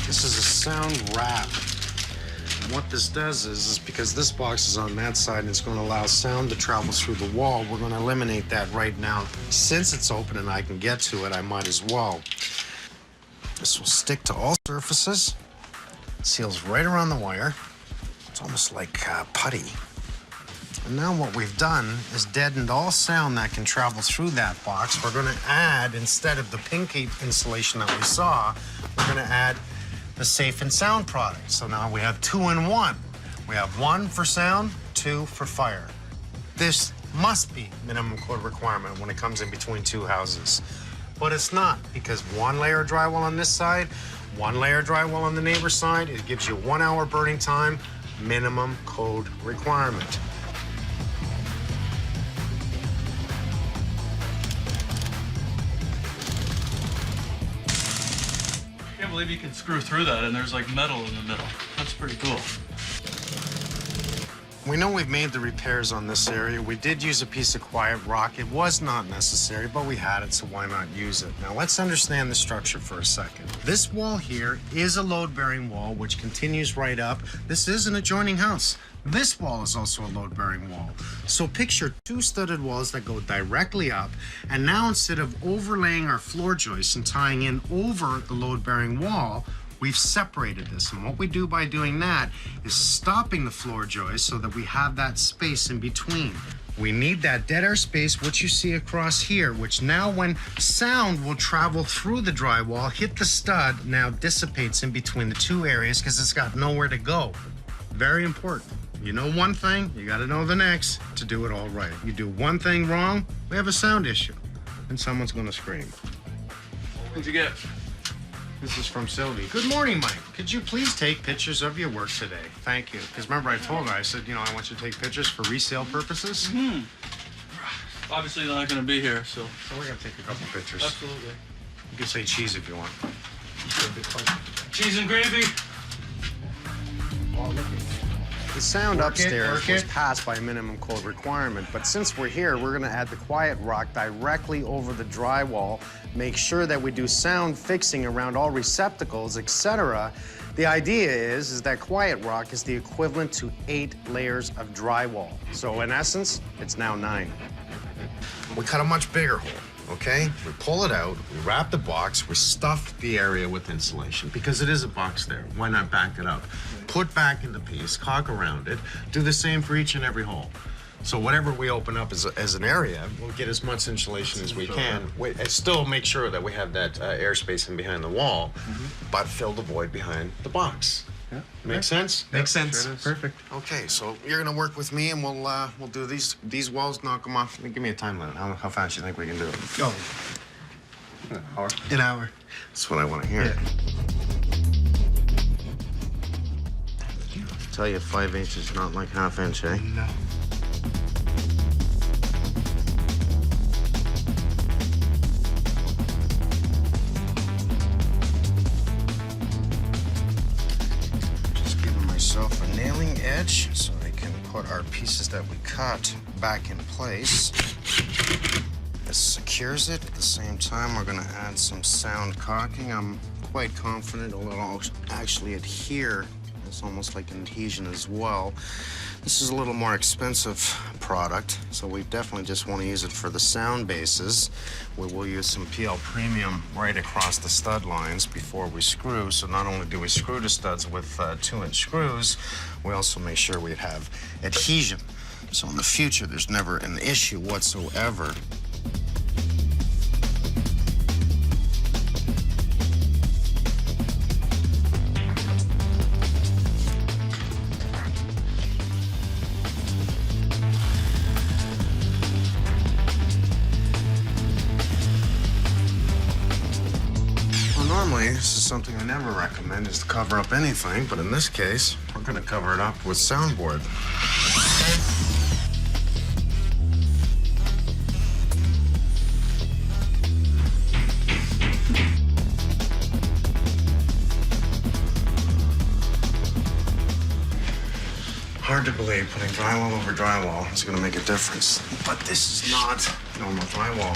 This is a sound wrap. And what this does is because this box is on that side and it's going to allow sound to travel through the wall, we're going to eliminate that right now. Since it's open and I can get to it, I might as well. This will stick to all surfaces. It seals right around the wire. It's almost like putty. And now what we've done is deadened all sound that can travel through that box. We're going to add, instead of the pinky insulation that we saw, we're going to add the Safe and Sound product. So now we have 2 in 1. We have 1 for sound, 2 for fire. This must be minimum code requirement when it comes in between 2 houses. But it's not, because 1 layer of drywall on this side, 1 layer of drywall on the neighbor's side, it gives you 1 hour burning time, minimum code requirement.
I can't believe you can screw through that and there's like metal in the middle. That's pretty cool.
We know we've made the repairs on this area. We did use a piece of quiet rock. It was not necessary, but we had it, so why not use it? Now let's understand the structure for a second. This wall here is a load-bearing wall, which continues right up. This is an adjoining house. This wall is also a load-bearing wall. So picture 2 studded walls that go directly up, and now instead of overlaying our floor joists and tying in over the load-bearing wall, we've separated this. And what we do by doing that is stopping the floor joist so that we have that space in between. We need that dead air space, which you see across here, which now when sound will travel through the drywall, hit the stud, now dissipates in between the 2 areas because it's got nowhere to go. Very important. You know one thing, you gotta know the next to do it all right. You do one thing wrong, we have a sound issue, and someone's gonna scream.
What'd you get?
This is from Sylvie. Good morning, Mike. Could you please take pictures of your work today? Thank you. Because remember I told her, I said, you know, I want you to take pictures for resale purposes.
Hmm. Obviously they're not gonna be here, so.
So we're gonna take a couple pictures.
Absolutely.
You can say cheese if you want.
Cheese and gravy.
The sound
Work it,
upstairs
work
was
it.
passed by a minimum code requirement, but since we're here, we're gonna add the quiet rock directly over the drywall, make sure that we do sound fixing around all receptacles, etc. The idea is that quiet rock is the equivalent to 8 layers of drywall. So in essence, it's now 9. We cut a much bigger hole, okay? We pull it out, we wrap the box, we stuff the area with insulation because it is a box there. Why not back it up? Put back in the piece, caulk around it, do the same for each and every hole. So whatever we open up as an area, we'll get as much insulation as we can. And still make sure that we have that airspace in behind the wall, but fill the void behind the box.
Yeah.
Make sense?
Makes sense. Sure perfect.
Okay, so you're gonna work with me, and we'll do these walls, knock them off. Give me a time limit. How fast do you think we can do it?
Go. An hour. An hour.
That's what I want to hear.
Yeah.
Tell you 5 inches, not like ½ inch, eh?
No.
Just giving myself a nailing edge so I can put our pieces that we cut back in place. This secures it. At the same time, we're gonna add some sound caulking. I'm quite confident it'll actually adhere. It's almost like an adhesion as well. This is a little more expensive product, so we definitely just want to use it for the sound bases. We will use some PL Premium right across the stud lines before we screw. So not only do we screw the studs with 2-inch screws, we also make sure we have adhesion. So in the future, there's never an issue whatsoever. Normally, this is something I never recommend, is to cover up anything, but in this case, we're gonna cover it up with soundboard. Hard to believe putting drywall over drywall is gonna make a difference, but this is not normal drywall.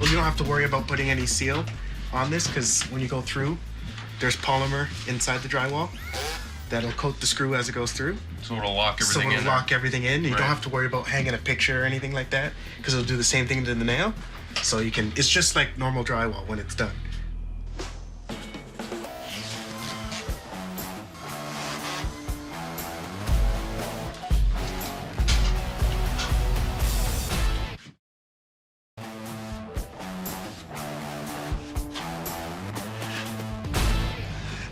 You don't have to worry about putting any seal on this because when you go through, there's polymer inside the drywall that'll coat the screw as it goes through.
So it'll lock everything in.
So it'll lock everything in. You
Right.
don't have to worry about hanging a picture or anything like that because it'll do the same thing to the nail. So you can, it's just like normal drywall when it's done.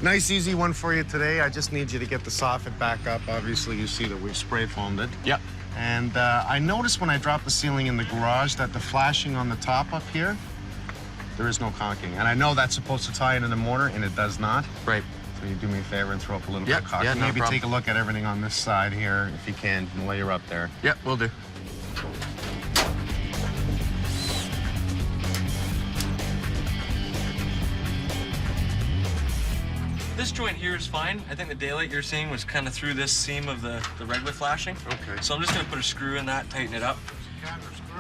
Nice, easy one for you today. I just need you to get the soffit back up. Obviously, you see that we've spray foamed it.
Yep.
And I noticed when I dropped the ceiling in the garage that the flashing on the top up here, there is no caulking. And I know that's supposed to tie into the mortar, and it does not.
Right.
So you do me a favor and throw up a little
Yep.
bit of caulking.
Yeah, no
Maybe
problem.
take a look at everything on this side here, if you can, while you're up there.
Yep, will do. This joint here is fine. I think the daylight you're seeing was kind of through this seam of the regular flashing.
Okay.
So I'm just gonna put a screw in that, tighten it up.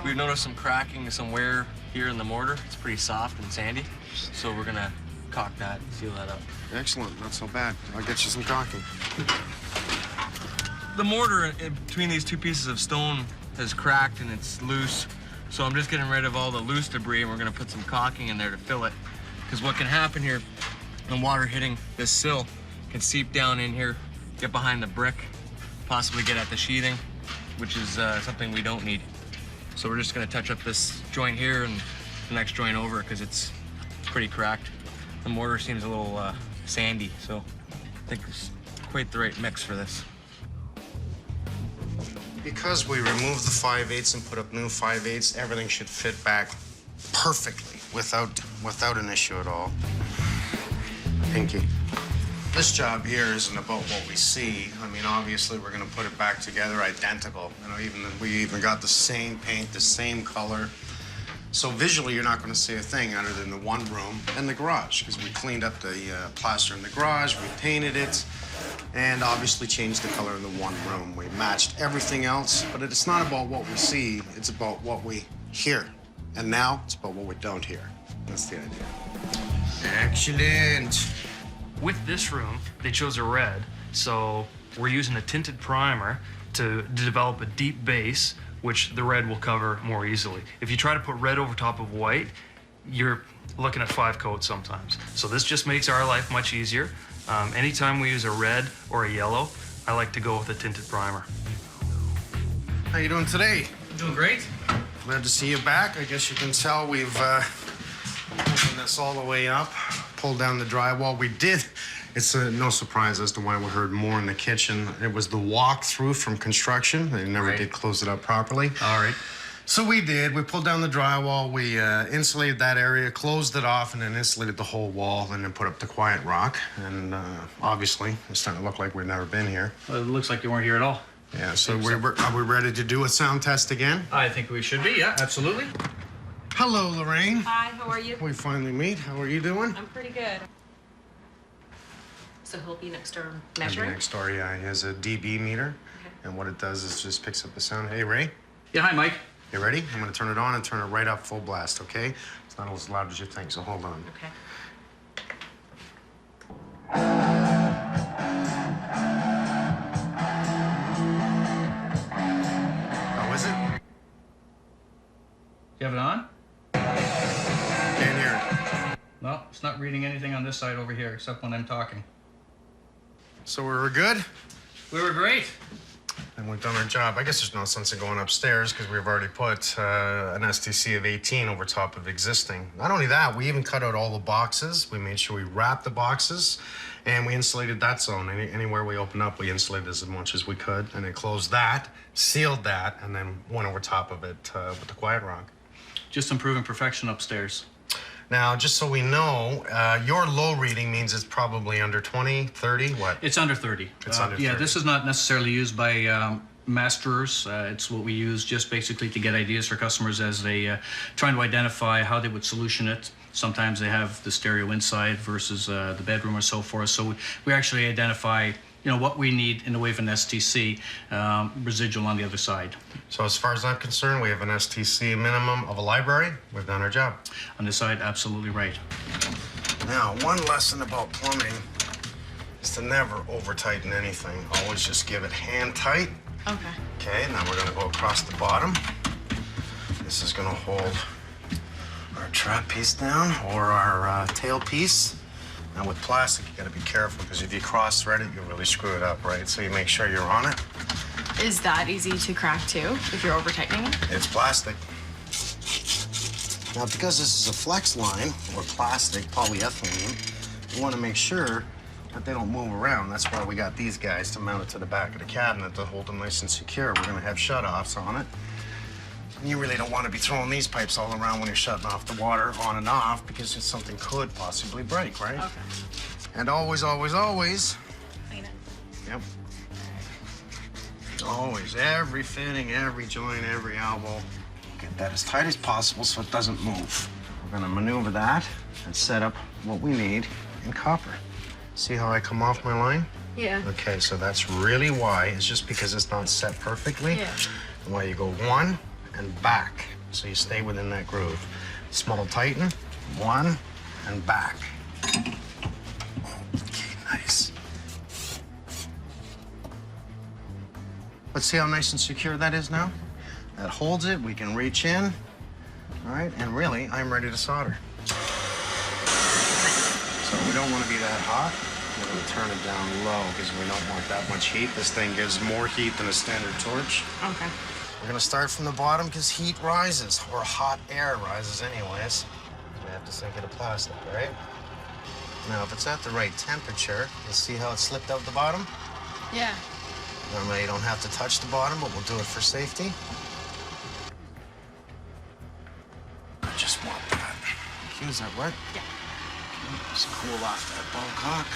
We've noticed some cracking, some wear here in the mortar. It's pretty soft and sandy. So we're gonna caulk that and seal that up.
Excellent, not so bad. I'll get you some caulking.
The mortar in between these two pieces of stone has cracked and it's loose. So I'm just getting rid of all the loose debris and we're gonna put some caulking in there to fill it. Because what can happen here, the water hitting this sill can seep down in here, get behind the brick, possibly get at the sheathing, which is something we don't need. So we're just gonna touch up this joint here and the next joint over because it's pretty cracked. The mortar seems a little sandy, so I think it's quite the right mix for this.
Because we removed the 5/8 and put up new 5/8, everything should fit back perfectly without an issue at all. Pinky. This job here isn't about what we see. I mean, obviously, we're gonna put it back together identical. You know, we even got the same paint, the same color. So visually, you're not gonna see a thing other than the one room and the garage, because we cleaned up the plaster in the garage, we painted it, and obviously changed the color in the one room. We matched everything else, but it's not about what we see, it's about what we hear. And now, it's about what we don't hear. That's the idea. Excellent.
With this room, they chose a red, so we're using a tinted primer to develop a deep base, which the red will cover more easily. If you try to put red over top of white, you're looking at 5 coats sometimes. So this just makes our life much easier. Anytime we use a red or a yellow, I like to go with a tinted primer.
How you doing today?
Doing great.
Glad to see you back. I guess you can tell we've opened this all the way up, pulled down the drywall. We did. It's no surprise as to why we heard more in the kitchen. It was the walk-through from construction. They never did close it up properly.
All right.
So we did. We pulled down the drywall. We insulated that area, closed it off, and then insulated the whole wall, and then put up the quiet rock. And obviously, it's starting to look like we've never been here.
Well, it looks like you weren't here at all.
Yeah, so are we ready to do a sound test again?
I think we should be, yeah, absolutely.
Hello, Lorraine.
Hi, how are you?
We finally meet. How are you doing?
I'm pretty good. So he'll be next door
Maybe
measuring?
next door, yeah. He has a dB meter, and what it does is just picks up the sound. Hey, Ray.
Yeah, hi, Mike.
You ready? I'm gonna turn it on and turn it right up full blast, okay? It's not as loud as you think, so hold on.
Okay.
How is it?
You have it on?
Can't hear it.
No, it's not reading anything on this side over here, except when I'm talking.
So we were good?
We were great.
And we've done our job. I guess there's no sense in going upstairs because we've already put an STC of 18 over top of existing. Not only that, we even cut out all the boxes. We made sure we wrapped the boxes and we insulated that zone. Anywhere we opened up, we insulated as much as we could and then closed that, sealed that, and then went over top of it with the quiet rock.
Just improving perfection upstairs.
Now, just so we know, your low reading means it's probably under 20, 30, what?
It's under 30.
It's under 30.
Yeah, this is not necessarily used by masterers. It's what we use just basically to get ideas for customers as they trying to identify how they would solution it. Sometimes they have the stereo inside versus the bedroom or so forth. So we actually identify, you know, what we need in the way of an STC, residual on the other side.
So as far as I'm concerned, we have an STC minimum of a library. We've done our job.
On this side, absolutely right.
Now, one lesson about plumbing is to never over-tighten anything. Always just give it hand tight.
Okay.
Okay, now we're gonna go across the bottom. This is gonna hold our trap piece down or our tail piece. Now with plastic, you gotta be careful because if you cross-thread it, you'll really screw it up, right? So you make sure you're on it.
Is that easy to crack too, if you're over tightening it?
It's plastic. Now, because this is a flex line, or plastic, polyethylene, you want to make sure that they don't move around. That's why we got these guys to mount it to the back of the cabinet to hold them nice and secure. We're going to have shut-offs on it. And you really don't want to be throwing these pipes all around when you're shutting off the water on and off because something could possibly break, right?
Okay.
And always, always, always.
Clean it.
Yep. Always, every fitting, every joint, every elbow. Get that as tight as possible so it doesn't move. We're gonna maneuver that and set up what we need in copper. See how I come off my line?
Yeah.
Okay, so that's really why. It's just because it's not set perfectly.
Yeah.
And why you go one and back, so you stay within that groove. Small tighten, one and back. Okay, nice. Let's see how nice and secure that is now. That holds it, we can reach in. All right, and really, I'm ready to solder. So we don't want to be that hot. We're gonna turn it down low because we don't want that much heat. This thing gives more heat than a standard torch.
Okay.
We're gonna start from the bottom because heat rises, or hot air rises anyways. We have to sink it to plastic, right? Now, if it's at the right temperature, you see how it slipped out the bottom?
Yeah.
Normally, you don't have to touch the bottom, but we'll do it for safety. I just want that. Is that wet?
Yeah.
Just cool off that ball cock.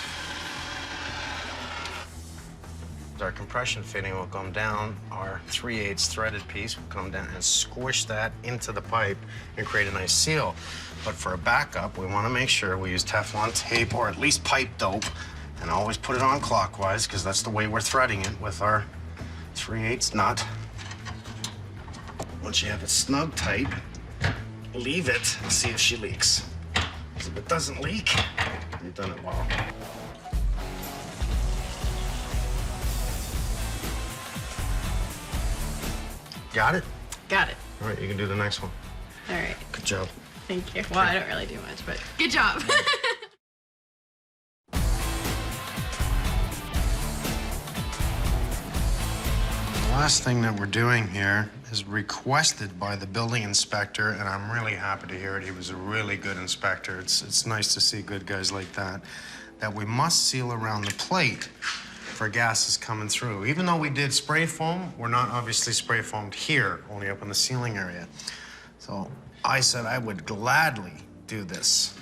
Our compression fitting will come down. Our 3/8 threaded piece will come down and squish that into the pipe and create a nice seal. But for a backup, we want to make sure we use Teflon tape or at least pipe dope and always put it on clockwise because that's the way we're threading it with our 3/8 nut. Once you have it snug tight, leave it and see if she leaks. If it doesn't leak, you've done it well. Got it?
Got it.
All right, you can do the next one.
All right.
Good job.
Thank you. Well, I don't really do much, but good job.
The last thing that we're doing here is requested by the building inspector, and I'm really happy to hear it. He was a really good inspector. It's nice to see good guys like that we must seal around the plate for gases coming through. Even though we did spray foam, we're not obviously spray foamed here, only up in the ceiling area. So I said I would gladly do this.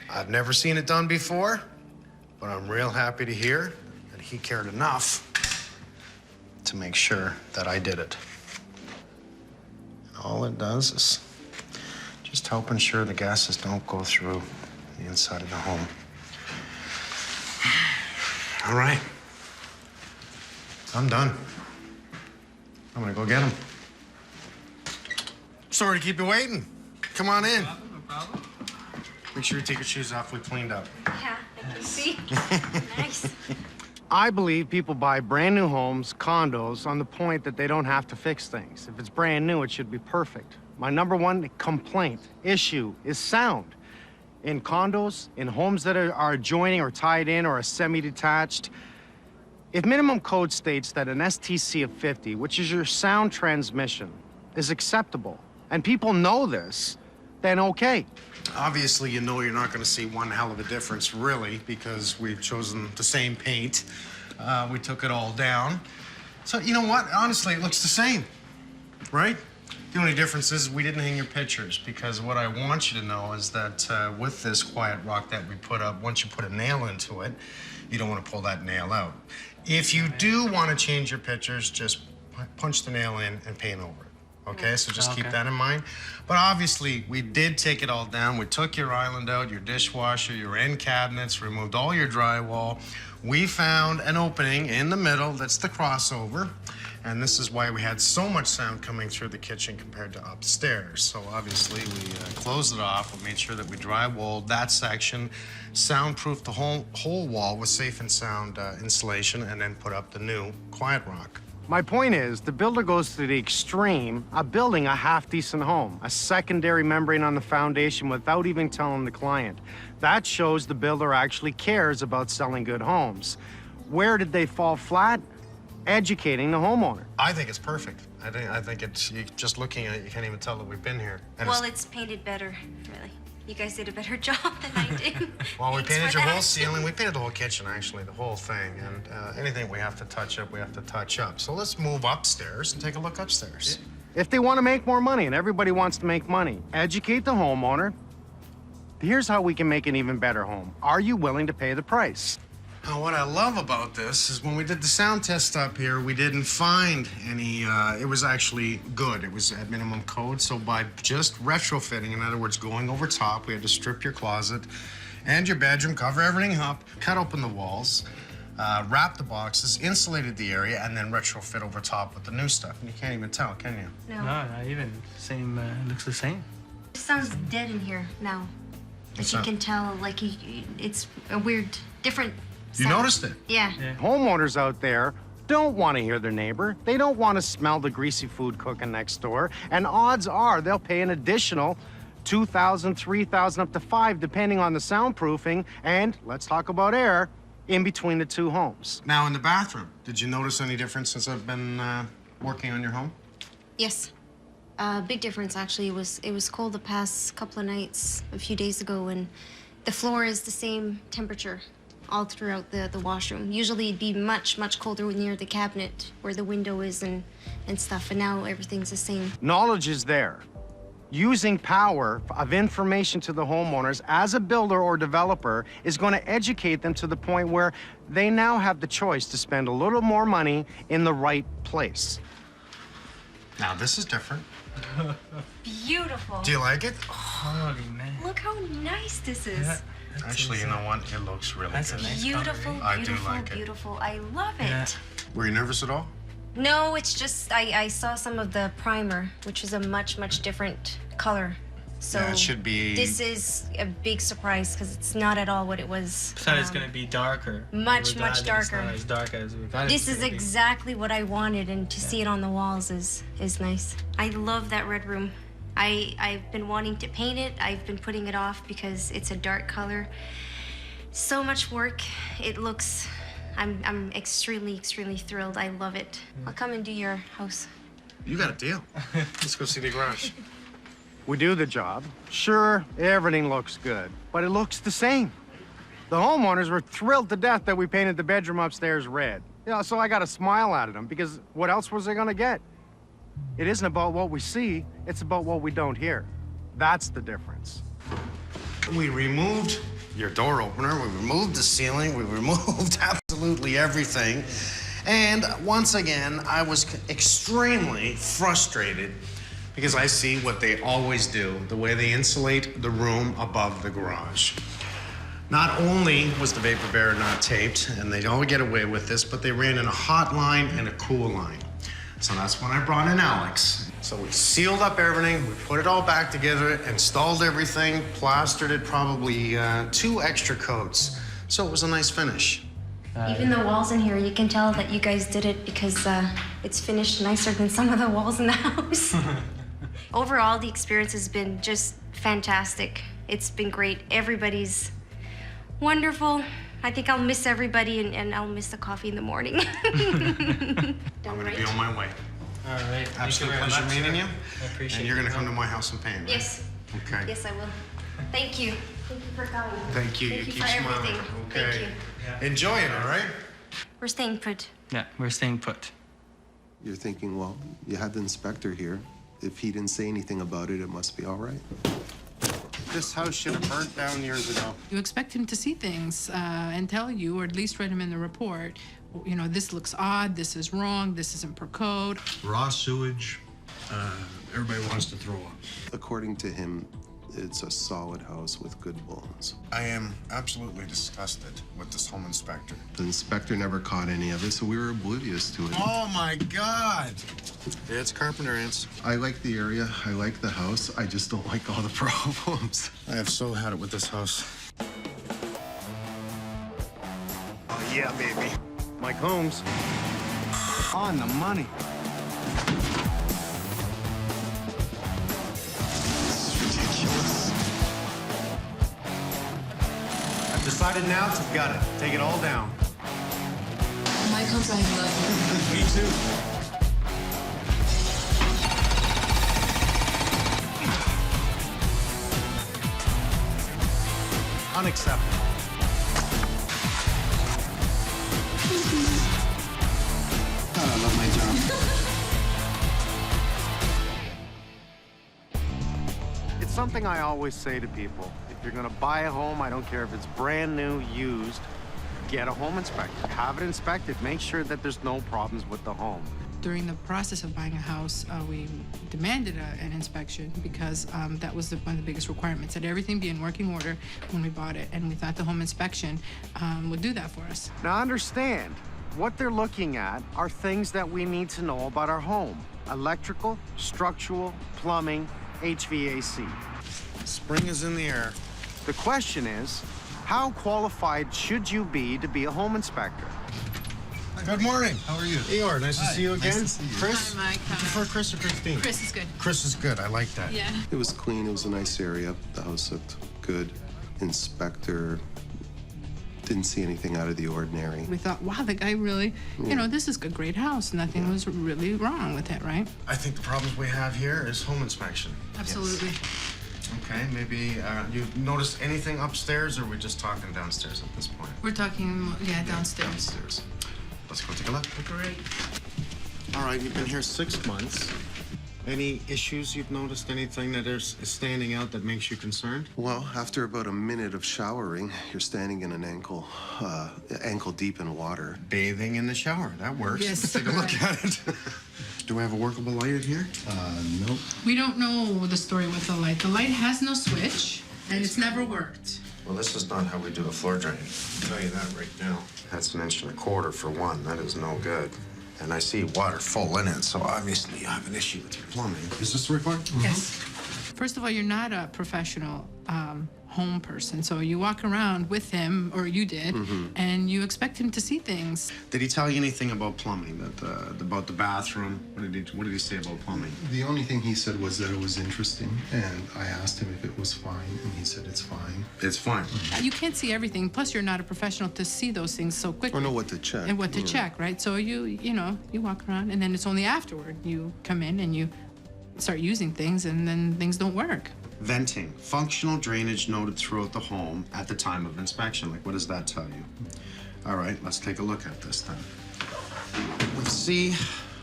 I've never seen it done before, but I'm real happy to hear that he cared enough to make sure that I did it. And all it does is just help ensure the gases don't go through the inside of the home. All right. I'm done. I'm gonna go get them.
Sorry to keep you waiting. Come on in. No problem. Make sure you take your shoes off. We cleaned up.
Yeah, see? Nice.
I believe people buy brand new homes, condos, on the point that they don't have to fix things. If it's brand new, it should be perfect. My number one complaint, issue, is sound. In condos, in homes that are adjoining or tied in or are semi-detached, if minimum code states that an STC of 50, which is your sound transmission, is acceptable, and people know this, then okay.
Obviously, you know you're not going to see one hell of a difference, really, because we've chosen the same paint. We took it all down. So, you know what? Honestly, it looks the same, right? The only difference is we didn't hang your pictures, because what I want you to know is that with this quiet rock that we put up, once you put a nail into it, you don't want to pull that nail out. If you do want to change your pictures, just punch the nail in and paint over it. Okay, so just keep that in mind. But obviously, we did take it all down. We took your island out, your dishwasher, your end cabinets, removed all your drywall. We found an opening in the middle that's the crossover. And this is why we had so much sound coming through the kitchen compared to upstairs. So obviously, we closed it off. We made sure that we drywalled that section, soundproofed the whole wall with safe and sound insulation, and then put up the new quiet rock.
My point is, the builder goes to the extreme of building a half-decent home, a secondary membrane on the foundation without even telling the client. That shows the builder actually cares about selling good homes. Where did they fall flat? Educating the homeowner.
I think it's perfect. I think it's, just looking at it, you can't even tell that we've been here. And
Well, it's painted better, really. You guys did a better job than I did.
Well, we
Thanks
painted
for
your
that.
whole ceiling. We painted the whole kitchen, actually, the whole thing. And anything we have to touch up, we have to touch up. So let's move upstairs and take a look upstairs.
If they want to make more money, and everybody wants to make money, educate the homeowner. Here's how we can make an even better home. Are you willing to pay the price?
Now, what I love about this is when we did the sound test up here, we didn't find any, it was actually good. It was at minimum code, so by just retrofitting, in other words, going over top, we had to strip your closet and your bedroom, cover everything up, cut open the walls, wrap the boxes, insulated the area, and then retrofit over top with the new stuff. And you can't even tell, can you?
No.
No, not even. Same, looks the same.
It sounds dead in here now.
What's
Like you
that?
can tell, like it's a weird, different
You
sound.
noticed it?
Yeah.
Homeowners out there don't want to hear their neighbor. They don't want to smell the greasy food cooking next door. And odds are they'll pay an additional $2,000, $3,000, up to $5,000, depending on the soundproofing. And let's talk about air in between the two homes.
Now, in the bathroom, did you notice any difference since I've been working on your home?
Yes. Big difference, actually. It was cold the past couple of nights, a few days ago, and the floor is the same temperature all throughout the washroom. Usually it'd be much, much colder near the cabinet where the window is and stuff, and now everything's the same.
Knowledge is there. Using power of information to the homeowners as a builder or developer is going to educate them to the point where they now have the choice to spend a little more money in the right place.
Now, this is different.
Beautiful.
Do you like it?
Holy man.
Look how nice this is.
Actually, you know what? It looks really good.
Beautiful,
I do
beautiful,
like it.
beautiful. I love it.
Were you nervous at all?
No, it's just I saw some of the primer, which is a much, much different color. So
Yeah, it should be-
This is a big surprise because it's not at all what it was.
Thought it's gonna be darker.
much,
We're
much
glad that it's
darker.
not as dark as we thought it
This
was
is
gonna be.
exactly what I wanted, and to see it on the walls is nice. I love that red room. I've been wanting to paint it. I've been putting it off because it's a dark color. So much work. It looks. I'm extremely, extremely thrilled. I love it. I'll come and do your house.
You got a deal. Let's go see the garage.
We do the job. Sure, everything looks good, but it looks the same. The homeowners were thrilled to death that we painted the bedroom upstairs red. You know, so I got a smile out of them, because what else was they gonna get? It isn't about what we see, it's about what we don't hear. That's the difference.
We removed your door opener, we removed the ceiling, we removed absolutely everything. And once again, I was extremely frustrated because I see what they always do, the way they insulate the room above the garage. Not only was the vapor barrier not taped, and they don't get away with this, but they ran in a hot line and a cool line. So that's when I brought in Alex. So we sealed up everything, we put it all back together, installed everything, plastered it, probably 2 extra coats. So it was a nice finish.
Even the walls in here, you can tell that you guys did it because it's finished nicer than some of the walls in the house. Overall, the experience has been just fantastic. It's been great. Everybody's wonderful. I think I'll miss everybody and I'll miss the coffee in the morning.
I'm gonna be on my way.
All right.
Absolute pleasure meeting you.
I appreciate
And you're gonna come to my house and paint, right?
Yes.
Okay.
Yes, I will. Thank you. Thank you for coming.
Thank you.
Thank
you
you
keep
for
smiling.
everything.
Okay.
Thank you.
Enjoy it, all right?
We're staying put.
Yeah, we're staying put.
You're thinking, well, you had the inspector here. If he didn't say anything about it, it must be all right.
This house should have burnt down years ago.
You expect him to see things and tell you, or at least write them in the report. You know, this looks odd, this is wrong, this isn't per code.
Raw sewage, everybody wants to throw up.
According to him, it's a solid house with good bones.
I am absolutely disgusted with this home inspector.
The inspector never caught any of it, so we were oblivious to it.
Oh my God! It's carpenter ants.
I like the area, I like the house, I just don't like all the problems.
I have so had it with this house.
Oh, yeah, baby. Mike Holmes. On the money.
I've decided now to gut it. Take it all down.
My contract love.
Me too. Unacceptable. God, I love my job.
It's something I always say to people. If you're gonna buy a home, I don't care if it's brand new, used, get a home inspector. Have it inspected. Make sure that there's no problems with the home.
During the process of buying a house, we demanded an inspection because that was one of the biggest requirements, that everything be in working order when we bought it, and we thought the home inspection would do that for us.
Now understand, what they're looking at are things that we need to know about our home. Electrical, structural, plumbing, HVAC.
Spring is in the air.
The question is, how qualified should you be to be a home inspector?
Good morning. How are you? Eeyore, nice to see you again.
Nice to see you.
Chris?
Hi, Mike.
You prefer Chris or Christine?
Chris is good.
Chris is good. I like that.
Yeah.
It was clean, it was a nice area. The house looked good. Inspector didn't see anything out of the ordinary.
We thought, wow, the guy really, you know, this is a great house. Nothing was really wrong with it, right?
I think the problems we have here is home inspection.
Absolutely.
Okay, maybe you noticed anything upstairs, or are we just talking downstairs at this point?
We're talking, yeah, downstairs.
Downstairs. Let's go take a look.
Great.
All right, you've been here 6 months. Any issues you've noticed? Anything that is standing out that makes you concerned?
Well, after about a minute of showering, you're standing in an ankle deep in water.
Bathing in the shower. That works.
Yes.
Let's take a look at it. Do we have a workable light in here?
Nope.
We don't know the story with the light. The light has no switch, and it's never worked.
Well, this is not how we do a floor drain. I'll tell you that right now. That's 1.25 inches for one. That is no good. And I see water full in it, so obviously you have an issue with your plumbing. Is this the report?
Yes. First of all, you're not a professional home person, so you walk around with him, or you did, and you expect him to see things.
Did he tell you anything about plumbing? About the bathroom? What did he say about plumbing?
The only thing he said was that it was interesting, and I asked him if it was fine, and he said it's fine.
It's fine.
You can't see everything, plus you're not a professional to see those things so quickly.
Or know what to check.
And what to check, right? So you know, you walk around, and then it's only afterward you come in and you start using things, and then things don't work.
Venting. Functional drainage noted throughout the home at the time of inspection. Like, what does that tell you? All right, let's take a look at this then. With C,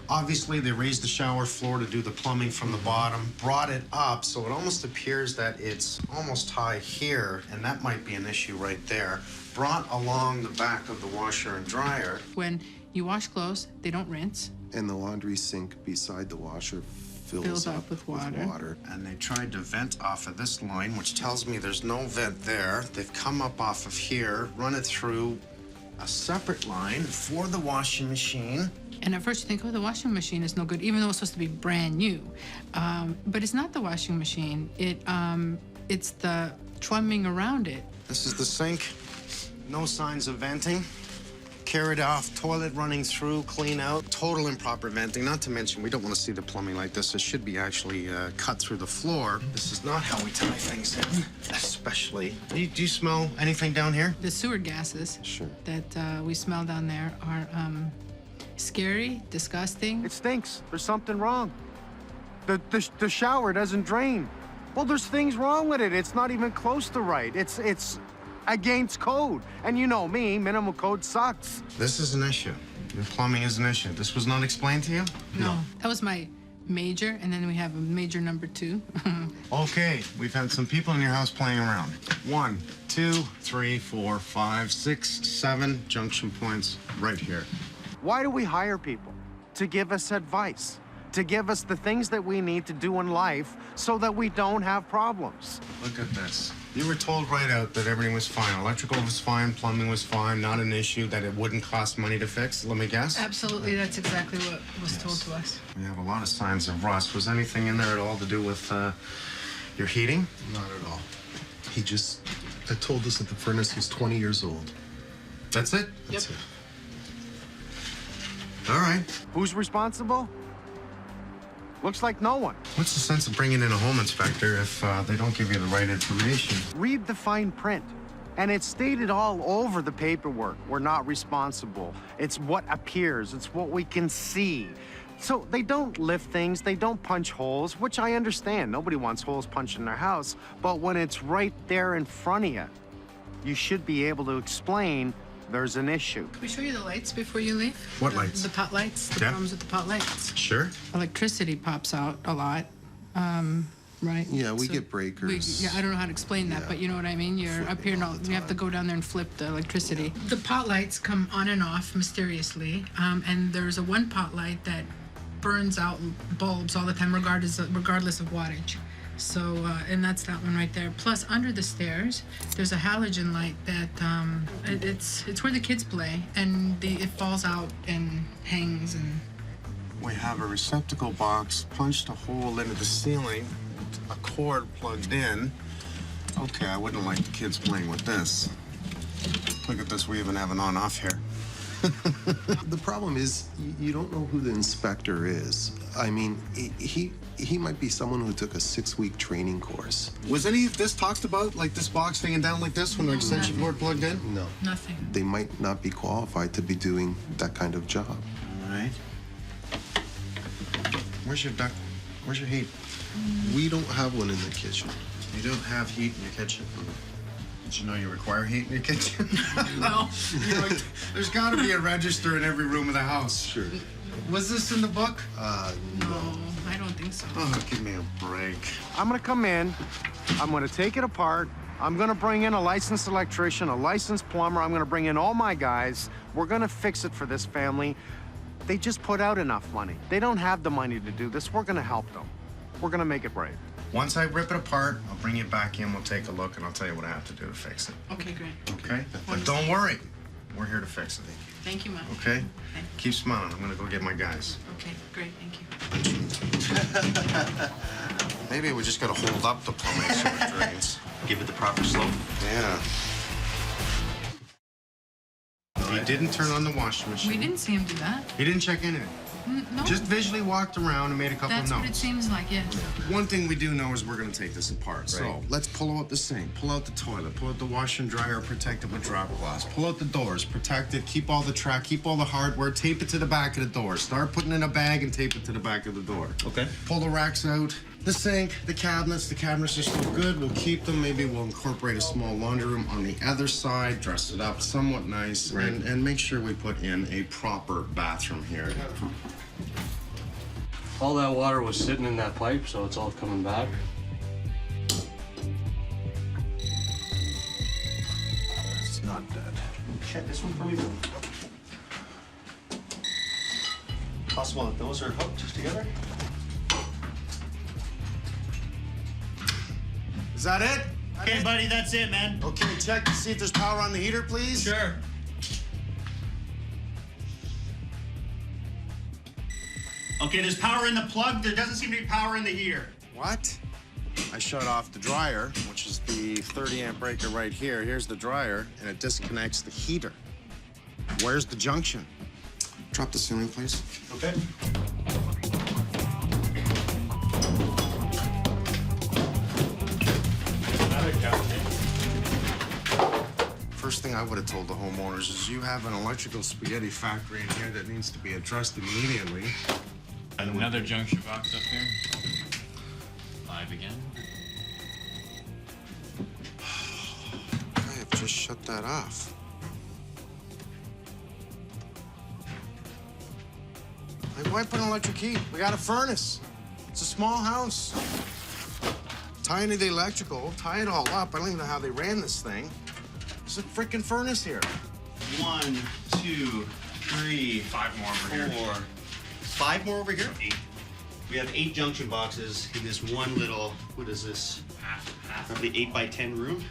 obviously they raised the shower floor to do the plumbing from the bottom, brought it up, so it almost appears that it's almost high here, and that might be an issue right there. Brought along the back of the washer and dryer.
When you wash clothes, they don't rinse.
And the laundry sink beside the washer fills up
with water.
And they tried to vent off of this line, which tells me there's no vent there. They've come up off of here, run it through
a separate line for the washing machine.
And at first you think, oh, the washing machine is no good, even though it's supposed to be brand new. But it's not the washing machine. It's the plumbing around it.
This is the sink. No signs of venting. Carried off, toilet running through, clean out. Total improper venting. Not to mention, we don't want to see the plumbing like this. It should be actually cut through the floor. This is not how we tie things in, especially. Do you smell anything down here?
The sewer gases that we smell down there are scary, disgusting.
It stinks. There's something wrong. The shower doesn't drain. Well, there's things wrong with it. It's not even close to right. It's against code. And you know me, minimum code sucks. This is an issue. The plumbing is an issue. This was not explained to you?
No. That was my major, and then we have a major number 2.
Okay, we've had some people in your house playing around. 1, 2, 3, 4, 5, 6, 7 junction points right here. Why do we hire people? To give us advice, to give us the things that we need to do in life so that we don't have problems. Look at this. You were told right out that everything was fine. Electrical was fine, plumbing was fine, not an issue, that it wouldn't cost money to fix. Let me guess.
Absolutely, that's exactly what was told to us.
We have a lot of signs of rust. Was anything in there at all to do with your heating?
Not at all. He just told us that the furnace was 20 years old.
That's it?
That's it.
All right. Who's responsible? Looks like no one. What's the sense of bringing in a home inspector if they don't give you the right information? Read the fine print. And it's stated all over the paperwork. We're not responsible. It's what appears. It's what we can see. So they don't lift things. They don't punch holes, which I understand. Nobody wants holes punched in their house. But when it's right there in front of you, you should be able to explain there's an issue.
Can we show you the lights before you leave?
What lights?
The pot lights. The problems with the pot lights.
Sure.
Electricity pops out a lot, right?
Yeah, we get breakers.
I don't know how to explain that, but you know what I mean? You're up here, you have to go down there and flip the electricity. The pot lights come on and off mysteriously, and there's a one pot light that burns out bulbs all the time, regardless of wattage. So, and that's that one right there. Plus, under the stairs, there's a halogen light that, it's where the kids play, and it falls out and hangs and...
We have a receptacle box, punched a hole into the ceiling, a cord plugged in. Okay, I wouldn't like the kids playing with this. Look at this, we even have an on-off here.
The problem is, you don't know who the inspector is. I mean, he might be someone who took a 6-week training course.
Was any of this talked about, like this box hanging down like this when the extension cord plugged in?
No.
Nothing.
They might not be qualified to be doing that kind of job.
All right. Where's your duct? Where's your heat?
We don't have one in the kitchen.
You don't have heat in your kitchen? Did you know you require heat in your kitchen?
Well,
you know, there's got to be a register in every room of the house.
Sure.
Was this in the book?
No, I don't think so.
Oh, give me a break. I'm gonna come in, I'm gonna take it apart, I'm gonna bring in a licensed electrician, a licensed plumber, I'm gonna bring in all my guys. We're gonna fix it for this family. They just put out enough money. They don't have the money to do this. We're gonna help them. We're gonna make it right. Once I rip it apart, I'll bring it back in, we'll take a look, and I'll tell you what I have to do to fix it.
Okay, great.
Okay? But don't worry, we're here to fix it.
Thank you, Mom.
Okay? Keep smiling. I'm gonna go get my guys.
Okay, great, thank you.
Maybe we just gotta hold up the plumbing so it drains.
Give it the proper slope.
Yeah. He didn't turn on the washing machine.
We didn't see him do that.
He didn't check anything.
No.
Just visually walked around and made a couple
That's
of
what it
notes.
seems like, yes.
One thing we do know is we're gonna take this apart.
Right.
So let's pull out the sink, pull out the toilet, pull out the washer and dryer, protect it with drop glass. Pull out the doors, protect it, keep all the track, keep all the hardware, tape it to the back of the door. Start putting it in a bag and tape it to the back of the door.
Okay.
Pull the racks out. The sink, the cabinets are still good. We'll keep them. Maybe we'll incorporate a small laundry room on the other side, dress it up somewhat nice,
Right.
and make sure we put in a proper bathroom here.
All that water was sitting in that pipe, so it's all coming back.
It's not dead.
Check this one for me. Possible that those are hooked together?
Is that it?
Okay, buddy, that's it, man.
Okay, check to see if there's power on the heater, please.
Sure.
Okay, there's power in the plug. There doesn't seem to be power in the heater.
What? I shut off the dryer, which is the 30 amp breaker right here. Here's the dryer, and it disconnects the heater. Where's the junction? Drop the ceiling, please.
Okay.
First thing I would have told the homeowners is you have an electrical spaghetti factory in here that needs to be addressed immediately.
Another junction box up here. 5 again.
I have just shut that off. Like, why put an electric heat? We got a furnace. It's a small house. Tie into the electrical, tie it all up. I don't even know how they ran this thing. There's a freaking furnace here.
1, 2, 3,
5 more over
4. 5 more over here? 8. We have 8 junction boxes in this one little, what is this? Half of the 8 by 10 room.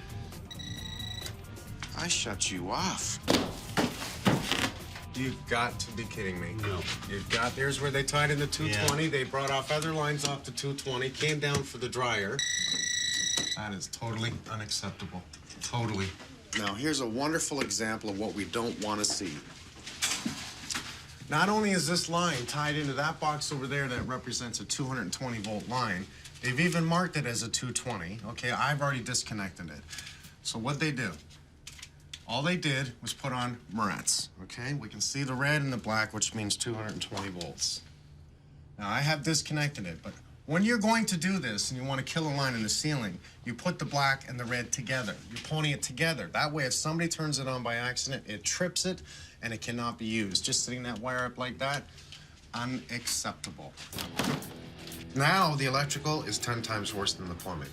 I shut you off. You've got to be kidding me.
No.
Here's where they tied in the 220. Yeah. They brought off other lines off the 220, came down for the dryer. That is totally unacceptable. Totally. Now, here's a wonderful example of what we don't want to see. Not only is this line tied into that box over there that represents a 220 volt line, they've even marked it as a 220. Okay, I've already disconnected it. So what'd they do? All they did was put on Marantz, okay? We can see the red and the black, which means 220 volts. Now, I have disconnected it, but when you're going to do this and you want to kill a line in the ceiling, you put the black and the red together. You're pulling it together. That way, if somebody turns it on by accident, it trips it and it cannot be used. Just sitting that wire up like that, unacceptable. Now, the electrical is 10 times worse than the plumbing.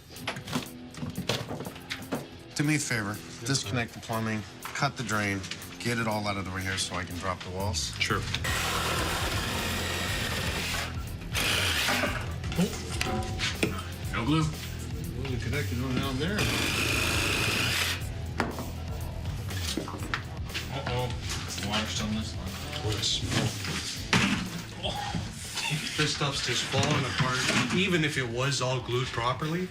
Do me a favor, disconnect the plumbing, cut the drain, get it all out of the way here so I can drop the walls.
Sure.
No glue.
Well, connected one down there.
Uh-oh. Water still in this one.
What a smell. Oh. This stuff's just falling apart. Even if it was all glued properly.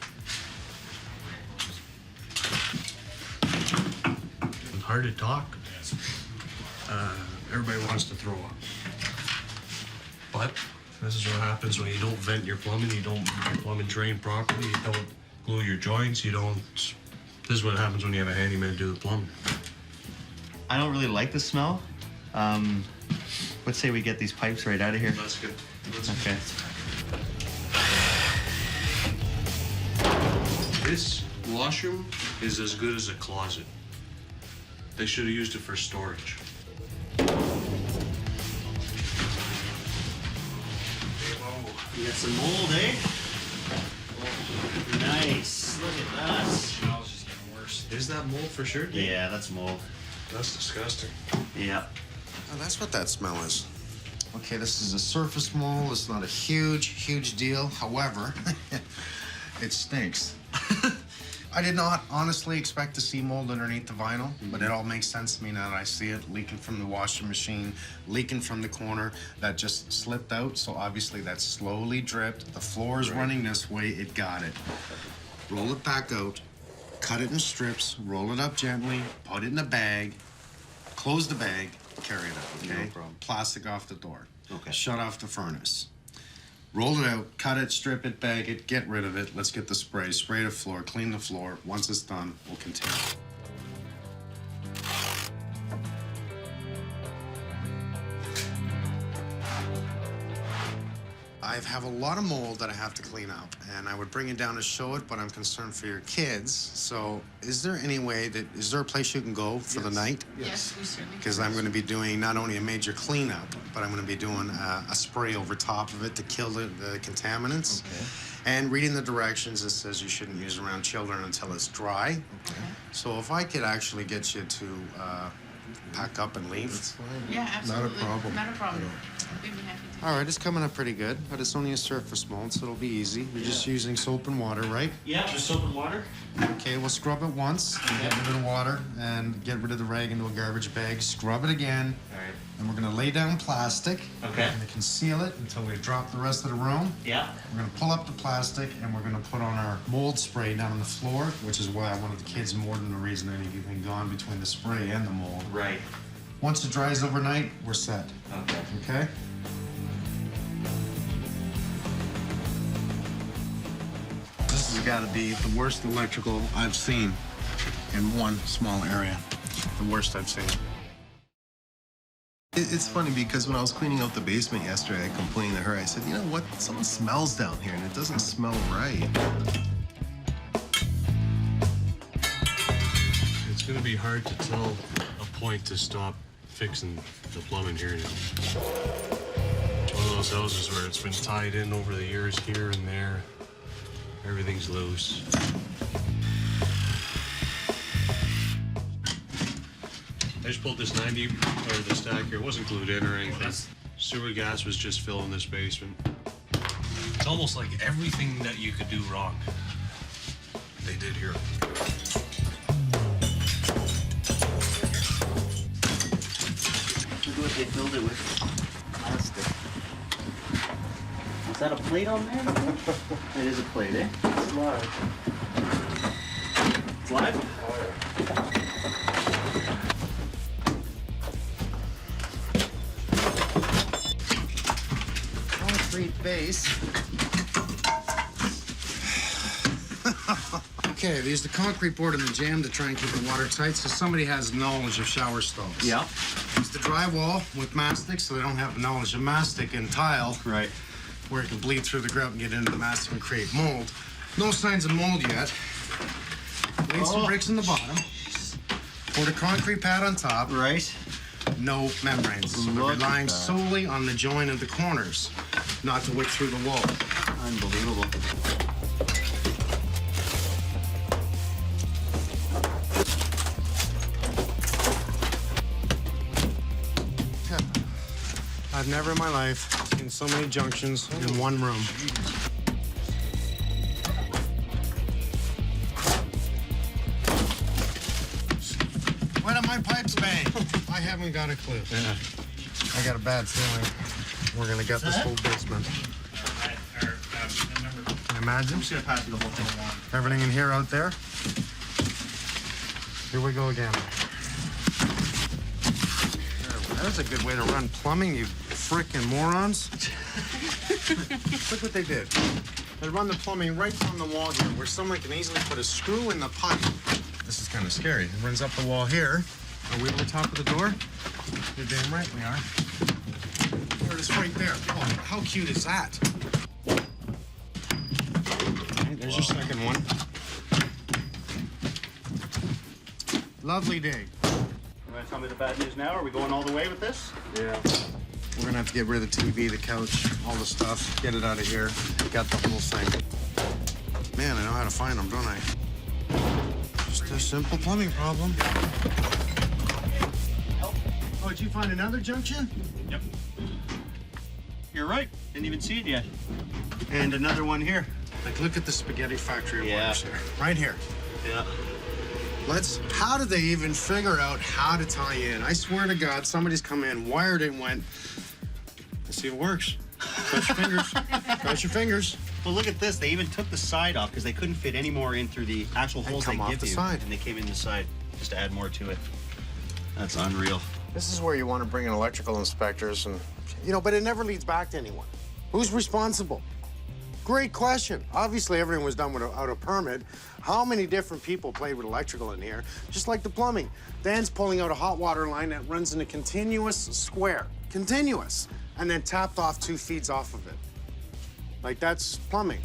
It's hard to talk. Everybody wants to throw up. But this is what happens when you don't vent your plumbing, you don't your plumbing drain properly, you don't glue your joints, you don't. This is what happens when you have a handyman do the plumbing.
I don't really like the smell. Let's say we get these pipes right out of here.
That's good.
Okay.
This washroom is as good as a closet. They should have used it for storage.
You got some mold, eh? Nice. Look at that.
The smell's just getting worse.
Is that mold for sure?
Yeah, that's mold.
That's disgusting.
Yeah.
Oh, that's what that smell is. Okay, this is a surface mold. It's not a huge deal. However, it stinks. I did not honestly expect to see mold underneath the vinyl, but it all makes sense to me now that I see it leaking from the washing machine, leaking from the corner. That just slipped out, so obviously that slowly dripped. The floor is running this way. It got it. Roll it back out, cut it in strips, roll it up gently, put it in a bag, close the bag, carry it out, okay?
No problem.
Plastic off the door.
Okay.
Shut off the furnace. Roll it out, cut it, strip it, bag it, get rid of it. Let's get the spray. Spray the floor, clean the floor. Once it's done, we'll continue. I have a lot of mold that I have to clean up, and I would bring it down to show it, but I'm concerned for your kids. So is there any way is there a place you can go for the night?
Yes, we certainly can.
Because I'm going to be doing not only a major cleanup, but I'm going to be doing a spray over top of it to kill the contaminants.
Okay.
And reading the directions, it says you shouldn't use around children until it's dry.
Okay.
So if I could actually get you to pack up and leave?
That's fine.
Yeah, absolutely.
Not a problem.
Not a problem. We'd be happy to.
All right, it's coming up pretty good, but it's only a surface mold, so it'll be easy. You're just using soap and water, right?
Yeah, just soap and water.
Okay, we'll scrub it once, and get rid of the water, and get rid of the rag into a garbage bag. Scrub it again.
All right.
And we're gonna lay down plastic.
Okay.
And conceal it until we drop the rest of the room.
Yeah.
We're gonna pull up the plastic, and we're gonna put on our mold spray down on the floor, which is why I wanted the kids more than the reason I've even gone between the spray and the mold.
Right.
Once it dries overnight, we're set.
Okay.
Okay? This has got to be the worst electrical I've seen in one small area. The worst I've seen.
It's funny because when I was cleaning out the basement yesterday, I complained to her. I said, you know what? Something smells down here, and it doesn't smell right.
It's gonna be hard to tell a point to stop fixing the plumbing here now. It's one of those houses where it's been tied in over the years here and there. Everything's loose. I just pulled this 90 or the stack here. It wasn't glued in or anything. Sewer gas was just filling this basement. It's almost like everything that you could do wrong, they did here.
Look what they filled it with. Plastic. Is that a plate on there? It is a plate, eh? It's live. It's live?
Concrete base. Okay, they use the concrete board and the jam to try and keep the water tight, so somebody has knowledge of shower stalls.
Yeah.
Use the drywall with mastic, so they don't have knowledge of mastic and tile.
Right.
Where it can bleed through the grout and get into the mastic and create mold. No signs of mold yet. Laid some bricks in the bottom. Poured a concrete pad on top.
Right.
No membranes. So we're relying solely on the join of the corners, not to wick through the wall.
Unbelievable.
I've never in my life seen so many junctions in one room. Why don't my pipes bang? I haven't got a clue. Yeah. I got a bad feeling we're gonna get this whole basement. Can you imagine?
I'm just gonna pass you the whole thing along.
Everything in here out there. Here we go again. That's a good way to run plumbing, you frickin' morons. Look what they did. They run the plumbing right down the wall here, where someone can easily put a screw in the pipe. This is kind of scary. It runs up the wall here. Are we over the top of the door? You're damn right we are. There it is right there. Oh, how cute is that? Okay, there's your second one. Lovely day.
You want to tell me the bad news now? Are we going all the way with this?
Yeah. We're gonna have to get rid of the TV, the couch, all the stuff, get it out of here. Got the whole thing. Man, I know how to find them, don't I? Just a simple plumbing problem. Oh, did you find another junction?
Yep. You're right. Didn't even see it yet. And another one here.
Like, look at the spaghetti factory of wires here. Right here.
Yeah.
How did they even figure out how to tie in? I swear to God, somebody's come in, wired it, and went, let's see if it works. Cross your fingers. Cross your fingers.
Well, look at this. They even took the side off because they couldn't fit any more in through the actual holes they
come off
give
the
you.
side.
And they came in the side just to add more to it. That's unreal.
This is where you want to bring in electrical inspectors and, but it never leads back to anyone. Who's responsible? Great question. Obviously, everything was done without a permit. How many different people played with electrical in here? Just like the plumbing. Dan's pulling out a hot water line that runs in a continuous square. Continuous. And then tapped off 2 feeds off of it. Like, that's plumbing.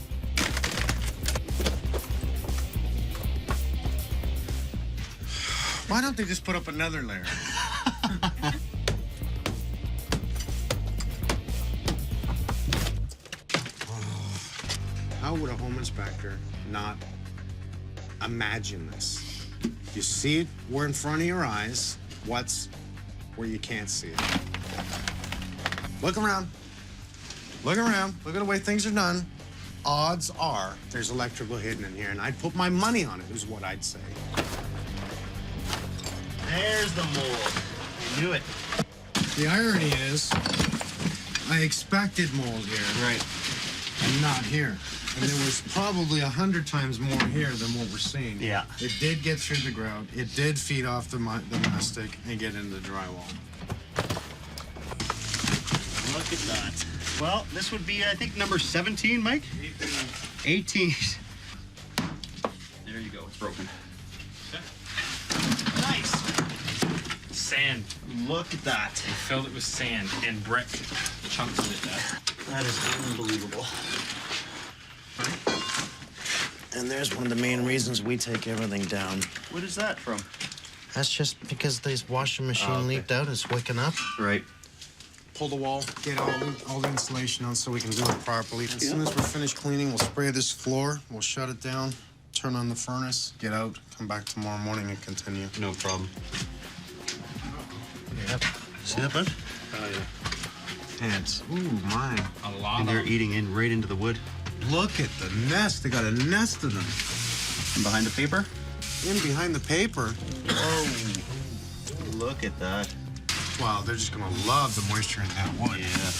Why don't they just put up another layer? How would a home inspector not imagine this? You see it, we're in front of your eyes. What's
where you can't see it. Look around. Look around. Look at the way things are done. Odds are there's electrical hidden in here, and I'd put my money on it, is what I'd say.
There's the mold. I knew it.
The irony is, I expected mold here.
Right.
And not here. And there was probably 100 times more here than what we're seeing.
Yeah.
It did get through the grout. It did feed off the mastic and get into the drywall.
Look at that. Well, this would be, I think, number 17, Mike? 18. There you go. It's broken. Nice.
Sand.
Look at that.
They filled it with sand and brick. Chunks of it.
That is unbelievable.
And there's one of the main reasons we take everything down.
What is that from?
That's just because this washing machine
okay.
leaked out. It's wicking up.
Right.
Pull the wall, get all the insulation on so we can do it properly. As soon as we're finished cleaning, we'll spray this floor, we'll shut it down, turn on the furnace, get out, come back tomorrow morning and continue.
No problem.
Yep.
See that, bud?
Oh, yeah. Ants. Ooh, my.
A lot
And they're eating in right into the wood.
Look at the nest. They got a nest of them.
And behind the paper?
In behind the paper.
Whoa. Look at that.
Wow, they're just gonna love the moisture in that wood.
Yeah.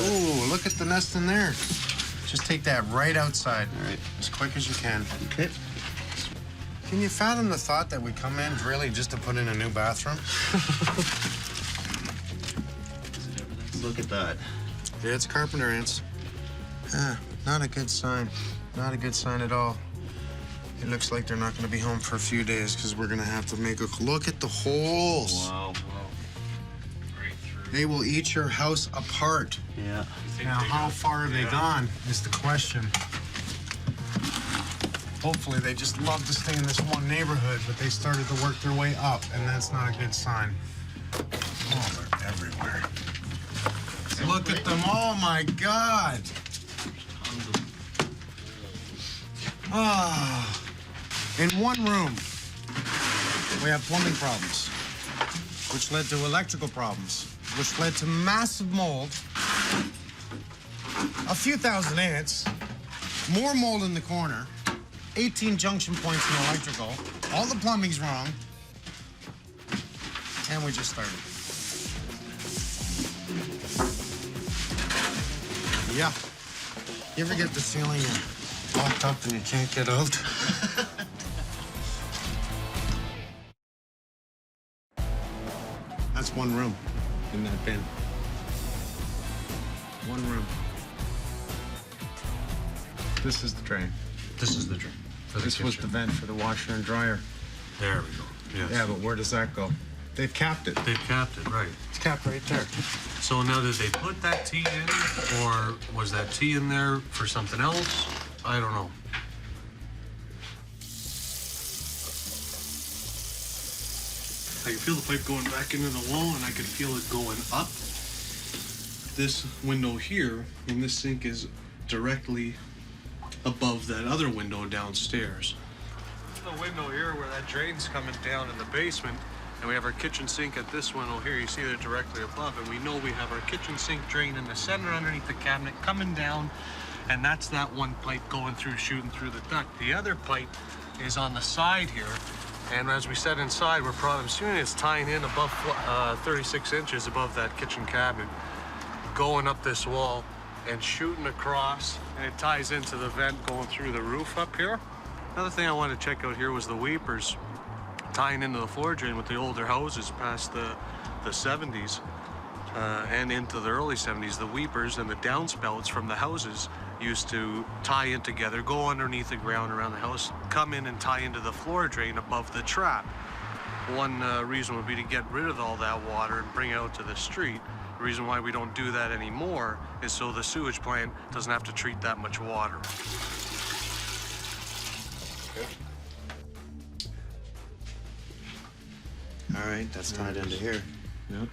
Ooh, look at the nest in there. Just take that right outside.
All right.
As quick as you can.
Okay.
Can you fathom the thought that we come in really just to put in a new bathroom?
Look at that.
Yeah, it's carpenter ants. Not a good sign. Not a good sign at all. It looks like they're not going to be home for a few days because we're going to have to make a look at the holes.
Wow.
Right through.
They will eat your house apart.
Yeah.
Now, how far have they gone is the question. Hopefully, they just love to stay in this one neighborhood, but they started to work their way up, and that's not a good sign. Oh, they're everywhere. Look at them. Oh, my God. Ah. In one room, we have plumbing problems, which led to electrical problems, which led to massive mold, a few thousand ants, more mold in the corner, 18 junction points in electrical, all the plumbing's wrong, and we just started. Yeah. You ever get the feeling you're locked up and you can't get out? That's one room in that bin. One room. This is the drain.
This is the drain.
This was the vent for the washer and dryer.
There we go. Yes.
Yeah, but where does that go? They've capped it.
They've capped it, right.
It's capped right there.
So now, did they put that T in, or was that T in there for something else? I don't know. I could feel the pipe going back into the wall, and I could feel it going up. This window here, and this sink is directly above that other window downstairs. The window here where that drain's coming down in the basement, and we have our kitchen sink at this window here. You see they're directly above, and we know we have our kitchen sink drain in the center underneath the cabinet coming down, and that's that one pipe going through, shooting through the duct. The other pipe is on the side here, and as we said inside, we're probably assuming it's tying in above 36 inches above that kitchen cabinet, going up this wall and shooting across, and it ties into the vent going through the roof up here. Another thing I wanted to check out here was the weepers tying into the floor drain with the older houses past the 70s and into the early 70s. The weepers and the downspouts from the houses used to tie in together, go underneath the ground around the house, come in and tie into the floor drain above the trap. One reason would be to get rid of all that water and bring it out to the street. The reason why we don't do that anymore is so the sewage plant doesn't have to treat that much water.
All right, that's tied into here. Yep.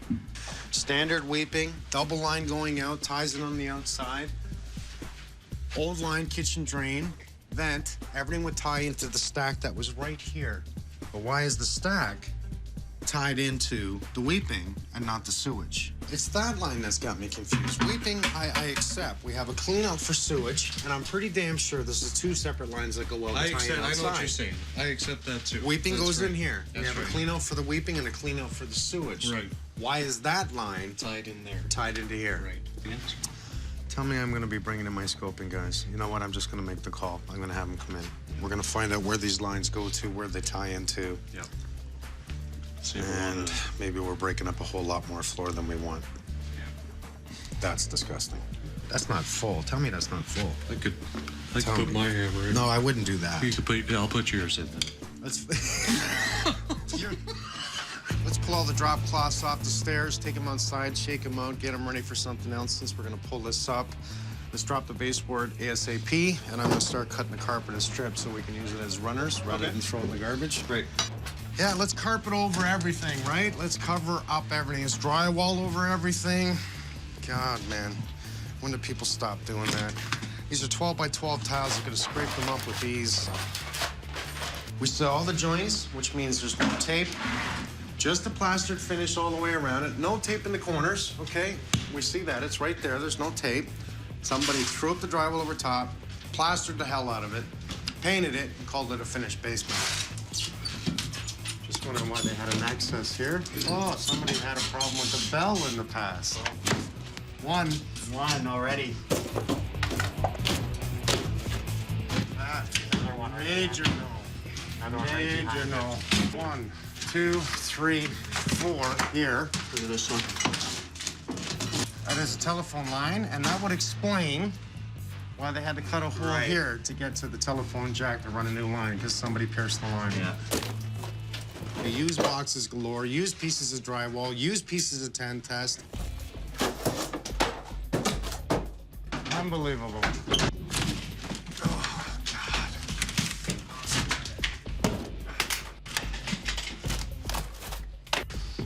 Standard weeping, double line going out, ties it on the outside. Old line kitchen drain, vent, everything would tie into the stack that was right here. But why is the stack tied into the weeping and not the sewage. It's that line that's got me confused. Weeping, I accept. We have a clean out for sewage, and I'm pretty damn sure this is two separate lines that go out
I
and tie in
accept. I know what
outside.
you're saying. I accept that too.
Weeping
That's
goes in
right.
here. We
That's
have
right.
a clean out for the weeping and a clean out for the sewage.
Right.
Why is that line
Tied in there.
tied into here?
Right.
Tell me I'm going to be bringing in my scoping guys. You know what? I'm just going to make the call. I'm going to have them come in. We're going to find out where these lines go to, where they tie into.
Yeah.
And maybe we're breaking up a whole lot more floor than we want. That's disgusting. That's not full. Tell me that's not full.
I could
Tell
put
me.
my hammer in.
No, I wouldn't do that.
You could put. I'll put yours in then.
Let's let's pull all the drop cloths off the stairs, take them outside, shake them out, get them ready for something else. Since we're gonna pull this up, let's drop the baseboard ASAP, and I'm gonna start cutting the carpet in strips so we can use it as runners rather than throw it in the garbage.
Great.
Yeah, let's carpet over everything, right? Let's cover up everything. It's drywall over everything. God, man, when do people stop doing that? These are 12 by 12 tiles. You could have scraped them up with ease. We saw all the joints, which means there's no tape. Just the plastered finish all the way around it. No tape in the corners, okay? We see that, it's right there, there's no tape. Somebody threw up the drywall over top, plastered the hell out of it, painted it, and called it a finished basement. Just wondering why they had an access here. Oh, somebody had a problem with the bell in the past. One already. Another one. Major no. Major no. 1, 2, 3, 4 here.
Look at this one.
That is a telephone line, and that would explain why they had to cut a hole here to get to the telephone jack to run a new line, because somebody pierced the line.
Yeah.
They use boxes galore, use pieces of drywall, use pieces of tan test. Unbelievable. Oh, God.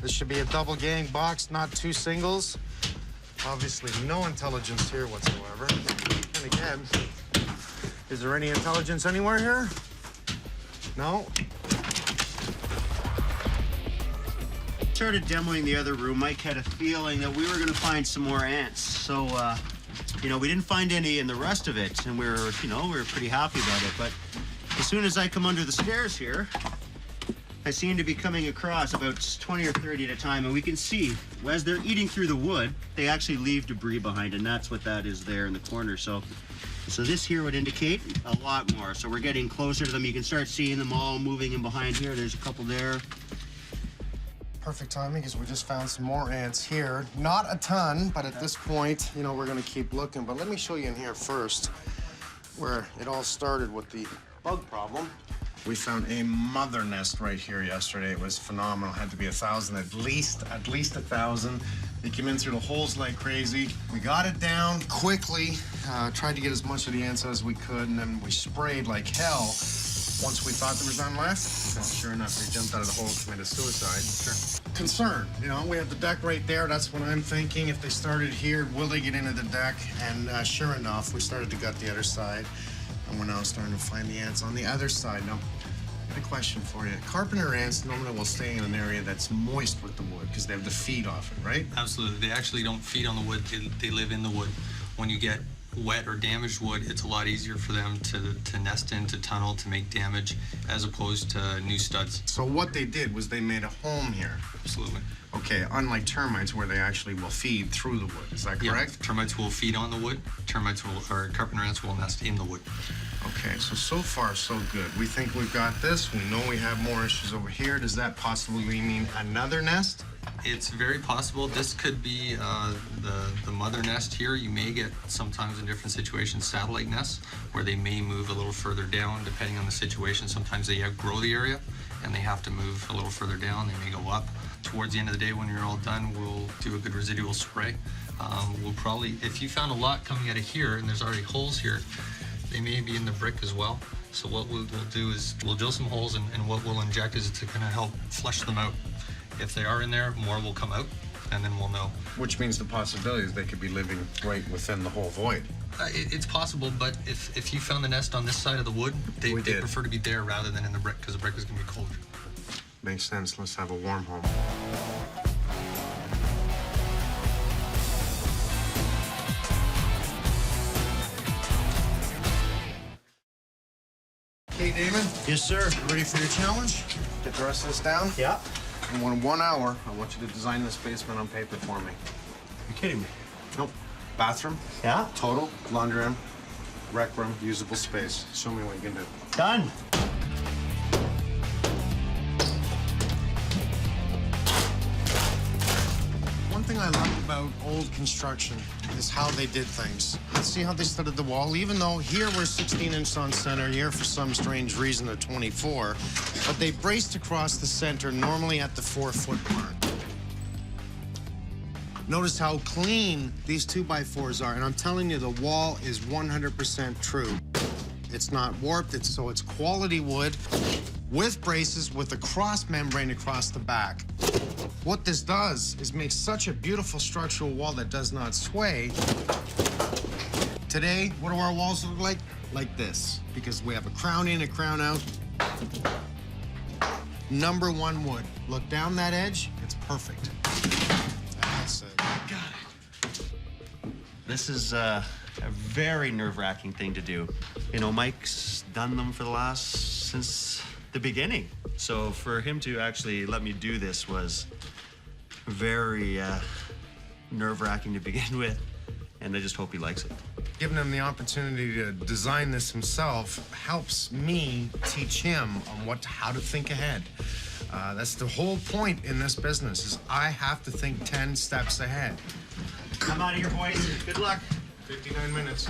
This should be a double gang box, not two singles. Obviously, no intelligence here whatsoever. And again, is there any intelligence anywhere here? No?
Started demoing the other room. Mike had a feeling that we were going to find some more ants. So, you know, we didn't find any in the rest of it, and we were pretty happy about it. But as soon as I come under the stairs here, I seem to be coming across about 20 or 30 at a time, and we can see as they're eating through the wood, they actually leave debris behind, and that's what that is there in the corner. So this here would indicate a lot more. So we're getting closer to them. You can start seeing them all moving in behind here. There's a couple there.
Perfect timing, because we just found some more ants here. Not a ton, but at this point, you know, we're gonna keep looking. But let me show you in here first, where it all started with the bug problem. We found a mother nest right here yesterday. It was phenomenal. Had to be 1,000, at least 1,000. They came in through the holes like crazy. We got it down quickly, tried to get as much of the ants as we could, and then we sprayed like hell. Once we thought there was none left, well, sure enough, they jumped out of the hole and committed suicide. Sure. Concern, you know, we have the deck right there. That's what I'm thinking. If they started here, will they get into the deck? And sure enough, we started to gut the other side, and we're now starting to find the ants on the other side. Now, I got a question for you. Carpenter ants normally will stay in an area that's moist with the wood because they have to feed off it, right?
Absolutely. They actually don't feed on the wood. They live in the wood. When you get wet or damaged wood, it's a lot easier for them to nest in, to tunnel, to make damage, as opposed to new studs.
So what they did was they made a home here.
Absolutely.
Okay, unlike termites where they actually will feed through the wood, is that correct?
Yeah, termites will feed on the wood. Carpenter ants will nest in the wood.
Okay, so far so good. We think we've got this. We know we have more issues over here. Does that possibly mean another nest?
It's very possible. This could be the mother nest here. You may get sometimes in different situations satellite nests where they may move a little further down depending on the situation. Sometimes they outgrow the area and they have to move a little further down. They may go up. Towards the end of the day when you're all done, we'll do a good residual spray. We'll probably, if you found a lot coming out of here and there's already holes here, they may be in the brick as well. So what we'll do is we'll drill some holes, and what we'll inject is to kind of help flush them out. If they are in there, more will come out, and then we'll know.
Which means the possibility is they could be living right within the whole void.
It's possible, but if you found the nest on this side of the wood, they prefer to be there rather than in the brick, because the brick is going to be colder.
Makes sense. Let's have a warm home. Okay, Damon.
Yes, sir.
You ready for your challenge? Get the rest of this down?
Yeah.
And in 1 hour, I want you to design this basement on paper for me.
You're kidding me.
Nope. Bathroom?
Yeah.
Total, laundry room, rec room, usable space. Show me what you can do.
Done.
One thing I love about old construction is how they did things. See how they studded the wall? Even though here we're 16-inch on center, here for some strange reason they're 24, but they braced across the center, normally at the 4-foot mark. Notice how clean these 2x4s are, and I'm telling you, the wall is 100% true. It's not warped, so it's quality wood with braces with a cross membrane across the back. What this does is make such a beautiful structural wall that does not sway. Today, what do our walls look like? Like this, because we have a crown in, a crown out. #1 wood. Look down that edge, it's perfect. That's it.
Got it. This is a very nerve-wracking thing to do. You know, Mike's done them for the since the beginning. So for him to actually let me do this was very nerve-wracking to begin with, and I just hope he likes it.
Giving him the opportunity to design this himself helps me teach him on how to think ahead. That's the whole point in this business, is I have to think 10 steps ahead.
Come out of here, boys. Good luck.
59 minutes.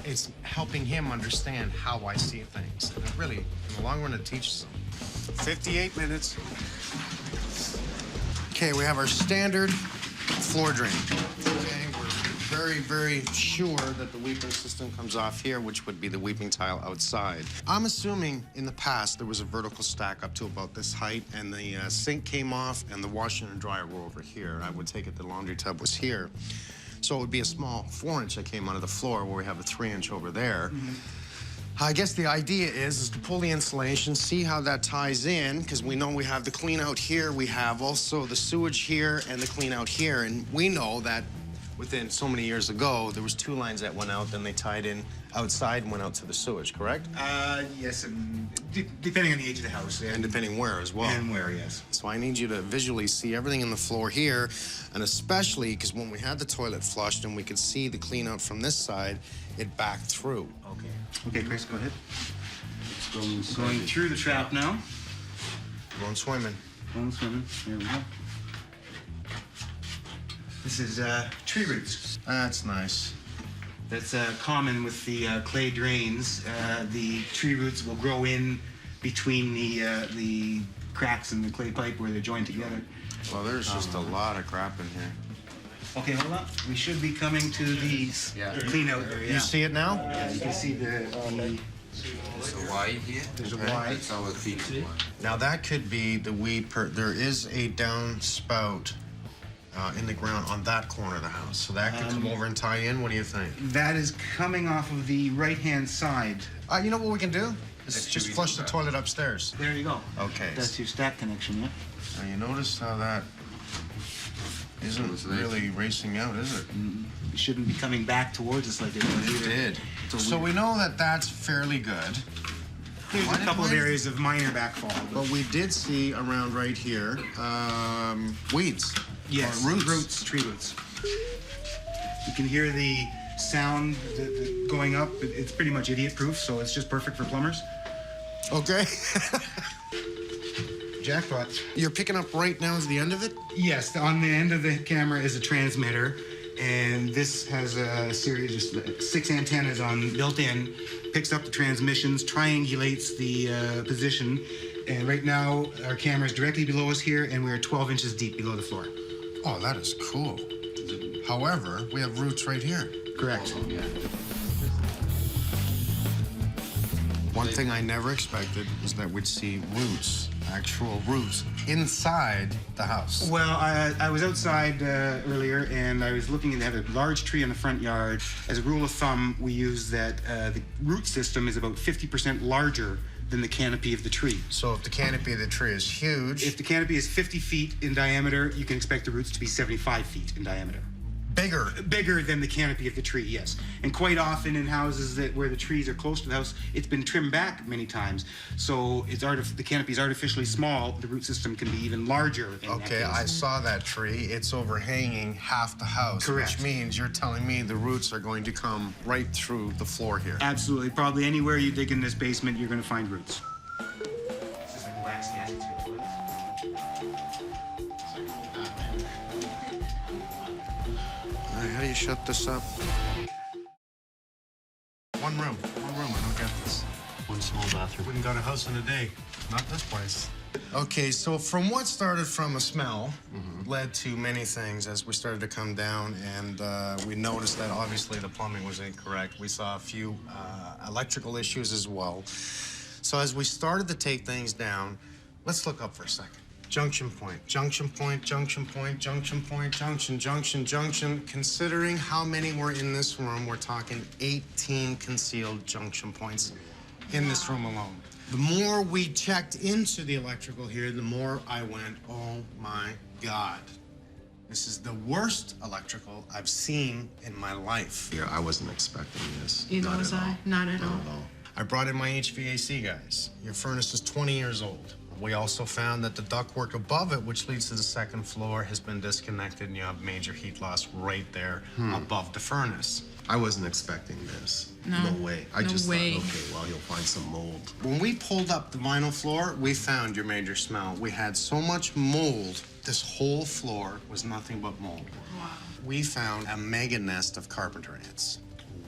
It's helping him understand how I see things. And it really, in the long run, it teaches him. 58 minutes. Okay, we have our standard floor drain. Okay, we're very, very sure that the weeping system comes off here, which would be the weeping tile outside. I'm assuming in the past there was a vertical stack up to about this height, and the sink came off, and the washer and dryer were over here. I would take it the laundry tub was here. So it would be a small 4-inch that came out of the floor, where we have a 3-inch over there. I guess the idea is to pull the insulation, see how that ties in, because we know we have the clean out here, we have also the sewage here and the clean out here, and we know that within so many years ago, there was 2 lines that went out, then they tied in outside and went out to the sewage, correct?
Yes, and depending on the age of the house.
And depending where as well.
And where, yes.
So I need you to visually see everything in the floor here, and especially because when we had the toilet flushed and we could see the clean out from this side, it backed through.
Okay. Okay, Chris, go ahead.
Going
through the trap now.
Going swimming.
Going swimming. Here we go. This is tree roots.
That's nice.
That's common with the clay drains. The tree roots will grow in between the cracks in the clay pipe where they're joined together.
Well, there's just a lot of crap in here.
Okay, hold on. We should be coming to the clean out area.
You see it now?
Yeah, you can see the
There's a Y here.
There's a Y.
That's our feature.
Now that could be the there is a downspout in the ground on that corner of the house. So that could come over and tie in. What do you think?
That is coming off of the right-hand side.
You know what we can do? Let's just flush the toilet upstairs.
There you go.
Okay.
That's your stack connection, yeah?
Now you notice how that isn't really racing out, is it?
It shouldn't be coming back towards us like it was either.
It did. So we know that that's fairly good.
There's a couple of areas of minor backfall.
But we did see around right here, weeds.
Yes,
roots.
Tree roots. You can hear the sound going up. It's pretty much idiot-proof, so it's just perfect for plumbers.
Okay.
Jackpot.
You're picking up right now is the end of it?
Yes, on the end of the camera is a transmitter, and this has a series of 6 antennas built in, picks up the transmissions, triangulates the position, and right now our camera is directly below us here, and we're 12 inches deep below the floor.
Oh, that is cool. However, we have roots right here.
Correct.
One thing I never expected was that we'd see roots, actual roots, inside the house.
Well, I was outside earlier, and I was looking, and they have a large tree in the front yard. As a rule of thumb, we use that the root system is about 50% larger than the canopy of the tree.
So if the canopy of the tree is huge...
If the canopy is 50 feet in diameter, you can expect the roots to be 75 feet in diameter.
Bigger?
Bigger than the canopy of the tree, yes. And quite often in houses where the trees are close to the house, it's been trimmed back many times. So the canopy is artificially small. The root system can be even larger.
Okay, I saw that tree. It's overhanging half the house.
Correct.
Which means you're telling me the roots are going to come right through the floor here.
Absolutely. Probably anywhere you dig in this basement, you're going to find roots.
How do you shut this up? One room, I don't get this.
One small bathroom.
Wouldn't got a house in a day. Not this place. Okay, so from what started from a smell, led to many things as we started to come down, and we noticed that obviously the plumbing was incorrect. We saw a few electrical issues as well. So as we started to take things down, let's look up for a second. Junction point, junction point, junction point, junction point, junction, junction, junction. Considering how many were in this room, we're talking 18 concealed junction points in this room alone. The more we checked into the electrical here, the more I went, oh my God. This is the worst electrical I've seen in my life.
Yeah, I wasn't expecting this.
Neither was I. Not at all.
I brought in my HVAC guys. Your furnace is 20 years old. We also found that the ductwork above it, which leads to the second floor, has been disconnected, and you have major heat loss right there above the furnace.
I wasn't expecting this.
No.
No way. I just thought, okay, well, you'll find some mold.
When we pulled up the vinyl floor, we found your major smell. We had so much mold, this whole floor was nothing but mold.
Wow.
We found a mega nest of carpenter ants.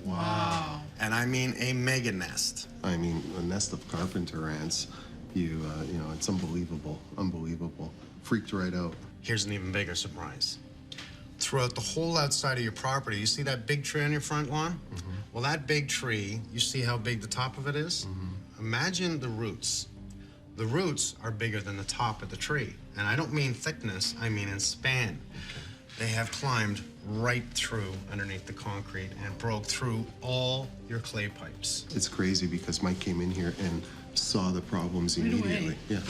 Wow.
And I mean a mega nest.
I mean, a nest of carpenter ants. You know, it's unbelievable, unbelievable. Freaked right out.
Here's an even bigger surprise. Throughout the whole outside of your property, you see that big tree on your front lawn? Well, that big tree, you see how big the top of it is? Imagine the roots. The roots are bigger than the top of the tree. And I don't mean thickness, I mean in span. They have climbed right through underneath the concrete and broke through all your clay pipes.
It's crazy because Mike came in here and saw the problems
Right away.
immediately. Yeah,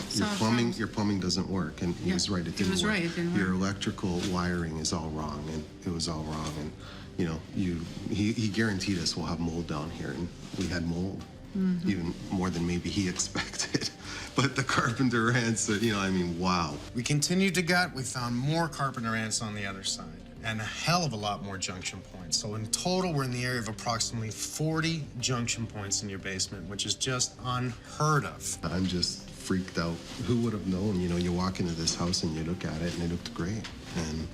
your plumbing doesn't work, and he was right. It didn't work.
It didn't
Your
work.
electrical wiring is all wrong, and it was all wrong. And you know, he guaranteed us we'll have mold down here, and we had mold, even more than maybe he expected. But the carpenter ants, you know, I mean, wow.
We continued to gut. We found more carpenter ants on the other side, and a hell of a lot more junction points. So in total, we're in the area of approximately 40 junction points in your basement, which is just unheard of.
I'm just freaked out. Who would have known? You know, you walk into this house and you look at it and it looked great. And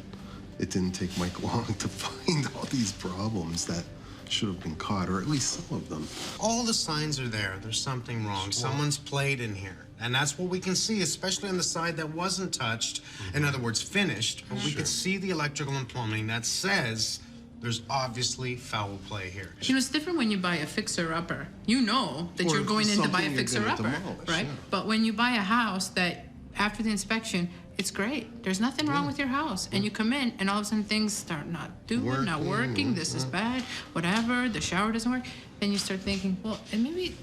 it didn't take Mike long to find all these problems that should have been caught, or at least some of them.
All the signs are there. There's something wrong. Someone's played in here. And that's what we can see, especially on the side that wasn't touched, in other words, finished. But we could see the electrical and plumbing that says there's obviously foul play here.
You know, it's different when you buy a fixer-upper. You know that you're going in to buy a fixer-upper, right? But when you buy a house that, after the inspection, it's great. There's nothing wrong with your house. And you come in, and all of a sudden things start not working, this is bad, whatever, the shower doesn't work. Then you start thinking, well, and maybe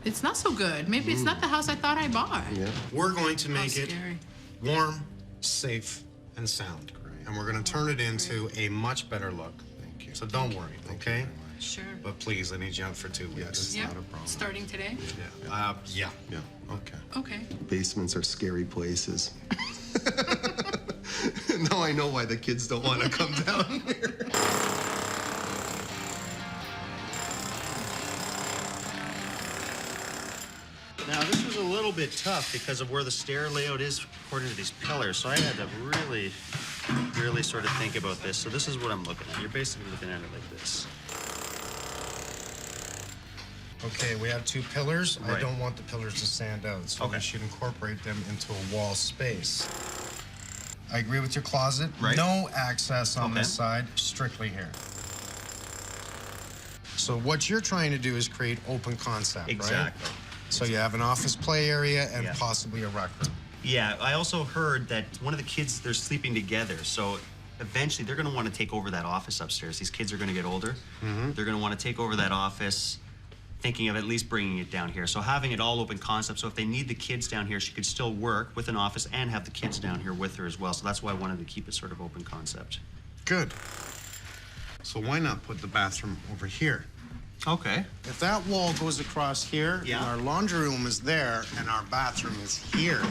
it's not so good. Maybe it's not the house I thought I bought.
Yeah.
We're going to make it warm, safe, and sound. And we're going to turn it into a much better look. Thank you. So don't worry, okay?
Sure.
But please, I need you out for 2 weeks.
Yep. Starting today?
Yeah. Yeah.
Okay.
Okay.
Basements are scary places. Now I know why the kids don't want to come down here.
Now, this was a little bit tough because of where the stair layout is according to these pillars. So I had to really sort of think about this. So this is what I'm looking at. You're basically looking at it like this.
Okay, we have 2 pillars.
Right.
I don't want the pillars to stand out, so we should incorporate them into a wall space. I agree with your closet.
Right.
No access on this side, strictly here. So what you're trying to do is create open concept,
Exactly.
right? So you have an office play area and possibly a rec room.
Yeah, I also heard that one of the kids, they're sleeping together. So eventually they're going to want to take over that office upstairs. These kids are going to get older. They're going to want to take over that office. thinking of at least bringing it down here. So having it all open concept, so if they need the kids down here, she could still work with an office and have the kids down here with her as well. So that's why I wanted to keep it sort of open concept.
Good. So why not put the bathroom over here?
Okay.
If that wall goes across here, and our laundry room is there, and our bathroom is here,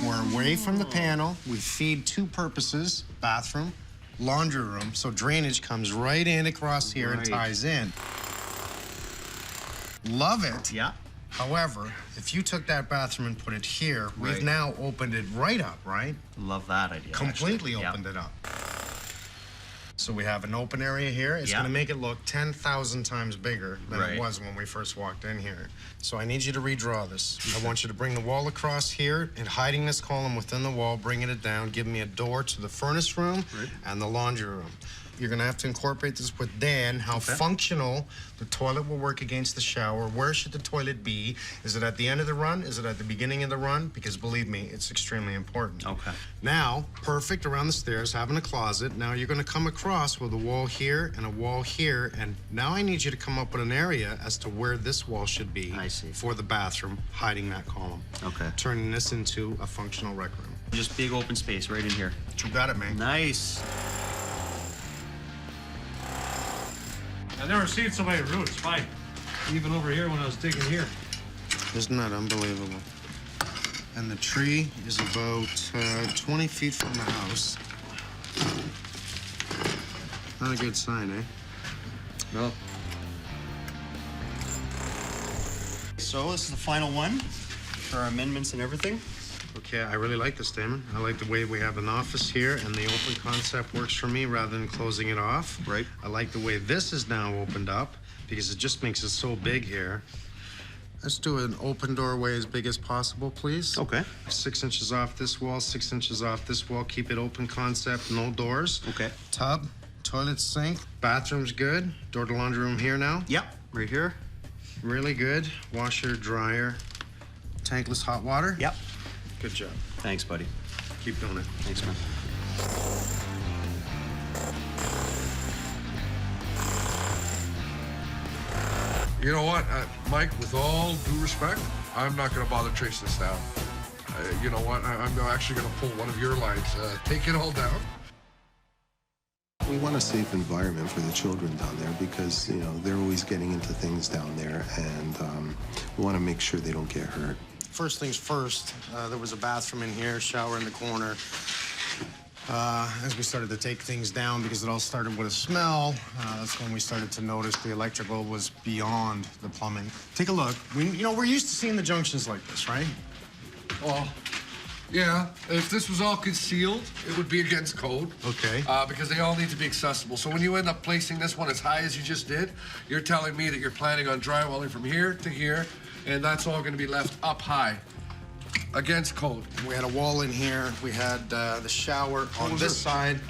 we're away from the panel. We feed two purposes, bathroom, laundry room, so drainage comes right in across here and ties in. Love it.
Yeah.
However, if you took that bathroom and put it here, we've now opened it right up, right?
Love that idea.
Completely opened it up. So we have an open area here. It's going to make it look 10,000 times bigger than it was when we first walked in here. So I need you to redraw this. I want you to bring the wall across here and hiding this column within the wall, bringing it down, give me a door to the furnace room and the laundry room. You're going to have to incorporate this with Dan, how functional the toilet will work against the shower. Where should the toilet be? Is it at the end of the run? Is it at the beginning of the run? Because believe me, it's extremely important.
Okay.
Now, perfect around the stairs, having a closet. Now you're going to come across with a wall here and a wall here. And now I need you to come up with an area as to where this wall should be for the bathroom, hiding that column.
Okay.
Turning this into a functional rec room.
Just big open space right in here.
You got it, man.
Nice.
I've never seen so many roots, Mike. Even over here when I was digging here.
Isn't that unbelievable? And the tree is about 20 feet from the house. Not a good sign, eh?
No. So this is the final one for our amendments and everything.
Okay, I really like this, Damon. I like the way we have an office here, and the open concept works for me rather than closing it off.
Right.
I like the way this is now opened up because it just makes it so big here. Let's do an open doorway as big as possible, please.
Okay.
6 inches off this wall, 6 inches off this wall. Keep it open concept, no doors.
Okay.
Tub, toilet, sink, bathroom's good. Door to laundry room here now.
Yep, right here.
Really good. Washer, dryer, tankless hot water.
Yep.
Good job.
Thanks, buddy.
Keep doing it.
Thanks, man.
You know what, Mike, with all due respect, I'm not going to bother tracing this down. You know what, I'm actually going to pull one of your lines. Take it all down.
We want a safe environment for the children down there because, you know, they're always getting into things down there, and we want to make sure they don't get hurt.
First things first, there was a bathroom in here, shower in the corner. As we started to take things down, because it all started with a smell, that's when we started to notice the electrical was beyond the plumbing. Take a look. We're used to seeing the junctions like this, right?
Well, yeah, if this was all concealed, it would be against code.
Okay.
Because they all need to be accessible. So when you end up placing this one as high as you just did, you're telling me that you're planning on drywalling from here to here, and that's all going to be left up high. Against code.
We had a wall in here. We had the shower on this side.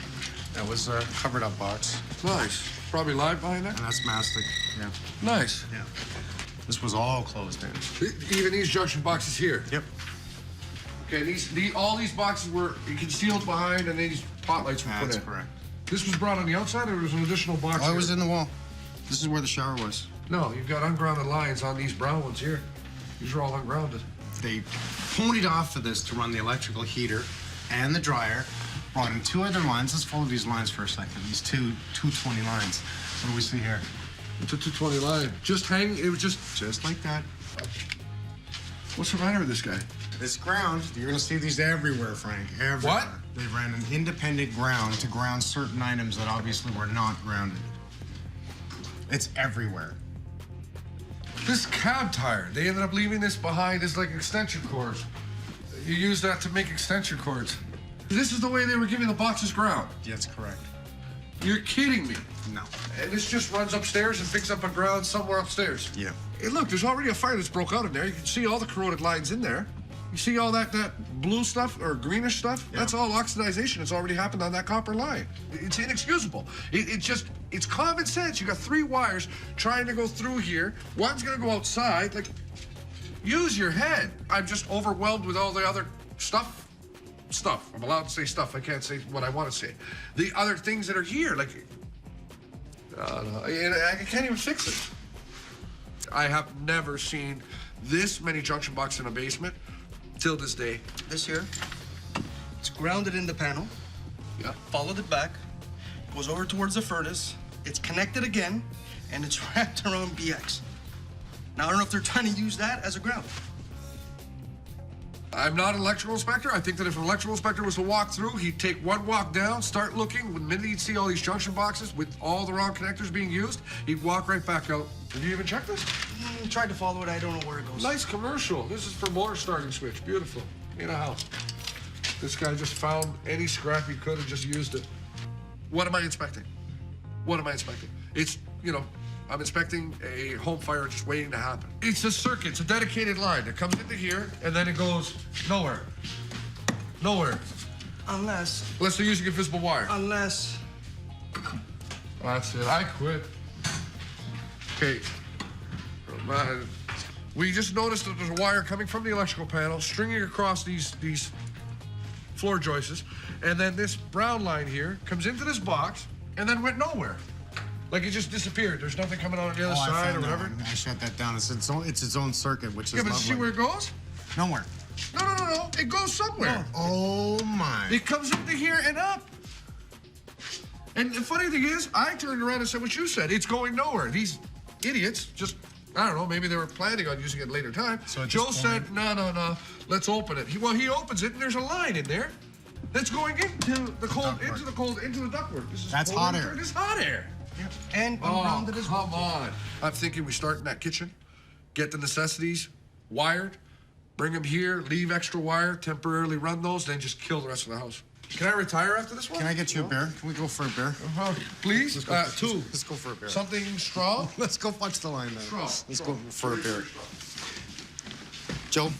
That was a covered up box.
Nice. Probably live behind that?
And that's mastic. Yeah.
Nice.
Yeah. This was all closed in.
Even these junction boxes here?
Yep.
Okay, all these boxes were concealed behind, and these pot lights were put in.
That's correct.
This was brought on the outside, or was an additional box?
Oh, it was in the wall. This is where the shower was.
No, you've got ungrounded lines on these brown ones here. These are all ungrounded.
They ponied off for this to run the electrical heater and the dryer. Brought in 2 other lines. Let's follow these lines for a second. These 220 lines. What do we see here?
It's a 220 line. Just hang. It was just
like that.
What's the matter with this guy?
This ground, you're gonna see these everywhere, Frank. Everywhere.
What?
They ran an independent ground to ground certain items that obviously were not grounded. It's everywhere.
This cab tire, they ended up leaving this behind as like extension cords. You use that to make extension cords. This is the way they were giving the boxes ground.
That's correct.
You're kidding me.
No.
And this just runs upstairs and picks up a ground somewhere upstairs.
Yeah.
Hey, look, there's already a fire that's broke out in there. You can see all the corroded lines in there. You see all that blue stuff or greenish stuff? Yeah. That's all oxidization. It's already happened on that copper line. It's inexcusable. It's common sense. You got 3 wires trying to go through here. One's gonna go outside. Like, use your head. I'm just overwhelmed with all the other stuff. I'm allowed to say stuff. I can't say what I want to say. The other things that are here, like, no, and I can't even fix it. I have never seen this many junction boxes in a basement till this day.
This here, it's grounded in the panel.
Yeah.
Followed it back, goes over towards the furnace. It's connected again, and it's wrapped around BX. Now, I don't know if they're trying to use that as a ground.
I'm not an electrical inspector. I think that if an electrical inspector was to walk through, he'd take one walk down, start looking. The minute he'd see all these junction boxes with all the wrong connectors being used, he'd walk right back out. Did you even check this?
Tried to follow it. I don't know where it goes.
Nice commercial. This is for motor starting switch. Beautiful. In a house. This guy just found any scrap he could and just used it. What am I inspecting? What am I inspecting? It's, you know, I'm inspecting a home fire just waiting to happen. It's a circuit. It's a dedicated line that comes into here and then it goes nowhere. Nowhere.
Unless
they're using invisible wire.
Unless.
That's it. I quit. Okay. We just noticed that there's a wire coming from the electrical panel, stringing across these floor joists, and then this brown line here comes into this box and then went nowhere. Like it just disappeared. There's nothing coming out on the other side or whatever.
I shut that down. It's its own circuit, which is
Yeah, but see where it goes?
Nowhere.
No. It goes somewhere.
Oh my.
It comes into here and up. And the funny thing is, I turned around and said what you said. It's going nowhere. These idiots just, I don't know, maybe they were planning on using it later time. So Joe said, no, let's open it. He opens it and there's a line in there that's going into the cold, into the ductwork.
That's hot air.
It's hot air.
Yeah. And around it as well.
Come on. I'm thinking we start in that kitchen, get the necessities wired, bring them here, leave extra wire, temporarily run those, then just kill the rest of the house. Can I retire after this one?
Can I get you a beer? Can we go for a beer?
Please? Two.
Let's go for a beer.
Something strong?
Let's go punch the line then.
Strong.
Let's go for a beer. Joe,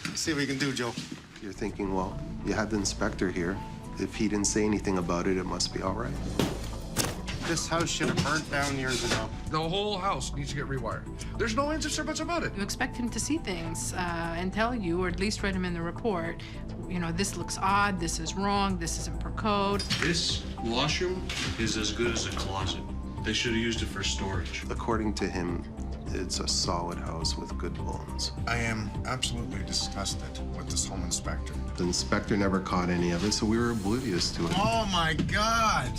let's see what we can do, Joe.
You're thinking, well, you had the inspector here. If he didn't say anything about it, it must be all right.
This house should have burnt down years ago.
The whole house needs to get rewired. There's no ifs or buts about it.
You expect him to see things and tell you, or at least write them in the report, you know, this looks odd, this is wrong, this isn't per code.
This washroom is as good as a closet. They should have used it for storage.
According to him, it's a solid house with good bones.
I am absolutely disgusted with this home inspector.
The inspector never caught any of it, so we were oblivious to it.
Oh my God!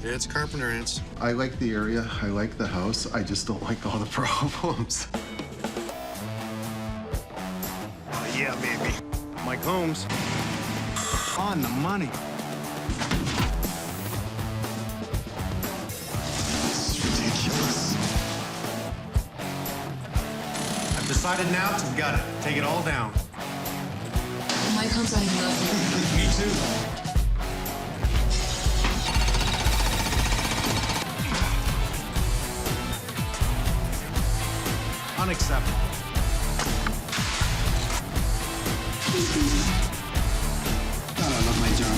Yeah, it's carpenter ants.
I like the area, I like the house, I just don't like all the problems.
Oh, yeah, baby. Mike Holmes. On the money.
This is ridiculous.
I've decided now to gut it. Take it all down.
Mike Holmes, I love you.
Me too. Unacceptable.
God, I love my job.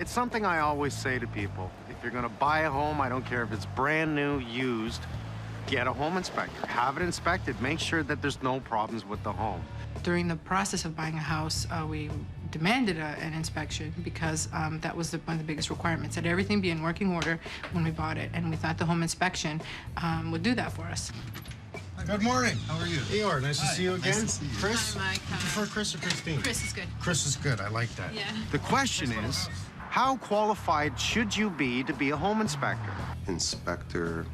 It's something I always say to people. If you're gonna buy a home, I don't care if it's brand new, used, get a home inspector. Have it inspected. Make sure that there's no problems with the home.
During the process of buying a house, we demanded an inspection because that was one of the biggest requirements, that everything be in working order when we bought it, and we thought the home inspection would do that for us.
Good morning. How are you?
Eeyore, nice to see you again.
Nice to see you.
Chris?
Hi, Mike.
You prefer Chris or Christine?
Chris is good.
Chris is good. I like that.
Yeah.
The question is, how qualified should you be to be a home inspector?
Inspector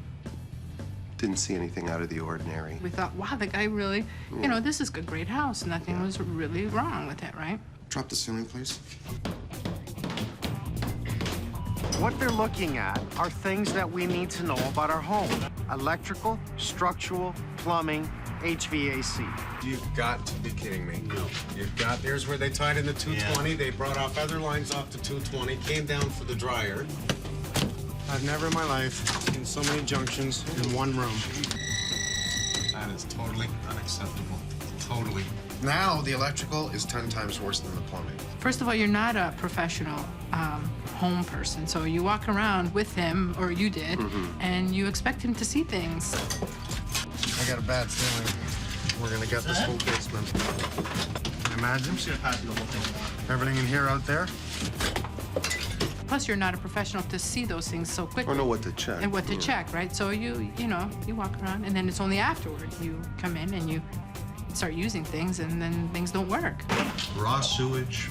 didn't see anything out of the ordinary.
We thought, wow, the guy really, you know, this is a great house. Nothing was really wrong with it, right?
Drop the ceiling, please.
What they're looking at are things that we need to know about our home. Electrical, structural, plumbing, HVAC.
You've got to be kidding me. No. You've got, there's where they tied in the 220. They brought off other lines off the 220, came down for the dryer. I've never in my life seen so many junctions in one room. That is totally unacceptable. Totally. Now the electrical is 10 times worse than the plumbing.
First of all, you're not a professional home person, so you walk around with him, or you did, and you expect him to see things.
I got a bad feeling we're gonna get this whole basement. Imagine. Everything in here out there?
plus you're not a professional to see those things so quickly.
Or know what to check.
And what to check, right? So you walk around, and then it's only afterward you come in and you start using things, and then things don't work.
Raw sewage,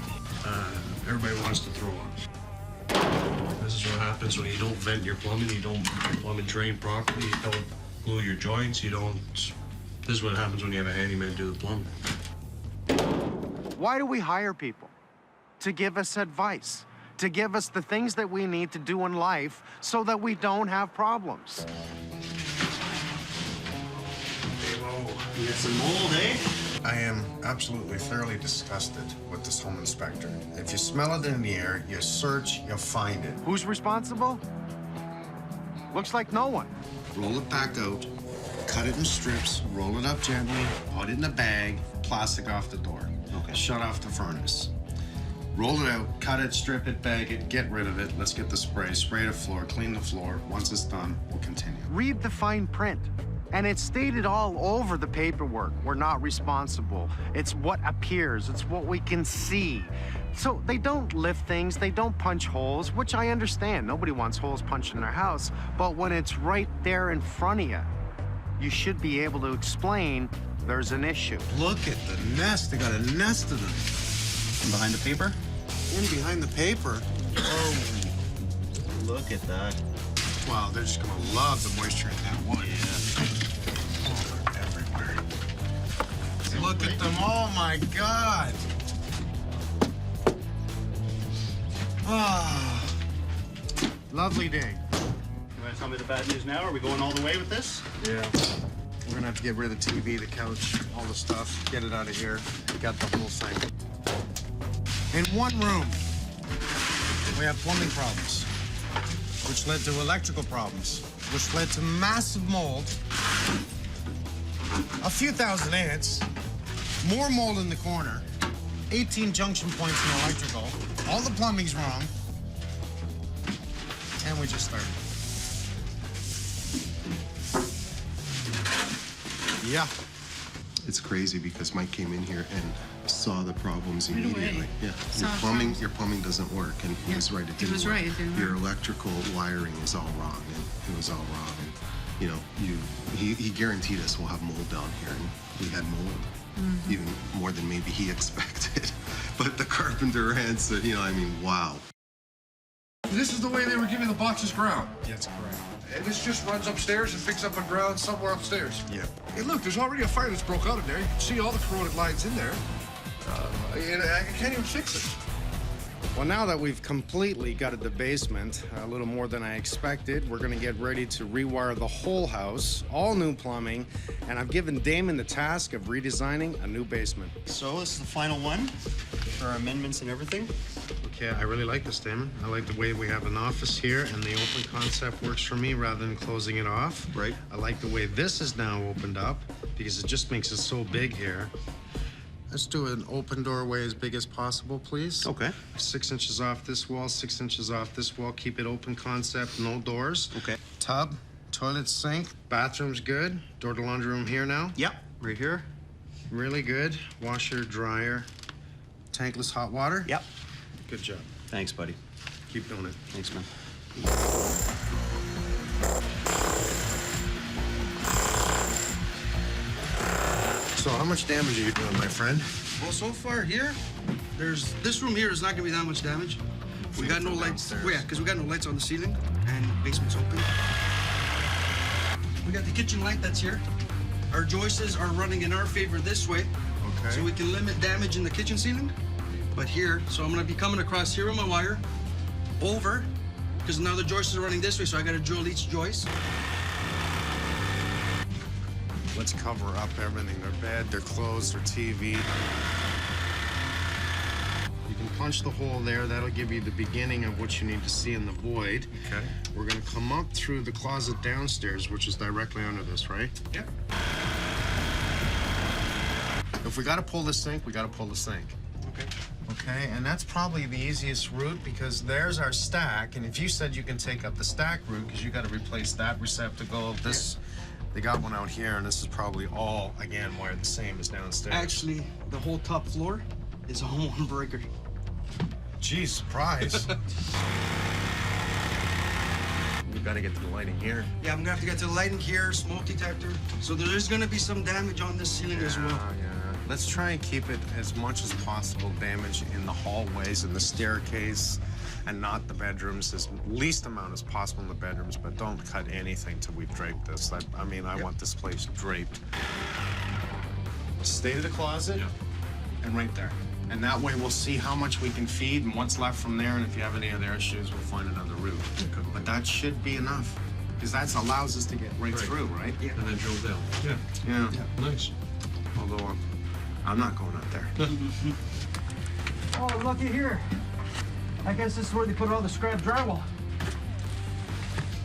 everybody wants to throw up. This is what happens when you don't vent your plumbing, you don't plumb and drain properly, you don't glue your joints, you don't... This is what happens when you have a handyman do the plumbing.
Why do we hire people? To give us advice, to give us the things that we need to do in life so that we don't have problems.
You got some mold, eh?
I am absolutely thoroughly disgusted with this home inspector. If you smell it in the air, you search, you find it.
Who's responsible? Looks like no one.
Roll it back out, cut it in strips, roll it up gently, put it in a bag, plastic off the door. Okay. Shut off the furnace. Roll it out, cut it, strip it, bag it, get rid of it. Let's get the spray the floor, clean the floor. Once it's done, we'll continue.
Read the fine print. And it's stated all over the paperwork. We're not responsible. It's what appears. It's what we can see. So they don't lift things. They don't punch holes, which I understand. Nobody wants holes punched in their house. But when it's right there in front of you, you should be able to explain there's an issue.
Look at the nest. They got a nest of them.
And behind the paper?
In behind the paper. Oh,
look at that.
Wow, they're just gonna love the moisture in that one.
Yeah.
Oh, they're everywhere. Look at them. Oh my God. Ah, lovely day.
You want to tell me the bad news now? Are we going all the way with this?
Yeah. We're gonna have to get rid of the TV, the couch, all the stuff, get it out of here. We got the whole thing. In one room, we have plumbing problems, which led to electrical problems, which led to massive mold, a few thousand ants, more mold in the corner, 18 junction points in electrical, all the plumbing's wrong, and we just started. Yeah.
It's crazy because Mike came in here and saw the problems
Right away.
immediately. Yeah,
Saw
your plumbing doesn't work, and he was right. It didn't work.
Right. It didn't
Your
work.
electrical wiring is all wrong, and it was all wrong. And he guaranteed us we'll have mold down here, and we had mold, even more than maybe he expected. But the carpenter answered, wow.
This is the way they were giving the boxes ground.
That's correct.
And this just runs upstairs and picks up on ground somewhere upstairs.
Yeah.
Hey, look, there's already a fire that's broke out in there. You can see all the corroded lines in there. And I can't even fix it.
Well, now that we've completely gutted the basement, a little more than I expected, we're gonna get ready to rewire the whole house, all new plumbing, and I've given Damon the task of redesigning a new basement.
So this is the final one for our amendments and everything.
Okay, I really like this, Damon. I like the way we have an office here, and the open concept works for me rather than closing it off.
Right.
I like the way this is now opened up because it just makes it so big here. Let's do an open doorway as big as possible, please.
Okay.
6 inches off this wall, 6 inches off this wall. Keep it open concept, no doors.
Okay.
Tub, toilet, sink, bathroom's good. Door to laundry room here now.
Yep, right here.
Really good. Washer, dryer, tankless hot water.
Yep.
Good job.
Thanks, buddy.
Keep doing it.
Thanks, man.
So how much damage are you doing, my friend?
Well, so far here, this room here is not gonna be that much damage. We got no lights. Well, yeah, because we got no lights on the ceiling and basement's open. We got the kitchen light that's here. Our joists are running in our favor this way.
Okay.
So we can limit damage in the kitchen ceiling. But here, so I'm gonna be coming across here with my wire, over, because now the joists are running this way, so I gotta drill each joist.
Let's cover up everything, their bed, their clothes, their TV.
You can punch the hole there. That'll give you the beginning of what you need to see in the void.
Okay.
We're gonna come up through the closet downstairs, which is directly under this, right?
Yep.
If we gotta pull the sink, we gotta pull the sink.
Okay.
Okay, and that's probably the easiest route because there's our stack. And if you said you can take up the stack route, because you gotta replace that receptacle, this, they got one out here, and this is probably all, again, wired the same as downstairs.
Actually, the whole top floor is a homeowner breaker.
Geez, surprise.
We gotta get to the lighting here.
Yeah, I'm gonna have to get to the lighting here, smoke detector. So there is gonna be some damage on this ceiling as well.
Yeah. Let's try and keep it as much as possible damage in the hallways and the staircase and not the bedrooms, as least amount as possible in the bedrooms, but don't cut anything till we've draped this. I mean, I want this place draped. Stay to the closet and right there. And that way we'll see how much we can feed and what's left from there, and if you have any other issues, we'll find another route. But that should be enough, because that allows us to get right through, right?
Yeah. And then drill down.
Yeah.
Nice.
Although I'm not going up there.
Oh, looky here. I guess this is where they put all the scrap drywall.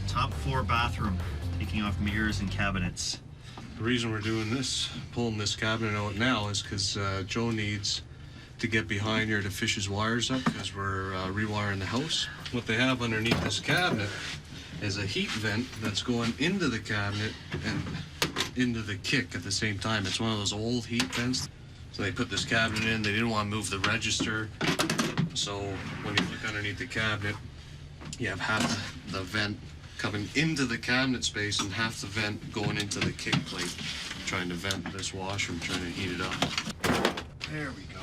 Top floor bathroom, taking off mirrors and cabinets.
The reason we're doing this, pulling this cabinet out now, is because Joe needs to get behind here to fish his wires up, because we're rewiring the house. What they have underneath this cabinet is a heat vent that's going into the cabinet and into the kick at the same time. It's one of those old heat vents. So they put this cabinet in, they didn't want to move the register. So when you look underneath the cabinet, you have half the vent coming into the cabinet space and half the vent going into the kick plate, trying to vent this washroom, trying to heat it up.
There we go.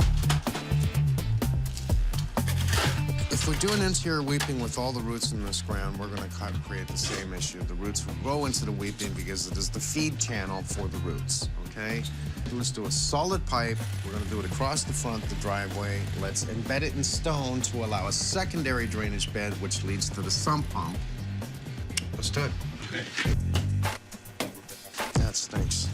If we're doing interior weeping with all the roots in this ground, we're going to create the same issue. The roots will go into the weeping because it is the feed channel for the roots, okay? Let's do a solid pipe. We're going to do it across the front, the driveway. Let's embed it in stone to allow a secondary drainage bed, which leads to the sump pump. Let's do it. Okay. That stinks.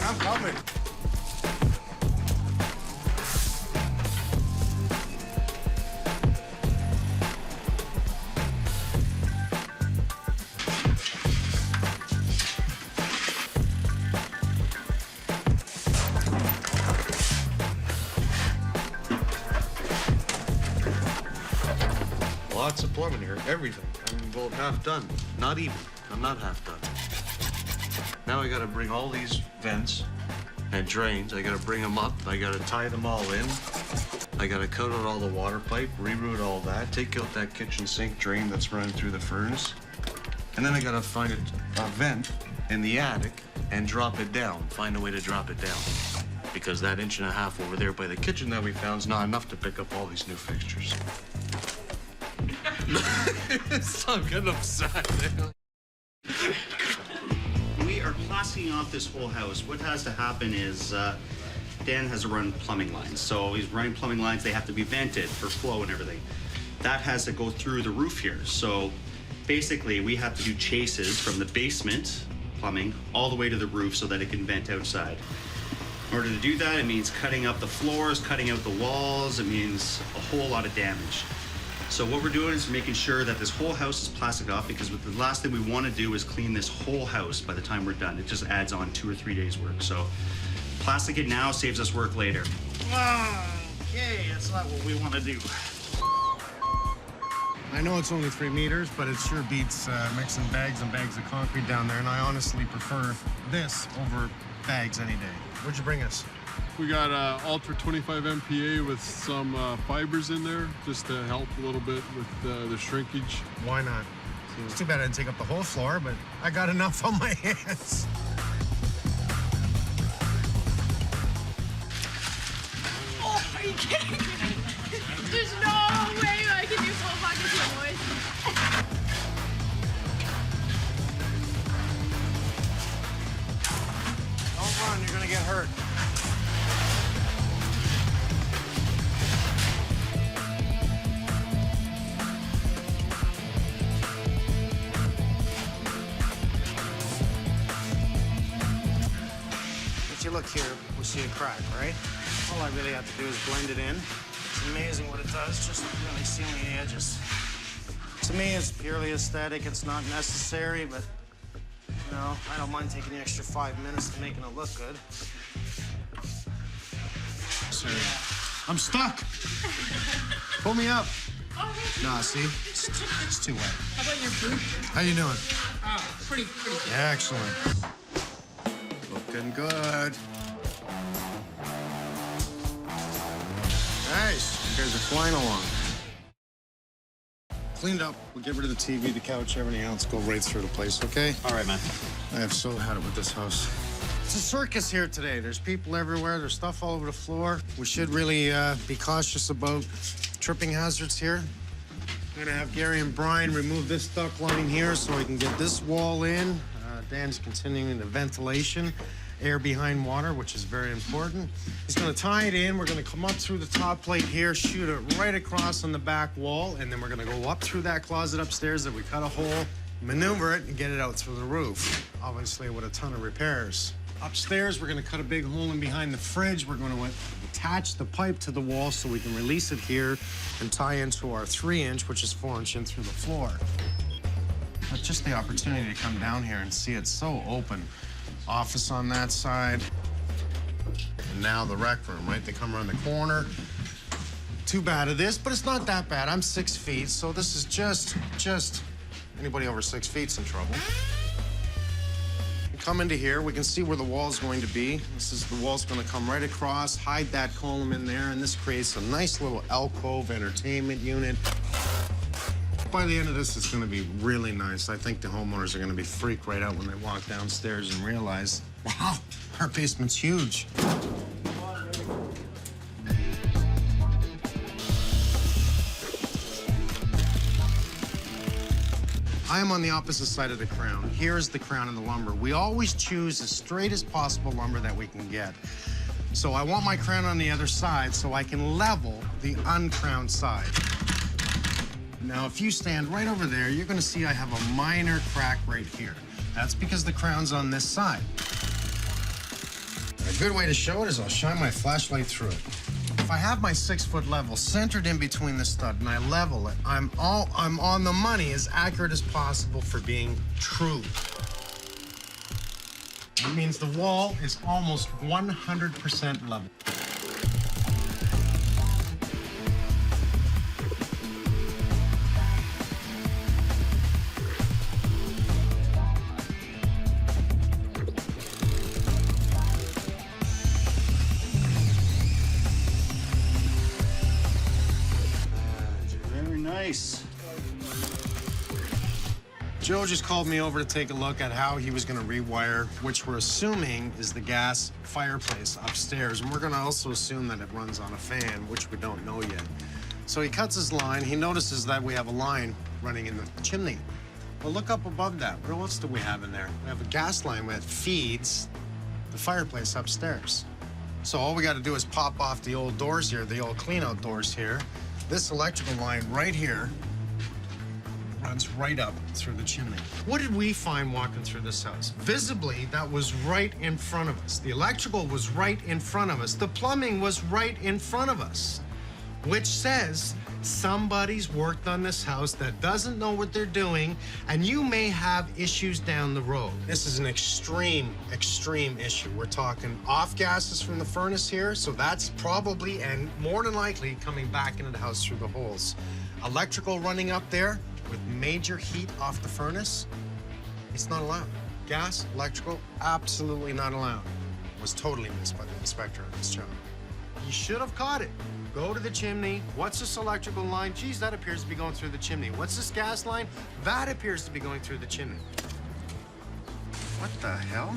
I'm coming.
Lots of plumbing here, everything. I'm about half done. Not even. I'm not half done. Now I gotta bring all these vents and drains. I gotta bring them up. I gotta tie them all in. I gotta cut out all the water pipe, reroute all that, take out that kitchen sink drain that's running through the furnace. And then I gotta find a vent in the attic and drop it down, find a way to drop it down. Because that 1.5 inches over there by the kitchen that we found is not enough to pick up all these new fixtures. I'm getting upset now.
We are plastering off this whole house. What has to happen is Dan has to run plumbing lines. So he's running plumbing lines. They have to be vented for flow and everything. That has to go through the roof here. So basically, we have to do chases from the basement plumbing all the way to the roof so that it can vent outside. In order to do that, it means cutting up the floors, cutting out the walls. It means a whole lot of damage. So what we're doing is making sure that this whole house is plastered off, because the last thing we want to do is clean this whole house by the time we're done. It just adds on 2 or 3 days work. So plastic it now saves us work later.
Okay, that's not what we want to do.
I know it's only 3 meters, but it sure beats mixing bags and bags of concrete down there, and I honestly prefer this over bags any day. Where'd you bring us?
We got Ultra 25 MPA with some fibers in there just to help a little bit with the shrinkage.
Why not? It's too bad I didn't take up the whole floor, but I got enough on my hands.
Oh, are you kidding me? There's no way I can do full buckets of noise.
Don't run, you're gonna get hurt. you look here, we see a crack, right? All I really have to do is blend it in. It's amazing what it does, just really sealing the edges. To me, it's purely aesthetic. It's not necessary, but you know, I don't mind taking the extra 5 minutes to making it look good. Sorry. I'm stuck. Pull me up. Nah, see? It's too wet.
How about your boot?
How you doing?
Pretty good.
Excellent. Looking good. Nice. You guys are flying along. Cleaned up. We'll get rid of the TV, the couch, everything else. Go right through the place, okay?
All right, man.
I have so had it with this house. It's a circus here today. There's people everywhere. There's stuff all over the floor. We should really be cautious about tripping hazards here. I'm gonna have Gary and Brian remove this duct line here so we can get this wall in. Dan's continuing the ventilation, air behind water, which is very important. He's gonna tie it in. We're gonna come up through the top plate here, shoot it right across on the back wall, and then we're gonna go up through that closet upstairs that we cut a hole, maneuver it, and get it out through the roof. Obviously with a ton of repairs. Upstairs, we're gonna cut a big hole in behind the fridge. We're gonna attach the pipe to the wall so we can release it here and tie into our 3-inch, which is 4-inch in through the floor. But just the opportunity to come down here and see it so open. Office on that side. And now the rec room, right? They come around the corner. Too bad of this, but it's not that bad. I'm 6 feet, so this is just anybody over 6 feet's in trouble. Come into here, we can see where the wall's going to be. The wall's gonna come right across, hide that column in there, and this creates a nice little alcove entertainment unit. By the end of this, it's gonna be really nice. I think the homeowners are gonna be freaked right out when they walk downstairs and realize, wow, our basement's huge. I am on the opposite side of the crown. Here's the crown of the lumber. We always choose the straightest possible lumber that we can get. So I want my crown on the other side so I can level the uncrowned side. Now, if you stand right over there, you're gonna see I have a minor crack right here. That's because the crown's on this side. A good way to show it is I'll shine my flashlight through it. If I have my 6-foot level centered in between the stud and I level it, I'm on the money, as accurate as possible for being true. That means the wall is almost 100% level.
Nice.
Joe just called me over to take a look at how he was going to rewire, which we're assuming is the gas fireplace upstairs. And we're going to also assume that it runs on a fan, which we don't know yet. So he cuts his line. He notices that we have a line running in the chimney. Well, look up above that. What else do we have in there? We have a gas line that feeds the fireplace upstairs. So all we got to do is pop off the old doors here, the old clean-out doors here. This electrical line right here runs right up through the chimney. What did we find walking through this house? Visibly, that was right in front of us. The electrical was right in front of us. The plumbing was right in front of us, which says somebody's worked on this house that doesn't know what they're doing, and you may have issues down the road. This is an extreme issue. We're talking off gases from the furnace here, so that's probably and more than likely coming back into the house through the holes. Electrical running up there with major heat off the furnace, it's not allowed. Gas, electrical, absolutely not allowed. Was totally missed by the inspector of this job. You should have caught it. Go to the chimney. What's this electrical line? Geez, that appears to be going through the chimney. What's this gas line? That appears to be going through the chimney. What the hell?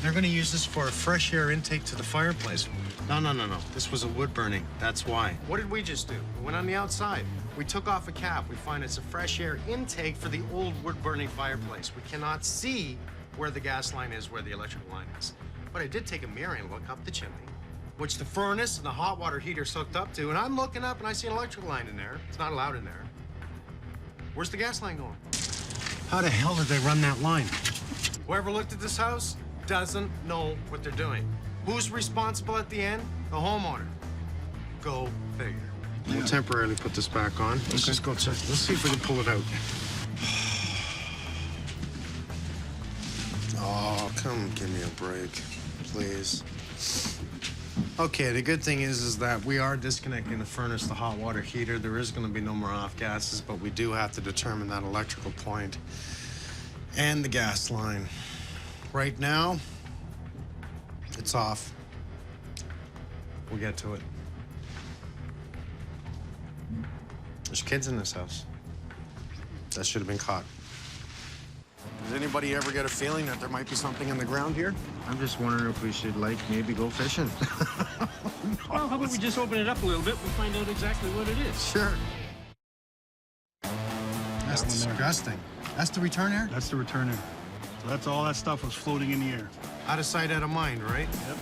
They're gonna use this for a fresh air intake to the fireplace. No. This was a wood burning. That's why. What did we just do? We went on the outside. We took off a cap. We find it's a fresh air intake for the old wood burning fireplace. We cannot see where the gas line is, where the electrical line is. But I did take a mirror and look up the chimney, which the furnace and the hot water heater's hooked up to, and I'm looking up and I see an electrical line in there. It's not allowed in there. Where's the gas line going? How the hell did they run that line? Whoever looked at this house,
doesn't know what they're doing. Who's responsible at the end? The homeowner. Go figure. We'll temporarily put this back on. Let's just go check. Let's see if we can pull it out. Oh, come give me a break, please. Okay, the good thing is that we are disconnecting the furnace, the hot water heater. There is going to be no more off gases, but we do have to determine that electrical point and the gas line. Right now, it's off. We'll get to it. There's kids in this house. That should have been caught. Does anybody ever get a feeling that there might be something in the ground here?
I'm just wondering if we should, like, maybe go fishing.
Well, how about we just open it up a little bit and find out exactly what it is?
Sure. That's disgusting. That's the return air?
That's the return air. So that's all that stuff was floating in the air.
Out of sight, out of mind, right?
Yep.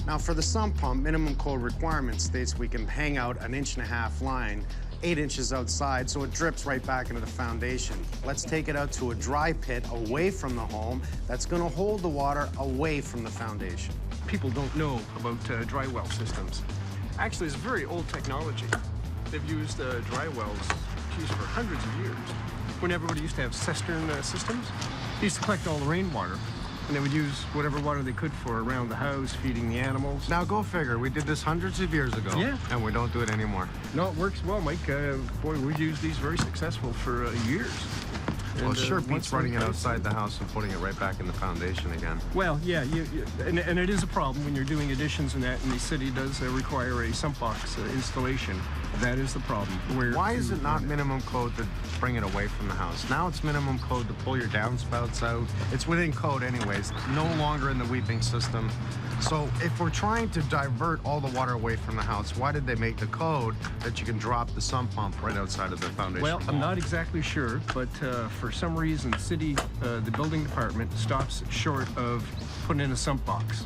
Now, for the sump pump, minimum code requirement states we can hang out an 1.5-inch line 8 inches outside, so it drips right back into the foundation. Let's take it out to a dry pit away from the home that's going to hold the water away from the foundation.
People don't know about dry well systems. Actually, it's very old technology. They've used dry wells, for hundreds of years. When everybody used to have cistern systems, they used to collect all the rainwater, and they would use whatever water they could for around the house, feeding the animals.
Now, go figure. We did this hundreds of years ago.
Yeah.
And we don't do it anymore.
No, it works well, Mike. Boy, we've used these very successful for years.
Well, it sure
once
beats running it
we-
outside the house and putting it right back in the foundation again.
Well, yeah, and it is a problem when you're doing additions and that, and the city does require a sump box installation. That is the problem.
Why is it not minimum code to bring it away from the house? Now it's minimum code to pull your downspouts out. It's within code anyways, no longer in the weeping system. So if we're trying to divert all the water away from the house, why did they make the code that you can drop the sump pump right outside of the foundation?
Well, I'm not exactly sure, but for some reason, the building department stops short of putting in a sump box.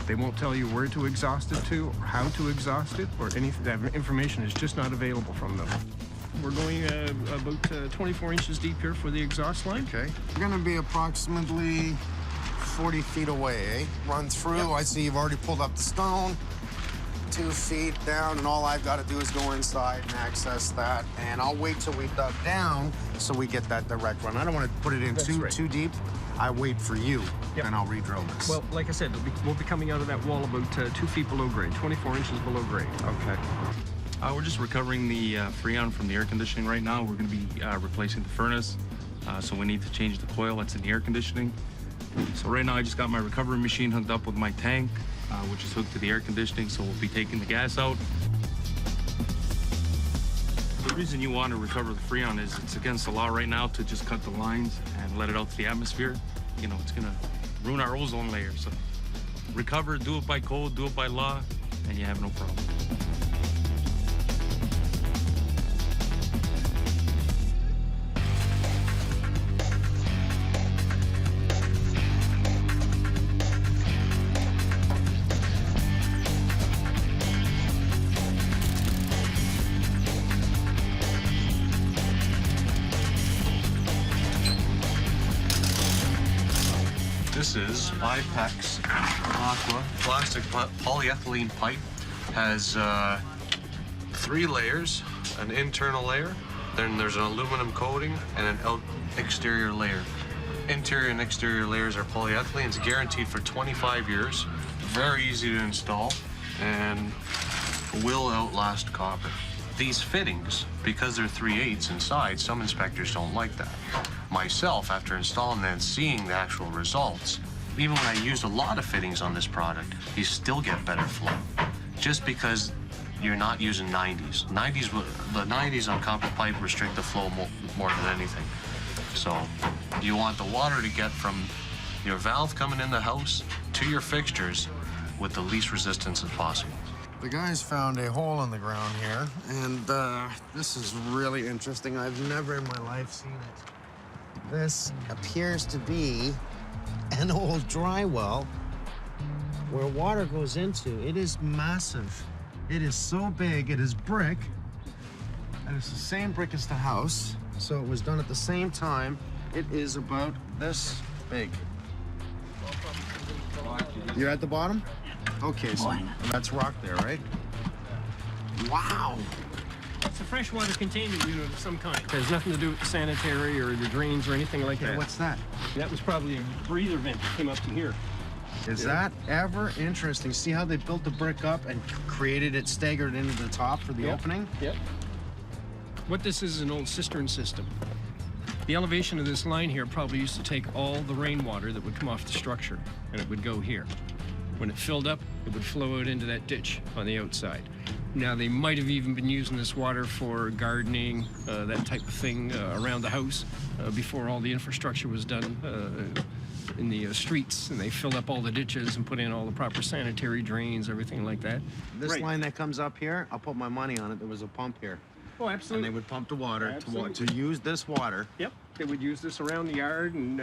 They won't tell you where to exhaust it to, or how to exhaust it, or anything. That information is just not available from them. We're going about 24 inches deep here for the exhaust line.
Okay. We're going to be approximately 40 feet away, eh? Run through. Yep. I see you've already pulled up the stone. 2 feet down, and all I've got to do is go inside and access that. And I'll wait till we dug down so we get that direct run. I don't want to put it in too deep. I wait for you, and I'll re-drill this.
Well, like I said, we'll be coming out of that wall about 2 feet below grade, 24 inches below grade.
Okay.
We're just recovering the Freon from the air conditioning right now. We're going to be replacing the furnace, so we need to change the coil that's in the air conditioning. So right now I just got my recovery machine hooked up with my tank, which is hooked to the air conditioning, so we'll be taking the gas out. The reason you want to recover the Freon is it's against the law right now to just cut the lines and let it out to the atmosphere. You know, it's gonna ruin our ozone layer. So recover, do it by code, do it by law, and you have no problem.
This is Ipex Aqua plastic polyethylene pipe. Has 3 layers, an internal layer, then there's an aluminum coating and an exterior layer. Interior and exterior layers are polyethylene. It's guaranteed for 25 years. Very easy to install and will outlast copper. These fittings, because they're 3/8 inside, some inspectors don't like that. Myself, after installing and seeing the actual results, even when I used a lot of fittings on this product, you still get better flow. Just because you're not using 90s. The 90s on copper pipe restrict the flow more than anything. So you want the water to get from your valve coming in the house to your fixtures with the least resistance as possible.
The guys found a hole in the ground here, and this is really interesting. I've never in my life seen it. This appears to be an old dry well where water goes into. It is massive. It is so big. It is brick, and it's the same brick as the house, so it was done at the same time. It is about this big. You're at the bottom? Okay, so that's rock there, right? Wow.
It's a freshwater containment unit of some kind. It has nothing to do with the sanitary or the drains or anything like that.
What's that?
That was probably a breather vent that came up to here.
Is that ever interesting? See how they built the brick up and created it staggered into the top for the opening?
Yep. What this is an old cistern system. The elevation of this line here probably used to take all the rainwater that would come off the structure, and it would go here. When it filled up, it would flow out into that ditch on the outside. Now, they might have even been using this water for gardening, that type of thing around the house before all the infrastructure was done in the streets, and they filled up all the ditches and put in all the proper sanitary drains, everything like that.
This line that comes up here, I'll put my money on it. There was a pump here.
Oh, absolutely.
And they would pump the water to use this water.
Yep, they would use this around the yard, and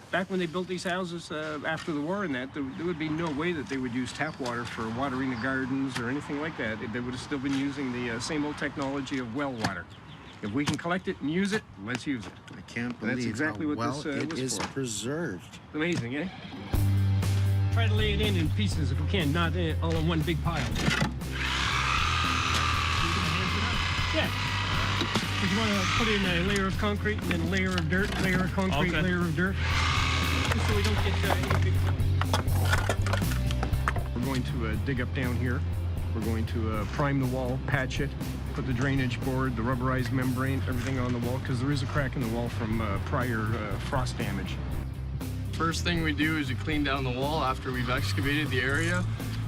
back when they built these houses after the war and that, there would be no way that they would use tap water for watering the gardens or anything like that. They would have still been using the same old technology of well water. If we can collect it and use it, let's use it.
I can't believe
that's exactly what
well
this
it
was
is
for.
preserved.
Amazing, eh? Try to lay it in pieces if we can, not all in one big pile. Yeah. If you want to put in a layer of concrete and then a layer of dirt, layer of concrete, layer of dirt, just so we don't get any big holes. We're going to dig up down here. We're going to prime the wall, patch it, put the drainage board, the rubberized membrane, everything on the wall, because there is a crack in the wall from prior frost damage.
First thing we do is we clean down the wall after we've excavated the area.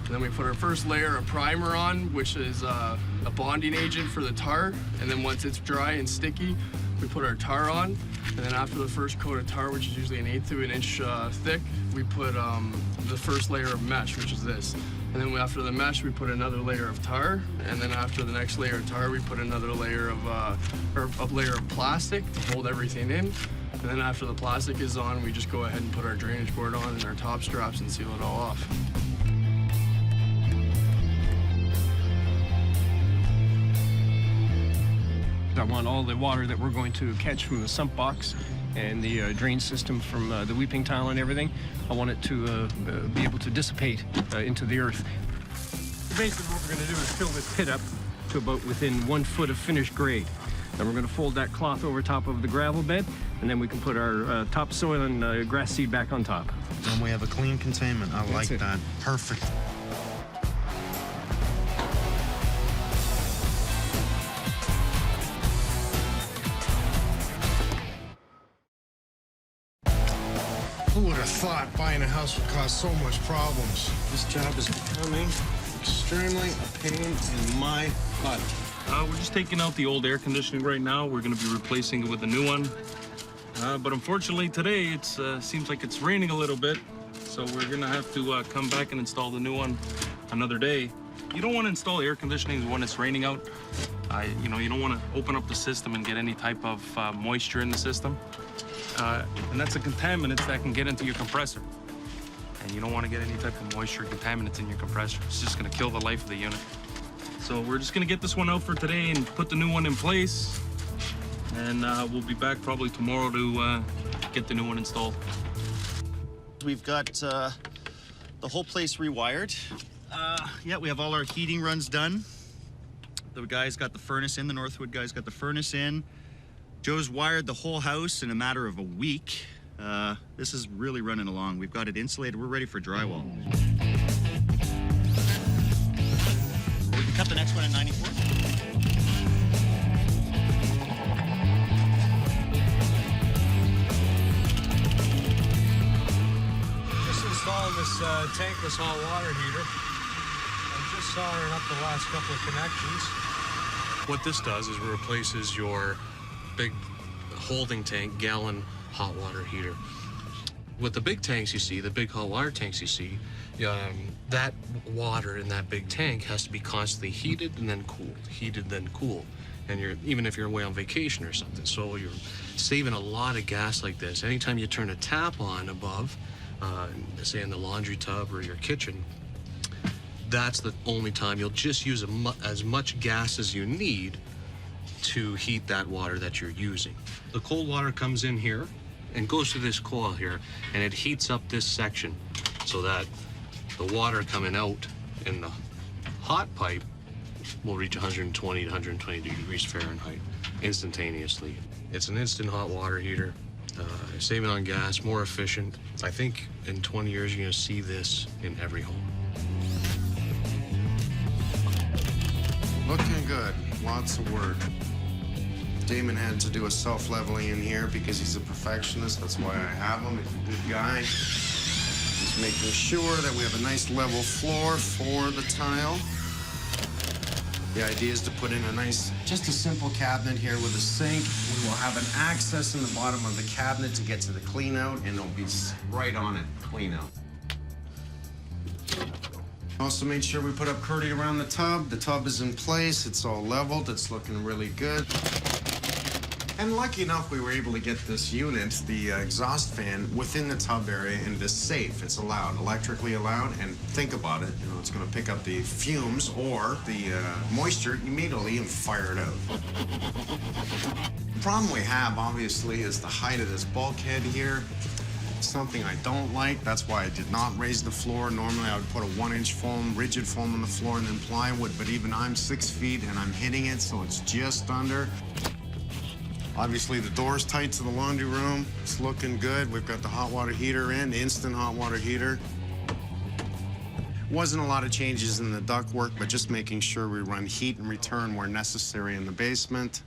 And then we put our first layer of primer on, which is a bonding agent for the tar. And then once it's dry and sticky, we put our tar on. And then after the first coat of tar, which is usually 1/8 to an inch thick, we put the first layer of mesh, which is this. And then after the mesh, we put another layer of tar. And then after the next layer of tar, we put another layer of, a layer of plastic to hold everything in. And then after the plastic is on, we just go ahead and put our drainage board on and our top straps and seal it all off.
I want all the water that we're going to catch from the sump box and the drain system from the weeping tile and everything. I want it to be able to dissipate into the earth. Basically what we're going to do is fill this pit up to about within 1 foot of finished grade. Then we're going to fold that cloth over top of the gravel bed, and then we can put our topsoil and grass seed back on top.
And we have a clean containment. I like that. Perfect.
Who would have thought buying a house would cause so much problems?
This job is becoming extremely a pain in my butt.
We're just taking out the old air conditioning right now. We're going to be replacing it with a new one. But unfortunately today, it seems like it's raining a little bit. So we're going to have to come back and install the new one another day. You don't want to install air conditioning when it's raining out. You don't want to open up the system and get any type of moisture in the system. And that's a contaminant that can get into your compressor. And you don't want to get any type of moisture contaminants in your compressor. It's just going to kill the life of the unit. So we're just going to get this one out for today and put the new one in place. And we'll be back probably tomorrow to get the new one installed.
We've got the whole place rewired. Yeah, we have all our heating runs done. The guy's got the furnace in, the Northwood guy's got the furnace in. Joe's wired the whole house in a matter of a week. This is really running along. We've got it insulated. We're ready for drywall. We can cut the next one in 94.
Just installing this tankless hot water heater. I'm just soldering up the last couple of connections.
What this does is replaces your big holding tank gallon hot water heater. With the big tanks you see, the big hot water tanks you see, that water in that big tank has to be constantly heated and then cooled, and even if you're away on vacation or something. So you're saving a lot of gas like this. Anytime you turn a tap on above, say in the laundry tub or your kitchen, that's the only time you'll just use as much gas as you need to heat that water that you're using. The cold water comes in here, and goes through this coil here, and it heats up this section so that the water coming out in the hot pipe will reach 120 to 122 degrees Fahrenheit instantaneously. It's an instant hot water heater, saving on gas, more efficient. I think in 20 years you're gonna see this in every home.
Looking good, lots of work. Damon had to do a self-leveling in here because he's a perfectionist. That's why I have him. He's a good guy. He's making sure that we have a nice level floor for the tile. The idea is to put in a nice, just a simple cabinet here with a sink. We will have an access in the bottom of the cabinet to get to the clean out, and it'll be right on it, clean out. Also made sure we put up curtain around the tub. The tub is in place. It's all leveled. It's looking really good. And lucky enough, we were able to get this unit, the exhaust fan, within the tub area, and it is safe. It's allowed, electrically allowed, and think about it, you know, it's gonna pick up the fumes or the moisture immediately and fire it out. The problem we have, obviously, is the height of this bulkhead here. It's something I don't like. That's why I did not raise the floor. Normally, I would put a 1-inch foam, rigid foam on the floor and then plywood, but even I'm 6 feet and I'm hitting it, so it's just under. Obviously, the door's tight to the laundry room. It's looking good. We've got the hot water heater in, instant hot water heater. Wasn't a lot of changes in the ductwork, but just making sure we run heat and return where necessary in the basement.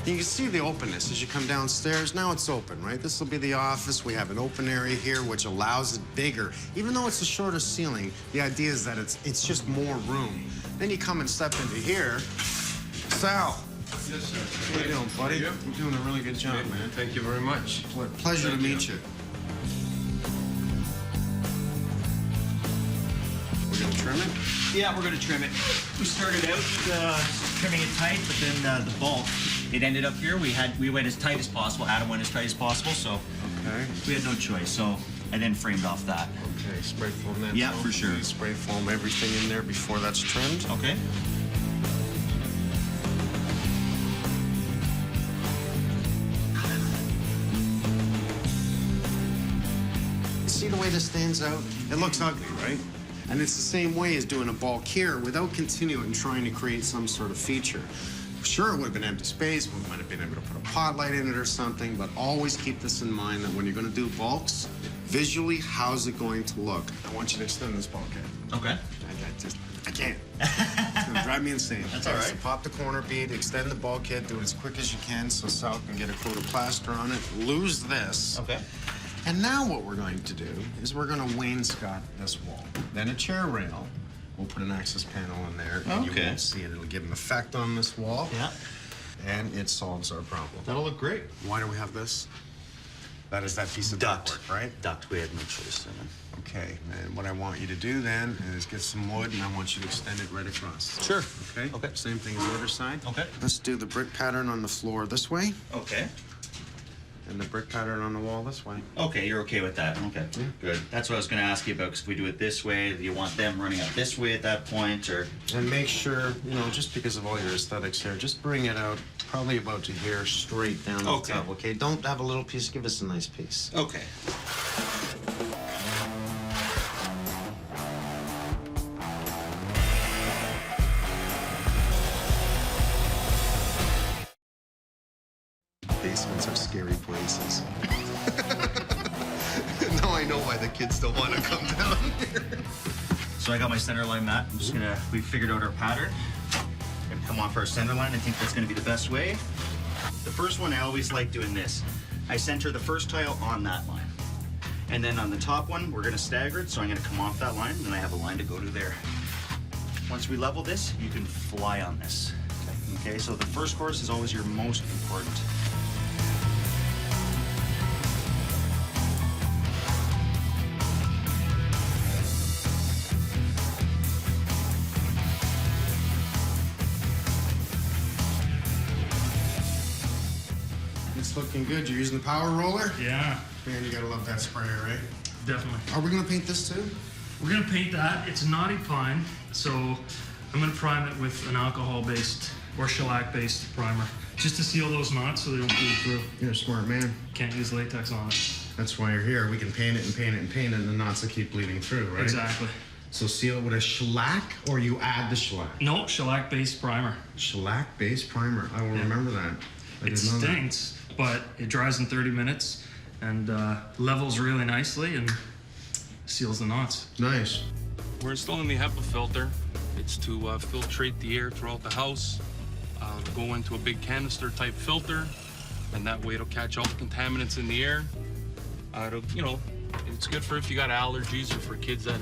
You can see the openness as you come downstairs. Now it's open, right? This will be the office. We have an open area here, which allows it bigger. Even though it's a shorter ceiling, the idea is that it's just more room. Then you come and step into here. Sal.
Yes, sir.
How you doing, buddy? You're doing a really good job, man.
Thank you very much.
Pleasure to meet you. We're gonna trim it?
Yeah, we're gonna trim it. We started out trimming it tight, but then the bulk, it ended up here. We went as tight as possible. Adam went as tight as possible, so we had no choice. So I then framed off that.
Okay, spray foam that.
Yeah, for sure.
Spray foam everything in there before that's trimmed.
Okay.
See the way this stands out? It looks ugly, right? And it's the same way as doing a bulk here without continuing trying to create some sort of feature. Sure, it would have been empty space, we might have been able to put a pot light in it or something, but always keep this in mind that when you're gonna do bulks, visually, how's it going to look? I want you to extend this bulkhead.
Okay.
I can't. It's gonna drive me insane.
That's all right.
So pop the corner bead, extend the bulkhead, do it as quick as you can so Sal can get a coat of plaster on it, lose this.
Okay.
And now what we're going to do is we're going to wainscot this wall. Then a chair rail. We'll put an access panel in there, and you won't see it. It'll give an effect on this wall.
Yeah.
And it solves our problem.
That'll look great.
Why do we have this? That is that piece of ductwork, right?
Duct. We had no choice.
Okay. And what I want you to do then is get some wood, and I want you to extend it right across.
Sure.
Okay? Okay. Same thing as the other side.
Okay.
Let's do the brick pattern on the floor this way.
Okay.
And the brick pattern on the wall this way.
Okay, you're okay with that. Okay, good. That's what I was going to ask you about, because if we do it this way, do you want them running up this way at that point, or?
And make sure, you know, just because of all your aesthetics here, just bring it out probably about to here, straight down the top, okay? Don't have a little piece, give us a nice piece.
Okay.
Basements are scary places. Now I know why the kids don't want to come down here.
So I got my center line mat. I'm just gonna, we figured out our pattern. Gonna come off our center line. I think that's gonna be the best way. The first one, I always like doing this. I center the first tile on that line. And then on the top one, we're gonna stagger it. So I'm gonna come off that line, and then I have a line to go to there. Once we level this, you can fly on this. Okay, so the first course is always your most important.
It's looking good. You're using the power roller?
Yeah.
Man, you gotta love that sprayer, right?
Definitely.
Are we gonna paint this too?
We're gonna paint that. It's naughty pine. So I'm gonna prime it with an alcohol-based or shellac-based primer, just to seal those knots so they don't bleed through.
You're a smart man.
Can't use latex on it.
That's why you're here. We can paint it and paint it and paint it, and the knots will keep bleeding through, right?
Exactly.
So seal it with a shellac, or you add the shellac?
No, shellac-based primer.
Shellac-based primer. I will remember that.
It stinks, but it dries in 30 minutes and levels really nicely and seals the knots.
Nice.
We're installing the HEPA filter. It's to filtrate the air throughout the house. It'll go into a big canister type filter, and that way it'll catch all the contaminants in the air. It's good for if you got allergies or for kids that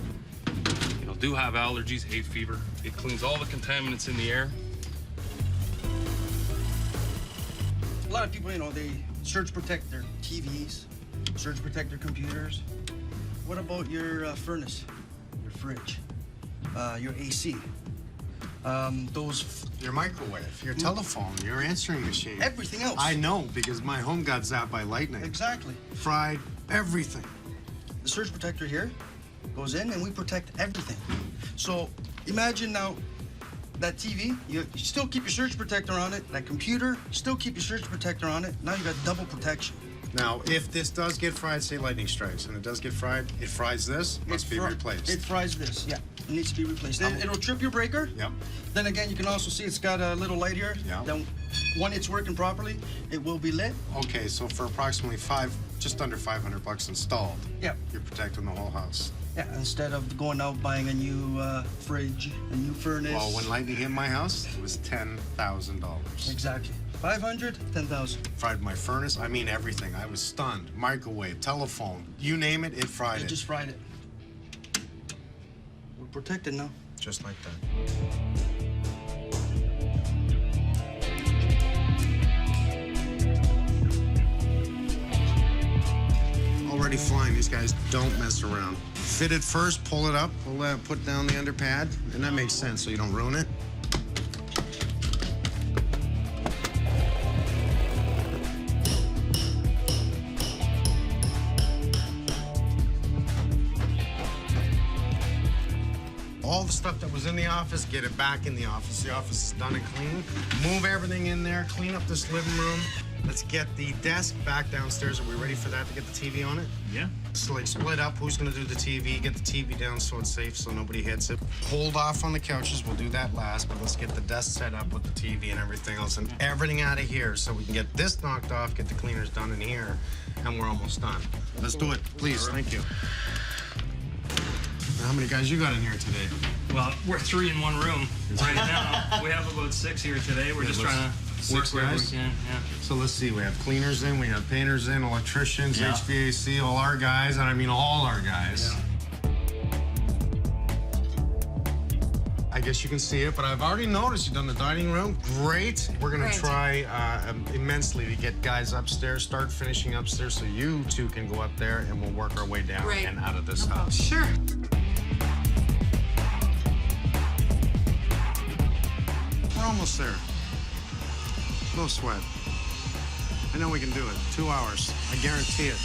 do have allergies, hay fever. It cleans all the contaminants in the air.
A lot of people, they surge protect their TVs, surge protect their computers. What about your furnace, your fridge, your AC?
Your microwave, your telephone, your answering machine.
Everything else.
I know, because my home got zapped by lightning.
Exactly.
Fried everything.
The surge protector here goes in and we protect everything. So imagine now that TV, you still keep your surge protector on it. That computer, still keep your surge protector on it. Now you got double protection.
Now, if this does get fried, say lightning strikes, and it does get fried, it fries this, must be replaced.
It fries this, yeah. It needs to be replaced. It'll trip your breaker.
Yep.
Then again, you can also see it's got a little light here.
Yeah.
Then when it's working properly, it will be lit.
Okay, so for approximately just under $500 installed,
yeah,
you're protecting the whole house.
Yeah, instead of going out buying a new fridge, a new furnace.
Well, when lightning hit my house, it was $10,000.
Exactly. 500, 10,000.
Fried my furnace. I mean everything. I was stunned. Microwave, telephone, you name it, it fried it.
It just fried it. We're protected now.
Just like that. Already flying. These guys don't mess around. Fit it first, pull it up, we'll put down the underpad, and that makes sense so you don't ruin it. All the stuff that was in the office, get it back in the office. The office is done and clean. Move everything in there, clean up this living room. Let's get the desk back downstairs. Are we ready for that to get the TV on it?
Yeah.
So like split up, who's gonna do the TV? Get the TV down so it's safe so nobody hits it. Hold off on the couches, we'll do that last, but let's get the desk set up with the TV and everything else and everything out of here so we can get this knocked off, get the cleaners done in here, and we're almost done. Let's do it, please, thank you. How many guys you got in here today?
Well, we're 3 in one room right now. We have about 6 here today. We're just trying to work wherever we can. Yeah.
So let's see, we have cleaners in, we have painters in, electricians,
Yeah.
HVAC, all our guys, and I mean all our guys.
Yeah.
I guess you can see it, but I've already noticed you've done the dining room. Great. We're gonna try immensely to get guys upstairs, start finishing upstairs so you two can go up there and we'll work our way down and out of this house.
Sure.
We're almost there. No sweat. I know we can do it. 2 hours. I guarantee it.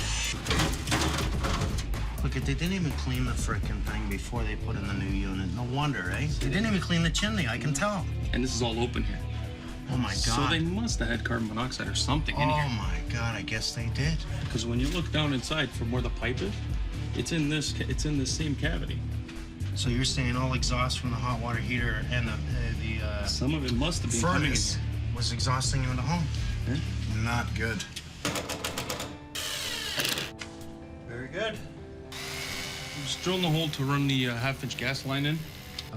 Look, they didn't even clean the frickin' thing before they put in the new unit. No wonder, eh? They didn't even clean the chimney, I can tell.
And this is all open here.
Oh my God.
So they must have had carbon monoxide or something in here.
Oh my God, I guess they did.
Because when you look down inside from where the pipe is, it's in this same cavity.
So you're saying all exhaust from the hot water heater and the
some of it must have been coming in
furnace
here.
was exhausting you in the home?
Yeah.
Not good.
Very good.
I'm just drilling the hole to run the half-inch gas line in.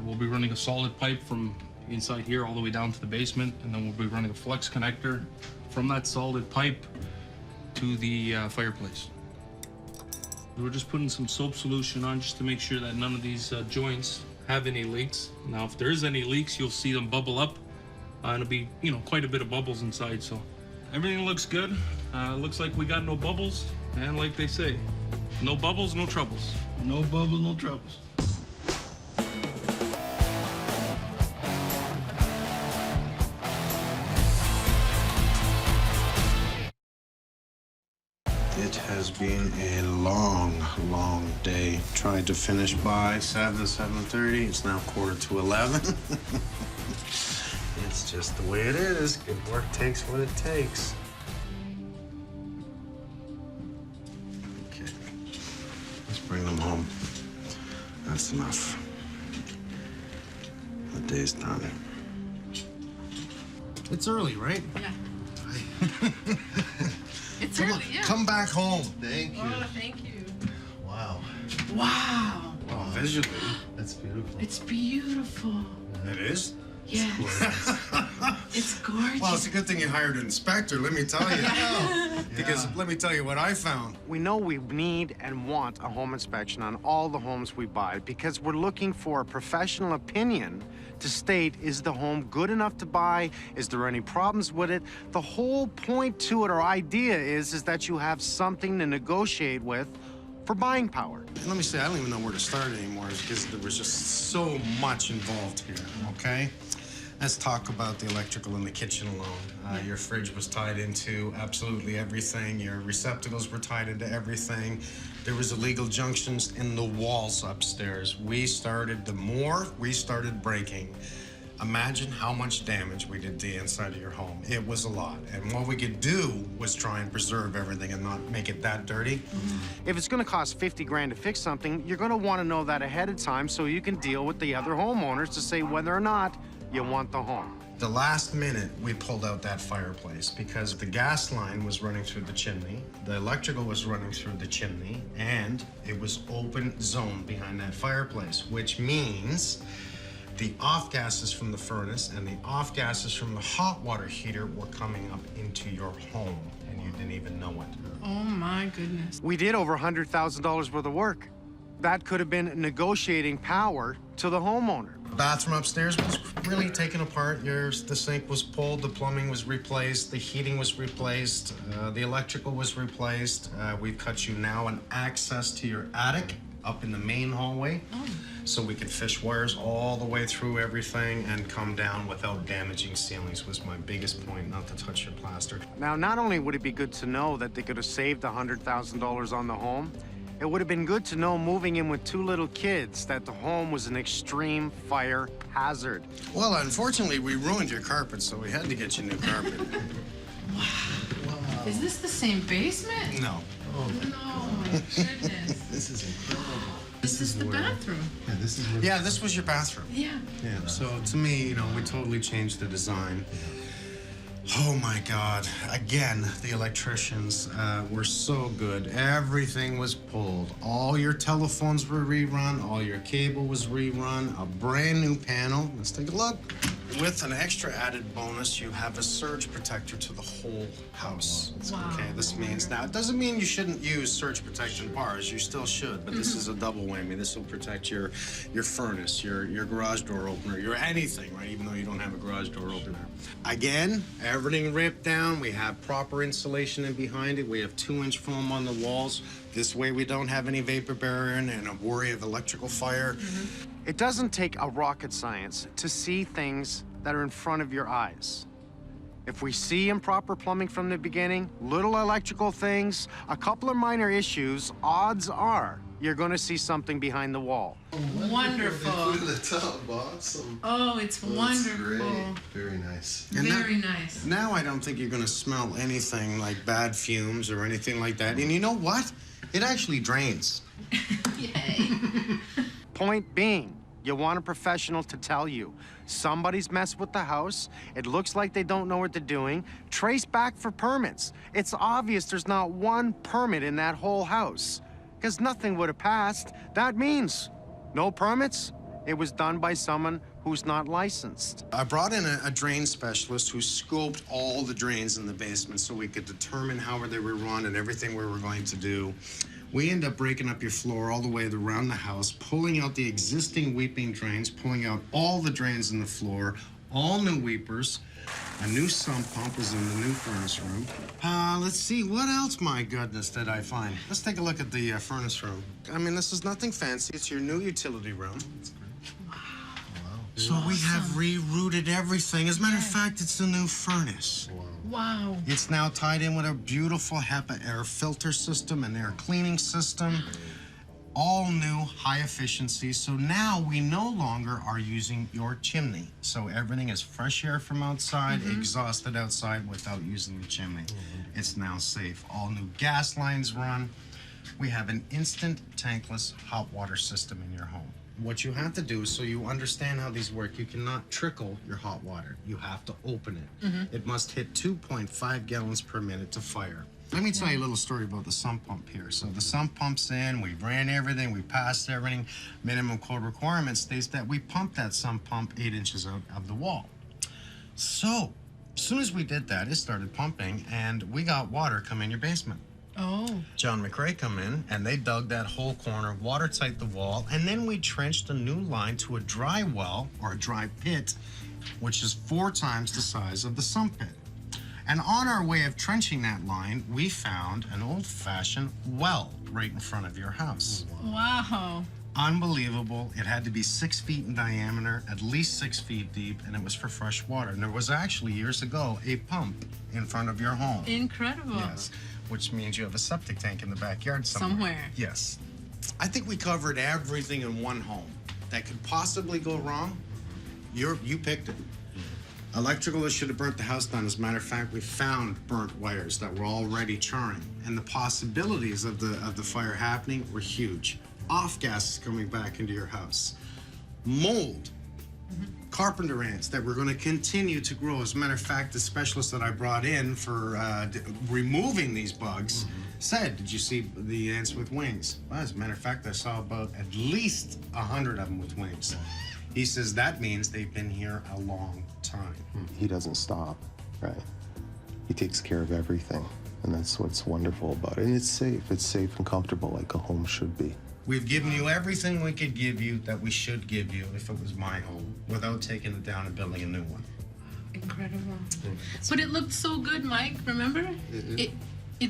We'll be running a solid pipe from inside here all the way down to the basement, and then we'll be running a flex connector from that solid pipe to the fireplace. We're just putting some soap solution on just to make sure that none of these joints have any leaks. Now, if there is any leaks, you'll see them bubble up. And it'll be, quite a bit of bubbles inside, so everything looks good. Looks like we got no bubbles, and like they say, no bubbles, no troubles.
No bubbles, no troubles.
It has been a long, long day. Tried to finish by 7:30. It's now 11:15. It's just the way it is. Good work takes what it takes. Okay, let's bring them home. That's enough. The day's done. It's early, right?
Yeah. It's
Come
early,
on,
yeah.
come back home. Thank you.
Oh, thank you.
Wow.
Wow.
Wow, visually, that's beautiful.
It's beautiful.
It is?
Yes. It's gorgeous.
Well, it's a good thing you hired an inspector, let me tell you. Because let me tell you what I found.
We know we need and want a home inspection on all the homes we buy because we're looking for a professional opinion to state, is the home good enough to buy? Is there any problems with it? The whole point to it or idea is that you have something to negotiate with for buying power.
And let me say, I don't even know where to start anymore because there was just so much involved here, okay? Let's talk about the electrical in the kitchen alone. Your fridge was tied into absolutely everything. Your receptacles were tied into everything. There was illegal junctions in the walls upstairs. The more we started breaking, imagine how much damage we did to the inside of your home. It was a lot. And what we could do was try and preserve everything and not make it that dirty.
If it's gonna cost 50 grand to fix something, you're gonna wanna know that ahead of time so you can deal with the other homeowners to say whether or not you want the home.
The last minute, we pulled out that fireplace because the gas line was running through the chimney, the electrical was running through the chimney, and it was open zone behind that fireplace, which means the off gases from the furnace and the off gases from the hot water heater were coming up into your home, and you didn't even know it.
Oh my goodness.
We did over $100,000 worth of work. That could have been negotiating power to the homeowner.
Bathroom upstairs was really taken apart. The sink was pulled, the plumbing was replaced, the heating was replaced, the electrical was replaced. We've cut you now an access to your attic up in the main hallway. So we could fish wires all the way through everything and come down without damaging ceilings was my biggest point, not to touch your plaster.
Now, not only would it be good to know that they could have saved $100,000 on the home, it would have been good to know moving in with 2 little kids that the home was an extreme fire hazard.
Well, unfortunately, we ruined your carpet, so we had to get you new carpet.
Is this the same basement?
No.
Oh, no, my goodness.
This is incredible.
This is the bathroom.
Yeah, this was your bathroom.
Yeah.
Yeah, so to me, we totally changed the design. Oh my God. Again, the electricians were so good. Everything was pulled. All your telephones were rerun, all your cable was rerun, a brand new panel. Let's take a look. With an extra added bonus, you have a surge protector to the whole house.
Wow.
Okay, this means, now it doesn't mean you shouldn't use surge protection bars, you still should, but this is a double whammy. This will protect your furnace, your garage door opener, your anything, right, even though you don't have a garage door opener. Again, everything ripped down, we have proper insulation in behind it, we have 2-inch foam on the walls. This way we don't have any vapor barrier and a worry of electrical fire.
It doesn't take a rocket science to see things that are in front of your eyes. If we see improper plumbing from the beginning, little electrical things, a couple of minor issues, odds are you're gonna see something behind the wall.
Wonderful.
Awesome.
Oh, it's wonderful.
Great. Very nice.
Very nice.
Now I don't think you're gonna smell anything like bad fumes or anything like that. And you know what? It actually drains.
Yay.
Point being, you want a professional to tell you somebody's messed with the house, it looks like they don't know what they're doing, trace back for permits. It's obvious there's not one permit in that whole house, because nothing would have passed. That means no permits. It was done by someone who's not licensed.
I brought in a drain specialist who scoped all the drains in the basement so we could determine how they were run and everything we were going to do. We end up breaking up your floor all the way around the house, pulling out the existing weeping drains, pulling out all the drains in the floor, all new weepers. A new sump pump was in the new furnace room. Let's see, what else, my goodness, did I find? Let's take a look at the furnace room. I mean, this is nothing fancy. It's your new utility room. So we have rerouted everything. As a matter of fact, it's the new furnace.
Wow.
It's now tied in with a beautiful HEPA air filter system and air cleaning system. All new, high efficiency. So now we no longer are using your chimney. So everything is fresh air from outside, exhausted outside without using the chimney. It's now safe. All new gas lines run. We have an instant tankless hot water system in your home. What you have to do, so you understand how these work, you cannot trickle your hot water. You have to open it. It must hit 2.5 gallons per minute to fire. Let me tell you a little story about the sump pump here. So the sump pump's in, we ran everything, we passed everything. Minimum code requirement states that we pump that sump pump 8 inches out of the wall. So, as soon as we did that, it started pumping, and we got water come in your basement.
Oh.
John McRae come in, and they dug that whole corner, watertight the wall, and then we trenched a new line to a dry well, or a dry pit, which is 4 times the size of the sump pit. And on our way of trenching that line, we found an old-fashioned well right in front of your house.
Wow.
Unbelievable. It had to be 6 feet in diameter, at least 6 feet deep, and it was for fresh water. And there was actually, years ago, a pump in front of your home.
Incredible.
Yes, which means you have a septic tank in the backyard somewhere.
Somewhere.
Yes. I think we covered everything in one home that could possibly go wrong. You picked it. Electrical that should have burnt the house down. As a matter of fact, we found burnt wires that were already charring, and the possibilities of the fire happening were huge. Off gases coming back into your house, mold, carpenter ants that were going to continue to grow. As a matter of fact, the specialist that I brought in for removing these bugs said, "Did you see the ants with wings?" Well, as a matter of fact, I saw about at least 100 of them with wings. He says that means they've been here a long time.
He doesn't stop, right? He takes care of everything, and that's what's wonderful about it. And it's safe and comfortable like a home should be.
We've given you everything we could give you that we should give you if it was my home, without taking it down and building a new one.
Incredible. But it looked so good, Mike, remember? It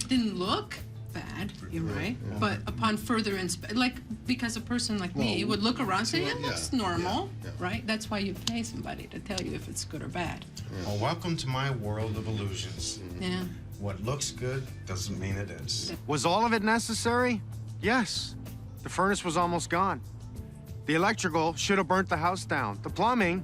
didn't look bad, you're right, but upon further inspection, like, because a person like me would look around and say, it looks normal, right? That's why you pay somebody to tell you if it's good or bad.
Well, welcome to my world of illusions.
Yeah.
What looks good doesn't mean it is.
Was all of it necessary? Yes. The furnace was almost gone. The electrical should have burnt the house down. The plumbing,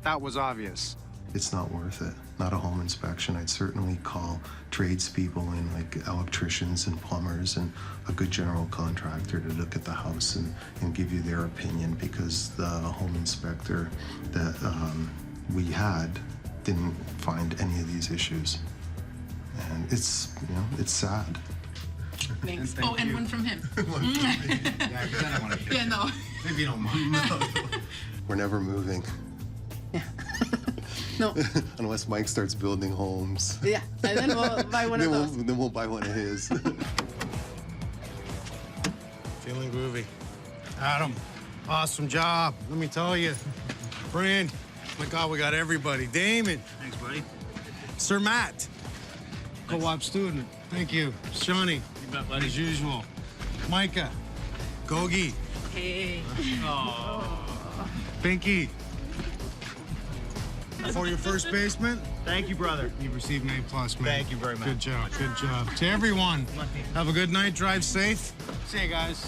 that was obvious.
It's not worth it. Not a home inspection. I'd certainly call tradespeople in, like electricians and plumbers and a good general contractor to look at the house and give you their opinion, because the home inspector that we had didn't find any of these issues. And it's, it's sad.
Thanks. Oh, and one from him.
Yeah, because I don't want to.
Yeah, no.
Maybe you don't mind.
We're never moving.
No.
Unless Mike starts building homes.
Yeah, and then we'll buy one of those.
Then we'll buy one of his.
Feeling groovy. Adam, awesome job. Let me tell you. Brand, my God, we got everybody. Damon.
Thanks, buddy.
Sir Matt, co-op student. Thank you. Shawnee, as usual. Micah, Gogi.
Hey.
Pinky. For your first basement.
Thank you, brother.
You've received an A+, man.
Thank you very much.
Good job, good job. To everyone, have a good night, drive safe. See you guys.